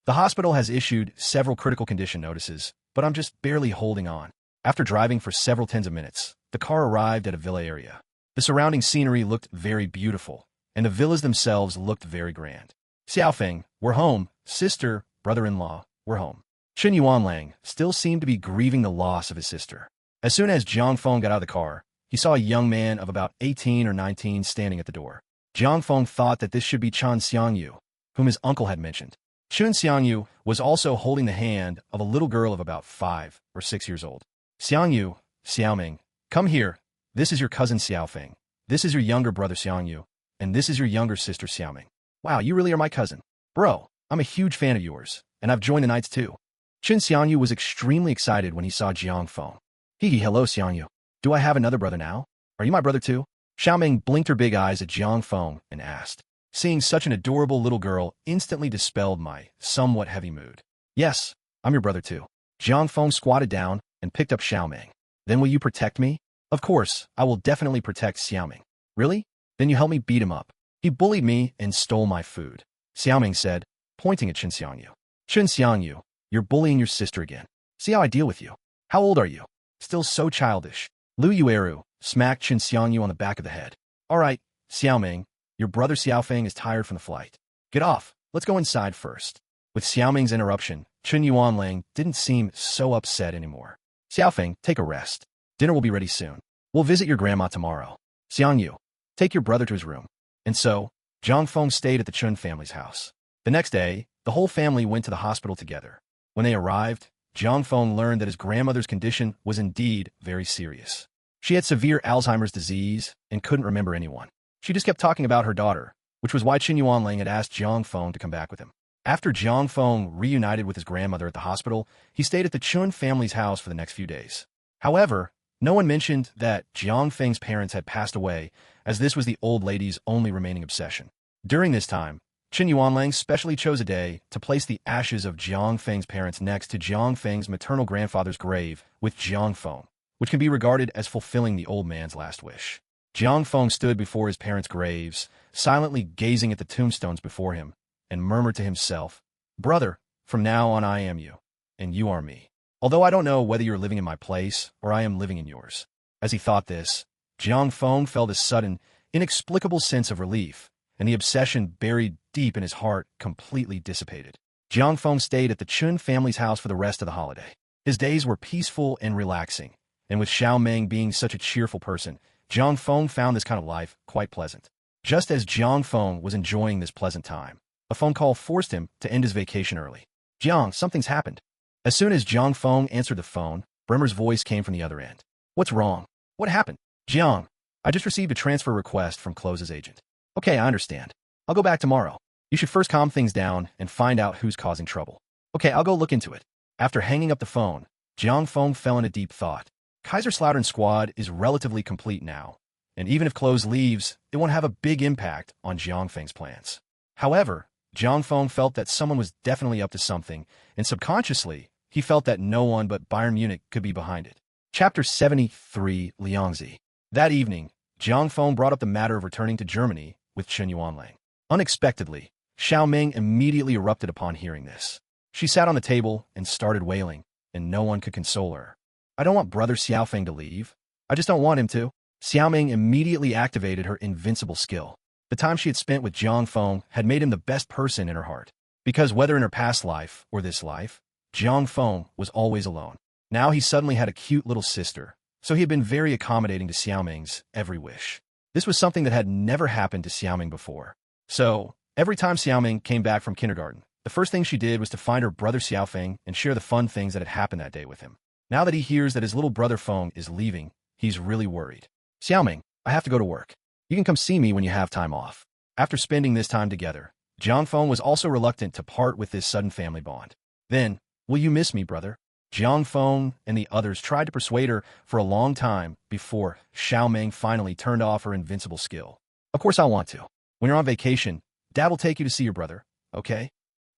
The hospital has issued several critical condition notices, but I'm just barely holding on. After driving for several tens of minutes, the car arrived at a villa area. The surrounding scenery looked very beautiful, and the villas themselves looked very grand. Xiaofeng, we're home. Sister, brother-in-law, we're home. Chen Yuanlang still seemed to be grieving the loss of his sister. As soon as Jiang Feng got out of the car, he saw a young man of about 18 or 19 standing at the door. Jiang Feng thought that this should be Chen Xiangyu, whom his uncle had mentioned. Chen Xiangyu was also holding the hand of a little girl of about 5 or 6 years old. Xiangyu, Xiaoming, come here. This is your cousin Xiaofeng. This is your younger brother Xiangyu, and this is your younger sister Xiaoming. Wow, you really are my cousin. Bro, I'm a huge fan of yours, and I've joined the Knights too. Chen Xiangyu was extremely excited when he saw Jiang Feng. Hello Xiangyu. Do I have another brother now? Are you my brother too? Xiaoming blinked her big eyes at Jiang Feng and asked. Seeing such an adorable little girl instantly dispelled my somewhat heavy mood. Yes, I'm your brother too. Jiang Feng squatted down and picked up Xiaoming. Then will you protect me? Of course, I will definitely protect Xiaoming. Really? Then you help me beat him up. He bullied me and stole my food. Xiaoming said, pointing at Chen Xiangyu. Chen Xiangyu, you're bullying your sister again. See how I deal with you. How old are you? Still so childish. Lu Yueru smacked Chen Xiangyu on the back of the head. All right, Xiaoming, your brother Xiaofeng is tired from the flight. Get off. Let's go inside first. With Xiaoming's interruption, Chen Yuanlang didn't seem so upset anymore. Xiaofeng, take a rest. Dinner will be ready soon. We'll visit your grandma tomorrow. Xiangyu, take your brother to his room. And so, Jiang Feng stayed at the Chun family's house. The next day, the whole family went to the hospital together. When they arrived, Jiang Feng learned that his grandmother's condition was indeed very serious. She had severe Alzheimer's disease and couldn't remember anyone. She just kept talking about her daughter, which was why Qin Yuanlang had asked Jiang Feng to come back with him. After Jiang Feng reunited with his grandmother at the hospital, he stayed at the Chun family's house for the next few days. However, no one mentioned that Jiang Feng's parents had passed away, as this was the old lady's only remaining obsession. During this time, Qin Yuanlang specially chose a day to place the ashes of Jiang Feng's parents next to Jiang Feng's maternal grandfather's grave with Jiang Feng, which can be regarded as fulfilling the old man's last wish. Jiang Feng stood before his parents' graves, silently gazing at the tombstones before him, and murmured to himself, Brother, from now on I am you, and you are me. Although I don't know whether you're living in my place or I am living in yours. As he thought this, Jiang Feng felt a sudden, inexplicable sense of relief, and the obsession buried deep in his heart completely dissipated. Jiang Feng stayed at the Chun family's house for the rest of the holiday. His days were peaceful and relaxing, and with Xiao Meng being such a cheerful person, Jiang Feng found this kind of life quite pleasant. Just as Jiang Feng was enjoying this pleasant time, a phone call forced him to end his vacation early. Jiang, something's happened. As soon as Jiang Feng answered the phone, Bremer's voice came from the other end. What's wrong? What happened? Jiang, I just received a transfer request from Close's agent. Okay, I understand. I'll go back tomorrow. You should first calm things down and find out who's causing trouble. Okay, I'll go look into it. After hanging up the phone, Jiang Feng fell into deep thought. Kaiserslautern's squad is relatively complete now, and even if Close leaves, it won't have a big impact on Jiang Feng's plans. However, Jiang Feng felt that someone was definitely up to something, and subconsciously, he felt that no one but Bayern Munich could be behind it. Chapter 73, Liangzi. That evening, Jiang Feng brought up the matter of returning to Germany with Chen Yuanlang. Unexpectedly, Xiao Meng immediately erupted upon hearing this. She sat on the table and started wailing, and no one could console her. I don't want brother Xiaofeng to leave. I just don't want him to. Xiao Meng immediately activated her invincible skill. The time she had spent with Jiang Feng had made him the best person in her heart. Because whether in her past life or this life, Jiang Feng was always alone. Now he suddenly had a cute little sister, so he had been very accommodating to Xiao Meng's every wish. This was something that had never happened to Xiao Meng before. So, every time Xiao Meng came back from kindergarten, the first thing she did was to find her brother Xiaofeng and share the fun things that had happened that day with him. Now that he hears that his little brother Feng is leaving, he's really worried. Xiao Meng, I have to go to work. You can come see me when you have time off. After spending this time together, Jiang Feng was also reluctant to part with this sudden family bond. Then, will you miss me, brother? Jiang Feng and the others tried to persuade her for a long time before Xiao Meng finally turned off her invincible skill. Of course I want to. When you're on vacation, Dad will take you to see your brother, okay?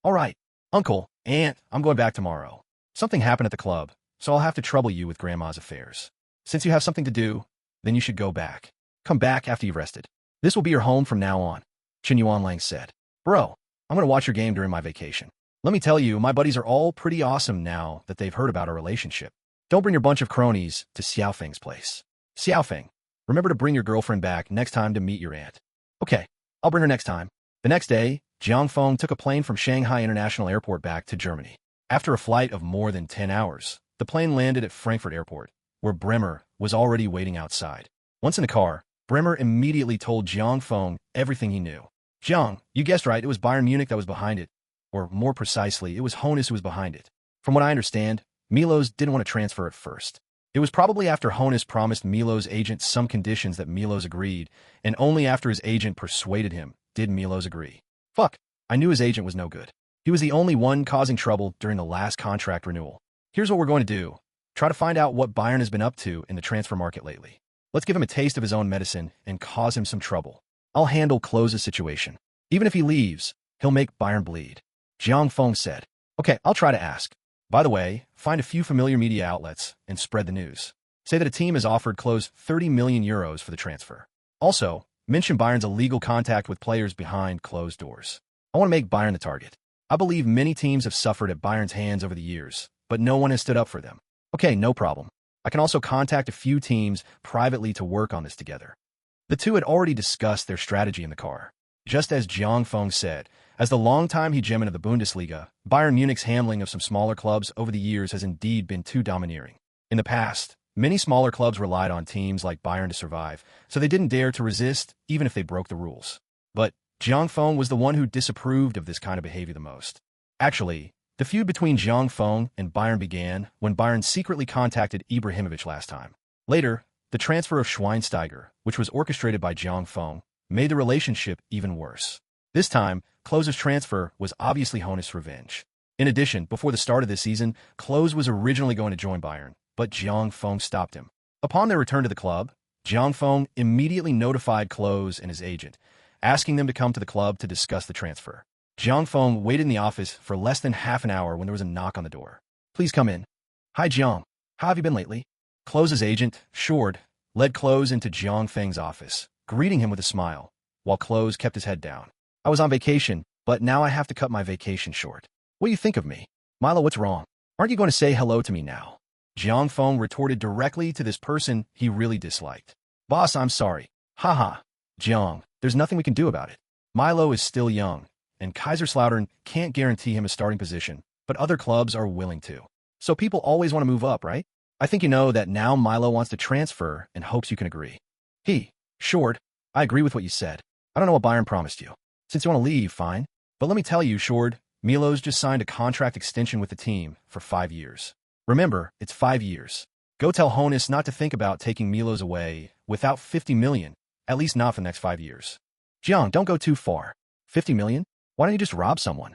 All right, Uncle, Aunt, I'm going back tomorrow. Something happened at the club, so I'll have to trouble you with Grandma's affairs. Since you have something to do, then you should go back. Come back after you've rested. This will be your home from now on, Chen Yuanlang said. Bro, I'm going to watch your game during my vacation. Let me tell you, my buddies are all pretty awesome now that they've heard about our relationship. Don't bring your bunch of cronies to Xiaofeng's place. Xiaofeng, remember to bring your girlfriend back next time to meet your aunt. Okay, I'll bring her next time. The next day, Jiang Feng took a plane from Shanghai International Airport back to Germany. After a flight of more than 10 hours, the plane landed at Frankfurt Airport, where Bremer was already waiting outside. Once in the car, Bremer immediately told Jiang Feng everything he knew. Jiang, you guessed right, it was Bayern Munich that was behind it. Or more precisely, it was Honus who was behind it. From what I understand, Milos didn't want to transfer at first. It was probably after Honus promised Milos' agent some conditions that Milos agreed, and only after his agent persuaded him did Milos agree. Fuck, I knew his agent was no good. He was the only one causing trouble during the last contract renewal. Here's what we're going to do. Try to find out what Bayern has been up to in the transfer market lately. Let's give him a taste of his own medicine and cause him some trouble. I'll handle Klose's situation. Even if he leaves, he'll make Bayern bleed. Jiang Feng said. Okay, I'll try to ask. By the way, find a few familiar media outlets and spread the news. Say that a team has offered Klose 30 million euros for the transfer. Also, mention Bayern's illegal contact with players behind closed doors. I want to make Bayern the target. I believe many teams have suffered at Bayern's hands over the years, but no one has stood up for them. Okay, no problem. I can also contact a few teams privately to work on this together. The two had already discussed their strategy in the car. Just as Jiang Feng said, as the longtime hegemon of the Bundesliga, Bayern Munich's handling of some smaller clubs over the years has indeed been too domineering. In the past, many smaller clubs relied on teams like Bayern to survive, so they didn't dare to resist even if they broke the rules. But Jiang Feng was the one who disapproved of this kind of behavior the most. Actually, the feud between Jiang Feng and Bayern began when Bayern secretly contacted Ibrahimovic last time. Later, the transfer of Schweinsteiger, which was orchestrated by Jiang Feng, made the relationship even worse. This time, Klose's transfer was obviously Honus' revenge. In addition, before the start of this season, Klose was originally going to join Bayern, but Jiang Feng stopped him. Upon their return to the club, Jiang Feng immediately notified Klose and his agent, asking them to come to the club to discuss the transfer. Jiang Feng waited in the office for less than half an hour when there was a knock on the door. Please come in. Hi, Jiang. How have you been lately? Klose's agent, Shord, led Klose into Jiang Feng's office, greeting him with a smile, while Klose kept his head down. I was on vacation, but now I have to cut my vacation short. What do you think of me? Milo, what's wrong? Aren't you going to say hello to me now? Jiang Feng retorted directly to this person he really disliked. Boss, I'm sorry. Haha. Jiang, there's nothing we can do about it. Milo is still young, and Kaiserslautern can't guarantee him a starting position, but other clubs are willing to. So people always want to move up, right? I think you know that now Milo wants to transfer and hopes you can agree. Short, I agree with what you said. I don't know what Bayern promised you. Since you want to leave, fine. But let me tell you, Short, Milos just signed a contract extension with the team for 5 years. Remember, it's 5 years. Go tell Honus not to think about taking Milos away without 50 million, at least not for the next 5 years. Jiang, don't go too far. 50 million? Why don't you just rob someone?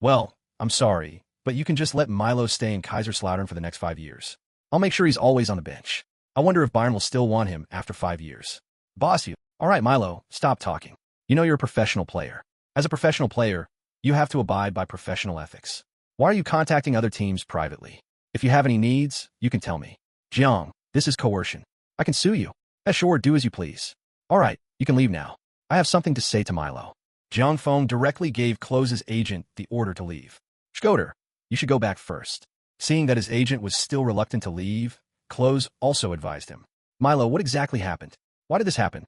Well, I'm sorry, but you can just let Milo stay in Kaiserslautern for the next 5 years. I'll make sure he's always on the bench. I wonder if Bayern will still want him after 5 years. Boss, you. All right, Milo, stop talking. You know you're a professional player. As a professional player, you have to abide by professional ethics. Why are you contacting other teams privately? If you have any needs, you can tell me. Jiang, this is coercion. I can sue you. Sure, do as you please. All right, you can leave now. I have something to say to Milo. Jiang Feng directly gave Klose's agent the order to leave. Schroeder, you should go back first. Seeing that his agent was still reluctant to leave, Klose also advised him. Milo, what exactly happened? Why did this happen?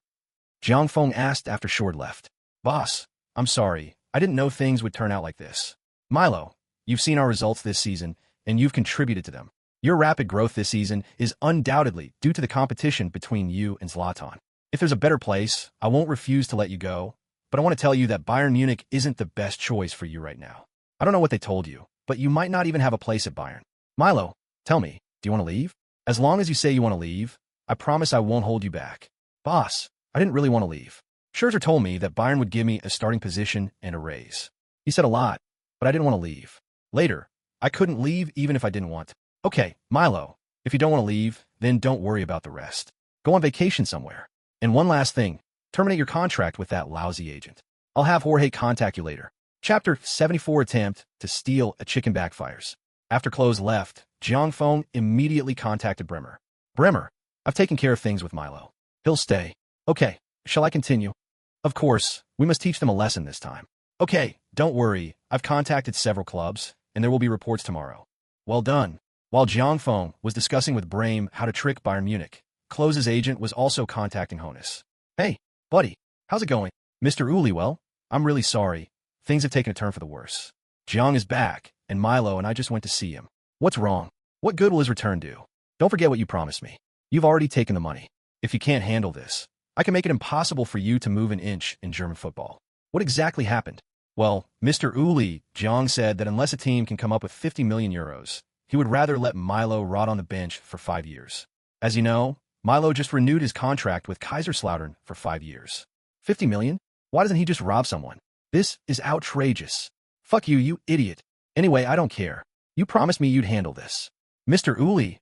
Jiang Feng asked after Shord left. Boss, I'm sorry. I didn't know things would turn out like this. Milo, you've seen our results this season, and you've contributed to them. Your rapid growth this season is undoubtedly due to the competition between you and Zlatan. If there's a better place, I won't refuse to let you go, but I want to tell you that Bayern Munich isn't the best choice for you right now. I don't know what they told you, but you might not even have a place at Bayern. Milo, tell me, do you want to leave? As long as you say you want to leave, I promise I won't hold you back. Boss, I didn't really want to leave. Scherzer told me that Bayern would give me a starting position and a raise. He said a lot, but I didn't want to leave. Later, I couldn't leave even if I didn't want to. Okay, Milo, if you don't want to leave, then don't worry about the rest. Go on vacation somewhere. And one last thing, terminate your contract with that lousy agent. I'll have Jorge contact you later. Chapter 74 Attempt to steal a chicken backfires. After Close left, Jiang Feng immediately contacted Bremer. Bremer, I've taken care of things with Milo. He'll stay. Okay, shall I continue? Of course, we must teach them a lesson this time. Okay, don't worry, I've contacted several clubs, and there will be reports tomorrow. Well done. While Jiang Feng was discussing with Brame how to trick Bayern Munich, Close's agent was also contacting Honus. Hey, buddy, how's it going? Mr. Uli, well, I'm really sorry. Things have taken a turn for the worse. Jiang is back, and Milo and I just went to see him. What's wrong? What good will his return do? Don't forget what you promised me. You've already taken the money. If you can't handle this, I can make it impossible for you to move an inch in German football. What exactly happened? Well, Mr. Uli, Jiang said that unless a team can come up with 50 million euros, he would rather let Milo rot on the bench for 5 years. As you know, Milo just renewed his contract with Kaiserslautern for 5 years. 50 million? Why doesn't he just rob someone? This is outrageous. Fuck you, you idiot. Anyway, I don't care. You promised me you'd handle this. Mr. Uli,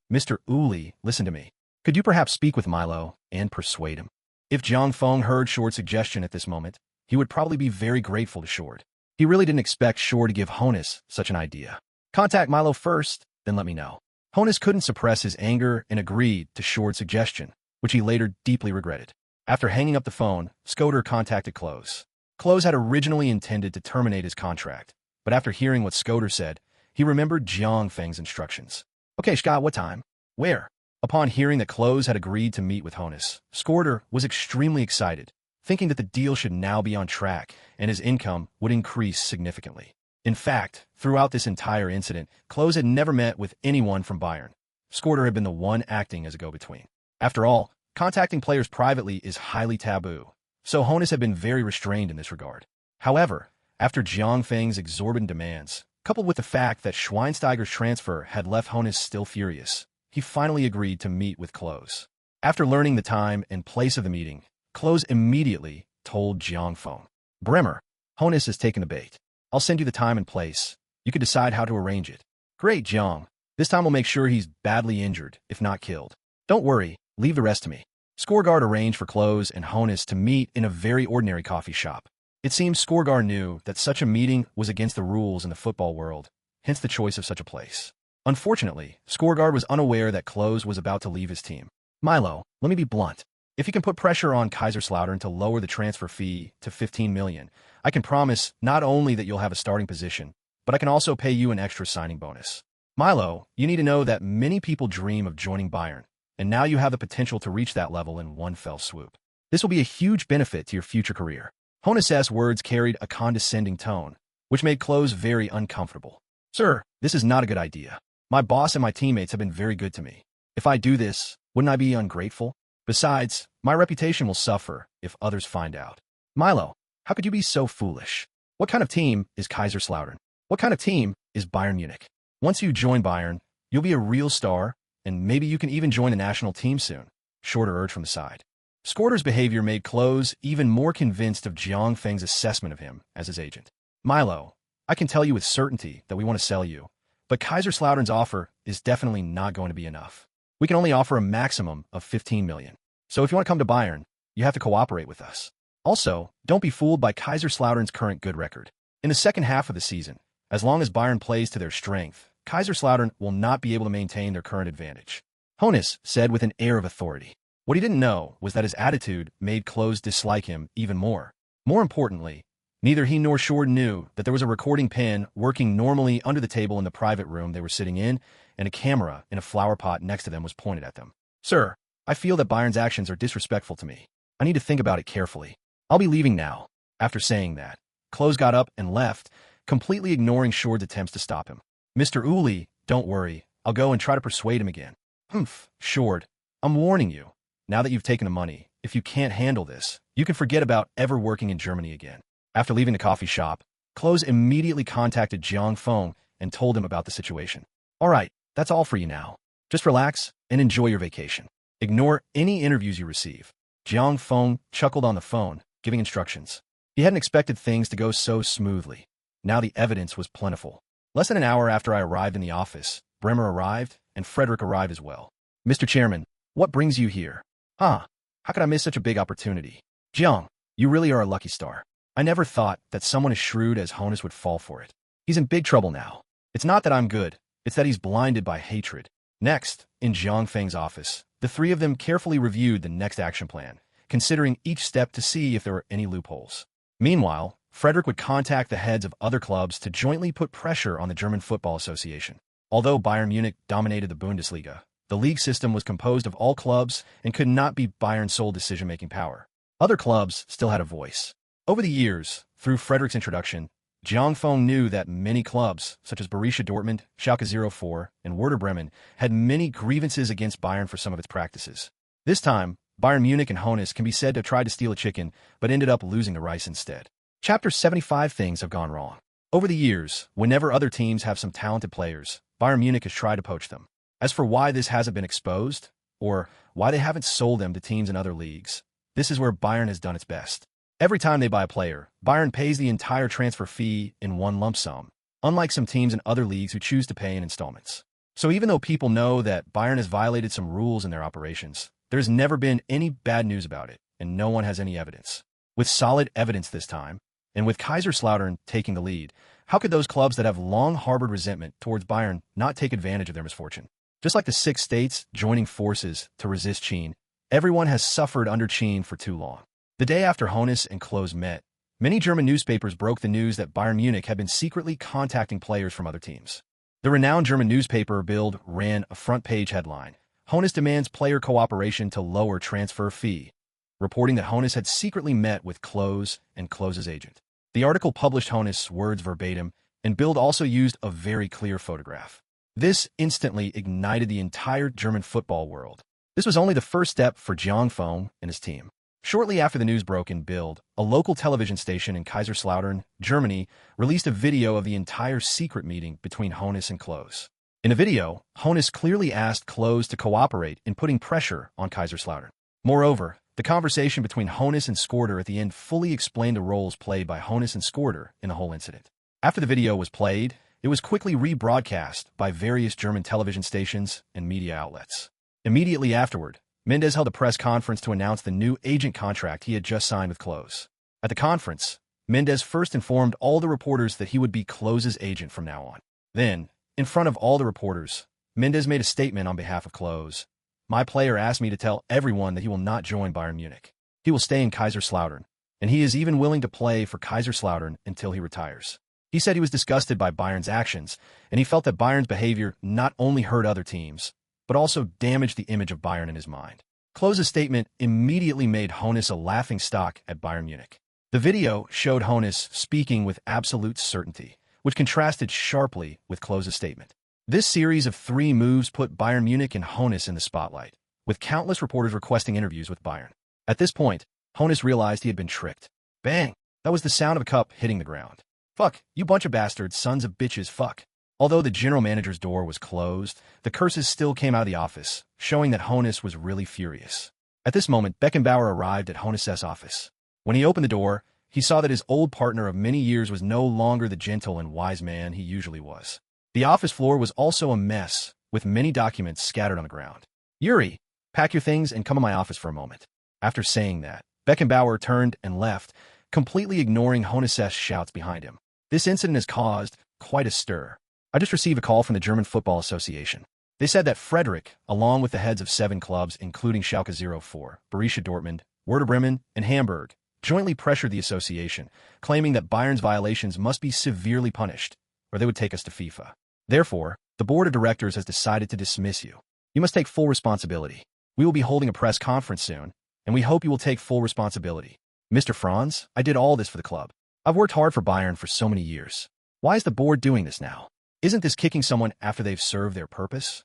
listen to me. Could you perhaps speak with Milo and persuade him? If Jiang Feng heard Short's suggestion at this moment, he would probably be very grateful to Short. He really didn't expect Short to give Honus such an idea. Contact Milo first, then let me know. Honus couldn't suppress his anger and agreed to Short's suggestion, which he later deeply regretted. After hanging up the phone, Skoder contacted Close. Close had originally intended to terminate his contract, but after hearing what Skoder said, he remembered Jiang Feng's instructions. Okay, Scott, what time? Where? Upon hearing that Close had agreed to meet with Honus, Skoder was extremely excited, thinking that the deal should now be on track and his income would increase significantly. In fact, throughout this entire incident, Close had never met with anyone from Bayern. Skoder had been the one acting as a go-between. After all, contacting players privately is highly taboo, so Honus had been very restrained in this regard. However, after Jiang Feng's exorbitant demands, coupled with the fact that Schweinsteiger's transfer had left Honus still furious, he finally agreed to meet with Close. After learning the time and place of the meeting, Close immediately told Jiang Feng. Bremer, Honus has taken the bait. I'll send you the time and place. You can decide how to arrange it. Great, Jiang. This time we'll make sure he's badly injured, if not killed. Don't worry, leave the rest to me. Scoregard arranged for Close and Honus to meet in a very ordinary coffee shop. It seems Scoregard knew that such a meeting was against the rules in the football world, hence the choice of such a place. Unfortunately, Scoregard was unaware that Close was about to leave his team. Milo, let me be blunt. If you can put pressure on Kaiserslautern to lower the transfer fee to 15 million, I can promise not only that you'll have a starting position, but I can also pay you an extra signing bonus. Milo, you need to know that many people dream of joining Bayern, and now you have the potential to reach that level in one fell swoop. This will be a huge benefit to your future career. Honus' words carried a condescending tone, which made Close very uncomfortable. Sir, this is not a good idea. My boss and my teammates have been very good to me. If I do this, wouldn't I be ungrateful? Besides, my reputation will suffer if others find out. Milo, how could you be so foolish? What kind of team is Kaiserslautern? What kind of team is Bayern Munich? Once you join Bayern, you'll be a real star, and maybe you can even join the national team soon, Shorter urged from the side. Scorder's behavior made Close even more convinced of Jiang Feng's assessment of him as his agent. Milo, I can tell you with certainty that we want to sell you, but Kaiserslautern's offer is definitely not going to be enough. We can only offer a maximum of 15 million. So if you want to come to Bayern, you have to cooperate with us. Also, don't be fooled by Kaiserslautern's current good record. In the second half of the season, as long as Bayern plays to their strength, Kaiserslautern will not be able to maintain their current advantage. Honus said with an air of authority. What he didn't know was that his attitude made Close dislike him even more. More importantly, neither he nor Short knew that there was a recording pen working normally under the table in the private room they were sitting in, and a camera in a flower pot next to them was pointed at them. Sir, I feel that Bayern's actions are disrespectful to me. I need to think about it carefully. I'll be leaving now. After saying that, Close got up and left, completely ignoring Short's attempts to stop him. Mr. Uli, don't worry. I'll go and try to persuade him again. Humph, Short, I'm warning you. Now that you've taken the money, if you can't handle this, you can forget about ever working in Germany again. After leaving the coffee shop, Close immediately contacted Jiang Feng and told him about the situation. All right, that's all for you now. Just relax and enjoy your vacation. Ignore any interviews you receive. Jiang Feng chuckled on the phone, giving instructions. He hadn't expected things to go so smoothly. Now the evidence was plentiful. Less than an hour after I arrived in the office, Bremer arrived, and Frederick arrived as well. Mr. Chairman, what brings you here? Huh? How could I miss such a big opportunity? Jiang, you really are a lucky star. I never thought that someone as shrewd as Honus would fall for it. He's in big trouble now. It's not that I'm good, it's that he's blinded by hatred. Next, in Jiang Feng's office, the three of them carefully reviewed the next action plan, considering each step to see if there were any loopholes. Meanwhile, Frederick would contact the heads of other clubs to jointly put pressure on the German Football Association. Although Bayern Munich dominated the Bundesliga, the league system was composed of all clubs and could not be Bayern's sole decision-making power. Other clubs still had a voice. Over the years, through Frederick's introduction, Jiang Feng knew that many clubs, such as Borussia Dortmund, Schalke 04, and Werder Bremen, had many grievances against Bayern for some of its practices. This time, Bayern Munich and Honus can be said to have tried to steal a chicken, but ended up losing the rice instead. Chapter 75 Things have gone wrong. Over the years, whenever other teams have some talented players, Bayern Munich has tried to poach them. As for why this hasn't been exposed, or why they haven't sold them to teams in other leagues, this is where Bayern has done its best. Every time they buy a player, Bayern pays the entire transfer fee in one lump sum, unlike some teams in other leagues who choose to pay in installments. So even though people know that Bayern has violated some rules in their operations, there's never been any bad news about it, and no one has any evidence. With solid evidence this time, and with Kaiserslautern taking the lead, how could those clubs that have long harbored resentment towards Bayern not take advantage of their misfortune? Just like the 6 states joining forces to resist Qin, everyone has suffered under Qin for too long. The day after Honus and Klose met, many German newspapers broke the news that Bayern Munich had been secretly contacting players from other teams. The renowned German newspaper Bild ran a front-page headline, "Honus demands player cooperation to lower transfer fee," reporting that Honus had secretly met with Klose and Klose's agent. The article published Honus' words verbatim, and Bild also used a very clear photograph. This instantly ignited the entire German football world. This was only the first step for Jiang Feng and his team. Shortly after the news broke in Bild, a local television station in Kaiserslautern, Germany, released a video of the entire secret meeting between Honus and Klose. In the video, Honus clearly asked Klose to cooperate in putting pressure on Kaiserslautern. Moreover, the conversation between Honus and Skorder at the end fully explained the roles played by Honus and Skorder in the whole incident. After the video was played, it was quickly rebroadcast by various German television stations and media outlets. Immediately afterward, Mendes held a press conference to announce the new agent contract he had just signed with Klose. At the conference, Mendes first informed all the reporters that he would be Klose's agent from now on. Then, in front of all the reporters, Mendes made a statement on behalf of Klose. "My player asked me to tell everyone that he will not join Bayern Munich. He will stay in Kaiserslautern, and he is even willing to play for Kaiserslautern until he retires." He said he was disgusted by Bayern's actions, and he felt that Bayern's behavior not only hurt other teams, but also damaged the image of Bayern in his mind. Klose's statement immediately made Honus a laughingstock at Bayern Munich. The video showed Honus speaking with absolute certainty, which contrasted sharply with Klose's statement. This series of 3 moves put Bayern Munich and Honus in the spotlight, with countless reporters requesting interviews with Bayern. At this point, Honus realized he had been tricked. Bang! That was the sound of a cup hitting the ground. "Fuck, you bunch of bastards, sons of bitches, fuck." Although the general manager's door was closed, the curses still came out of the office, showing that Honus was really furious. At this moment, Beckenbauer arrived at Honus' office. When he opened the door, he saw that his old partner of many years was no longer the gentle and wise man he usually was. The office floor was also a mess, with many documents scattered on the ground. "Yuri, pack your things and come to my office for a moment." After saying that, Beckenbauer turned and left, completely ignoring Honus' shouts behind him. This incident has caused quite a stir. I just received a call from the German Football Association. They said that Frederick, along with the heads of 7 clubs, including Schalke 04, Borussia Dortmund, Werder Bremen, and Hamburg, jointly pressured the association, claiming that Bayern's violations must be severely punished, or they would take us to FIFA. Therefore, the board of directors has decided to dismiss you. You must take full responsibility. We will be holding a press conference soon, and we hope you will take full responsibility. Mr. Franz, I did all this for the club. I've worked hard for Bayern for so many years. Why is the board doing this now? Isn't this kicking someone after they've served their purpose?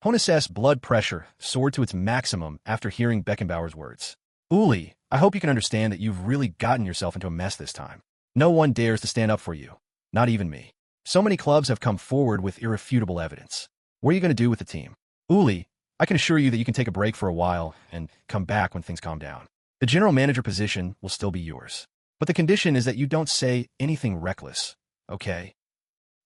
Honus' blood pressure soared to its maximum after hearing Beckenbauer's words. "Uli, I hope you can understand that you've really gotten yourself into a mess this time. No one dares to stand up for you, not even me. So many clubs have come forward with irrefutable evidence. What are you going to do with the team? Uli, I can assure you that you can take a break for a while and come back when things calm down. The general manager position will still be yours. But the condition is that you don't say anything reckless, okay?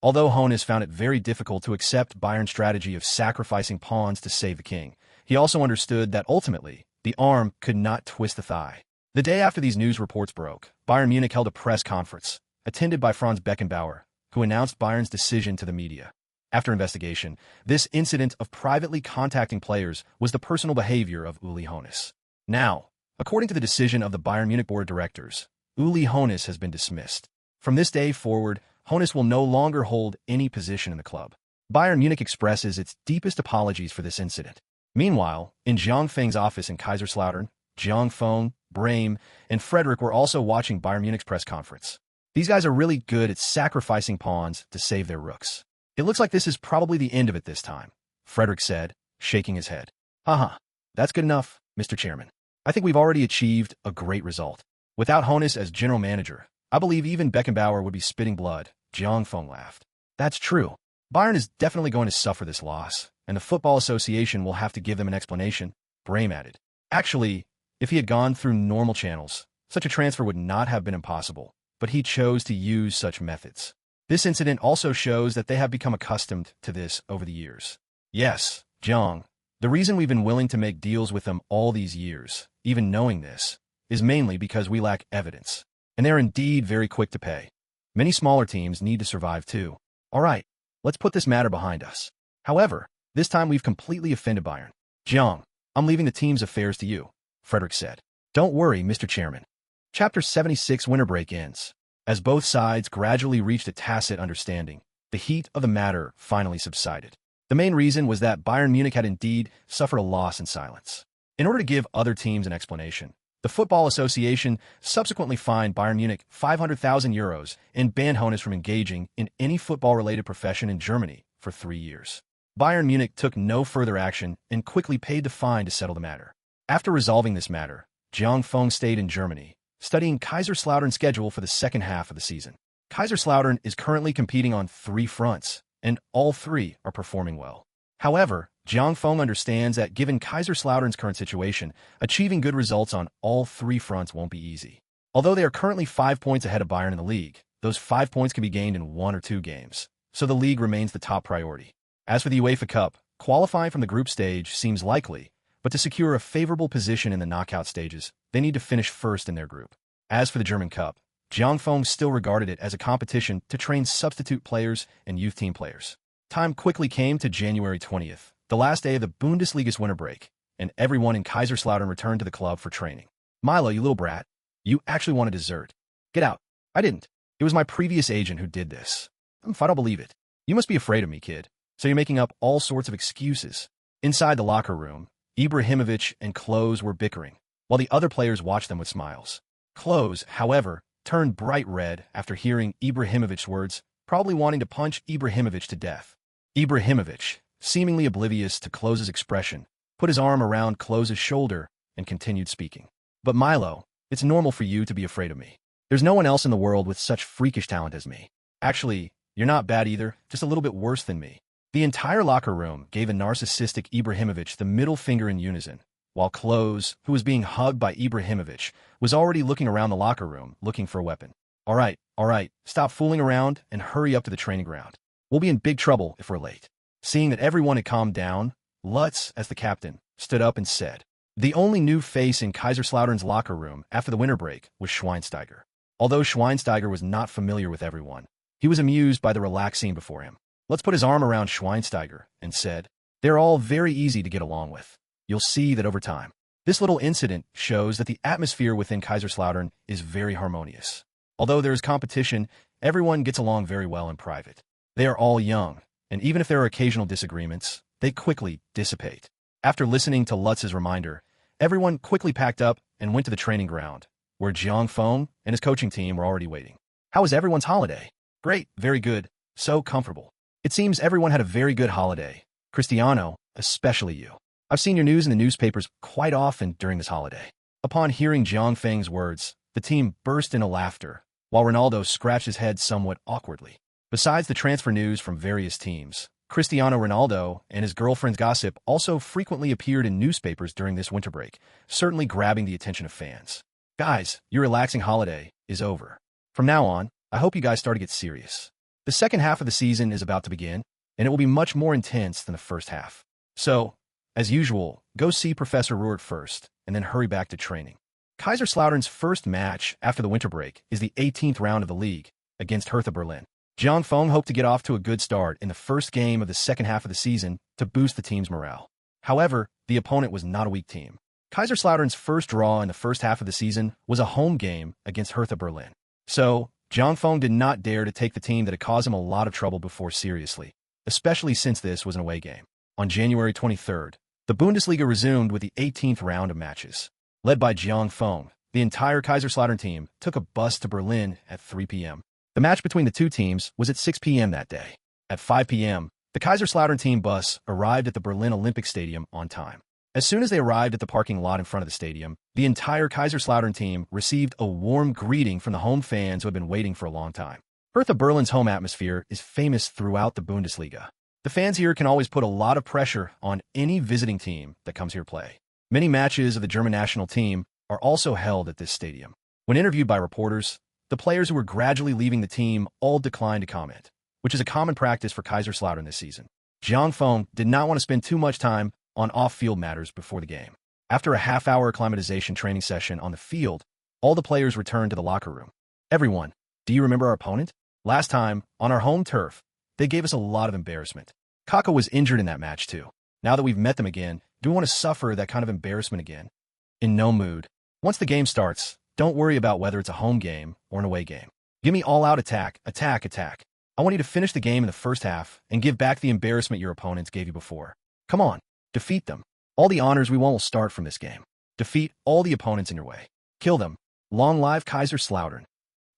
Although Hoeneß found it very difficult to accept Bayern's strategy of sacrificing pawns to save the king, he also understood that ultimately, the arm could not twist the thigh. The day after these news reports broke, Bayern Munich held a press conference, attended by Franz Beckenbauer, who announced Bayern's decision to the media. After investigation, this incident of privately contacting players was the personal behavior of Uli Hoeneß. Now, according to the decision of the Bayern Munich board of directors, Uli Hoeneß has been dismissed. From this day forward, Hoeneß will no longer hold any position in the club. Bayern Munich expresses its deepest apologies for this incident. Meanwhile, in Zhang Feng's office in Kaiserslautern, Zhang Feng, Brahim, and Frederick were also watching Bayern Munich's press conference. These guys are really good at sacrificing pawns to save their rooks. It looks like this is probably the end of it this time, Frederick said, shaking his head. Haha, that's good enough, Mr. Chairman. I think we've already achieved a great result. Without Hoeneß as general manager, I believe even Beckenbauer would be spitting blood. Zhang Feng laughed. That's true. Bayern is definitely going to suffer this loss, and the Football Association will have to give them an explanation, Brahim added. Actually, if he had gone through normal channels, such a transfer would not have been impossible, but he chose to use such methods. This incident also shows that they have become accustomed to this over the years. Yes, Zhang, the reason we've been willing to make deals with them all these years, even knowing this, is mainly because we lack evidence, and they're indeed very quick to pay. Many smaller teams need to survive too. All right, let's put this matter behind us. However, this time we've completely offended Bayern. Zhang, I'm leaving the team's affairs to you, Frederick said. Don't worry, Mr. Chairman. Chapter 76 Winter Break ends. As both sides gradually reached a tacit understanding, the heat of the matter finally subsided. The main reason was that Bayern Munich had indeed suffered a loss in silence. In order to give other teams an explanation, the Football Association subsequently fined Bayern Munich €500,000 and banned Hoeneß from engaging in any football-related profession in Germany for 3 years. Bayern Munich took no further action and quickly paid the fine to settle the matter. After resolving this matter, Zhang Feng stayed in Germany, studying Kaiserslautern's schedule for the second half of the season. Kaiserslautern is currently competing on 3 fronts, and all 3 are performing well. However, Zhang Feng understands that given Kaiserslautern's current situation, achieving good results on all 3 fronts won't be easy. Although they are currently 5 points ahead of Bayern in the league, those 5 points can be gained in 1 or 2 games, so the league remains the top priority. As for the UEFA Cup, qualifying from the group stage seems likely, but to secure a favorable position in the knockout stages, they need to finish first in their group. As for the German Cup, Zhang Feng still regarded it as a competition to train substitute players and youth team players. Time quickly came to January 20th, the last day of the Bundesliga's winter break, and everyone in Kaiserslautern returned to the club for training. Milo, you little brat, you actually wanted dessert. Get out. I didn't. It was my previous agent who did this. I don't believe it. You must be afraid of me, kid. So you're making up all sorts of excuses. Inside the locker room, Ibrahimovic and Klose were bickering, while the other players watched them with smiles. Klose, however, turned bright red after hearing Ibrahimovic's words, probably wanting to punch Ibrahimovic to death. Ibrahimovic, seemingly oblivious to Klose's expression, put his arm around Klose's shoulder and continued speaking. But Milo, it's normal for you to be afraid of me. There's no one else in the world with such freakish talent as me. Actually, you're not bad either, just a little bit worse than me. The entire locker room gave a narcissistic Ibrahimovic the middle finger in unison, while Klose, who was being hugged by Ibrahimovic, was already looking around the locker room looking for a weapon. All right, stop fooling around and hurry up to the training ground. We'll be in big trouble if we're late. Seeing that everyone had calmed down, Lutz, as the captain, stood up and said. The only new face in Kaiserslautern's locker room after the winter break was Schweinsteiger. Although Schweinsteiger was not familiar with everyone, he was amused by the relaxed scene before him. Lutz put his arm around Schweinsteiger and said, "They're all very easy to get along with. You'll see that over time." This little incident shows that the atmosphere within Kaiserslautern is very harmonious. Although there is competition, everyone gets along very well in private. They are all young, and even if there are occasional disagreements, they quickly dissipate. After listening to Lutz's reminder, everyone quickly packed up and went to the training ground, where Zhang Feng and his coaching team were already waiting. How was everyone's holiday? Great, very good, so comfortable. It seems everyone had a very good holiday. Cristiano, especially you. I've seen your news in the newspapers quite often during this holiday. Upon hearing Zhang Feng's words, the team burst into laughter, while Ronaldo scratched his head somewhat awkwardly. Besides the transfer news from various teams, Cristiano Ronaldo and his girlfriend's gossip also frequently appeared in newspapers during this winter break, certainly grabbing the attention of fans. Guys, your relaxing holiday is over. From now on, I hope you guys start to get serious. The second half of the season is about to begin, and it will be much more intense than the first half. So, as usual, go see Professor Ruert first, and then hurry back to training. Kaiserslautern's first match after the winter break is the 18th round of the league against Hertha Berlin. Jiang Feng hoped to get off to a good start in the first game of the second half of the season to boost the team's morale. However, the opponent was not a weak team. Kaiserslautern's first draw in the first half of the season was a home game against Hertha Berlin. So, Jiang Feng did not dare to take the team that had caused him a lot of trouble before seriously, especially since this was an away game. On January 23rd, the Bundesliga resumed with the 18th round of matches. Led by Jiang Feng, the entire Kaiserslautern team took a bus to Berlin at 3 p.m. The match between the two teams was at 6 p.m. that day. At 5 p.m., the Kaiserslautern team bus arrived at the Berlin Olympic Stadium on time. As soon as they arrived at the parking lot in front of the stadium, the entire Kaiserslautern team received a warm greeting from the home fans who had been waiting for a long time. Hertha Berlin's home atmosphere is famous throughout the Bundesliga. The fans here can always put a lot of pressure on any visiting team that comes here to play. Many matches of the German national team are also held at this stadium. When interviewed by reporters, the players who were gradually leaving the team all declined to comment, which is a common practice for Kaiserslautern this season. Jiang Feng did not want to spend too much time on off-field matters before the game. After a half-hour acclimatization training session on the field, all the players returned to the locker room. Everyone, do you remember our opponent? Last time, on our home turf, they gave us a lot of embarrassment. Kaka was injured in that match too. Now that we've met them again, do we want to suffer that kind of embarrassment again? In no mood. Once the game starts, don't worry about whether it's a home game or an away game. Give me all-out attack, attack, attack. I want you to finish the game in the first half and give back the embarrassment your opponents gave you before. Come on, defeat them. All the honors we want will start from this game. Defeat all the opponents in your way. Kill them. Long live Kaiserslautern.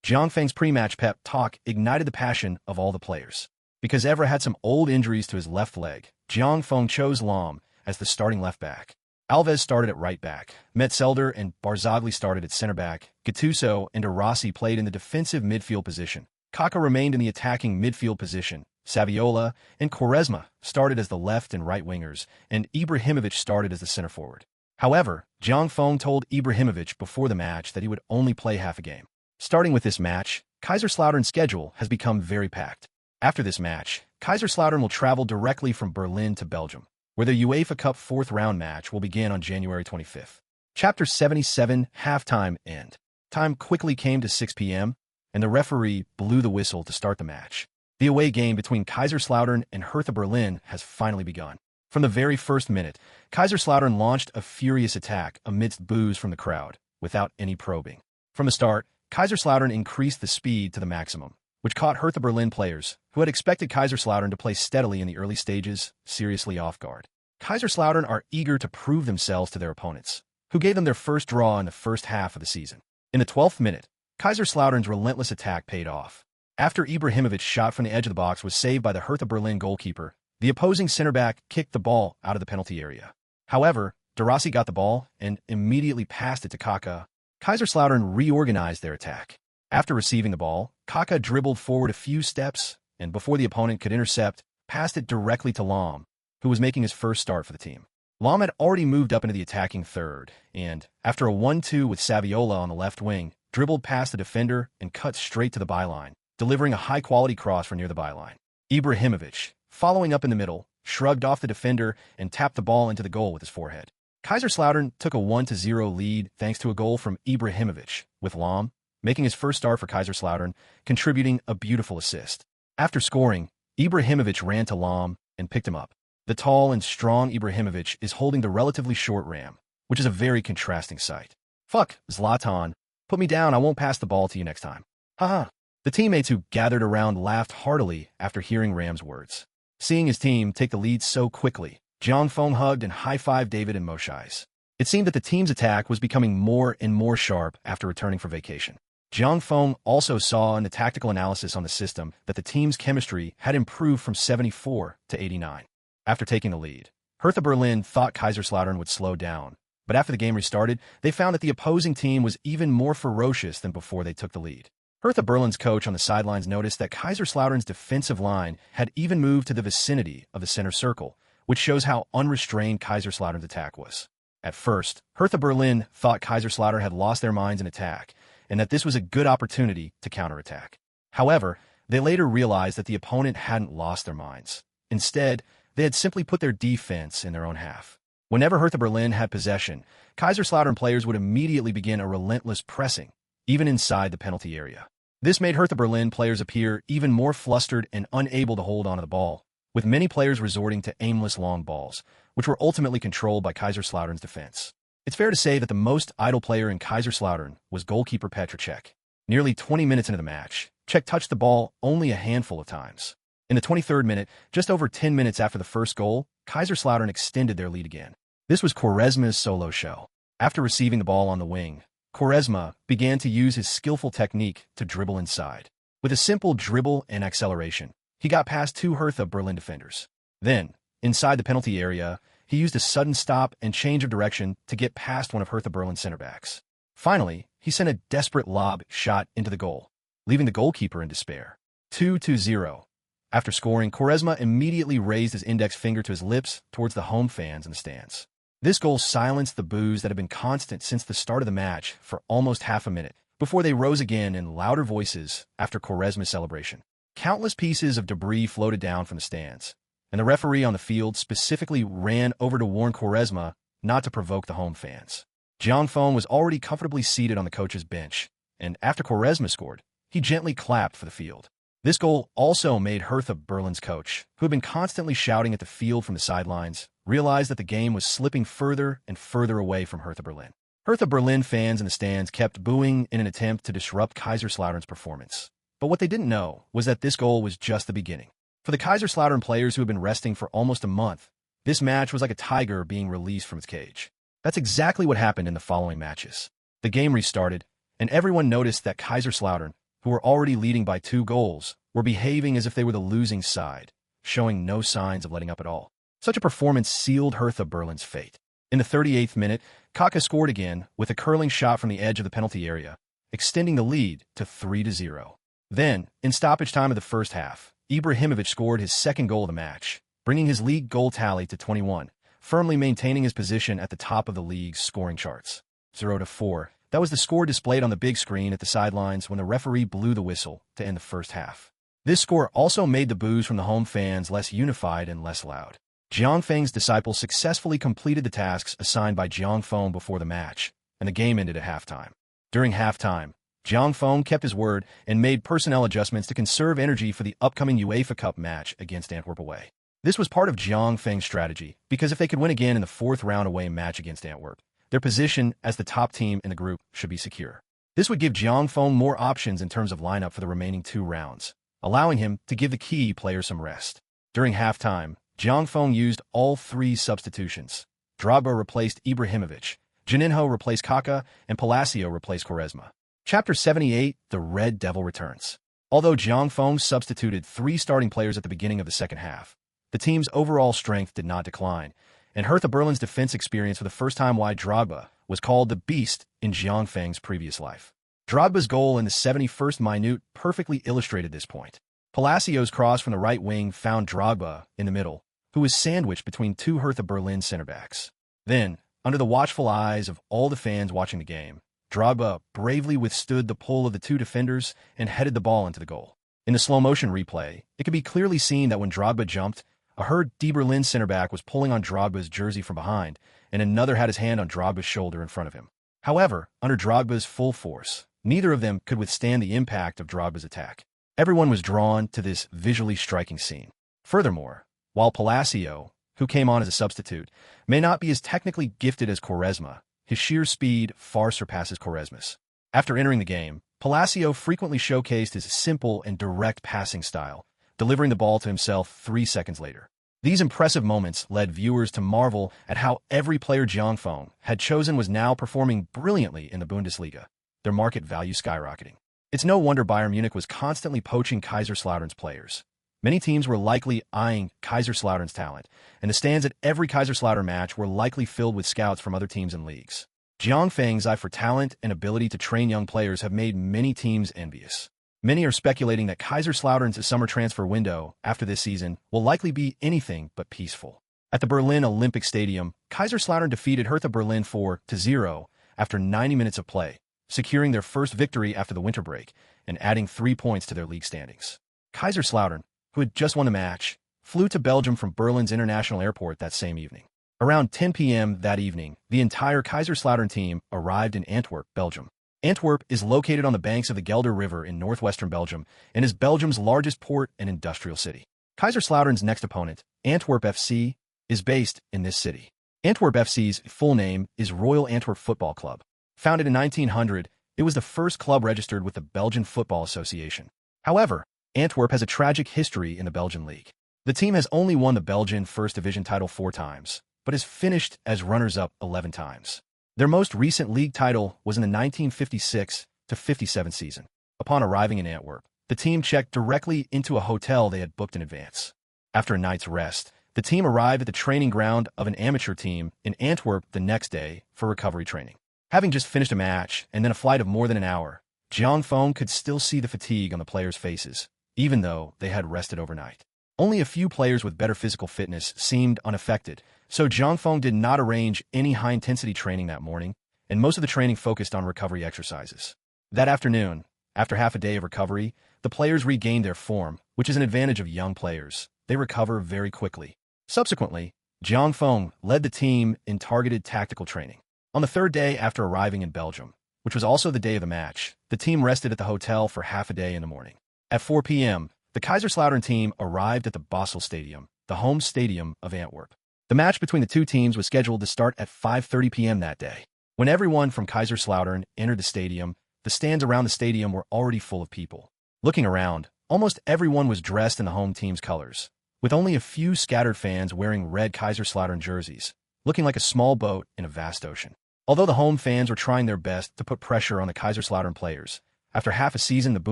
Jiang Feng's pre-match pep talk ignited the passion of all the players. Because Evra had some old injuries to his left leg, Jiang Feng chose Lam as the starting left back. Alves started at right back. Metzelder and Barzagli started at center back. Gattuso and Arasi played in the defensive midfield position. Kaka remained in the attacking midfield position. Saviola and Quaresma started as the left and right wingers, and Ibrahimovic started as the center forward. However, Jiang Feng told Ibrahimovic before the match that he would only play half a game. Starting with this match, Kaiserslautern's schedule has become very packed. After this match, Kaiserslautern will travel directly from Berlin to Belgium, where the UEFA Cup fourth round match will begin on January 25th. Chapter 77, Halftime End. Time quickly came to 6 p.m., and the referee blew the whistle to start the match. The away game between Kaiserslautern and Hertha Berlin has finally begun. From the very first minute, Kaiserslautern launched a furious attack amidst boos from the crowd, without any probing. From the start, Kaiserslautern increased the speed to the maximum, which caught Hertha Berlin players, who had expected Kaiserslautern to play steadily in the early stages, seriously off guard. Kaiserslautern are eager to prove themselves to their opponents, who gave them their first draw in the first half of the season. In the 12th minute, Kaiserslautern's relentless attack paid off. After Ibrahimovic's shot from the edge of the box was saved by the Hertha Berlin goalkeeper, the opposing center back kicked the ball out of the penalty area. However, Darasi got the ball and immediately passed it to Kaka. Kaiserslautern reorganized their attack. After receiving the ball, Kaka dribbled forward a few steps, and before the opponent could intercept, passed it directly to Lam, who was making his first start for the team. Lam had already moved up into the attacking third, and, after a 1-2 with Saviola on the left wing, dribbled past the defender and cut straight to the byline, delivering a high-quality cross from near the byline. Ibrahimovic, following up in the middle, shrugged off the defender and tapped the ball into the goal with his forehead. Kaiserslautern took a 1-0 lead thanks to a goal from Ibrahimovic, with Lam, making his first start for Kaiserslautern, contributing a beautiful assist. After scoring, Ibrahimovic ran to Lam and picked him up. The tall and strong Ibrahimovic is holding the relatively short Ram, which is a very contrasting sight. Fuck, Zlatan. Put me down, I won't pass the ball to you next time. Haha. The teammates who gathered around laughed heartily after hearing Ram's words. Seeing his team take the lead so quickly, Jiang Feng hugged and high-fived David and Moshais. It seemed that the team's attack was becoming more and more sharp after returning from vacation. Jiang Feng also saw in the tactical analysis on the system that the team's chemistry had improved from 74 to 89. After taking the lead, Hertha Berlin thought Kaiserslautern would slow down, but after the game restarted, they found that the opposing team was even more ferocious than before they took the lead. Hertha Berlin's coach on the sidelines noticed that Kaiserslautern's defensive line had even moved to the vicinity of the center circle, which shows how unrestrained Kaiserslautern's attack was. At first, Hertha Berlin thought Kaiserslautern had lost their minds in attack, and that this was a good opportunity to counterattack. However, they later realized that the opponent hadn't lost their minds. Instead, they had simply put their defense in their own half. Whenever Hertha Berlin had possession, Kaiserslautern players would immediately begin a relentless pressing, even inside the penalty area. This made Hertha Berlin players appear even more flustered and unable to hold onto the ball, with many players resorting to aimless long balls, which were ultimately controlled by Kaiserslautern's defense. It's fair to say that the most idle player in Kaiserslautern was goalkeeper Petr Cech. Nearly 20 minutes into the match, Cech touched the ball only a handful of times. In the 23rd minute, just over 10 minutes after the first goal, Kaiserslautern extended their lead again. This was Quaresma's solo show. After receiving the ball on the wing, Quaresma began to use his skillful technique to dribble inside. With a simple dribble and acceleration, he got past two Hertha Berlin defenders. Then, inside the penalty area, he used a sudden stop and change of direction to get past one of Hertha Berlin's center backs. Finally, he sent a desperate lob shot into the goal, leaving the goalkeeper in despair. 2-0. After scoring, Quaresma immediately raised his index finger to his lips towards the home fans in the stands. This goal silenced the boos that had been constant since the start of the match for almost half a minute, before they rose again in louder voices after Quaresma's celebration. Countless pieces of debris floated down from the stands, and the referee on the field specifically ran over to warn Quaresma not to provoke the home fans. Jiang Feng was already comfortably seated on the coach's bench, and after Quaresma scored, he gently clapped for the field. This goal also made Hertha Berlin's coach, who had been constantly shouting at the field from the sidelines, realize that the game was slipping further and further away from Hertha Berlin. Hertha Berlin fans in the stands kept booing in an attempt to disrupt Kaiserslautern's performance. But what they didn't know was that this goal was just the beginning. For the Kaiserslautern players who had been resting for almost a month, this match was like a tiger being released from its cage. That's exactly what happened in the following matches. The game restarted, and everyone noticed that Kaiserslautern, who were already leading by 2 goals, were behaving as if they were the losing side, showing no signs of letting up at all. Such a performance sealed Hertha Berlin's fate. In the 38th minute, Kaka scored again with a curling shot from the edge of the penalty area, extending the lead to 3-0. Then, in stoppage time of the first half, Ibrahimovic scored his second goal of the match, bringing his league goal tally to 21, firmly maintaining his position at the top of the league's scoring charts. 0-4. That was the score displayed on the big screen at the sidelines when the referee blew the whistle to end the first half. This score also made the boos from the home fans less unified and less loud. Jiang Feng's disciples successfully completed the tasks assigned by Jiang Feng before the match, and the game ended at halftime. During halftime, Jiang Feng kept his word and made personnel adjustments to conserve energy for the upcoming UEFA Cup match against Antwerp away. This was part of Jiang Feng's strategy, because if they could win again in the 4th round away match against Antwerp, their position as the top team in the group should be secure. This would give Jiang Feng more options in terms of lineup for the remaining 2 rounds, allowing him to give the key players some rest. During halftime, Jiang Feng used all 3 substitutions. Drogba replaced Ibrahimovic, Juninho replaced Kaka, and Palacio replaced Quaresma. Chapter 78, The Red Devil Returns. Although Jiang Feng substituted 3 starting players at the beginning of the second half, the team's overall strength did not decline, and Hertha Berlin's defense experience for the first time why Drogba was called the Beast in Jiang Feng's previous life. Drogba's goal in the 71st minute perfectly illustrated this point. Palacio's cross from the right wing found Drogba in the middle, who was sandwiched between 2 Hertha Berlin center backs. Then, under the watchful eyes of all the fans watching the game, Drogba bravely withstood the pull of the 2 defenders and headed the ball into the goal. In the slow-motion replay, it could be clearly seen that when Drogba jumped, a Hertha Berlin center back was pulling on Drogba's jersey from behind, and another had his hand on Drogba's shoulder in front of him. However, under Drogba's full force, neither of them could withstand the impact of Drogba's attack. Everyone was drawn to this visually striking scene. Furthermore, while Palacio, who came on as a substitute, may not be as technically gifted as Quaresma, his sheer speed far surpasses Quaresma's. After entering the game, Palacio frequently showcased his simple and direct passing style, delivering the ball to himself 3 seconds later. These impressive moments led viewers to marvel at how every player Jiang Feng had chosen was now performing brilliantly in the Bundesliga, their market value skyrocketing. It's no wonder Bayern Munich was constantly poaching Kaiserslautern's players. Many teams were likely eyeing Kaiserslautern's talent, and the stands at every Kaiserslautern match were likely filled with scouts from other teams and leagues. Jiang Feng's eye for talent and ability to train young players have made many teams envious. Many are speculating that Kaiserslautern's summer transfer window after this season will likely be anything but peaceful. At the Berlin Olympic Stadium, Kaiserslautern defeated Hertha Berlin 4-0 after 90 minutes of play, securing their first victory after the winter break and adding 3 points to their league standings. Kaiserslautern, who had just won the match, flew to Belgium from Berlin's international airport that same evening. Around 10 p.m. that evening, the entire Kaiserslautern team arrived in Antwerp, Belgium. Antwerp is located on the banks of the Gelder River in northwestern Belgium and is Belgium's largest port and industrial city. Kaiserslautern's next opponent, Antwerp FC, is based in this city. Antwerp FC's full name is Royal Antwerp Football Club. Founded in 1900, it was the first club registered with the Belgian Football Association. However, Antwerp has a tragic history in the Belgian league. The team has only won the Belgian First Division title 4 times, but has finished as runners-up 11 times. Their most recent league title was in the 1956-57 season. Upon arriving in Antwerp, the team checked directly into a hotel they had booked in advance. After a night's rest, the team arrived at the training ground of an amateur team in Antwerp the next day for recovery training. Having just finished a match and then a flight of more than an hour, Jiang Feng could still see the fatigue on the players' faces, even though they had rested overnight. Only a few players with better physical fitness seemed unaffected, so Jiang Feng did not arrange any high-intensity training that morning, and most of the training focused on recovery exercises. That afternoon, after half a day of recovery, the players regained their form, which is an advantage of young players. They recover very quickly. Subsequently, Jiang Feng led the team in targeted tactical training. On the third day after arriving in Belgium, which was also the day of the match, the team rested at the hotel for half a day in the morning. At 4 p.m., the Kaiserslautern team arrived at the Basel Stadium, the home stadium of Antwerp. The match between the two teams was scheduled to start at 5:30 p.m. that day. When everyone from Kaiserslautern entered the stadium, the stands around the stadium were already full of people. Looking around, almost everyone was dressed in the home team's colors, with only a few scattered fans wearing red Kaiserslautern jerseys, looking like a small boat in a vast ocean. Although the home fans were trying their best to put pressure on the Kaiserslautern players, after half a season in the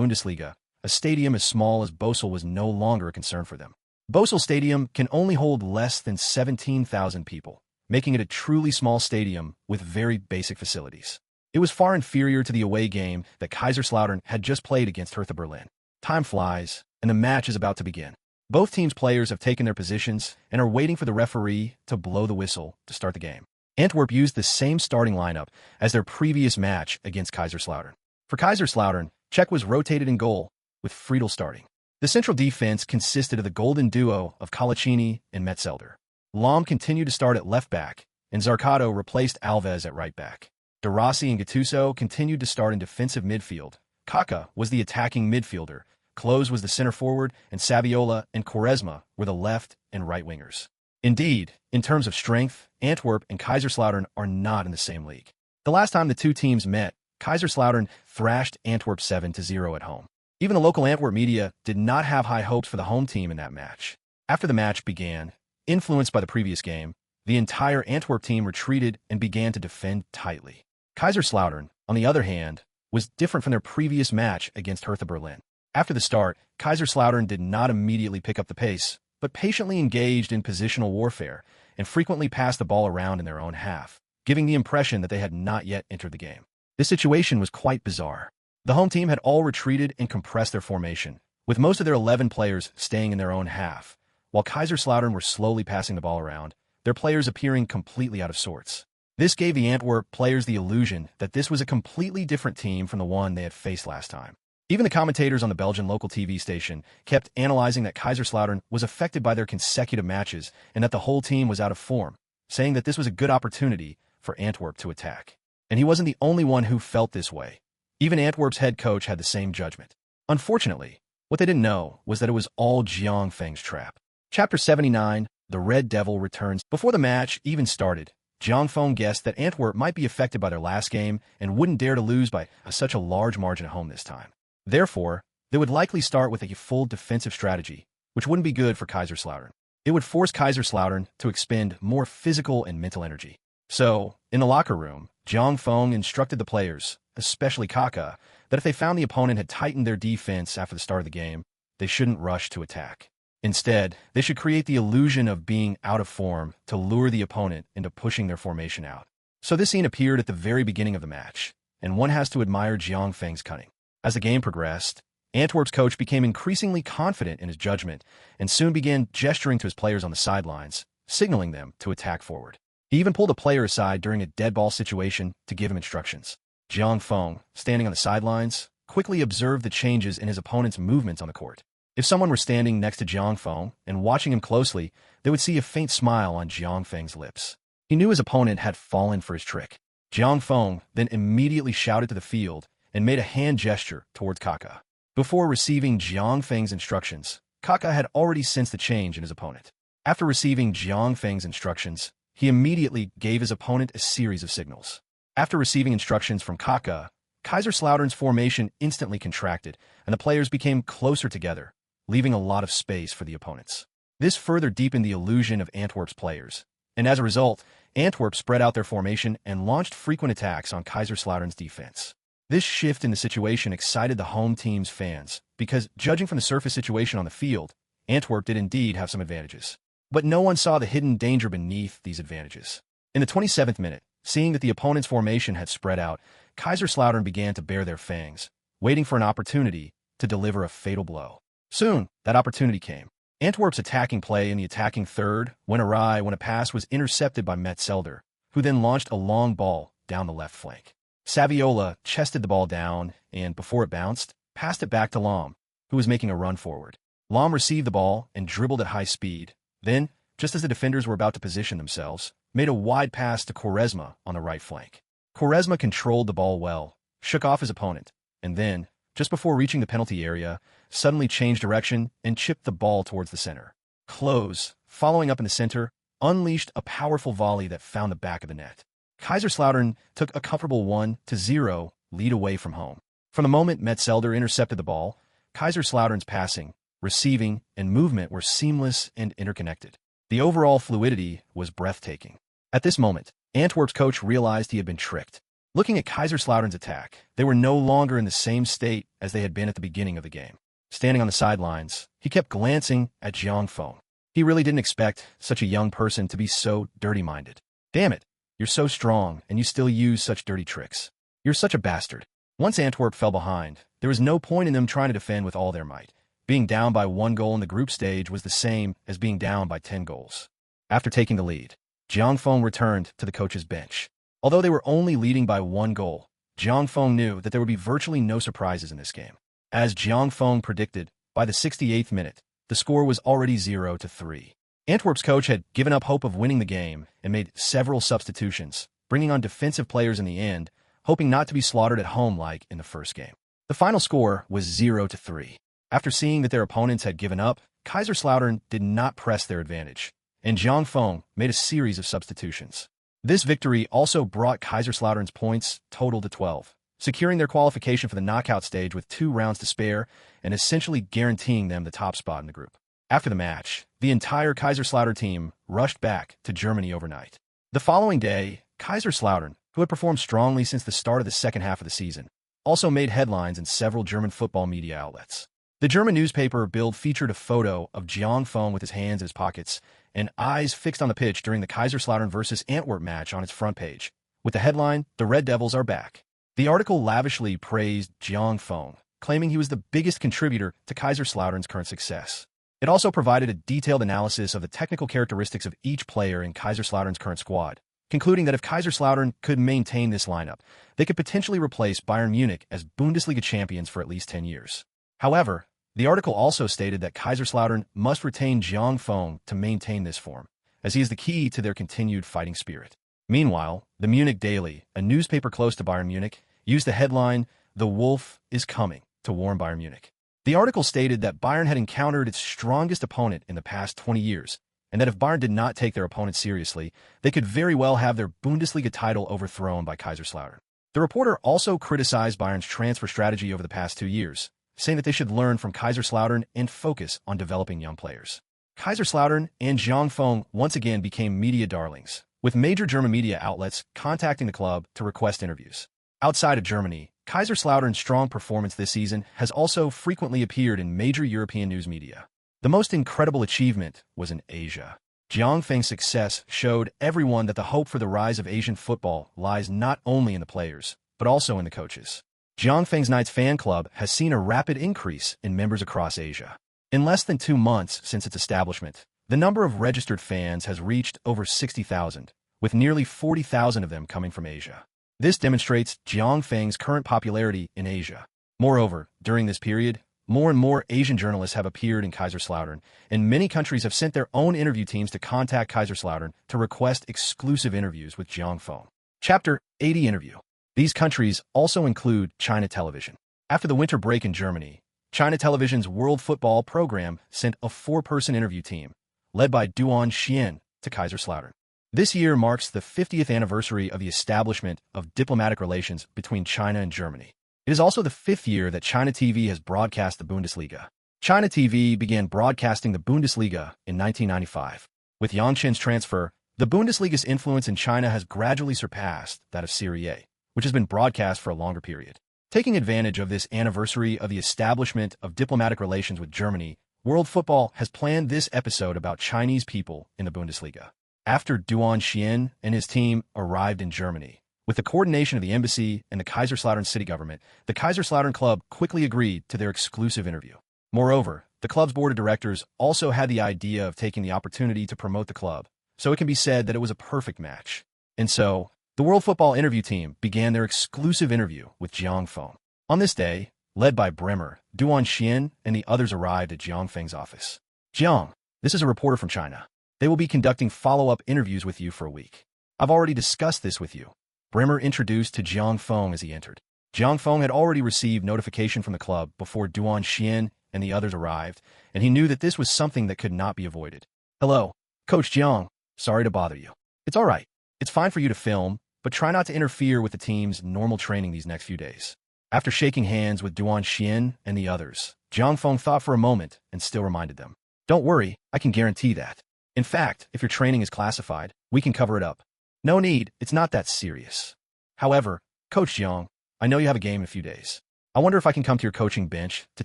Bundesliga, a stadium as small as Basel was no longer a concern for them. Basel Stadium can only hold less than 17,000 people, making it a truly small stadium with very basic facilities. It was far inferior to the away game that Kaiserslautern had just played against Hertha Berlin. Time flies, and the match is about to begin. Both teams' players have taken their positions and are waiting for the referee to blow the whistle to start the game. Antwerp used the same starting lineup as their previous match against Kaiserslautern. For Kaiserslautern, Czech was rotated in goal, with Friedel starting. The central defense consisted of the golden duo of Colaccini and Metzelder. Lahm continued to start at left back, and Zarcato replaced Alves at right back. De Rossi and Gattuso continued to start in defensive midfield. Kaká was the attacking midfielder, Klose was the center forward, and Saviola and Quaresma were the left and right wingers. Indeed, in terms of strength, Antwerp and Kaiserslautern are not in the same league. The last time the two teams met, Kaiserslautern thrashed Antwerp 7-0 at home. Even the local Antwerp media did not have high hopes for the home team in that match. After the match began, influenced by the previous game, the entire Antwerp team retreated and began to defend tightly. Kaiserslautern, on the other hand, was different from their previous match against Hertha Berlin. After the start, Kaiserslautern did not immediately pick up the pace, but patiently engaged in positional warfare and frequently passed the ball around in their own half, giving the impression that they had not yet entered the game. This situation was quite bizarre. The home team had all retreated and compressed their formation, with most of their 11 players staying in their own half, while Kaiserslautern were slowly passing the ball around, their players appearing completely out of sorts. This gave the Antwerp players the illusion that this was a completely different team from the one they had faced last time. Even the commentators on the Belgian local TV station kept analyzing that Kaiserslautern was affected by their consecutive matches and that the whole team was out of form, saying that this was a good opportunity for Antwerp to attack. And he wasn't the only one who felt this way. Even Antwerp's head coach had the same judgment. Unfortunately, what they didn't know was that it was all Jiang Feng's trap. Chapter 79, The Red Devil Returns. Before the match even started, Jiang Feng guessed that Antwerp might be affected by their last game and wouldn't dare to lose by such a large margin at home this time. Therefore, they would likely start with a full defensive strategy, which wouldn't be good for Kaiserslautern. It would force Kaiserslautern to expend more physical and mental energy. So, in the locker room, Jiang Feng instructed the players, especially Kaká, that if they found the opponent had tightened their defense after the start of the game, they shouldn't rush to attack. Instead, they should create the illusion of being out of form to lure the opponent into pushing their formation out. So this scene appeared at the very beginning of the match, and one has to admire Jiang Feng's cunning. As the game progressed, Antwerp's coach became increasingly confident in his judgment and soon began gesturing to his players on the sidelines, signaling them to attack forward. He even pulled a player aside during a dead ball situation to give him instructions. Jiang Feng, standing on the sidelines, quickly observed the changes in his opponent's movements on the court. If someone were standing next to Jiang Feng and watching him closely, they would see a faint smile on Jiang Feng's lips. He knew his opponent had fallen for his trick. Jiang Feng then immediately shouted to the field and made a hand gesture towards Kaka. Before receiving Jiang Feng's instructions, Kaka had already sensed the change in his opponent. After receiving Jiang Feng's instructions, he immediately gave his opponent a series of signals. After receiving instructions from Kaka, Kaiserslautern's formation instantly contracted, and the players became closer together, leaving a lot of space for the opponents. This further deepened the illusion of Antwerp's players, and as a result, Antwerp spread out their formation and launched frequent attacks on Kaiserslautern's defense. This shift in the situation excited the home team's fans, because, judging from the surface situation on the field, Antwerp did indeed have some advantages. But no one saw the hidden danger beneath these advantages. In the 27th minute, seeing that the opponent's formation had spread out, Kaiserslautern began to bare their fangs, waiting for an opportunity to deliver a fatal blow. Soon, that opportunity came. Antwerp's attacking play in the attacking third went awry when a pass was intercepted by Metzelder, who then launched a long ball down the left flank. Saviola chested the ball down and, before it bounced, passed it back to Lahm, who was making a run forward. Lahm received the ball and dribbled at high speed. Then, just as the defenders were about to position themselves, made a wide pass to Quaresma on the right flank. Quaresma controlled the ball well, shook off his opponent, and then, just before reaching the penalty area, suddenly changed direction and chipped the ball towards the center. Klose, following up in the center, unleashed a powerful volley that found the back of the net. Kaiserslautern took a comfortable 1-0 lead away from home. From the moment Metzelder intercepted the ball, Kaiserslautern's passing, receiving, and movement were seamless and interconnected. The overall fluidity was breathtaking. At this moment, Antwerp's coach realized he had been tricked. Looking at Kaiserslautern's attack, they were no longer in the same state as they had been at the beginning of the game. Standing on the sidelines, he kept glancing at Jiang Feng. He really didn't expect such a young person to be so dirty-minded. Damn it, you're so strong, and you still use such dirty tricks. You're such a bastard. Once Antwerp fell behind, there was no point in them trying to defend with all their might. Being down by 1 goal in the group stage was the same as being down by 10 goals. After taking the lead, Jiang Feng returned to the coach's bench. Although they were only leading by 1 goal, Jiang Feng knew that there would be virtually no surprises in this game. As Jiang Feng predicted, by the 68th minute, the score was already 0-3. Antwerp's coach had given up hope of winning the game and made several substitutions, bringing on defensive players in the end, hoping not to be slaughtered at home like in the first game. The final score was 0-3. After seeing that their opponents had given up, Kaiserslautern did not press their advantage, and Jiang Feng made a series of substitutions. This victory also brought Kaiserslautern's points total to 12, securing their qualification for the knockout stage with 2 rounds to spare and essentially guaranteeing them the top spot in the group. After the match, the entire Kaiserslautern team rushed back to Germany overnight. The following day, Kaiserslautern, who had performed strongly since the start of the second half of the season, also made headlines in several German football media outlets. The German newspaper Bild featured a photo of Jiang Feng with his hands in his pockets and eyes fixed on the pitch during the Kaiserslautern vs. Antwerp match on its front page, with the headline, "The Red Devils are back." The article lavishly praised Jiang Feng, claiming he was the biggest contributor to Kaiserslautern's current success. It also provided a detailed analysis of the technical characteristics of each player in Kaiserslautern's current squad, concluding that if Kaiserslautern could maintain this lineup, they could potentially replace Bayern Munich as Bundesliga champions for at least 10 years. However, the article also stated that Kaiserslautern must retain Jiang Feng to maintain this form, as he is the key to their continued fighting spirit. Meanwhile, the Munich Daily, a newspaper close to Bayern Munich, used the headline, "The Wolf is Coming," to warn Bayern Munich. The article stated that Bayern had encountered its strongest opponent in the past 20 years, and that if Bayern did not take their opponent seriously, they could very well have their Bundesliga title overthrown by Kaiserslautern. The reporter also criticized Bayern's transfer strategy over the past 2 years, saying that they should learn from Kaiserslautern and focus on developing young players. Kaiserslautern and Jiang Feng once again became media darlings, with major German media outlets contacting the club to request interviews. Outside of Germany, Kaiserslautern's strong performance this season has also frequently appeared in major European news media. The most incredible achievement was in Asia. Jiang Feng's success showed everyone that the hope for the rise of Asian football lies not only in the players, but also in the coaches. Jiang Feng's Knights fan club has seen a rapid increase in members across Asia. In less than 2 months since its establishment, the number of registered fans has reached over 60,000, with nearly 40,000 of them coming from Asia. This demonstrates Jiang Feng's current popularity in Asia. Moreover, during this period, more and more Asian journalists have appeared in Kaiserslautern, and many countries have sent their own interview teams to contact Kaiserslautern to request exclusive interviews with Jiang Feng. Chapter 80 Interview. These countries also include China Television. After the winter break in Germany, China Television's World Football program sent a 4-person interview team, led by Duan Xian, to Kaiserslautern. This year marks the 50th anniversary of the establishment of diplomatic relations between China and Germany. It is also the 5th year that China TV has broadcast the Bundesliga. China TV began broadcasting the Bundesliga in 1995. With Yang Chen's transfer, the Bundesliga's influence in China has gradually surpassed that of Serie A, which has been broadcast for a longer period. Taking advantage of this anniversary of the establishment of diplomatic relations with Germany, World Football has planned this episode about Chinese people in the Bundesliga. After Duan Xian and his team arrived in Germany, with the coordination of the embassy and the Kaiserslautern city government, the Kaiserslautern club quickly agreed to their exclusive interview. Moreover, the club's board of directors also had the idea of taking the opportunity to promote the club, so it can be said that it was a perfect match. And so, the World Football interview team began their exclusive interview with Jiang Feng. On this day, led by Bremer, Duan Xian and the others arrived at Jiang Feng's office. Jiang, this is a reporter from China. They will be conducting follow-up interviews with you for a week. I've already discussed this with you. Bremer introduced to Jiang Feng as he entered. Jiang Feng had already received notification from the club before Duan Xian and the others arrived, and he knew that this was something that could not be avoided. Hello, Coach Jiang. Sorry to bother you. It's all right. It's fine for you to film, but try not to interfere with the team's normal training these next few days. After shaking hands with Duan Xian and the others, Jiang Feng thought for a moment and still reminded them. Don't worry, I can guarantee that. In fact, if your training is classified, we can cover it up. No need, it's not that serious. However, Coach Jiang, I know you have a game in a few days. I wonder if I can come to your coaching bench to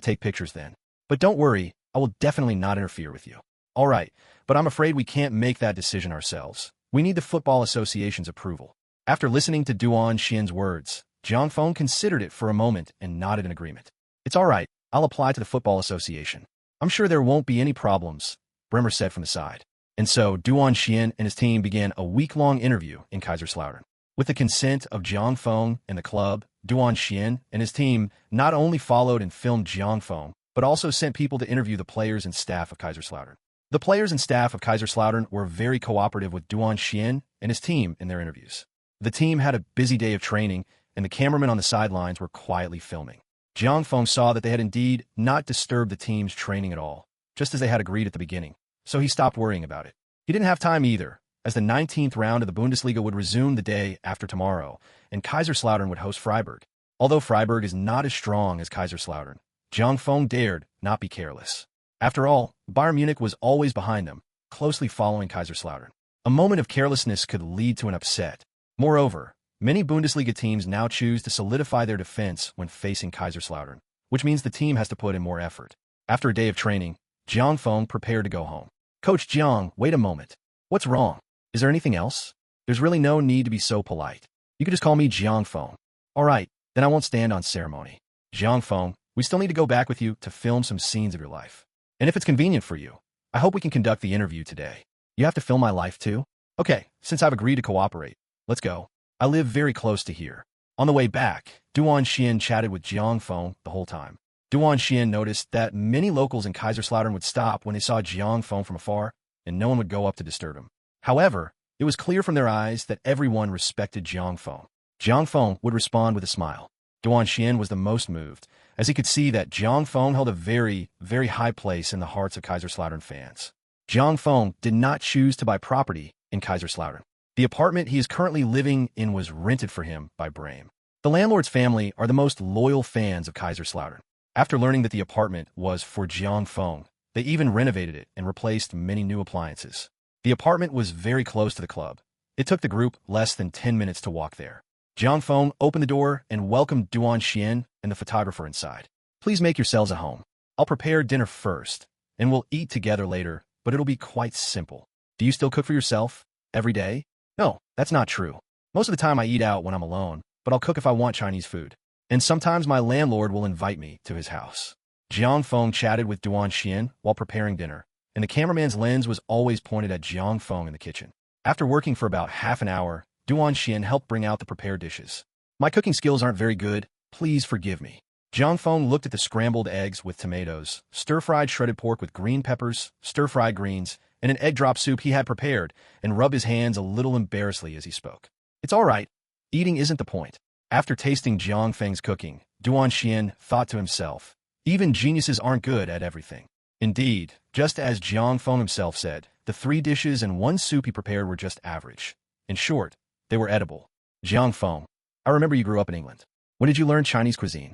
take pictures then. But don't worry, I will definitely not interfere with you. All right, but I'm afraid we can't make that decision ourselves. We need the Football Association's approval. After listening to Duan Xian's words, Jiang Feng considered it for a moment and nodded in agreement. It's all right, I'll apply to the Football Association. I'm sure there won't be any problems, Bremer said from the side. And so Duan Xian and his team began a week-long interview in Kaiserslautern. With the consent of Jiang Feng and the club, Duan Xian and his team not only followed and filmed Jiang Feng, but also sent people to interview the players and staff of Kaiserslautern. The players and staff of Kaiserslautern were very cooperative with Duan Xian and his team in their interviews. The team had a busy day of training, and the cameramen on the sidelines were quietly filming. Jiang Feng saw that they had indeed not disturbed the team's training at all, just as they had agreed at the beginning, so he stopped worrying about it. He didn't have time either, as the 19th round of the Bundesliga would resume the day after tomorrow, and Kaiserslautern would host Freiburg. Although Freiburg is not as strong as Kaiserslautern, Jiang Feng dared not be careless. After all, Bayern Munich was always behind them, closely following Kaiserslautern. A moment of carelessness could lead to an upset. Moreover, many Bundesliga teams now choose to solidify their defense when facing Kaiserslautern, which means the team has to put in more effort. After a day of training, Jiang Feng prepared to go home. Coach Jiang, wait a moment. What's wrong? Is there anything else? There's really no need to be so polite. You could just call me Jiang Feng. All right, then I won't stand on ceremony. Jiang Feng, we still need to go back with you to film some scenes of your life. And if it's convenient for you, I hope we can conduct the interview today. You have to film my life too? Okay, since I've agreed to cooperate, let's go. I live very close to here. On the way back, Duan Xian chatted with Jiang Feng the whole time. Duan Xian noticed that many locals in Kaiserslautern would stop when they saw Jiang Feng from afar, and no one would go up to disturb him. However, it was clear from their eyes that everyone respected Jiang Feng. Jiang Feng would respond with a smile. Duan Xian was the most moved, as he could see that Jiang Feng held a very, very high place in the hearts of Kaiserslautern fans. Jiang Feng did not choose to buy property in Kaiserslautern. The apartment he is currently living in was rented for him by Brehm. The landlord's family are the most loyal fans of Kaiserslautern. After learning that the apartment was for Jiang Feng, they even renovated it and replaced many new appliances. The apartment was very close to the club. It took the group less than 10 minutes to walk there. Jiang Feng opened the door and welcomed Duan Xian and the photographer inside. Please make yourselves at home. I'll prepare dinner first, and we'll eat together later, but it'll be quite simple. Do you still cook for yourself? Every day? No, that's not true. Most of the time I eat out when I'm alone, but I'll cook if I want Chinese food. And sometimes my landlord will invite me to his house. Jiang Feng chatted with Duan Xian while preparing dinner, and the cameraman's lens was always pointed at Jiang Feng in the kitchen. After working for about half an hour, Duan Xian helped bring out the prepared dishes. My cooking skills aren't very good. Please forgive me. Jiang Feng looked at the scrambled eggs with tomatoes, stir-fried shredded pork with green peppers, stir-fried greens, and an egg drop soup he had prepared, and rubbed his hands a little embarrassedly as he spoke. It's all right. Eating isn't the point. After tasting Jiang Feng's cooking, Duan Xian thought to himself, even geniuses aren't good at everything. Indeed, just as Jiang Feng himself said, the 3 dishes and 1 soup he prepared were just average. In short, they were edible. Jiang Feng, I remember you grew up in England. When did you learn Chinese cuisine?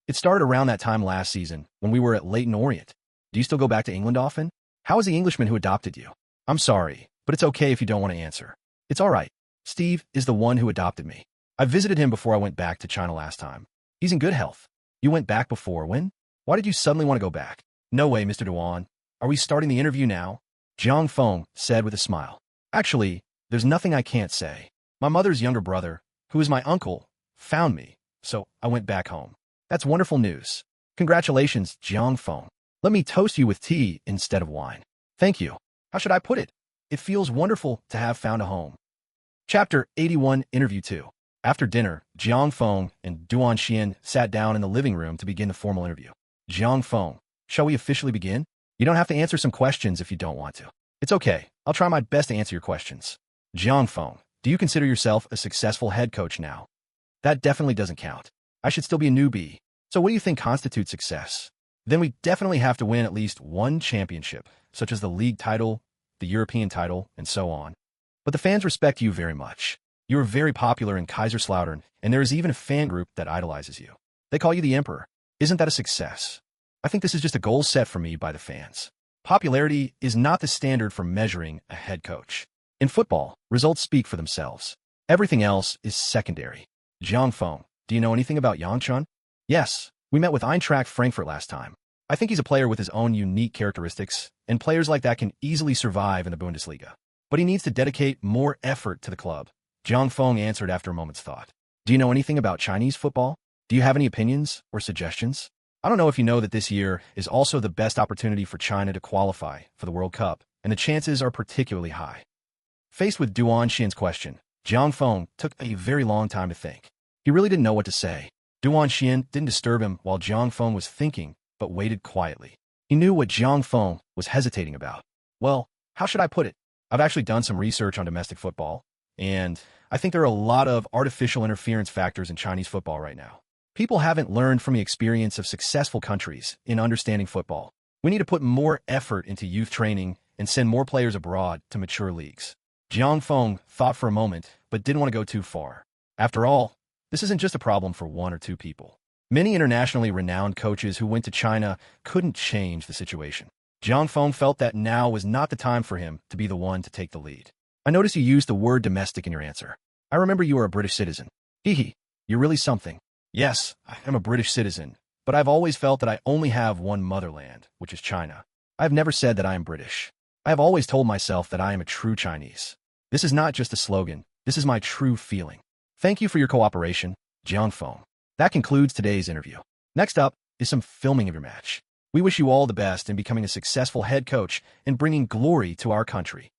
It started around that time last season, when we were at Leyton Orient. Do you still go back to England often? How is the Englishman who adopted you? I'm sorry, but it's okay if you don't want to answer. It's all right. Steve is the one who adopted me. I visited him before I went back to China last time. He's in good health. You went back before. When? Why did you suddenly want to go back? No way, Mr. Duan. Are we starting the interview now? Jiang Feng said with a smile. Actually, there's nothing I can't say. My mother's younger brother, who is my uncle, found me, so I went back home. That's wonderful news. Congratulations, Jiang Feng. Let me toast you with tea instead of wine. Thank you. How should I put it? It feels wonderful to have found a home. Chapter 81, Interview 2. After dinner, Jiang Feng and Duan Xian sat down in the living room to begin the formal interview. Jiang Feng, shall we officially begin? You don't have to answer some questions if you don't want to. It's okay. I'll try my best to answer your questions. Jiang Feng, do you consider yourself a successful head coach now? That definitely doesn't count. I should still be a newbie. So what do you think constitutes success? Then we definitely have to win at least 1 championship, such as the league title, the European title, and so on. But the fans respect you very much. You are very popular in Kaiserslautern, and there is even a fan group that idolizes you. They call you the Emperor. Isn't that a success? I think this is just a goal set for me by the fans. Popularity is not the standard for measuring a head coach. In football, results speak for themselves. Everything else is secondary. Jiang Feng, do you know anything about Yang Chun? Yes, we met with Eintracht Frankfurt last time. I think he's a player with his own unique characteristics, and players like that can easily survive in the Bundesliga. But he needs to dedicate more effort to the club. Jiang Feng answered after a moment's thought. Do you know anything about Chinese football? Do you have any opinions or suggestions? I don't know if you know that this year is also the best opportunity for China to qualify for the World Cup, and the chances are particularly high. Faced with Duan Xian's question, Jiang Feng took a very long time to think. He really didn't know what to say. Duan Xian didn't disturb him while Jiang Feng was thinking, but waited quietly. He knew what Jiang Feng was hesitating about. Well, how should I put it? I've actually done some research on domestic football, and I think there are a lot of artificial interference factors in Chinese football right now. People haven't learned from the experience of successful countries in understanding football. We need to put more effort into youth training and send more players abroad to mature leagues. Jiang Feng thought for a moment, but didn't want to go too far. After all, this isn't just a problem for 1 or 2 people. Many internationally renowned coaches who went to China couldn't change the situation. Jiang Feng felt that now was not the time for him to be the one to take the lead. I noticed you used the word domestic in your answer. I remember you are a British citizen. Hee, you're really something. Yes, I am a British citizen, but I've always felt that I only have one motherland, which is China. I have never said that I am British. I have always told myself that I am a true Chinese. This is not just a slogan. This is my true feeling. Thank you for your cooperation, Jiang Feng. That concludes today's interview. Next up is some filming of your match. We wish you all the best in becoming a successful head coach and bringing glory to our country.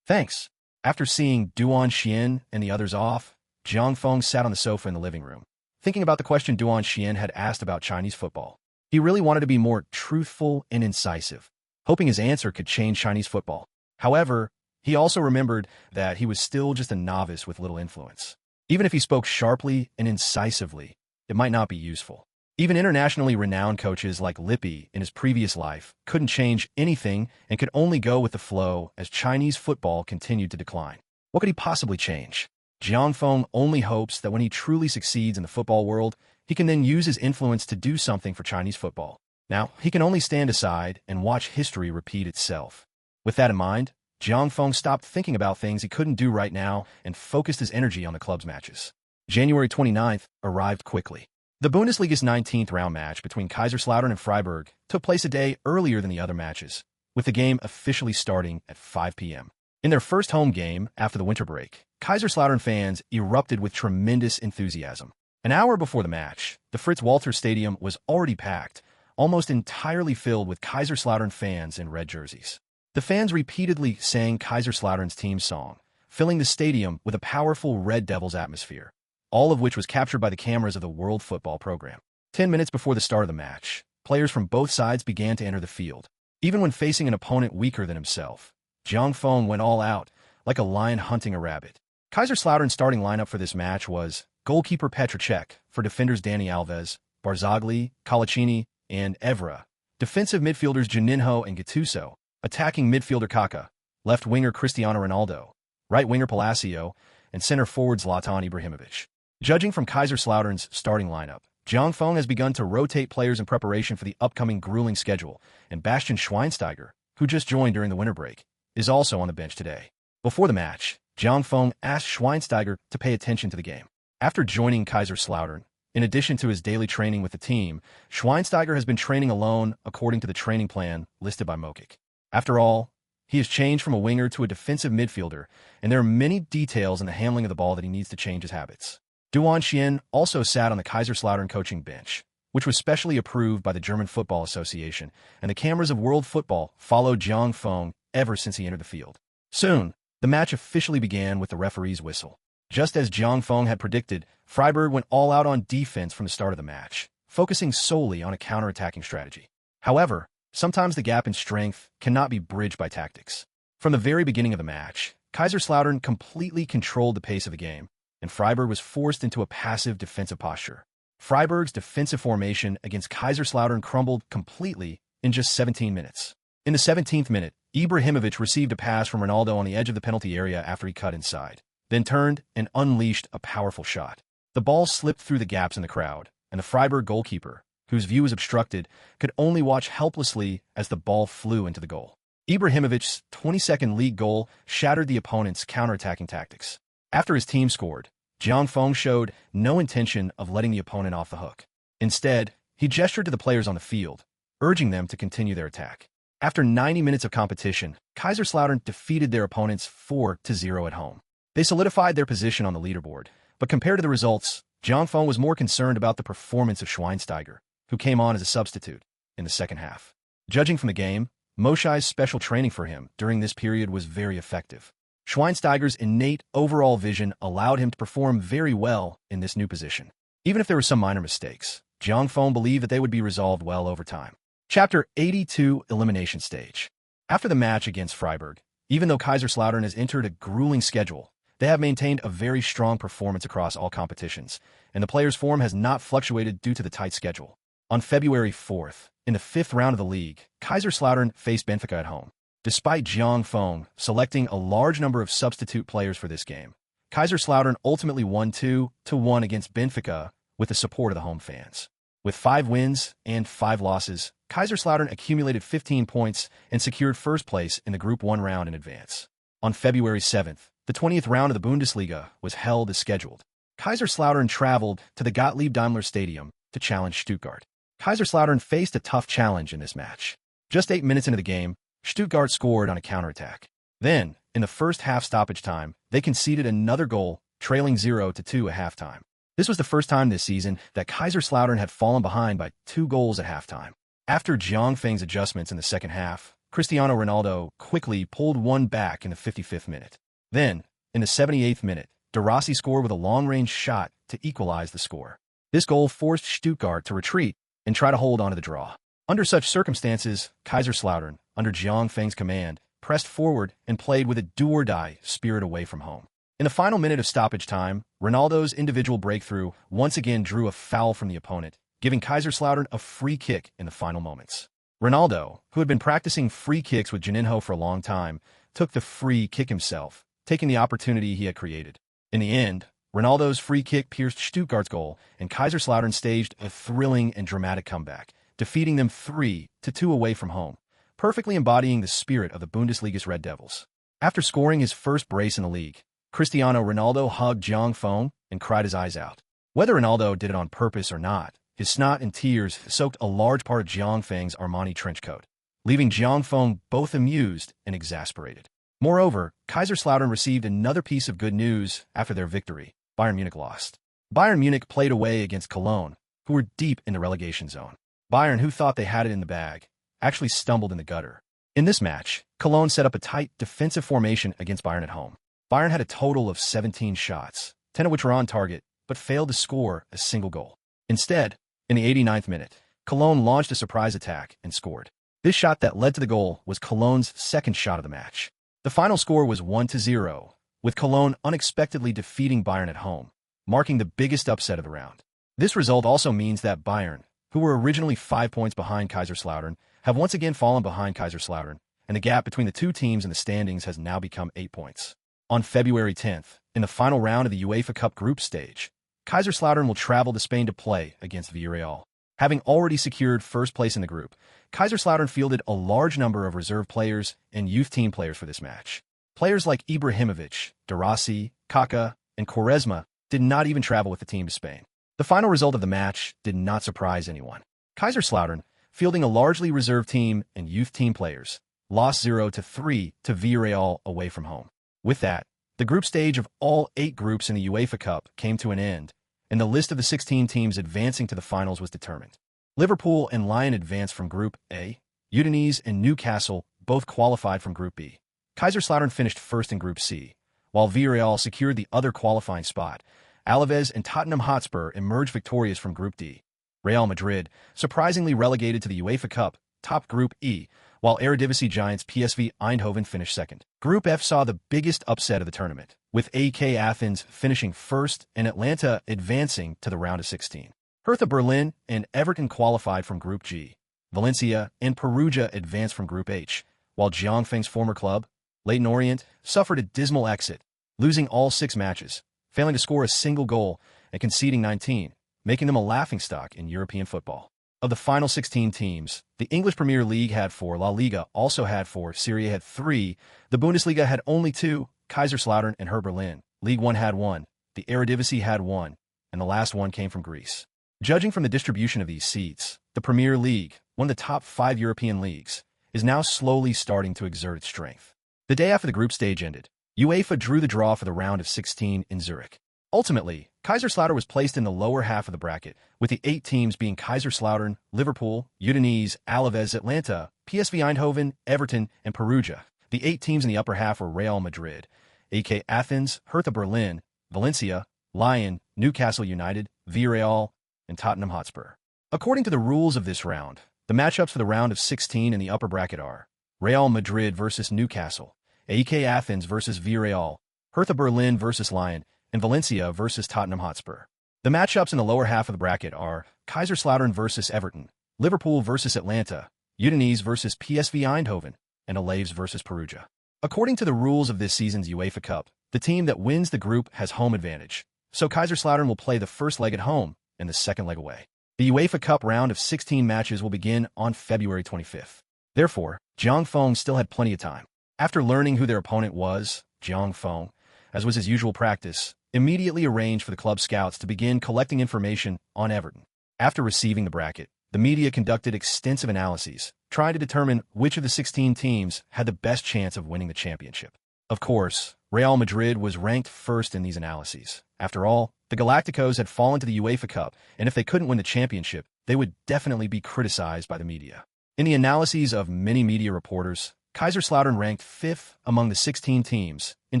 Thanks. After seeing Duan Xian and the others off, Jiang Feng sat on the sofa in the living room, thinking about the question Duan Xian had asked about Chinese football. He really wanted to be more truthful and incisive, hoping his answer could change Chinese football. However, he also remembered that he was still just a novice with little influence. Even if he spoke sharply and incisively, it might not be useful. Even internationally renowned coaches like Lippi in his previous life couldn't change anything and could only go with the flow as Chinese football continued to decline. What could he possibly change? Jiang Feng only hopes that when he truly succeeds in the football world, he can then use his influence to do something for Chinese football. Now, he can only stand aside and watch history repeat itself. With that in mind, Jiang Feng stopped thinking about things he couldn't do right now and focused his energy on the club's matches. January 29th arrived quickly. The Bundesliga's 19th round match between Kaiserslautern and Freiburg took place a day earlier than the other matches, with the game officially starting at 5 p.m. In their first home game after the winter break, Kaiserslautern fans erupted with tremendous enthusiasm. An hour before the match, the Fritz-Walter Stadium was already packed, almost entirely filled with Kaiserslautern fans in red jerseys. The fans repeatedly sang Kaiserslautern's team song, filling the stadium with a powerful Red Devils atmosphere, all of which was captured by the cameras of the World Football Program. 10 minutes before the start of the match, players from both sides began to enter the field. Even when facing an opponent weaker than himself, Jiang Feng went all out, like a lion hunting a rabbit. Kaiserslautern's starting lineup for this match was goalkeeper Petracek, for defenders Dani Alves, Barzagli, Colaccini, and Evra, defensive midfielders Juninho and Gattuso, attacking midfielder Kaká, left winger Cristiano Ronaldo, right winger Palacio, and center forward Zlatan Ibrahimovic. Judging from Kaiserslautern's starting lineup, Jiang Feng has begun to rotate players in preparation for the upcoming grueling schedule, and Bastian Schweinsteiger, who just joined during the winter break, is also on the bench today. Before the match, Jiang Feng asked Schweinsteiger to pay attention to the game. After joining Kaiserslautern, in addition to his daily training with the team, Schweinsteiger has been training alone according to the training plan listed by Mokic. After all, he has changed from a winger to a defensive midfielder, and there are many details in the handling of the ball that he needs to change his habits. Duan Xian also sat on the Kaiserslautern coaching bench, which was specially approved by the German Football Association, and the cameras of World Football followed Jiang Feng ever since he entered the field. Soon, the match officially began with the referee's whistle. Just as Jiang Feng had predicted, Freiburg went all out on defense from the start of the match, focusing solely on a counter-attacking strategy. However, sometimes the gap in strength cannot be bridged by tactics. From the very beginning of the match, Kaiserslautern completely controlled the pace of the game, and Freiburg was forced into a passive defensive posture. Freiburg's defensive formation against Kaiserslautern crumbled completely in just 17 minutes. In the 17th minute, Ibrahimovic received a pass from Ronaldo on the edge of the penalty area after he cut inside, then turned and unleashed a powerful shot. The ball slipped through the gaps in the crowd, and the Freiburg goalkeeper, whose view was obstructed, could only watch helplessly as the ball flew into the goal. Ibrahimovic's 22nd league goal shattered the opponent's counter-attacking tactics. After his team scored, Jiang Feng showed no intention of letting the opponent off the hook. Instead, he gestured to the players on the field, urging them to continue their attack. After 90 minutes of competition, Kaiserslautern defeated their opponents 4-0 at home. They solidified their position on the leaderboard, but compared to the results, Jiang Feng was more concerned about the performance of Schweinsteiger, who came on as a substitute in the second half. Judging from the game, Moshai's special training for him during this period was very effective. Schweinsteiger's innate overall vision allowed him to perform very well in this new position. Even if there were some minor mistakes, Jiang Feng believed that they would be resolved well over time. Chapter 82, Elimination Stage. After the match against Freiburg, even though Kaiserslautern has entered a grueling schedule, they have maintained a very strong performance across all competitions, and the players' form has not fluctuated due to the tight schedule. On February 4th, in the 5th round of the league, Kaiserslautern faced Benfica at home. Despite Jiang Feng selecting a large number of substitute players for this game, Kaiserslautern ultimately won 2-1 against Benfica with the support of the home fans. With 5 wins and 5 losses, Kaiserslautern accumulated 15 points and secured first place in the Group 1 round in advance. On February 7th, the 20th round of the Bundesliga was held as scheduled. Kaiserslautern traveled to the Gottlieb Daimler Stadium to challenge Stuttgart. Kaiserslautern faced a tough challenge in this match. Just 8 minutes into the game, Stuttgart scored on a counterattack. Then, in the first half stoppage time, they conceded another goal, trailing 0-2 at halftime. This was the first time this season that Kaiserslautern had fallen behind by 2 goals at halftime. After Jiang Feng's adjustments in the second half, Cristiano Ronaldo quickly pulled one back in the 55th minute. Then, in the 78th minute, De Rossi scored with a long-range shot to equalize the score. This goal forced Stuttgart to retreat and try to hold on to the draw. Under such circumstances, Kaiserslautern, under Jiang Feng's command, pressed forward and played with a do-or-die spirit away from home. In the final minute of stoppage time, Ronaldo's individual breakthrough once again drew a foul from the opponent, giving Kaiserslautern a free kick in the final moments. Ronaldo, who had been practicing free kicks with Juninho for a long time, took the free kick himself, taking the opportunity he had created. In the end, Ronaldo's free kick pierced Stuttgart's goal, and Kaiserslautern staged a thrilling and dramatic comeback, defeating them 3-2 away from home, perfectly embodying the spirit of the Bundesliga's Red Devils. After scoring his first brace in the league, Cristiano Ronaldo hugged Jiang Feng and cried his eyes out. Whether Ronaldo did it on purpose or not, his snot and tears soaked a large part of Jiang Feng's Armani trench coat, leaving Jiang Feng both amused and exasperated. Moreover, Kaiserslautern received another piece of good news after their victory. Bayern Munich lost. Bayern Munich played away against Cologne, who were deep in the relegation zone. Bayern, who thought they had it in the bag, actually stumbled in the gutter. In this match, Cologne set up a tight defensive formation against Bayern at home. Bayern had a total of 17 shots, 10 of which were on target, but failed to score a single goal. Instead, in the 89th minute, Cologne launched a surprise attack and scored. This shot that led to the goal was Cologne's second shot of the match. The final score was 1-0, with Cologne unexpectedly defeating Bayern at home, marking the biggest upset of the round. This result also means that Bayern, who were originally 5 points behind Kaiserslautern, have once again fallen behind Kaiserslautern, and the gap between the two teams in the standings has now become 8 points. On February 10th, in the final round of the UEFA Cup group stage, Kaiserslautern will travel to Spain to play against Villarreal. Having already secured first place in the group, Kaiserslautern fielded a large number of reserve players and youth team players for this match. Players like Ibrahimovic, De Rossi, Kaká, and Quaresma did not even travel with the team to Spain. The final result of the match did not surprise anyone. Kaiserslautern, fielding a largely reserve team and youth team players, lost 0-3 to Villarreal away from home. With that, the group stage of all 8 groups in the UEFA Cup came to an end, and the list of the 16 teams advancing to the finals was determined. Liverpool and Lyon advanced from Group A. Udinese and Newcastle both qualified from Group B. Kaiserslautern finished first in Group C, while Villarreal secured the other qualifying spot. Alaves and Tottenham Hotspur emerged victorious from Group D. Real Madrid, surprisingly relegated to the UEFA Cup, topped Group E, while Eredivisie giants PSV Eindhoven finished second. Group F saw the biggest upset of the tournament, with AK Athens finishing first and Atlanta advancing to the round of 16. Hertha Berlin and Everton qualified from Group G. Valencia and Perugia advanced from Group H, while Jiangfeng's former club, Leyton Orient, suffered a dismal exit, losing all 6 matches, failing to score a single goal and conceding 19, making them a laughingstock in European football. Of the final 16 teams, the English Premier League had 4, La Liga also had 4, Serie A had 3, the Bundesliga had only 2, Kaiserslautern and Hertha Berlin. League 1 had 1, the Eredivisie had 1, and the last one came from Greece. Judging from the distribution of these seats, the Premier League, one of the top 5 European leagues, is now slowly starting to exert its strength. The day after the group stage ended, UEFA drew the draw for the round of 16 in Zurich. Ultimately, Kaiserslautern was placed in the lower half of the bracket, with the 8 teams being Kaiserslautern, Liverpool, Udinese, Alaves, Atlanta, PSV Eindhoven, Everton, and Perugia. The 8 teams in the upper half were Real Madrid, AK Athens, Hertha Berlin, Valencia, Lyon, Newcastle United, Villarreal, and Tottenham Hotspur. According to the rules of this round, the matchups for the round of 16 in the upper bracket are Real Madrid versus Newcastle, AK Athens versus Villarreal, Hertha Berlin versus Lyon, and Valencia versus Tottenham Hotspur. The matchups in the lower half of the bracket are Kaiserslautern versus Everton, Liverpool versus Atlanta, Udinese versus PSV Eindhoven, and Alaves versus Perugia. According to the rules of this season's UEFA Cup, the team that wins the group has home advantage, so Kaiserslautern will play the first leg at home and the second leg away. The UEFA Cup round of 16 matches will begin on February 25th. Therefore, Jiangfeng still had plenty of time. After learning who their opponent was, Jiangfeng, as was his usual practice, immediately arranged for the club scouts to begin collecting information on Everton. After receiving the bracket, the media conducted extensive analyses, trying to determine which of the 16 teams had the best chance of winning the championship. Of course, Real Madrid was ranked first in these analyses. After all, the Galacticos had fallen to the UEFA Cup, and if they couldn't win the championship, they would definitely be criticized by the media. In the analyses of many media reporters, Kaiserslautern ranked 5th among the 16 teams in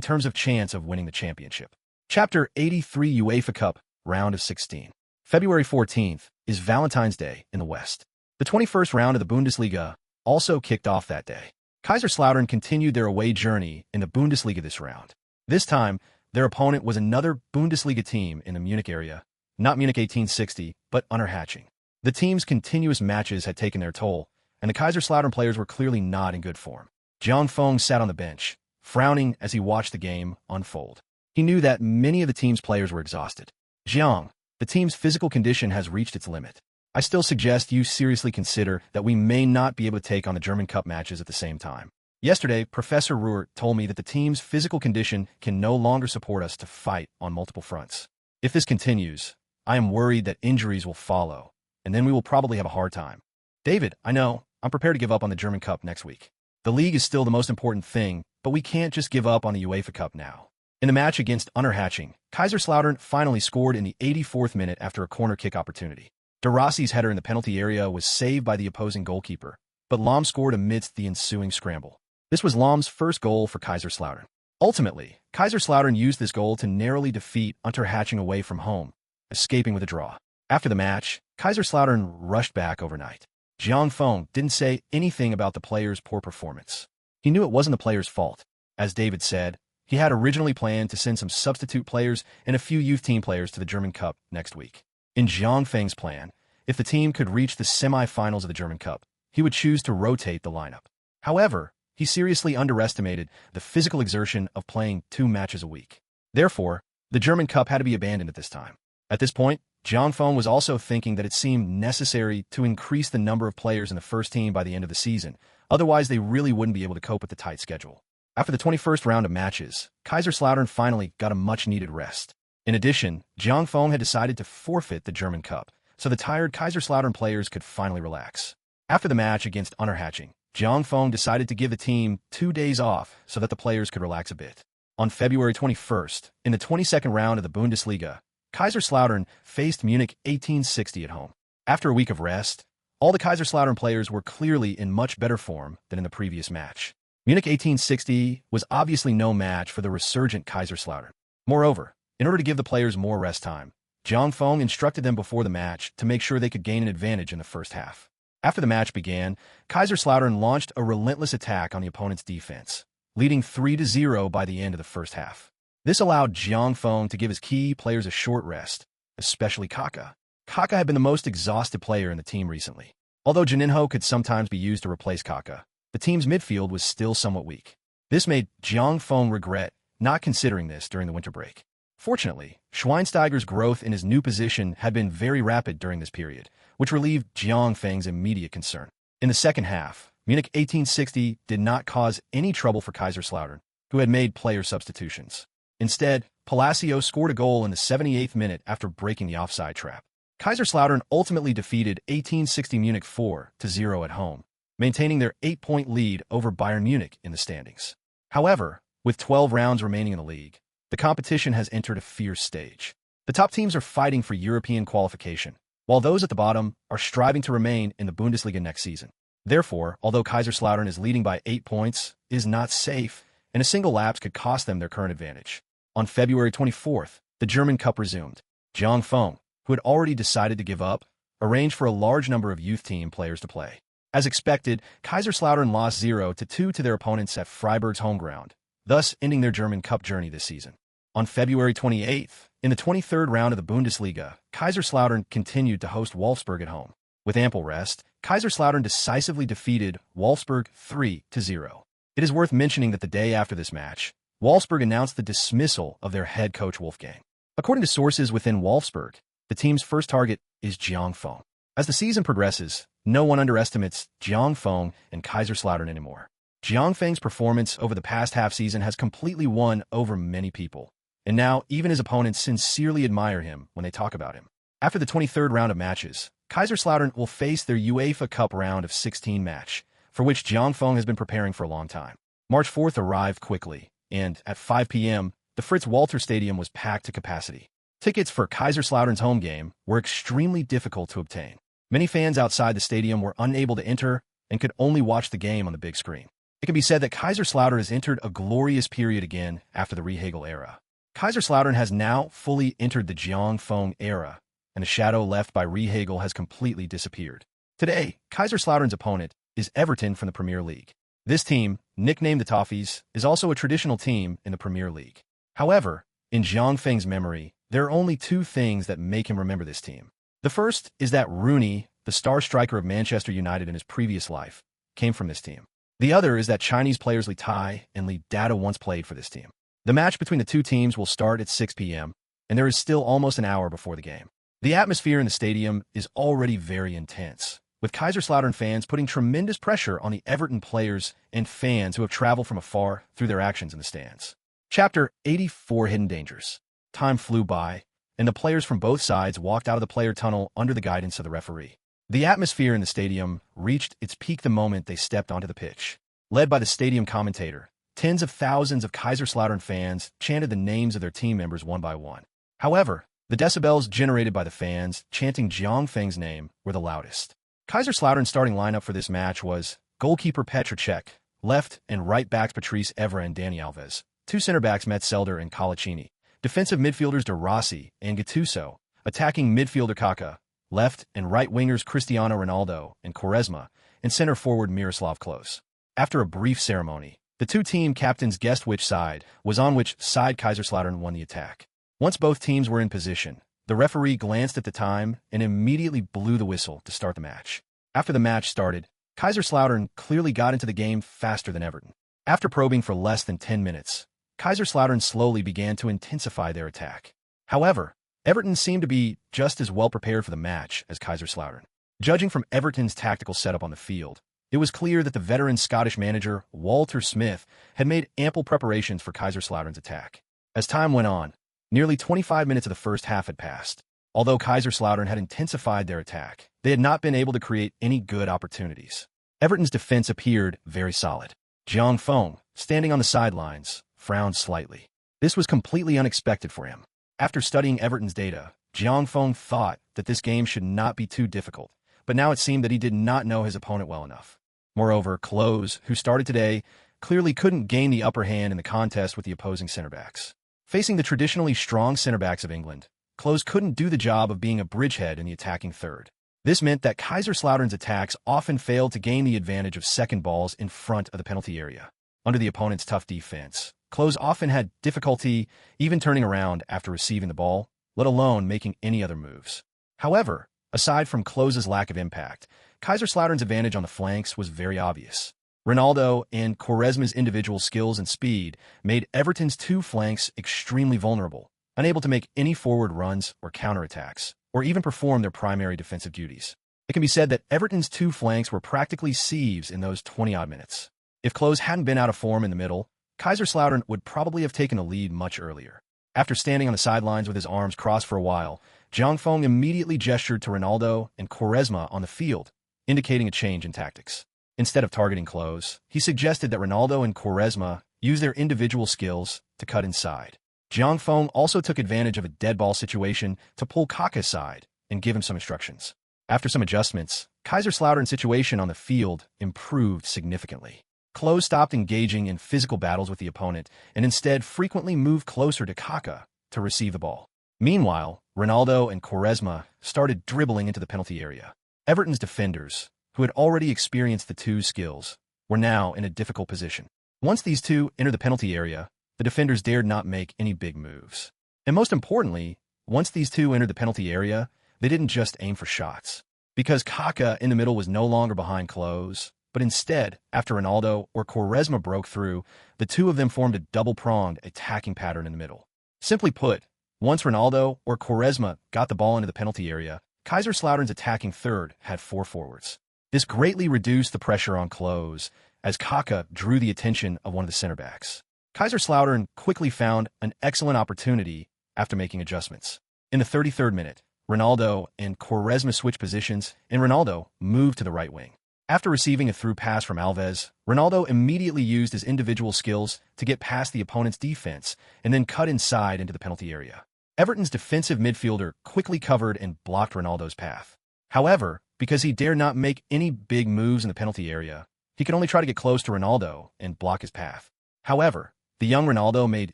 terms of chance of winning the championship. Chapter 83 UEFA Cup, Round of 16. February 14th is Valentine's Day in the West. The 21st round of the Bundesliga also kicked off that day. Kaiserslautern continued their away journey in the Bundesliga this round. This time, their opponent was another Bundesliga team in the Munich area, not Munich 1860, but Unterhaching. The team's continuous matches had taken their toll, and the Kaiserslautern players were clearly not in good form. Jiangfeng sat on the bench, frowning as he watched the game unfold. He knew that many of the team's players were exhausted. Jiang, the team's physical condition has reached its limit. I still suggest you seriously consider that we may not be able to take on the German Cup matches at the same time. Yesterday, Professor Ruhr told me that the team's physical condition can no longer support us to fight on multiple fronts. If this continues, I am worried that injuries will follow, and then we will probably have a hard time. David, I know, I'm prepared to give up on the German Cup next week. The league is still the most important thing, but we can't just give up on the UEFA Cup now. In the match against Unterhaching, Kaiserslautern finally scored in the 84th minute after a corner kick opportunity. De Rossi's header in the penalty area was saved by the opposing goalkeeper, but Lahm scored amidst the ensuing scramble. This was Lahm's first goal for Kaiserslautern. Ultimately, Kaiserslautern used this goal to narrowly defeat Unterhaching away from home, escaping with a draw. After the match, Kaiserslautern rushed back overnight. Jiang Feng didn't say anything about the players' poor performance. He knew it wasn't the players' fault. As David said, he had originally planned to send some substitute players and a few youth team players to the German Cup next week. In Jiang Feng's plan, if the team could reach the semi-finals of the German Cup, he would choose to rotate the lineup. However, he seriously underestimated the physical exertion of playing 2 matches a week. Therefore, the German Cup had to be abandoned at this time. At this point, Jiang Feng was also thinking that it seemed necessary to increase the number of players in the first team by the end of the season, otherwise they really wouldn't be able to cope with the tight schedule. After the 21st round of matches, Kaiserslautern finally got a much-needed rest. In addition, Jiang Feng had decided to forfeit the German Cup, so the tired Kaiserslautern players could finally relax. After the match against Unterhaching, Jiang Feng decided to give the team 2 days off so that the players could relax a bit. On February 21st, in the 22nd round of the Bundesliga, Kaiserslautern faced Munich 1860 at home. After a week of rest, all the Kaiserslautern players were clearly in much better form than in the previous match. Munich 1860 was obviously no match for the resurgent Kaiserslautern. Moreover, in order to give the players more rest time, Jiang Feng instructed them before the match to make sure they could gain an advantage in the first half. After the match began, Kaiserslautern launched a relentless attack on the opponent's defense, leading 3-0 by the end of the first half. This allowed Jiang Feng to give his key players a short rest, especially Kaka. Kaka had been the most exhausted player in the team recently. Although Juninho could sometimes be used to replace Kaka, the team's midfield was still somewhat weak. This made Jiang Feng regret not considering this during the winter break. Fortunately, Schweinsteiger's growth in his new position had been very rapid during this period, which relieved Jiang Feng's immediate concern. In the second half, Munich 1860 did not cause any trouble for Kaiserslautern, who had made player substitutions. Instead, Palacio scored a goal in the 78th minute after breaking the offside trap. Kaiserslautern ultimately defeated 1860 Munich 4-0 at home, maintaining their 8-point lead over Bayern Munich in the standings. However, with 12 rounds remaining in the league, the competition has entered a fierce stage. The top teams are fighting for European qualification, while those at the bottom are striving to remain in the Bundesliga next season. Therefore, although Kaiserslautern is leading by 8 points, it is not safe, and a single lapse could cost them their current advantage. On February 24th, the German Cup resumed. Jiang Feng, who had already decided to give up, arranged for a large number of youth team players to play. As expected, Kaiserslautern lost 0-2 to their opponents at Freiburg's home ground, thus ending their German Cup journey this season. On February 28th, in the 23rd round of the Bundesliga, Kaiserslautern continued to host Wolfsburg at home. With ample rest, Kaiserslautern decisively defeated Wolfsburg 3-0. It is worth mentioning that the day after this match, Wolfsburg announced the dismissal of their head coach Wolfgang. According to sources within Wolfsburg, the team's first target is Jiang Feng. As the season progresses, no one underestimates Jiang Feng and Kaiserslautern anymore. Jiang Feng's performance over the past half-season has completely won over many people, and now even his opponents sincerely admire him when they talk about him. After the 23rd round of matches, Kaiserslautern will face their UEFA Cup round of 16 match, for which Jiang Feng has been preparing for a long time. March 4th arrived quickly, and at 5 p.m., the Fritz-Walter Stadium was packed to capacity. Tickets for Kaiserslautern's home game were extremely difficult to obtain. Many fans outside the stadium were unable to enter and could only watch the game on the big screen. It can be said that Kaiserslautern has entered a glorious period again after the Rehagel era. Kaiserslautern has now fully entered the Jiang Feng era, and the shadow left by Rehagel has completely disappeared. Today, Kaiserslautern's opponent is Everton from the Premier League. This team, nicknamed the Toffees, is also a traditional team in the Premier League. However, in Jiang Feng's memory, there are only 2 things that make him remember this team. The first is that Rooney, the star striker of Manchester United in his previous life, came from this team. The other is that Chinese players Li Tai and Li Dada once played for this team. The match between the 2 teams will start at 6 p.m., and there is still almost an hour before the game. The atmosphere in the stadium is already very intense, with Kaiserslautern fans putting tremendous pressure on the Everton players and fans who have traveled from afar through their actions in the stands. Chapter 84 Hidden Dangers. Time flew by, and the players from both sides walked out of the player tunnel under the guidance of the referee. The atmosphere in the stadium reached its peak the moment they stepped onto the pitch. Led by the stadium commentator, Tens of thousands of Kaiserslautern fans chanted the names of their team members one by one. However, the decibels generated by the fans chanting Jiang Feng's name were the loudest. Kaiserslautern's starting lineup for this match was goalkeeper Petr Cech, left and right backs Patrice Evra and Dani Alves, two center backs Metzelder and Colaccini, defensive midfielders De Rossi and Gattuso, attacking midfielder Kaká, left and right wingers Cristiano Ronaldo and Quaresma, and center forward Miroslav Klose. After a brief ceremony, the two team captains guessed which side was on which side Kaiserslautern won the attack. Once both teams were in position, the referee glanced at the time and immediately blew the whistle to start the match. After the match started, Kaiserslautern clearly got into the game faster than Everton. After probing for less than 10 minutes, Kaiserslautern slowly began to intensify their attack. However, Everton seemed to be just as well prepared for the match as Kaiserslautern. Judging from Everton's tactical setup on the field, it was clear that the veteran Scottish manager Walter Smith had made ample preparations for Kaiserslautern's attack. As time went on, nearly 25 minutes of the first half had passed. Although Kaiserslautern had intensified their attack, they had not been able to create any good opportunities. Everton's defense appeared very solid. Jiang Feng, standing on the sidelines, frowned slightly. This was completely unexpected for him. After studying Everton's data, Jiang Feng thought that this game should not be too difficult, but now it seemed that he did not know his opponent well enough. Moreover, Klose, who started today, clearly couldn't gain the upper hand in the contest with the opposing center backs. Facing the traditionally strong center backs of England, Klose couldn't do the job of being a bridgehead in the attacking third. This meant that Kaiserslautern's attacks often failed to gain the advantage of second balls in front of the penalty area. Under the opponent's tough defense, Klose often had difficulty even turning around after receiving the ball, let alone making any other moves. However, aside from Klose's lack of impact, Kaiserslautern's advantage on the flanks was very obvious. Ronaldo and Quaresma's individual skills and speed made Everton's two flanks extremely vulnerable, unable to make any forward runs or counterattacks, or even perform their primary defensive duties. It can be said that Everton's two flanks were practically sieves in those 20-odd minutes. If Klose hadn't been out of form in the middle, Kaiserslautern would probably have taken the lead much earlier. After standing on the sidelines with his arms crossed for a while, Jiang Feng immediately gestured to Ronaldo and Quaresma on the field, indicating a change in tactics. Instead of targeting Klose, he suggested that Ronaldo and Quaresma use their individual skills to cut inside. Jiang Feng also took advantage of a dead ball situation to pull Kaká aside and give him some instructions. After some adjustments, Kaiserslautern's situation on the field improved significantly. Klose stopped engaging in physical battles with the opponent and instead frequently moved closer to Kaká to receive the ball. Meanwhile, Ronaldo and Quaresma started dribbling into the penalty area. Everton's defenders, who had already experienced the two skills, were now in a difficult position. Once these two entered the penalty area, the defenders dared not make any big moves. And most importantly, once these two entered the penalty area, they didn't just aim for shots. Because Kaká in the middle was no longer behind Klose, but instead, after Ronaldo or Quaresma broke through, the two of them formed a double-pronged attacking pattern in the middle. Simply put, once Ronaldo or Quaresma got the ball into the penalty area, Kaiserslautern's attacking third had four forwards. This greatly reduced the pressure on Klose, as Kaká drew the attention of one of the center backs. Kaiserslautern quickly found an excellent opportunity after making adjustments. In the 33rd minute, Ronaldo and Quaresma switched positions, and Ronaldo moved to the right wing. After receiving a through pass from Alves, Ronaldo immediately used his individual skills to get past the opponent's defense and then cut inside into the penalty area. Everton's defensive midfielder quickly covered and blocked Ronaldo's path. However, because he dared not make any big moves in the penalty area, he could only try to get close to Ronaldo and block his path. However, the young Ronaldo made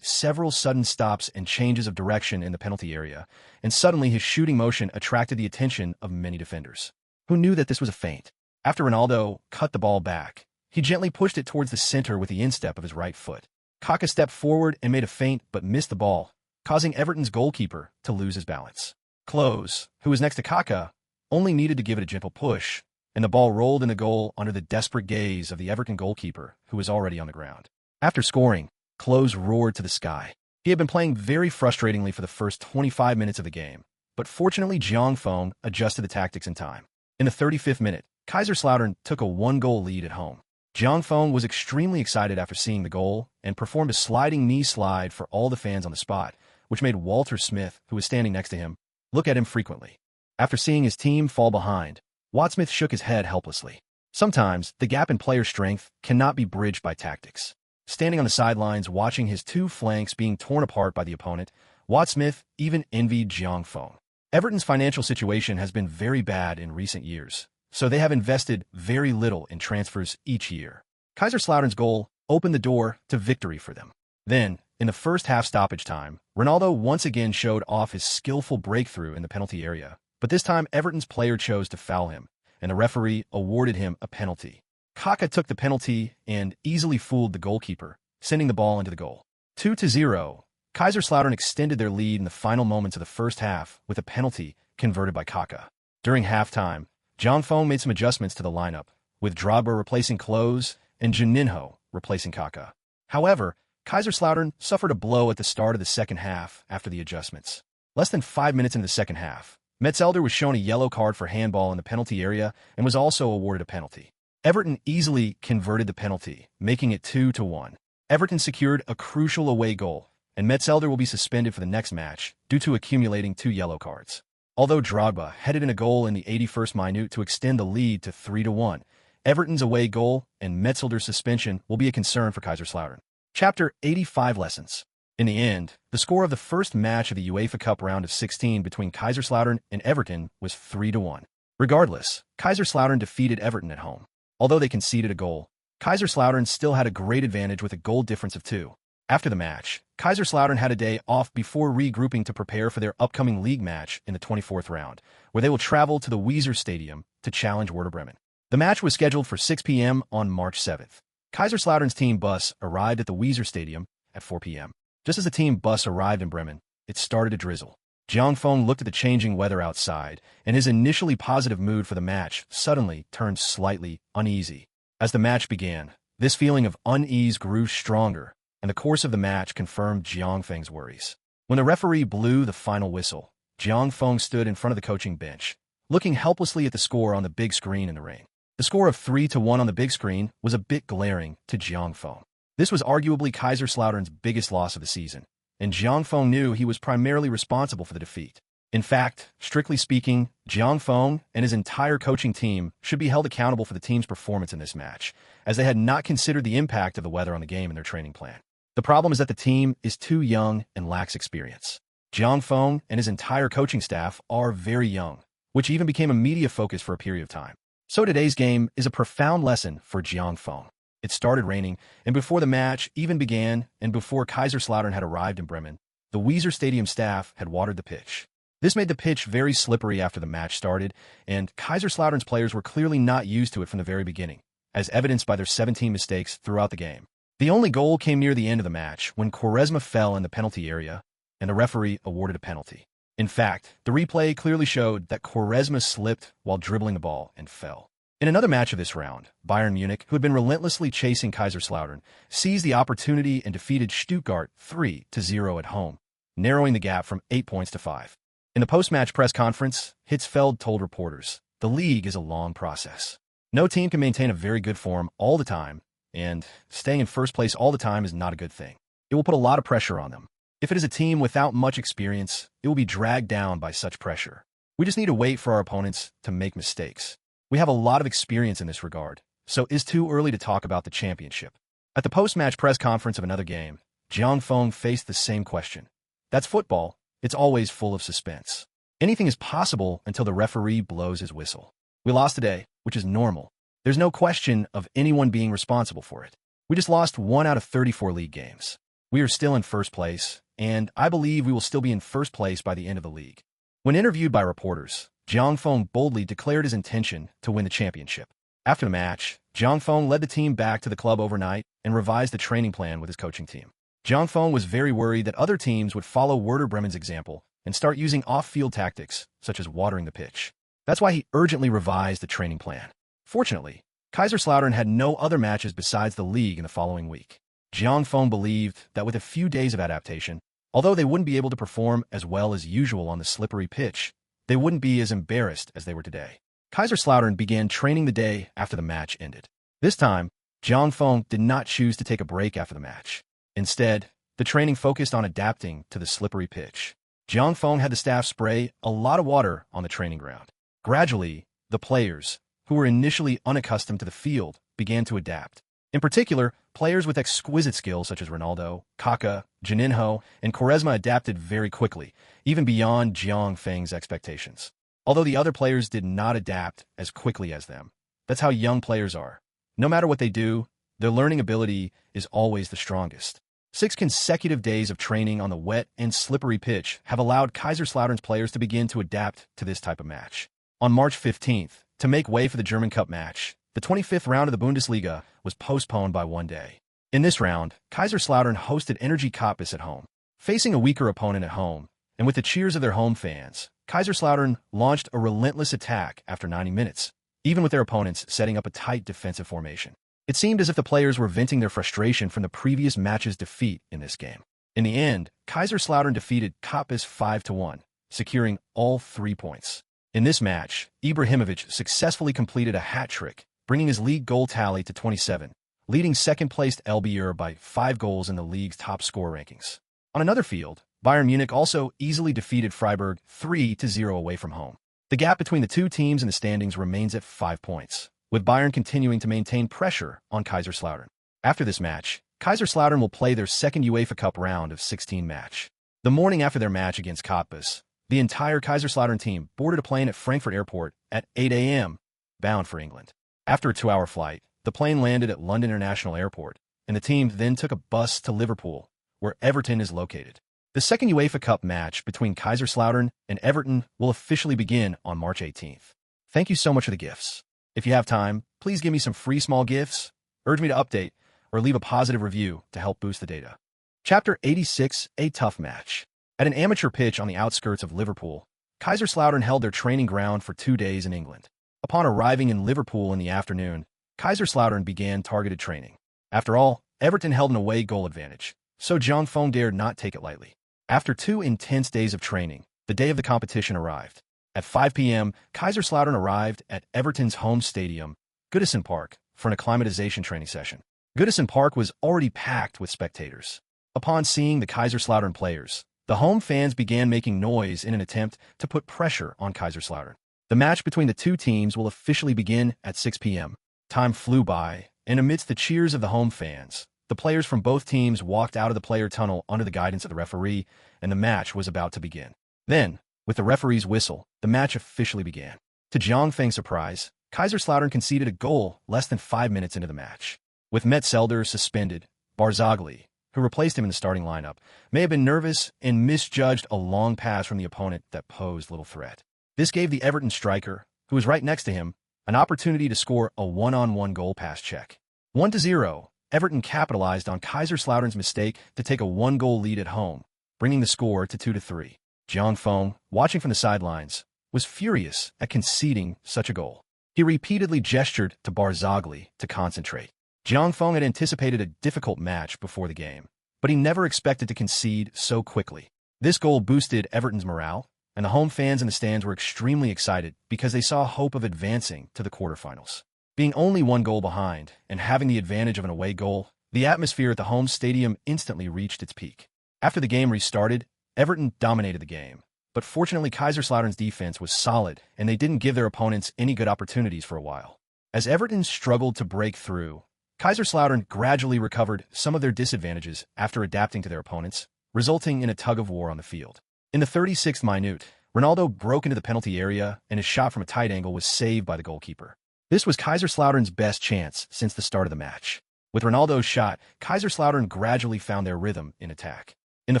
several sudden stops and changes of direction in the penalty area, and suddenly his shooting motion attracted the attention of many defenders, who knew that this was a feint. After Ronaldo cut the ball back, he gently pushed it towards the center with the instep of his right foot. Kaká stepped forward and made a feint but missed the ball, causing Everton's goalkeeper to lose his balance. Klose, who was next to Kaká, only needed to give it a gentle push, and the ball rolled in the goal under the desperate gaze of the Everton goalkeeper, who was already on the ground. After scoring, Klose roared to the sky. He had been playing very frustratingly for the first 25 minutes of the game, but fortunately Jiang Feng adjusted the tactics in time. In the 35th minute, Kaiserslautern took a one-goal lead at home. Jiang Feng was extremely excited after seeing the goal and performed a sliding knee slide for all the fans on the spot, which made Walter Smith, who was standing next to him, look at him frequently. After seeing his team fall behind, Smith shook his head helplessly. Sometimes, the gap in player strength cannot be bridged by tactics. Standing on the sidelines watching his two flanks being torn apart by the opponent, Watt Smith even envied Jiang Feng. Everton's financial situation has been very bad in recent years, so they have invested very little in transfers each year. Kaiserslautern's goal opened the door to victory for them. Then, in the first half stoppage time, Ronaldo once again showed off his skillful breakthrough in the penalty area, but this time Everton's player chose to foul him, and the referee awarded him a penalty. Kaka took the penalty and easily fooled the goalkeeper, sending the ball into the goal. 2-0. Kaiserslautern extended their lead in the final moments of the first half with a penalty converted by Kaka. During halftime, Jiang Feng made some adjustments to the lineup, with Drogba replacing Klose and Juninho replacing Kaka. However, Kaiserslautern suffered a blow at the start of the second half after the adjustments. Less than 5 minutes into the second half, Metzelder was shown a yellow card for handball in the penalty area and was also awarded a penalty. Everton easily converted the penalty, making it 2-1. Everton secured a crucial away goal, and Metzelder will be suspended for the next match due to accumulating 2 yellow cards. Although Drogba headed in a goal in the 81st minute to extend the lead to 3-1, Everton's away goal and Metzelder's suspension will be a concern for Kaiserslautern. Chapter 85 Lessons. In the end, the score of the first match of the UEFA Cup round of 16 between Kaiserslautern and Everton was 3-1. Regardless, Kaiserslautern defeated Everton at home. Although they conceded a goal, Kaiserslautern still had a great advantage with a goal difference of 2. After the match, Kaiserslautern had a day off before regrouping to prepare for their upcoming league match in the 24th round, where they will travel to the Weser Stadium to challenge Werder Bremen. The match was scheduled for 6 p.m. on March 7th. Kaiserslautern's team bus arrived at the Weser Stadium at 4 p.m. Just as the team bus arrived in Bremen, it started to drizzle. Jiang Feng looked at the changing weather outside, and his initially positive mood for the match suddenly turned slightly uneasy. As the match began, this feeling of unease grew stronger, and the course of the match confirmed Jiang Feng's worries. When the referee blew the final whistle, Jiang Feng stood in front of the coaching bench, looking helplessly at the score on the big screen in the rain. The score of 3-1 on the big screen was a bit glaring to Jiang Feng. This was arguably Kaiserslautern's biggest loss of the season, and Jiang Feng knew he was primarily responsible for the defeat. In fact, strictly speaking, Jiang Feng and his entire coaching team should be held accountable for the team's performance in this match, as they had not considered the impact of the weather on the game in their training plan. The problem is that the team is too young and lacks experience. Jiang Feng and his entire coaching staff are very young, which even became a media focus for a period of time. So today's game is a profound lesson for Jiang Feng. It started raining, and before the match even began and before Kaiserslautern had arrived in Bremen, the Weser Stadium staff had watered the pitch. This made the pitch very slippery after the match started, and Kaiserslautern's players were clearly not used to it from the very beginning, as evidenced by their 17 mistakes throughout the game. The only goal came near the end of the match when Quaresma fell in the penalty area, and the referee awarded a penalty. In fact, the replay clearly showed that Quaresma slipped while dribbling the ball and fell. In another match of this round, Bayern Munich, who had been relentlessly chasing Kaiserslautern, seized the opportunity and defeated Stuttgart 3-0 at home, narrowing the gap from 8 points to 5. In the post-match press conference, Hitzfeld told reporters, "The league is a long process. No team can maintain a very good form all the time, and staying in first place all the time is not a good thing. It will put a lot of pressure on them. If it is a team without much experience, it will be dragged down by such pressure. We just need to wait for our opponents to make mistakes. We have a lot of experience in this regard, so it's too early to talk about the championship." At the post-match press conference of another game, Jiang Feng faced the same question. That's football. It's always full of suspense. Anything is possible until the referee blows his whistle. We lost today, which is normal. There's no question of anyone being responsible for it. We just lost 1 out of 34 league games. We are still in first place, and I believe we will still be in first place by the end of the league. When interviewed by reporters, Jiang Feng boldly declared his intention to win the championship. After the match, Jiang Feng led the team back to the club overnight and revised the training plan with his coaching team. Jiang Feng was very worried that other teams would follow Werder Bremen's example and start using off-field tactics, such as watering the pitch. That's why he urgently revised the training plan. Fortunately, Kaiserslautern had no other matches besides the league in the following week. Jiang Feng believed that with a few days of adaptation, although they wouldn't be able to perform as well as usual on the slippery pitch, they wouldn't be as embarrassed as they were today. Kaiserslautern began training the day after the match ended. This time, Jiang Feng did not choose to take a break after the match. Instead, the training focused on adapting to the slippery pitch. Jiang Feng had the staff spray a lot of water on the training ground. Gradually, the players, who were initially unaccustomed to the field, began to adapt. In particular, players with exquisite skills such as Ronaldo, Kaka, Juninho, and Quaresma adapted very quickly, even beyond Jiang Feng's expectations. Although the other players did not adapt as quickly as them. That's how young players are. No matter what they do, their learning ability is always the strongest. 6 consecutive days of training on the wet and slippery pitch have allowed Kaiserslautern's players to begin to adapt to this type of match. On March 15th, to make way for the German Cup match, the 25th round of the Bundesliga was postponed by one day. In this round, Kaiserslautern hosted Energy Cottbus at home. Facing a weaker opponent at home, and with the cheers of their home fans, Kaiserslautern launched a relentless attack after 90 minutes, even with their opponents setting up a tight defensive formation. It seemed as if the players were venting their frustration from the previous match's defeat in this game. In the end, Kaiserslautern defeated Cottbus 5-1, securing all 3 points. In this match, Ibrahimovic successfully completed a hat-trick, bringing his league goal tally to 27, leading second-placed LBR by 5 goals in the league's top score rankings. On another field, Bayern Munich also easily defeated Freiburg 3-0 away from home. The gap between the two teams in the standings remains at 5 points, with Bayern continuing to maintain pressure on Kaiserslautern. After this match, Kaiserslautern will play their second UEFA Cup round of 16 match. The morning after their match against Cottbus, the entire Kaiserslautern team boarded a plane at Frankfurt Airport at 8 a.m., bound for England. After a 2-hour flight, the plane landed at London International Airport, and the team then took a bus to Liverpool, where Everton is located. The second UEFA Cup match between Kaiserslautern and Everton will officially begin on March 18th. Thank you so much for the gifts. If you have time, please give me some free small gifts, urge me to update, or leave a positive review to help boost the data. Chapter 86, A Tough Match. At an amateur pitch on the outskirts of Liverpool, Kaiserslautern held their training ground for 2 days in England. Upon arriving in Liverpool in the afternoon, Kaiserslautern began targeted training. After all, Everton held an away goal advantage, so Jiang Feng dared not take it lightly. After 2 intense days of training, the day of the competition arrived. At 5 p.m., Kaiserslautern arrived at Everton's home stadium, Goodison Park, for an acclimatization training session. Goodison Park was already packed with spectators. Upon seeing the Kaiserslautern players, the home fans began making noise in an attempt to put pressure on Kaiserslautern. The match between the two teams will officially begin at 6 p.m. Time flew by, and amidst the cheers of the home fans, the players from both teams walked out of the player tunnel under the guidance of the referee, and the match was about to begin. Then, with the referee's whistle, the match officially began. To Jiang Feng's surprise, Kaiserslautern conceded a goal less than 5 minutes into the match. With Metzelder suspended, Barzagli, who replaced him in the starting lineup, may have been nervous and misjudged a long pass from the opponent that posed little threat. This gave the Everton striker, who was right next to him, an opportunity to score a one-on-one goal pass check. 1-0, Everton capitalized on Kaiserslautern's mistake to take a 1-goal lead at home, bringing the score to 2-3. Jiang Feng, watching from the sidelines, was furious at conceding such a goal. He repeatedly gestured to Barzagli to concentrate. Jiang Feng had anticipated a difficult match before the game, but he never expected to concede so quickly. This goal boosted Everton's morale, and the home fans in the stands were extremely excited because they saw hope of advancing to the quarterfinals. Being only 1 goal behind and having the advantage of an away goal, the atmosphere at the home stadium instantly reached its peak. After the game restarted, Everton dominated the game, but fortunately Kaiserslautern's defense was solid and they didn't give their opponents any good opportunities for a while. As Everton struggled to break through, Kaiserslautern gradually recovered some of their disadvantages after adapting to their opponents, resulting in a tug-of-war on the field. In the 36th minute, Ronaldo broke into the penalty area and his shot from a tight angle was saved by the goalkeeper. This was Kaiserslautern's best chance since the start of the match. With Ronaldo's shot, Kaiserslautern gradually found their rhythm in attack. In the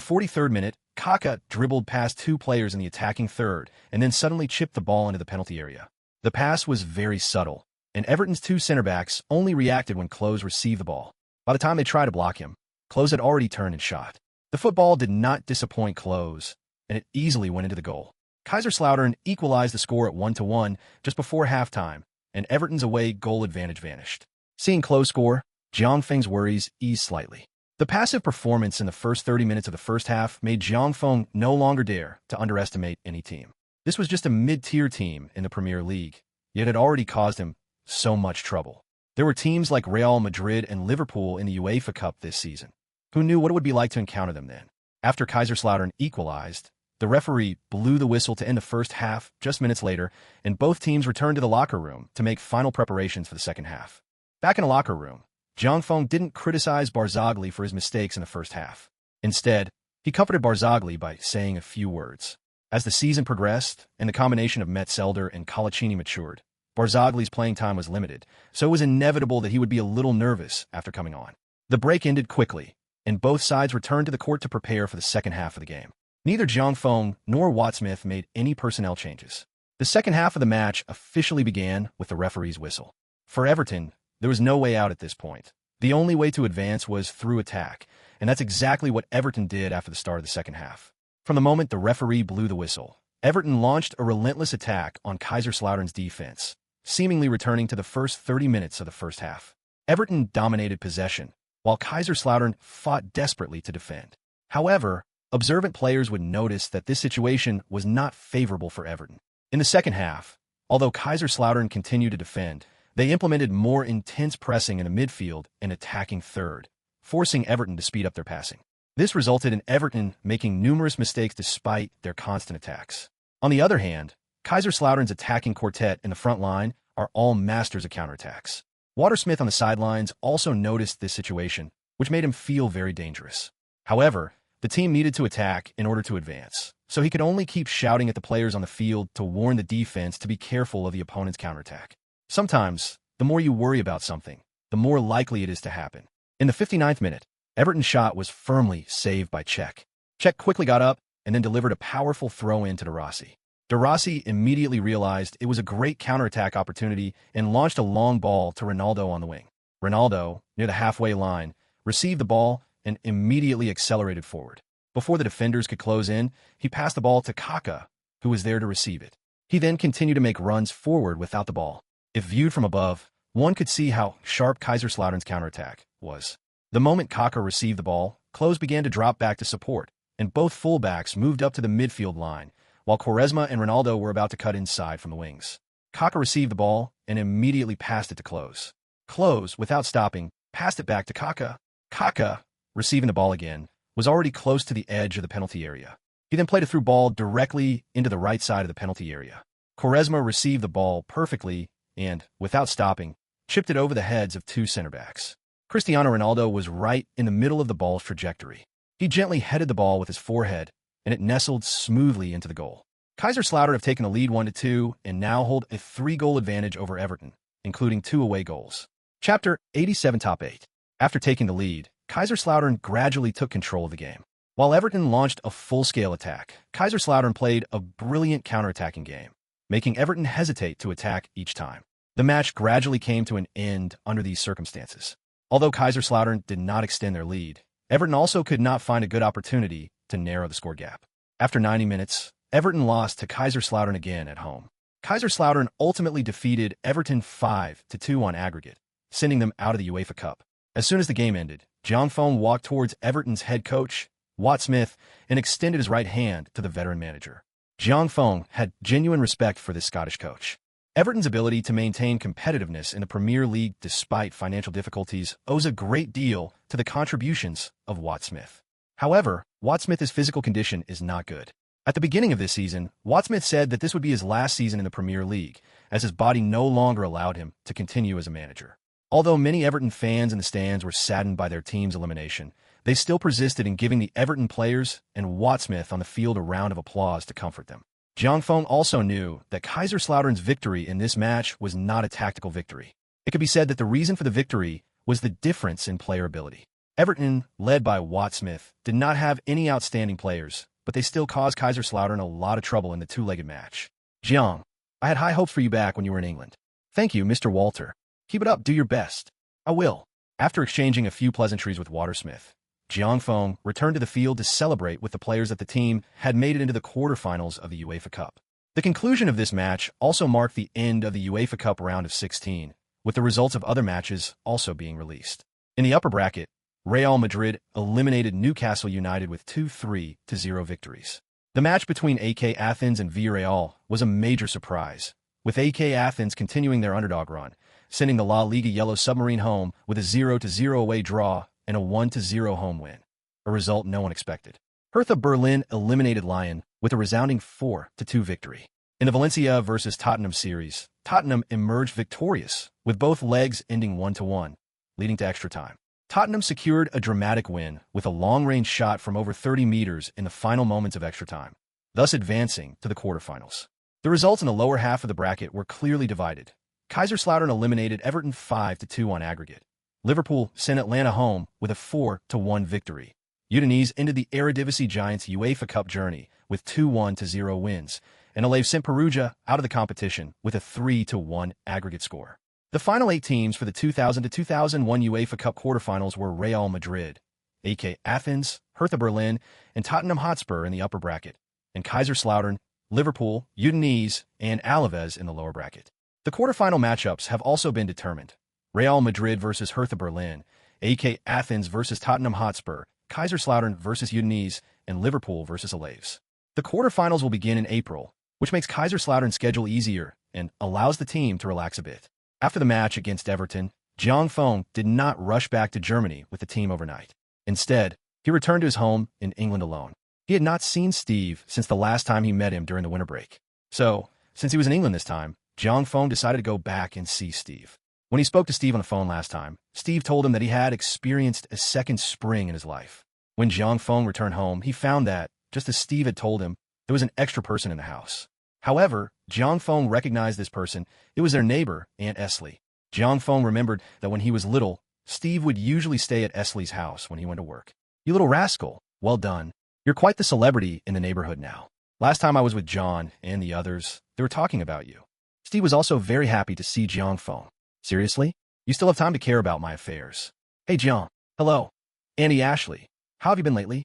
43rd minute, Kaka dribbled past 2 players in the attacking third and then suddenly chipped the ball into the penalty area. The pass was very subtle, and Everton's 2 center-backs only reacted when Klose received the ball. By the time they tried to block him, Klose had already turned and shot. The football did not disappoint Klose, and it easily went into the goal. Kaiserslautern equalized the score at 1-1 just before halftime, and Everton's away goal advantage vanished. Seeing Klose score, Jiang Feng's worries eased slightly. The passive performance in the first 30 minutes of the first half made Jiang Feng no longer dare to underestimate any team. This was just a mid-tier team in the Premier League, yet it already caused him so much trouble. There were teams like Real Madrid and Liverpool in the UEFA Cup this season. Who knew what it would be like to encounter them then? After Kaiserslautern equalized, the referee blew the whistle to end the first half just minutes later, and both teams returned to the locker room to make final preparations for the second half. Back in the locker room, Jiang Feng didn't criticize Barzagli for his mistakes in the first half. Instead, he comforted Barzagli by saying a few words. As the season progressed and the combination of Metzelder and Colaccini matured, Barzagli's playing time was limited, so it was inevitable that he would be a little nervous after coming on. The break ended quickly, and both sides returned to the court to prepare for the second half of the game. Neither Jiang Feng nor Wattsmith made any personnel changes. The second half of the match officially began with the referee's whistle. For Everton, there was no way out at this point. The only way to advance was through attack, and that's exactly what Everton did after the start of the second half. From the moment the referee blew the whistle, Everton launched a relentless attack on Kaiserslautern's defense, seemingly returning to the first 30 minutes of the first half. Everton dominated possession, while Kaiserslautern fought desperately to defend. However, observant players would notice that this situation was not favorable for Everton. In the second half, although Kaiserslautern continued to defend, they implemented more intense pressing in the midfield and attacking third, forcing Everton to speed up their passing. This resulted in Everton making numerous mistakes despite their constant attacks. On the other hand, Kaiserslautern's attacking quartet in the front line are all masters of counterattacks. Watersmith on the sidelines also noticed this situation, which made him feel very dangerous. However, the team needed to attack in order to advance, so he could only keep shouting at the players on the field to warn the defense to be careful of the opponent's counterattack. Sometimes, the more you worry about something, the more likely it is to happen. In the 59th minute, Everton's shot was firmly saved by Cech. Cech quickly got up and then delivered a powerful throw-in to De Rossi. De Rossi immediately realized it was a great counterattack opportunity and launched a long ball to Ronaldo on the wing. Ronaldo, near the halfway line, received the ball and immediately accelerated forward. Before the defenders could close in, he passed the ball to Kaká, who was there to receive it. He then continued to make runs forward without the ball. If viewed from above, one could see how sharp Kaiserslautern's counterattack was. The moment Kaká received the ball, Klose began to drop back to support, and both fullbacks moved up to the midfield line, while Quaresma and Ronaldo were about to cut inside from the wings. Kaká received the ball and immediately passed it to Klose. Klose, without stopping, passed it back to Kaká. Kaká, receiving the ball again, was already close to the edge of the penalty area. He then played a through ball directly into the right side of the penalty area. Quaresma received the ball perfectly and, without stopping, chipped it over the heads of two center-backs. Cristiano Ronaldo was right in the middle of the ball's trajectory. He gently headed the ball with his forehead, and it nestled smoothly into the goal. Kaiserslautern have taken the lead 1-2 and now hold a 3-goal advantage over Everton, including 2 away goals. Chapter 87 Top 8. After taking the lead, Kaiserslautern gradually took control of the game. While Everton launched a full-scale attack, Kaiserslautern played a brilliant counterattacking game, making Everton hesitate to attack each time. The match gradually came to an end under these circumstances. Although Kaiserslautern did not extend their lead, Everton also could not find a good opportunity to narrow the score gap. After 90 minutes, Everton lost to Kaiserslautern again at home. Kaiserslautern ultimately defeated Everton 5-2 on aggregate, sending them out of the UEFA Cup. As soon as the game ended, Jiang Feng walked towards Everton's head coach, Wattsmith, and extended his right hand to the veteran manager. Jiang Feng had genuine respect for this Scottish coach. Everton's ability to maintain competitiveness in the Premier League despite financial difficulties owes a great deal to the contributions of Wattsmith. However, Wattsmith's physical condition is not good. At the beginning of this season, Wattsmith said that this would be his last season in the Premier League, as his body no longer allowed him to continue as a manager. Although many Everton fans in the stands were saddened by their team's elimination, they still persisted in giving the Everton players and Wattsmith on the field a round of applause to comfort them. Jiang Feng also knew that Kaiserslautern's victory in this match was not a tactical victory. It could be said that the reason for the victory was the difference in player ability. Everton, led by Wattsmith, did not have any outstanding players, but they still caused Kaiserslautern a lot of trouble in the two-legged match. Jiang, I had high hopes for you back when you were in England. Thank you, Mr. Walter. Keep it up, do your best. I will. After exchanging a few pleasantries with Watersmith, Jiang Feng returned to the field to celebrate with the players that the team had made it into the quarterfinals of the UEFA Cup. The conclusion of this match also marked the end of the UEFA Cup round of 16, with the results of other matches also being released. In the upper bracket, Real Madrid eliminated Newcastle United with 2-3-0 victories. The match between AK Athens and Villarreal was a major surprise, with AK Athens continuing their underdog run, sending the La Liga Yellow Submarine home with a 0-0 away draw and a 1-0 home win, a result no one expected. Hertha Berlin eliminated Lyon with a resounding 4-2 victory. In the Valencia vs. Tottenham series, Tottenham emerged victorious, with both legs ending 1-1, leading to extra time. Tottenham secured a dramatic win with a long-range shot from over 30 meters in the final moments of extra time, thus advancing to the quarterfinals. The results in the lower half of the bracket were clearly divided. Kaiserslautern eliminated Everton 5-2 on aggregate. Liverpool sent Atlanta home with a 4-1 victory. Udinese ended the Eredivisie Giants' UEFA Cup journey with 2-0 wins, and Alave sent Perugia out of the competition with a 3-1 aggregate score. The final 8 teams for the 2000-2001 UEFA Cup quarterfinals were Real Madrid, AK Athens, Hertha Berlin, and Tottenham Hotspur in the upper bracket, and Kaiserslautern, Liverpool, Udinese, and Alaves in the lower bracket. The quarterfinal matchups have also been determined. Real Madrid versus Hertha Berlin, AK Athens versus Tottenham Hotspur, Kaiserslautern versus Udinese, and Liverpool versus Alaves. The quarterfinals will begin in April, which makes Kaiserslautern's schedule easier and allows the team to relax a bit. After the match against Everton, Jiang Feng did not rush back to Germany with the team overnight. Instead, he returned to his home in England alone. He had not seen Steve since the last time he met him during the winter break. So, since he was in England this time, Jiang Feng decided to go back and see Steve. When he spoke to Steve on the phone last time, Steve told him that he had experienced a second spring in his life. When Jiang Feng returned home, he found that, just as Steve had told him, there was an extra person in the house. However, Jiang Feng recognized this person. It was their neighbor, Aunt Esley. Jiang Feng remembered that when he was little, Steve would usually stay at Esley's house when he went to work. "You little rascal, well done. You're quite the celebrity in the neighborhood now. Last time I was with John and the others, they were talking about you." Steve was also very happy to see Jiang Feng. "Seriously? You still have time to care about my affairs." "Hey, Jiang." "Hello. Auntie Ashley. How have you been lately?"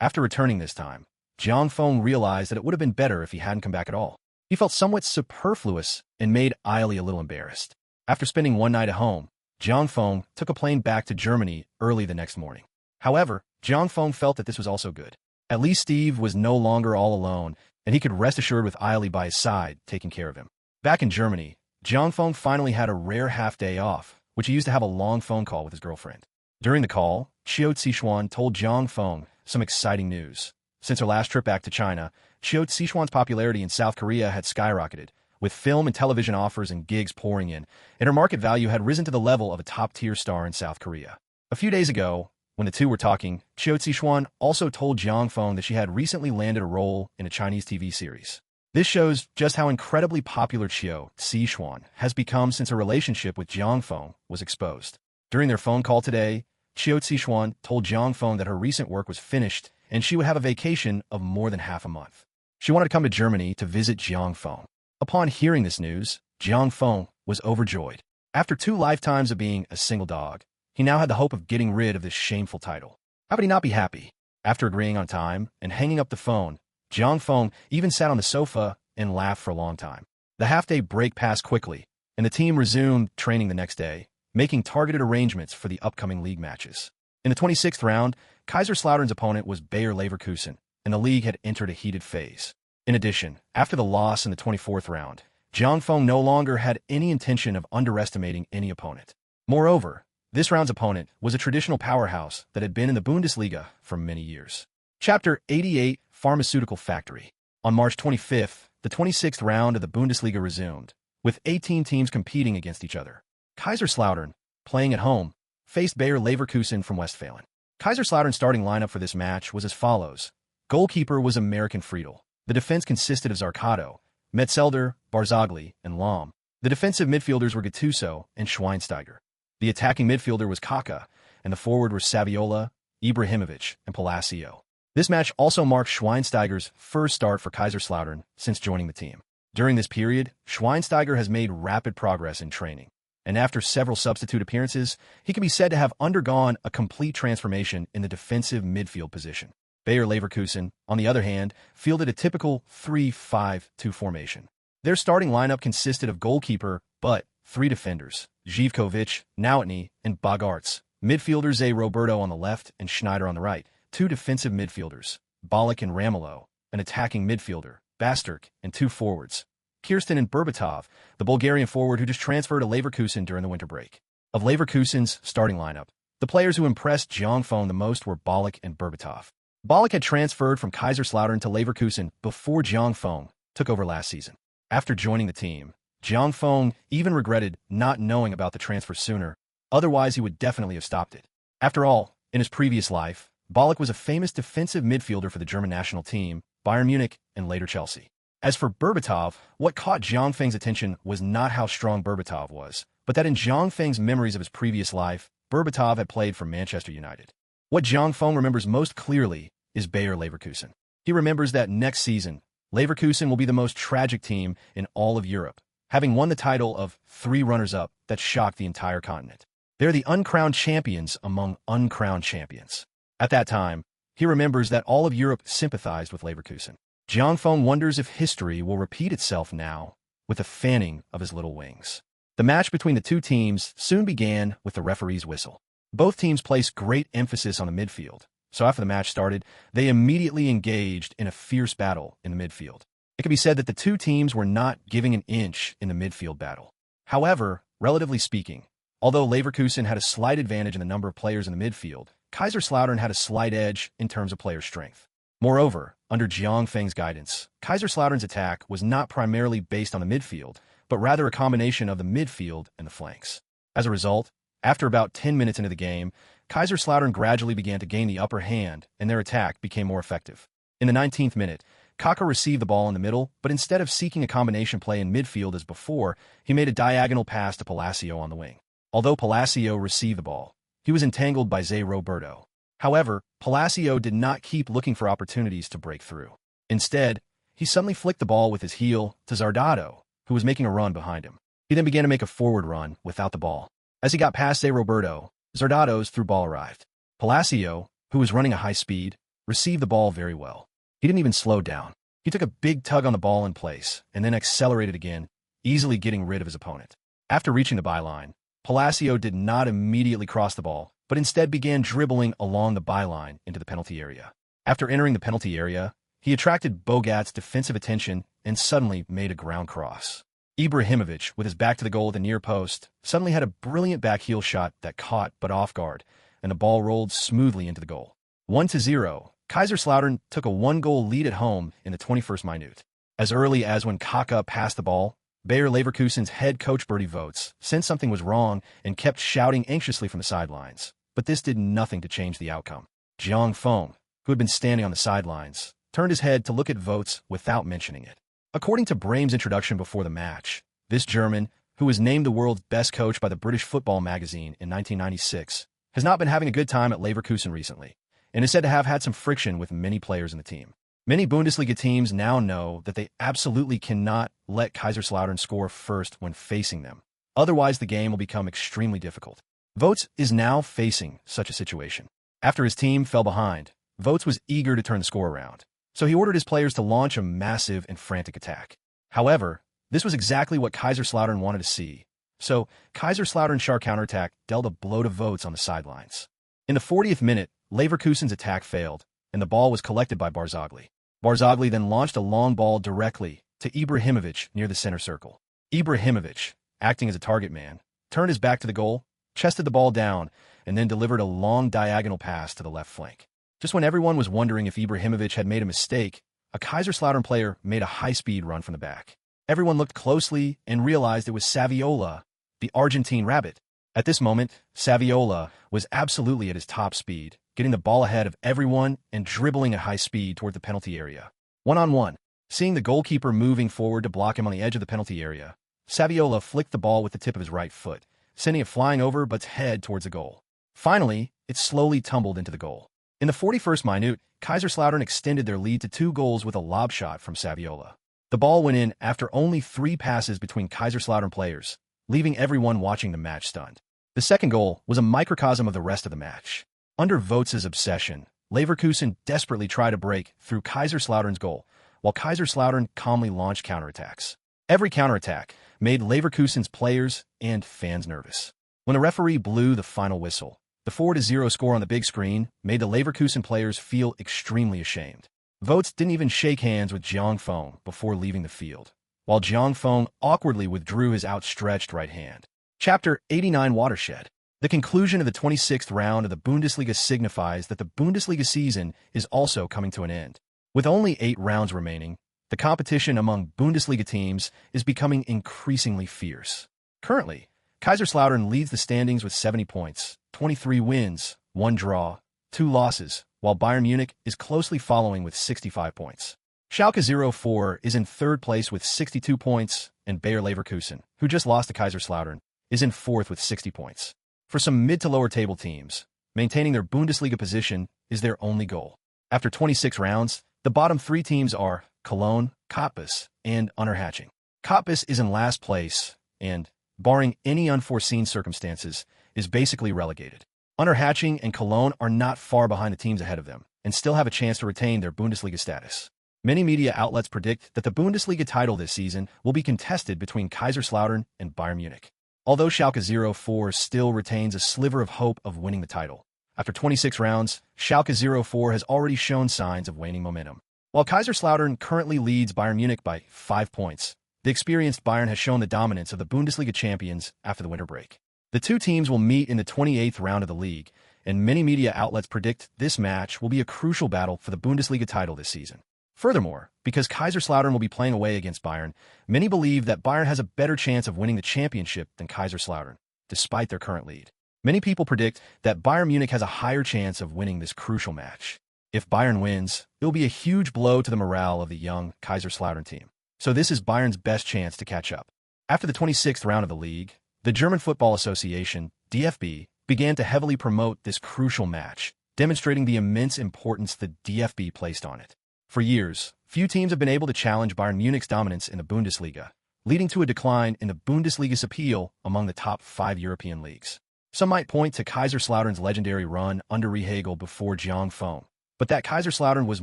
After returning this time, Jiang Feng realized that it would have been better if he hadn't come back at all. He felt somewhat superfluous and made Ailey a little embarrassed. After spending one night at home, Jiang Feng took a plane back to Germany early the next morning. However, Jiang Feng felt that this was also good. At least Steve was no longer all alone, and he could rest assured with Ailey by his side, taking care of him. Back in Germany, Jiang Feng finally had a rare half-day off, which he used to have a long phone call with his girlfriend. During the call, Qiu Zixuan told Jiang Feng some exciting news. Since her last trip back to China, Qiu Zixuan's popularity in South Korea had skyrocketed, with film and television offers and gigs pouring in, and her market value had risen to the level of a top-tier star in South Korea. A few days ago, when the two were talking, Qiu Zixuan also told Jiang Feng that she had recently landed a role in a Chinese TV series. This shows just how incredibly popular Qiu Zixuan has become since her relationship with Jiang Feng was exposed. During their phone call today, Qiu Zixuan told Jiang Feng that her recent work was finished and she would have a vacation of more than half a month. She wanted to come to Germany to visit Jiang Feng. Upon hearing this news, Jiang Feng was overjoyed. After 2 lifetimes of being a single dog, he now had the hope of getting rid of this shameful title. How could he not be happy? After agreeing on time and hanging up the phone, Jiang Feng even sat on the sofa and laughed for a long time. The half-day break passed quickly, and the team resumed training the next day, making targeted arrangements for the upcoming league matches. In the 26th round, Kaiserslautern's opponent was Bayer Leverkusen, and the league had entered a heated phase. In addition, after the loss in the 24th round, Jiang Feng no longer had any intention of underestimating any opponent. Moreover, this round's opponent was a traditional powerhouse that had been in the Bundesliga for many years. Chapter 88, Pharmaceutical Factory. On March 25th, the 26th round of the Bundesliga resumed, with 18 teams competing against each other. Kaiserslautern, playing at home, faced Bayer Leverkusen from Westfalen. Kaiserslautern's starting lineup for this match was as follows. Goalkeeper was American Friedel. The defense consisted of Zarcato, Metzelder, Barzagli, and Lahm. The defensive midfielders were Gattuso and Schweinsteiger. The attacking midfielder was Kaka, and the forward were Saviola, Ibrahimovic, and Palacio. This match also marked Schweinsteiger's first start for Kaiserslautern since joining the team. During this period, Schweinsteiger has made rapid progress in training, and after several substitute appearances, he can be said to have undergone a complete transformation in the defensive midfield position. Bayer Leverkusen, on the other hand, fielded a typical 3-5-2 formation. Their starting lineup consisted of goalkeeper, but 3 defenders, Zivkovic, Nowotny, and Bogarts, midfielders A. Roberto on the left and Schneider on the right, 2 defensive midfielders, Ballack and Ramelow, an attacking midfielder, Basturk, and 2 forwards, Kirsten and Berbatov, the Bulgarian forward who just transferred to Leverkusen during the winter break. Of Leverkusen's starting lineup, the players who impressed Jiang Feng the most were Ballack and Berbatov. Ballack had transferred from Kaiserslautern to Leverkusen before Jiang Feng took over last season. After joining the team, Jiang Feng even regretted not knowing about the transfer sooner. Otherwise, he would definitely have stopped it. After all, in his previous life, Ballack was a famous defensive midfielder for the German national team, Bayern Munich, and later Chelsea. As for Berbatov, what caught Jiang Feng's attention was not how strong Berbatov was, but that in Jiang Feng's memories of his previous life, Berbatov had played for Manchester United. What Jiang Feng remembers most clearly is Bayer Leverkusen. He remembers that next season, Leverkusen will be the most tragic team in all of Europe, having won the title of 3 runners-up that shocked the entire continent. They're the uncrowned champions among uncrowned champions. At that time, he remembers that all of Europe sympathized with Leverkusen. Jiang Feng wonders if history will repeat itself now with the fanning of his little wings. The match between the two teams soon began with the referee's whistle. Both teams placed great emphasis on the midfield, so after the match started, they immediately engaged in a fierce battle in the midfield. It can be said that the two teams were not giving an inch in the midfield battle. However, relatively speaking, although Leverkusen had a slight advantage in the number of players in the midfield, Kaiserslautern had a slight edge in terms of player strength. Moreover, under Jiang Feng's guidance, Kaiserslautern's attack was not primarily based on the midfield, but rather a combination of the midfield and the flanks. As a result, after about 10 minutes into the game, Kaiserslautern gradually began to gain the upper hand, and their attack became more effective. In the 19th minute, Kaka received the ball in the middle, but instead of seeking a combination play in midfield as before, he made a diagonal pass to Palacio on the wing. Although Palacio received the ball, he was entangled by Zé Roberto. However, Palacio did not keep looking for opportunities to break through. Instead, he suddenly flicked the ball with his heel to Zardado, who was making a run behind him. He then began to make a forward run without the ball. As he got past Zé Roberto, Zardado's through ball arrived. Palacio, who was running a high speed, received the ball very well. He didn't even slow down. He took a big tug on the ball in place and then accelerated again, easily getting rid of his opponent. After reaching the byline, Palacio did not immediately cross the ball, but instead began dribbling along the byline into the penalty area. After entering the penalty area, he attracted Bogat's defensive attention and suddenly made a ground cross. Ibrahimovic, with his back to the goal at the near post, suddenly had a brilliant back heel shot that caught but off guard, and the ball rolled smoothly into the goal. 1-0, Kaiserslautern took a 1-goal lead at home in the 21st minute. As early as when Kaka passed the ball, Bayer Leverkusen's head coach Bertie Voets sensed something was wrong and kept shouting anxiously from the sidelines. But this did nothing to change the outcome. Jiang Feng, who had been standing on the sidelines, turned his head to look at Voets without mentioning it. According to Brahm's introduction before the match, this German, who was named the world's best coach by the British Football magazine in 1996, has not been having a good time at Leverkusen recently, and is said to have had some friction with many players in the team. Many Bundesliga teams now know that they absolutely cannot let Kaiserslautern score first when facing them. Otherwise, the game will become extremely difficult. Voets is now facing such a situation. After his team fell behind, Voets was eager to turn the score around, so he ordered his players to launch a massive and frantic attack. However, this was exactly what Kaiserslautern wanted to see, so Kaiserslautern's sharp counterattack dealt a blow to Voets on the sidelines. In the 40th minute, Leverkusen's attack failed, and the ball was collected by Barzagli. Barzagli then launched a long ball directly to Ibrahimovic near the center circle. Ibrahimovic, acting as a target man, turned his back to the goal, chested the ball down, and then delivered a long diagonal pass to the left flank. Just when everyone was wondering if Ibrahimovic had made a mistake, a Kaiserslautern player made a high-speed run from the back. Everyone looked closely and realized it was Saviola, the Argentine rabbit. At this moment, Saviola was absolutely at his top speed, getting the ball ahead of everyone and dribbling at high speed toward the penalty area. One-on-one. Seeing the goalkeeper moving forward to block him on the edge of the penalty area, Saviola flicked the ball with the tip of his right foot, sending it flying over but's head towards the goal. Finally, it slowly tumbled into the goal. In the 41st minute, Kaiserslautern extended their lead to 2 goals with a lob shot from Saviola. The ball went in after only 3 passes between Kaiserslautern players, leaving everyone watching the match stunned. The second goal was a microcosm of the rest of the match. Under Voets' obsession, Leverkusen desperately tried to break through Kaiserslautern's goal, while Kaiserslautern calmly launched counterattacks. Every counterattack made Leverkusen's players and fans nervous. When the referee blew the final whistle, the 4-0 score on the big screen made the Leverkusen players feel extremely ashamed. Voets didn't even shake hands with Jiang Feng before leaving the field, while Jiang Feng awkwardly withdrew his outstretched right hand. Chapter 89 Watershed. The conclusion of the 26th round of the Bundesliga signifies that the Bundesliga season is also coming to an end. With only 8 rounds remaining, the competition among Bundesliga teams is becoming increasingly fierce. Currently, Kaiserslautern leads the standings with 70 points, 23 wins, 1 draw, 2 losses, while Bayern Munich is closely following with 65 points. Schalke 04 is in third place with 62 points, and Bayer Leverkusen, who just lost to Kaiserslautern, is in fourth with 60 points. For some mid to lower table teams, maintaining their Bundesliga position is their only goal. After 26 rounds, the bottom 3 teams are Cologne, Cottbus, and Unterhaching. Cottbus is in last place and, barring any unforeseen circumstances, is basically relegated. Unterhaching and Cologne are not far behind the teams ahead of them and still have a chance to retain their Bundesliga status. Many media outlets predict that the Bundesliga title this season will be contested between Kaiserslautern and Bayern Munich. Although Schalke 04 still retains a sliver of hope of winning the title, after 26 rounds, Schalke 04 has already shown signs of waning momentum. While Kaiserslautern currently leads Bayern Munich by 5 points, the experienced Bayern has shown the dominance of the Bundesliga champions after the winter break. The two teams will meet in the 28th round of the league, and many media outlets predict this match will be a crucial battle for the Bundesliga title this season. Furthermore, because Kaiserslautern will be playing away against Bayern, many believe that Bayern has a better chance of winning the championship than Kaiserslautern, despite their current lead. Many people predict that Bayern Munich has a higher chance of winning this crucial match. If Bayern wins, it will be a huge blow to the morale of the young Kaiserslautern team. So this is Bayern's best chance to catch up. After the 26th round of the league, the German Football Association, DFB, began to heavily promote this crucial match, demonstrating the immense importance the DFB placed on it. For years, few teams have been able to challenge Bayern Munich's dominance in the Bundesliga, leading to a decline in the Bundesliga's appeal among the top 5 European leagues. Some might point to Kaiserslautern's legendary run under Rehagel before Jiang Feng, but that Kaiserslautern was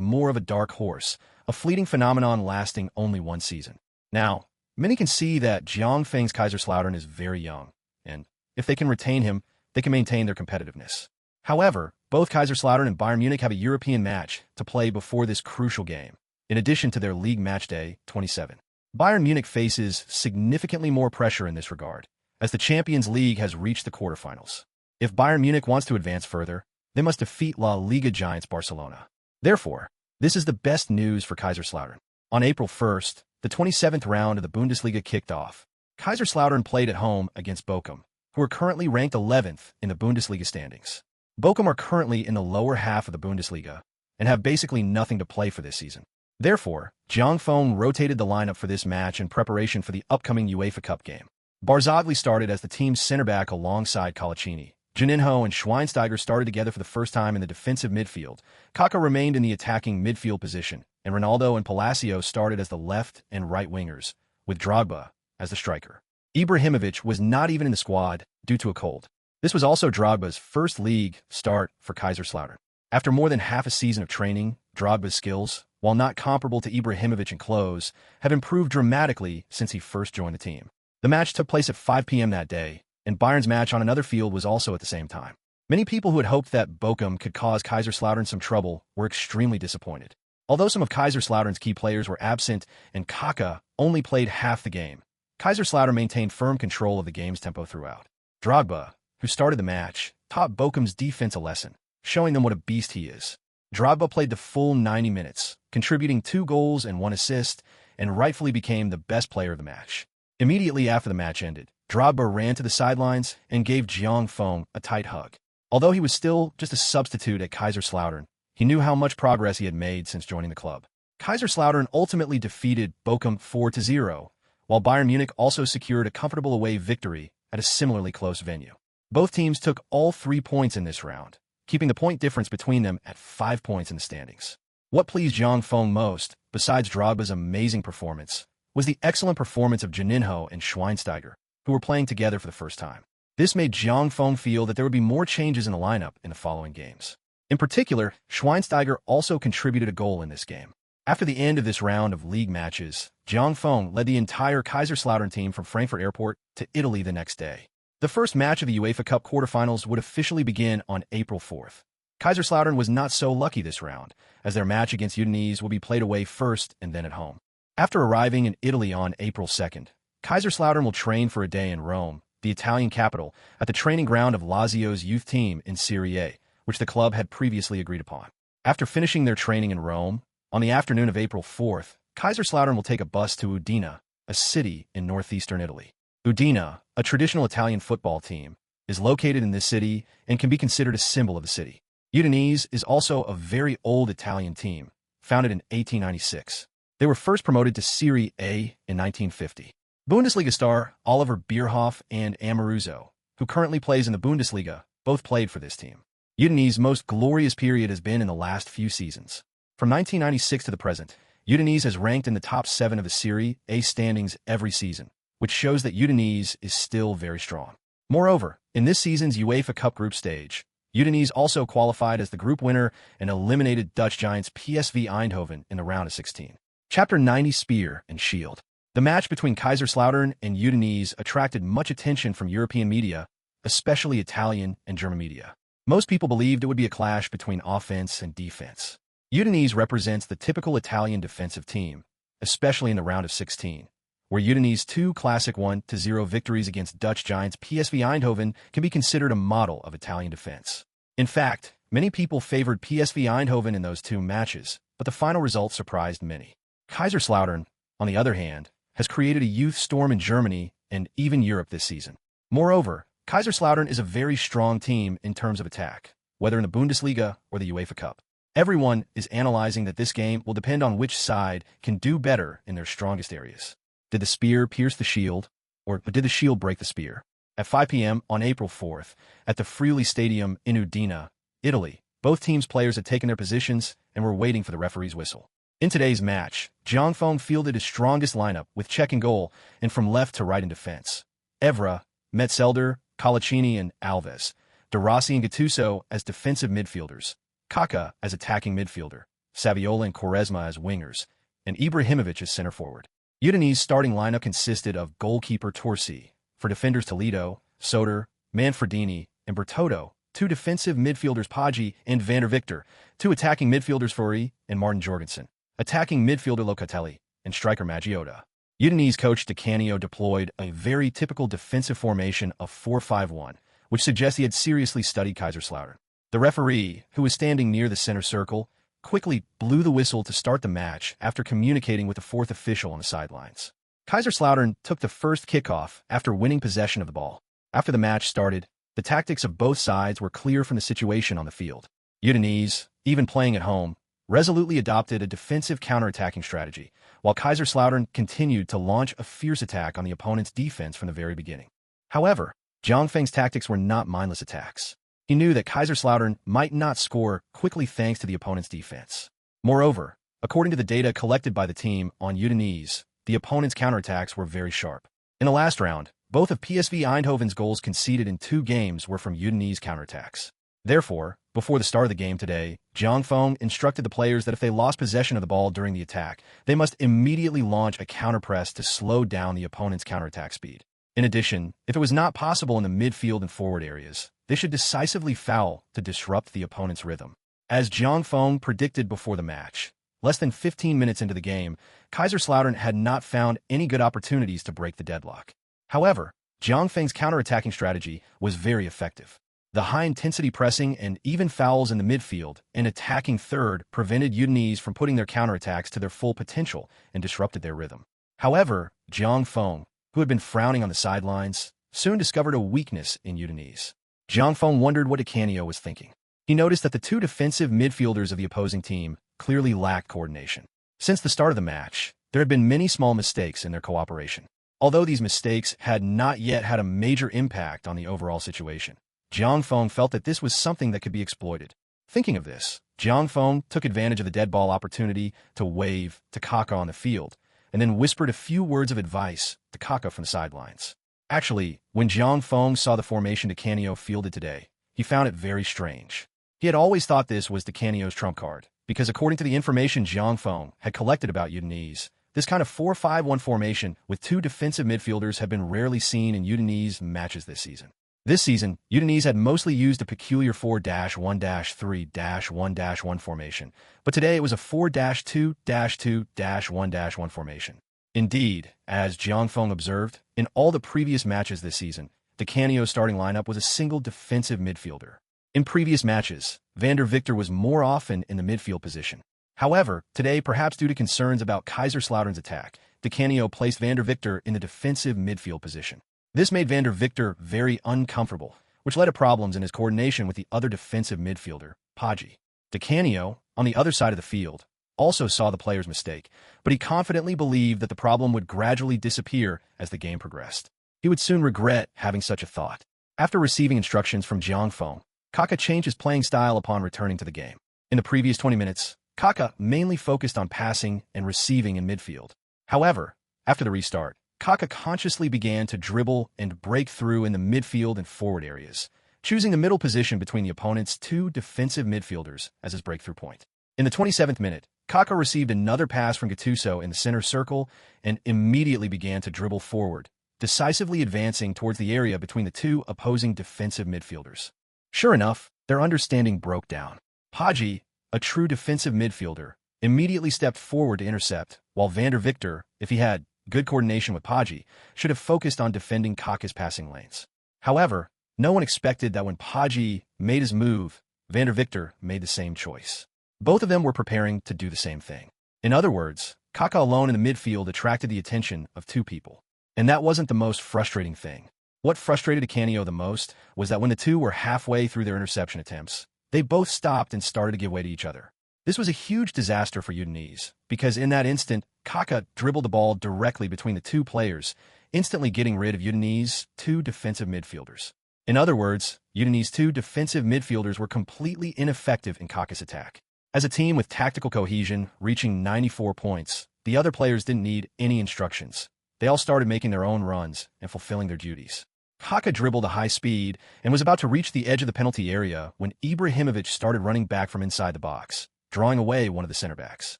more of a dark horse, a fleeting phenomenon lasting only 1 season. Now, many can see that Jiang Feng's Kaiserslautern is very young, and if they can retain him, they can maintain their competitiveness. However, both Kaiserslautern and Bayern Munich have a European match to play before this crucial game, in addition to their league match day 27. Bayern Munich faces significantly more pressure in this regard, as the Champions League has reached the quarterfinals. If Bayern Munich wants to advance further, they must defeat La Liga giants Barcelona. Therefore, this is the best news for Kaiserslautern. On April 1st, the 27th round of the Bundesliga kicked off. Kaiserslautern played at home against Bochum, who are currently ranked 11th in the Bundesliga standings. Bochum are currently in the lower half of the Bundesliga and have basically nothing to play for this season. Therefore, Jiang Feng rotated the lineup for this match in preparation for the upcoming UEFA Cup game. Barzagli started as the team's center back alongside Colaccini. Juninho and Schweinsteiger started together for the first time in the defensive midfield. Kaká remained in the attacking midfield position, and Ronaldo and Palacio started as the left and right wingers, with Drogba as the striker. Ibrahimovic was not even in the squad due to a cold. This was also Drogba's first league start for Kaiserslautern. After more than half a season of training, Drogba's skills, while not comparable to Ibrahimovic in close, have improved dramatically since he first joined the team. The match took place at 5 p.m. that day, and Bayern's match on another field was also at the same time. Many people who had hoped that Bochum could cause Kaiserslautern some trouble were extremely disappointed. Although some of Kaiserslautern's key players were absent and Kaká only played half the game, Kaiserslautern maintained firm control of the game's tempo throughout. Drogba, who started the match, taught Bochum's defense a lesson, showing them what a beast he is. Drogba played the full 90 minutes, contributing 2 goals and 1 assist, and rightfully became the best player of the match. Immediately after the match ended, Drogba ran to the sidelines and gave Jiang Feng a tight hug. Although he was still just a substitute at Kaiserslautern, he knew how much progress he had made since joining the club. Kaiserslautern ultimately defeated Bochum 4-0, while Bayern Munich also secured a comfortable away victory at a similarly close venue. Both teams took all 3 points in this round, keeping the point difference between them at 5 points in the standings. What pleased Jiang Feng most, besides Drogba's amazing performance, was the excellent performance of Juninho and Schweinsteiger, who were playing together for the first time. This made Jiang Feng feel that there would be more changes in the lineup in the following games. In particular, Schweinsteiger also contributed a goal in this game. After the end of this round of league matches, Jiang Feng led the entire Kaiserslautern team from Frankfurt Airport to Italy the next day. The first match of the UEFA Cup quarterfinals would officially begin on April 4th. Kaiserslautern was not so lucky this round, as their match against Udinese will be played away first and then at home. After arriving in Italy on April 2nd, Kaiserslautern will train for a day in Rome, the Italian capital, at the training ground of Lazio's youth team in Serie A, which the club had previously agreed upon. After finishing their training in Rome, on the afternoon of April 4th, Kaiserslautern will take a bus to Udine, a city in northeastern Italy. Udine, a traditional Italian football team, is located in this city and can be considered a symbol of the city. Udinese is also a very old Italian team, founded in 1896. They were first promoted to Serie A in 1950. Bundesliga star Oliver Bierhoff and Amoruso, who currently plays in the Bundesliga, both played for this team. Udinese's most glorious period has been in the last few seasons. From 1996 to the present, Udinese has ranked in the top 7 of the Serie A standings every season, which shows that Udinese is still very strong. Moreover, in this season's UEFA Cup group stage, Udinese also qualified as the group winner and eliminated Dutch giants PSV Eindhoven in the round of 16. Chapter 90 Spear and Shield. The match between Kaiserslautern and Udinese attracted much attention from European media, especially Italian and German media. Most people believed it would be a clash between offense and defense. Udinese represents the typical Italian defensive team, especially in the round of 16, where Udinese's 2 classic 1-0 victories against Dutch giants PSV Eindhoven can be considered a model of Italian defense. In fact, many people favored PSV Eindhoven in those 2 matches, but the final result surprised many. Kaiserslautern, on the other hand, has created a youth storm in Germany and even Europe this season. Moreover, Kaiserslautern is a very strong team in terms of attack, whether in the Bundesliga or the UEFA Cup. Everyone is analyzing that this game will depend on which side can do better in their strongest areas. Did the spear pierce the shield, or did the shield break the spear? At 5 p.m. on April 4th, at the Friuli Stadium in Udine, Italy, both teams' players had taken their positions and were waiting for the referee's whistle. In today's match, Zhang Feng fielded his strongest lineup with Cech in goal and from left to right in defense. Evra, Metzelder, Colaccini and Alves, De Rossi and Gattuso as defensive midfielders, Kaká as attacking midfielder, Saviola and Quaresma as wingers, and Ibrahimovic as center forward. Udinese's starting lineup consisted of goalkeeper Torsi, for defenders Toledo, Soter, Manfredini, and Bertotto, 2 defensive midfielders Poggi and Van der Victor, 2 attacking midfielders Furi and Martin Jorgensen, attacking midfielder Locatelli, and striker Maggiota. Udinese coach Di Canio deployed a very typical defensive formation of 4-5-1, which suggests he had seriously studied Kaiserslautern. The referee, who was standing near the center circle, quickly blew the whistle to start the match after communicating with the 4th official on the sidelines. Kaiserslautern took the first kickoff after winning possession of the ball. After the match started, the tactics of both sides were clear from the situation on the field. Udinese, even playing at home, resolutely adopted a defensive counterattacking strategy, while Kaiserslautern continued to launch a fierce attack on the opponent's defense from the very beginning. However, Zhang Feng's tactics were not mindless attacks. He knew that Kaiserslautern might not score quickly thanks to the opponent's defense. Moreover, according to the data collected by the team on Udinese, the opponent's counterattacks were very sharp. In the last round, both of PSV Eindhoven's goals conceded in 2 games were from Udinese counterattacks. Therefore, before the start of the game today, Zhang Feng instructed the players that if they lost possession of the ball during the attack, they must immediately launch a counterpress to slow down the opponent's counterattack speed. In addition, if it was not possible in the midfield and forward areas, they should decisively foul to disrupt the opponent's rhythm. As Zhang Feng predicted before the match, less than 15 minutes into the game, Kaiserslautern had not found any good opportunities to break the deadlock. However, Zhang Feng's counterattacking strategy was very effective. The high-intensity pressing and even fouls in the midfield and attacking third prevented Udinese from putting their counterattacks to their full potential and disrupted their rhythm. However, Zhang Feng, who had been frowning on the sidelines, soon discovered a weakness in Udinese. Zhang Feng wondered what Di Canio was thinking. He noticed that the 2 defensive midfielders of the opposing team clearly lacked coordination. Since the start of the match, there had been many small mistakes in their cooperation. Although these mistakes had not yet had a major impact on the overall situation, Zhang Feng felt that this was something that could be exploited. Thinking of this, Zhang Feng took advantage of the dead ball opportunity to wave to Kaká on the field, and then whispered a few words of advice to Kaká from the sidelines. Actually, when Zhang Feng saw the formation Di Canio fielded today, he found it very strange. He had always thought this was Di Canio's trump card, because according to the information Zhang Feng had collected about Udinese, this kind of 4-5-1 formation with 2 defensive midfielders had been rarely seen in Udinese matches this season. This season, Udinese had mostly used a peculiar 4-1-3-1-1 formation, but today it was a 4-2-2-1-1 formation. Indeed, as Zhang Feng observed, in all the previous matches this season, Di Canio's starting lineup was a single defensive midfielder. In previous matches, Van der Victor was more often in the midfield position. However, today, perhaps due to concerns about Kaiserslautern's attack, Di Canio placed Van der Victor in the defensive midfield position. This made Vander Victor very uncomfortable, which led to problems in his coordination with the other defensive midfielder, Poggi. Di Canio, on the other side of the field, also saw the player's mistake, but he confidently believed that the problem would gradually disappear as the game progressed. He would soon regret having such a thought. After receiving instructions from Jiang Feng, Kaka changed his playing style upon returning to the game. In the previous 20 minutes, Kaka mainly focused on passing and receiving in midfield. However, after the restart, Kaka consciously began to dribble and break through in the midfield and forward areas, choosing the middle position between the opponent's two defensive midfielders as his breakthrough point. In the 27th minute, Kaka received another pass from Gattuso in the center circle and immediately began to dribble forward, decisively advancing towards the area between the two opposing defensive midfielders. Sure enough, their understanding broke down. Poggi, a true defensive midfielder, immediately stepped forward to intercept, while Vander Victor, if he had good coordination with Poggi, should have focused on defending Kaka's passing lanes. However, no one expected that when Poggi made his move, Vander Victor made the same choice. Both of them were preparing to do the same thing. In other words, Kaka alone in the midfield attracted the attention of two people. And that wasn't the most frustrating thing. What frustrated Di Canio the most was that when the two were halfway through their interception attempts, they both stopped and started to give way to each other. This was a huge disaster for Udinese, because in that instant, Kaka dribbled the ball directly between the two players, instantly getting rid of Udinese's two defensive midfielders. In other words, Udinese's two defensive midfielders were completely ineffective in Kaka's attack. As a team with tactical cohesion reaching 94 points, the other players didn't need any instructions. They all started making their own runs and fulfilling their duties. Kaka dribbled at high speed and was about to reach the edge of the penalty area when Ibrahimovic started running back from inside the box, drawing away one of the center backs.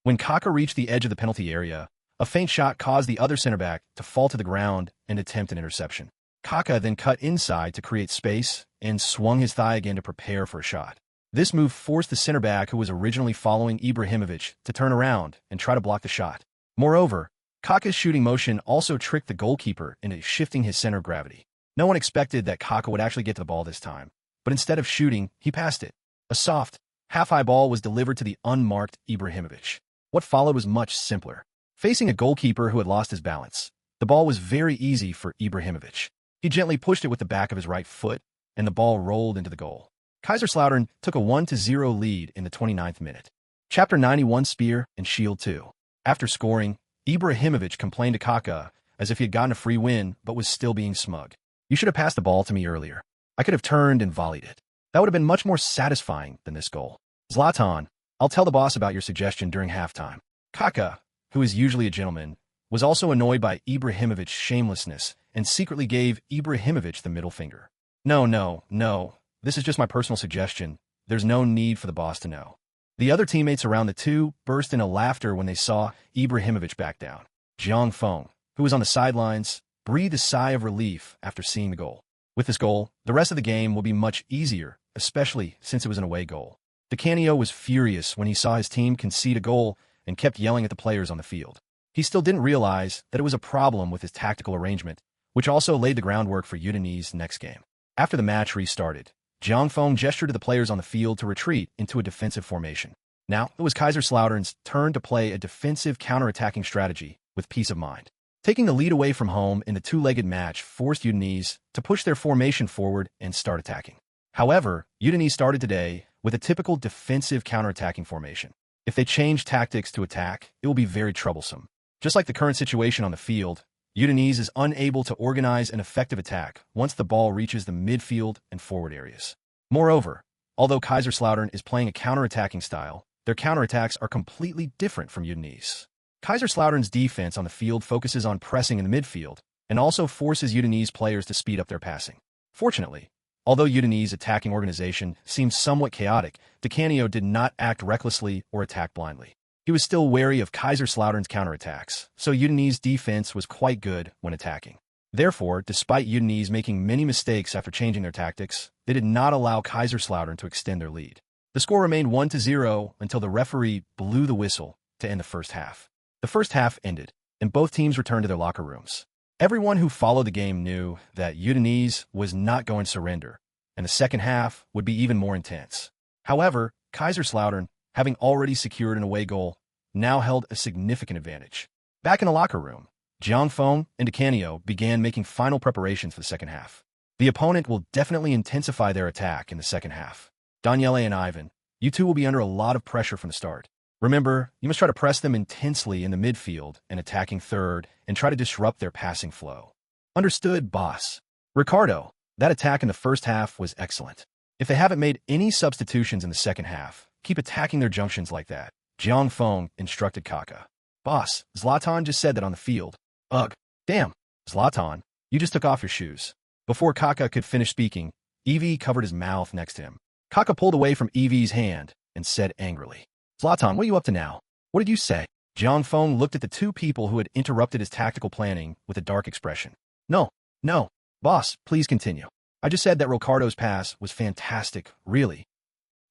When Kaka reached the edge of the penalty area, a feint shot caused the other center back to fall to the ground and attempt an interception. Kaka then cut inside to create space and swung his thigh again to prepare for a shot. This move forced the center back who was originally following Ibrahimovic to turn around and try to block the shot. Moreover, Kaka's shooting motion also tricked the goalkeeper into shifting his center of gravity. No one expected that Kaka would actually get to the ball this time, but instead of shooting, he passed it. A soft, half-high ball was delivered to the unmarked Ibrahimovic. What followed was much simpler. Facing a goalkeeper who had lost his balance, the ball was very easy for Ibrahimovic. He gently pushed it with the back of his right foot, and the ball rolled into the goal. Kaiserslautern took a 1-0 lead in the 29th minute. Chapter 91 Spear and Shield 2. After scoring, Ibrahimovic complained to Kaka as if he had gotten a free win but was still being smug. "You should have passed the ball to me earlier. I could have turned and volleyed it. That would have been much more satisfying than this goal. Zlatan, I'll tell the boss about your suggestion during halftime." Kaka, who is usually a gentleman, was also annoyed by Ibrahimovic's shamelessness and secretly gave Ibrahimovic the middle finger. No. This is just my personal suggestion. There's no need for the boss to know." The other teammates around the two burst into laughter when they saw Ibrahimovic back down. Jiang Feng, who was on the sidelines, breathed a sigh of relief after seeing the goal. With this goal, the rest of the game will be much easier, especially since it was an away goal. Di Canio was furious when he saw his team concede a goal and kept yelling at the players on the field. He still didn't realize that it was a problem with his tactical arrangement, which also laid the groundwork for Udinese's next game. After the match restarted, Jiang Feng gestured to the players on the field to retreat into a defensive formation. Now, it was Kaiserslautern's turn to play a defensive counter-attacking strategy with peace of mind. Taking the lead away from home in the two-legged match forced Udinese to push their formation forward and start attacking. However, Udinese started today with a typical defensive counter-attacking formation. If they change tactics to attack, it will be very troublesome. Just like the current situation on the field, Udinese is unable to organize an effective attack once the ball reaches the midfield and forward areas. Moreover, although Kaiserslautern is playing a counter-attacking style, their counterattacks are completely different from Udinese. Kaiserslautern's defense on the field focuses on pressing in the midfield and also forces Udinese players to speed up their passing. Fortunately, although Udinese's attacking organization seems somewhat chaotic, Di Canio did not act recklessly or attack blindly. He was still wary of Kaiserslautern's counterattacks, so Udinese's defense was quite good when attacking. Therefore, despite Udinese making many mistakes after changing their tactics, they did not allow Kaiserslautern to extend their lead. The score remained 1-0 until the referee blew the whistle to end the first half. The first half ended, and both teams returned to their locker rooms. Everyone who followed the game knew that Udinese was not going to surrender, and the second half would be even more intense. However, Kaiserslautern, having already secured an away goal, now held a significant advantage. Back in the locker room, Jiangfeng and Decanio began making final preparations for the second half. The opponent will definitely intensify their attack in the second half. Daniele and Ivan, you two will be under a lot of pressure from the start. Remember, you must try to press them intensely in the midfield and attacking third and try to disrupt their passing flow. Understood, boss. Ricardo, that attack in the first half was excellent. If they haven't made any substitutions in the second half, keep attacking their junctions like that. Jiangfeng instructed Kaka. Boss, Zlatan just said that on the field. Ugh. Damn. Zlatan, you just took off your shoes. Before Kaka could finish speaking, Evie covered his mouth next to him. Kaka pulled away from Evie's hand and said angrily, Zlatan, what are you up to now? What did you say? Jiangfeng looked at the two people who had interrupted his tactical planning with a dark expression. No. Boss, please continue. I just said that Ricardo's pass was fantastic, really.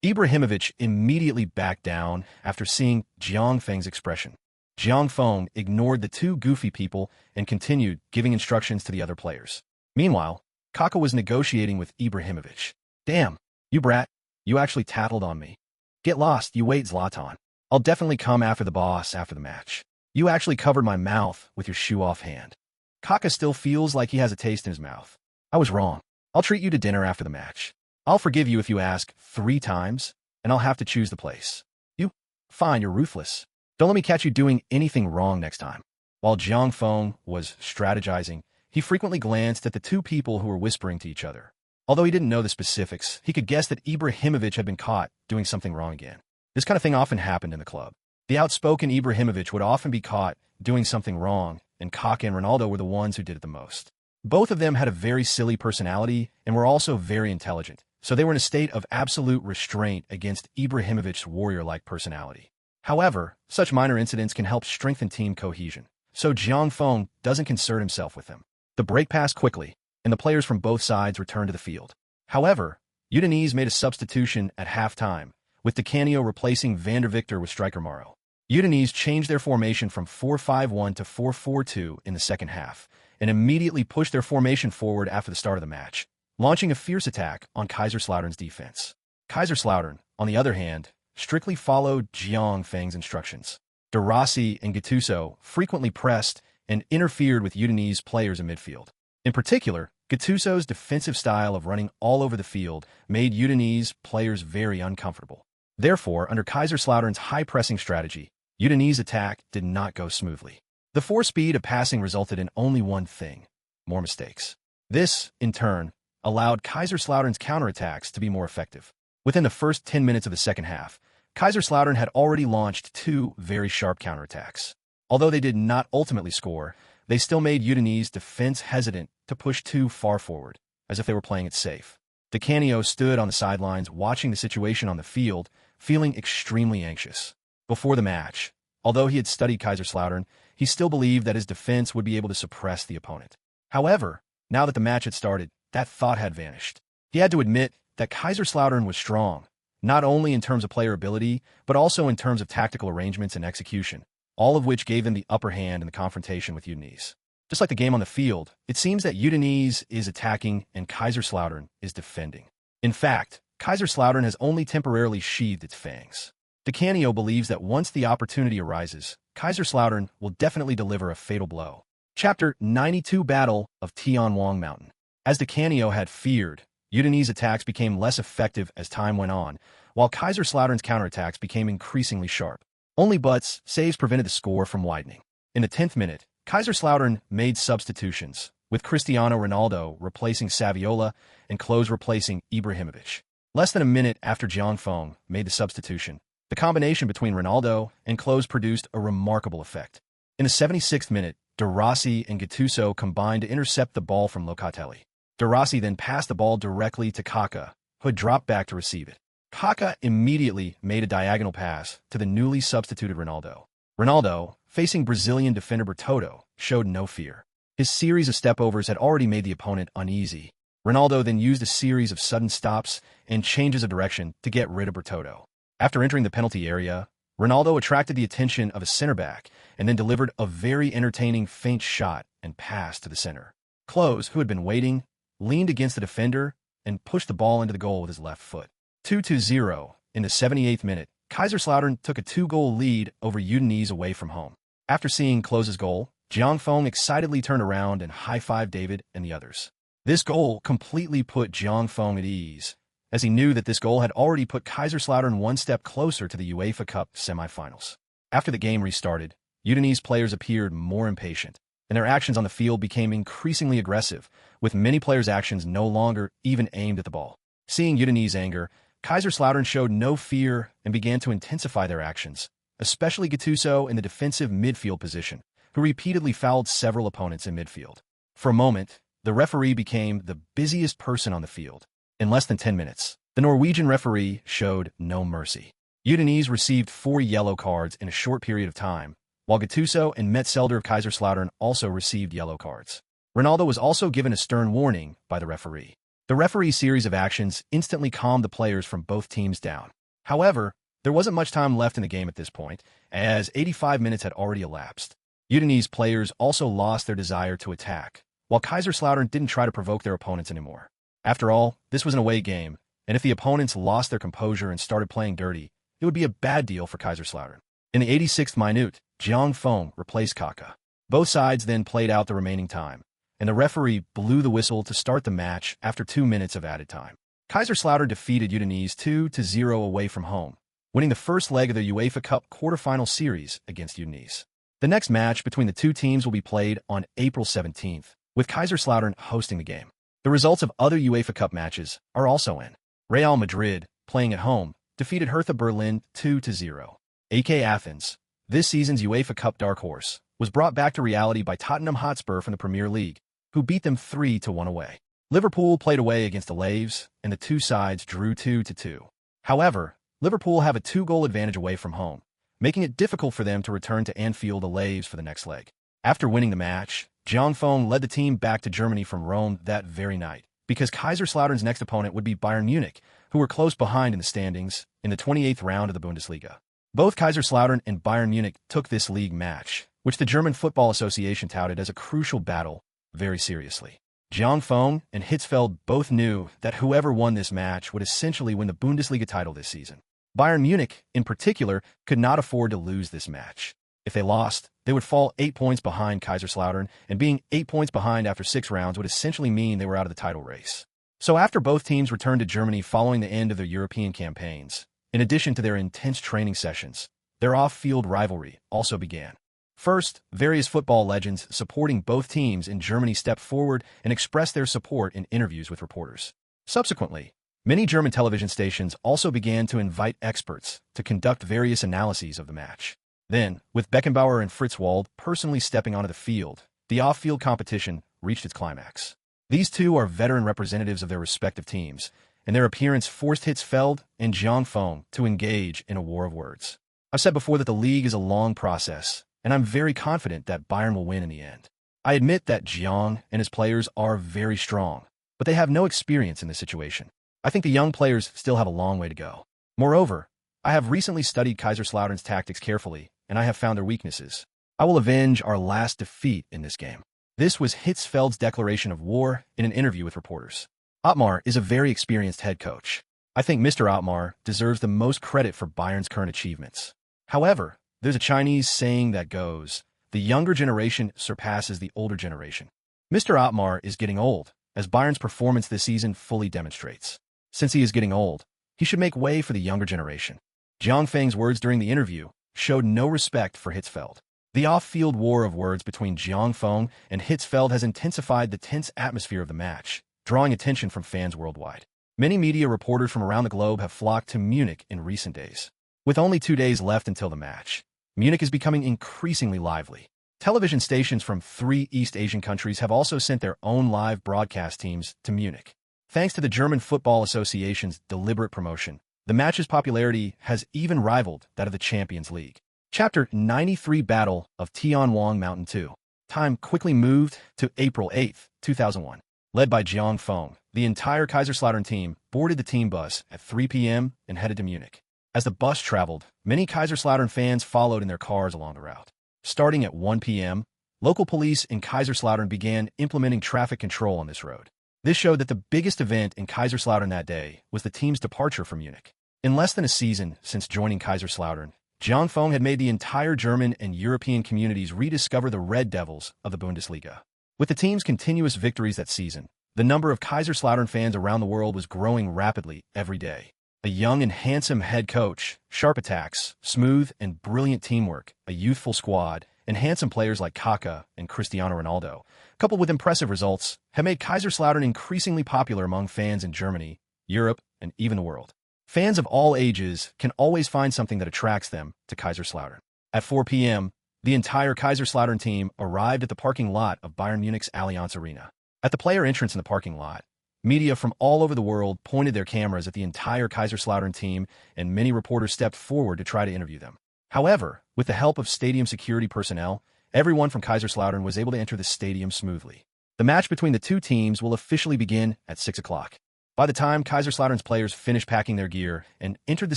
Ibrahimovic immediately backed down after seeing Jiangfeng's expression. Jiangfeng ignored the two goofy people and continued giving instructions to the other players. Meanwhile, Kaka was negotiating with Ibrahimovic. Damn, you brat, you actually tattled on me. Get lost, you wait, Zlatan. I'll definitely come after the boss after the match. You actually covered my mouth with your shoe-off hand. Kaka still feels like he has a taste in his mouth. I was wrong. I'll treat you to dinner after the match. I'll forgive you if you ask 3 times, and I'll have to choose the place. You? Fine, you're ruthless. Don't let me catch you doing anything wrong next time. While Jiangfeng was strategizing, he frequently glanced at the two people who were whispering to each other. Although he didn't know the specifics, he could guess that Ibrahimovic had been caught doing something wrong again. This kind of thing often happened in the club. The outspoken Ibrahimovic would often be caught doing something wrong, and Kaka and Ronaldo were the ones who did it the most. Both of them had a very silly personality and were also very intelligent, so they were in a state of absolute restraint against Ibrahimovic's warrior-like personality. However, such minor incidents can help strengthen team cohesion, so Jiangfeng doesn't concern himself with them. The break passed quickly, and the players from both sides returned to the field. However, Udinese made a substitution at halftime, with Decanio replacing Van der Victor with striker Mauro. Udinese changed their formation from 4-5-1 to 4-4-2 in the second half, and immediately pushed their formation forward after the start of the match, launching a fierce attack on Kaiserslautern's defense. Kaiserslautern, on the other hand, strictly followed Jiangfeng's instructions. De Rossi and Gattuso frequently pressed and interfered with Udinese players in midfield. In particular, Gattuso's defensive style of running all over the field made Udinese players very uncomfortable. Therefore, under Kaiserslautern's high-pressing strategy, Udinese's attack did not go smoothly. The forced speed of passing resulted in only one thing: more mistakes. This, in turn, allowed Kaiserslautern's counterattacks to be more effective. Within the first 10 minutes of the second half, Kaiserslautern had already launched 2 very sharp counterattacks. Although they did not ultimately score, they still made Udinese's defense hesitant to push too far forward, as if they were playing it safe. Decanio stood on the sidelines watching the situation on the field, feeling extremely anxious. Before the match, although he had studied Kaiserslautern, he still believed that his defense would be able to suppress the opponent. However, now that the match had started, that thought had vanished. He had to admit that Kaiserslautern was strong, not only in terms of player ability, but also in terms of tactical arrangements and execution, all of which gave them the upper hand in the confrontation with Udinese. Just like the game on the field, it seems that Udinese is attacking and Kaiserslautern is defending. In fact, Kaiserslautern has only temporarily sheathed its fangs. Decanio believes that once the opportunity arises, Kaiserslautern will definitely deliver a fatal blow. Chapter 92 Battle of Tianwang Mountain. As Decanio had feared, Udinese's attacks became less effective as time went on, while Kaiserslautern's counterattacks became increasingly sharp. Only Butt's saves prevented the score from widening. In the 10th minute, Kaiserslautern made substitutions, with Cristiano Ronaldo replacing Saviola and Klose replacing Ibrahimovic. Less than a minute after Jiangfeng made the substitution, the combination between Ronaldo and Klose produced a remarkable effect. In the 76th minute, De Rossi and Gattuso combined to intercept the ball from Locatelli. De Rossi then passed the ball directly to Kaka, who had dropped back to receive it. Kaka immediately made a diagonal pass to the newly substituted Ronaldo. Ronaldo, facing Brazilian defender Bertotto, showed no fear. His series of stepovers had already made the opponent uneasy. Ronaldo then used a series of sudden stops and changes of direction to get rid of Bertotto. After entering the penalty area, Ronaldo attracted the attention of a center back and then delivered a very entertaining feint shot and pass to the center. Klose, who had been waiting, leaned against the defender and pushed the ball into the goal with his left foot. 2-0. In the 78th minute, Kaiserslautern took a 2-goal lead over Udinese away from home. After seeing Klose's goal, Jiang Feng excitedly turned around and high-fived David and the others. This goal completely put Jiang Feng at ease, as he knew that this goal had already put Kaiserslautern one step closer to the UEFA Cup semifinals. After the game restarted, Udinese players appeared more impatient, and their actions on the field became increasingly aggressive, with many players' actions no longer even aimed at the ball. Seeing Udinese anger, Kaiserslautern showed no fear and began to intensify their actions, especially Gattuso in the defensive midfield position, who repeatedly fouled several opponents in midfield. For a moment, the referee became the busiest person on the field. In less than 10 minutes, the Norwegian referee showed no mercy. Udinese received 4 yellow cards in a short period of time, while Gattuso and Metzelder of Kaiserslautern also received yellow cards. Ronaldo was also given a stern warning by the referee. The referee's series of actions instantly calmed the players from both teams down. However, there wasn't much time left in the game at this point, as 85 minutes had already elapsed. Udinese players also lost their desire to attack, while Kaiserslautern didn't try to provoke their opponents anymore. After all, this was an away game, and if the opponents lost their composure and started playing dirty, it would be a bad deal for Kaiserslautern. In the 86th minute, Jiang Feng replaced Kaka. Both sides then played out the remaining time, and the referee blew the whistle to start the match after 2 minutes of added time. Kaiserslautern defeated Udinese 2-0 away from home, winning the first leg of the UEFA Cup quarterfinal series against Udinese. The next match between the two teams will be played on April 17th, with Kaiserslautern hosting the game. The results of other UEFA Cup matches are also in. Real Madrid, playing at home, defeated Hertha Berlin 2-0. AK Athens, this season's UEFA Cup dark horse, was brought back to reality by Tottenham Hotspur from the Premier League, who beat them 3-1 away. Liverpool played away against the Laves, and the two sides drew 2-2. However, Liverpool have a 2-goal advantage away from home, making it difficult for them to return to Anfield the Laves for the next leg. After winning the match, Jiang Feng led the team back to Germany from Rome that very night, because Kaiserslautern's next opponent would be Bayern Munich, who were close behind in the standings in the 28th round of the Bundesliga. Both Kaiserslautern and Bayern Munich took this league match, which the German Football Association touted as a crucial battle, very seriously. Jiang Feng and Hitzfeld both knew that whoever won this match would essentially win the Bundesliga title this season. Bayern Munich, in particular, could not afford to lose this match. If they lost, they would fall 8 points behind Kaiserslautern, and being 8 points behind after 6 rounds would essentially mean they were out of the title race. So after both teams returned to Germany following the end of their European campaigns, in addition to their intense training sessions, their off-field rivalry also began. First, various football legends supporting both teams in Germany stepped forward and expressed their support in interviews with reporters. Subsequently, many German television stations also began to invite experts to conduct various analyses of the match. Then, with Beckenbauer and Fritz Wald personally stepping onto the field, the off-field competition reached its climax. These two are veteran representatives of their respective teams, and their appearance forced Hitzfeld and Jiang Feng to engage in a war of words. I've said before that the league is a long process, and I'm very confident that Bayern will win in the end. I admit that Jiang and his players are very strong, but they have no experience in this situation. I think the young players still have a long way to go. Moreover, I have recently studied Kaiserslautern's tactics carefully, and I have found their weaknesses. I will avenge our last defeat in this game. This was Hitzfeld's declaration of war in an interview with reporters. Otmar is a very experienced head coach. I think Mr. Otmar deserves the most credit for Bayern's current achievements. However, there's a Chinese saying that goes, the younger generation surpasses the older generation. Mr. Otmar is getting old, as Bayern's performance this season fully demonstrates. Since he is getting old, he should make way for the younger generation. Jiang Feng's words during the interview showed no respect for Hitzfeld. The off-field war of words between Jiang Feng and Hitzfeld has intensified the tense atmosphere of the match, drawing attention from fans worldwide. Many media reporters from around the globe have flocked to Munich in recent days. With only 2 days left until the match, Munich is becoming increasingly lively. Television stations from 3 East Asian countries have also sent their own live broadcast teams to Munich. Thanks to the German Football Association's deliberate promotion, the match's popularity has even rivaled that of the Champions League. Chapter 93 Battle of Tianwang Mountain 2. Time quickly moved to April 8, 2001. Led by Jiang Feng, the entire Kaiserslautern team boarded the team bus at 3 p.m. and headed to Munich. As the bus traveled, many Kaiserslautern fans followed in their cars along the route. Starting at 1 p.m., local police in Kaiserslautern began implementing traffic control on this road. This showed that the biggest event in Kaiserslautern that day was the team's departure from Munich. In less than a season since joining Kaiserslautern, Jiang Feng had made the entire German and European communities rediscover the Red Devils of the Bundesliga. With the team's continuous victories that season, the number of Kaiserslautern fans around the world was growing rapidly every day. A young and handsome head coach, sharp attacks, smooth and brilliant teamwork, a youthful squad, and handsome players like Kaká and Cristiano Ronaldo, coupled with impressive results, have made Kaiserslautern increasingly popular among fans in Germany, Europe, and even the world. Fans of all ages can always find something that attracts them to Kaiserslautern. At 4 p.m., the entire Kaiserslautern team arrived at the parking lot of Bayern Munich's Allianz Arena. At the player entrance in the parking lot, media from all over the world pointed their cameras at the entire Kaiserslautern team, and many reporters stepped forward to try to interview them. However, with the help of stadium security personnel, everyone from Kaiserslautern was able to enter the stadium smoothly. The match between the two teams will officially begin at 6 o'clock. By the time Kaiserslautern's players finished packing their gear and entered the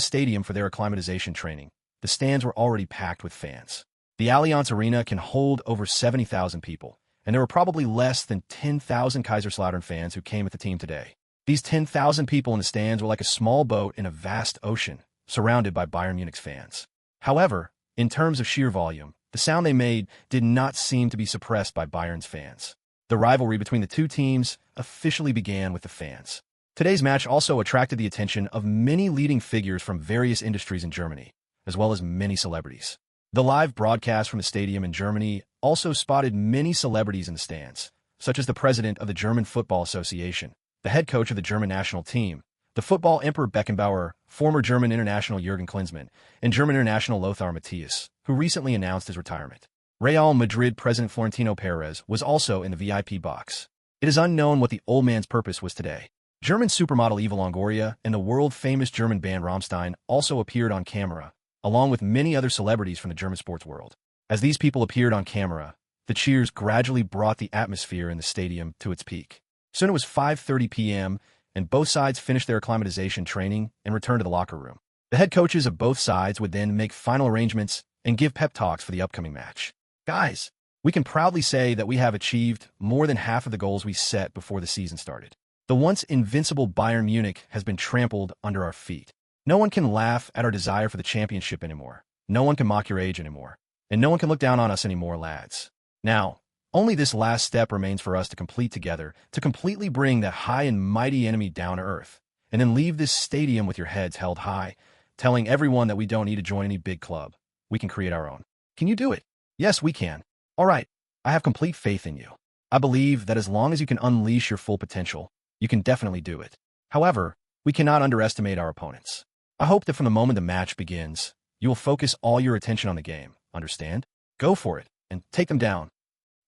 stadium for their acclimatization training, the stands were already packed with fans. The Allianz Arena can hold over 70,000 people, and there were probably less than 10,000 Kaiserslautern fans who came at the team today. These 10,000 people in the stands were like a small boat in a vast ocean, surrounded by Bayern Munich's fans. However, in terms of sheer volume, the sound they made did not seem to be suppressed by Bayern's fans. The rivalry between the two teams officially began with the fans. Today's match also attracted the attention of many leading figures from various industries in Germany, as well as many celebrities. The live broadcast from the stadium in Germany also spotted many celebrities in the stands, such as the president of the German Football Association, the head coach of the German national team, the football emperor Beckenbauer, former German international Jürgen Klinsmann, and German international Lothar Matthäus, who recently announced his retirement. Real Madrid president Florentino Perez was also in the VIP box. It is unknown what the old man's purpose was today. German supermodel Eva Longoria and the world-famous German band Rammstein also appeared on camera, along with many other celebrities from the German sports world. As these people appeared on camera, the cheers gradually brought the atmosphere in the stadium to its peak. Soon it was 5:30 p.m., and both sides finished their acclimatization training and returned to the locker room. The head coaches of both sides would then make final arrangements and give pep talks for the upcoming match. Guys, we can proudly say that we have achieved more than half of the goals we set before the season started. The once invincible Bayern Munich has been trampled under our feet. No one can laugh at our desire for the championship anymore. No one can mock your age anymore. And no one can look down on us anymore, lads. Now, only this last step remains for us to complete together, to completely bring that high and mighty enemy down to earth, and then leave this stadium with your heads held high, telling everyone that we don't need to join any big club. We can create our own. Can you do it? Yes, we can. All right, I have complete faith in you. I believe that as long as you can unleash your full potential, you can definitely do it. However, we cannot underestimate our opponents. I hope that from the moment the match begins, you will focus all your attention on the game. Understand? Go for it, and take them down.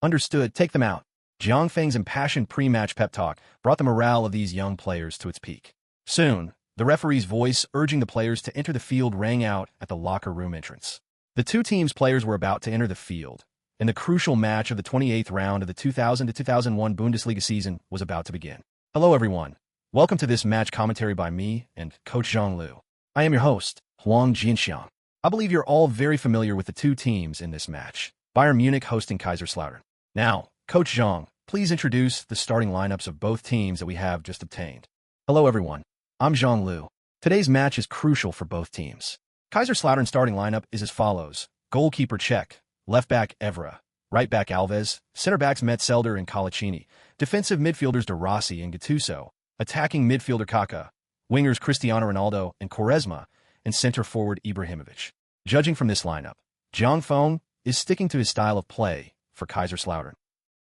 Understood, take them out. Jiang Feng's impassioned pre-match pep talk brought the morale of these young players to its peak. Soon, the referee's voice urging the players to enter the field rang out at the locker room entrance. The two teams' players were about to enter the field, and the crucial match of the 28th round of the 2000-2001 Bundesliga season was about to begin. Hello everyone, welcome to this match commentary by me and Coach Zhang Lu. I am your host, Huang Jinxiang. I believe you're all very familiar with the two teams in this match, Bayern Munich hosting Kaiserslautern. Now, Coach Zhang, please introduce the starting lineups of both teams that we have just obtained. Hello everyone, I'm Zhang Lu. Today's match is crucial for both teams. Kaiserslautern's starting lineup is as follows: goalkeeper Cech, left back Evra, right back Alves, center backs Metzelder and Colaccini, defensive midfielders De Rossi and Gattuso, attacking midfielder Kaká, wingers Cristiano Ronaldo and Quaresma, and center forward Ibrahimovic. Judging from this lineup, Jiang Feng is sticking to his style of play for Kaiserslautern.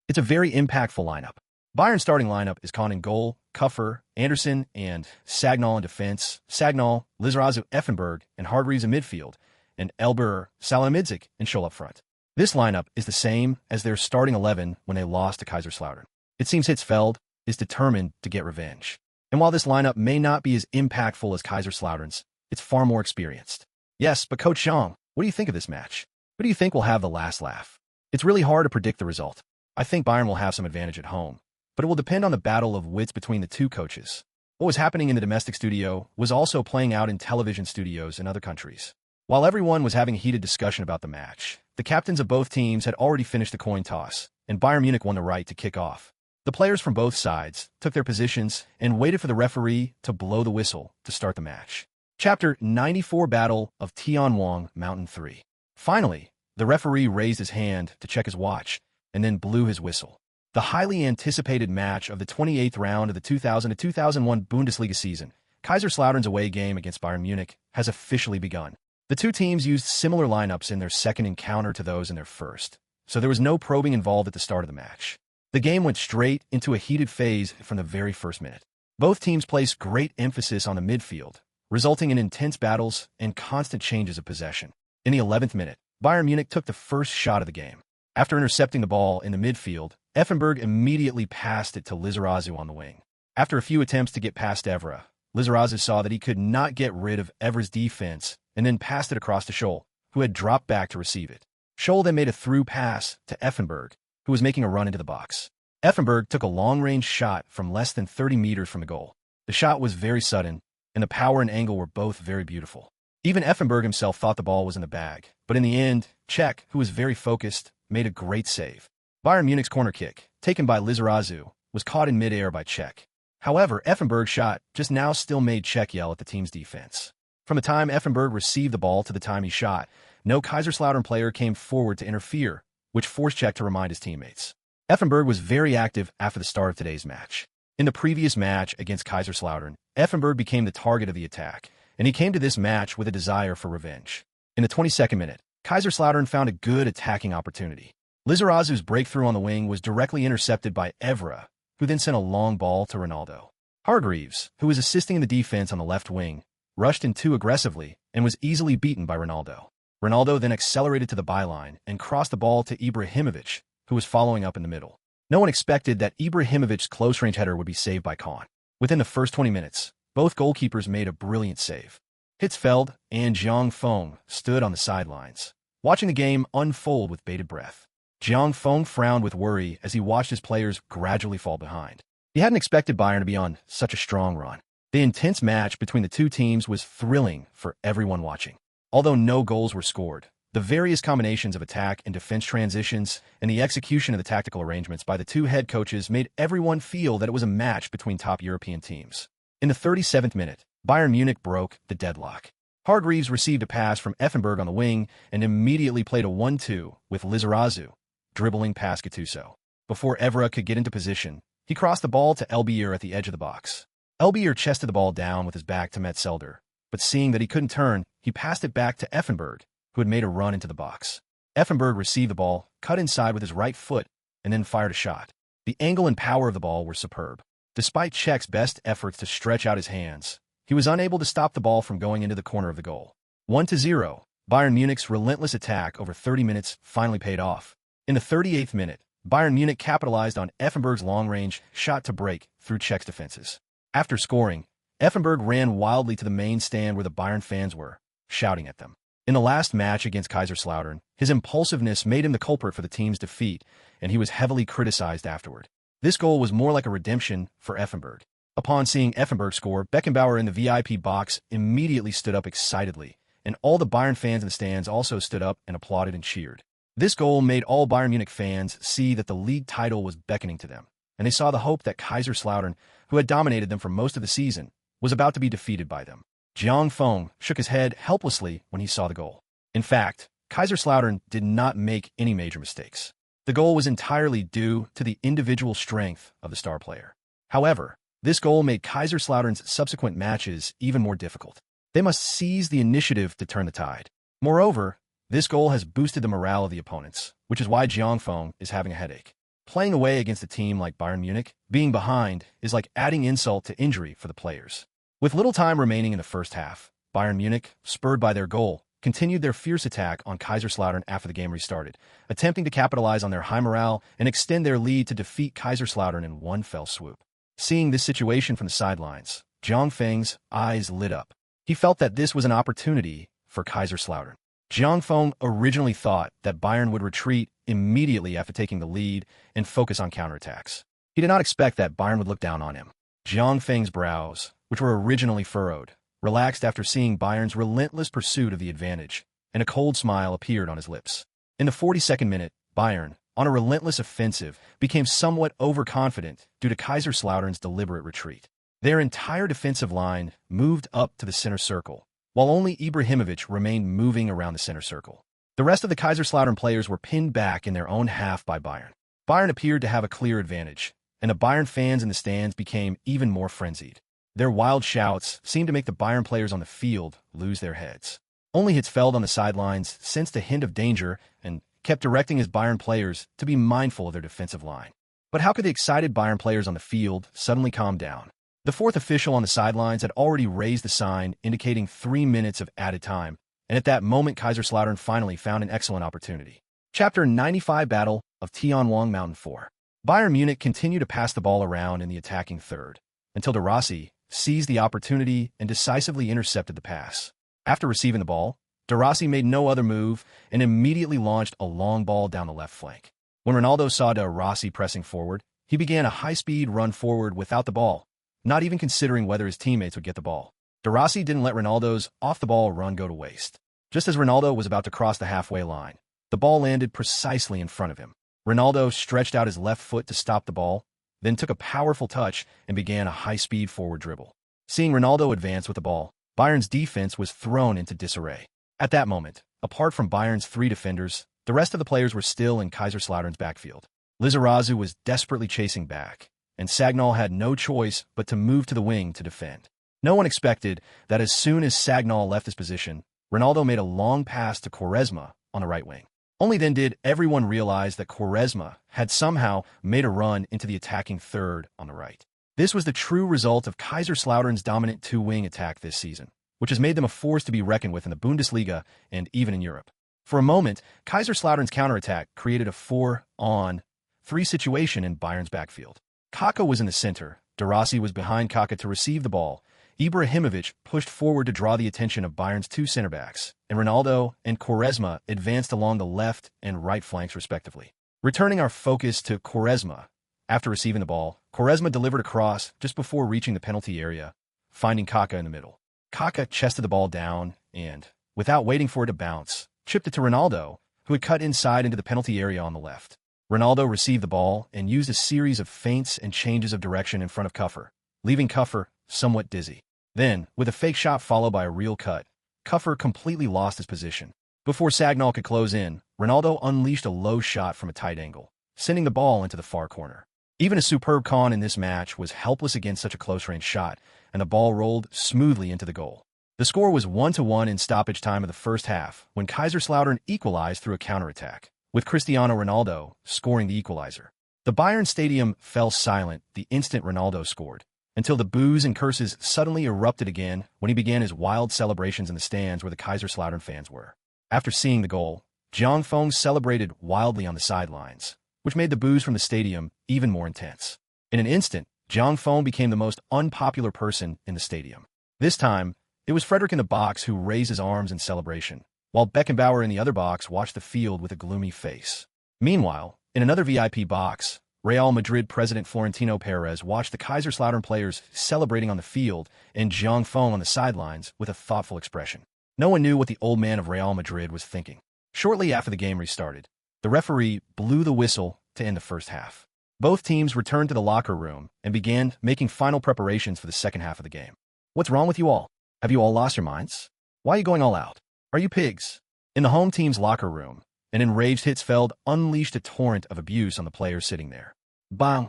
It's a very impactful lineup. Bayern's starting lineup is Kahn in goal, Kuffer, Anderson, and Sagnol in defense, Sagnol, Lizarazu, Effenberg, and Hargreaves in midfield, and Elber, Salihamidzic, and Scholl up front. This lineup is the same as their starting 11 when they lost to Kaiserslautern. It seems Hitzfeld is determined to get revenge. And while this lineup may not be as impactful as Kaiserslautern's, it's far more experienced. Yes, but Coach Zhang, what do you think of this match? Who do you think will have the last laugh? It's really hard to predict the result. I think Bayern will have some advantage at home, but it will depend on the battle of wits between the two coaches. What was happening in the domestic studio was also playing out in television studios in other countries. While everyone was having a heated discussion about the match, the captains of both teams had already finished the coin toss, and Bayern Munich won the right to kick off. The players from both sides took their positions and waited for the referee to blow the whistle to start the match. Chapter 94 Battle of Tianwang Mountain 3. Finally, the referee raised his hand to check his watch and then blew his whistle. The highly anticipated match of the 28th round of the 2000-2001 Bundesliga season, Kaiserslautern's away game against Bayern Munich, has officially begun. The two teams used similar lineups in their second encounter to those in their first, so there was no probing involved at the start of the match. The game went straight into a heated phase from the very first minute. Both teams placed great emphasis on the midfield, resulting in intense battles and constant changes of possession. In the 11th minute, Bayern Munich took the first shot of the game. After intercepting the ball in the midfield, Effenberg immediately passed it to Lizarazu on the wing. After a few attempts to get past Evra, Lizarazu saw that he could not get rid of Evra's defense and then passed it across to Scholl, who had dropped back to receive it. Scholl then made a through pass to Effenberg, who was making a run into the box. Effenberg took a long-range shot from less than 30 meters from the goal. The shot was very sudden, and the power and angle were both very beautiful. Even Effenberg himself thought the ball was in the bag, but in the end, Cech, who was very focused, made a great save. Bayern Munich's corner kick, taken by Lizarazu, was caught in midair by Cech. However, Effenberg's shot just now still made Cech yell at the team's defense. From the time Effenberg received the ball to the time he shot, no Kaiserslautern player came forward to interfere, which forced Cech to remind his teammates. Effenberg was very active after the start of today's match. In the previous match against Kaiserslautern, Effenberg became the target of the attack, and he came to this match with a desire for revenge. In the 22nd minute, Kaiserslautern found a good attacking opportunity. Lizarazu's breakthrough on the wing was directly intercepted by Evra, who then sent a long ball to Ronaldo. Hargreaves, who was assisting in the defense on the left wing, rushed in too aggressively and was easily beaten by Ronaldo. Ronaldo then accelerated to the byline and crossed the ball to Ibrahimovic, who was following up in the middle. No one expected that Ibrahimovic's close-range header would be saved by Kahn. Within the first 20 minutes, both goalkeepers made a brilliant save. Hitzfeld and Jiang Feng stood on the sidelines, watching the game unfold with bated breath. Jiang Feng frowned with worry as he watched his players gradually fall behind. He hadn't expected Bayern to be on such a strong run. The intense match between the two teams was thrilling for everyone watching. Although no goals were scored, the various combinations of attack and defense transitions and the execution of the tactical arrangements by the two head coaches made everyone feel that it was a match between top European teams. In the 37th minute, Bayern Munich broke the deadlock. Hargreaves received a pass from Effenberg on the wing and immediately played a 1-2 with Lizarazu, dribbling past Gattuso. Before Evra could get into position, he crossed the ball to Elbier at the edge of the box. Elbier chested the ball down with his back to Metzelder, but seeing that he couldn't turn, he passed it back to Effenberg, who had made a run into the box. Effenberg received the ball, cut inside with his right foot, and then fired a shot. The angle and power of the ball were superb. Despite Cech's best efforts to stretch out his hands, he was unable to stop the ball from going into the corner of the goal. 1-0, Bayern Munich's relentless attack over 30 minutes finally paid off. In the 38th minute, Bayern Munich capitalized on Effenberg's long-range shot to break through Cech's defenses. After scoring, Effenberg ran wildly to the main stand where the Bayern fans were, shouting at them. In the last match against Kaiserslautern, his impulsiveness made him the culprit for the team's defeat, and he was heavily criticized afterward. This goal was more like a redemption for Effenberg. Upon seeing Effenberg score, Beckenbauer in the VIP box immediately stood up excitedly, and all the Bayern fans in the stands also stood up and applauded and cheered. This goal made all Bayern Munich fans see that the league title was beckoning to them, and they saw the hope that Kaiserslautern, who had dominated them for most of the season, was about to be defeated by them. Jiang Feng shook his head helplessly when he saw the goal. In fact, Kaiserslautern did not make any major mistakes. The goal was entirely due to the individual strength of the star player. However, this goal made Kaiserslautern's subsequent matches even more difficult. They must seize the initiative to turn the tide. Moreover, this goal has boosted the morale of the opponents, which is why Jiang Feng is having a headache. Playing away against a team like Bayern Munich, being behind is like adding insult to injury for the players. With little time remaining in the first half, Bayern Munich, spurred by their goal, continued their fierce attack on Kaiserslautern after the game restarted, attempting to capitalize on their high morale and extend their lead to defeat Kaiserslautern in one fell swoop. Seeing this situation from the sidelines, Jiang Feng's eyes lit up. He felt that this was an opportunity for Kaiserslautern. Jiang Feng originally thought that Bayern would retreat immediately after taking the lead and focus on counterattacks. He did not expect that Bayern would look down on him. Jiang Feng's brows, which were originally furrowed, relaxed after seeing Bayern's relentless pursuit of the advantage, and a cold smile appeared on his lips. In the 42nd minute, Bayern, on a relentless offensive, became somewhat overconfident due to Kaiserslautern's deliberate retreat. Their entire defensive line moved up to the center circle, while only Ibrahimovic remained moving around the center circle. The rest of the Kaiserslautern players were pinned back in their own half by Bayern. Bayern appeared to have a clear advantage, and the Bayern fans in the stands became even more frenzied. Their wild shouts seemed to make the Bayern players on the field lose their heads. Only Hitzfeld on the sidelines sensed a hint of danger and kept directing his Bayern players to be mindful of their defensive line. But how could the excited Bayern players on the field suddenly calm down? The fourth official on the sidelines had already raised the sign indicating 3 minutes of added time, and at that moment Kaiserslautern finally found an excellent opportunity. Chapter 95 Battle of Tianwang Mountain 4. Bayern Munich continued to pass the ball around in the attacking third, until De Rossi seized the opportunity and decisively intercepted the pass. After receiving the ball, De Rossi made no other move and immediately launched a long ball down the left flank. When Ronaldo saw De Rossi pressing forward, he began a high-speed run forward without the ball, not even considering whether his teammates would get the ball. De Rossi didn't let Ronaldo's off-the-ball run go to waste. Just as Ronaldo was about to cross the halfway line, the ball landed precisely in front of him. Ronaldo stretched out his left foot to stop the ball, then took a powerful touch and began a high-speed forward dribble. Seeing Ronaldo advance with the ball, Bayern's defense was thrown into disarray. At that moment, apart from Bayern's 3 defenders, the rest of the players were still in Kaiserslautern's backfield. Lizarazu was desperately chasing back, and Sagnol had no choice but to move to the wing to defend. No one expected that as soon as Sagnol left his position, Ronaldo made a long pass to Quaresma on the right wing. Only then did everyone realize that Quaresma had somehow made a run into the attacking third on the right. This was the true result of Kaiserslautern's dominant 2-wing attack this season, which has made them a force to be reckoned with in the Bundesliga and even in Europe. For a moment, Kaiserslautern's counterattack created a 4-on-3 situation in Bayern's backfield. Kaka was in the center, De Rossi was behind Kaka to receive the ball, Ibrahimovic pushed forward to draw the attention of Bayern's 2 center-backs, and Ronaldo and Quaresma advanced along the left and right flanks respectively. Returning our focus to Quaresma, after receiving the ball, Quaresma delivered a cross just before reaching the penalty area, finding Kaka in the middle. Kaka chested the ball down and, without waiting for it to bounce, chipped it to Ronaldo, who had cut inside into the penalty area on the left. Ronaldo received the ball and used a series of feints and changes of direction in front of Kuffer, leaving Kuffer somewhat dizzy. Then, with a fake shot followed by a real cut, Kuffer completely lost his position. Before Sagnol could close in, Ronaldo unleashed a low shot from a tight angle, sending the ball into the far corner. Even a superb Kahn in this match was helpless against such a close-range shot, and the ball rolled smoothly into the goal. The score was 1-1 in stoppage time of the first half, when Kaiserslautern equalized through a counterattack, with Cristiano Ronaldo scoring the equalizer. The Bayern stadium fell silent the instant Ronaldo scored, until the boos and curses suddenly erupted again when he began his wild celebrations in the stands where the Kaiserslautern fans were. After seeing the goal, Jiang Feng celebrated wildly on the sidelines, which made the boos from the stadium even more intense. In an instant, Jiang Feng became the most unpopular person in the stadium. This time, it was Frederick in the box who raised his arms in celebration, while Beckenbauer in the other box watched the field with a gloomy face. Meanwhile, in another VIP box, Real Madrid president Florentino Perez watched the Kaiserslautern players celebrating on the field and Jiang Feng on the sidelines with a thoughtful expression. No one knew what the old man of Real Madrid was thinking. Shortly after the game restarted, the referee blew the whistle to end the first half. Both teams returned to the locker room and began making final preparations for the second half of the game. What's wrong with you all? Have you all lost your minds? Why are you going all out? Are you pigs? In the home team's locker room, an enraged Hitzfeld unleashed a torrent of abuse on the players sitting there. Bang!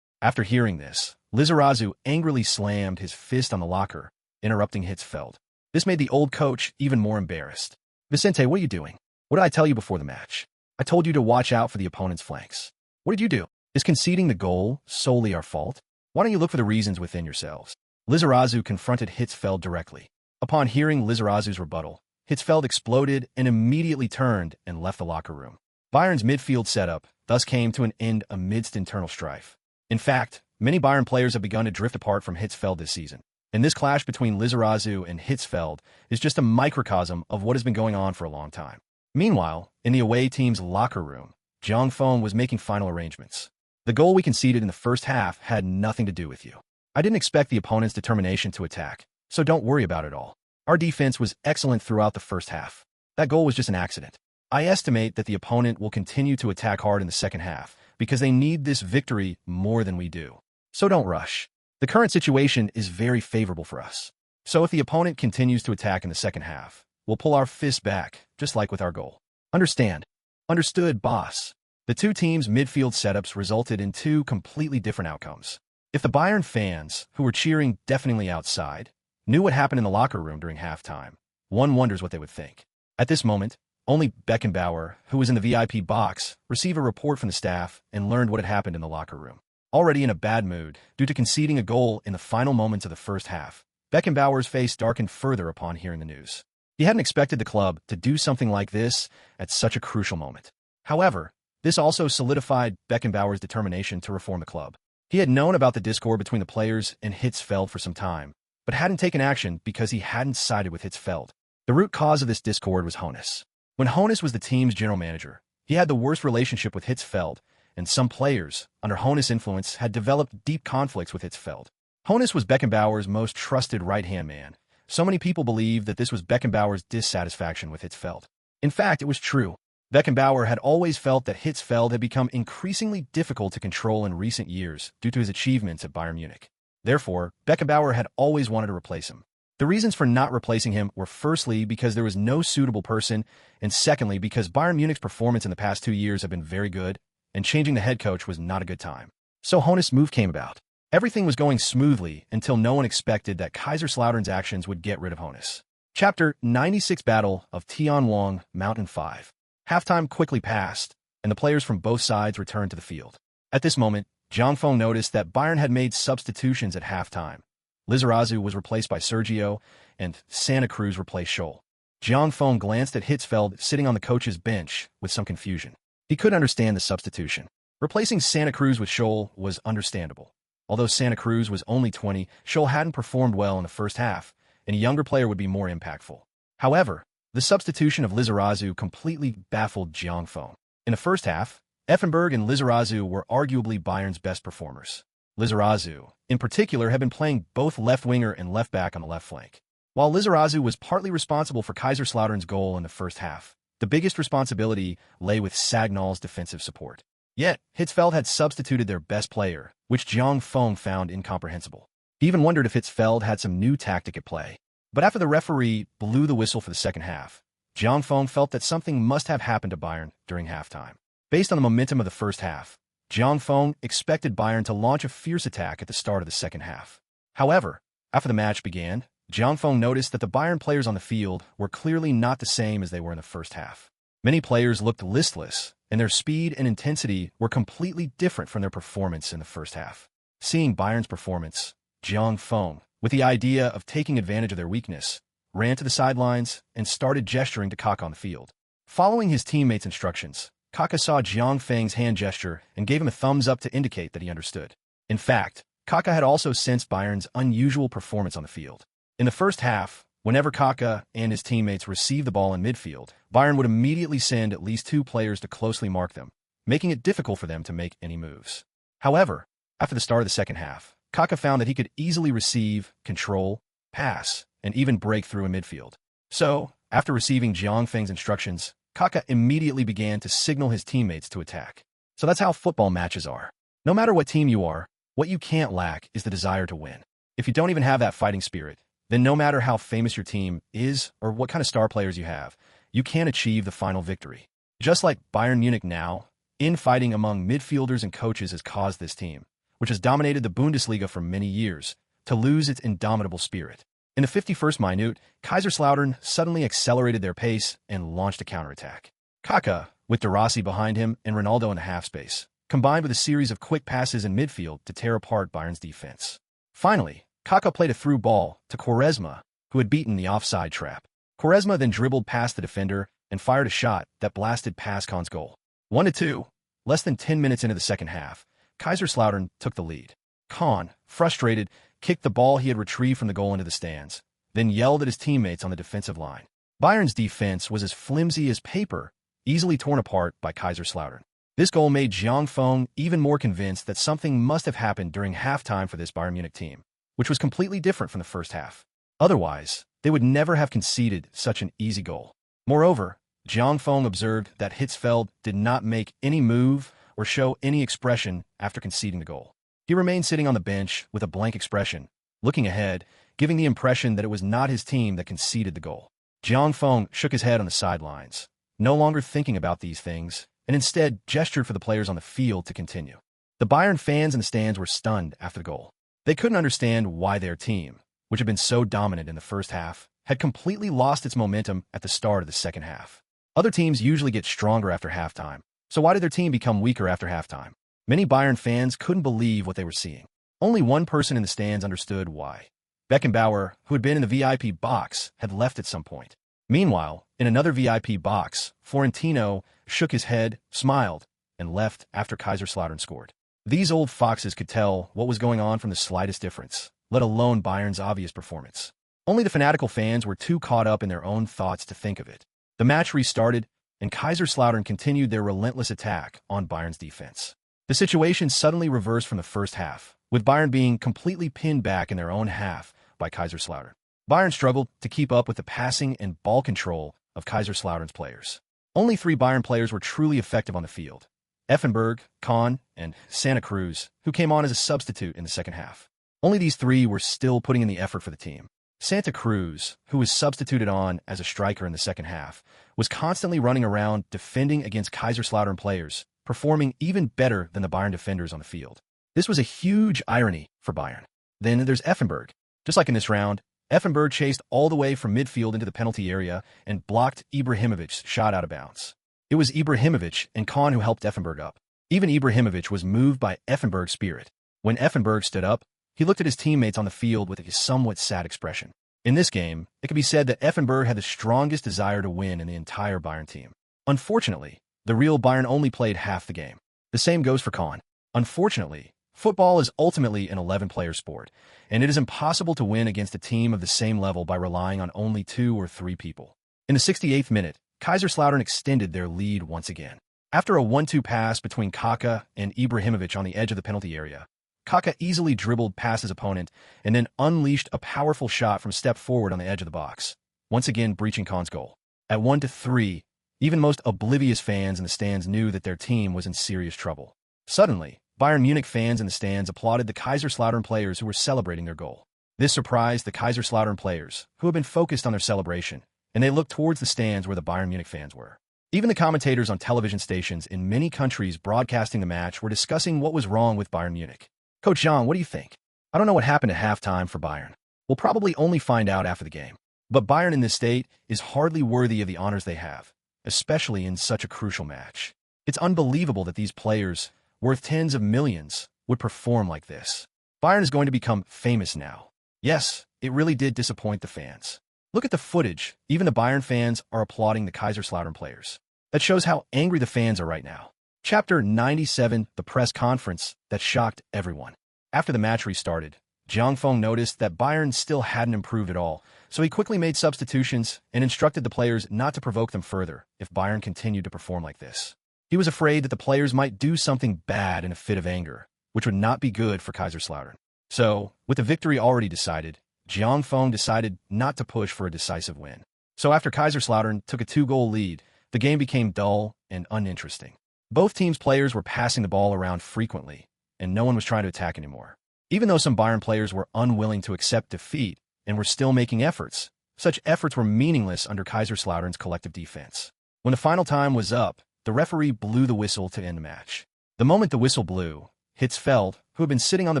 After hearing this, Lizarazu angrily slammed his fist on the locker, interrupting Hitzfeld. This made the old coach even more embarrassed. Vicente, what are you doing? What did I tell you before the match? I told you to watch out for the opponent's flanks. What did you do? Is conceding the goal solely our fault? Why don't you look for the reasons within yourselves? Lizarazu confronted Hitzfeld directly. Upon hearing Lizarazu's rebuttal, Hitzfeld exploded and immediately turned and left the locker room. Bayern's midfield setup thus came to an end amidst internal strife. In fact, many Bayern players have begun to drift apart from Hitzfeld this season, and this clash between Lizarazu and Hitzfeld is just a microcosm of what has been going on for a long time. Meanwhile, in the away team's locker room, Jiang Feng was making final arrangements. The goal we conceded in the first half had nothing to do with you. I didn't expect the opponent's determination to attack, so don't worry about it all. Our defense was excellent throughout the first half. That goal was just an accident. I estimate that the opponent will continue to attack hard in the second half because they need this victory more than we do. So don't rush. The current situation is very favorable for us. So if the opponent continues to attack in the second half, we'll pull our fist back, just like with our goal. Understand? Understood, boss. The two teams' midfield setups resulted in two completely different outcomes. If the Bayern fans, who were cheering deafeningly outside, knew what happened in the locker room during halftime, one wonders what they would think. At this moment, only Beckenbauer, who was in the VIP box, received a report from the staff and learned what had happened in the locker room. Already in a bad mood due to conceding a goal in the final moments of the first half, Beckenbauer's face darkened further upon hearing the news. He hadn't expected the club to do something like this at such a crucial moment. However, this also solidified Beckenbauer's determination to reform the club. He had known about the discord between the players and Hitzfeld for some time, but hadn't taken action because he hadn't sided with Hitzfeld. The root cause of this discord was Hoeneß. When Hoeneß was the team's general manager, he had the worst relationship with Hitzfeld, and some players, under Hoeneß' influence, had developed deep conflicts with Hitzfeld. Hoeneß was Beckenbauer's most trusted right-hand man. So many people believed that this was Beckenbauer's dissatisfaction with Hitzfeld. In fact, it was true. Beckenbauer had always felt that Hitzfeld had become increasingly difficult to control in recent years due to his achievements at Bayern Munich. Therefore, Beckenbauer had always wanted to replace him. The reasons for not replacing him were firstly because there was no suitable person, and secondly because Bayern Munich's performance in the past 2 years had been very good, and changing the head coach was not a good time. So Hoeneß' move came about. Everything was going smoothly until no one expected that Kaiserslautern's actions would get rid of Hoeneß. Chapter 96 Battle of Tianwang, Mountain 5. Halftime quickly passed, and the players from both sides returned to the field. At this moment, Zhang Feng noticed that Bayern had made substitutions at halftime. Lizarazu was replaced by Sergio, and Santa Cruz replaced Scholl. Zhang Feng glanced at Hitzfeld sitting on the coach's bench with some confusion. He couldn't understand the substitution. Replacing Santa Cruz with Scholl was understandable. Although Santa Cruz was only 20, Scholl hadn't performed well in the first half, and a younger player would be more impactful. However, the substitution of Lizarazu completely baffled Zhang Feng. In the first half, Effenberg and Lizarazu were arguably Bayern's best performers. Lizarazu, in particular, had been playing both left winger and left back on the left flank. While Lizarazu was partly responsible for Kaiserslautern's goal in the first half, the biggest responsibility lay with Sagnol's defensive support. Yet, Hitzfeld had substituted their best player, which Zhang Feng found incomprehensible. He even wondered if Hitzfeld had some new tactic at play. But after the referee blew the whistle for the second half, Zhang Feng felt that something must have happened to Bayern during halftime. Based on the momentum of the first half, Zhang Feng expected Bayern to launch a fierce attack at the start of the second half. However, after the match began, Zhang Feng noticed that the Bayern players on the field were clearly not the same as they were in the first half. Many players looked listless, and their speed and intensity were completely different from their performance in the first half. Seeing Bayern's performance, Zhang Feng, with the idea of taking advantage of their weakness, ran to the sidelines and started gesturing to Kaka on the field. Following his teammates' instructions, Kaka saw Zhang Feng's hand gesture and gave him a thumbs up to indicate that he understood. In fact, Kaka had also sensed Bayern's unusual performance on the field. In the first half, whenever Kaka and his teammates received the ball in midfield, Bayern would immediately send at least 2 players to closely mark them, making it difficult for them to make any moves. However, after the start of the second half, Kaka found that he could easily receive, control, pass, and even break through in midfield. So, after receiving Zhang Feng's instructions, Kaka immediately began to signal his teammates to attack. So that's how football matches are. No matter what team you are, what you can't lack is the desire to win. If you don't even have that fighting spirit, then no matter how famous your team is or what kind of star players you have, you can't achieve the final victory. Just like Bayern Munich now, infighting among midfielders and coaches has caused this team, which has dominated the Bundesliga for many years, to lose its indomitable spirit. In the 51st minute, Kaiserslautern suddenly accelerated their pace and launched a counterattack. Kaka, with De Rossi behind him and Ronaldo in the half space, combined with a series of quick passes in midfield to tear apart Bayern's defense. Finally, Kaka played a through ball to Quaresma, who had beaten the offside trap. Quaresma then dribbled past the defender and fired a shot that blasted past Kahn's goal. 1-2. Less than 10 minutes into the second half, Kaiserslautern took the lead. Kahn, frustrated, kicked the ball he had retrieved from the goal into the stands, then yelled at his teammates on the defensive line. Bayern's defense was as flimsy as paper, easily torn apart by Kaiserslautern. This goal made Zhang Feng even more convinced that something must have happened during halftime for this Bayern Munich team, which was completely different from the first half. Otherwise, they would never have conceded such an easy goal. Moreover, Zhang Feng observed that Hitzfeld did not make any move or show any expression after conceding the goal. He remained sitting on the bench with a blank expression, looking ahead, giving the impression that it was not his team that conceded the goal. Jiang Feng shook his head on the sidelines, no longer thinking about these things, and instead gestured for the players on the field to continue. The Bayern fans in the stands were stunned after the goal. They couldn't understand why their team, which had been so dominant in the first half, had completely lost its momentum at the start of the second half. Other teams usually get stronger after halftime, so why did their team become weaker after halftime? Many Bayern fans couldn't believe what they were seeing. Only one person in the stands understood why. Beckenbauer, who had been in the VIP box, had left at some point. Meanwhile, in another VIP box, Florentino shook his head, smiled, and left after Kaiserslautern scored. These old foxes could tell what was going on from the slightest difference, let alone Bayern's obvious performance. Only the fanatical fans were too caught up in their own thoughts to think of it. The match restarted, and Kaiserslautern continued their relentless attack on Bayern's defense. The situation suddenly reversed from the first half, with Bayern being completely pinned back in their own half by Kaiserslautern. Bayern struggled to keep up with the passing and ball control of Kaiserslautern's players. Only 3 Bayern players were truly effective on the field: Effenberg, Kahn, and Santa Cruz, who came on as a substitute in the second half. Only these 3 were still putting in the effort for the team. Santa Cruz, who was substituted on as a striker in the second half, was constantly running around defending against Kaiserslautern players, performing even better than the Bayern defenders on the field. This was a huge irony for Bayern. Then there's Effenberg. Just like in this round, Effenberg chased all the way from midfield into the penalty area and blocked Ibrahimovic's shot out of bounds. It was Ibrahimovic and Kahn who helped Effenberg up. Even Ibrahimovic was moved by Effenberg's spirit. When Effenberg stood up, he looked at his teammates on the field with a somewhat sad expression. In this game, it could be said that Effenberg had the strongest desire to win in the entire Bayern team. Unfortunately, the real Bayern only played half the game. The same goes for Kahn. Unfortunately, football is ultimately an 11-player sport, and it is impossible to win against a team of the same level by relying on only 2 or 3 people. In the 68th minute, Kaiserslautern extended their lead once again. After a 1-2 pass between Kaka and Ibrahimovic on the edge of the penalty area, Kaka easily dribbled past his opponent and then unleashed a powerful shot from a step forward on the edge of the box, once again breaching Kahn's goal. At 1-3, even most oblivious fans in the stands knew that their team was in serious trouble. Suddenly, Bayern Munich fans in the stands applauded the Kaiserslautern players who were celebrating their goal. This surprised the Kaiserslautern players, who had been focused on their celebration, and they looked towards the stands where the Bayern Munich fans were. Even the commentators on television stations in many countries broadcasting the match were discussing what was wrong with Bayern Munich. Coach Zhang, what do you think? I don't know what happened at halftime for Bayern. We'll probably only find out after the game. But Bayern in this state is hardly worthy of the honors they have, especially in such a crucial match. It's unbelievable that these players, worth tens of millions, would perform like this. Bayern is going to become famous now. Yes, it really did disappoint the fans. Look at the footage. Even the Bayern fans are applauding the Kaiserslautern players. That shows how angry the fans are right now. Chapter 97, the press conference that shocked everyone. After the match restarted, Jiang Feng noticed that Bayern still hadn't improved at all, so he quickly made substitutions and instructed the players not to provoke them further if Bayern continued to perform like this. He was afraid that the players might do something bad in a fit of anger, which would not be good for Kaiserslautern. So, with the victory already decided, Jiang Feng decided not to push for a decisive win. So after Kaiserslautern took a 2-goal lead, the game became dull and uninteresting. Both teams' players were passing the ball around frequently, and no one was trying to attack anymore. Even though some Bayern players were unwilling to accept defeat and were still making efforts, such efforts were meaningless under Kaiserslautern's collective defense. When the final time was up, the referee blew the whistle to end the match. The moment the whistle blew, Hitzfeld, who had been sitting on the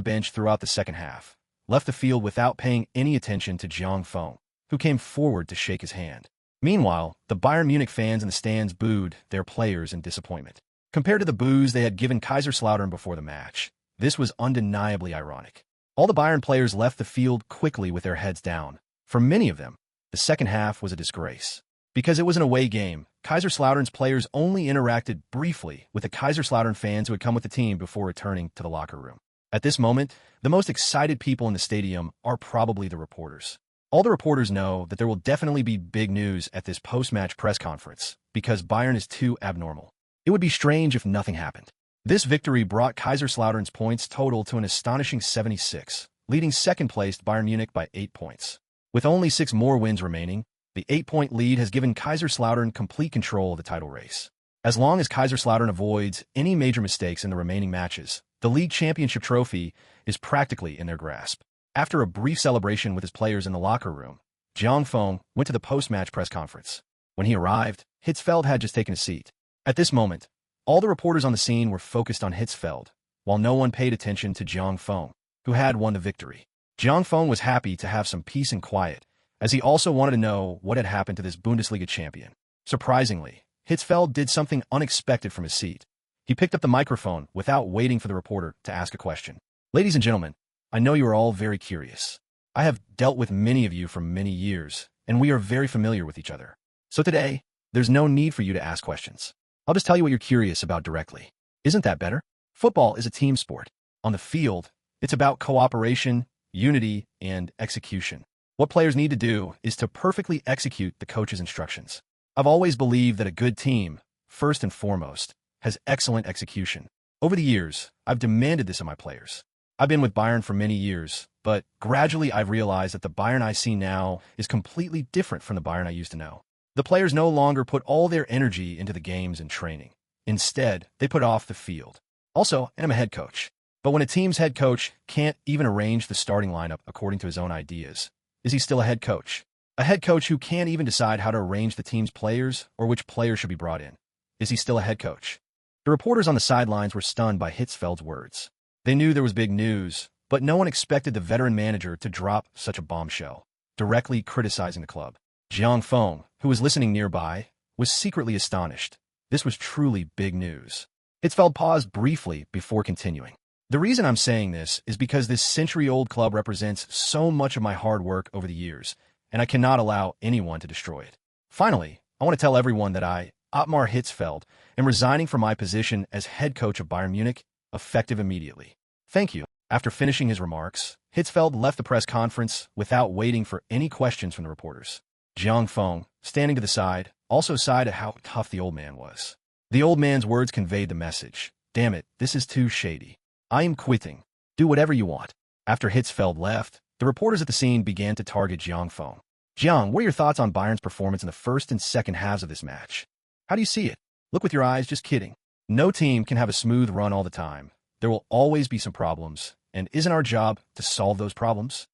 bench throughout the second half, left the field without paying any attention to Jiang Feng, who came forward to shake his hand. Meanwhile, the Bayern Munich fans in the stands booed their players in disappointment. Compared to the boos they had given Kaiserslautern before the match, this was undeniably ironic. All the Bayern players left the field quickly with their heads down. For many of them, the second half was a disgrace. Because it was an away game, Kaiserslautern's players only interacted briefly with the Kaiserslautern fans who had come with the team before returning to the locker room. At this moment, the most excited people in the stadium are probably the reporters. All the reporters know that there will definitely be big news at this post-match press conference, because Bayern is too abnormal. It would be strange if nothing happened. This victory brought Kaiserslautern's points total to an astonishing 76, leading second-placed Bayern Munich by 8 points. With only 6 more wins remaining, the 8-point lead has given Kaiserslautern complete control of the title race. As long as Kaiserslautern avoids any major mistakes in the remaining matches, the league championship trophy is practically in their grasp. After a brief celebration with his players in the locker room, Jiang Feng went to the post-match press conference. When he arrived, Hitzfeld had just taken a seat. At this moment, all the reporters on the scene were focused on Hitzfeld, while no one paid attention to Jiang Feng, who had won the victory. Jiang Feng was happy to have some peace and quiet, as he also wanted to know what had happened to this Bundesliga champion. Surprisingly, Hitzfeld did something unexpected from his seat. He picked up the microphone without waiting for the reporter to ask a question. Ladies and gentlemen, I know you are all very curious. I have dealt with many of you for many years, and we are very familiar with each other. So today, there's no need for you to ask questions. I'll just tell you what you're curious about directly. Isn't that better? Football is a team sport. On the field, it's about cooperation, unity, and execution. What players need to do is to perfectly execute the coach's instructions. I've always believed that a good team, first and foremost, has excellent execution. Over the years, I've demanded this of my players. I've been with Bayern for many years, but gradually I've realized that the Bayern I see now is completely different from the Bayern I used to know. The players no longer put all their energy into the games and training. Instead, they put off the field. Also, I'm a head coach. But when a team's head coach can't even arrange the starting lineup according to his own ideas, is he still a head coach? A head coach who can't even decide how to arrange the team's players or which players should be brought in, is he still a head coach? The reporters on the sidelines were stunned by Hitzfeld's words. They knew there was big news, but no one expected the veteran manager to drop such a bombshell, directly criticizing the club. Jiang Feng, who was listening nearby, was secretly astonished. This was truly big news. Hitzfeld paused briefly before continuing. The reason I'm saying this is because this century-old club represents so much of my hard work over the years, and I cannot allow anyone to destroy it. Finally, I want to tell everyone that I, Ottmar Hitzfeld, am resigning from my position as head coach of Bayern Munich, effective immediately. Thank you. After finishing his remarks, Hitzfeld left the press conference without waiting for any questions from the reporters. Jiang Feng, standing to the side, also sighed at how tough the old man was. The old man's words conveyed the message. Damn it, this is too shady. I am quitting. Do whatever you want. After Hitzfeld left, the reporters at the scene began to target Jiang Feng. Jiang, what are your thoughts on Bayern's performance in the first and second halves of this match? How do you see it? Look with your eyes, just kidding. No team can have a smooth run all the time. There will always be some problems, and isn't our job to solve those problems?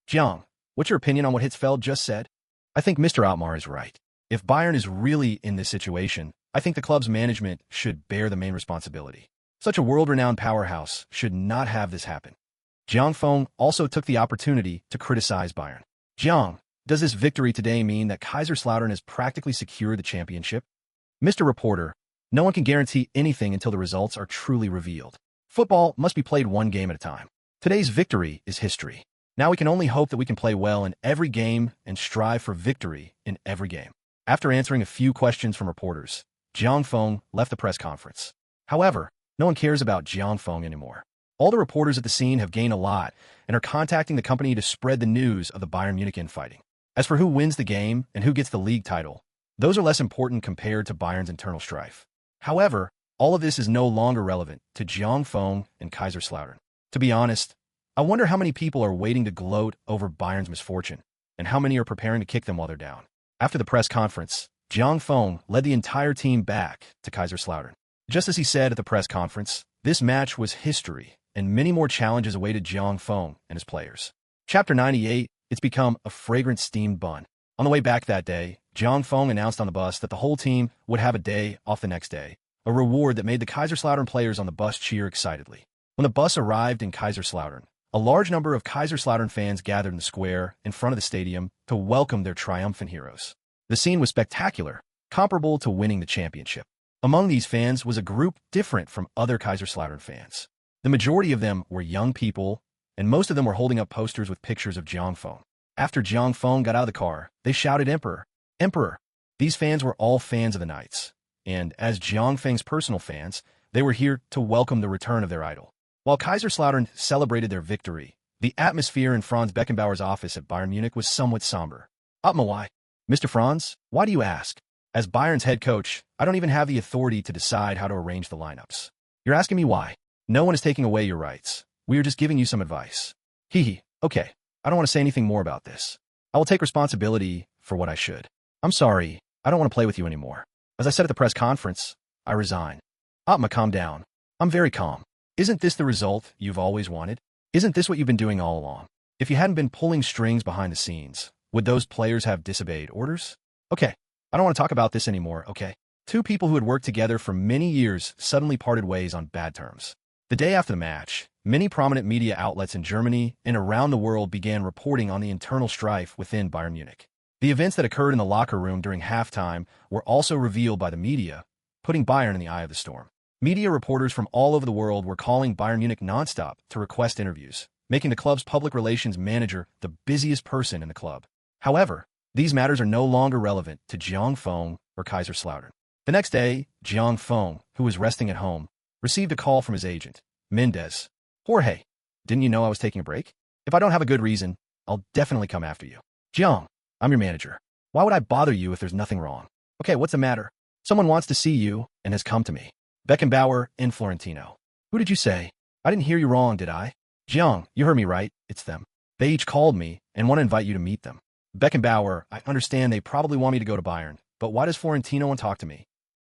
Jiang, what's your opinion on what Hitzfeld just said? I think Mr. Ottmar is right. If Bayern is really in this situation, I think the club's management should bear the main responsibility. Such a world-renowned powerhouse should not have this happen. Jiang Feng also took the opportunity to criticize Bayern. Jiang, does this victory today mean that Kaiserslautern has practically secured the championship? Mr. Reporter, no one can guarantee anything until the results are truly revealed. Football must be played one game at a time. Today's victory is history. Now we can only hope that we can play well in every game and strive for victory in every game. After answering a few questions from reporters, Jiang Feng left the press conference. However, no one cares about Jiang Feng anymore. All the reporters at the scene have gained a lot and are contacting the company to spread the news of the Bayern Munich infighting. As for who wins the game and who gets the league title, those are less important compared to Bayern's internal strife. However, all of this is no longer relevant to Jiang Feng and Kaiserslautern. To be honest, I wonder how many people are waiting to gloat over Bayern's misfortune, and how many are preparing to kick them while they're down. After the press conference, Jiang Feng led the entire team back to Kaiserslautern. Just as he said at the press conference, this match was history, and many more challenges awaited Jiang Feng and his players. Chapter 98, it's become a fragrant steamed bun. On the way back that day, Jiang Feng announced on the bus that the whole team would have a day off the next day, a reward that made the Kaiserslautern players on the bus cheer excitedly. When the bus arrived in Kaiserslautern, a large number of Kaiserslautern fans gathered in the square in front of the stadium to welcome their triumphant heroes. The scene was spectacular, comparable to winning the championship. Among these fans was a group different from other Kaiserslautern fans. The majority of them were young people, and most of them were holding up posters with pictures of Jiang Feng. After Jiang Feng got out of the car, they shouted, "Emperor! Emperor!" These fans were all fans of the Knights, and as Jiang Feng's personal fans, they were here to welcome the return of their idol. While Kaiserslautern celebrated their victory, the atmosphere in Franz Beckenbauer's office at Bayern Munich was somewhat somber. Why? Mr. Franz, why do you ask? As Bayern's head coach, I don't even have the authority to decide how to arrange the lineups. You're asking me why? No one is taking away your rights. We are just giving you some advice. Okay. I don't want to say anything more about this. I will take responsibility for what I should. I'm sorry. I don't want to play with you anymore. As I said at the press conference, I resign. Ottmar, calm down. I'm very calm. Isn't this the result you've always wanted? Isn't this what you've been doing all along? If you hadn't been pulling strings behind the scenes, would those players have disobeyed orders? Okay, I don't want to talk about this anymore, okay? Two people who had worked together for many years suddenly parted ways on bad terms. The day after the match, many prominent media outlets in Germany and around the world began reporting on the internal strife within Bayern Munich. The events that occurred in the locker room during halftime were also revealed by the media, putting Bayern in the eye of the storm. Media reporters from all over the world were calling Bayern Munich nonstop to request interviews, making the club's public relations manager the busiest person in the club. However, these matters are no longer relevant to Jiang Feng or Kaiserslautern. The next day, Jiang Feng, who was resting at home, received a call from his agent, Mendez. Jorge, didn't you know I was taking a break? If I don't have a good reason, I'll definitely come after you. Jiang, I'm your manager. Why would I bother you if there's nothing wrong? Okay, what's the matter? Someone wants to see you and has come to me. Beckenbauer and Florentino. Who did you say? I didn't hear you wrong, did I? Jiang, you heard me right. It's them. They each called me and want to invite you to meet them. Beckenbauer, I understand they probably want me to go to Bayern, but why does Florentino want to talk to me?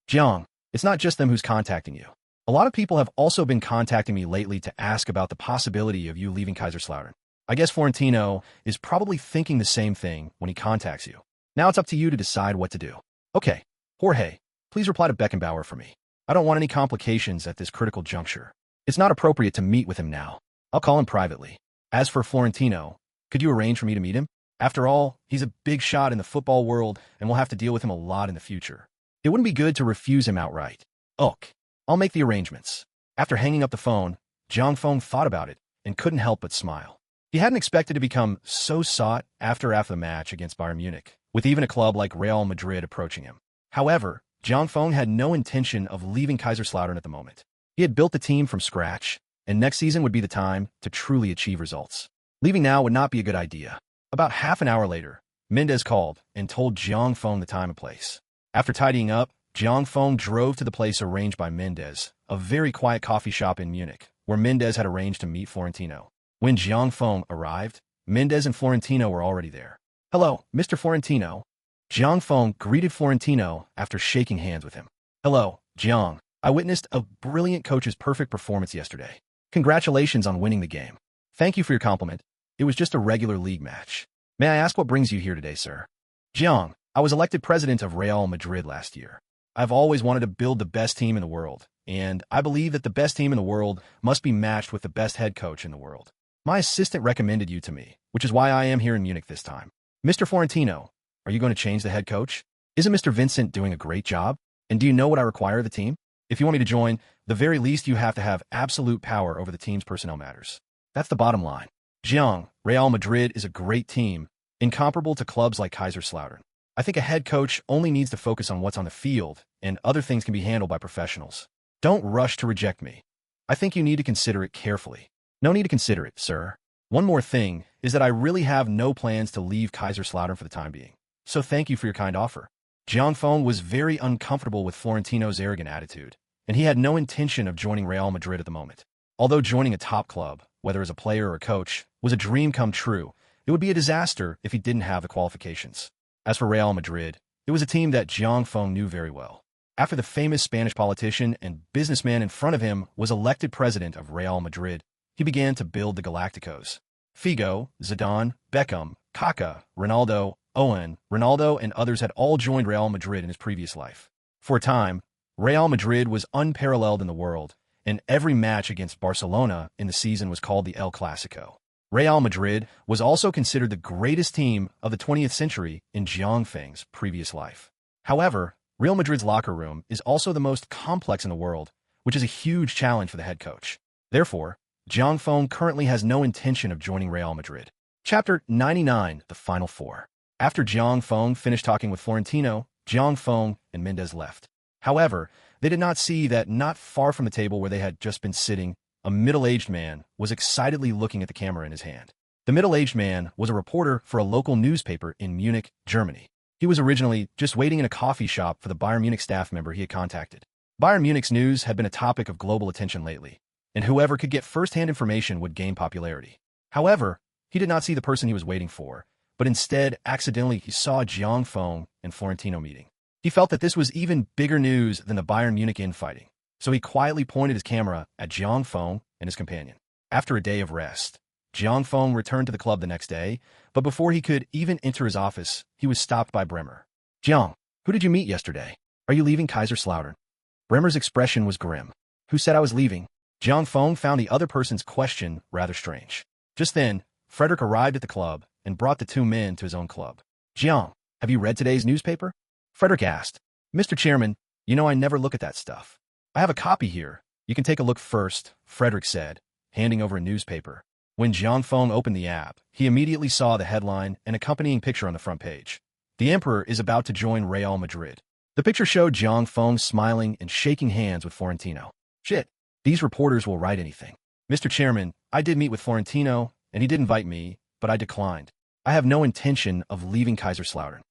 Jiang, it's not just them who's contacting you. A lot of people have also been contacting me lately to ask about the possibility of you leaving Kaiserslautern. I guess Florentino is probably thinking the same thing when he contacts you. Now it's up to you to decide what to do. Okay, Jorge, please reply to Beckenbauer for me. I don't want any complications at this critical juncture. It's not appropriate to meet with him now. I'll call him privately. As for Florentino, could you arrange for me to meet him? After all, he's a big shot in the football world and we'll have to deal with him a lot in the future. It wouldn't be good to refuse him outright. Ok, I'll make the arrangements. After hanging up the phone, Jiang Feng thought about it and couldn't help but smile. He hadn't expected to become so sought after the match against Bayern Munich, with even a club like Real Madrid approaching him. However, Jiang Feng had no intention of leaving Kaiserslautern at the moment. He had built the team from scratch, and next season would be the time to truly achieve results. Leaving now would not be a good idea. About half an hour later, Mendez called and told Jiang Feng the time and place. After tidying up, Jiang Feng drove to the place arranged by Mendez, a very quiet coffee shop in Munich, where Mendez had arranged to meet Florentino. When Jiang Feng arrived, Mendez and Florentino were already there. Hello, Mr. Florentino. Jiang Feng greeted Florentino after shaking hands with him. Hello, Jiang. I witnessed a brilliant coach's perfect performance yesterday. Congratulations on winning the game. Thank you for your compliment. It was just a regular league match. May I ask what brings you here today, sir? Jiang, I was elected president of Real Madrid last year. I've always wanted to build the best team in the world, and I believe that the best team in the world must be matched with the best head coach in the world. My assistant recommended you to me, which is why I am here in Munich this time. Mr. Florentino, are you going to change the head coach? Isn't Mr. Vincent doing a great job? And do you know what I require of the team? If you want me to join, the very least you have to have absolute power over the team's personnel matters. That's the bottom line. Jiang, Real Madrid is a great team, incomparable to clubs like Kaiserslautern. I think a head coach only needs to focus on what's on the field, and other things can be handled by professionals. Don't rush to reject me. I think you need to consider it carefully. No need to consider it, sir. One more thing is that I really have no plans to leave Kaiserslautern for the time being. So thank you for your kind offer. Jiang Feng was very uncomfortable with Florentino's arrogant attitude, and he had no intention of joining Real Madrid at the moment. Although joining a top club, whether as a player or a coach, was a dream come true, it would be a disaster if he didn't have the qualifications. As for Real Madrid, it was a team that Jiang Feng knew very well. After the famous Spanish politician and businessman in front of him was elected president of Real Madrid, he began to build the Galacticos. Figo, Zidane, Beckham, Kaká, Ronaldo, Owen, Ronaldo, and others had all joined Real Madrid in his previous life. For a time, Real Madrid was unparalleled in the world, and every match against Barcelona in the season was called the El Clásico. Real Madrid was also considered the greatest team of the 20th century in Jiang Feng's previous life. However, Real Madrid's locker room is also the most complex in the world, which is a huge challenge for the head coach. Therefore, Jiang Feng currently has no intention of joining Real Madrid. Chapter 99, The Final Four. After Jiang Feng finished talking with Florentino, Jiang Feng and Mendez left. However, they did not see that not far from the table where they had just been sitting, a middle-aged man was excitedly looking at the camera in his hand. The middle-aged man was a reporter for a local newspaper in Munich, Germany. He was originally just waiting in a coffee shop for the Bayern Munich staff member he had contacted. Bayern Munich's news had been a topic of global attention lately, and whoever could get first-hand information would gain popularity. However, he did not see the person he was waiting for, but instead, accidentally, he saw Jiang Feng and Florentino meeting. He felt that this was even bigger news than the Bayern Munich infighting, so he quietly pointed his camera at Jiang Feng and his companion. After a day of rest, Jiang Feng returned to the club the next day, but before he could even enter his office, he was stopped by Bremer. Jiang, who did you meet yesterday? Are you leaving Kaiserslautern? Bremer's expression was grim. Who said I was leaving? Jiang Feng found the other person's question rather strange. Just then, Frederick arrived at the club and brought the two men to his own club. Jiang, have you read today's newspaper? Frederick asked. Mr. Chairman, you know I never look at that stuff. I have a copy here. You can take a look first, Frederick said, handing over a newspaper. When Jiang Feng opened the app, he immediately saw the headline and accompanying picture on the front page. The Emperor is about to join Real Madrid. The picture showed Jiang Feng smiling and shaking hands with Florentino. Shit, these reporters will write anything. Mr. Chairman, I did meet with Florentino, and he did invite me, but I declined. I have no intention of leaving Kaiserslautern.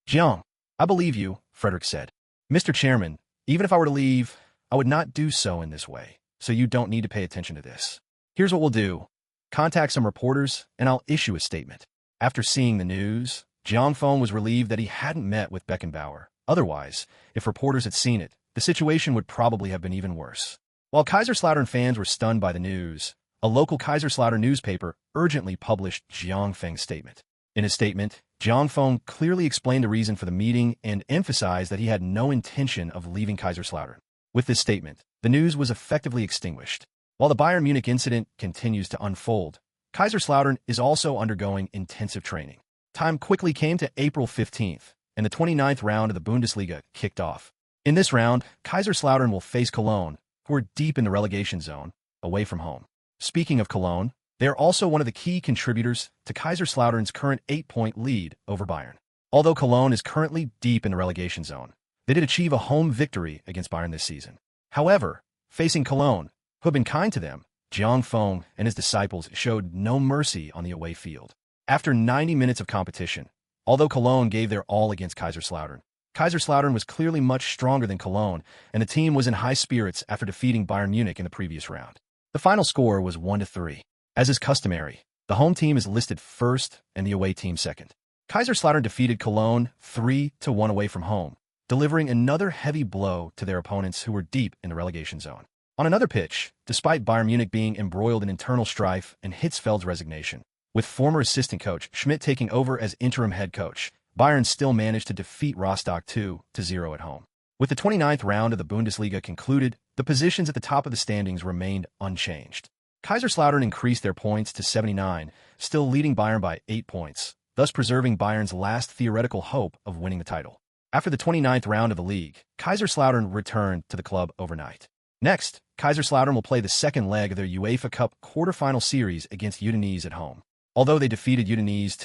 Jiang, I believe you, Frederick said. Mr. Chairman, even if I were to leave, I would not do so in this way, so you don't need to pay attention to this. Here's what we'll do. Contact some reporters, and I'll issue a statement. After seeing the news, Jiang Feng was relieved that he hadn't met with Beckenbauer. Otherwise, if reporters had seen it, the situation would probably have been even worse. While Kaiserslautern fans were stunned by the news, a local Kaiserslautern newspaper urgently published Jiang Feng's statement. In his statement, Jiang Feng clearly explained the reason for the meeting and emphasized that he had no intention of leaving Kaiserslautern. With this statement, the news was effectively extinguished. While the Bayern Munich incident continues to unfold, Kaiserslautern is also undergoing intensive training. Time quickly came to April 15th, and the 29th round of the Bundesliga kicked off. In this round, Kaiserslautern will face Cologne, who are deep in the relegation zone, away from home. Speaking of Cologne, they are also one of the key contributors to Kaiserslautern's current 8-point lead over Bayern. Although Cologne is currently deep in the relegation zone, they did achieve a home victory against Bayern this season. However, facing Cologne, who have been kind to them, Jiang Feng and his disciples showed no mercy on the away field. After 90 minutes of competition, although Cologne gave their all against Kaiserslautern, Kaiserslautern was clearly much stronger than Cologne, and the team was in high spirits after defeating Bayern Munich in the previous round. The final score was 1-3. As is customary, the home team is listed first and the away team second. Kaiserslautern defeated Cologne 3-1 away from home, delivering another heavy blow to their opponents who were deep in the relegation zone. On another pitch, despite Bayern Munich being embroiled in internal strife and Hitzfeld's resignation, with former assistant coach Schmidt taking over as interim head coach, Bayern still managed to defeat Rostock 2-0 at home. With the 29th round of the Bundesliga concluded, the positions at the top of the standings remained unchanged. Kaiserslautern increased their points to 79, still leading Bayern by 8 points, thus preserving Bayern's last theoretical hope of winning the title. After the 29th round of the league, Kaiserslautern returned to the club overnight. Next, Kaiserslautern will play the second leg of their UEFA Cup quarterfinal series against Udinese at home. Although they defeated Udinese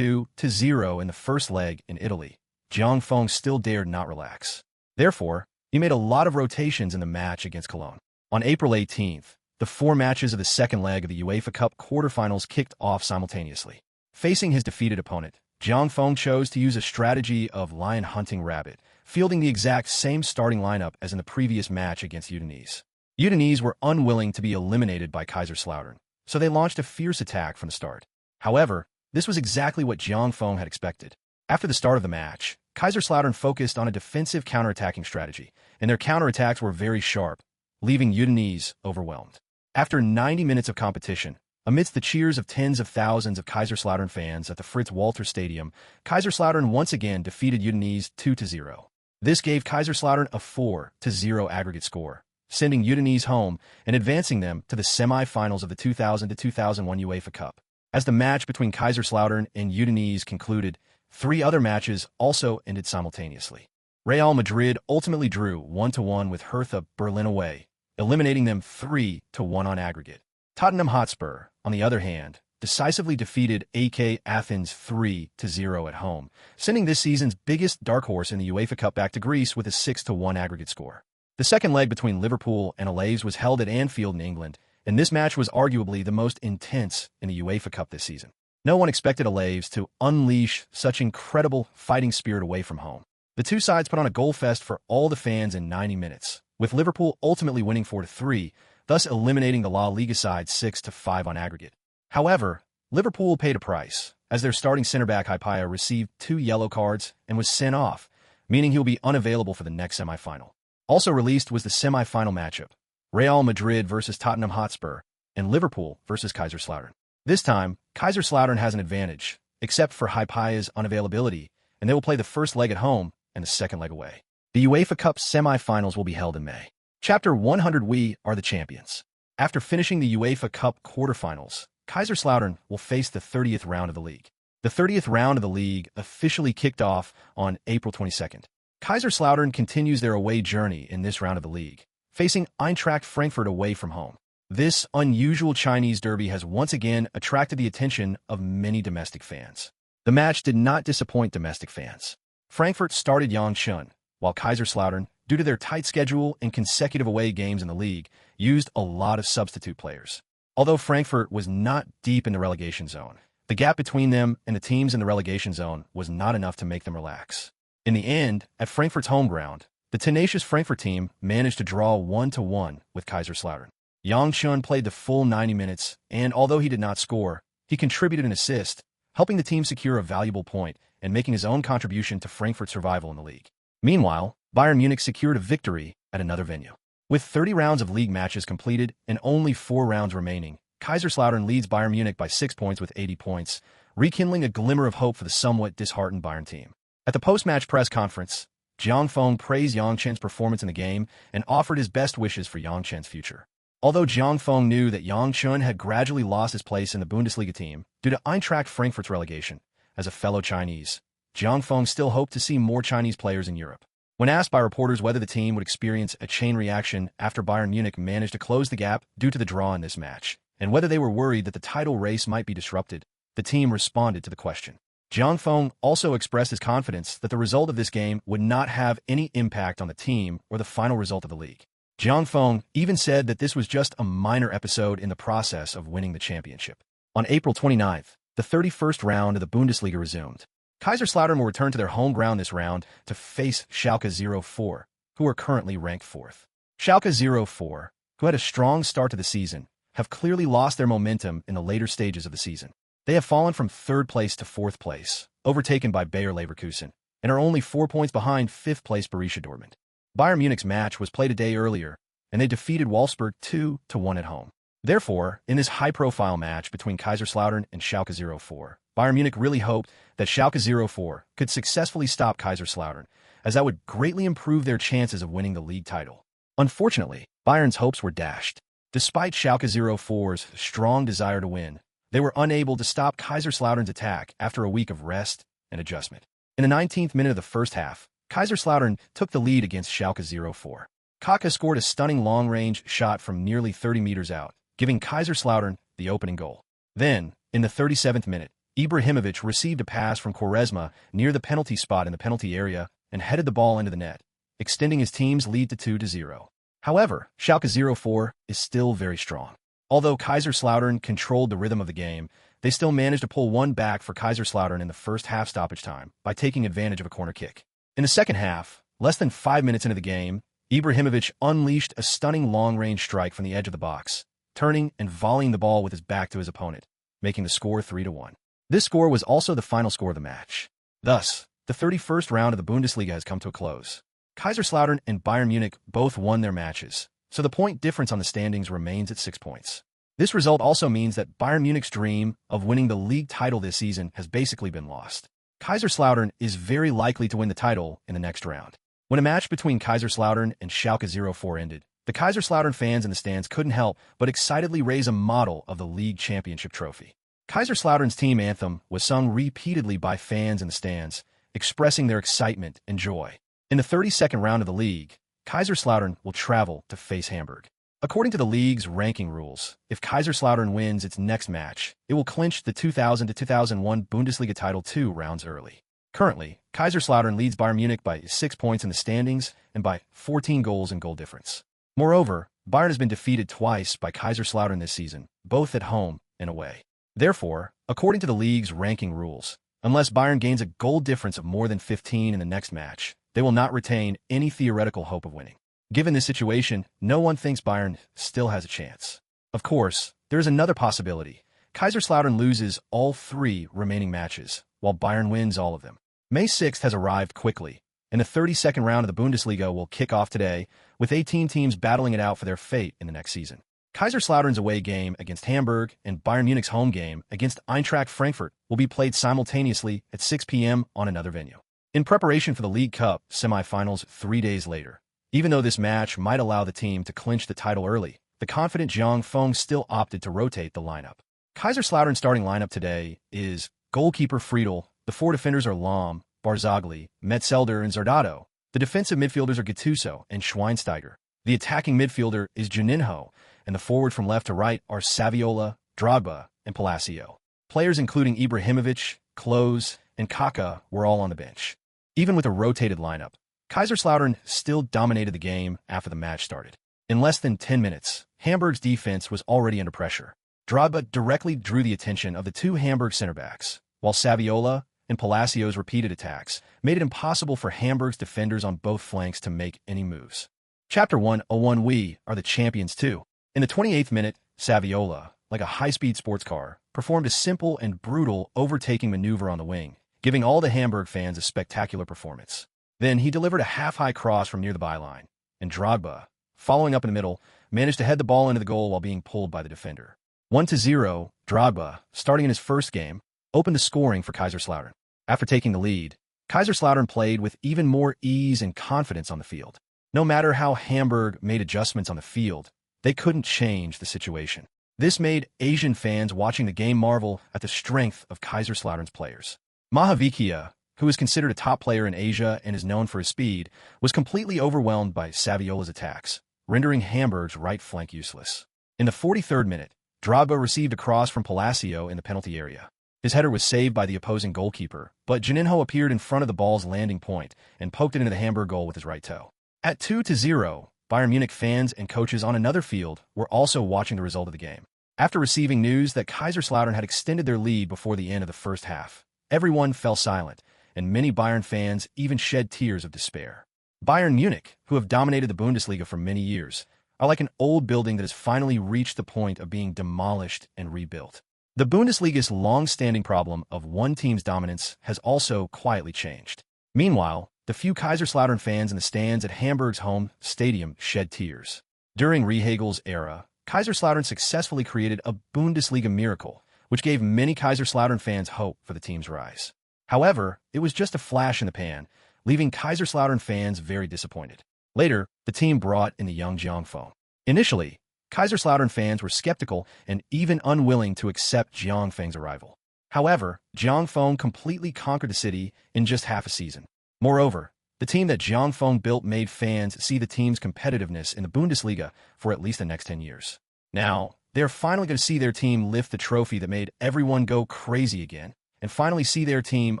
2-0 in the first leg in Italy, Jiang Feng still dared not relax. Therefore, he made a lot of rotations in the match against Cologne. On April 18th, the 4 matches of the second leg of the UEFA Cup quarterfinals kicked off simultaneously. Facing his defeated opponent, Jiang Feng chose to use a strategy of lion hunting rabbit, fielding the exact same starting lineup as in the previous match against Udinese. Udinese were unwilling to be eliminated by Kaiserslautern, so they launched a fierce attack from the start. However, this was exactly what Jiang Feng had expected. After the start of the match, Kaiserslautern focused on a defensive counterattacking strategy, and their counterattacks were very sharp, leaving Udinese overwhelmed. After 90 minutes of competition, amidst the cheers of tens of thousands of Kaiserslautern fans at the Fritz-Walter Stadium, Kaiserslautern once again defeated Udinese 2-0. This gave Kaiserslautern a 4-0 aggregate score, sending Udinese home and advancing them to the semi-finals of the 2000-2001 UEFA Cup. As the match between Kaiserslautern and Udinese concluded, 3 other matches also ended simultaneously. Real Madrid ultimately drew 1-1 with Hertha Berlin away, eliminating them 3-1 on aggregate. Tottenham Hotspur, on the other hand, decisively defeated AK Athens 3-0 at home, sending this season's biggest dark horse in the UEFA Cup back to Greece with a 6-1 aggregate score. The second leg between Liverpool and Alaves was held at Anfield in England, and this match was arguably the most intense in the UEFA Cup this season. No one expected Alaves to unleash such incredible fighting spirit away from home. The two sides put on a goal fest for all the fans in 90 minutes, with Liverpool ultimately winning 4-3, thus eliminating the La Liga side 6-5 on aggregate. However, Liverpool paid a price, as their starting centre-back Hypatia received 2 yellow cards and was sent off, meaning he'll be unavailable for the next semi-final. Also released was the semi-final matchup, Real Madrid versus Tottenham Hotspur, and Liverpool versus Kaiserslautern. This time, Kaiserslautern has an advantage, except for Haipaya's unavailability, and they will play the first leg at home and the second leg away. The UEFA Cup semi-finals will be held in May. Chapter 100. We are the champions. After finishing the UEFA Cup quarterfinals, Kaiserslautern will face the 30th round of the league. The 30th round of the league officially kicked off on April 22nd. Kaiserslautern continues their away journey in this round of the league, facing Eintracht Frankfurt away from home. This unusual Chinese derby has once again attracted the attention of many domestic fans. The match did not disappoint domestic fans. Frankfurt started Yang Chun, while Kaiserslautern, due to their tight schedule and consecutive away games in the league, used a lot of substitute players. Although Frankfurt was not deep in the relegation zone, the gap between them and the teams in the relegation zone was not enough to make them relax. In the end, at Frankfurt's home ground, the tenacious Frankfurt team managed to draw 1-1 with Kaiserslautern. Yang Chun played the full 90 minutes, and although he did not score, he contributed an assist, helping the team secure a valuable point and making his own contribution to Frankfurt's survival in the league. Meanwhile, Bayern Munich secured a victory at another venue. With 30 rounds of league matches completed and only 4 rounds remaining, Kaiserslautern leads Bayern Munich by 6 points with 80 points, rekindling a glimmer of hope for the somewhat disheartened Bayern team. At the post-match press conference, Jiang Feng praised Yang Chen's performance in the game and offered his best wishes for Yang Chen's future. Although Jiang Feng knew that Yang Chen had gradually lost his place in the Bundesliga team due to Eintracht Frankfurt's relegation, as a fellow Chinese, Jiang Feng still hoped to see more Chinese players in Europe. When asked by reporters whether the team would experience a chain reaction after Bayern Munich managed to close the gap due to the draw in this match, and whether they were worried that the title race might be disrupted, the team responded to the question. Jiang Feng also expressed his confidence that the result of this game would not have any impact on the team or the final result of the league. Jiang Feng even said that this was just a minor episode in the process of winning the championship. On April 29th, the 31st round of the Bundesliga resumed. Kaiserslautern will return to their home ground this round to face Schalke 04, who are currently ranked 4th. Schalke 04, who had a strong start to the season, have clearly lost their momentum in the later stages of the season. They have fallen from 3rd place to 4th place, overtaken by Bayer Leverkusen, and are only 4 points behind 5th place Borussia Dortmund. Bayern Munich's match was played a day earlier, and they defeated Wolfsburg 2-1 at home. Therefore, in this high-profile match between Kaiserslautern and Schalke 04, Bayern Munich really hoped that Schalke 04 could successfully stop Kaiserslautern, as that would greatly improve their chances of winning the league title. Unfortunately, Bayern's hopes were dashed. Despite Schalke 04's strong desire to win, they were unable to stop Kaiserslautern's attack after a week of rest and adjustment. In the 19th minute of the first half, Kaiserslautern took the lead against Schalke 04. Kaka scored a stunning long-range shot from nearly 30 meters out, giving Kaiserslautern the opening goal. Then, in the 37th minute, Ibrahimovic received a pass from Quaresma near the penalty spot in the penalty area and headed the ball into the net, extending his team's lead to 2-0. However, Schalke 04 is still very strong. Although Kaiserslautern controlled the rhythm of the game, they still managed to pull one back for Kaiserslautern in the first half stoppage time by taking advantage of a corner kick. In the second half, less than 5 minutes into the game, Ibrahimovic unleashed a stunning long-range strike from the edge of the box, turning and volleying the ball with his back to his opponent, making the score 3-1. This score was also the final score of the match. Thus, the 31st round of the Bundesliga has come to a close. Kaiserslautern and Bayern Munich both won their matches, so the point difference on the standings remains at 6 points. This result also means that Bayern Munich's dream of winning the league title this season has basically been lost. Kaiserslautern is very likely to win the title in the next round. When a match between Kaiserslautern and Schalke 04 ended, the Kaiserslautern fans in the stands couldn't help but excitedly raise a model of the league championship trophy. Kaiserslautern's team anthem was sung repeatedly by fans in the stands, expressing their excitement and joy. In the 32nd round of the league, Kaiserslautern will travel to face Hamburg. According to the league's ranking rules, if Kaiserslautern wins its next match, it will clinch the 2000-2001 Bundesliga title 2 rounds early. Currently, Kaiserslautern leads Bayern Munich by 6 points in the standings and by 14 goals in goal difference. Moreover, Bayern has been defeated twice by Kaiserslautern this season, both at home and away. Therefore, according to the league's ranking rules, unless Bayern gains a goal difference of more than 15 in the next match, they will not retain any theoretical hope of winning. Given this situation, no one thinks Bayern still has a chance. Of course, there is another possibility. Kaiserslautern loses all 3 remaining matches, while Bayern wins all of them. May 6th has arrived quickly, and the 32nd round of the Bundesliga will kick off today, with 18 teams battling it out for their fate in the next season. Kaiserslautern's away game against Hamburg and Bayern Munich's home game against Eintracht Frankfurt will be played simultaneously at 6 p.m. on another venue. In preparation for the League Cup semifinals 3 days later, even though this match might allow the team to clinch the title early, the confident Jiang Feng still opted to rotate the lineup. Kaiserslautern's starting lineup today is goalkeeper Friedel, the 4 defenders are Lahm, Barzagli, Metzelder, and Zardado. The defensive midfielders are Gattuso and Schweinsteiger. The attacking midfielder is Juninho, and the forward from left to right are Saviola, Drogba, and Palacio. Players including Ibrahimovic, Klose, and Kaká were all on the bench. Even with a rotated lineup, Kaiserslautern still dominated the game after the match started. In less than 10 minutes, Hamburg's defense was already under pressure. Drogba directly drew the attention of the 2 Hamburg center-backs, while Saviola and Palacio's repeated attacks made it impossible for Hamburg's defenders on both flanks to make any moves. Chapter 1:01 We are the champions too. In the 28th minute, Saviola, like a high-speed sports car, performed a simple and brutal overtaking maneuver on the wing, giving all the Hamburg fans a spectacular performance. Then he delivered a half-high cross from near the byline, and Drogba, following up in the middle, managed to head the ball into the goal while being pulled by the defender. 1-0, Drogba, starting in his first game, opened the scoring for Kaiserslautern. After taking the lead, Kaiserslautern played with even more ease and confidence on the field. No matter how Hamburg made adjustments on the field, they couldn't change the situation. This made Asian fans watching the game marvel at the strength of Kaiserslautern's players. Mahavika, who is considered a top player in Asia and is known for his speed, was completely overwhelmed by Saviola's attacks, rendering Hamburg's right flank useless. In the 43rd minute, Drogba received a cross from Palacio in the penalty area. His header was saved by the opposing goalkeeper, but Juninho appeared in front of the ball's landing point and poked it into the Hamburg goal with his right toe. At 2-0, Bayern Munich fans and coaches on another field were also watching the result of the game. After receiving news that Kaiserslautern had extended their lead before the end of the first half, everyone fell silent, and many Bayern fans even shed tears of despair. Bayern Munich, who have dominated the Bundesliga for many years, are like an old building that has finally reached the point of being demolished and rebuilt. The Bundesliga's long-standing problem of one team's dominance has also quietly changed. Meanwhile, the few Kaiserslautern fans in the stands at Hamburg's home stadium shed tears. During Rehagel's era, Kaiserslautern successfully created a Bundesliga miracle, which gave many Kaiserslautern fans hope for the team's rise. However, it was just a flash in the pan, leaving Kaiserslautern fans very disappointed. Later, the team brought in the young Jiang Feng. Initially, Kaiserslautern fans were skeptical and even unwilling to accept Jiang Feng's arrival. However, Jiang Feng completely conquered the city in just half a season. Moreover, the team that Jiang Feng built made fans see the team's competitiveness in the Bundesliga for at least the next 10 years. Now, they're finally going to see their team lift the trophy that made everyone go crazy again, and finally see their team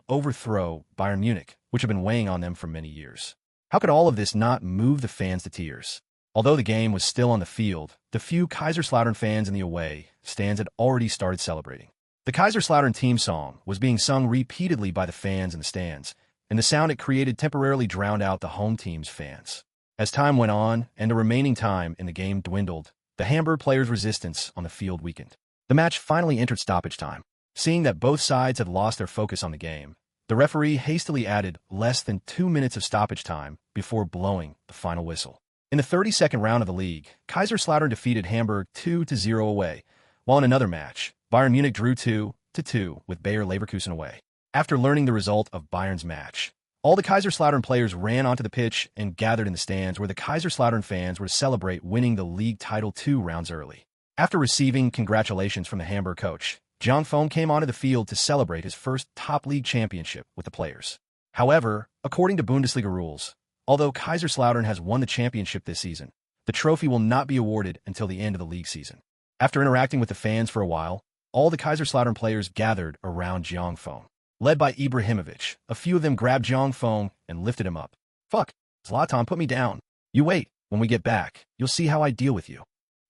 overthrow Bayern Munich, which have been weighing on them for many years. How could all of this not move the fans to tears? Although the game was still on the field, the few Kaiserslautern fans in the away stands had already started celebrating. The Kaiserslautern team song was being sung repeatedly by the fans in the stands, and the sound it created temporarily drowned out the home team's fans. As time went on and the remaining time in the game dwindled, the Hamburg players' resistance on the field weakened. The match finally entered stoppage time. Seeing that both sides had lost their focus on the game, the referee hastily added less than 2 minutes of stoppage time before blowing the final whistle. In the 32nd round of the league, Kaiserslautern defeated Hamburg 2-0 away, while in another match, Bayern Munich drew 2-2 with Bayer Leverkusen away. After learning the result of Bayern's match, all the Kaiserslautern players ran onto the pitch and gathered in the stands where the Kaiserslautern fans were to celebrate winning the league title 2 rounds early. After receiving congratulations from the Hamburg coach, Jiang Feng came onto the field to celebrate his first top league championship with the players. However, according to Bundesliga rules, although Kaiserslautern has won the championship this season, the trophy will not be awarded until the end of the league season. After interacting with the fans for a while, all the Kaiserslautern players gathered around Jiang Feng. Led by Ibrahimovic, a few of them grabbed Jiang Feng and lifted him up. "Fuck, Zlatan put me down. You wait, when we get back, you'll see how I deal with you."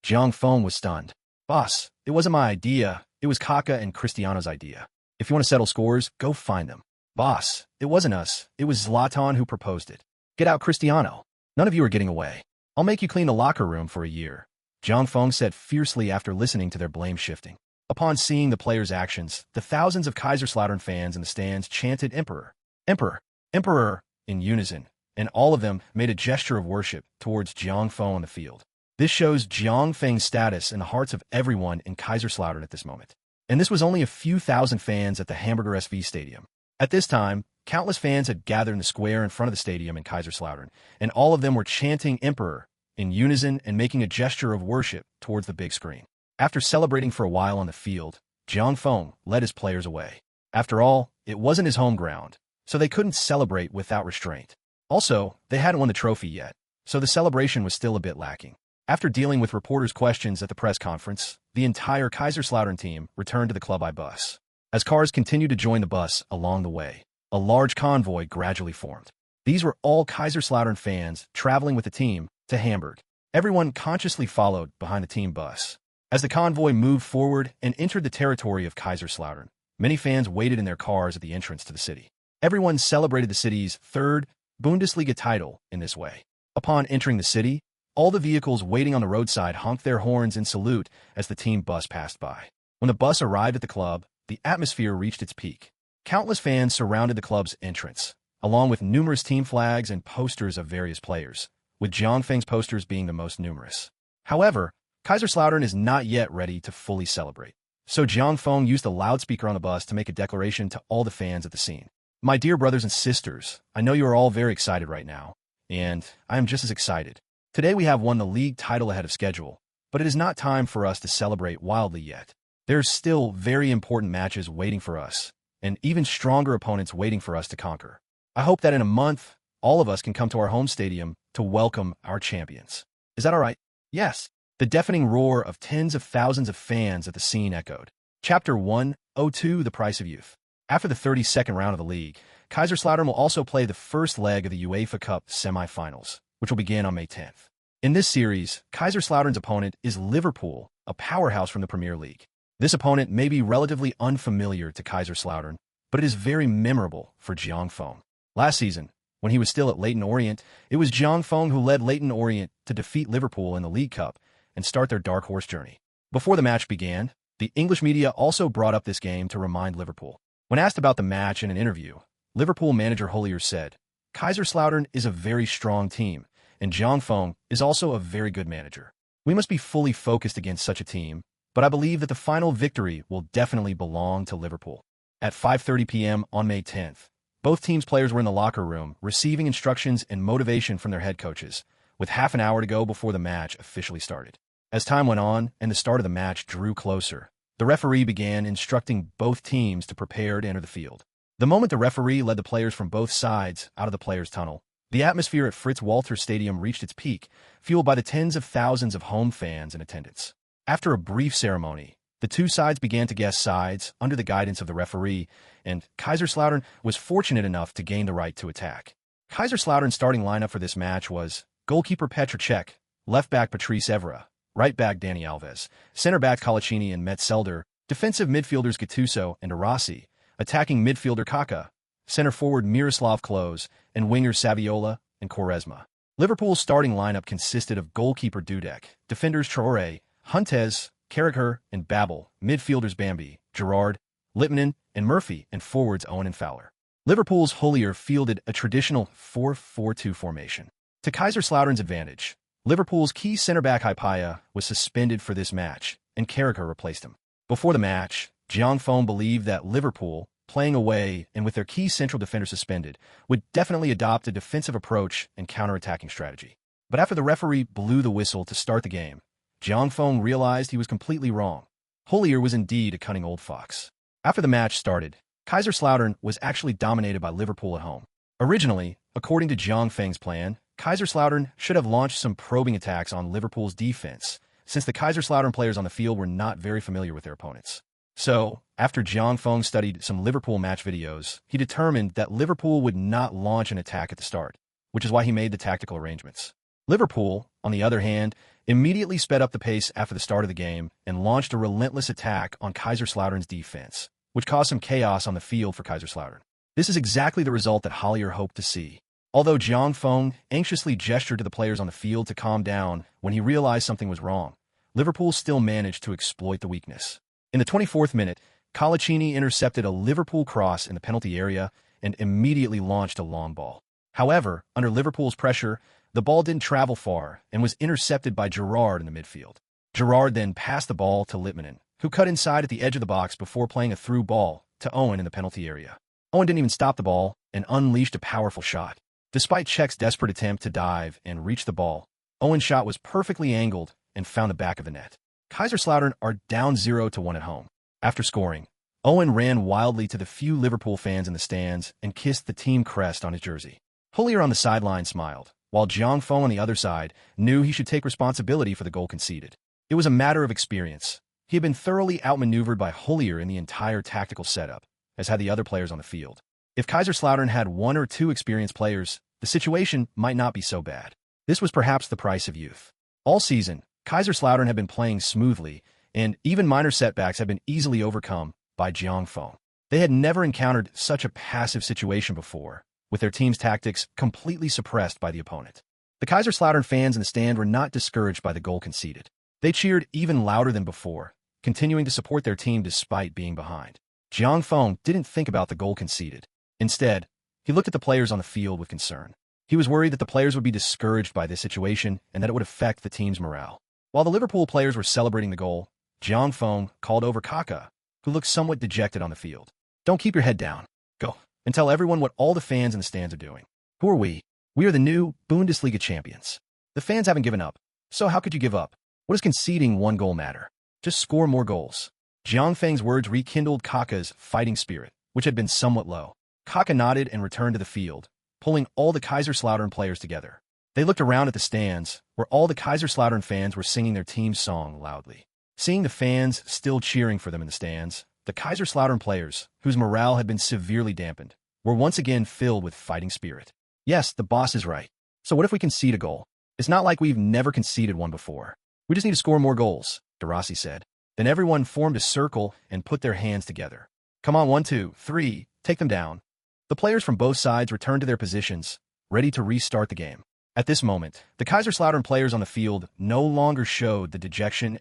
Jiang Feng was stunned. "Boss, it wasn't my idea. It was Kaká and Cristiano's idea. If you want to settle scores, go find them." "Boss, it wasn't us. It was Zlatan who proposed it. Get out Cristiano. None of you are getting away. I'll make you clean the locker room for a year," Jiang Feng said fiercely after listening to their blame shifting. Upon seeing the players' actions, the thousands of Kaiserslautern fans in the stands chanted "Emperor, Emperor, Emperor" in unison, and all of them made a gesture of worship towards Jiang Feng on the field. This shows Jiang Feng's status in the hearts of everyone in Kaiserslautern at this moment. And this was only a few thousand fans at the Hamburger SV Stadium. At this time, countless fans had gathered in the square in front of the stadium in Kaiserslautern, and all of them were chanting Emperor in unison and making a gesture of worship towards the big screen. After celebrating for a while on the field, Jiang Feng led his players away. After all, it wasn't his home ground, so they couldn't celebrate without restraint. Also, they hadn't won the trophy yet, so the celebration was still a bit lacking. After dealing with reporters' questions at the press conference, the entire Kaiserslautern team returned to the Club I bus. As cars continued to join the bus along the way, a large convoy gradually formed. These were all Kaiserslautern fans traveling with the team to Hamburg. Everyone consciously followed behind the team bus. As the convoy moved forward and entered the territory of Kaiserslautern, many fans waited in their cars at the entrance to the city. Everyone celebrated the city's third Bundesliga title in this way. Upon entering the city, all the vehicles waiting on the roadside honked their horns in salute as the team bus passed by. When the bus arrived at the club, the atmosphere reached its peak. Countless fans surrounded the club's entrance, along with numerous team flags and posters of various players, with Jiang Feng's posters being the most numerous. However, Kaiserslautern is not yet ready to fully celebrate. So Jiang Feng used the loudspeaker on the bus to make a declaration to all the fans at the scene. My dear brothers and sisters, I know you are all very excited right now, and I am just as excited. Today we have won the league title ahead of schedule, but it is not time for us to celebrate wildly yet. There's still very important matches waiting for us, and even stronger opponents waiting for us to conquer. I hope that in a month, all of us can come to our home stadium to welcome our champions. Is that all right? Yes. The deafening roar of tens of thousands of fans at the scene echoed. Chapter 102, The Price of Youth. After the 32nd round of the league, Kaiserslautern will also play the first leg of the UEFA Cup semi-finals, which will begin on May 10th. In this series, Kaiserslautern's opponent is Liverpool, a powerhouse from the Premier League. This opponent may be relatively unfamiliar to Kaiserslautern, but it is very memorable for Jiang Feng. Last season, when he was still at Leyton Orient, it was Jiang Feng who led Leyton Orient to defeat Liverpool in the League Cup and start their dark horse journey. Before the match began, the English media also brought up this game to remind Liverpool. When asked about the match in an interview, Liverpool manager Hollier said, Kaiserslautern is a very strong team, and Jiang Feng is also a very good manager. We must be fully focused against such a team, but I believe that the final victory will definitely belong to Liverpool. At 5:30 p.m. on May 10th, both teams' players were in the locker room receiving instructions and motivation from their head coaches, with half an hour to go before the match officially started. As time went on and the start of the match drew closer, the referee began instructing both teams to prepare to enter the field. The moment the referee led the players from both sides out of the players' tunnel, the atmosphere at Fritz-Walter Stadium reached its peak, fueled by the tens of thousands of home fans in attendance. After a brief ceremony, the two sides began to guess sides under the guidance of the referee, and Kaiserslautern was fortunate enough to gain the right to attack. Kaiserslautern's starting lineup for this match was goalkeeper Petr Cech, left back Patrice Evra, right back Dani Alves, center back Colaccini and Metzelder, defensive midfielders Gattuso and Arasi, attacking midfielder Kaká, center forward Miroslav Klose, and wingers Saviola and Quaresma. Liverpool's starting lineup consisted of goalkeeper Dudek, defenders Traoré, Huntes, Carragher, and Babel, midfielders Bambi, Gerrard, Lippmann, and Murphy, and forwards Owen and Fowler. Liverpool's Hollier fielded a traditional 4-4-2 formation. To Kaiserslautern's advantage, Liverpool's key centre-back Hypaia was suspended for this match, and Carragher replaced him. Before the match, Jiang Feng believed that Liverpool, playing away and with their key central defender suspended, would definitely adopt a defensive approach and counter-attacking strategy. But after the referee blew the whistle to start the game, Jiang Feng realized he was completely wrong. Hollier was indeed a cunning old fox. After the match started, Kaiserslautern was actually dominated by Liverpool at home. Originally, according to Jiang Feng's plan, Kaiserslautern should have launched some probing attacks on Liverpool's defense, since the Kaiserslautern players on the field were not very familiar with their opponents. So, after Jiang Feng studied some Liverpool match videos, he determined that Liverpool would not launch an attack at the start, which is why he made the tactical arrangements. Liverpool, on the other hand, immediately sped up the pace after the start of the game and launched a relentless attack on Kaiserslautern's defense, which caused some chaos on the field for Kaiserslautern. This is exactly the result that Hollier hoped to see. Although Jiang Feng anxiously gestured to the players on the field to calm down when he realized something was wrong, Liverpool still managed to exploit the weakness. In the 24th minute, Colaccini intercepted a Liverpool cross in the penalty area and immediately launched a long ball. However, under Liverpool's pressure, The ball didn't travel far and was intercepted by Gerard in the midfield. Gerard then passed the ball to Litmanen, who cut inside at the edge of the box before playing a through ball to Owen in the penalty area. Owen didn't even stop the ball and unleashed a powerful shot. Despite Cech's desperate attempt to dive and reach the ball, Owen's shot was perfectly angled and found the back of the net. Kaiserslautern are down 0-1 at home. After scoring, Owen ran wildly to the few Liverpool fans in the stands and kissed the team crest on his jersey. Hollier on the sideline smiled, while Jiang Feng on the other side knew he should take responsibility for the goal conceded. It was a matter of experience. He had been thoroughly outmaneuvered by Hollier in the entire tactical setup, as had the other players on the field. If Kaiserslautern had one or two experienced players, the situation might not be so bad. This was perhaps the price of youth. All season, Kaiserslautern had been playing smoothly, and even minor setbacks had been easily overcome by Jiang Feng. They had never encountered such a passive situation before, with their team's tactics completely suppressed by the opponent. The Kaiserslautern fans in the stand were not discouraged by the goal conceded. They cheered even louder than before, continuing to support their team despite being behind. Jiang Feng didn't think about the goal conceded. Instead, he looked at the players on the field with concern. He was worried that the players would be discouraged by this situation and that it would affect the team's morale. While the Liverpool players were celebrating the goal, Jiang Feng called over Kaka, who looked somewhat dejected on the field. "Don't keep your head down. Go and tell everyone what all the fans in the stands are doing. Who are we? We are the new Bundesliga champions. The fans haven't given up, so how could you give up? What does conceding one goal matter? Just score more goals." Jiang Feng's words rekindled Kaka's fighting spirit, which had been somewhat low. Kaka nodded and returned to the field, pulling all the Kaiserslautern players together. They looked around at the stands, where all the Kaiserslautern fans were singing their team's song loudly. Seeing the fans still cheering for them in the stands, the Kaiserslautern players, whose morale had been severely dampened, were once again filled with fighting spirit. "Yes, the boss is right. So what if we concede a goal? It's not like we've never conceded one before. We just need to score more goals," De Rossi said. Then everyone formed a circle and put their hands together. "Come on, 1, 2, 3, take them down." The players from both sides returned to their positions, ready to restart the game. At this moment, the Kaiserslautern players on the field no longer showed the dejection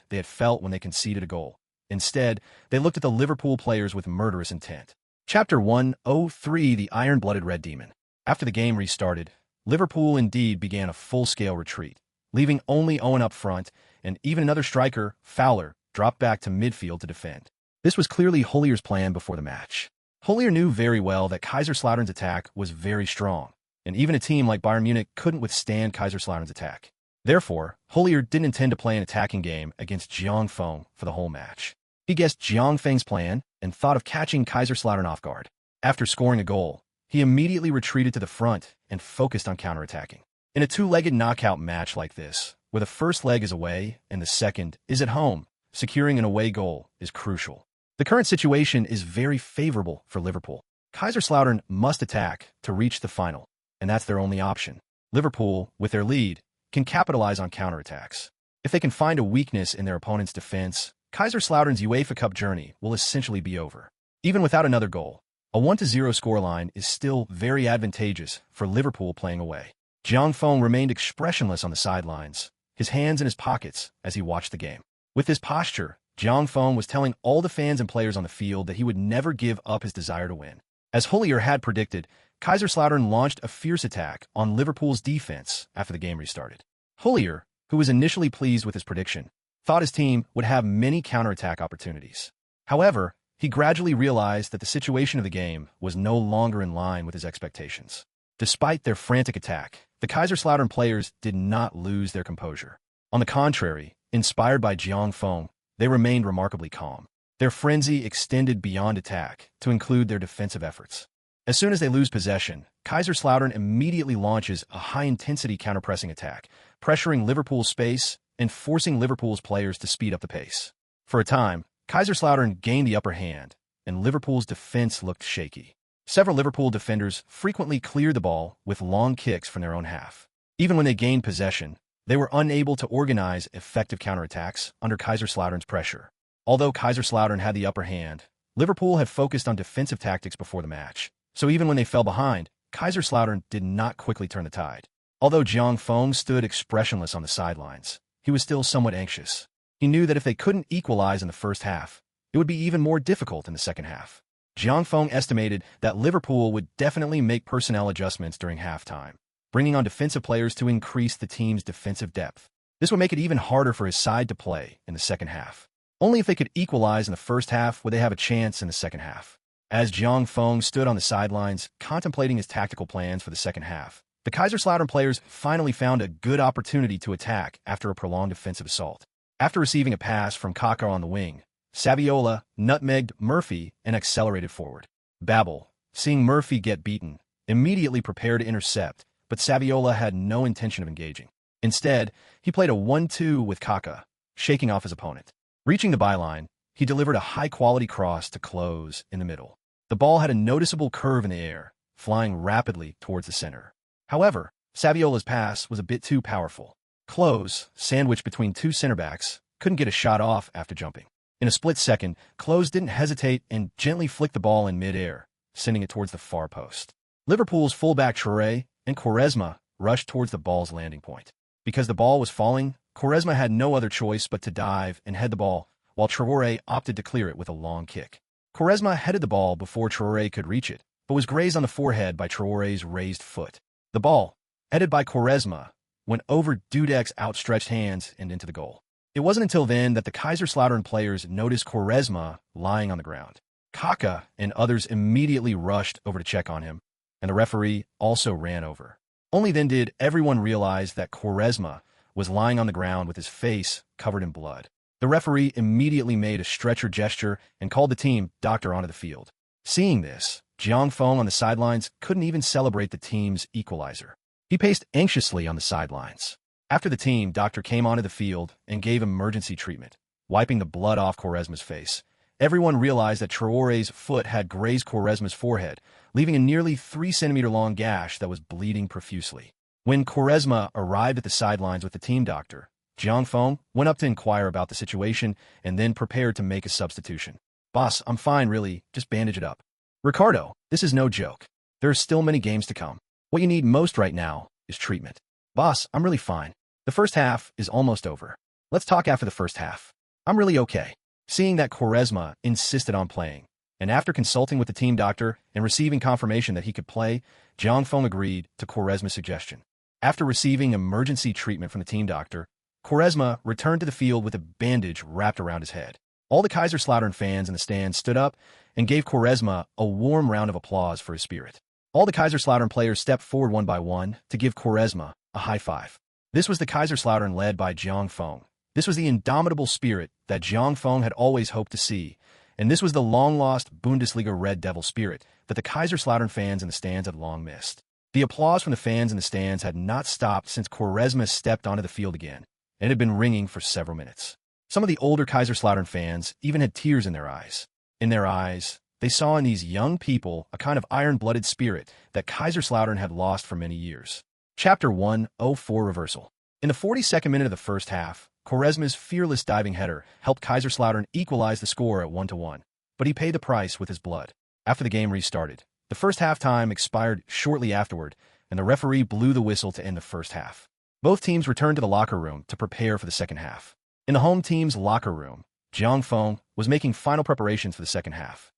they had felt when they conceded a goal. Instead, they looked at the Liverpool players with murderous intent. Chapter 103: The Iron-Blooded Red Demon. After the game restarted, Liverpool indeed began a full-scale retreat, leaving only Owen up front, and even another striker, Fowler, dropped back to midfield to defend. This was clearly Hollier's plan before the match. Hollier knew very well that Kaiserslautern's attack was very strong, and even a team like Bayern Munich couldn't withstand Kaiserslautern's attack. Therefore, Hollier didn't intend to play an attacking game against Jiang Feng for the whole match. He guessed Jiang Feng's plan and thought of catching Kaiserslautern off guard. After scoring a goal, he immediately retreated to the front and focused on counterattacking. In a two-legged knockout match like this, where the first leg is away and the second is at home, securing an away goal is crucial. The current situation is very favorable for Liverpool. Kaiserslautern must attack to reach the final, and that's their only option. Liverpool, with their lead, can capitalize on counterattacks. If they can find a weakness in their opponent's defense, Kaiserslautern's UEFA Cup journey will essentially be over. Even without another goal, a 1-0 scoreline is still very advantageous for Liverpool playing away. Jiang Feng remained expressionless on the sidelines, his hands in his pockets as he watched the game. With this posture, Jiang Feng was telling all the fans and players on the field that he would never give up his desire to win. As Hollier had predicted, Kaiserslautern launched a fierce attack on Liverpool's defense after the game restarted. Hollier, who was initially pleased with his prediction, thought his team would have many counterattack opportunities. However, he gradually realized that the situation of the game was no longer in line with his expectations. Despite their frantic attack, the Kaiserslautern players did not lose their composure. On the contrary, inspired by Jiang Feng, they remained remarkably calm. Their frenzy extended beyond attack to include their defensive efforts. As soon as they lose possession, Kaiserslautern immediately launches a high-intensity counter-pressing attack, pressuring Liverpool's space and forcing Liverpool's players to speed up the pace. For a time, Kaiserslautern gained the upper hand, and Liverpool's defense looked shaky. Several Liverpool defenders frequently cleared the ball with long kicks from their own half. Even when they gained possession, they were unable to organize effective counterattacks under Kaiserslautern's pressure. Although Kaiserslautern had the upper hand, Liverpool had focused on defensive tactics before the match, so even when they fell behind, Kaiserslautern did not quickly turn the tide. Although Jiang Feng stood expressionless on the sidelines, he was still somewhat anxious. He knew that if they couldn't equalize in the first half, it would be even more difficult in the second half. Jiang Feng estimated that Liverpool would definitely make personnel adjustments during halftime. bringing on defensive players to increase the team's defensive depth. This would make it even harder for his side to play in the second half. Only if they could equalize in the first half would they have a chance in the second half. As Jiang Feng stood on the sidelines, contemplating his tactical plans for the second half, the Kaiserslautern players finally found a good opportunity to attack after a prolonged defensive assault. After receiving a pass from Kaka on the wing, Saviola nutmegged Murphy and accelerated forward. Babel, seeing Murphy get beaten, immediately prepared to intercept, but Saviola had no intention of engaging. Instead, he played a 1-2 with Kaka, shaking off his opponent. Reaching the byline, he delivered a high-quality cross to Close in the middle. The ball had a noticeable curve in the air, flying rapidly towards the center. However, Saviola's pass was a bit too powerful. Close, sandwiched between two center backs, couldn't get a shot off after jumping. In a split second, Close didn't hesitate and gently flicked the ball in mid-air, sending it towards the far post. Liverpool's fullback Traoré and Quaresma rushed towards the ball's landing point. Because the ball was falling, Quaresma had no other choice but to dive and head the ball, while Traoré opted to clear it with a long kick. Quaresma headed the ball before Traoré could reach it, but was grazed on the forehead by Traoré's raised foot. The ball, headed by Quaresma, went over Dudek's outstretched hands and into the goal. It wasn't until then that the Kaiserslautern players noticed Quaresma lying on the ground. Kaka and others immediately rushed over to check on him, and the referee also ran over. Only then did everyone realize that Quaresma was lying on the ground with his face covered in blood. The referee immediately made a stretcher gesture and called the team doctor onto the field. Seeing this, Jiang Feng on the sidelines couldn't even celebrate the team's equalizer. He paced anxiously on the sidelines. After the team doctor came onto the field and gave emergency treatment, wiping the blood off Quaresma's face, everyone realized that Traoré's foot had grazed Quaresma's forehead, leaving a nearly 3-centimeter long gash that was bleeding profusely. When Quaresma arrived at the sidelines with the team doctor, Jiang Feng went up to inquire about the situation and then prepared to make a substitution. "Boss, I'm fine, really. Just bandage it up." "Ricardo, this is no joke. There are still many games to come. What you need most right now is treatment." "Boss, I'm really fine. The first half is almost over. Let's talk after the first half. I'm really okay." Seeing that Quaresma insisted on playing, and after consulting with the team doctor and receiving confirmation that he could play, Jiang Feng agreed to Quaresma's suggestion. After receiving emergency treatment from the team doctor, Quaresma returned to the field with a bandage wrapped around his head. All the Kaiserslautern fans in the stands stood up and gave Quaresma a warm round of applause for his spirit. All the Kaiserslautern players stepped forward one by one to give Quaresma a high five. This was the Kaiserslautern led by Jiang Feng. This was the indomitable spirit that Jiang Feng had always hoped to see, and this was the long-lost Bundesliga Red Devil spirit that the Kaiserslautern fans in the stands had long missed. The applause from the fans in the stands had not stopped since Quaresma stepped onto the field again, and it had been ringing for several minutes. Some of the older Kaiserslautern fans even had tears in their eyes. In their eyes, they saw in these young people a kind of iron-blooded spirit that Kaiserslautern had lost for many years. Chapter 104 Reversal. In the 42nd minute of the first half, Quaresma's fearless diving header helped Kaiserslautern equalize the score at 1-1, but he paid the price with his blood. After the game restarted, the first half-time expired shortly afterward, and the referee blew the whistle to end the first half. Both teams returned to the locker room to prepare for the second half. In the home team's locker room, Jiang Feng was making final preparations for the second half.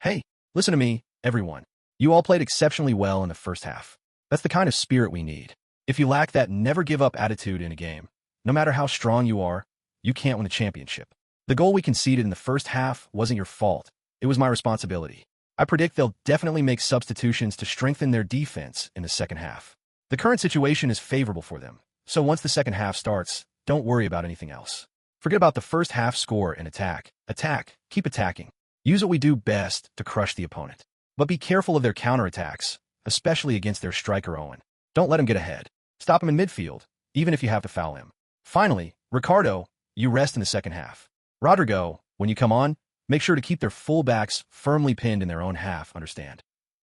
Hey, listen to me, everyone. You all played exceptionally well in the first half. That's the kind of spirit we need. If you lack that never-give-up attitude in a game, no matter how strong you are, you can't win the championship. The goal we conceded in the first half wasn't your fault. It was my responsibility. I predict they'll definitely make substitutions to strengthen their defense in the second half. The current situation is favorable for them, so once the second half starts, don't worry about anything else. Forget about the first half score and attack. Keep attacking. Use what we do best to crush the opponent. But be careful of their counterattacks, especially against their striker Owen. Don't let him get ahead. Stop him in midfield, even if you have to foul him. Finally, Ricardo, you rest in the second half. Rodrigo, when you come on, make sure to keep their fullbacks firmly pinned in their own half, understand?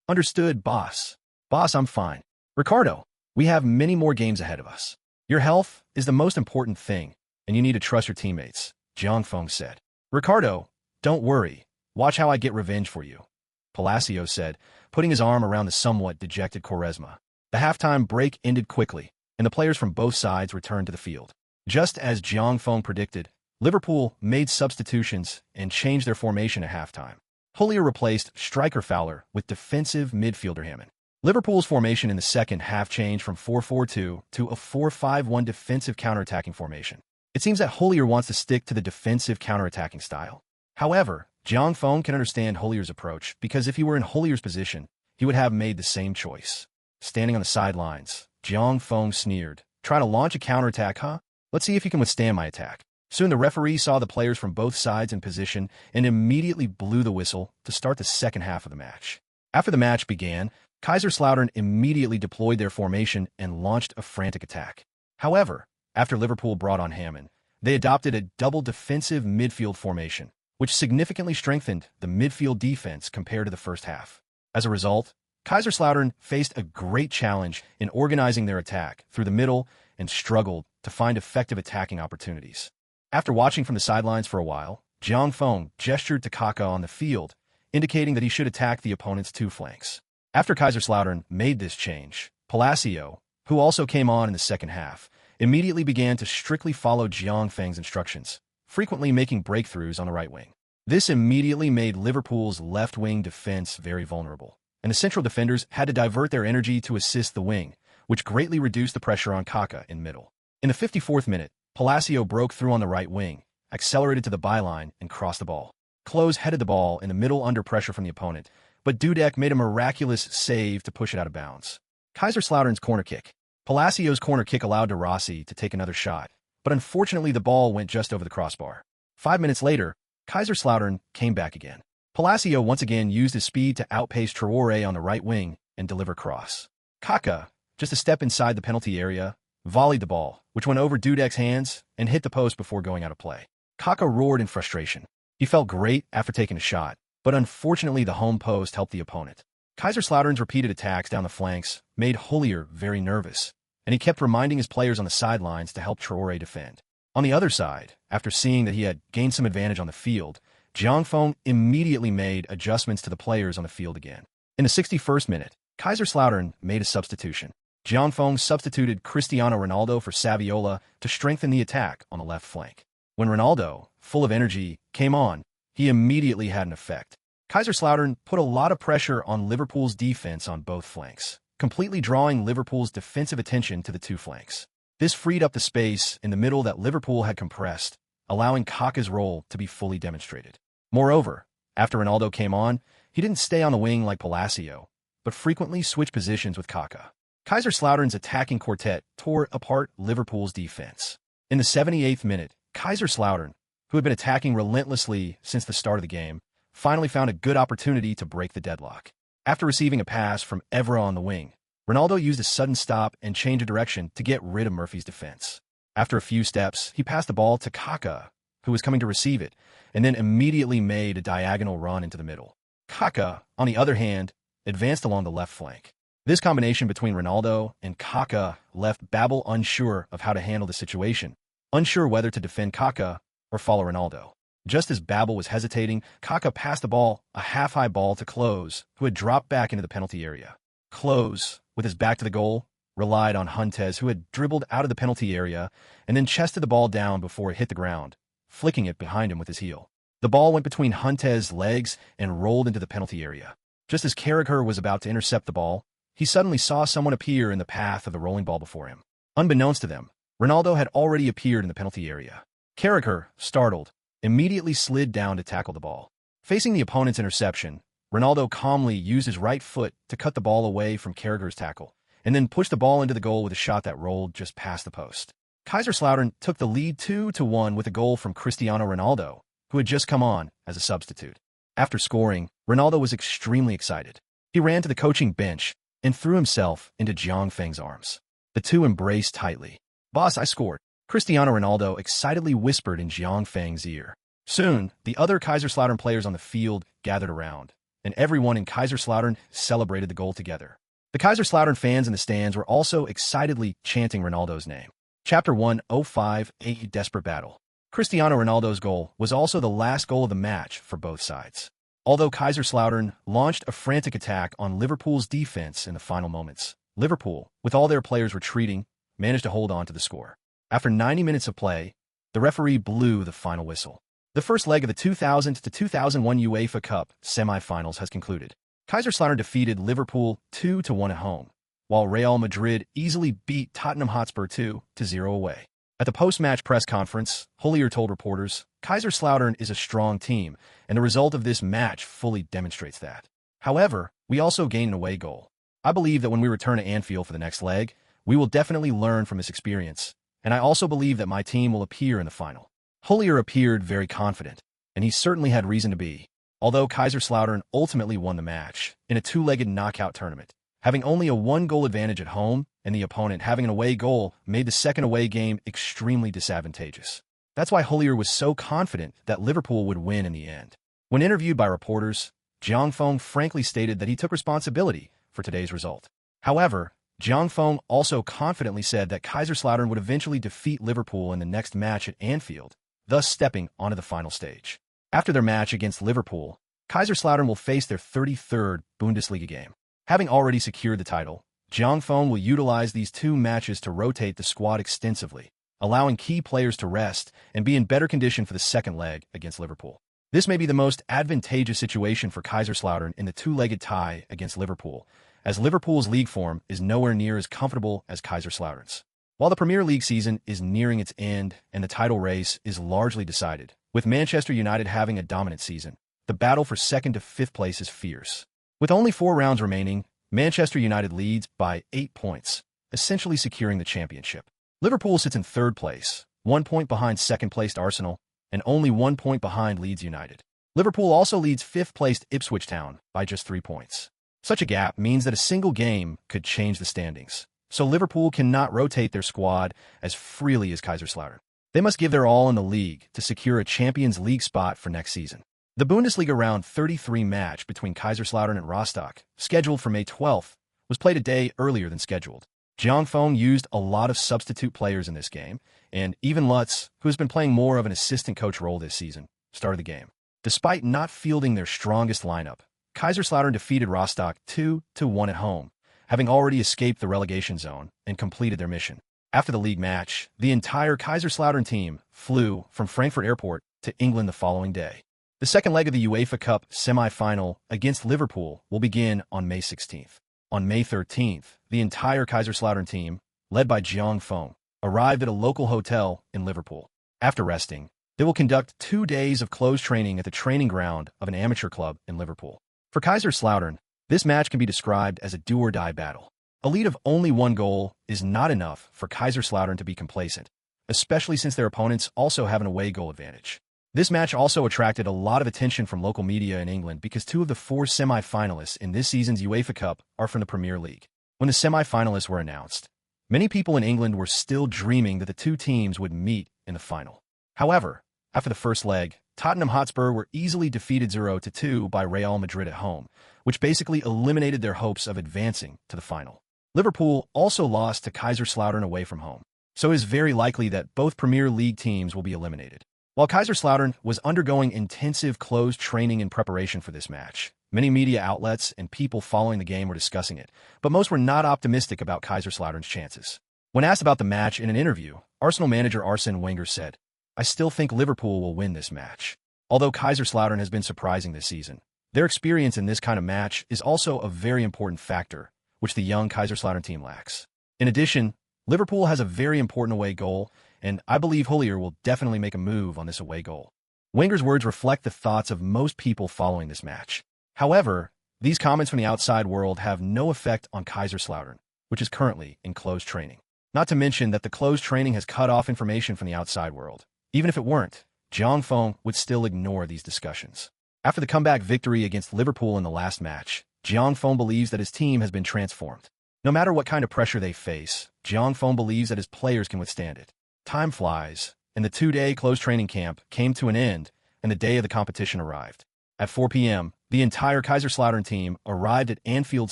Understood, boss. Boss, I'm fine. Ricardo, we have many more games ahead of us. Your health is the most important thing, and you need to trust your teammates, Jiang Feng said. Ricardo, don't worry. Watch how I get revenge for you, Palacio said, putting his arm around the somewhat dejected Quaresma. The halftime break ended quickly, and the players from both sides returned to the field. Just as Jiang Feng predicted, Liverpool made substitutions and changed their formation at halftime. Hollier replaced striker Fowler with defensive midfielder Hammond. Liverpool's formation in the second half changed from 4-4-2 to a 4-5-1 defensive counterattacking formation. It seems that Hollier wants to stick to the defensive counterattacking style. However, Jiang Feng can understand Hollier's approach because if he were in Hollier's position, he would have made the same choice. Standing on the sidelines, Jiang Feng sneered. Trying to launch a counterattack, huh? Let's see if you can withstand my attack. Soon the referee saw the players from both sides in position and immediately blew the whistle to start the second half of the match. After the match began, Kaiserslautern immediately deployed their formation and launched a frantic attack. However, after Liverpool brought on Hammond, they adopted a double defensive midfield formation, which significantly strengthened the midfield defense compared to the first half. As a result, Kaiserslautern faced a great challenge in organizing their attack through the middle and struggled to find effective attacking opportunities. After watching from the sidelines for a while, Jiang Feng gestured to Kaka on the field, indicating that he should attack the opponent's two flanks. After Kaiserslautern made this change, Palacio, who also came on in the second half, immediately began to strictly follow Jiang Feng's instructions, frequently making breakthroughs on the right wing. This immediately made Liverpool's left-wing defense very vulnerable, and the central defenders had to divert their energy to assist the wing, which greatly reduced the pressure on Kaka in middle. In the 54th minute, Palacio broke through on the right wing, accelerated to the byline, and crossed the ball. Klose headed the ball in the middle under pressure from the opponent, but Dudek made a miraculous save to push it out of bounds. Kaiserslautern's corner kick. Palacio's corner kick allowed De Rossi to take another shot, but unfortunately the ball went just over the crossbar. 5 minutes later, Kaiserslautern came back again. Palacio once again used his speed to outpace Traoré on the right wing and deliver cross. Kaka, just a step inside the penalty area, volleyed the ball, which went over Dudek's hands and hit the post before going out of play. Kaka roared in frustration. He felt great after taking a shot, but unfortunately the home post helped the opponent. Kaiserslautern's repeated attacks down the flanks made Hollier very nervous, and he kept reminding his players on the sidelines to help Traoré defend. On the other side, after seeing that he had gained some advantage on the field, Jiang Feng immediately made adjustments to the players on the field again. In the 61st minute, Kaiserslautern made a substitution. Jiang Feng substituted Cristiano Ronaldo for Saviola to strengthen the attack on the left flank. When Ronaldo, full of energy, came on, he immediately had an effect. Kaiserslautern put a lot of pressure on Liverpool's defense on both flanks, completely drawing Liverpool's defensive attention to the two flanks. This freed up the space in the middle that Liverpool had compressed, allowing Kaka's role to be fully demonstrated. Moreover, after Ronaldo came on, he didn't stay on the wing like Palacio, but frequently switched positions with Kaka. Kaiserslautern's attacking quartet tore apart Liverpool's defense. In the 78th minute, Kaiserslautern, who had been attacking relentlessly since the start of the game, finally found a good opportunity to break the deadlock. After receiving a pass from Evra on the wing, Ronaldo used a sudden stop and change of direction to get rid of Murphy's defense. After a few steps, he passed the ball to Kaka, who was coming to receive it, and then immediately made a diagonal run into the middle. Kaka, on the other hand, advanced along the left flank. This combination between Ronaldo and Kaka left Babel unsure of how to handle the situation, unsure whether to defend Kaka or follow Ronaldo. Just as Babel was hesitating, Kaka passed the ball, a half-high ball, to Klose, who had dropped back into the penalty area. Klose, with his back to the goal, relied on Huntez, who had dribbled out of the penalty area and then chested the ball down before it hit the ground, flicking it behind him with his heel. The ball went between Huntez's legs and rolled into the penalty area. Just as Carragher was about to intercept the ball, he suddenly saw someone appear in the path of the rolling ball before him. Unbeknownst to them, Ronaldo had already appeared in the penalty area. Carragher, startled, immediately slid down to tackle the ball. Facing the opponent's interception, Ronaldo calmly used his right foot to cut the ball away from Carragher's tackle, and then pushed the ball into the goal with a shot that rolled just past the post. Kaiserslautern took the lead 2-1 with a goal from Cristiano Ronaldo, who had just come on as a substitute. After scoring, Ronaldo was extremely excited. He ran to the coaching bench and threw himself into Jiang Feng's arms. The two embraced tightly. "Boss, I scored," Cristiano Ronaldo excitedly whispered in Jiang Feng's ear. Soon, the other Kaiserslautern players on the field gathered around, and everyone in Kaiserslautern celebrated the goal together. The Kaiserslautern fans in the stands were also excitedly chanting Ronaldo's name. Chapter 105, A Desperate Battle. Cristiano Ronaldo's goal was also the last goal of the match for both sides. Although Kaiserslautern launched a frantic attack on Liverpool's defense in the final moments, Liverpool, with all their players retreating, managed to hold on to the score. After 90 minutes of play, the referee blew the final whistle. The first leg of the 2000 to 2001 UEFA Cup semi-finals has concluded. Kaiserslautern defeated Liverpool 2-1 at home, while Real Madrid easily beat Tottenham Hotspur 2-0 away. At the post-match press conference, Hollier told reporters, Kaiserslautern is a strong team, and the result of this match fully demonstrates that. However, we also gained an away goal. I believe that when we return to Anfield for the next leg, we will definitely learn from this experience, and I also believe that my team will appear in the final. Hollier appeared very confident, and he certainly had reason to be, although Kaiserslautern ultimately won the match in a two-legged knockout tournament. Having only a one-goal advantage at home and the opponent having an away goal made the second away game extremely disadvantageous. That's why Hollier was so confident that Liverpool would win in the end. When interviewed by reporters, Jiang Feng frankly stated that he took responsibility for today's result. However, Jiang Feng also confidently said that Kaiserslautern would eventually defeat Liverpool in the next match at Anfield, thus stepping onto the final stage. After their match against Liverpool, Kaiserslautern will face their 33rd Bundesliga game. Having already secured the title, Jiang Feng will utilize these two matches to rotate the squad extensively, allowing key players to rest and be in better condition for the second leg against Liverpool. This may be the most advantageous situation for Kaiserslautern in the two-legged tie against Liverpool, as Liverpool's league form is nowhere near as comfortable as Kaiserslautern's. While the Premier League season is nearing its end and the title race is largely decided, with Manchester United having a dominant season, the battle for second to fifth place is fierce. With only 4 rounds remaining, Manchester United leads by 8 points, essentially securing the championship. Liverpool sits in third place, 1 point behind second-placed Arsenal, and only 1 point behind Leeds United. Liverpool also leads fifth-placed Ipswich Town by just 3 points. Such a gap means that a single game could change the standings, so Liverpool cannot rotate their squad as freely as Kaiserslautern. They must give their all in the league to secure a Champions League spot for next season. The Bundesliga Round 33 match between Kaiserslautern and Rostock, scheduled for May 12th, was played a day earlier than scheduled. Jiang Feng used a lot of substitute players in this game, and even Lutz, who has been playing more of an assistant coach role this season, started the game. Despite not fielding their strongest lineup, Kaiserslautern defeated Rostock 2-1 at home, having already escaped the relegation zone and completed their mission. After the league match, the entire Kaiserslautern team flew from Frankfurt Airport to England the following day. The second leg of the UEFA Cup semi-final against Liverpool will begin on May 16th. On May 13th, the entire Kaiserslautern team, led by Jiang Feng, arrived at a local hotel in Liverpool. After resting, they will conduct 2 days of closed training at the training ground of an amateur club in Liverpool. For Kaiserslautern, this match can be described as a do-or-die battle. A lead of only 1 goal is not enough for Kaiserslautern to be complacent, especially since their opponents also have an away goal advantage. This match also attracted a lot of attention from local media in England because 2 of the 4 semi-finalists in this season's UEFA Cup are from the Premier League. When the semi-finalists were announced, many people in England were still dreaming that the 2 teams would meet in the final. However, after the first leg, Tottenham Hotspur were easily defeated 0-2 by Real Madrid at home, which basically eliminated their hopes of advancing to the final. Liverpool also lost to Kaiserslautern away from home, so it is very likely that both Premier League teams will be eliminated. While Kaiserslautern was undergoing intensive closed training in preparation for this match, many media outlets and people following the game were discussing it, but most were not optimistic about Kaiserslautern's chances. When asked about the match in an interview, Arsenal manager Arsene Wenger said, "I still think Liverpool will win this match. Although Kaiserslautern has been surprising this season, their experience in this kind of match is also a very important factor, which the young Kaiserslautern team lacks. In addition, Liverpool has a very important away goal, and I believe Hollier will definitely make a move on this away goal." Wenger's words reflect the thoughts of most people following this match. However, these comments from the outside world have no effect on Kaiserslautern, which is currently in closed training. Not to mention that the closed training has cut off information from the outside world. Even if it weren't, Jiang Feng would still ignore these discussions. After the comeback victory against Liverpool in the last match, Jiang Feng believes that his team has been transformed. No matter what kind of pressure they face, Jiang Feng believes that his players can withstand it. Time flies, and the 2-day closed training camp came to an end, and the day of the competition arrived. At 4 p.m., the entire Kaiserslautern team arrived at Anfield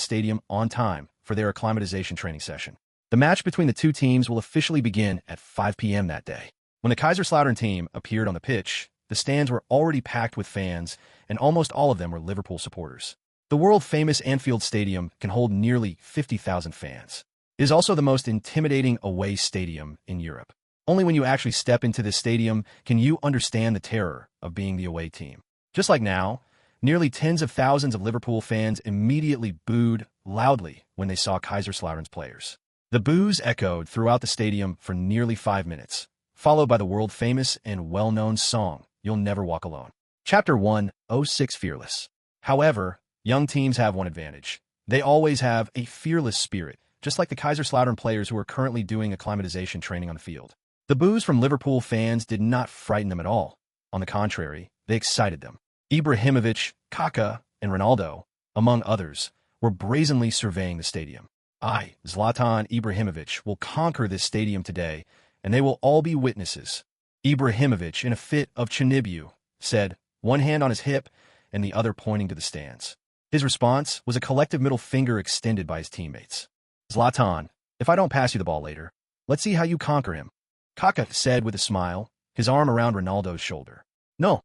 Stadium on time for their acclimatization training session. The match between the 2 teams will officially begin at 5 p.m. that day. When the Kaiserslautern team appeared on the pitch, the stands were already packed with fans, and almost all of them were Liverpool supporters. The world-famous Anfield Stadium can hold nearly 50,000 fans. It is also the most intimidating away stadium in Europe. Only when you actually step into this stadium can you understand the terror of being the away team. Just like now, Nearly tens of thousands of Liverpool fans immediately booed loudly when they saw Kaiserslautern's players. The boos echoed throughout the stadium for nearly 5 minutes, followed by the world-famous and well-known song, You'll Never Walk Alone. Chapter 1, 06 Fearless. However, young teams have one advantage. They always have a fearless spirit, just like the Kaiserslautern players who are currently doing acclimatization training on the field. The boos from Liverpool fans did not frighten them at all. On the contrary, they excited them. Ibrahimovic, Kaká, and Ronaldo, among others, were brazenly surveying the stadium. Zlatan Ibrahimovic will conquer this stadium today, and they will all be witnesses. Ibrahimovic, in a fit of Chinibu, said, one hand on his hip and the other pointing to the stands. His response was a collective middle finger extended by his teammates. Zlatan, if I don't pass you the ball later, let's see how you conquer him. Kaká said with a smile, his arm around Ronaldo's shoulder. No,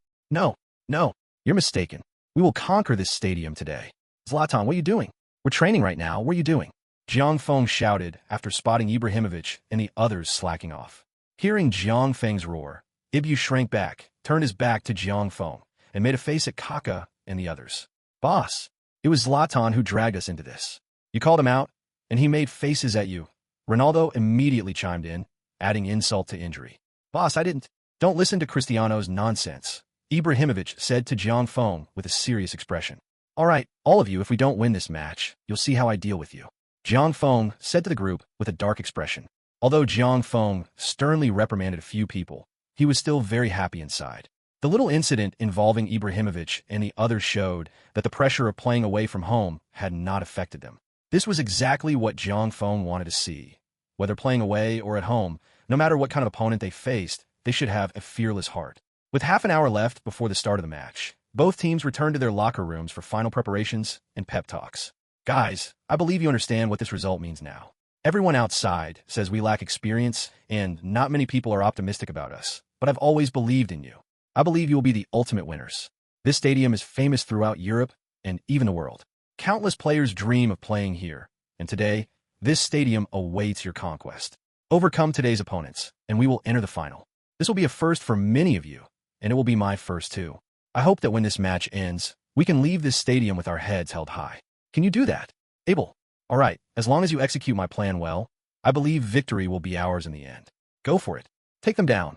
you're mistaken. We will conquer this stadium today. Zlatan, what are you doing? We're training right now. What are you doing? Jiang Feng shouted after spotting Ibrahimovic and the others slacking off. Hearing Jiang Feng's roar, Ibu shrank back, turned his back to Jiang Feng, and made a face at Kaká and the others. Boss, it was Zlatan who dragged us into this. You called him out, and he made faces at you. Ronaldo immediately chimed in, adding insult to injury. Boss, I didn't. Don't listen to Cristiano's nonsense, Ibrahimovic said to Jiang Feng with a serious expression. All right, all of you, if we don't win this match, you'll see how I deal with you, Jiang Feng said to the group with a dark expression. Although Jiang Feng sternly reprimanded a few people, he was still very happy inside. The little incident involving Ibrahimovic and the others showed that the pressure of playing away from home had not affected them. This was exactly what Jiang Feng wanted to see. Whether playing away or at home, no matter what kind of opponent they faced, they should have a fearless heart. With half an hour left before the start of the match, both teams returned to their locker rooms for final preparations and pep talks. Guys, I believe you understand what this result means now. Everyone outside says we lack experience and not many people are optimistic about us, but I've always believed in you. I believe you will be the ultimate winners. This stadium is famous throughout Europe and even the world. Countless players dream of playing here, and today, this stadium awaits your conquest. Overcome today's opponents, and we will enter the final. This will be a first for many of you, and it will be my first too. I hope that when this match ends, we can leave this stadium with our heads held high. Can you do that? Abel. All right, as long as you execute my plan well, I believe victory will be ours in the end. Go for it. Take them down.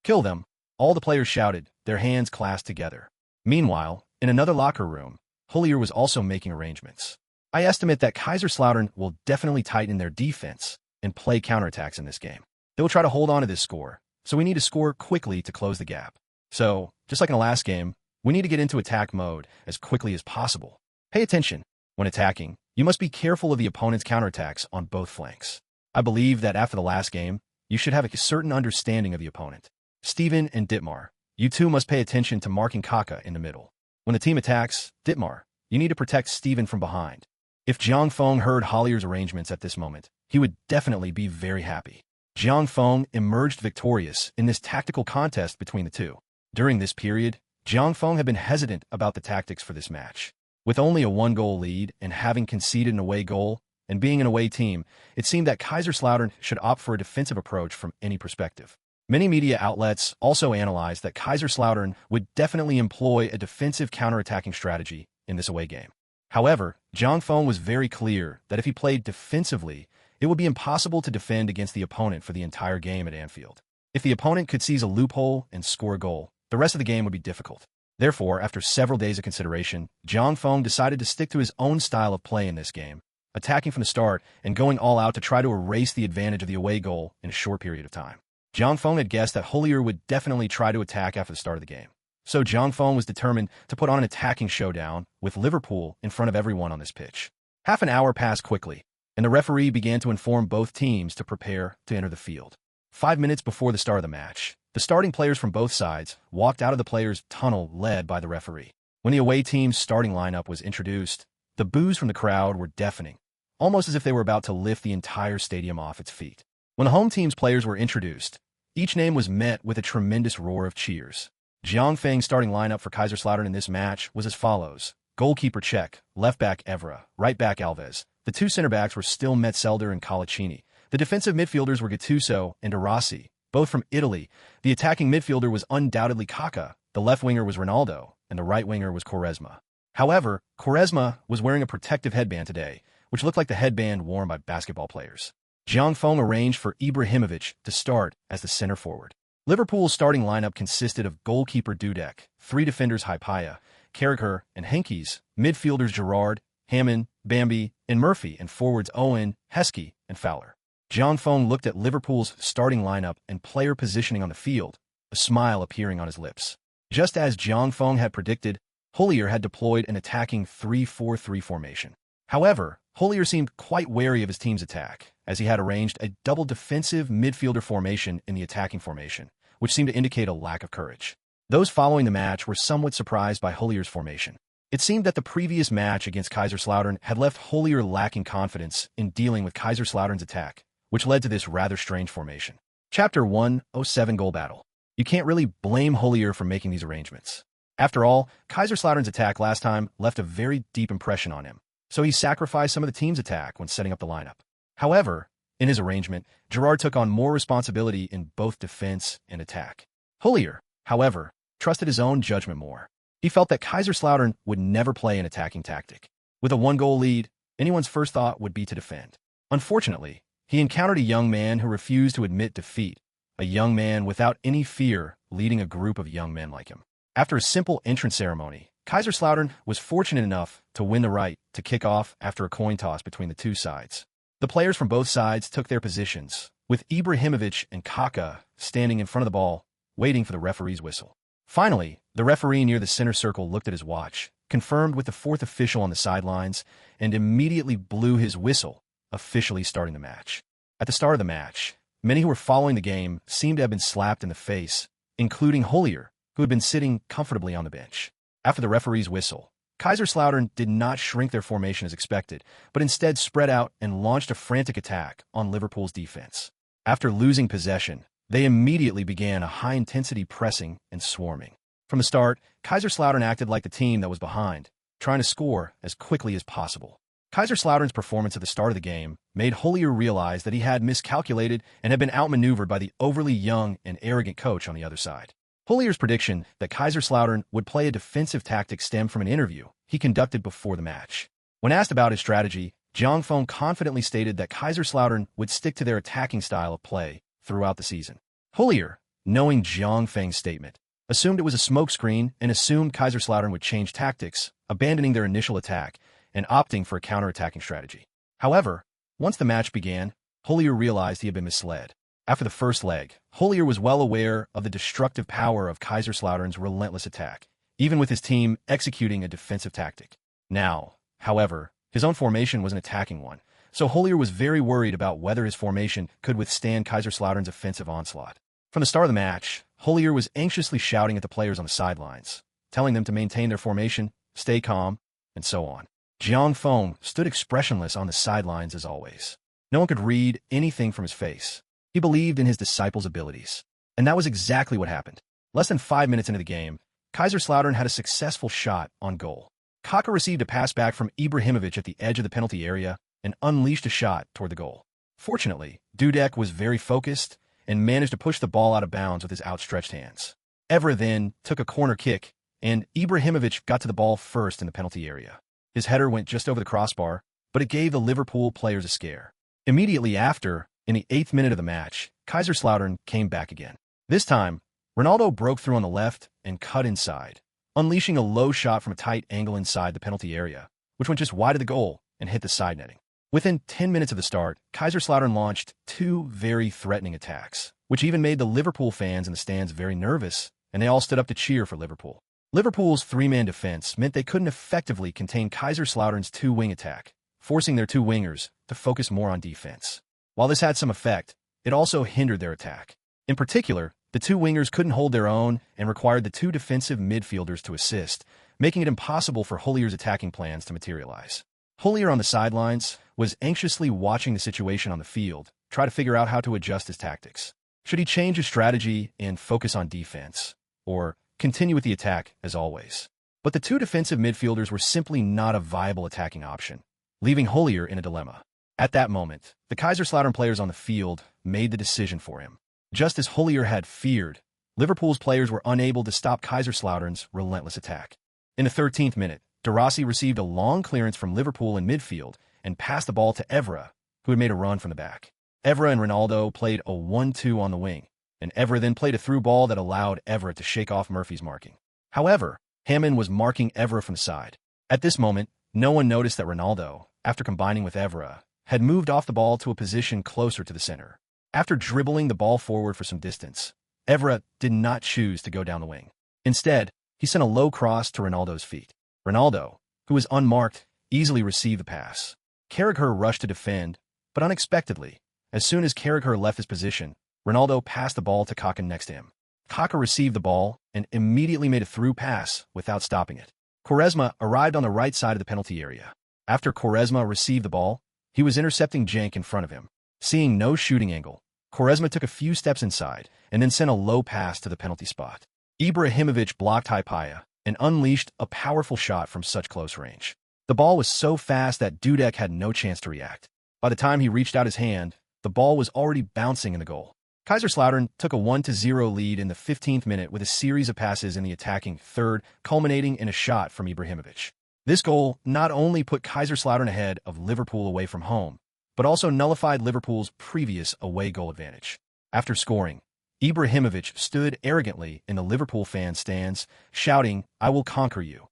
Kill them. All the players shouted, their hands clasped together. Meanwhile, in another locker room, Hollier was also making arrangements. I estimate that Kaiserslautern will definitely tighten their defense and play counterattacks in this game. They will try to hold on to this score, so we need to score quickly to close the gap. So, just like in the last game, we need to get into attack mode as quickly as possible. Pay attention. When attacking, you must be careful of the opponent's counterattacks on both flanks. I believe that after the last game, you should have a certain understanding of the opponent. Steven and Dietmar, you two must pay attention to marking Kaká in the middle. When the team attacks, Dietmar, you need to protect Steven from behind. If Jiang Feng heard Hollier's arrangements at this moment, he would definitely be very happy. Jiang Feng emerged victorious in this tactical contest between the two. During this period, Jiang Feng had been hesitant about the tactics for this match. With only a one-goal lead and having conceded an away goal, and being an away team, it seemed that Kaiserslautern should opt for a defensive approach from any perspective. Many media outlets also analyzed that Kaiserslautern would definitely employ a defensive counterattacking strategy in this away game. However, Jiang Feng was very clear that if he played defensively, it would be impossible to defend against the opponent for the entire game at Anfield. If the opponent could seize a loophole and score a goal, the rest of the game would be difficult. Therefore, after several days of consideration, Jiang Feng decided to stick to his own style of play in this game, attacking from the start and going all out to try to erase the advantage of the away goal in a short period of time. Jiang Feng had guessed that Hollier would definitely try to attack after the start of the game. So Jiang Feng was determined to put on an attacking showdown with Liverpool in front of everyone on this pitch. Half an hour passed quickly, and the referee began to inform both teams to prepare to enter the field. 5 minutes before the start of the match, the starting players from both sides walked out of the players' tunnel led by the referee. When the away team's starting lineup was introduced, the boos from the crowd were deafening, almost as if they were about to lift the entire stadium off its feet. When the home team's players were introduced, each name was met with a tremendous roar of cheers. Jiang Feng's starting lineup for Kaiserslautern in this match was as follows. Goalkeeper Cech, left back Evra, right back Alves. The two center backs were still Metzelder and Colaccini. The defensive midfielders were Gattuso and De Rossi, both from Italy. The attacking midfielder was undoubtedly Kaká, the left winger was Ronaldo, and the right winger was Quaresma. However, Quaresma was wearing a protective headband today, which looked like the headband worn by basketball players. Jiang Feng arranged for Ibrahimovic to start as the center forward. Liverpool's starting lineup consisted of goalkeeper Dudek, 3 defenders Hypaya, Carragher, and Henkes, midfielders Gerrard, Hammond, Bambi, and Murphy, and forwards Owen, Heskey, and Fowler. Jiang Feng looked at Liverpool's starting lineup and player positioning on the field, a smile appearing on his lips. Just as Jiang Feng had predicted, Hollier had deployed an attacking 3-4-3 formation. However, Hollier seemed quite wary of his team's attack, as he had arranged a double defensive midfielder formation in the attacking formation, which seemed to indicate a lack of courage. Those following the match were somewhat surprised by Hollier's formation. It seemed that the previous match against Kaiserslautern had left Hollier lacking confidence in dealing with Kaiserslautern's attack, which led to this rather strange formation. Chapter 1, 07 Goal Battle. You can't really blame Hollier for making these arrangements. After all, Kaiserslautern's attack last time left a very deep impression on him, so he sacrificed some of the team's attack when setting up the lineup. However, in his arrangement, Gerrard took on more responsibility in both defense and attack. Hollier, however, trusted his own judgment more. He felt that Kaiserslautern would never play an attacking tactic. With a 1-goal lead, anyone's first thought would be to defend. Unfortunately, he encountered a young man who refused to admit defeat, a young man without any fear leading a group of young men like him. After a simple entrance ceremony, Kaiserslautern was fortunate enough to win the right to kick off after a coin toss between the two sides. The players from both sides took their positions, with Ibrahimovic and Kaka standing in front of the ball, waiting for the referee's whistle. Finally, the referee near the center circle looked at his watch, confirmed with the 4th official on the sidelines, and immediately blew his whistle, officially starting the match. At the start of the match, many who were following the game seemed to have been slapped in the face, including Hollier, who had been sitting comfortably on the bench. After the referee's whistle, Kaiserslautern did not shrink their formation as expected, but instead spread out and launched a frantic attack on Liverpool's defense. After losing possession, they immediately began a high-intensity pressing and swarming. From the start, Kaiserslautern acted like the team that was behind, trying to score as quickly as possible. Kaiserslautern's performance at the start of the game made Hollier realize that he had miscalculated and had been outmaneuvered by the overly young and arrogant coach on the other side. Hollier's prediction that Kaiserslautern would play a defensive tactic stemmed from an interview he conducted before the match. When asked about his strategy, Jiang Feng confidently stated that Kaiserslautern would stick to their attacking style of play throughout the season. Hollier, knowing Jiang Feng's statement, assumed it was a smokescreen and assumed Kaiserslautern would change tactics, abandoning their initial attack and opting for a counter-attacking strategy. However, once the match began, Hollier realized he had been misled. After the first leg, Hollier was well aware of the destructive power of Kaiserslautern's relentless attack, even with his team executing a defensive tactic. Now, however, his own formation was an attacking one, so Hollier was very worried about whether his formation could withstand Kaiserslautern's offensive onslaught. From the start of the match, Hollier was anxiously shouting at the players on the sidelines, telling them to maintain their formation, stay calm, and so on. Jiang Feng stood expressionless on the sidelines as always. No one could read anything from his face. He believed in his disciples' abilities. And that was exactly what happened. Less than 5 minutes into the game, Kaiserslautern had a successful shot on goal. Kaka received a pass back from Ibrahimovic at the edge of the penalty area and unleashed a shot toward the goal. Fortunately, Dudek was very focused and managed to push the ball out of bounds with his outstretched hands. Evra then took a corner kick, and Ibrahimovic got to the ball first in the penalty area. His header went just over the crossbar, but it gave the Liverpool players a scare. Immediately after, in the 8th minute of the match, Kaiserslautern came back again. This time, Ronaldo broke through on the left and cut inside, unleashing a low shot from a tight angle inside the penalty area, which went just wide of the goal and hit the side netting. Within 10 minutes of the start, Kaiserslautern launched 2 very threatening attacks, which even made the Liverpool fans in the stands very nervous, and they all stood up to cheer for Liverpool. Liverpool's 3-man defense meant they couldn't effectively contain Kaiserslautern's 2-wing attack, forcing their 2 wingers to focus more on defense. While this had some effect, it also hindered their attack. In particular, the 2 wingers couldn't hold their own and required the 2 defensive midfielders to assist, making it impossible for Hollier's attacking plans to materialize. Hollier on the sidelines was anxiously watching the situation on the field, try to figure out how to adjust his tactics. Should he change his strategy and focus on defense, or continue with the attack as always? But the 2 defensive midfielders were simply not a viable attacking option, leaving Hollier in a dilemma. At that moment, the Kaiserslautern players on the field made the decision for him. Just as Hollier had feared, Liverpool's players were unable to stop Kaiserslautern's relentless attack. In the 13th minute, De Rossi received a long clearance from Liverpool in midfield and passed the ball to Evra, who had made a run from the back. Evra and Ronaldo played a 1-2 on the wing, and Evra then played a through ball that allowed Evra to shake off Murphy's marking. However, Hammond was marking Evra from the side. At this moment, no one noticed that Ronaldo, after combining with Evra, had moved off the ball to a position closer to the center. After dribbling the ball forward for some distance, Evra did not choose to go down the wing. Instead, he sent a low cross to Ronaldo's feet. Ronaldo, who was unmarked, easily received the pass. Carragher rushed to defend, but unexpectedly, as soon as Carragher left his position, Ronaldo passed the ball to Kaká next to him. Kaká received the ball and immediately made a through pass without stopping it. Quaresma arrived on the right side of the penalty area. After Quaresma received the ball, he was intercepting Cenk in front of him. Seeing no shooting angle, Quaresma took a few steps inside and then sent a low pass to the penalty spot. Ibrahimovic blocked Hypaya and unleashed a powerful shot from such close range. The ball was so fast that Dudek had no chance to react. By the time he reached out his hand, the ball was already bouncing in the goal. Kaiserslautern took a 1-0 lead in the 15th minute with a series of passes in the attacking third, culminating in a shot from Ibrahimovic. This goal not only put Kaiserslautern ahead of Liverpool away from home, but also nullified Liverpool's previous away goal advantage. After scoring, Ibrahimovic stood arrogantly in the Liverpool fan stands, shouting, "I will conquer you."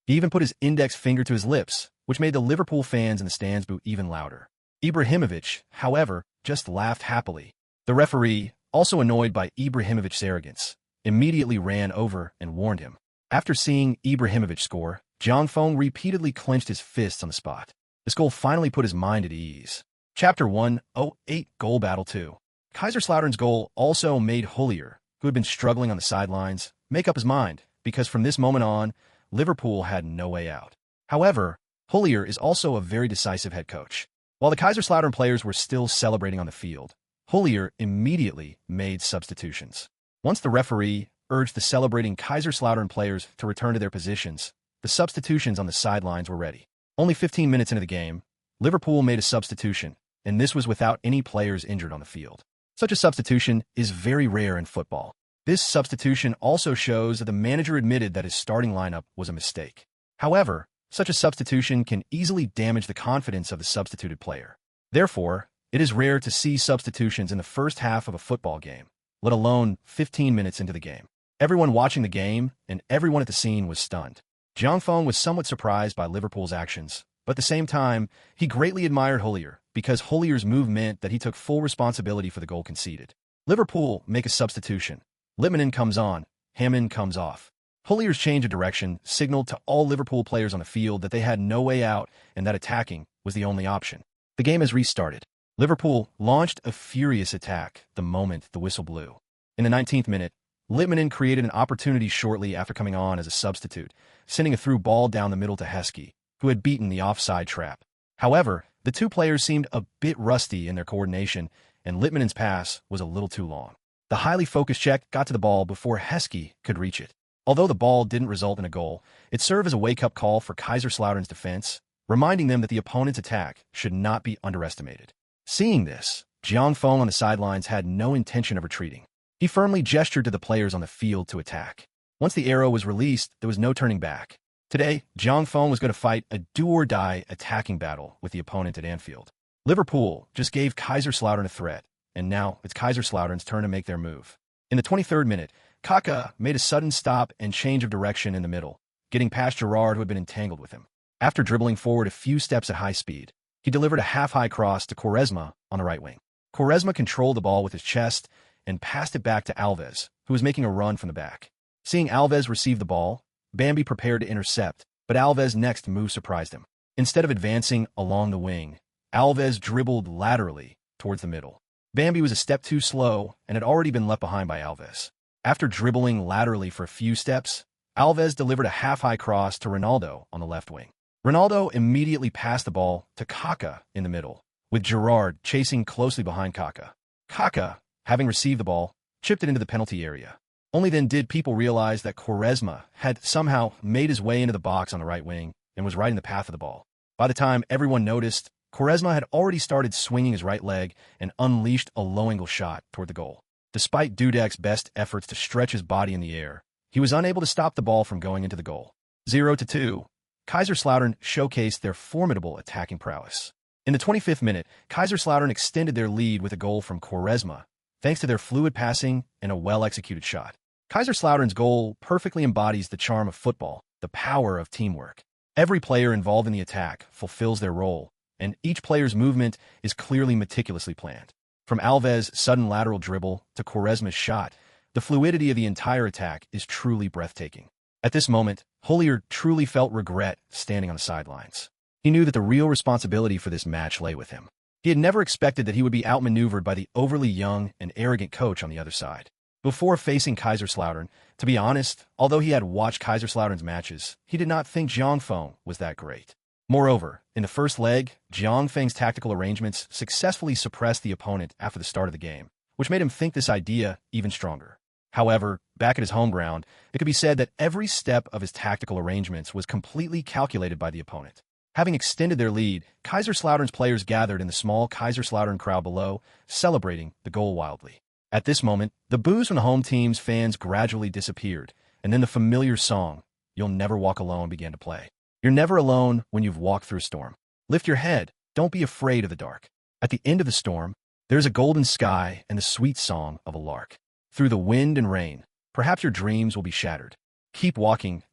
He even put his index finger to his lips, which made the Liverpool fans in the stands boo even louder. Ibrahimovic, however, just laughed happily. The referee, also annoyed by Ibrahimovic's arrogance, immediately ran over and warned him. After seeing Ibrahimovic score, Zhang Feng repeatedly clenched his fists on the spot. This goal finally put his mind at ease. Chapter 1, 08 Goal Battle 2. Kaiserslautern's goal also made Houllier, who had been struggling on the sidelines, make up his mind, because from this moment on, Liverpool had no way out. However, Houllier is also a very decisive head coach. While the Kaiserslautern players were still celebrating on the field, Houllier immediately made substitutions. Once the referee urged the celebrating Kaiserslautern players to return to their positions, the substitutions on the sidelines were ready. Only 15 minutes into the game, Liverpool made a substitution, and this was without any players injured on the field. Such a substitution is very rare in football. This substitution also shows that the manager admitted that his starting lineup was a mistake. However, such a substitution can easily damage the confidence of the substituted player. Therefore, it is rare to see substitutions in the first half of a football game, let alone 15 minutes into the game. Everyone watching the game and everyone at the scene was stunned. Zhang Feng was somewhat surprised by Liverpool's actions, but at the same time, he greatly admired Houllier because Hollier's move meant that he took full responsibility for the goal conceded. Liverpool make a substitution. Litmanen comes on, Hammond comes off. Hollier's change of direction signaled to all Liverpool players on the field that they had no way out and that attacking was the only option. The game has restarted. Liverpool launched a furious attack the moment the whistle blew. In the 19th minute, Litmanen created an opportunity shortly after coming on as a substitute, sending a through ball down the middle to Heskey, who had beaten the offside trap. However, the two players seemed a bit rusty in their coordination, and Litmanen's pass was a little too long. The highly focused Czech got to the ball before Heskey could reach it. Although the ball didn't result in a goal, it served as a wake-up call for Kaiserslautern's defense, reminding them that the opponent's attack should not be underestimated. Seeing this, Zhang Feng on the sidelines had no intention of retreating. He firmly gestured to the players on the field to attack. Once the arrow was released, there was no turning back. Today, Zhang Feng was going to fight a do-or-die attacking battle with the opponent at Anfield. Liverpool just gave Kaiserslautern a threat, and now it's Kaiserslautern's turn to make their move. In the 23rd minute, Kaká made a sudden stop and change of direction in the middle, getting past Gerrard who had been entangled with him. After dribbling forward a few steps at high speed, he delivered a half-high cross to Quaresma on the right wing. Quaresma controlled the ball with his chest and passed it back to Alves, who was making a run from the back. Seeing Alves receive the ball, Bambi prepared to intercept, but Alves' next move surprised him. Instead of advancing along the wing, Alves dribbled laterally towards the middle. Bambi was a step too slow and had already been left behind by Alves. After dribbling laterally for a few steps, Alves delivered a half-high cross to Ronaldo on the left wing. Ronaldo immediately passed the ball to Kaká in the middle, with Gerrard chasing closely behind Kaká. Kaká, having received the ball, chipped it into the penalty area. Only then did people realize that Quaresma had somehow made his way into the box on the right wing and was right in the path of the ball. By the time everyone noticed, Quaresma had already started swinging his right leg and unleashed a low-angle shot toward the goal. Despite Dudek's best efforts to stretch his body in the air, he was unable to stop the ball from going into the goal. 0-2. Kaiserslautern showcased their formidable attacking prowess. In the 25th minute, Kaiserslautern extended their lead with a goal from Quaresma, thanks to their fluid passing and a well-executed shot. Kaiserslautern's goal perfectly embodies the charm of football, the power of teamwork. Every player involved in the attack fulfills their role, and each player's movement is clearly meticulously planned. From Alves' sudden lateral dribble to Quaresma's shot, the fluidity of the entire attack is truly breathtaking. At this moment, Hollier truly felt regret standing on the sidelines. He knew that the real responsibility for this match lay with him. He had never expected that he would be outmaneuvered by the overly young and arrogant coach on the other side. Before facing Kaiserslautern, to be honest, although he had watched Kaiserslautern's matches, he did not think Jiangfeng was that great. Moreover, in the first leg, Jiangfeng's tactical arrangements successfully suppressed the opponent after the start of the game, which made him think this idea even stronger. However, back at his home ground, it could be said that every step of his tactical arrangements was completely calculated by the opponent. Having extended their lead, Kaiserslautern's players gathered in the small Kaiserslautern crowd below, celebrating the goal wildly. At this moment, the boos from the home team's fans gradually disappeared, and then the familiar song, "You'll Never Walk Alone," began to play. You're never alone when you've walked through a storm. Lift your head, don't be afraid of the dark. At the end of the storm, there's a golden sky and the sweet song of a lark. Through the wind and rain, perhaps your dreams will be shattered. Keep walking,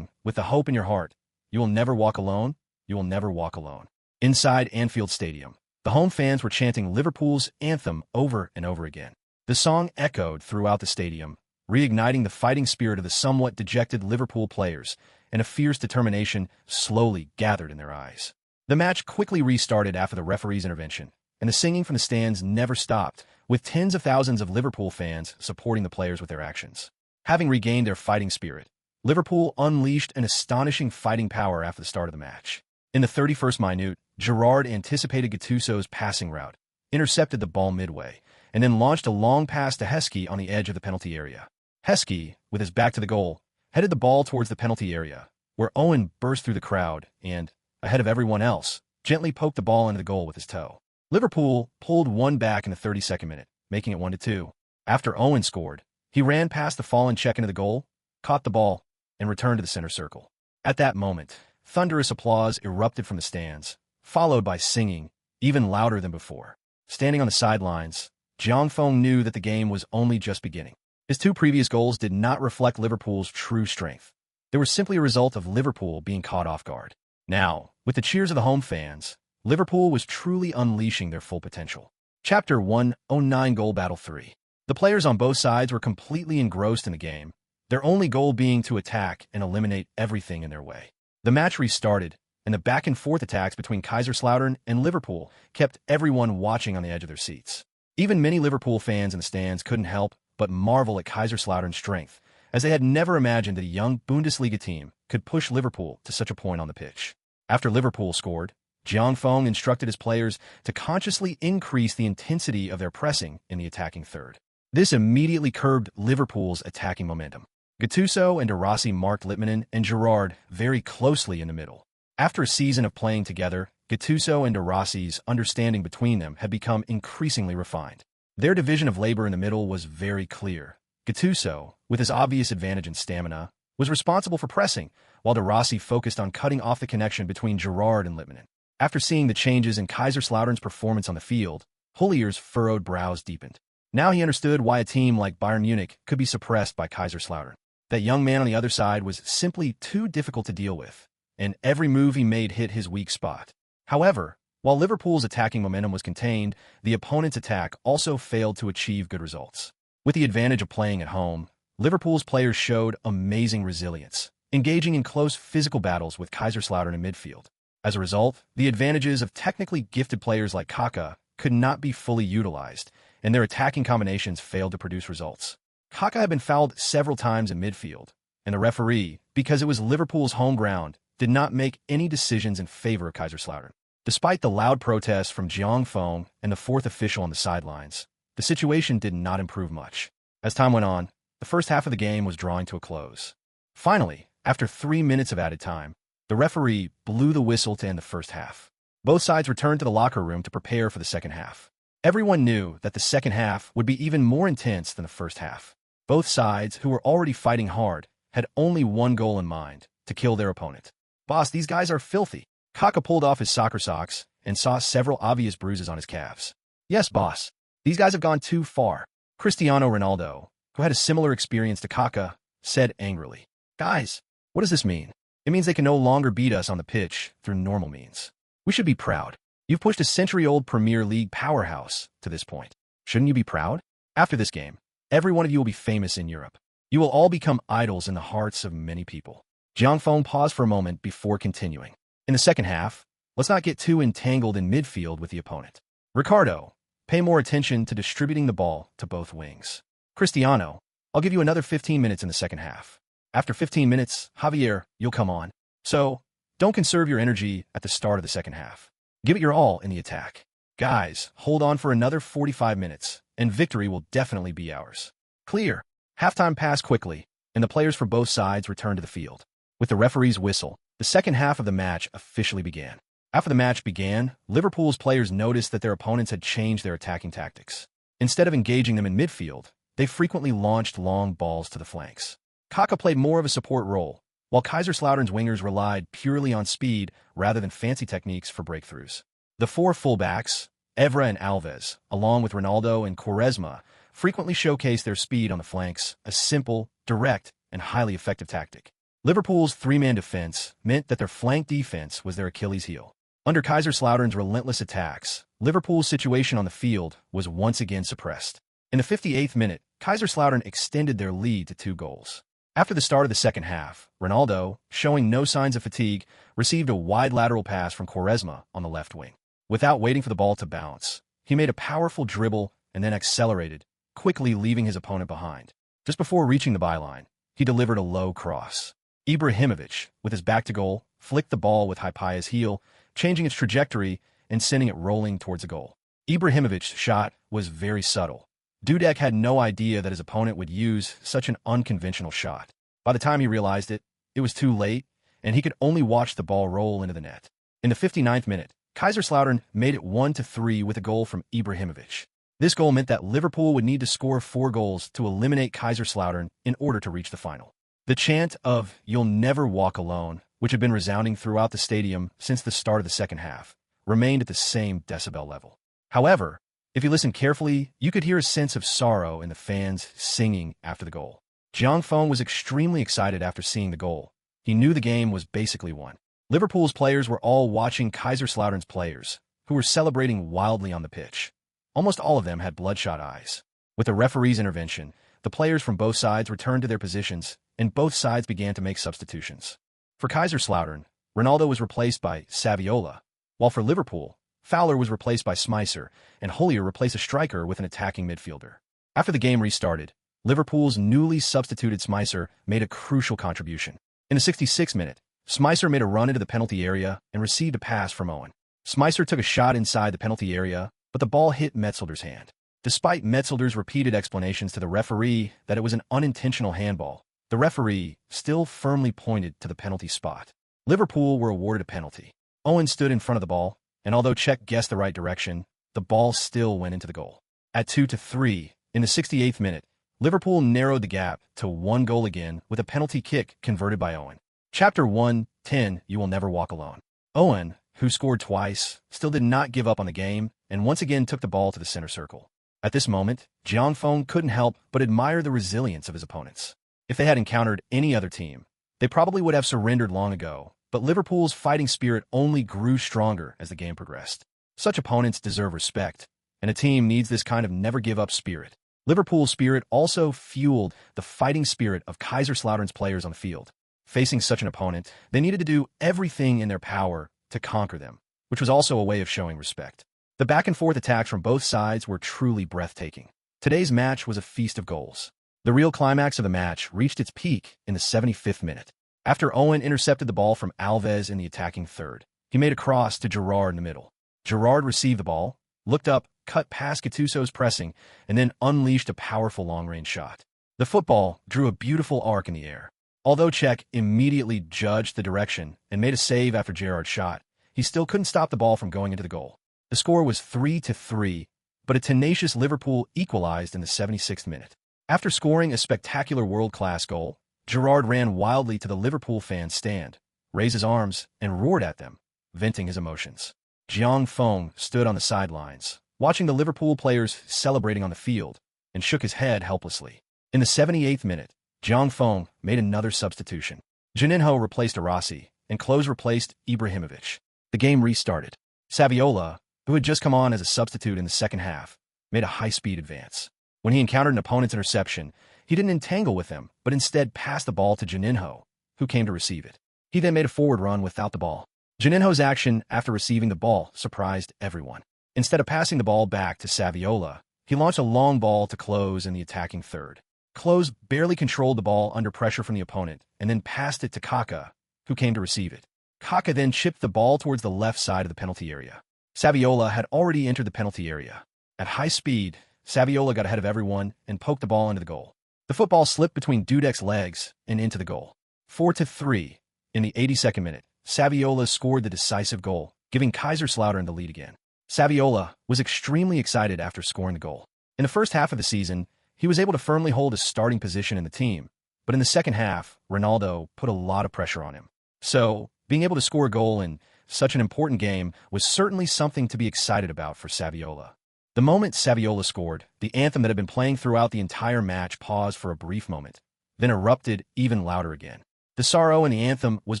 with the hope in your heart. You will never walk alone, you will never walk alone. Inside Anfield Stadium, the home fans were chanting Liverpool's anthem over and over again. The song echoed throughout the stadium, reigniting the fighting spirit of the somewhat dejected Liverpool players, and a fierce determination slowly gathered in their eyes. The match quickly restarted after the referee's intervention, and the singing from the stands never stopped, with tens of thousands of Liverpool fans supporting the players with their actions. Having regained their fighting spirit, Liverpool unleashed an astonishing fighting power after the start of the match. In the 31st minute, Gerrard anticipated Gattuso's passing route, intercepted the ball midway, and then launched a long pass to Heskey on the edge of the penalty area. Heskey, with his back to the goal, headed the ball towards the penalty area, where Owen burst through the crowd and, ahead of everyone else, gently poked the ball into the goal with his toe. Liverpool pulled one back in the 32nd minute, making it 1-2. After Owen scored, he ran past the fallen Czech into the goal, caught the ball, and returned to the center circle. At that moment, thunderous applause erupted from the stands, followed by singing, even louder than before. Standing on the sidelines, Jiangfeng knew that the game was only just beginning. His two previous goals did not reflect Liverpool's true strength. They were simply a result of Liverpool being caught off guard. Now, with the cheers of the home fans, Liverpool was truly unleashing their full potential. Chapter 109 Goal Battle 3. The players on both sides were completely engrossed in the game, their only goal being to attack and eliminate everything in their way. The match restarted, and the back-and-forth attacks between Kaiserslautern and Liverpool kept everyone watching on the edge of their seats. Even many Liverpool fans in the stands couldn't help but marvel at Kaiserslautern's strength, as they had never imagined that a young Bundesliga team could push Liverpool to such a point on the pitch. After Liverpool scored, Jiangfeng instructed his players to consciously increase the intensity of their pressing in the attacking third. This immediately curbed Liverpool's attacking momentum. Gattuso and De Rossi marked Littmanen and Gerrard very closely in the middle. After a season of playing together, Gattuso and De Rossi's understanding between them had become increasingly refined. Their division of labor in the middle was very clear. Gattuso, with his obvious advantage in stamina, was responsible for pressing, while De Rossi focused on cutting off the connection between Gerrard and Littmanen. After seeing the changes in Kaiserslautern's performance on the field, Hollier's furrowed brows deepened. Now he understood why a team like Bayern Munich could be suppressed by Kaiserslautern. That young man on the other side was simply too difficult to deal with, and every move he made hit his weak spot. However, while Liverpool's attacking momentum was contained, the opponent's attack also failed to achieve good results. With the advantage of playing at home, Liverpool's players showed amazing resilience, engaging in close physical battles with Kaiserslautern in midfield. As a result, the advantages of technically gifted players like Kaka could not be fully utilized, and their attacking combinations failed to produce results. Kaka had been fouled several times in midfield, and the referee, because it was Liverpool's home ground, did not make any decisions in favor of Kaiserslautern. Despite the loud protests from Jiangfeng and the fourth official on the sidelines, the situation did not improve much. As time went on, the first half of the game was drawing to a close. Finally, after 3 minutes of added time, the referee blew the whistle to end the first half. Both sides returned to the locker room to prepare for the second half. Everyone knew that the second half would be even more intense than the first half. Both sides, who were already fighting hard, had only one goal in mind: to kill their opponent. Boss, these guys are filthy. Kaka pulled off his soccer socks and saw several obvious bruises on his calves. Yes, boss. These guys have gone too far. Cristiano Ronaldo, who had a similar experience to Kaka, said angrily. Guys, what does this mean? It means they can no longer beat us on the pitch through normal means. We should be proud. You've pushed a century-old Premier League powerhouse to this point. Shouldn't you be proud? After this game, every one of you will be famous in Europe. You will all become idols in the hearts of many people. Jiang Feng paused for a moment before continuing. In the second half, let's not get too entangled in midfield with the opponent. Ricardo, pay more attention to distributing the ball to both wings. Cristiano, I'll give you another 15 minutes in the second half. After 15 minutes, Javier, you'll come on. So, don't conserve your energy at the start of the second half. Give it your all in the attack. Guys, hold on for another 45 minutes, and victory will definitely be ours. Clear. Halftime passed quickly, and the players for both sides returned to the field. With the referee's whistle, the second half of the match officially began. After the match began, Liverpool's players noticed that their opponents had changed their attacking tactics. Instead of engaging them in midfield, they frequently launched long balls to the flanks. Kaka played more of a support role, while Kaiserslautern's wingers relied purely on speed rather than fancy techniques for breakthroughs. The four fullbacks, Evra and Alves, along with Ronaldo and Quaresma, frequently showcased their speed on the flanks, a simple, direct, and highly effective tactic. Liverpool's three-man defense meant that their flank defense was their Achilles heel. Under Kaiserslautern's relentless attacks, Liverpool's situation on the field was once again suppressed. In the 58th minute, Kaiserslautern extended their lead to 2 goals. After the start of the second half, Ronaldo, showing no signs of fatigue, received a wide lateral pass from Quaresma on the left wing. Without waiting for the ball to bounce, he made a powerful dribble and then accelerated, quickly leaving his opponent behind. Just before reaching the byline, he delivered a low cross. Ibrahimovic, with his back to goal, flicked the ball with Hypaya's heel, changing its trajectory and sending it rolling towards a goal. Ibrahimovic's shot was very subtle. Dudek had no idea that his opponent would use such an unconventional shot. By the time he realized it, it was too late, and he could only watch the ball roll into the net. In the 59th minute, Kaiserslautern made it 1-3 with a goal from Ibrahimovic. This goal meant that Liverpool would need to score 4 goals to eliminate Kaiserslautern in order to reach the final. The chant of "You'll never walk alone," which had been resounding throughout the stadium since the start of the second half, remained at the same decibel level. However, if you listened carefully, you could hear a sense of sorrow in the fans singing after the goal. Jiang Feng was extremely excited after seeing the goal. He knew the game was basically won. Liverpool's players were all watching Kaiserslautern's players, who were celebrating wildly on the pitch. Almost all of them had bloodshot eyes. With the referee's intervention, the players from both sides returned to their positions, and both sides began to make substitutions. For Kaiserslautern, Ronaldo was replaced by Saviola, while for Liverpool, Fowler was replaced by Smicer, and Hollier replaced a striker with an attacking midfielder. After the game restarted, Liverpool's newly substituted Smicer made a crucial contribution. In the 66th minute, Smicer made a run into the penalty area and received a pass from Owen. Smicer took a shot inside the penalty area, but the ball hit Metzelder's hand. Despite Metzelder's repeated explanations to the referee that it was an unintentional handball, the referee still firmly pointed to the penalty spot. Liverpool were awarded a penalty. Owen stood in front of the ball, and although Cech guessed the right direction, the ball still went into the goal. At 2-3, in the 68th minute, Liverpool narrowed the gap to 1 goal again with a penalty kick converted by Owen. Chapter 1:10, You Will Never Walk Alone. Owen, who scored twice, still did not give up on the game and once again took the ball to the center circle. At this moment, Jiang Feng couldn't help but admire the resilience of his opponents. If they had encountered any other team, they probably would have surrendered long ago, but Liverpool's fighting spirit only grew stronger as the game progressed. Such opponents deserve respect, and a team needs this kind of never-give-up spirit. Liverpool's spirit also fueled the fighting spirit of Kaiserslautern's players on the field. Facing such an opponent, they needed to do everything in their power to conquer them, which was also a way of showing respect. The back-and-forth attacks from both sides were truly breathtaking. Today's match was a feast of goals. The real climax of the match reached its peak in the 75th minute. After Owen intercepted the ball from Alves in the attacking third, he made a cross to Gerrard in the middle. Gerrard received the ball, looked up, cut past Gattuso's pressing, and then unleashed a powerful long-range shot. The football drew a beautiful arc in the air. Although Cech immediately judged the direction and made a save after Gerrard's shot, he still couldn't stop the ball from going into the goal. The score was 3-3, but a tenacious Liverpool equalized in the 76th minute. After scoring a spectacular world-class goal, Gerrard ran wildly to the Liverpool fans' stand, raised his arms, and roared at them, venting his emotions. Jiang Feng stood on the sidelines, watching the Liverpool players celebrating on the field, and shook his head helplessly. In the 78th minute, Jiang Feng made another substitution. Juninho replaced Arasi, and Klose replaced Ibrahimovic. The game restarted. Saviola, who had just come on as a substitute in the second half, made a high-speed advance. When he encountered an opponent's interception, he didn't entangle with them, but instead passed the ball to Juninho, who came to receive it. He then made a forward run without the ball. Juninho's action after receiving the ball surprised everyone. Instead of passing the ball back to Saviola, he launched a long ball to Klose in the attacking third. Klose barely controlled the ball under pressure from the opponent and then passed it to Kaka, who came to receive it. Kaka then chipped the ball towards the left side of the penalty area. Saviola had already entered the penalty area. At high speed, Saviola got ahead of everyone and poked the ball into the goal. The football slipped between Dudek's legs and into the goal. 4-3. In the 82nd minute, Saviola scored the decisive goal, giving Kaiserslautern the lead again. Saviola was extremely excited after scoring the goal. In the first half of the season, he was able to firmly hold his starting position in the team, but in the second half, Ronaldo put a lot of pressure on him. So, being able to score a goal in such an important game was certainly something to be excited about for Saviola. The moment Saviola scored, the anthem that had been playing throughout the entire match paused for a brief moment, then erupted even louder again. The sorrow in the anthem was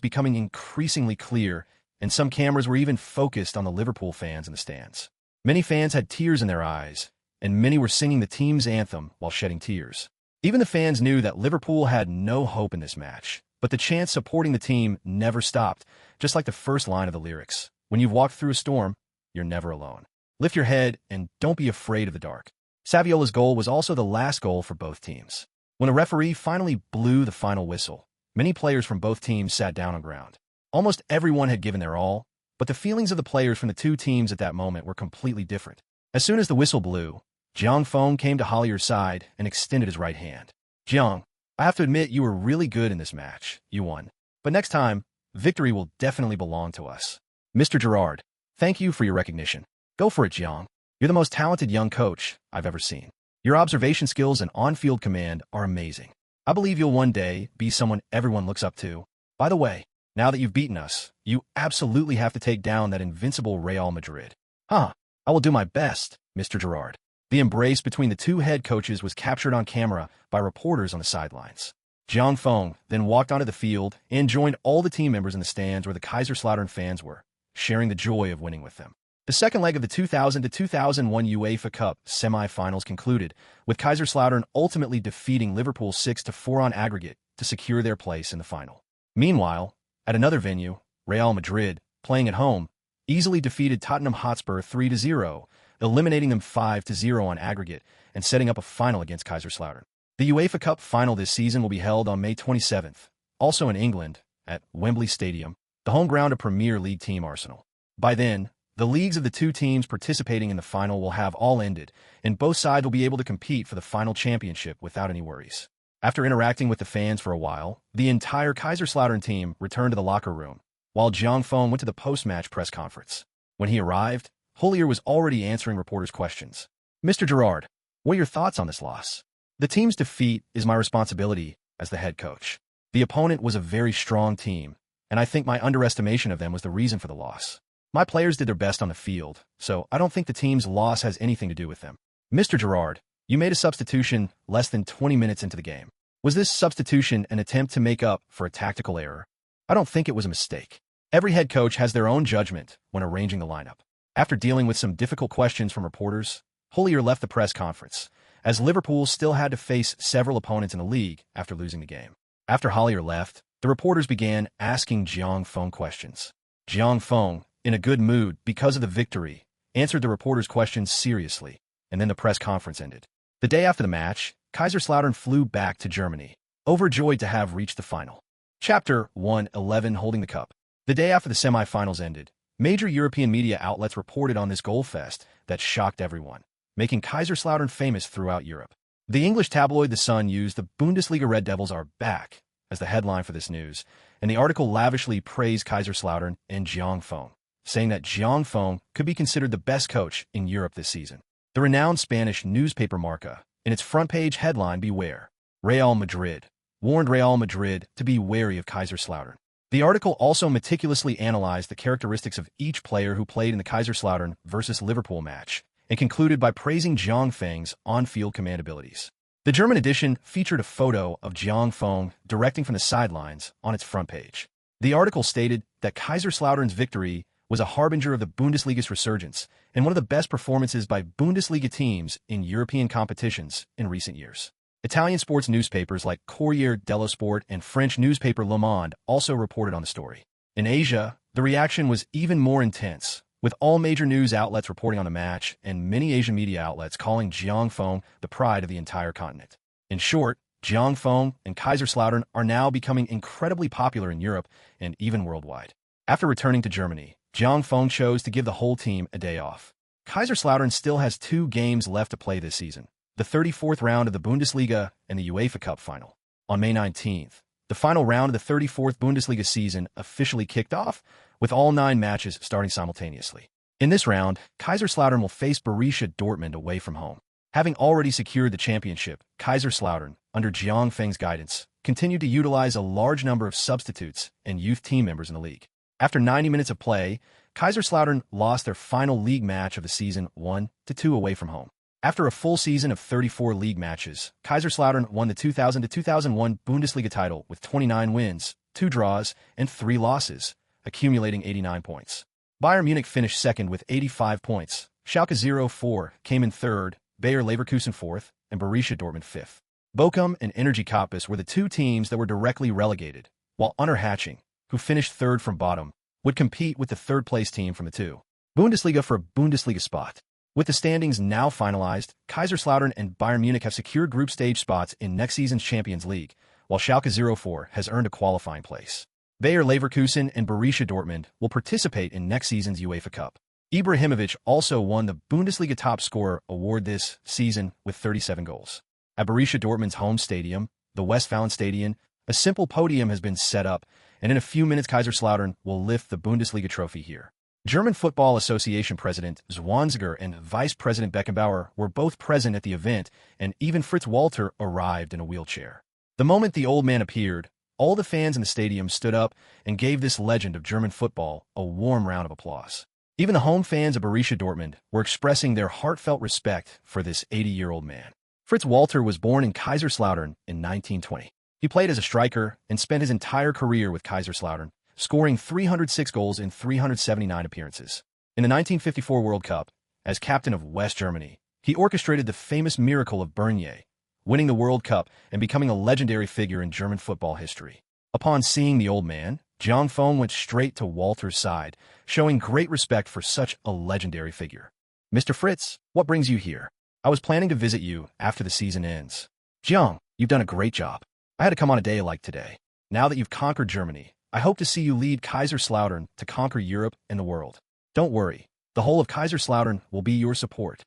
becoming increasingly clear, and some cameras were even focused on the Liverpool fans in the stands. Many fans had tears in their eyes, and many were singing the team's anthem while shedding tears. Even the fans knew that Liverpool had no hope in this match, but the chants supporting the team never stopped, just like the first line of the lyrics. When you've walked through a storm, you're never alone. Lift your head and don't be afraid of the dark. Saviola's goal was also the last goal for both teams. When a referee finally blew the final whistle, many players from both teams sat down on ground. Almost everyone had given their all, but the feelings of the players from the two teams at that moment were completely different. As soon as the whistle blew, Jiang Feng came to Hollier's side and extended his right hand. Jiang, I have to admit you were really good in this match. You won. But next time, victory will definitely belong to us. Mr. Gerrard, thank you for your recognition. Go for it, Jiang. You're the most talented young coach I've ever seen. Your observation skills and on-field command are amazing. I believe you'll one day be someone everyone looks up to. By the way, now that you've beaten us, you absolutely have to take down that invincible Real Madrid. I will do my best, Mr. Gerrard. The embrace between the two head coaches was captured on camera by reporters on the sidelines. Jiang Feng then walked onto the field and joined all the team members in the stands where the Kaiserslautern fans were, sharing the joy of winning with them. The second leg of the 2000-2001 UEFA Cup semi-finals concluded, with Kaiserslautern ultimately defeating Liverpool 6-4 on aggregate to secure their place in the final. Meanwhile, at another venue, Real Madrid, playing at home, easily defeated Tottenham Hotspur 3-0, eliminating them 5-0 on aggregate and setting up a final against Kaiserslautern. The UEFA Cup final this season will be held on May 27th, also in England, at Wembley Stadium, the home ground of Premier League team Arsenal. By then, the leagues of the two teams participating in the final will have all ended, and both sides will be able to compete for the final championship without any worries. After interacting with the fans for a while, the entire Kaiserslautern team returned to the locker room, while Jiang Feng went to the post-match press conference. When he arrived, Hollier was already answering reporters' questions. Mr. Gerrard, what are your thoughts on this loss? The team's defeat is my responsibility as the head coach. The opponent was a very strong team, and I think my underestimation of them was the reason for the loss. My players did their best on the field, so I don't think the team's loss has anything to do with them. Mr. Gerrard, you made a substitution less than 20 minutes into the game. Was this substitution an attempt to make up for a tactical error? I don't think it was a mistake. Every head coach has their own judgment when arranging the lineup. After dealing with some difficult questions from reporters, Hollier left the press conference, as Liverpool still had to face several opponents in the league after losing the game. After Hollier left, the reporters began asking Jiang Feng questions. Jiang Feng, in a good mood because of the victory, answered the reporters' questions seriously, and then the press conference ended. The day after the match, Kaiserslautern flew back to Germany, overjoyed to have reached the final. Chapter 1:11 Holding the Cup. The day after the semi-finals ended, major European media outlets reported on this goal fest that shocked everyone, making Kaiserslautern famous throughout Europe. The English tabloid The Sun used "The Bundesliga Red Devils are back" as the headline for this news, and the article lavishly praised Kaiserslautern and Jiang Feng, saying that Jiang Feng could be considered the best coach in Europe this season. The renowned Spanish newspaper Marca, in its front-page headline, "Beware, Real Madrid, warned Real Madrid to be wary of Kaiserslautern. The article also meticulously analyzed the characteristics of each player who played in the Kaiserslautern versus Liverpool match, and concluded by praising Jiang Feng's on-field command abilities. The German edition featured a photo of Jiang Feng directing from the sidelines on its front page. The article stated that Kaiserslautern's victory was a harbinger of the Bundesliga's resurgence and one of the best performances by Bundesliga teams in European competitions in recent years. Italian sports newspapers like Corriere dello Sport and French newspaper Le Monde also reported on the story. In Asia, the reaction was even more intense, with all major news outlets reporting on the match and many Asian media outlets calling Jiang Feng the pride of the entire continent. In short, Jiang Feng and Kaiserslautern are now becoming incredibly popular in Europe and even worldwide. After returning to Germany, Jiang Feng chose to give the whole team a day off. Kaiserslautern still has 2 games left to play this season, the 34th round of the Bundesliga and the UEFA Cup final. On May 19th, the final round of the 34th Bundesliga season officially kicked off, with all 9 matches starting simultaneously. In this round, Kaiserslautern will face Borussia Dortmund away from home. Having already secured the championship, Kaiserslautern, under Jiang Feng's guidance, continued to utilize a large number of substitutes and youth team members in the league. After 90 minutes of play, Kaiserslautern lost their final league match of the season 1-2 away from home. After a full season of 34 league matches, Kaiserslautern won the 2000-2001 Bundesliga title with 29 wins, 2 draws, and 3 losses, accumulating 89 points. Bayern Munich finished second with 85 points, Schalke 04 came in third, Bayer Leverkusen fourth, and Borussia Dortmund fifth. Bochum and Energy Cottbus were the 2 teams that were directly relegated, while Unterhaching, who finished third from bottom, would compete with the third-place team from the 2. Bundesliga for a Bundesliga spot. With the standings now finalized, Kaiserslautern and Bayern Munich have secured group stage spots in next season's Champions League, while Schalke 04 has earned a qualifying place. Bayer Leverkusen and Borussia Dortmund will participate in next season's UEFA Cup. Ibrahimovic also won the Bundesliga top scorer award this season with 37 goals. At Borussia Dortmund's home stadium, the Westfalenstadion, a simple podium has been set up, and in a few minutes Kaiserslautern will lift the Bundesliga trophy here. German Football Association President Zwanziger and Vice President Beckenbauer were both present at the event, and even Fritz Walter arrived in a wheelchair. The moment the old man appeared, all the fans in the stadium stood up and gave this legend of German football a warm round of applause. Even the home fans of Borussia Dortmund were expressing their heartfelt respect for this 80-year-old man. Fritz Walter was born in Kaiserslautern in 1920. He played as a striker and spent his entire career with Kaiserslautern, scoring 306 goals in 379 appearances. In the 1954 World Cup, as captain of West Germany, he orchestrated the famous miracle of Bernier, winning the World Cup and becoming a legendary figure in German football history. Upon seeing the old man, Jiang Feng went straight to Walter's side, showing great respect for such a legendary figure. "Mr. Fritz, what brings you here? I was planning to visit you after the season ends." "Jiang, you've done a great job. I had to come on a day like today. Now that you've conquered Germany, I hope to see you lead Kaiserslautern to conquer Europe and the world. Don't worry, the whole of Kaiserslautern will be your support,"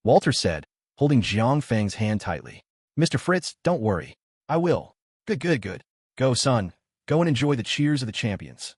Walter said, holding Jiang Feng's hand tightly. "Mr. Fritz, don't worry. I will. Good. Go, son. Go and enjoy the cheers of the champions,"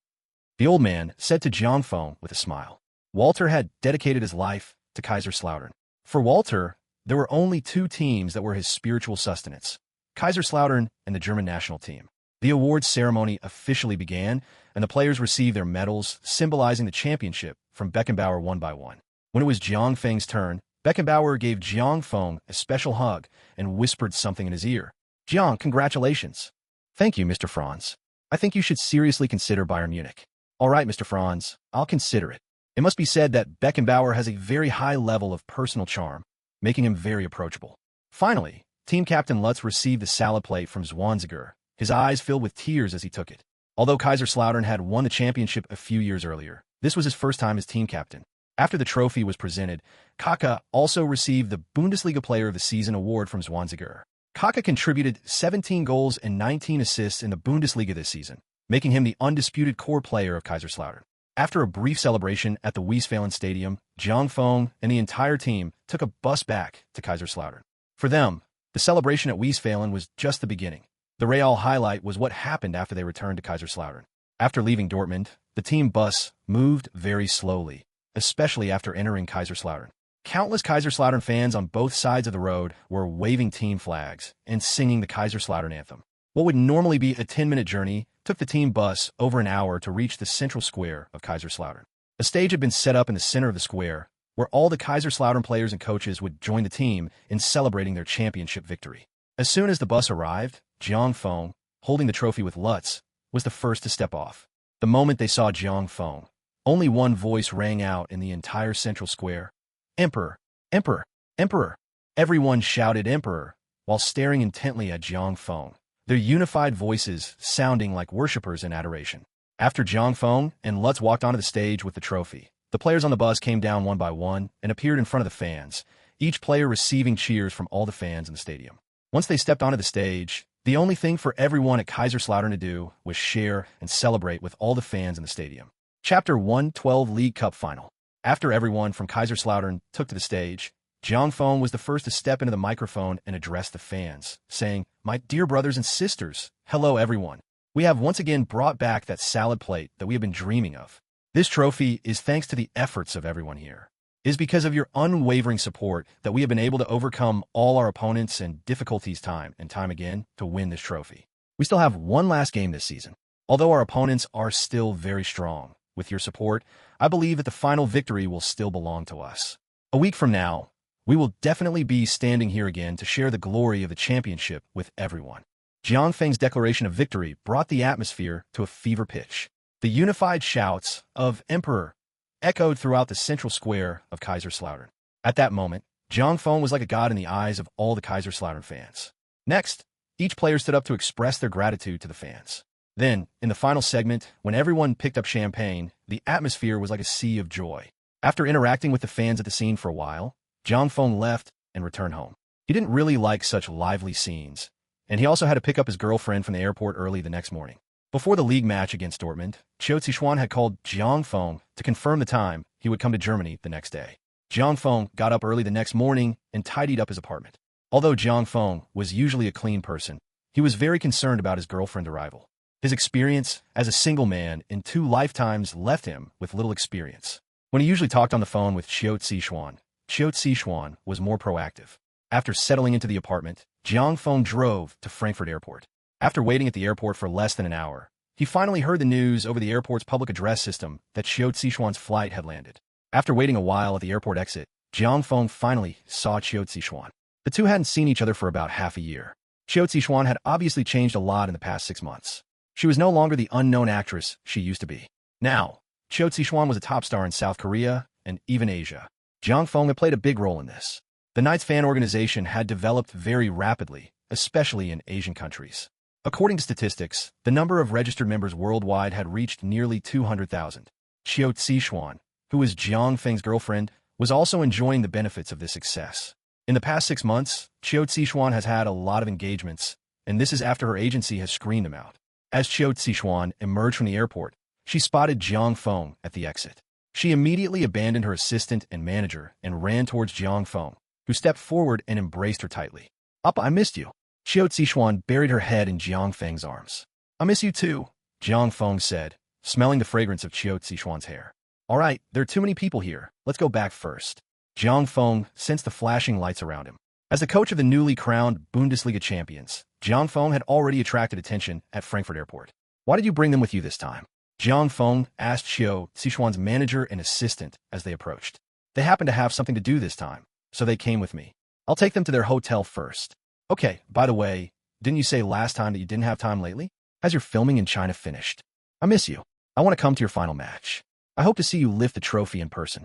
the old man said to Jiang Feng with a smile. Walter had dedicated his life to Kaiserslautern. For Walter, there were only 2 teams that were his spiritual sustenance: Kaiserslautern and the German national team. The awards ceremony officially began, and the players received their medals, symbolizing the championship from Beckenbauer one by one. When it was Jiang Feng's turn, Beckenbauer gave Jiang Feng a special hug and whispered something in his ear. "Jiang, congratulations." "Thank you, Mr. Franz. I think you should seriously consider Bayern Munich." "All right, Mr. Franz, I'll consider it." It must be said that Beckenbauer has a very high level of personal charm, making him very approachable. Finally, team captain Lutz received the salad plate from Zwanziger, his eyes filled with tears as he took it. Although Kaiserslautern had won the championship a few years earlier, this was his first time as team captain. After the trophy was presented, Kaka also received the Bundesliga Player of the Season award from Zwanziger. Kaka contributed 17 goals and 19 assists in the Bundesliga this season, making him the undisputed core player of Kaiserslautern. After a brief celebration at the Westfalenstadion, Jiang Feng and the entire team took a bus back to Kaiserslautern. For them, the celebration at Westfalen was just the beginning. The Real highlight was what happened after they returned to Kaiserslautern. After leaving Dortmund, the team bus moved very slowly, especially after entering Kaiserslautern. Countless Kaiserslautern fans on both sides of the road were waving team flags and singing the Kaiserslautern anthem. What would normally be a 10-minute journey took the team bus over an hour to reach the central square of Kaiserslautern. A stage had been set up in the center of the square, where all the Kaiserslautern players and coaches would join the team in celebrating their championship victory. As soon as the bus arrived, Jiang Feng, holding the trophy with Lutz, was the first to step off. The moment they saw Jiang Feng, only one voice rang out in the entire central square. "Emperor! Emperor! Emperor!" Everyone shouted "Emperor," while staring intently at Jiang Feng, their unified voices sounding like worshippers in adoration. After Jiang Feng and Lutz walked onto the stage with the trophy, the players on the bus came down one by one and appeared in front of the fans, each player receiving cheers from all the fans in the stadium. Once they stepped onto the stage, the only thing for everyone at Kaiserslautern to do was share and celebrate with all the fans in the stadium. Chapter 1:12 League Cup Final. After everyone from Kaiserslautern took to the stage, Jiang Feng was the first to step into the microphone and address the fans, saying, "My dear brothers and sisters, hello everyone. We have once again brought back that salad plate that we have been dreaming of. This trophy is thanks to the efforts of everyone here. It is because of your unwavering support that we have been able to overcome all our opponents and difficulties time and time again to win this trophy. We still have one last game this season. Although our opponents are still very strong, with your support, I believe that the final victory will still belong to us. A week from now, we will definitely be standing here again to share the glory of the championship with everyone." Jiang Feng's declaration of victory brought the atmosphere to a fever pitch. The unified shouts of "Emperor" echoed throughout the central square of Kaiserslautern. At that moment, Jiang Feng was like a god in the eyes of all the Kaiserslautern fans. Next, each player stood up to express their gratitude to the fans. Then, in the final segment, when everyone picked up champagne, the atmosphere was like a sea of joy. After interacting with the fans at the scene for a while, Jiang Feng left and returned home. He didn't really like such lively scenes, and he also had to pick up his girlfriend from the airport early the next morning. Before the league match against Dortmund, Qiu Zixuan had called Jiang Feng to confirm the time he would come to Germany the next day. Jiang Feng got up early the next morning and tidied up his apartment. Although Jiang Feng was usually a clean person, he was very concerned about his girlfriend's arrival. His experience as a single man in 2 lifetimes left him with little experience. When he usually talked on the phone with Qiu Zixuan was more proactive. After settling into the apartment, Jiang Feng drove to Frankfurt Airport. After waiting at the airport for less than an hour, he finally heard the news over the airport's public address system that Qiu Zixuan's flight had landed. After waiting a while at the airport exit, Jiang Feng finally saw Qiu Zixuan. The two hadn't seen each other for about half a year. Qiu Zixuan had obviously changed a lot in the past 6 months. She was no longer the unknown actress she used to be. Now, Qiu Zixuan was a top star in South Korea and even Asia. Jiang Feng had played a big role in this. The Knight's fan organization had developed very rapidly, especially in Asian countries. According to statistics, the number of registered members worldwide had reached nearly 200,000. Qiu Zixuan, who was Jiang Feng's girlfriend, was also enjoying the benefits of this success. In the past 6 months, Qiu Zixuan has had a lot of engagements, and this is after her agency has screened them out. As Qiu Zixuan emerged from the airport, she spotted Jiang Feng at the exit. She immediately abandoned her assistant and manager and ran towards Jiang Feng, who stepped forward and embraced her tightly. "Appa, I missed you." Qiu Zixuan buried her head in Jiang Feng's arms. "I miss you too," Jiang Feng said, smelling the fragrance of Qiu Zixuan's hair. "All right, there are too many people here. Let's go back first." Jiang Feng sensed the flashing lights around him. As the coach of the newly crowned Bundesliga champions, Jiang Feng had already attracted attention at Frankfurt Airport. "Why did you bring them with you this time?" Jiang Feng asked Qiu Zixuan's manager and assistant as they approached. "They happen to have something to do this time, so they came with me. I'll take them to their hotel first." "Okay, by the way, didn't you say last time that you didn't have time lately? Has your filming in China finished? I miss you. I want to come to your final match. I hope to see you lift the trophy in person."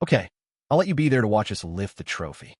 "Okay, I'll let you be there to watch us lift the trophy,"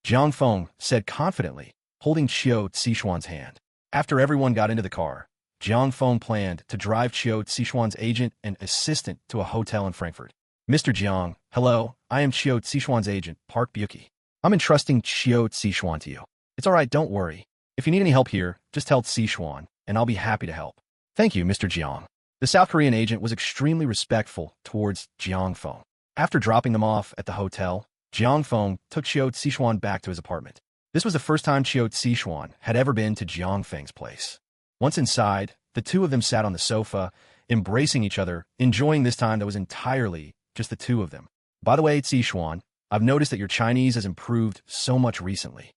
Jiang Feng said confidently, holding Qiu Zixuan's hand. After everyone got into the car, Jiang Feng planned to drive Qiu Zixuan's agent and assistant to a hotel in Frankfurt. "Mr. Jiang, hello, I am Qiu Zixuan's agent, Park Byuki. I'm entrusting Qiu Zixuan to you. It's all right, don't worry. If you need any help here, just tell Zixuan, and I'll be happy to help." "Thank you, Mr. Jiang." The South Korean agent was extremely respectful towards Jiang Feng. After dropping them off at the hotel, Jiang Feng took Qiu Zixuan back to his apartment. This was the first time Qiu Zixuan had ever been to Jiang Feng's place. Once inside, the two of them sat on the sofa, embracing each other, enjoying this time that was entirely just the two of them. "By the way, Zixuan, I've noticed that your Chinese has improved so much recently."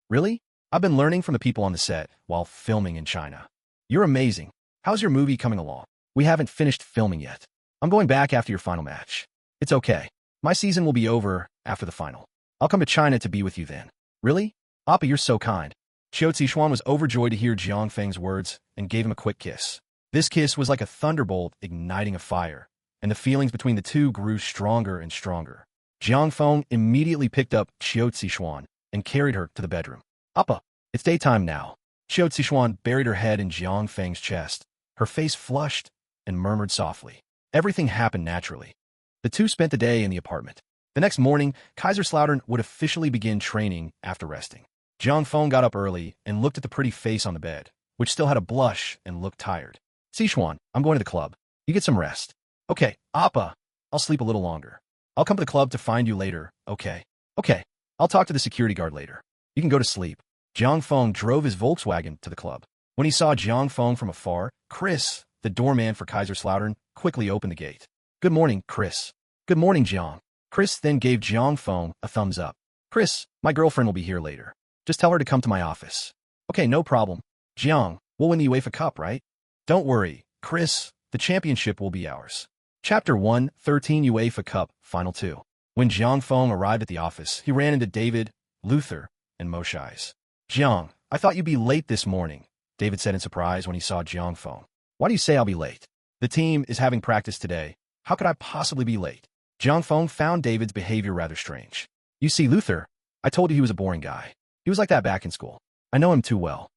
"Really? I've been learning from the people on the set while filming in China. You're amazing. How's your movie coming along? We haven't finished filming yet. I'm going back after your final match. It's okay. My season will be over after the final. I'll come to China to be with you then. Really? Appa, you're so kind. Xiao Zixuan was overjoyed to hear Jiang Feng's words and gave him a quick kiss. This kiss was like a thunderbolt igniting a fire, and the feelings between the two grew stronger and stronger. Jiang Feng immediately picked up Xiao Zixuan and carried her to the bedroom. Appa, it's daytime now. Xiao Zixuan buried her head in Jiang Feng's chest. Her face flushed and murmured softly. Everything happened naturally. The two spent the day in the apartment. The next morning, Kaiserslautern would officially begin training after resting. Jiang Feng got up early and looked at the pretty face on the bed, which still had a blush and looked tired. Zixuan, I'm going to the club. You get some rest. Okay, Appa, I'll sleep a little longer. I'll come to the club to find you later, okay? Okay, I'll talk to the security guard later. You can go to sleep. Jiang Feng drove his Volkswagen to the club. When he saw Jiang Feng from afar, Chris, the doorman for Kaiserslautern, quickly opened the gate. Good morning, Chris. Good morning, Jiang. Chris then gave Jiang Feng a thumbs up. Chris, my girlfriend will be here later. Just tell her to come to my office. Okay, no problem. Jiang, we'll win the UEFA Cup, right? Don't worry, Chris, the championship will be ours. Chapter 1, 13 UEFA Cup, Final 2. When Jiang Feng arrived at the office, he ran into David, Luther, and Moshais. Jiang, I thought you'd be late this morning, David said in surprise when he saw Jiang Feng. Why do you say I'll be late? The team is having practice today. How could I possibly be late? Jiang Feng found David's behavior rather strange. You see, Luther, I told you he was a boring guy. He was like that back in school. I know him too well.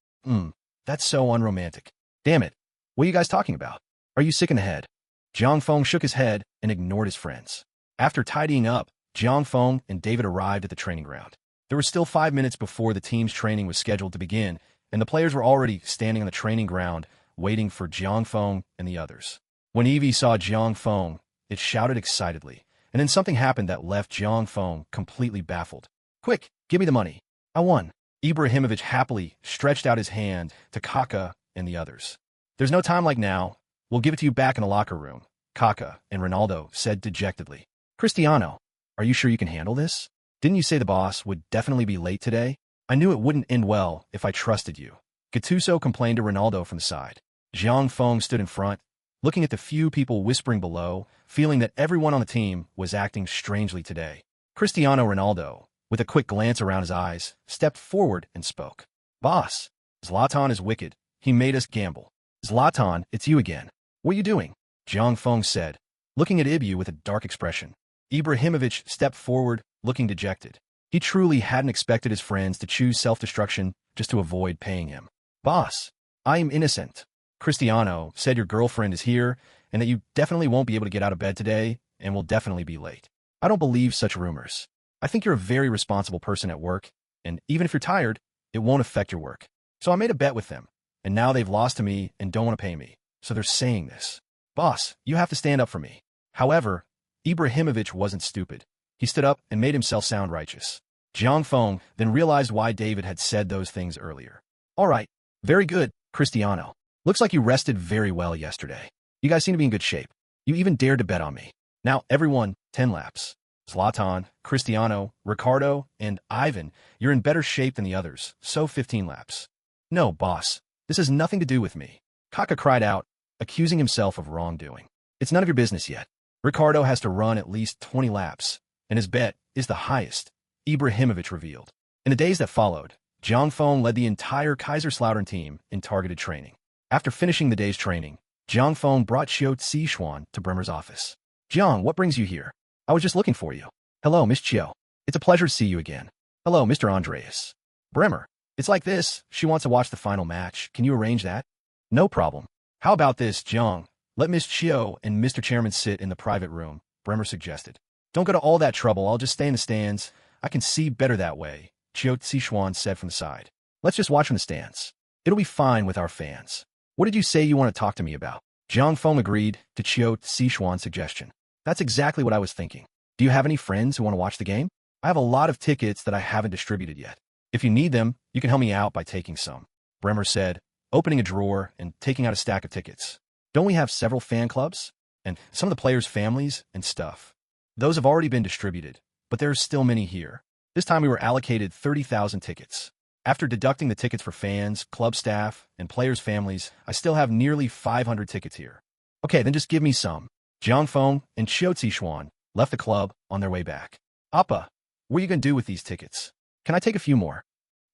That's so unromantic. Damn it. What are you guys talking about? Are you sick in the head? Jiang Feng shook his head and ignored his friends. After tidying up, Jiang Feng and David arrived at the training ground. There were still 5 minutes before the team's training was scheduled to begin, and the players were already standing on the training ground waiting for Jiang Feng and the others. When Evie saw Jiang Feng, it shouted excitedly, and then something happened that left Jiang Feng completely baffled. Quick, give me the money. I won. Ibrahimovic happily stretched out his hand to Kaka and the others. There's no time like now. We'll give it to you back in the locker room, Kaka and Ronaldo said dejectedly. Cristiano, are you sure you can handle this? Didn't you say the boss would definitely be late today? I knew it wouldn't end well if I trusted you. Gattuso complained to Ronaldo from the side. Jiang Feng stood in front, looking at the few people whispering below, feeling that everyone on the team was acting strangely today. Cristiano Ronaldo, with a quick glance around his eyes, stepped forward and spoke. Boss, Zlatan is wicked. He made us gamble. Zlatan, it's you again. What are you doing? Jiang Feng said, looking at Ibu with a dark expression. Ibrahimovic stepped forward, looking dejected. He truly hadn't expected his friends to choose self-destruction just to avoid paying him. Boss, I am innocent. Cristiano said your girlfriend is here and that you definitely won't be able to get out of bed today and will definitely be late. I don't believe such rumors. I think you're a very responsible person at work, and even if you're tired, it won't affect your work. So I made a bet with them, and now they've lost to me and don't want to pay me. So they're saying this. Boss, you have to stand up for me. However, Ibrahimovic wasn't stupid. He stood up and made himself sound righteous. Jiang Feng then realized why David had said those things earlier. All right, very good, Cristiano. Looks like you rested very well yesterday. You guys seem to be in good shape. You even dared to bet on me. Now, everyone, 10 laps. Zlatan, Cristiano, Ricardo, and Ivan, you're in better shape than the others, so 15 laps. No, boss, this has nothing to do with me. Kaka cried out, accusing himself of wrongdoing. It's none of your business yet. Ricardo has to run at least 20 laps, and his bet is the highest, Ibrahimovic revealed. In the days that followed, Jiang Feng led the entire Kaiserslautern team in targeted training. After finishing the day's training, Jiang Feng brought Xiao Zixuan to Bremer's office. Jiang, what brings you here? I was just looking for you. Hello, Miss Qiu. It's a pleasure to see you again. Hello, Mr. Andreas. Bremer, it's like this. She wants to watch the final match. Can you arrange that? No problem. How about this, Jiang? Let Miss Qiu and Mr. Chairman sit in the private room, Bremer suggested. Don't go to all that trouble. I'll just stay in the stands. I can see better that way, Xiao Zixuan said from the side. Let's just watch from the stands. It'll be fine with our fans. What did you say you want to talk to me about? Jiang Feng agreed to Xiao Zixuan's suggestion. That's exactly what I was thinking. Do you have any friends who want to watch the game? I have a lot of tickets that I haven't distributed yet. If you need them, you can help me out by taking some, Bremer said, opening a drawer and taking out a stack of tickets. Don't we have several fan clubs? And some of the players' families and stuff. Those have already been distributed, but there are still many here. This time we were allocated 30,000 tickets. After deducting the tickets for fans, club staff, and players' families, I still have nearly 500 tickets here. Okay, then just give me some. Jiang Feng and Qiu Zixuan left the club on their way back. Appa, what are you going to do with these tickets? Can I take a few more?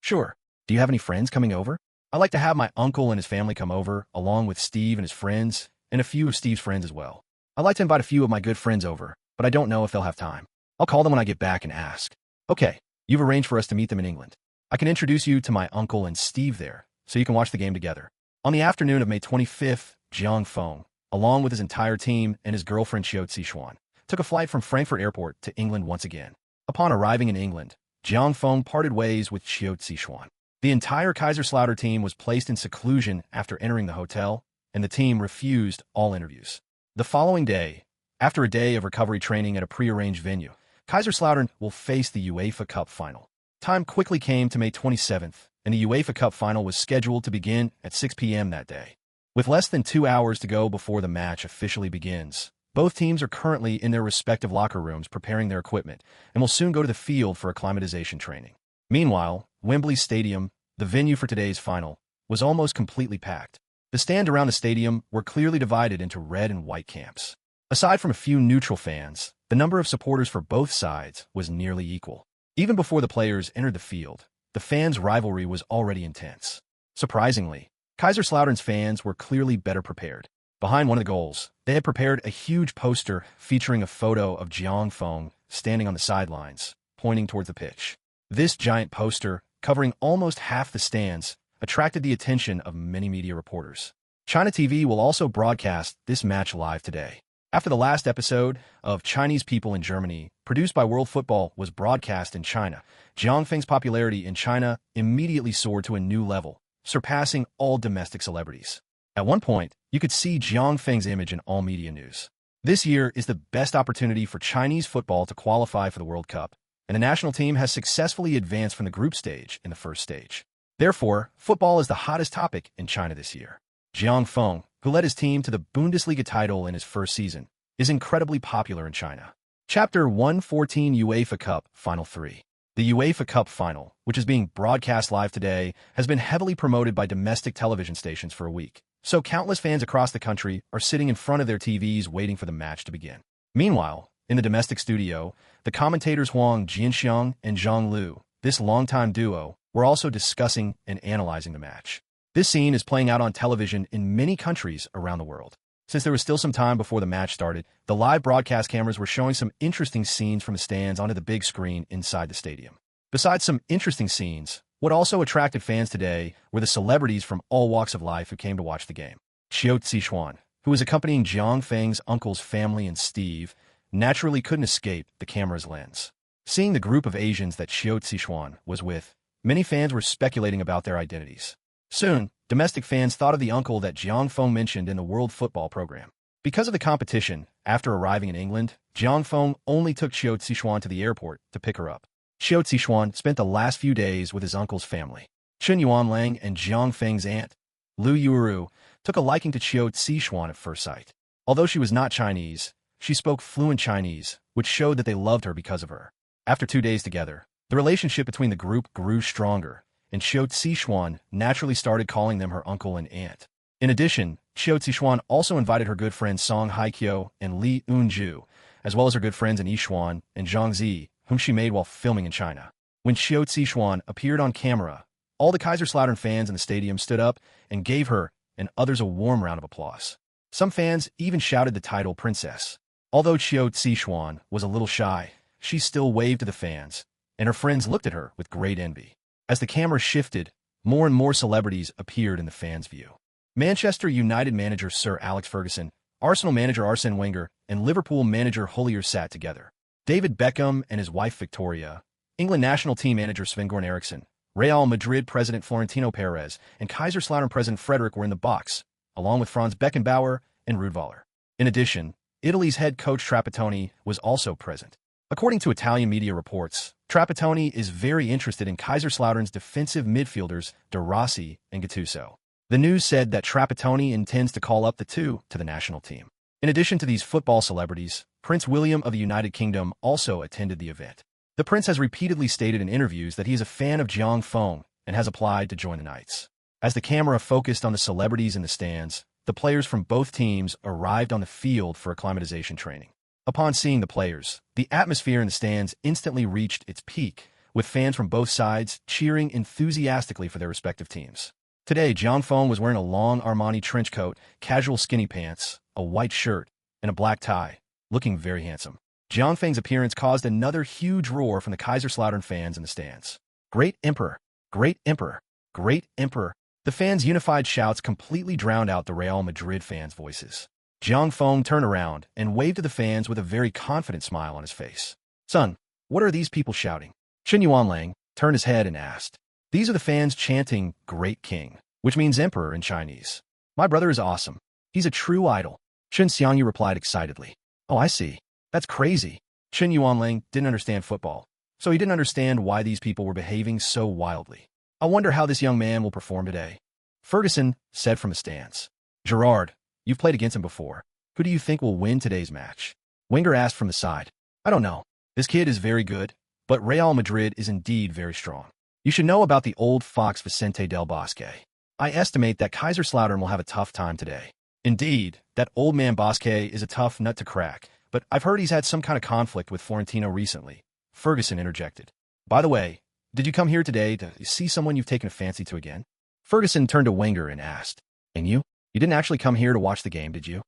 Sure. Do you have any friends coming over? I'd like to have my uncle and his family come over, along with Steve and his friends, and a few of Steve's friends as well. I'd like to invite a few of my good friends over, but I don't know if they'll have time. I'll call them when I get back and ask. Okay, you've arranged for us to meet them in England. I can introduce you to my uncle and Steve there, so you can watch the game together. On the afternoon of May 25th, Jiang Feng, along with his entire team and his girlfriend Qiu Zixuan, took a flight from Frankfurt Airport to England once again. Upon arriving in England, Jiang Feng parted ways with Qiu Zixuan. The entire Kaiserslautern team was placed in seclusion after entering the hotel, and the team refused all interviews. The following day, after a day of recovery training at a prearranged venue, Kaiserslautern will face the UEFA Cup final. Time quickly came to May 27th, and the UEFA Cup final was scheduled to begin at 6 p.m. that day. With less than 2 hours to go before the match officially begins, both teams are currently in their respective locker rooms preparing their equipment and will soon go to the field for acclimatization training. Meanwhile, Wembley Stadium, the venue for today's final, was almost completely packed. The stand around the stadium were clearly divided into red and white camps. Aside from a few neutral fans, the number of supporters for both sides was nearly equal. Even before the players entered the field, the fans' rivalry was already intense. Surprisingly, Kaiserslautern's fans were clearly better prepared. Behind one of the goals, they had prepared a huge poster featuring a photo of Jiang Feng standing on the sidelines, pointing towards the pitch. This giant poster, covering almost half the stands, attracted the attention of many media reporters. China TV will also broadcast this match live today. After the last episode of Chinese People in Germany, produced by World Football, was broadcast in China, Jiang Feng's popularity in China immediately soared to a new level, surpassing all domestic celebrities. At one point, you could see Jiang Feng's image in all media news. This year is the best opportunity for Chinese football to qualify for the World Cup, and the national team has successfully advanced from the group stage in the first stage. Therefore, football is the hottest topic in China this year. Jiang Feng, who led his team to the Bundesliga title in his first season, is incredibly popular in China. Chapter 114 UEFA Cup Final 3. The UEFA Cup Final, which is being broadcast live today, has been heavily promoted by domestic television stations for a week, so countless fans across the country are sitting in front of their TVs waiting for the match to begin. Meanwhile, in the domestic studio, the commentators Huang Jianxiang and Zhang Lu, this longtime duo, were also discussing and analyzing the match. This scene is playing out on television in many countries around the world. Since there was still some time before the match started, the live broadcast cameras were showing some interesting scenes from the stands onto the big screen inside the stadium. Besides some interesting scenes, what also attracted fans today were the celebrities from all walks of life who came to watch the game. Qiu Zixuan, who was accompanying Jiang Feng's uncle's family and Steve, naturally couldn't escape the camera's lens. Seeing the group of Asians that Qiu Zixuan was with, many fans were speculating about their identities. Soon, domestic fans thought of the uncle that Jiang Feng mentioned in the World Football program. Because of the competition, after arriving in England, Jiang Feng only took Qiu Zixuan to the airport to pick her up. Qiu Zixuan spent the last few days with his uncle's family. Chen Yuanlang and Jiang Feng's aunt, Lu Yuuru, took a liking to Qiu Zixuan at first sight. Although she was not Chinese, she spoke fluent Chinese, which showed that they loved her because of her. After 2 days together, the relationship between the group grew stronger, and Qiu Zixuan naturally started calling them her uncle and aunt. In addition, Qiu Zixuan also invited her good friends Song Haikyo and Li Eunju, as well as her good friends in Yishuan and Zhangzi, whom she made while filming in China. When Qiu Zixuan appeared on camera, all the Kaiserslautern fans in the stadium stood up and gave her and others a warm round of applause. Some fans even shouted the title princess. Although Qiu Zixuan was a little shy, she still waved to the fans, and her friends looked at her with great envy. As the camera shifted, more and more celebrities appeared in the fans' view. Manchester United manager Sir Alex Ferguson, Arsenal manager Arsene Wenger, and Liverpool manager Hollier sat together. David Beckham and his wife Victoria, England national team manager Sven-Goran Eriksson, Real Madrid president Florentino Perez, and Kaiserslautern president Frederick were in the box, along with Franz Beckenbauer and Rudvaller. In addition, Italy's head coach Trapattoni was also present. According to Italian media reports, Trapattoni is very interested in Kaiserslautern's defensive midfielders De Rossi and Gattuso. The news said that Trapattoni intends to call up the two to the national team. In addition to these football celebrities, Prince William of the United Kingdom also attended the event. The prince has repeatedly stated in interviews that he is a fan of Jiang Feng and has applied to join the Knights. As the camera focused on the celebrities in the stands, the players from both teams arrived on the field for acclimatization training. Upon seeing the players, the atmosphere in the stands instantly reached its peak, with fans from both sides cheering enthusiastically for their respective teams. Today, Jiang Feng was wearing a long Armani trench coat, casual skinny pants, a white shirt, and a black tie, looking very handsome. Jiang Feng's appearance caused another huge roar from the Kaiserslautern fans in the stands. Great Emperor! Great Emperor! Great Emperor! The fans' unified shouts completely drowned out the Real Madrid fans' voices. Jiang Feng turned around and waved to the fans with a very confident smile on his face. Son, what are these people shouting? Chen Yuanlang turned his head and asked. These are the fans chanting Great King, which means Emperor in Chinese. My brother is awesome. He's a true idol. Chen Xiangyu replied excitedly. Oh, I see. That's crazy. Chen Yuanlang didn't understand football, so he didn't understand why these people were behaving so wildly. I wonder how this young man will perform today. Ferguson said from the stands. Gerard, you've played against him before. Who do you think will win today's match? Wenger asked from the side. I don't know. This kid is very good, but Real Madrid is indeed very strong. You should know about the old fox Vicente del Bosque. I estimate that Kaiserslautern will have a tough time today. Indeed, that old man Bosque is a tough nut to crack, but I've heard he's had some kind of conflict with Florentino recently. Ferguson interjected. By the way, did you come here today to see someone you've taken a fancy to again? Ferguson turned to Wenger and asked. And you? You didn't actually come here to watch the game, did you?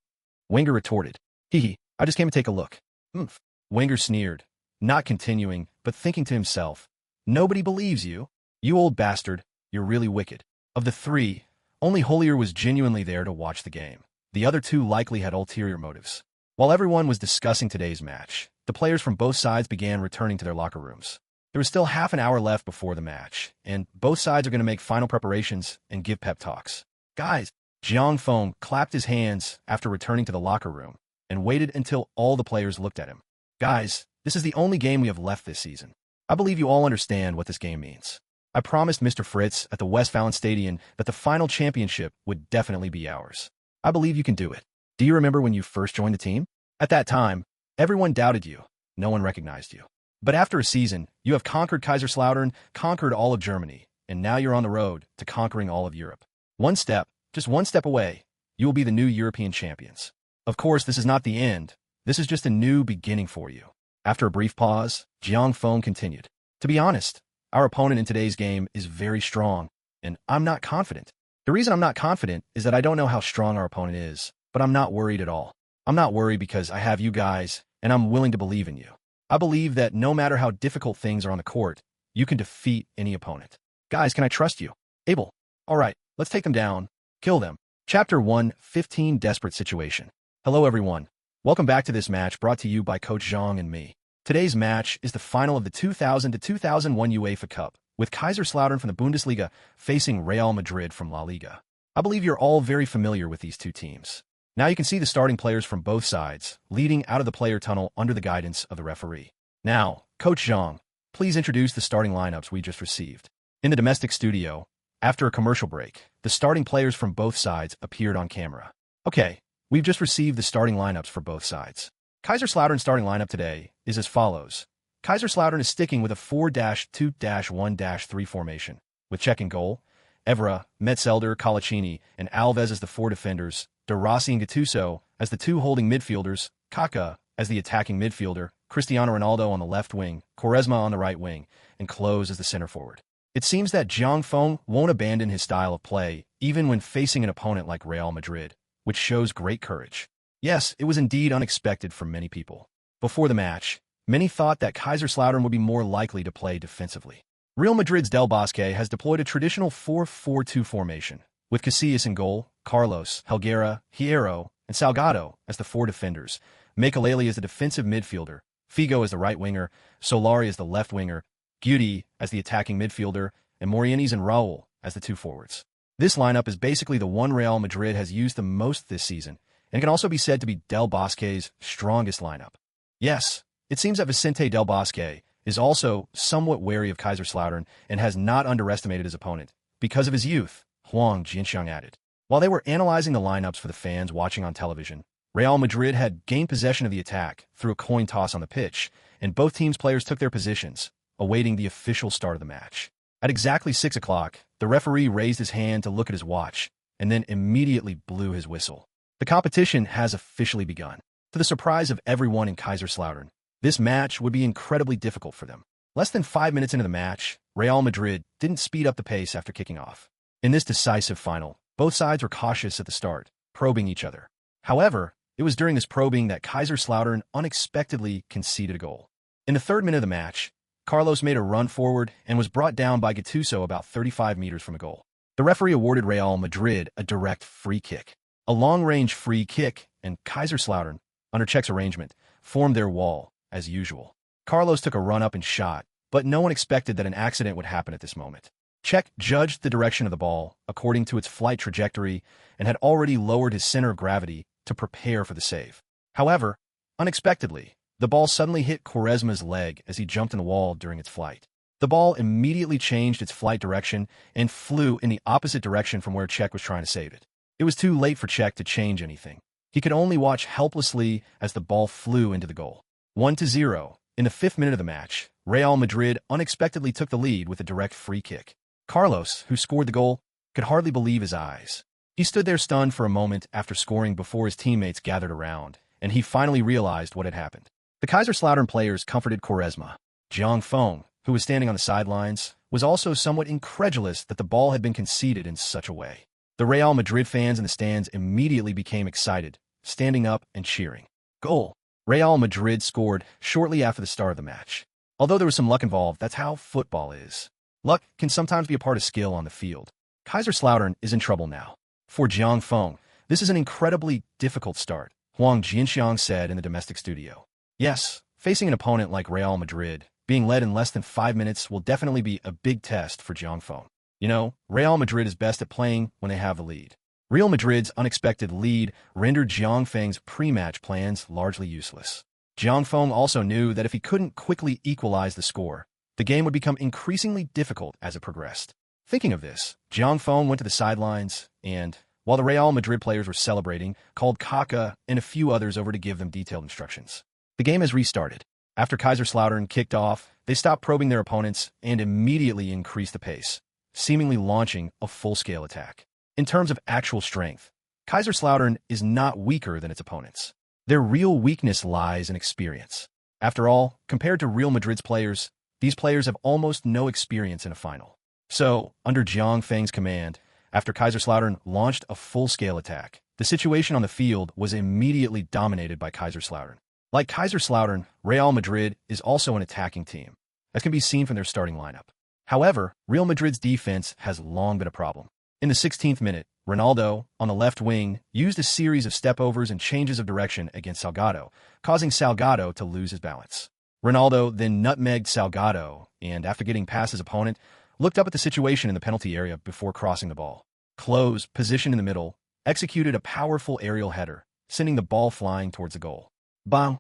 Wenger retorted. Hee, I just came to take a look. Oomph. Wenger sneered, not continuing, but thinking to himself. Nobody believes you. You old bastard, you're really wicked. Of the three, only Holier was genuinely there to watch the game. The other two likely had ulterior motives. While everyone was discussing today's match, the players from both sides began returning to their locker rooms. There was still half an hour left before the match, and both sides are going to make final preparations and give pep talks. Guys, Jiang Feng clapped his hands after returning to the locker room and waited until all the players looked at him. Guys, this is the only game we have left this season. I believe you all understand what this game means. I promised Mr. Fritz at the Westfalen Stadion that the final championship would definitely be ours. I believe you can do it. Do you remember when you first joined the team? At that time, everyone doubted you. No one recognized you. But after a season, you have conquered Kaiserslautern, conquered all of Germany, and now you're on the road to conquering all of Europe. One step, just one step away, you will be the new European champions. Of course, this is not the end. This is just a new beginning for you. After a brief pause, Jiang Feng continued. To be honest, our opponent in today's game is very strong, and I'm not confident. The reason I'm not confident is that I don't know how strong our opponent is, but I'm not worried at all. I'm not worried because I have you guys, and I'm willing to believe in you. I believe that no matter how difficult things are on the court, you can defeat any opponent. Guys, can I trust you? Abel. All right, let's take them down. Kill them. Chapter 1, 15 Desperate Situation. Hello everyone. Welcome back to this match brought to you by Coach Zhang and me. Today's match is the final of the 2000-2001 UEFA Cup, with Kaiserslautern from the Bundesliga facing Real Madrid from La Liga. I believe you're all very familiar with these two teams. Now you can see the starting players from both sides, leading out of the player tunnel under the guidance of the referee. Now, Coach Zhang, please introduce the starting lineups we just received. In the domestic studio, after a commercial break, the starting players from both sides appeared on camera. Okay, we've just received the starting lineups for both sides. Kaiserslautern's starting lineup today is as follows. Kaiserslautern is sticking with a 4-2-1-3 formation, with Cech in goal, Evra, Metzelder, Colaccini, and Alves as the four defenders, De Rossi and Gattuso as the two holding midfielders, Kaká as the attacking midfielder, Cristiano Ronaldo on the left wing, Quaresma on the right wing, and Klose as the center forward. It seems that Jiang Feng won't abandon his style of play, even when facing an opponent like Real Madrid, which shows great courage. Yes, it was indeed unexpected for many people. Before the match, many thought that Kaiserslautern would be more likely to play defensively. Real Madrid's Del Bosque has deployed a traditional 4-4-2 formation, with Casillas in goal, Carlos, Helguera, Hierro, and Salgado as the four defenders, Makelele as the defensive midfielder, Figo as the right winger, Solari as the left winger, Guti as the attacking midfielder, and Morientes and Raul as the two forwards. This lineup is basically the one Real Madrid has used the most this season, and can also be said to be Del Bosque's strongest lineup. Yes, it seems that Vicente Del Bosque is also somewhat wary of Kaiserslautern and has not underestimated his opponent. Because of his youth, Huang Jinxiang added. While they were analyzing the lineups for the fans watching on television, Real Madrid had gained possession of the attack through a coin toss on the pitch, and both teams' players took their positions, awaiting the official start of the match. At exactly 6 o'clock, the referee raised his hand to look at his watch, and then immediately blew his whistle. The competition has officially begun. To the surprise of everyone in Kaiserslautern, this match would be incredibly difficult for them. Less than 5 minutes into the match, Real Madrid didn't speed up the pace after kicking off. In this decisive final, both sides were cautious at the start, probing each other. However, it was during this probing that Kaiserslautern unexpectedly conceded a goal. In the 3rd minute of the match, Carlos made a run forward and was brought down by Gattuso about 35 meters from a goal. The referee awarded Real Madrid a direct free kick. A long-range free kick, and Kaiserslautern, under Czech's arrangement, formed their wall, as usual. Carlos took a run up and shot, but no one expected that an accident would happen at this moment. Czech judged the direction of the ball according to its flight trajectory and had already lowered his center of gravity to prepare for the save. However, unexpectedly, the ball suddenly hit Quaresma's leg as he jumped in the wall during its flight. The ball immediately changed its flight direction and flew in the opposite direction from where Czech was trying to save it. It was too late for Czech to change anything. He could only watch helplessly as the ball flew into the goal. 1-0. In the 5th minute of the match, Real Madrid unexpectedly took the lead with a direct free kick. Carlos, who scored the goal, could hardly believe his eyes. He stood there stunned for a moment after scoring before his teammates gathered around, and he finally realized what had happened. The Kaiserslautern players comforted Quaresma. Jiang Feng, who was standing on the sidelines, was also somewhat incredulous that the ball had been conceded in such a way. The Real Madrid fans in the stands immediately became excited, standing up and cheering. Goal! Real Madrid scored shortly after the start of the match. Although there was some luck involved, that's how football is. Luck can sometimes be a part of skill on the field. Kaiserslautern is in trouble now. For Jiang Feng, this is an incredibly difficult start, Huang Jianxiang said in the domestic studio. Yes, facing an opponent like Real Madrid, being led in less than 5 minutes will definitely be a big test for Jiang Feng. You know, Real Madrid is best at playing when they have the lead. Real Madrid's unexpected lead rendered Jiang Feng's pre-match plans largely useless. Jiang Feng also knew that if he couldn't quickly equalize the score, the game would become increasingly difficult as it progressed. Thinking of this, Jiang Feng went to the sidelines and, while the Real Madrid players were celebrating, called Kaká and a few others over to give them detailed instructions. The game has restarted. After Kaiserslautern kicked off, they stopped probing their opponents and immediately increased the pace, seemingly launching a full-scale attack. In terms of actual strength, Kaiserslautern is not weaker than its opponents. Their real weakness lies in experience. After all, compared to Real Madrid's players, these players have almost no experience in a final. So, under Jiang Feng's command, after Kaiserslautern launched a full-scale attack, the situation on the field was immediately dominated by Kaiserslautern. Like Kaiserslautern, Real Madrid is also an attacking team, as can be seen from their starting lineup. However, Real Madrid's defense has long been a problem. In the 16th minute, Ronaldo, on the left wing, used a series of step-overs and changes of direction against Salgado, causing Salgado to lose his balance. Ronaldo then nutmegged Salgado and, after getting past his opponent, looked up at the situation in the penalty area before crossing the ball. Klose, positioned in the middle, executed a powerful aerial header, sending the ball flying towards the goal. Bang!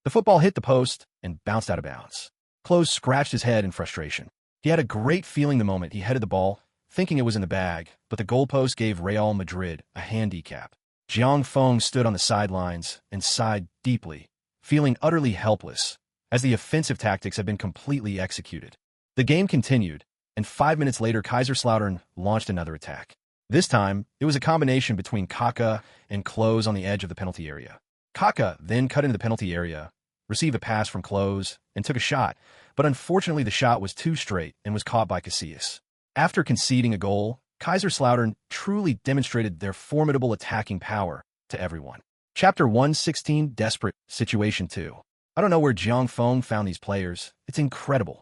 The football hit the post and bounced out of bounds. Klose scratched his head in frustration. He had a great feeling the moment he headed the ball, thinking it was in the bag, but the goalpost gave Real Madrid a handicap. Jiang Feng stood on the sidelines and sighed deeply, feeling utterly helpless, as the offensive tactics had been completely executed. The game continued, and 5 minutes later Kaiserslautern launched another attack. This time, it was a combination between Kaká and Klose on the edge of the penalty area. Kaká then cut into the penalty area, received a pass from Klose, and took a shot, but unfortunately the shot was too straight and was caught by Casillas. After conceding a goal, Kaiserslautern truly demonstrated their formidable attacking power to everyone. Chapter 116, Desperate Situation 2. I don't know where Jiang Feng found these players. It's incredible.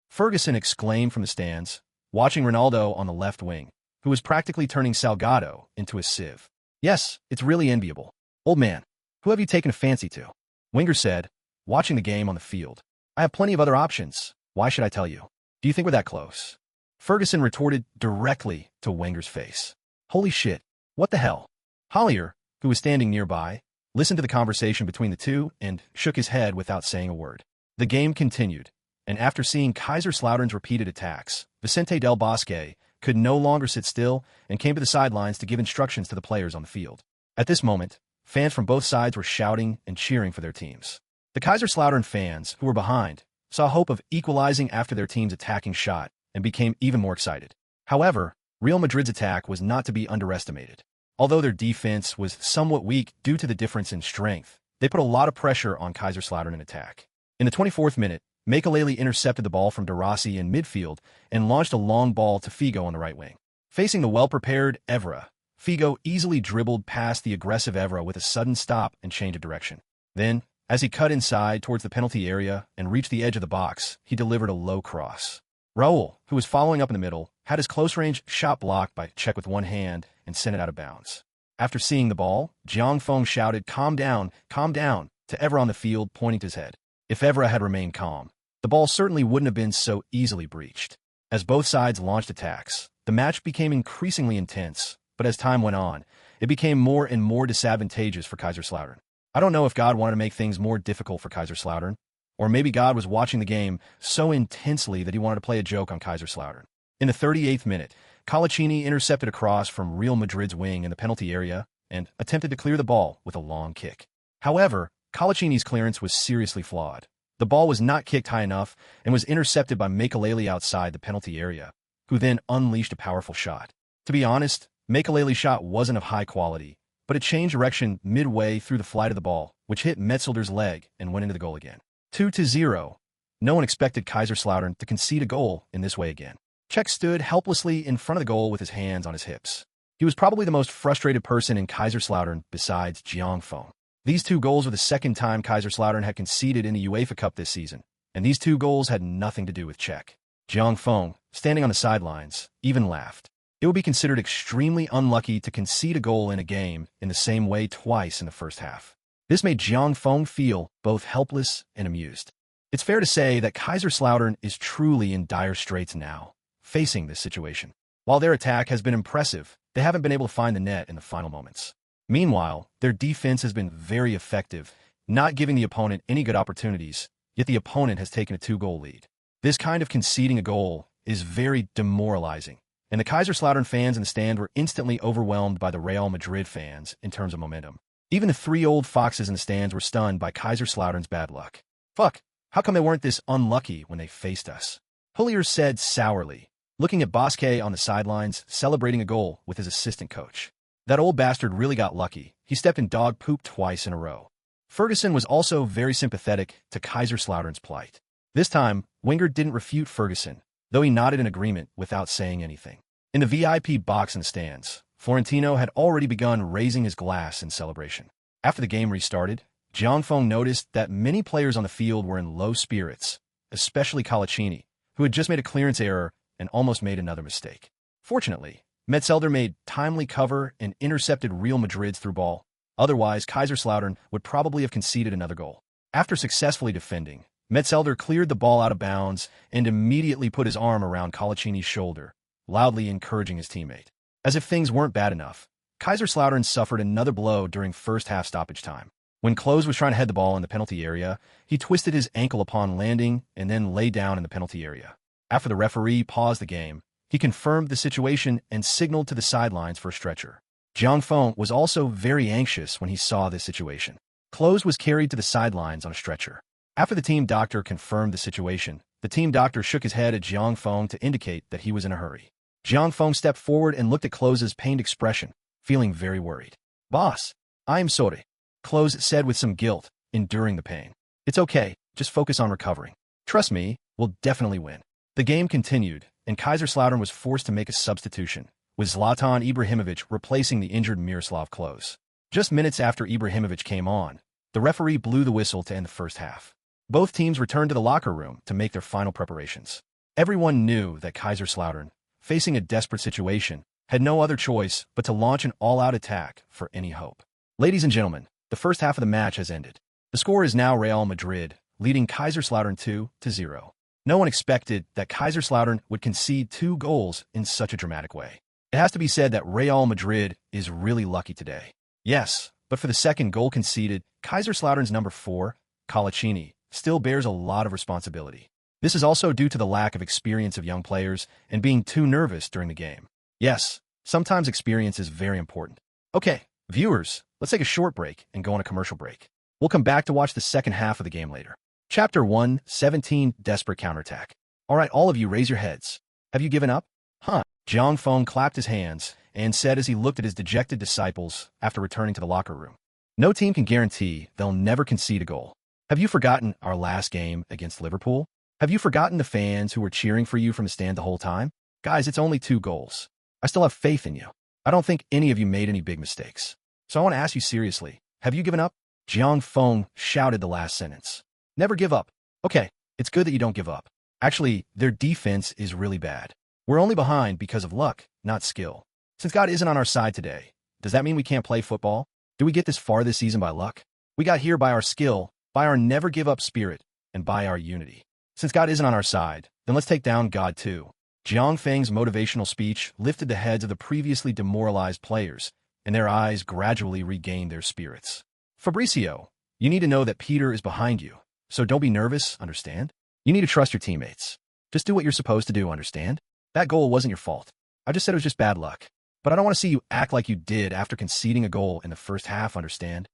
Ferguson exclaimed from the stands, watching Ronaldo on the left wing, who was practically turning Salgado into a sieve. Yes, it's really enviable. Old man, who have you taken a fancy to? Wenger said, watching the game on the field. I have plenty of other options. Why should I tell you? Do you think we're that close? Ferguson retorted directly to Wenger's face. Holy shit, what the hell? Hollier, who was standing nearby, listened to the conversation between the two and shook his head without saying a word. The game continued, and after seeing Kaiserslautern's repeated attacks, Vicente Del Bosque could no longer sit still and came to the sidelines to give instructions to the players on the field. At this moment, fans from both sides were shouting and cheering for their teams. The Kaiserslautern fans, who were behind, saw hope of equalizing after their team's attacking shot and became even more excited. However, Real Madrid's attack was not to be underestimated. Although their defense was somewhat weak due to the difference in strength, they put a lot of pressure on Kaiserslautern in attack. In the 24th minute, Makelele intercepted the ball from De Rossi in midfield and launched a long ball to Figo on the right wing. Facing the well-prepared Evra, Figo easily dribbled past the aggressive Evra with a sudden stop and change of direction. Then, as he cut inside towards the penalty area and reached the edge of the box, he delivered a low cross. Raul, who was following up in the middle, had his close-range shot blocked by Cech with one hand and sent it out of bounds. After seeing the ball, Jiang Feng shouted, calm down, to Evra on the field, pointing to his head. If Evra had remained calm, the ball certainly wouldn't have been so easily breached. As both sides launched attacks, the match became increasingly intense, but as time went on, it became more and more disadvantageous for Kaiserslautern. I don't know if God wanted to make things more difficult for Kaiserslautern, or maybe God was watching the game so intensely that he wanted to play a joke on Kaiserslautern. In the 38th minute, Colaccini intercepted a cross from Real Madrid's wing in the penalty area and attempted to clear the ball with a long kick. However, Colaccini's clearance was seriously flawed. The ball was not kicked high enough and was intercepted by Makelele outside the penalty area, who then unleashed a powerful shot. To be honest, Makelele's shot wasn't of high quality, but it changed direction midway through the flight of the ball, which hit Metzelder's leg and went into the goal again. 2-0. No one expected Kaiserslautern to concede a goal in this way again. Cech stood helplessly in front of the goal with his hands on his hips. He was probably the most frustrated person in Kaiserslautern besides Jiang Feng. These two goals were the second time Kaiserslautern had conceded in the UEFA Cup this season, and these two goals had nothing to do with Cech. Jiang Feng, standing on the sidelines, even laughed. It would be considered extremely unlucky to concede a goal in a game in the same way twice in the first half. This made Jiang Feng feel both helpless and amused. It's fair to say that Kaiserslautern is truly in dire straits now, facing this situation. While their attack has been impressive, they haven't been able to find the net in the final moments. Meanwhile, their defense has been very effective, not giving the opponent any good opportunities, yet the opponent has taken a 2-goal lead. This kind of conceding a goal is very demoralizing, and the Kaiserslautern fans in the stand were instantly overwhelmed by the Real Madrid fans in terms of momentum. Even the 3 old foxes in the stands were stunned by Kaiserslautern's bad luck. Fuck, how come they weren't this unlucky when they faced us? Hullier said sourly, looking at Bosque on the sidelines, celebrating a goal with his assistant coach. That old bastard really got lucky. He stepped in dog poop twice in a row. Ferguson was also very sympathetic to Kaiserslautern's plight. This time, Wenger didn't refute Ferguson, though he nodded in agreement without saying anything. In the VIP box in the stands, Florentino had already begun raising his glass in celebration. After the game restarted, Jiang Feng noticed that many players on the field were in low spirits, especially Colaccini, who had just made a clearance error and almost made another mistake. Fortunately, Metzelder made timely cover and intercepted Real Madrid's through ball. Otherwise, Kaiserslautern would probably have conceded another goal. After successfully defending, Metzelder cleared the ball out of bounds and immediately put his arm around Colaccini's shoulder, loudly encouraging his teammate. As if things weren't bad enough, Kaiserslautern suffered another blow during first-half stoppage time. When Klose was trying to head the ball in the penalty area, he twisted his ankle upon landing and then lay down in the penalty area. After the referee paused the game, he confirmed the situation and signaled to the sidelines for a stretcher. Jiang Feng was also very anxious when he saw this situation. Klose was carried to the sidelines on a stretcher. After the team doctor confirmed the situation, the team doctor shook his head at Jiang Feng to indicate that he was in a hurry. Jiang Feng stepped forward and looked at Klose's pained expression, feeling very worried. "Boss, I am sorry," Klose said with some guilt, enduring the pain. "It's okay, just focus on recovering. Trust me, we'll definitely win." The game continued, and Kaiserslautern was forced to make a substitution, with Zlatan Ibrahimovic replacing the injured Miroslav Klose. Just minutes after Ibrahimovic came on, the referee blew the whistle to end the first half. Both teams returned to the locker room to make their final preparations. Everyone knew that Kaiserslautern, facing a desperate situation, had no other choice but to launch an all-out attack for any hope. Ladies and gentlemen, the first half of the match has ended. The score is now Real Madrid, leading Kaiserslautern 2-0. No one expected that Kaiserslautern would concede 2 goals in such a dramatic way. It has to be said that Real Madrid is really lucky today. Yes, but for the second goal conceded, Kaiserslautern's number 4, Colaccini, still bears a lot of responsibility. This is also due to the lack of experience of young players and being too nervous during the game. Yes, sometimes experience is very important. Okay, viewers, let's take a short break and go on a commercial break. We'll come back to watch the second half of the game later. Chapter 1, 17, Desperate Counterattack. Alright, all of you raise your heads. Have you given up? Huh. Jiang Feng clapped his hands and said as he looked at his dejected disciples after returning to the locker room. No team can guarantee they'll never concede a goal. Have you forgotten our last game against Liverpool? Have you forgotten the fans who were cheering for you from the stand the whole time? Guys, it's only 2 goals. I still have faith in you. I don't think any of you made any big mistakes. So I want to ask you seriously, have you given up? Jiang Feng shouted the last sentence. Never give up. Okay, it's good that you don't give up. Actually, their defense is really bad. We're only behind because of luck, not skill. Since God isn't on our side today, does that mean we can't play football? Do we get this far this season by luck? We got here by our skill, by our never-give-up spirit, and by our unity. Since God isn't on our side, then let's take down God too. Jiang Feng's motivational speech lifted the heads of the previously demoralized players, and their eyes gradually regained their spirits. Fabricio, you need to know that Peter is behind you, so don't be nervous, understand? You need to trust your teammates. Just do what you're supposed to do, understand? That goal wasn't your fault. I just said it was just bad luck. But I don't want to see you act like you did after conceding a goal in the first half, understand?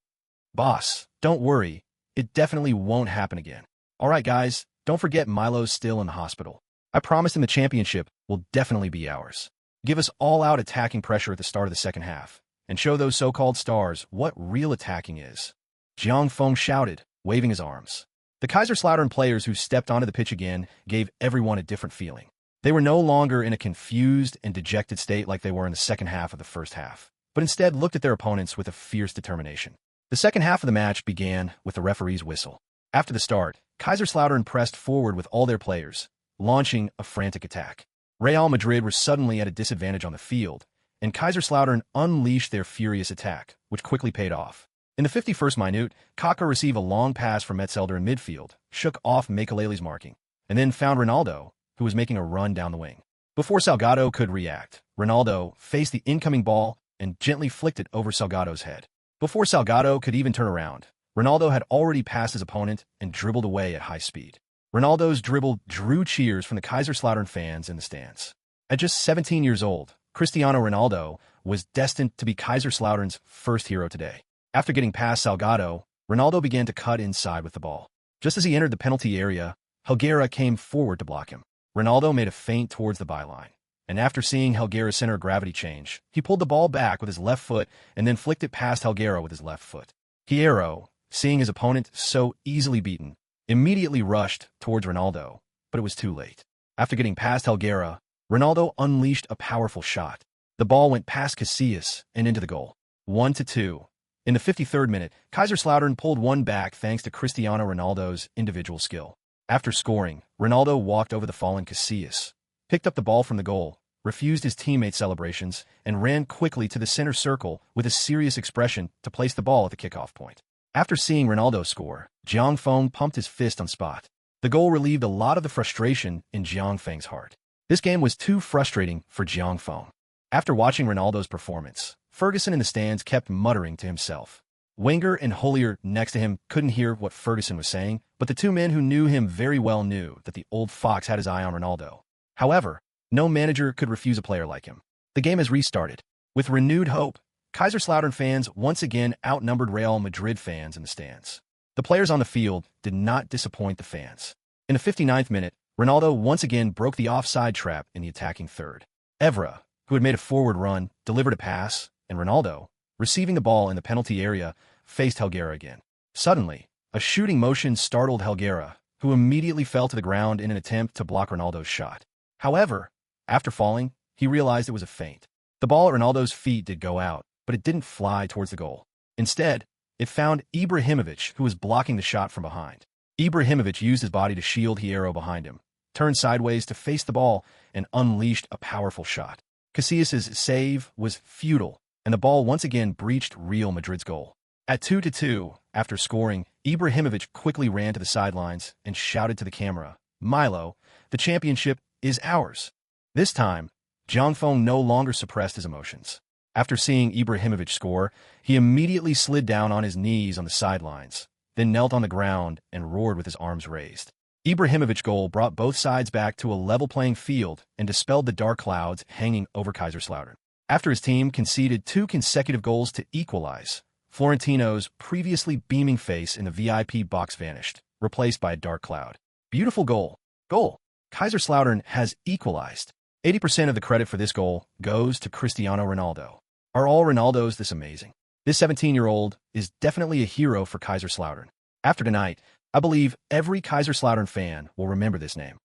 Boss, don't worry. It definitely won't happen again. All right, guys, don't forget Milo's still in the hospital. I promised him the championship will definitely be ours. Give us all-out attacking pressure at the start of the second half, and show those so-called stars what real attacking is. Jiang Feng shouted, waving his arms. The Kaiserslautern players who stepped onto the pitch again gave everyone a different feeling. They were no longer in a confused and dejected state like they were in the second half of the first half, but instead looked at their opponents with a fierce determination. The second half of the match began with the referee's whistle. After the start, Kaiserslautern pressed forward with all their players, launching a frantic attack. Real Madrid were suddenly at a disadvantage on the field, and Kaiserslautern unleashed their furious attack, which quickly paid off. In the 51st minute, Kaká received a long pass from Metzelder in midfield, shook off Makelele's marking, and then found Ronaldo, who was making a run down the wing. Before Salgado could react, Ronaldo faced the incoming ball and gently flicked it over Salgado's head. Before Salgado could even turn around, Ronaldo had already passed his opponent and dribbled away at high speed. Ronaldo's dribble drew cheers from the Kaiserslautern fans in the stands. At just 17 years old, Cristiano Ronaldo was destined to be Kaiserslautern's first hero today. After getting past Salgado, Ronaldo began to cut inside with the ball. Just as he entered the penalty area, Helguera came forward to block him. Ronaldo made a feint towards the byline, and after seeing Helguera's center of gravity change, he pulled the ball back with his left foot and then flicked it past Helguera with his left foot. Hierro, seeing his opponent so easily beaten, immediately rushed towards Ronaldo, but it was too late. After getting past Helguera, Ronaldo unleashed a powerful shot. The ball went past Casillas and into the goal. 1-2. In the 53rd minute, Kaiserslautern pulled one back thanks to Cristiano Ronaldo's individual skill. After scoring, Ronaldo walked over the fallen Casillas, picked up the ball from the goal, refused his teammates' celebrations, and ran quickly to the center circle with a serious expression to place the ball at the kickoff point. After seeing Ronaldo score, Jiang Feng pumped his fist on spot. The goal relieved a lot of the frustration in Jiang Feng's heart. This game was too frustrating for Jiang Feng. After watching Ronaldo's performance, Ferguson in the stands kept muttering to himself. Wenger and Hollier next to him couldn't hear what Ferguson was saying, but the two men who knew him very well knew that the old fox had his eye on Ronaldo. However, no manager could refuse a player like him. The game has restarted. With renewed hope, Kaiserslautern fans once again outnumbered Real Madrid fans in the stands. The players on the field did not disappoint the fans. In the 59th minute, Ronaldo once again broke the offside trap in the attacking third. Evra, who had made a forward run, delivered a pass, and Ronaldo, receiving the ball in the penalty area, faced Helguera again. Suddenly, a shooting motion startled Helguera, who immediately fell to the ground in an attempt to block Ronaldo's shot. However, after falling, he realized it was a feint. The ball at Ronaldo's feet did go out, but it didn't fly towards the goal. Instead, it found Ibrahimovic, who was blocking the shot from behind. Ibrahimovic used his body to shield Hierro behind him, turned sideways to face the ball, and unleashed a powerful shot. Casillas' save was futile, and the ball once again breached Real Madrid's goal. At 2-2, after scoring, Ibrahimovic quickly ran to the sidelines and shouted to the camera, "Milo, the championship is ours." This time, Jiang Feng no longer suppressed his emotions. After seeing Ibrahimovic score, he immediately slid down on his knees on the sidelines, then knelt on the ground and roared with his arms raised. Ibrahimovic's goal brought both sides back to a level playing field and dispelled the dark clouds hanging over Kaiserslautern. After his team conceded 2 consecutive goals to equalize, Florentino's previously beaming face in the VIP box vanished, replaced by a dark cloud. Beautiful goal. Goal. Kaiserslautern has equalized. 80% of the credit for this goal goes to Cristiano Ronaldo. Are all Ronaldos this amazing? This 17-year-old is definitely a hero for Kaiserslautern. After tonight, I believe every Kaiserslautern fan will remember this name.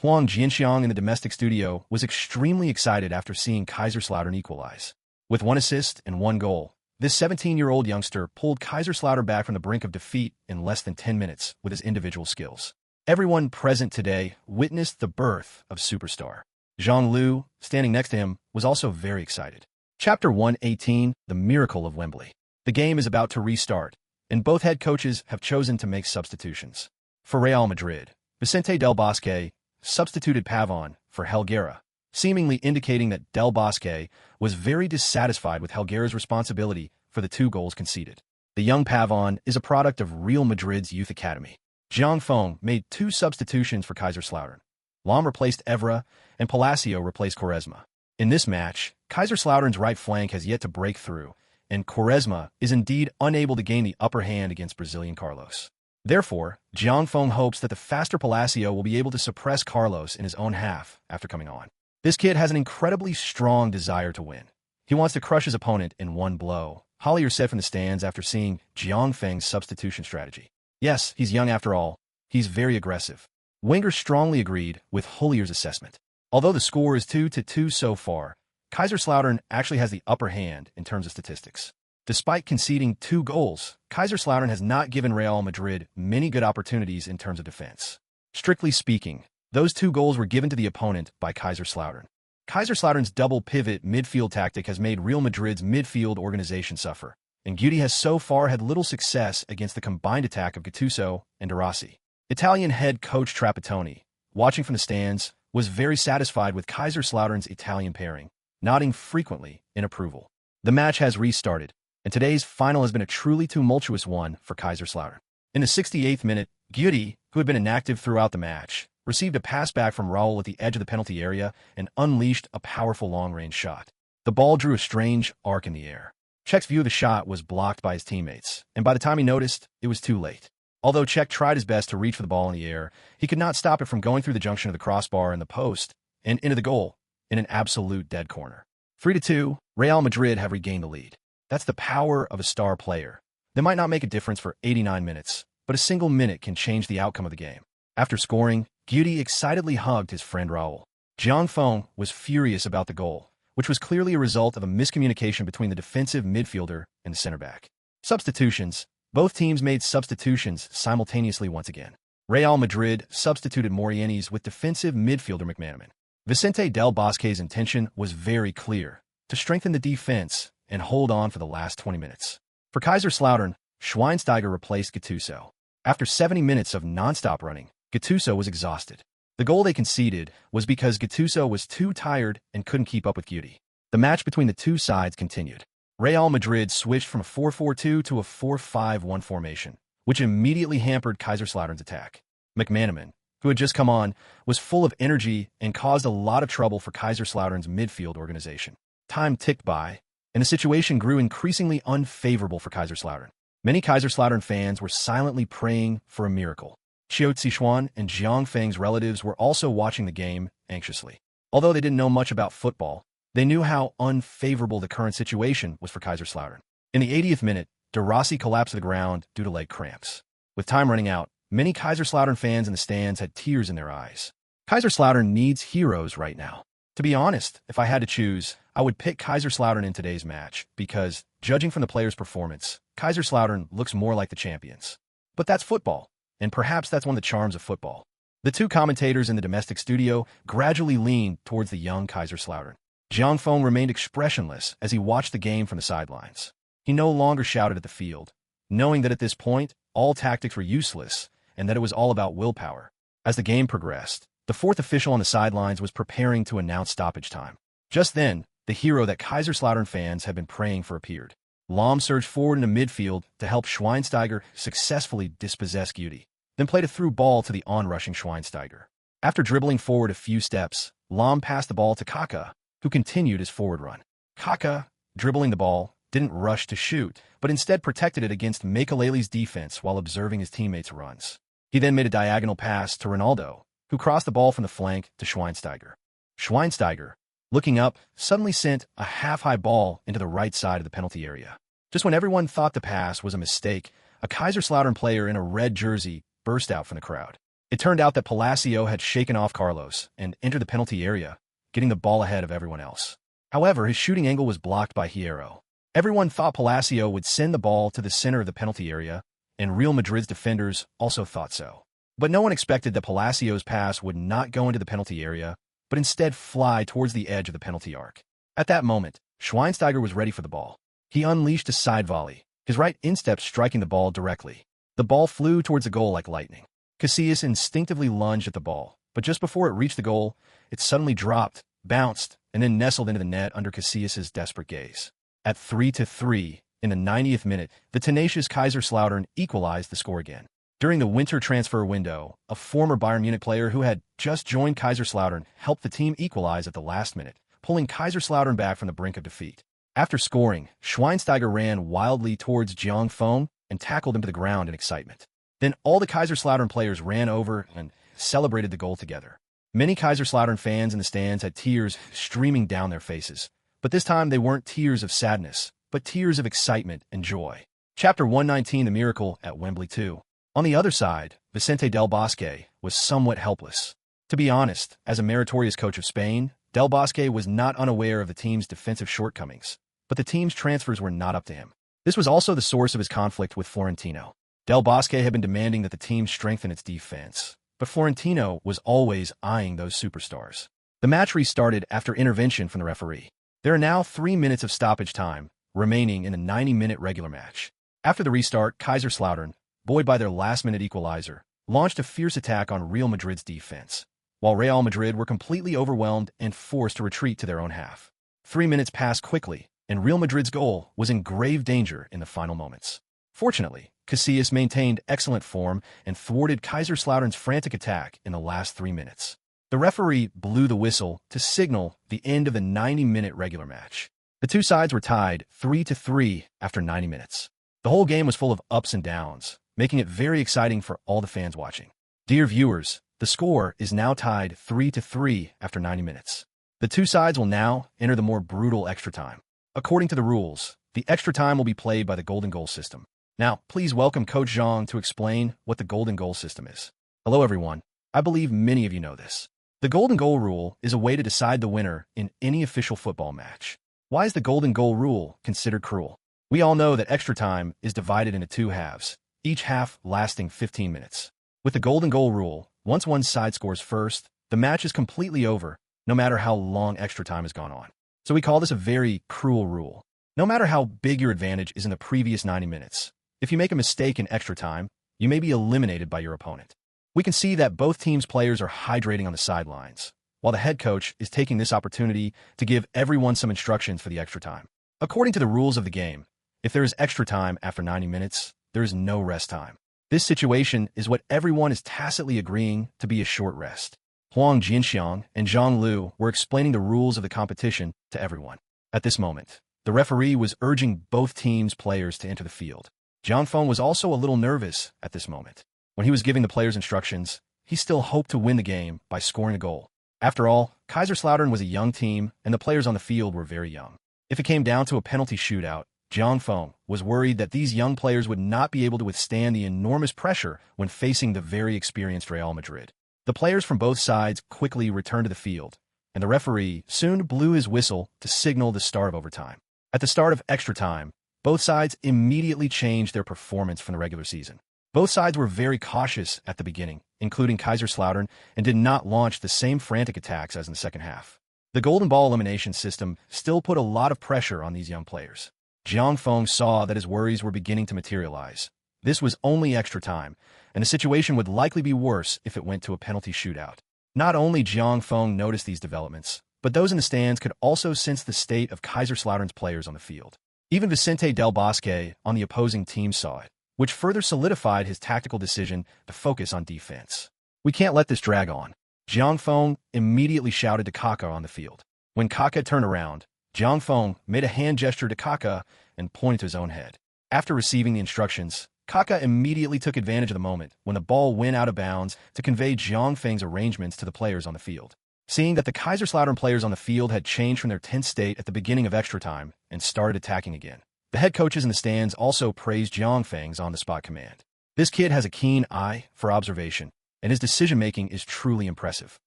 Huang Jianxiang in the domestic studio was extremely excited after seeing Kaiserslautern equalize. With 1 assist and 1 goal, this 17-year-old youngster pulled Kaiserslautern back from the brink of defeat in less than 10 minutes with his individual skills. Everyone present today witnessed the birth of superstar. Zhang Lu, standing next to him, was also very excited. Chapter 118, The Miracle of Wembley. The game is about to restart, and both head coaches have chosen to make substitutions. For Real Madrid, Vicente Del Bosque substituted Pavon for Helguera, seemingly indicating that Del Bosque was very dissatisfied with Helguera's responsibility for the 2 goals conceded. The young Pavon is a product of Real Madrid's youth academy. Jiang Feng made 2 substitutions for Kaiserslautern. Lam replaced Evra, and Palacio replaced Quaresma. In this match, Kaiserslautern's right flank has yet to break through, and Quaresma is indeed unable to gain the upper hand against Brazilian Carlos. Therefore, Jiang Feng hopes that the faster Palacio will be able to suppress Carlos in his own half after coming on. This kid has an incredibly strong desire to win. He wants to crush his opponent in 1 blow, Hollier said from the stands after seeing Jiang Feng's substitution strategy. Yes, he's young after all. He's very aggressive. Wenger strongly agreed with Hollier's assessment. Although the score is 2-2 so far, Kaiserslautern actually has the upper hand in terms of statistics. Despite conceding 2 goals, Kaiserslautern has not given Real Madrid many good opportunities in terms of defense. Strictly speaking, those 2 goals were given to the opponent by Kaiserslautern. Kaiserslautern's double pivot midfield tactic has made Real Madrid's midfield organization suffer, and Guti has so far had little success against the combined attack of Gattuso and De Rossi. Italian head coach Trapattoni, watching from the stands, was very satisfied with Kaiserslautern's Italian pairing, nodding frequently in approval. The match has restarted, and today's final has been a truly tumultuous one for Kaiserslautern. In the 68th minute, Guti, who had been inactive throughout the match, received a pass back from Raul at the edge of the penalty area and unleashed a powerful long-range shot. The ball drew a strange arc in the air. Cech's view of the shot was blocked by his teammates, and by the time he noticed, it was too late. Although Cech tried his best to reach for the ball in the air, he could not stop it from going through the junction of the crossbar and the post and into the goal in an absolute dead corner. 3-2, Real Madrid have regained the lead. That's the power of a star player. They might not make a difference for 89 minutes, but a single minute can change the outcome of the game. After scoring, Guti excitedly hugged his friend Raul. Jiang Feng was furious about the goal, which was clearly a result of a miscommunication between the defensive midfielder and the center back. Substitutions. Both teams made substitutions simultaneously once again. Real Madrid substituted Morientes with defensive midfielder McManaman. Vicente Del Bosque's intention was very clear, to strengthen the defense and hold on for the last 20 minutes. For Kaiserslautern, Schweinsteiger replaced Gattuso. After 70 minutes of non-stop running, Gattuso was exhausted. The goal they conceded was because Gattuso was too tired and couldn't keep up with Guti. The match between the 2 sides continued. Real Madrid switched from a 4-4-2 to a 4-5-1 formation, which immediately hampered Kaiserslautern's attack. McManaman, who had just come on, was full of energy and caused a lot of trouble for Kaiserslautern's midfield organization. Time ticked by, and the situation grew increasingly unfavorable for Kaiserslautern. Many Kaiserslautern fans were silently praying for a miracle. Qiu Zixuan and Jiang Feng's relatives were also watching the game anxiously. Although they didn't know much about football, they knew how unfavorable the current situation was for Kaiserslautern. In the 80th minute, De Rossi collapsed to the ground due to leg cramps. With time running out, many Kaiserslautern fans in the stands had tears in their eyes. Kaiserslautern needs heroes right now. To be honest, if I had to choose, I would pick Kaiserslautern in today's match because, judging from the players' performance, Kaiserslautern looks more like the champions. But that's football, and perhaps that's one of the charms of football. The 2 commentators in the domestic studio gradually leaned towards the young Kaiserslautern. Jiang Feng remained expressionless as he watched the game from the sidelines. He no longer shouted at the field, knowing that at this point, all tactics were useless and that it was all about willpower. As the game progressed, the 4th official on the sidelines was preparing to announce stoppage time. Just then, the hero that Kaiserslautern fans had been praying for appeared. Lam surged forward into midfield to help Schweinsteiger successfully dispossess Guti, then played a through ball to the on-rushing Schweinsteiger. After dribbling forward a few steps, Lam passed the ball to Kaka, who continued his forward run. Kaka, dribbling the ball, didn't rush to shoot, but instead protected it against Makelele's defense while observing his teammates' runs. He then made a diagonal pass to Ronaldo, who crossed the ball from the flank to Schweinsteiger. Schweinsteiger, looking up, suddenly sent a half-high ball into the right side of the penalty area. Just when everyone thought the pass was a mistake, a Kaiserslautern player in a red jersey burst out from the crowd. It turned out that Palacio had shaken off Carlos and entered the penalty area, getting the ball ahead of everyone else. However, his shooting angle was blocked by Hierro. Everyone thought Palacio would send the ball to the center of the penalty area, and Real Madrid's defenders also thought so. But no one expected that Palacio's pass would not go into the penalty area, but instead fly towards the edge of the penalty arc. At that moment, Schweinsteiger was ready for the ball. He unleashed a side volley, his right instep striking the ball directly. The ball flew towards the goal like lightning. Casillas instinctively lunged at the ball, but just before it reached the goal, it suddenly dropped, bounced, and then nestled into the net under Casillas' desperate gaze. At 3-3, in the 90th minute, the tenacious Kaiserslautern equalized the score again. During the winter transfer window, a former Bayern Munich player who had just joined Kaiserslautern helped the team equalize at the last minute, pulling Kaiserslautern back from the brink of defeat. After scoring, Schweinsteiger ran wildly towards Jiang Feng and tackled him to the ground in excitement. Then all the Kaiserslautern players ran over and celebrated the goal together. Many Kaiserslautern fans in the stands had tears streaming down their faces, but this time they weren't tears of sadness, but tears of excitement and joy. Chapter 119, The Miracle at Wembley 2. On the other side, Vicente Del Bosque was somewhat helpless. To be honest, as a meritorious coach of Spain, Del Bosque was not unaware of the team's defensive shortcomings, but the team's transfers were not up to him. This was also the source of his conflict with Florentino. Del Bosque had been demanding that the team strengthen its defense, but Florentino was always eyeing those superstars. The match restarted after intervention from the referee. There are now 3 minutes of stoppage time remaining in the 90-minute regular match. After the restart, Kaiserslautern, buoyed by their last-minute equalizer, launched a fierce attack on Real Madrid's defense, while Real Madrid were completely overwhelmed and forced to retreat to their own half. 3 minutes passed quickly, and Real Madrid's goal was in grave danger in the final moments. Fortunately, Casillas maintained excellent form and thwarted Kaiserslautern's frantic attack in the last 3 minutes. The referee blew the whistle to signal the end of the 90-minute regular match. The two sides were tied 3-3 after 90 minutes. The whole game was full of ups and downs, making it very exciting for all the fans watching. Dear viewers, the score is now tied 3-3 after 90 minutes. The two sides will now enter the more brutal extra time. According to the rules, the extra time will be played by the golden goal system. Now, please welcome Coach Zhang to explain what the golden goal system is. Hello everyone. I believe many of you know this. The golden goal rule is a way to decide the winner in any official football match. Why is the golden goal rule considered cruel? We all know that extra time is divided into 2 halves, each half lasting 15 minutes. With the golden goal rule, once one side scores first, the match is completely over, no matter how long extra time has gone on. So we call this a very cruel rule. No matter how big your advantage is in the previous 90 minutes, if you make a mistake in extra time, you may be eliminated by your opponent. We can see that both teams' players are hydrating on the sidelines, while the head coach is taking this opportunity to give everyone some instructions for the extra time. According to the rules of the game, if there is extra time after 90 minutes, there is no rest time. This situation is what everyone is tacitly agreeing to be a short rest. Huang Jinxiang and Zhang Lu were explaining the rules of the competition to everyone. At this moment, the referee was urging both teams' players to enter the field. Jiang Feng was also a little nervous at this moment. When he was giving the players instructions, he still hoped to win the game by scoring a goal. After all, Kaiserslautern was a young team, and the players on the field were very young. If it came down to a penalty shootout, Jiang Feng was worried that these young players would not be able to withstand the enormous pressure when facing the very experienced Real Madrid. The players from both sides quickly returned to the field, and the referee soon blew his whistle to signal the start of overtime. At the start of extra time, both sides immediately changed their performance from the regular season. Both sides were very cautious at the beginning, including Kaiserslautern, and did not launch the same frantic attacks as in the second half. The golden ball elimination system still put a lot of pressure on these young players. Jiang Feng saw that his worries were beginning to materialize. This was only extra time, and the situation would likely be worse if it went to a penalty shootout. Not only Jiang Feng noticed these developments, but those in the stands could also sense the state of Kaiserslautern's players on the field. Even Vicente Del Bosque on the opposing team saw it, which further solidified his tactical decision to focus on defense. We can't let this drag on. Jiang Feng immediately shouted to Kaka on the field. When Kaka turned around, Jiang Feng made a hand gesture to Kaka and pointed to his own head. After receiving the instructions, Kaka immediately took advantage of the moment when the ball went out of bounds to convey Jiang Feng's arrangements to the players on the field. seeing that the Kaiserslautern players on the field had changed from their tense state at the beginning of extra time and started attacking again. The head coaches in the stands also praised Jiang Feng's on-the-spot command. This kid has a keen eye for observation, and his decision-making is truly impressive.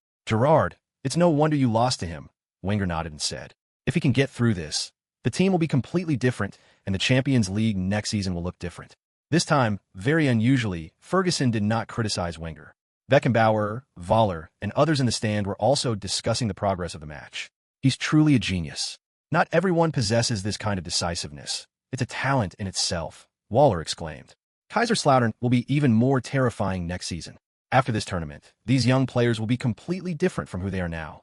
Gerard, it's no wonder you lost to him, Wenger nodded and said. If he can get through this, the team will be completely different, and the Champions League next season will look different. This time, very unusually, Ferguson did not criticize Wenger. Beckenbauer, Voller, and others in the stand were also discussing the progress of the match. He's truly a genius. Not everyone possesses this kind of decisiveness. It's a talent in itself, Waller exclaimed. Kaiserslautern will be even more terrifying next season. After this tournament, these young players will be completely different from who they are now.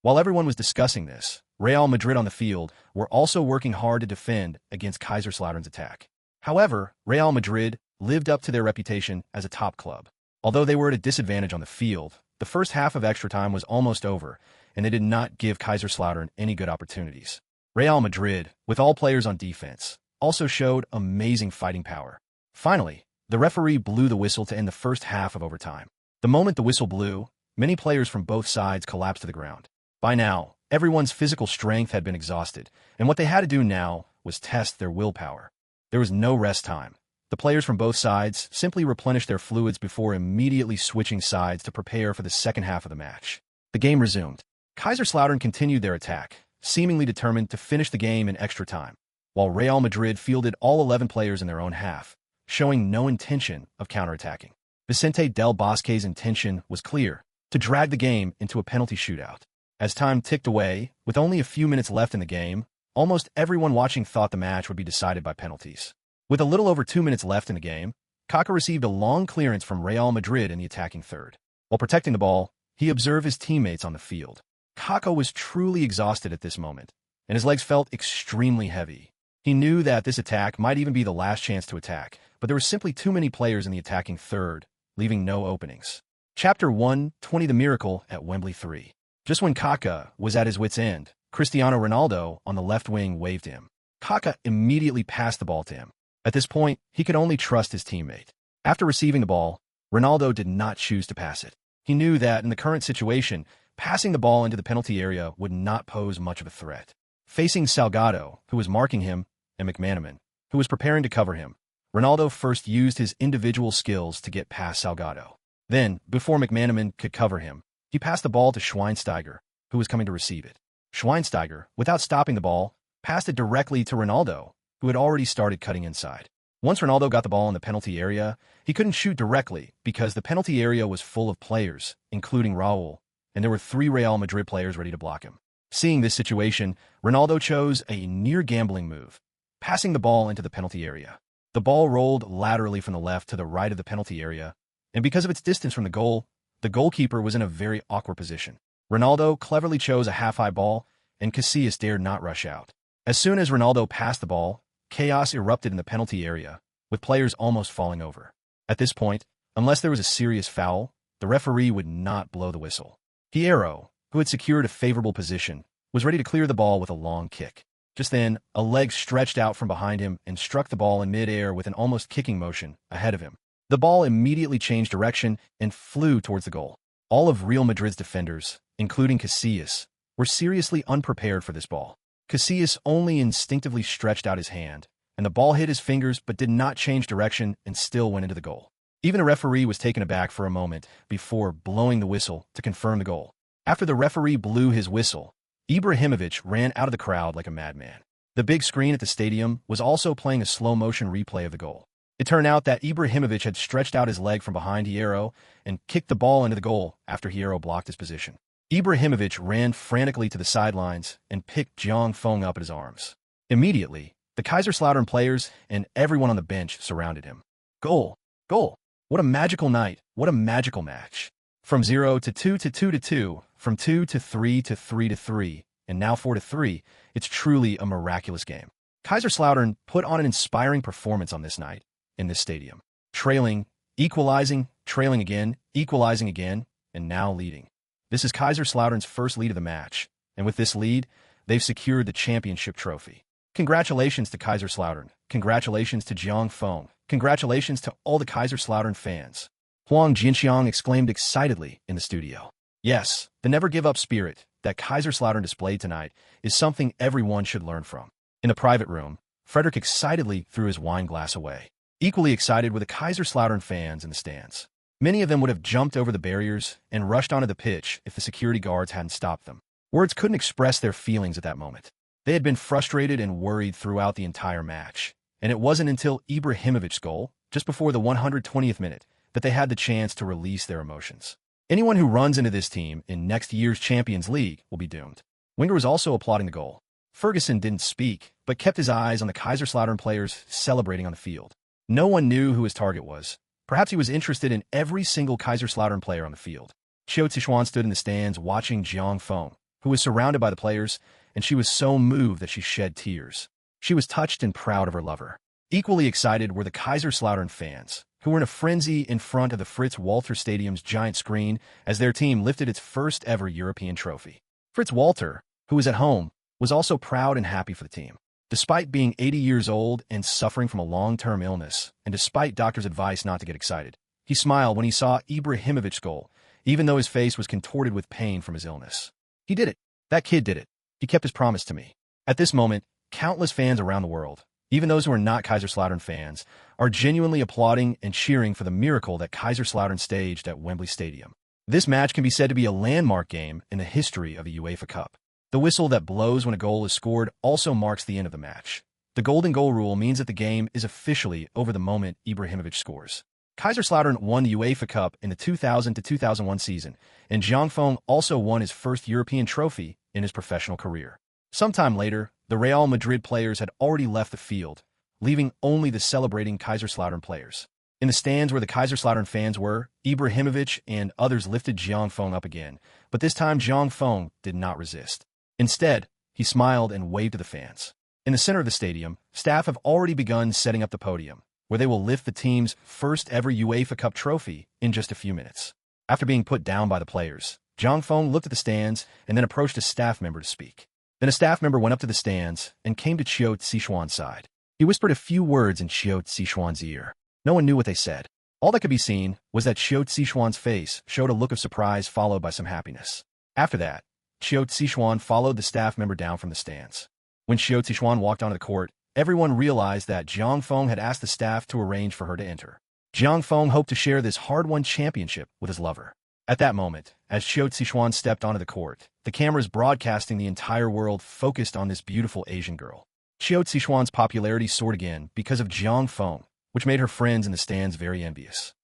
While everyone was discussing this, Real Madrid on the field were also working hard to defend against Kaiserslautern's attack. However, Real Madrid lived up to their reputation as a top club. Although they were at a disadvantage on the field, the first half of extra time was almost over, and they did not give Kaiserslautern any good opportunities. Real Madrid, with all players on defense, also showed amazing fighting power. Finally, the referee blew the whistle to end the first half of overtime. The moment the whistle blew, many players from both sides collapsed to the ground. By now, everyone's physical strength had been exhausted, and what they had to do now was test their willpower. There was no rest time. The players from both sides simply replenished their fluids before immediately switching sides to prepare for the second half of the match. The game resumed. Kaiserslautern continued their attack, seemingly determined to finish the game in extra time, while Real Madrid fielded all 11 players in their own half, showing no intention of counterattacking. Vicente Del Bosque's intention was clear, to drag the game into a penalty shootout. As time ticked away, with only a few minutes left in the game, almost everyone watching thought the match would be decided by penalties. With a little over 2 minutes left in the game, Kaká received a long clearance from Real Madrid in the attacking third. While protecting the ball, he observed his teammates on the field. Kaká was truly exhausted at this moment, and his legs felt extremely heavy. He knew that this attack might even be the last chance to attack, but there were simply too many players in the attacking third, leaving no openings. Chapter 1, 20 The Miracle at Wembley 3. Just when Kaká was at his wit's end, Cristiano Ronaldo on the left wing waved to him. Kaká immediately passed the ball to him. At this point, he could only trust his teammate. After receiving the ball, Ronaldo did not choose to pass it. He knew that in the current situation, passing the ball into the penalty area would not pose much of a threat. Facing Salgado, who was marking him, and McManaman, who was preparing to cover him, Ronaldo first used his individual skills to get past Salgado. Then, before McManaman could cover him, he passed the ball to Schweinsteiger, who was coming to receive it. Schweinsteiger, without stopping the ball, passed it directly to Ronaldo, who had already started cutting inside. Once Ronaldo got the ball in the penalty area, he couldn't shoot directly because the penalty area was full of players, including Raul, and there were 3 Real Madrid players ready to block him. Seeing this situation, Ronaldo chose a near-gambling move, passing the ball into the penalty area. The ball rolled laterally from the left to the right of the penalty area, and because of its distance from the goalkeeper was in a very awkward position. Ronaldo cleverly chose a half-high ball, and Casillas dared not rush out. As soon as Ronaldo passed the ball, chaos erupted in the penalty area, with players almost falling over. At this point, unless there was a serious foul, the referee would not blow the whistle. Hierro, who had secured a favorable position, was ready to clear the ball with a long kick. Just then, a leg stretched out from behind him and struck the ball in mid-air with an almost kicking motion ahead of him. The ball immediately changed direction and flew towards the goal. All of Real Madrid's defenders, including Casillas, were seriously unprepared for this ball. Casillas only instinctively stretched out his hand, and the ball hit his fingers but did not change direction and still went into the goal. Even a referee was taken aback for a moment before blowing the whistle to confirm the goal. After the referee blew his whistle, Ibrahimovic ran out of the crowd like a madman. The big screen at the stadium was also playing a slow-motion replay of the goal. It turned out that Ibrahimovic had stretched out his leg from behind Hierro and kicked the ball into the goal after Hierro blocked his position. Ibrahimovic ran frantically to the sidelines and picked Jiang Feng up in his arms. Immediately, the Kaiserslautern players and everyone on the bench surrounded him. Goal! Goal! What a magical night! What a magical match! From 0 to 2 to 2 to 2, from 2 to 3 to 3 to 3, and now 4 to 3, it's truly a miraculous game. Kaiserslautern put on an inspiring performance on this night, in this stadium. Trailing, equalizing, trailing again, equalizing again, and now leading. This is Kaiserslautern's first lead of the match, and with this lead, they've secured the championship trophy. Congratulations to Kaiserslautern. Congratulations to Jiang Feng. Congratulations to all the Kaiserslautern fans. Huang Jinxiang exclaimed excitedly in the studio. Yes, the never-give-up spirit that Kaiserslautern displayed tonight is something everyone should learn from. In the private room, Frederick excitedly threw his wine glass away. Equally excited were the Kaiserslautern fans in the stands. Many of them would have jumped over the barriers and rushed onto the pitch if the security guards hadn't stopped them. Words couldn't express their feelings at that moment. They had been frustrated and worried throughout the entire match, and it wasn't until Ibrahimovic's goal, just before the 120th minute, that they had the chance to release their emotions. Anyone who runs into this team in next year's Champions League will be doomed. Wenger was also applauding the goal. Ferguson didn't speak, but kept his eyes on the Kaiserslautern players celebrating on the field. No one knew who his target was. Perhaps he was interested in every single Kaiserslautern player on the field. Qiu Zixuan stood in the stands watching Jiang Feng, who was surrounded by the players, and she was so moved that she shed tears. She was touched and proud of her lover. Equally excited were the Kaiserslautern fans, who were in a frenzy in front of the Fritz Walter Stadium's giant screen as their team lifted its first-ever European trophy. Fritz Walter, who was at home, was also proud and happy for the team. Despite being 80 years old and suffering from a long-term illness, and despite doctors' advice not to get excited, he smiled when he saw Ibrahimovic's goal, even though his face was contorted with pain from his illness. He did it. That kid did it. He kept his promise to me. At this moment, countless fans around the world, even those who are not Kaiserslautern fans, are genuinely applauding and cheering for the miracle that Kaiserslautern staged at Wembley Stadium. This match can be said to be a landmark game in the history of the UEFA Cup. The whistle that blows when a goal is scored also marks the end of the match. The golden goal rule means that the game is officially over the moment Ibrahimovic scores. Kaiserslautern won the UEFA Cup in the 2000-2001 season, and Jiang Feng also won his first European trophy in his professional career. Sometime later, the Real Madrid players had already left the field, leaving only the celebrating Kaiserslautern players. In the stands where the Kaiserslautern fans were, Ibrahimovic and others lifted Jiang Feng up again, but this time Jiang Feng did not resist. Instead, he smiled and waved to the fans. In the center of the stadium, staff have already begun setting up the podium, where they will lift the team's first-ever UEFA Cup trophy in just a few minutes. After being put down by the players, Jiang Feng looked at the stands and then approached a staff member to speak. Then a staff member went up to the stands and came to Qiu Zixuan's side. He whispered a few words in Qiu Zixuan's ear. No one knew what they said. All that could be seen was that Qiu Zixuan's face showed a look of surprise followed by some happiness. After that, Qiu Zixuan followed the staff member down from the stands. When Qiu Zixuan walked onto the court, everyone realized that Jiang Feng had asked the staff to arrange for her to enter. Jiang Feng hoped to share this hard-won championship with his lover. At that moment, as Qiu Zixuan stepped onto the court, the cameras broadcasting the entire world focused on this beautiful Asian girl. Qiu Zixuan's popularity soared again because of Jiang Feng, which made her friends in the stands very envious.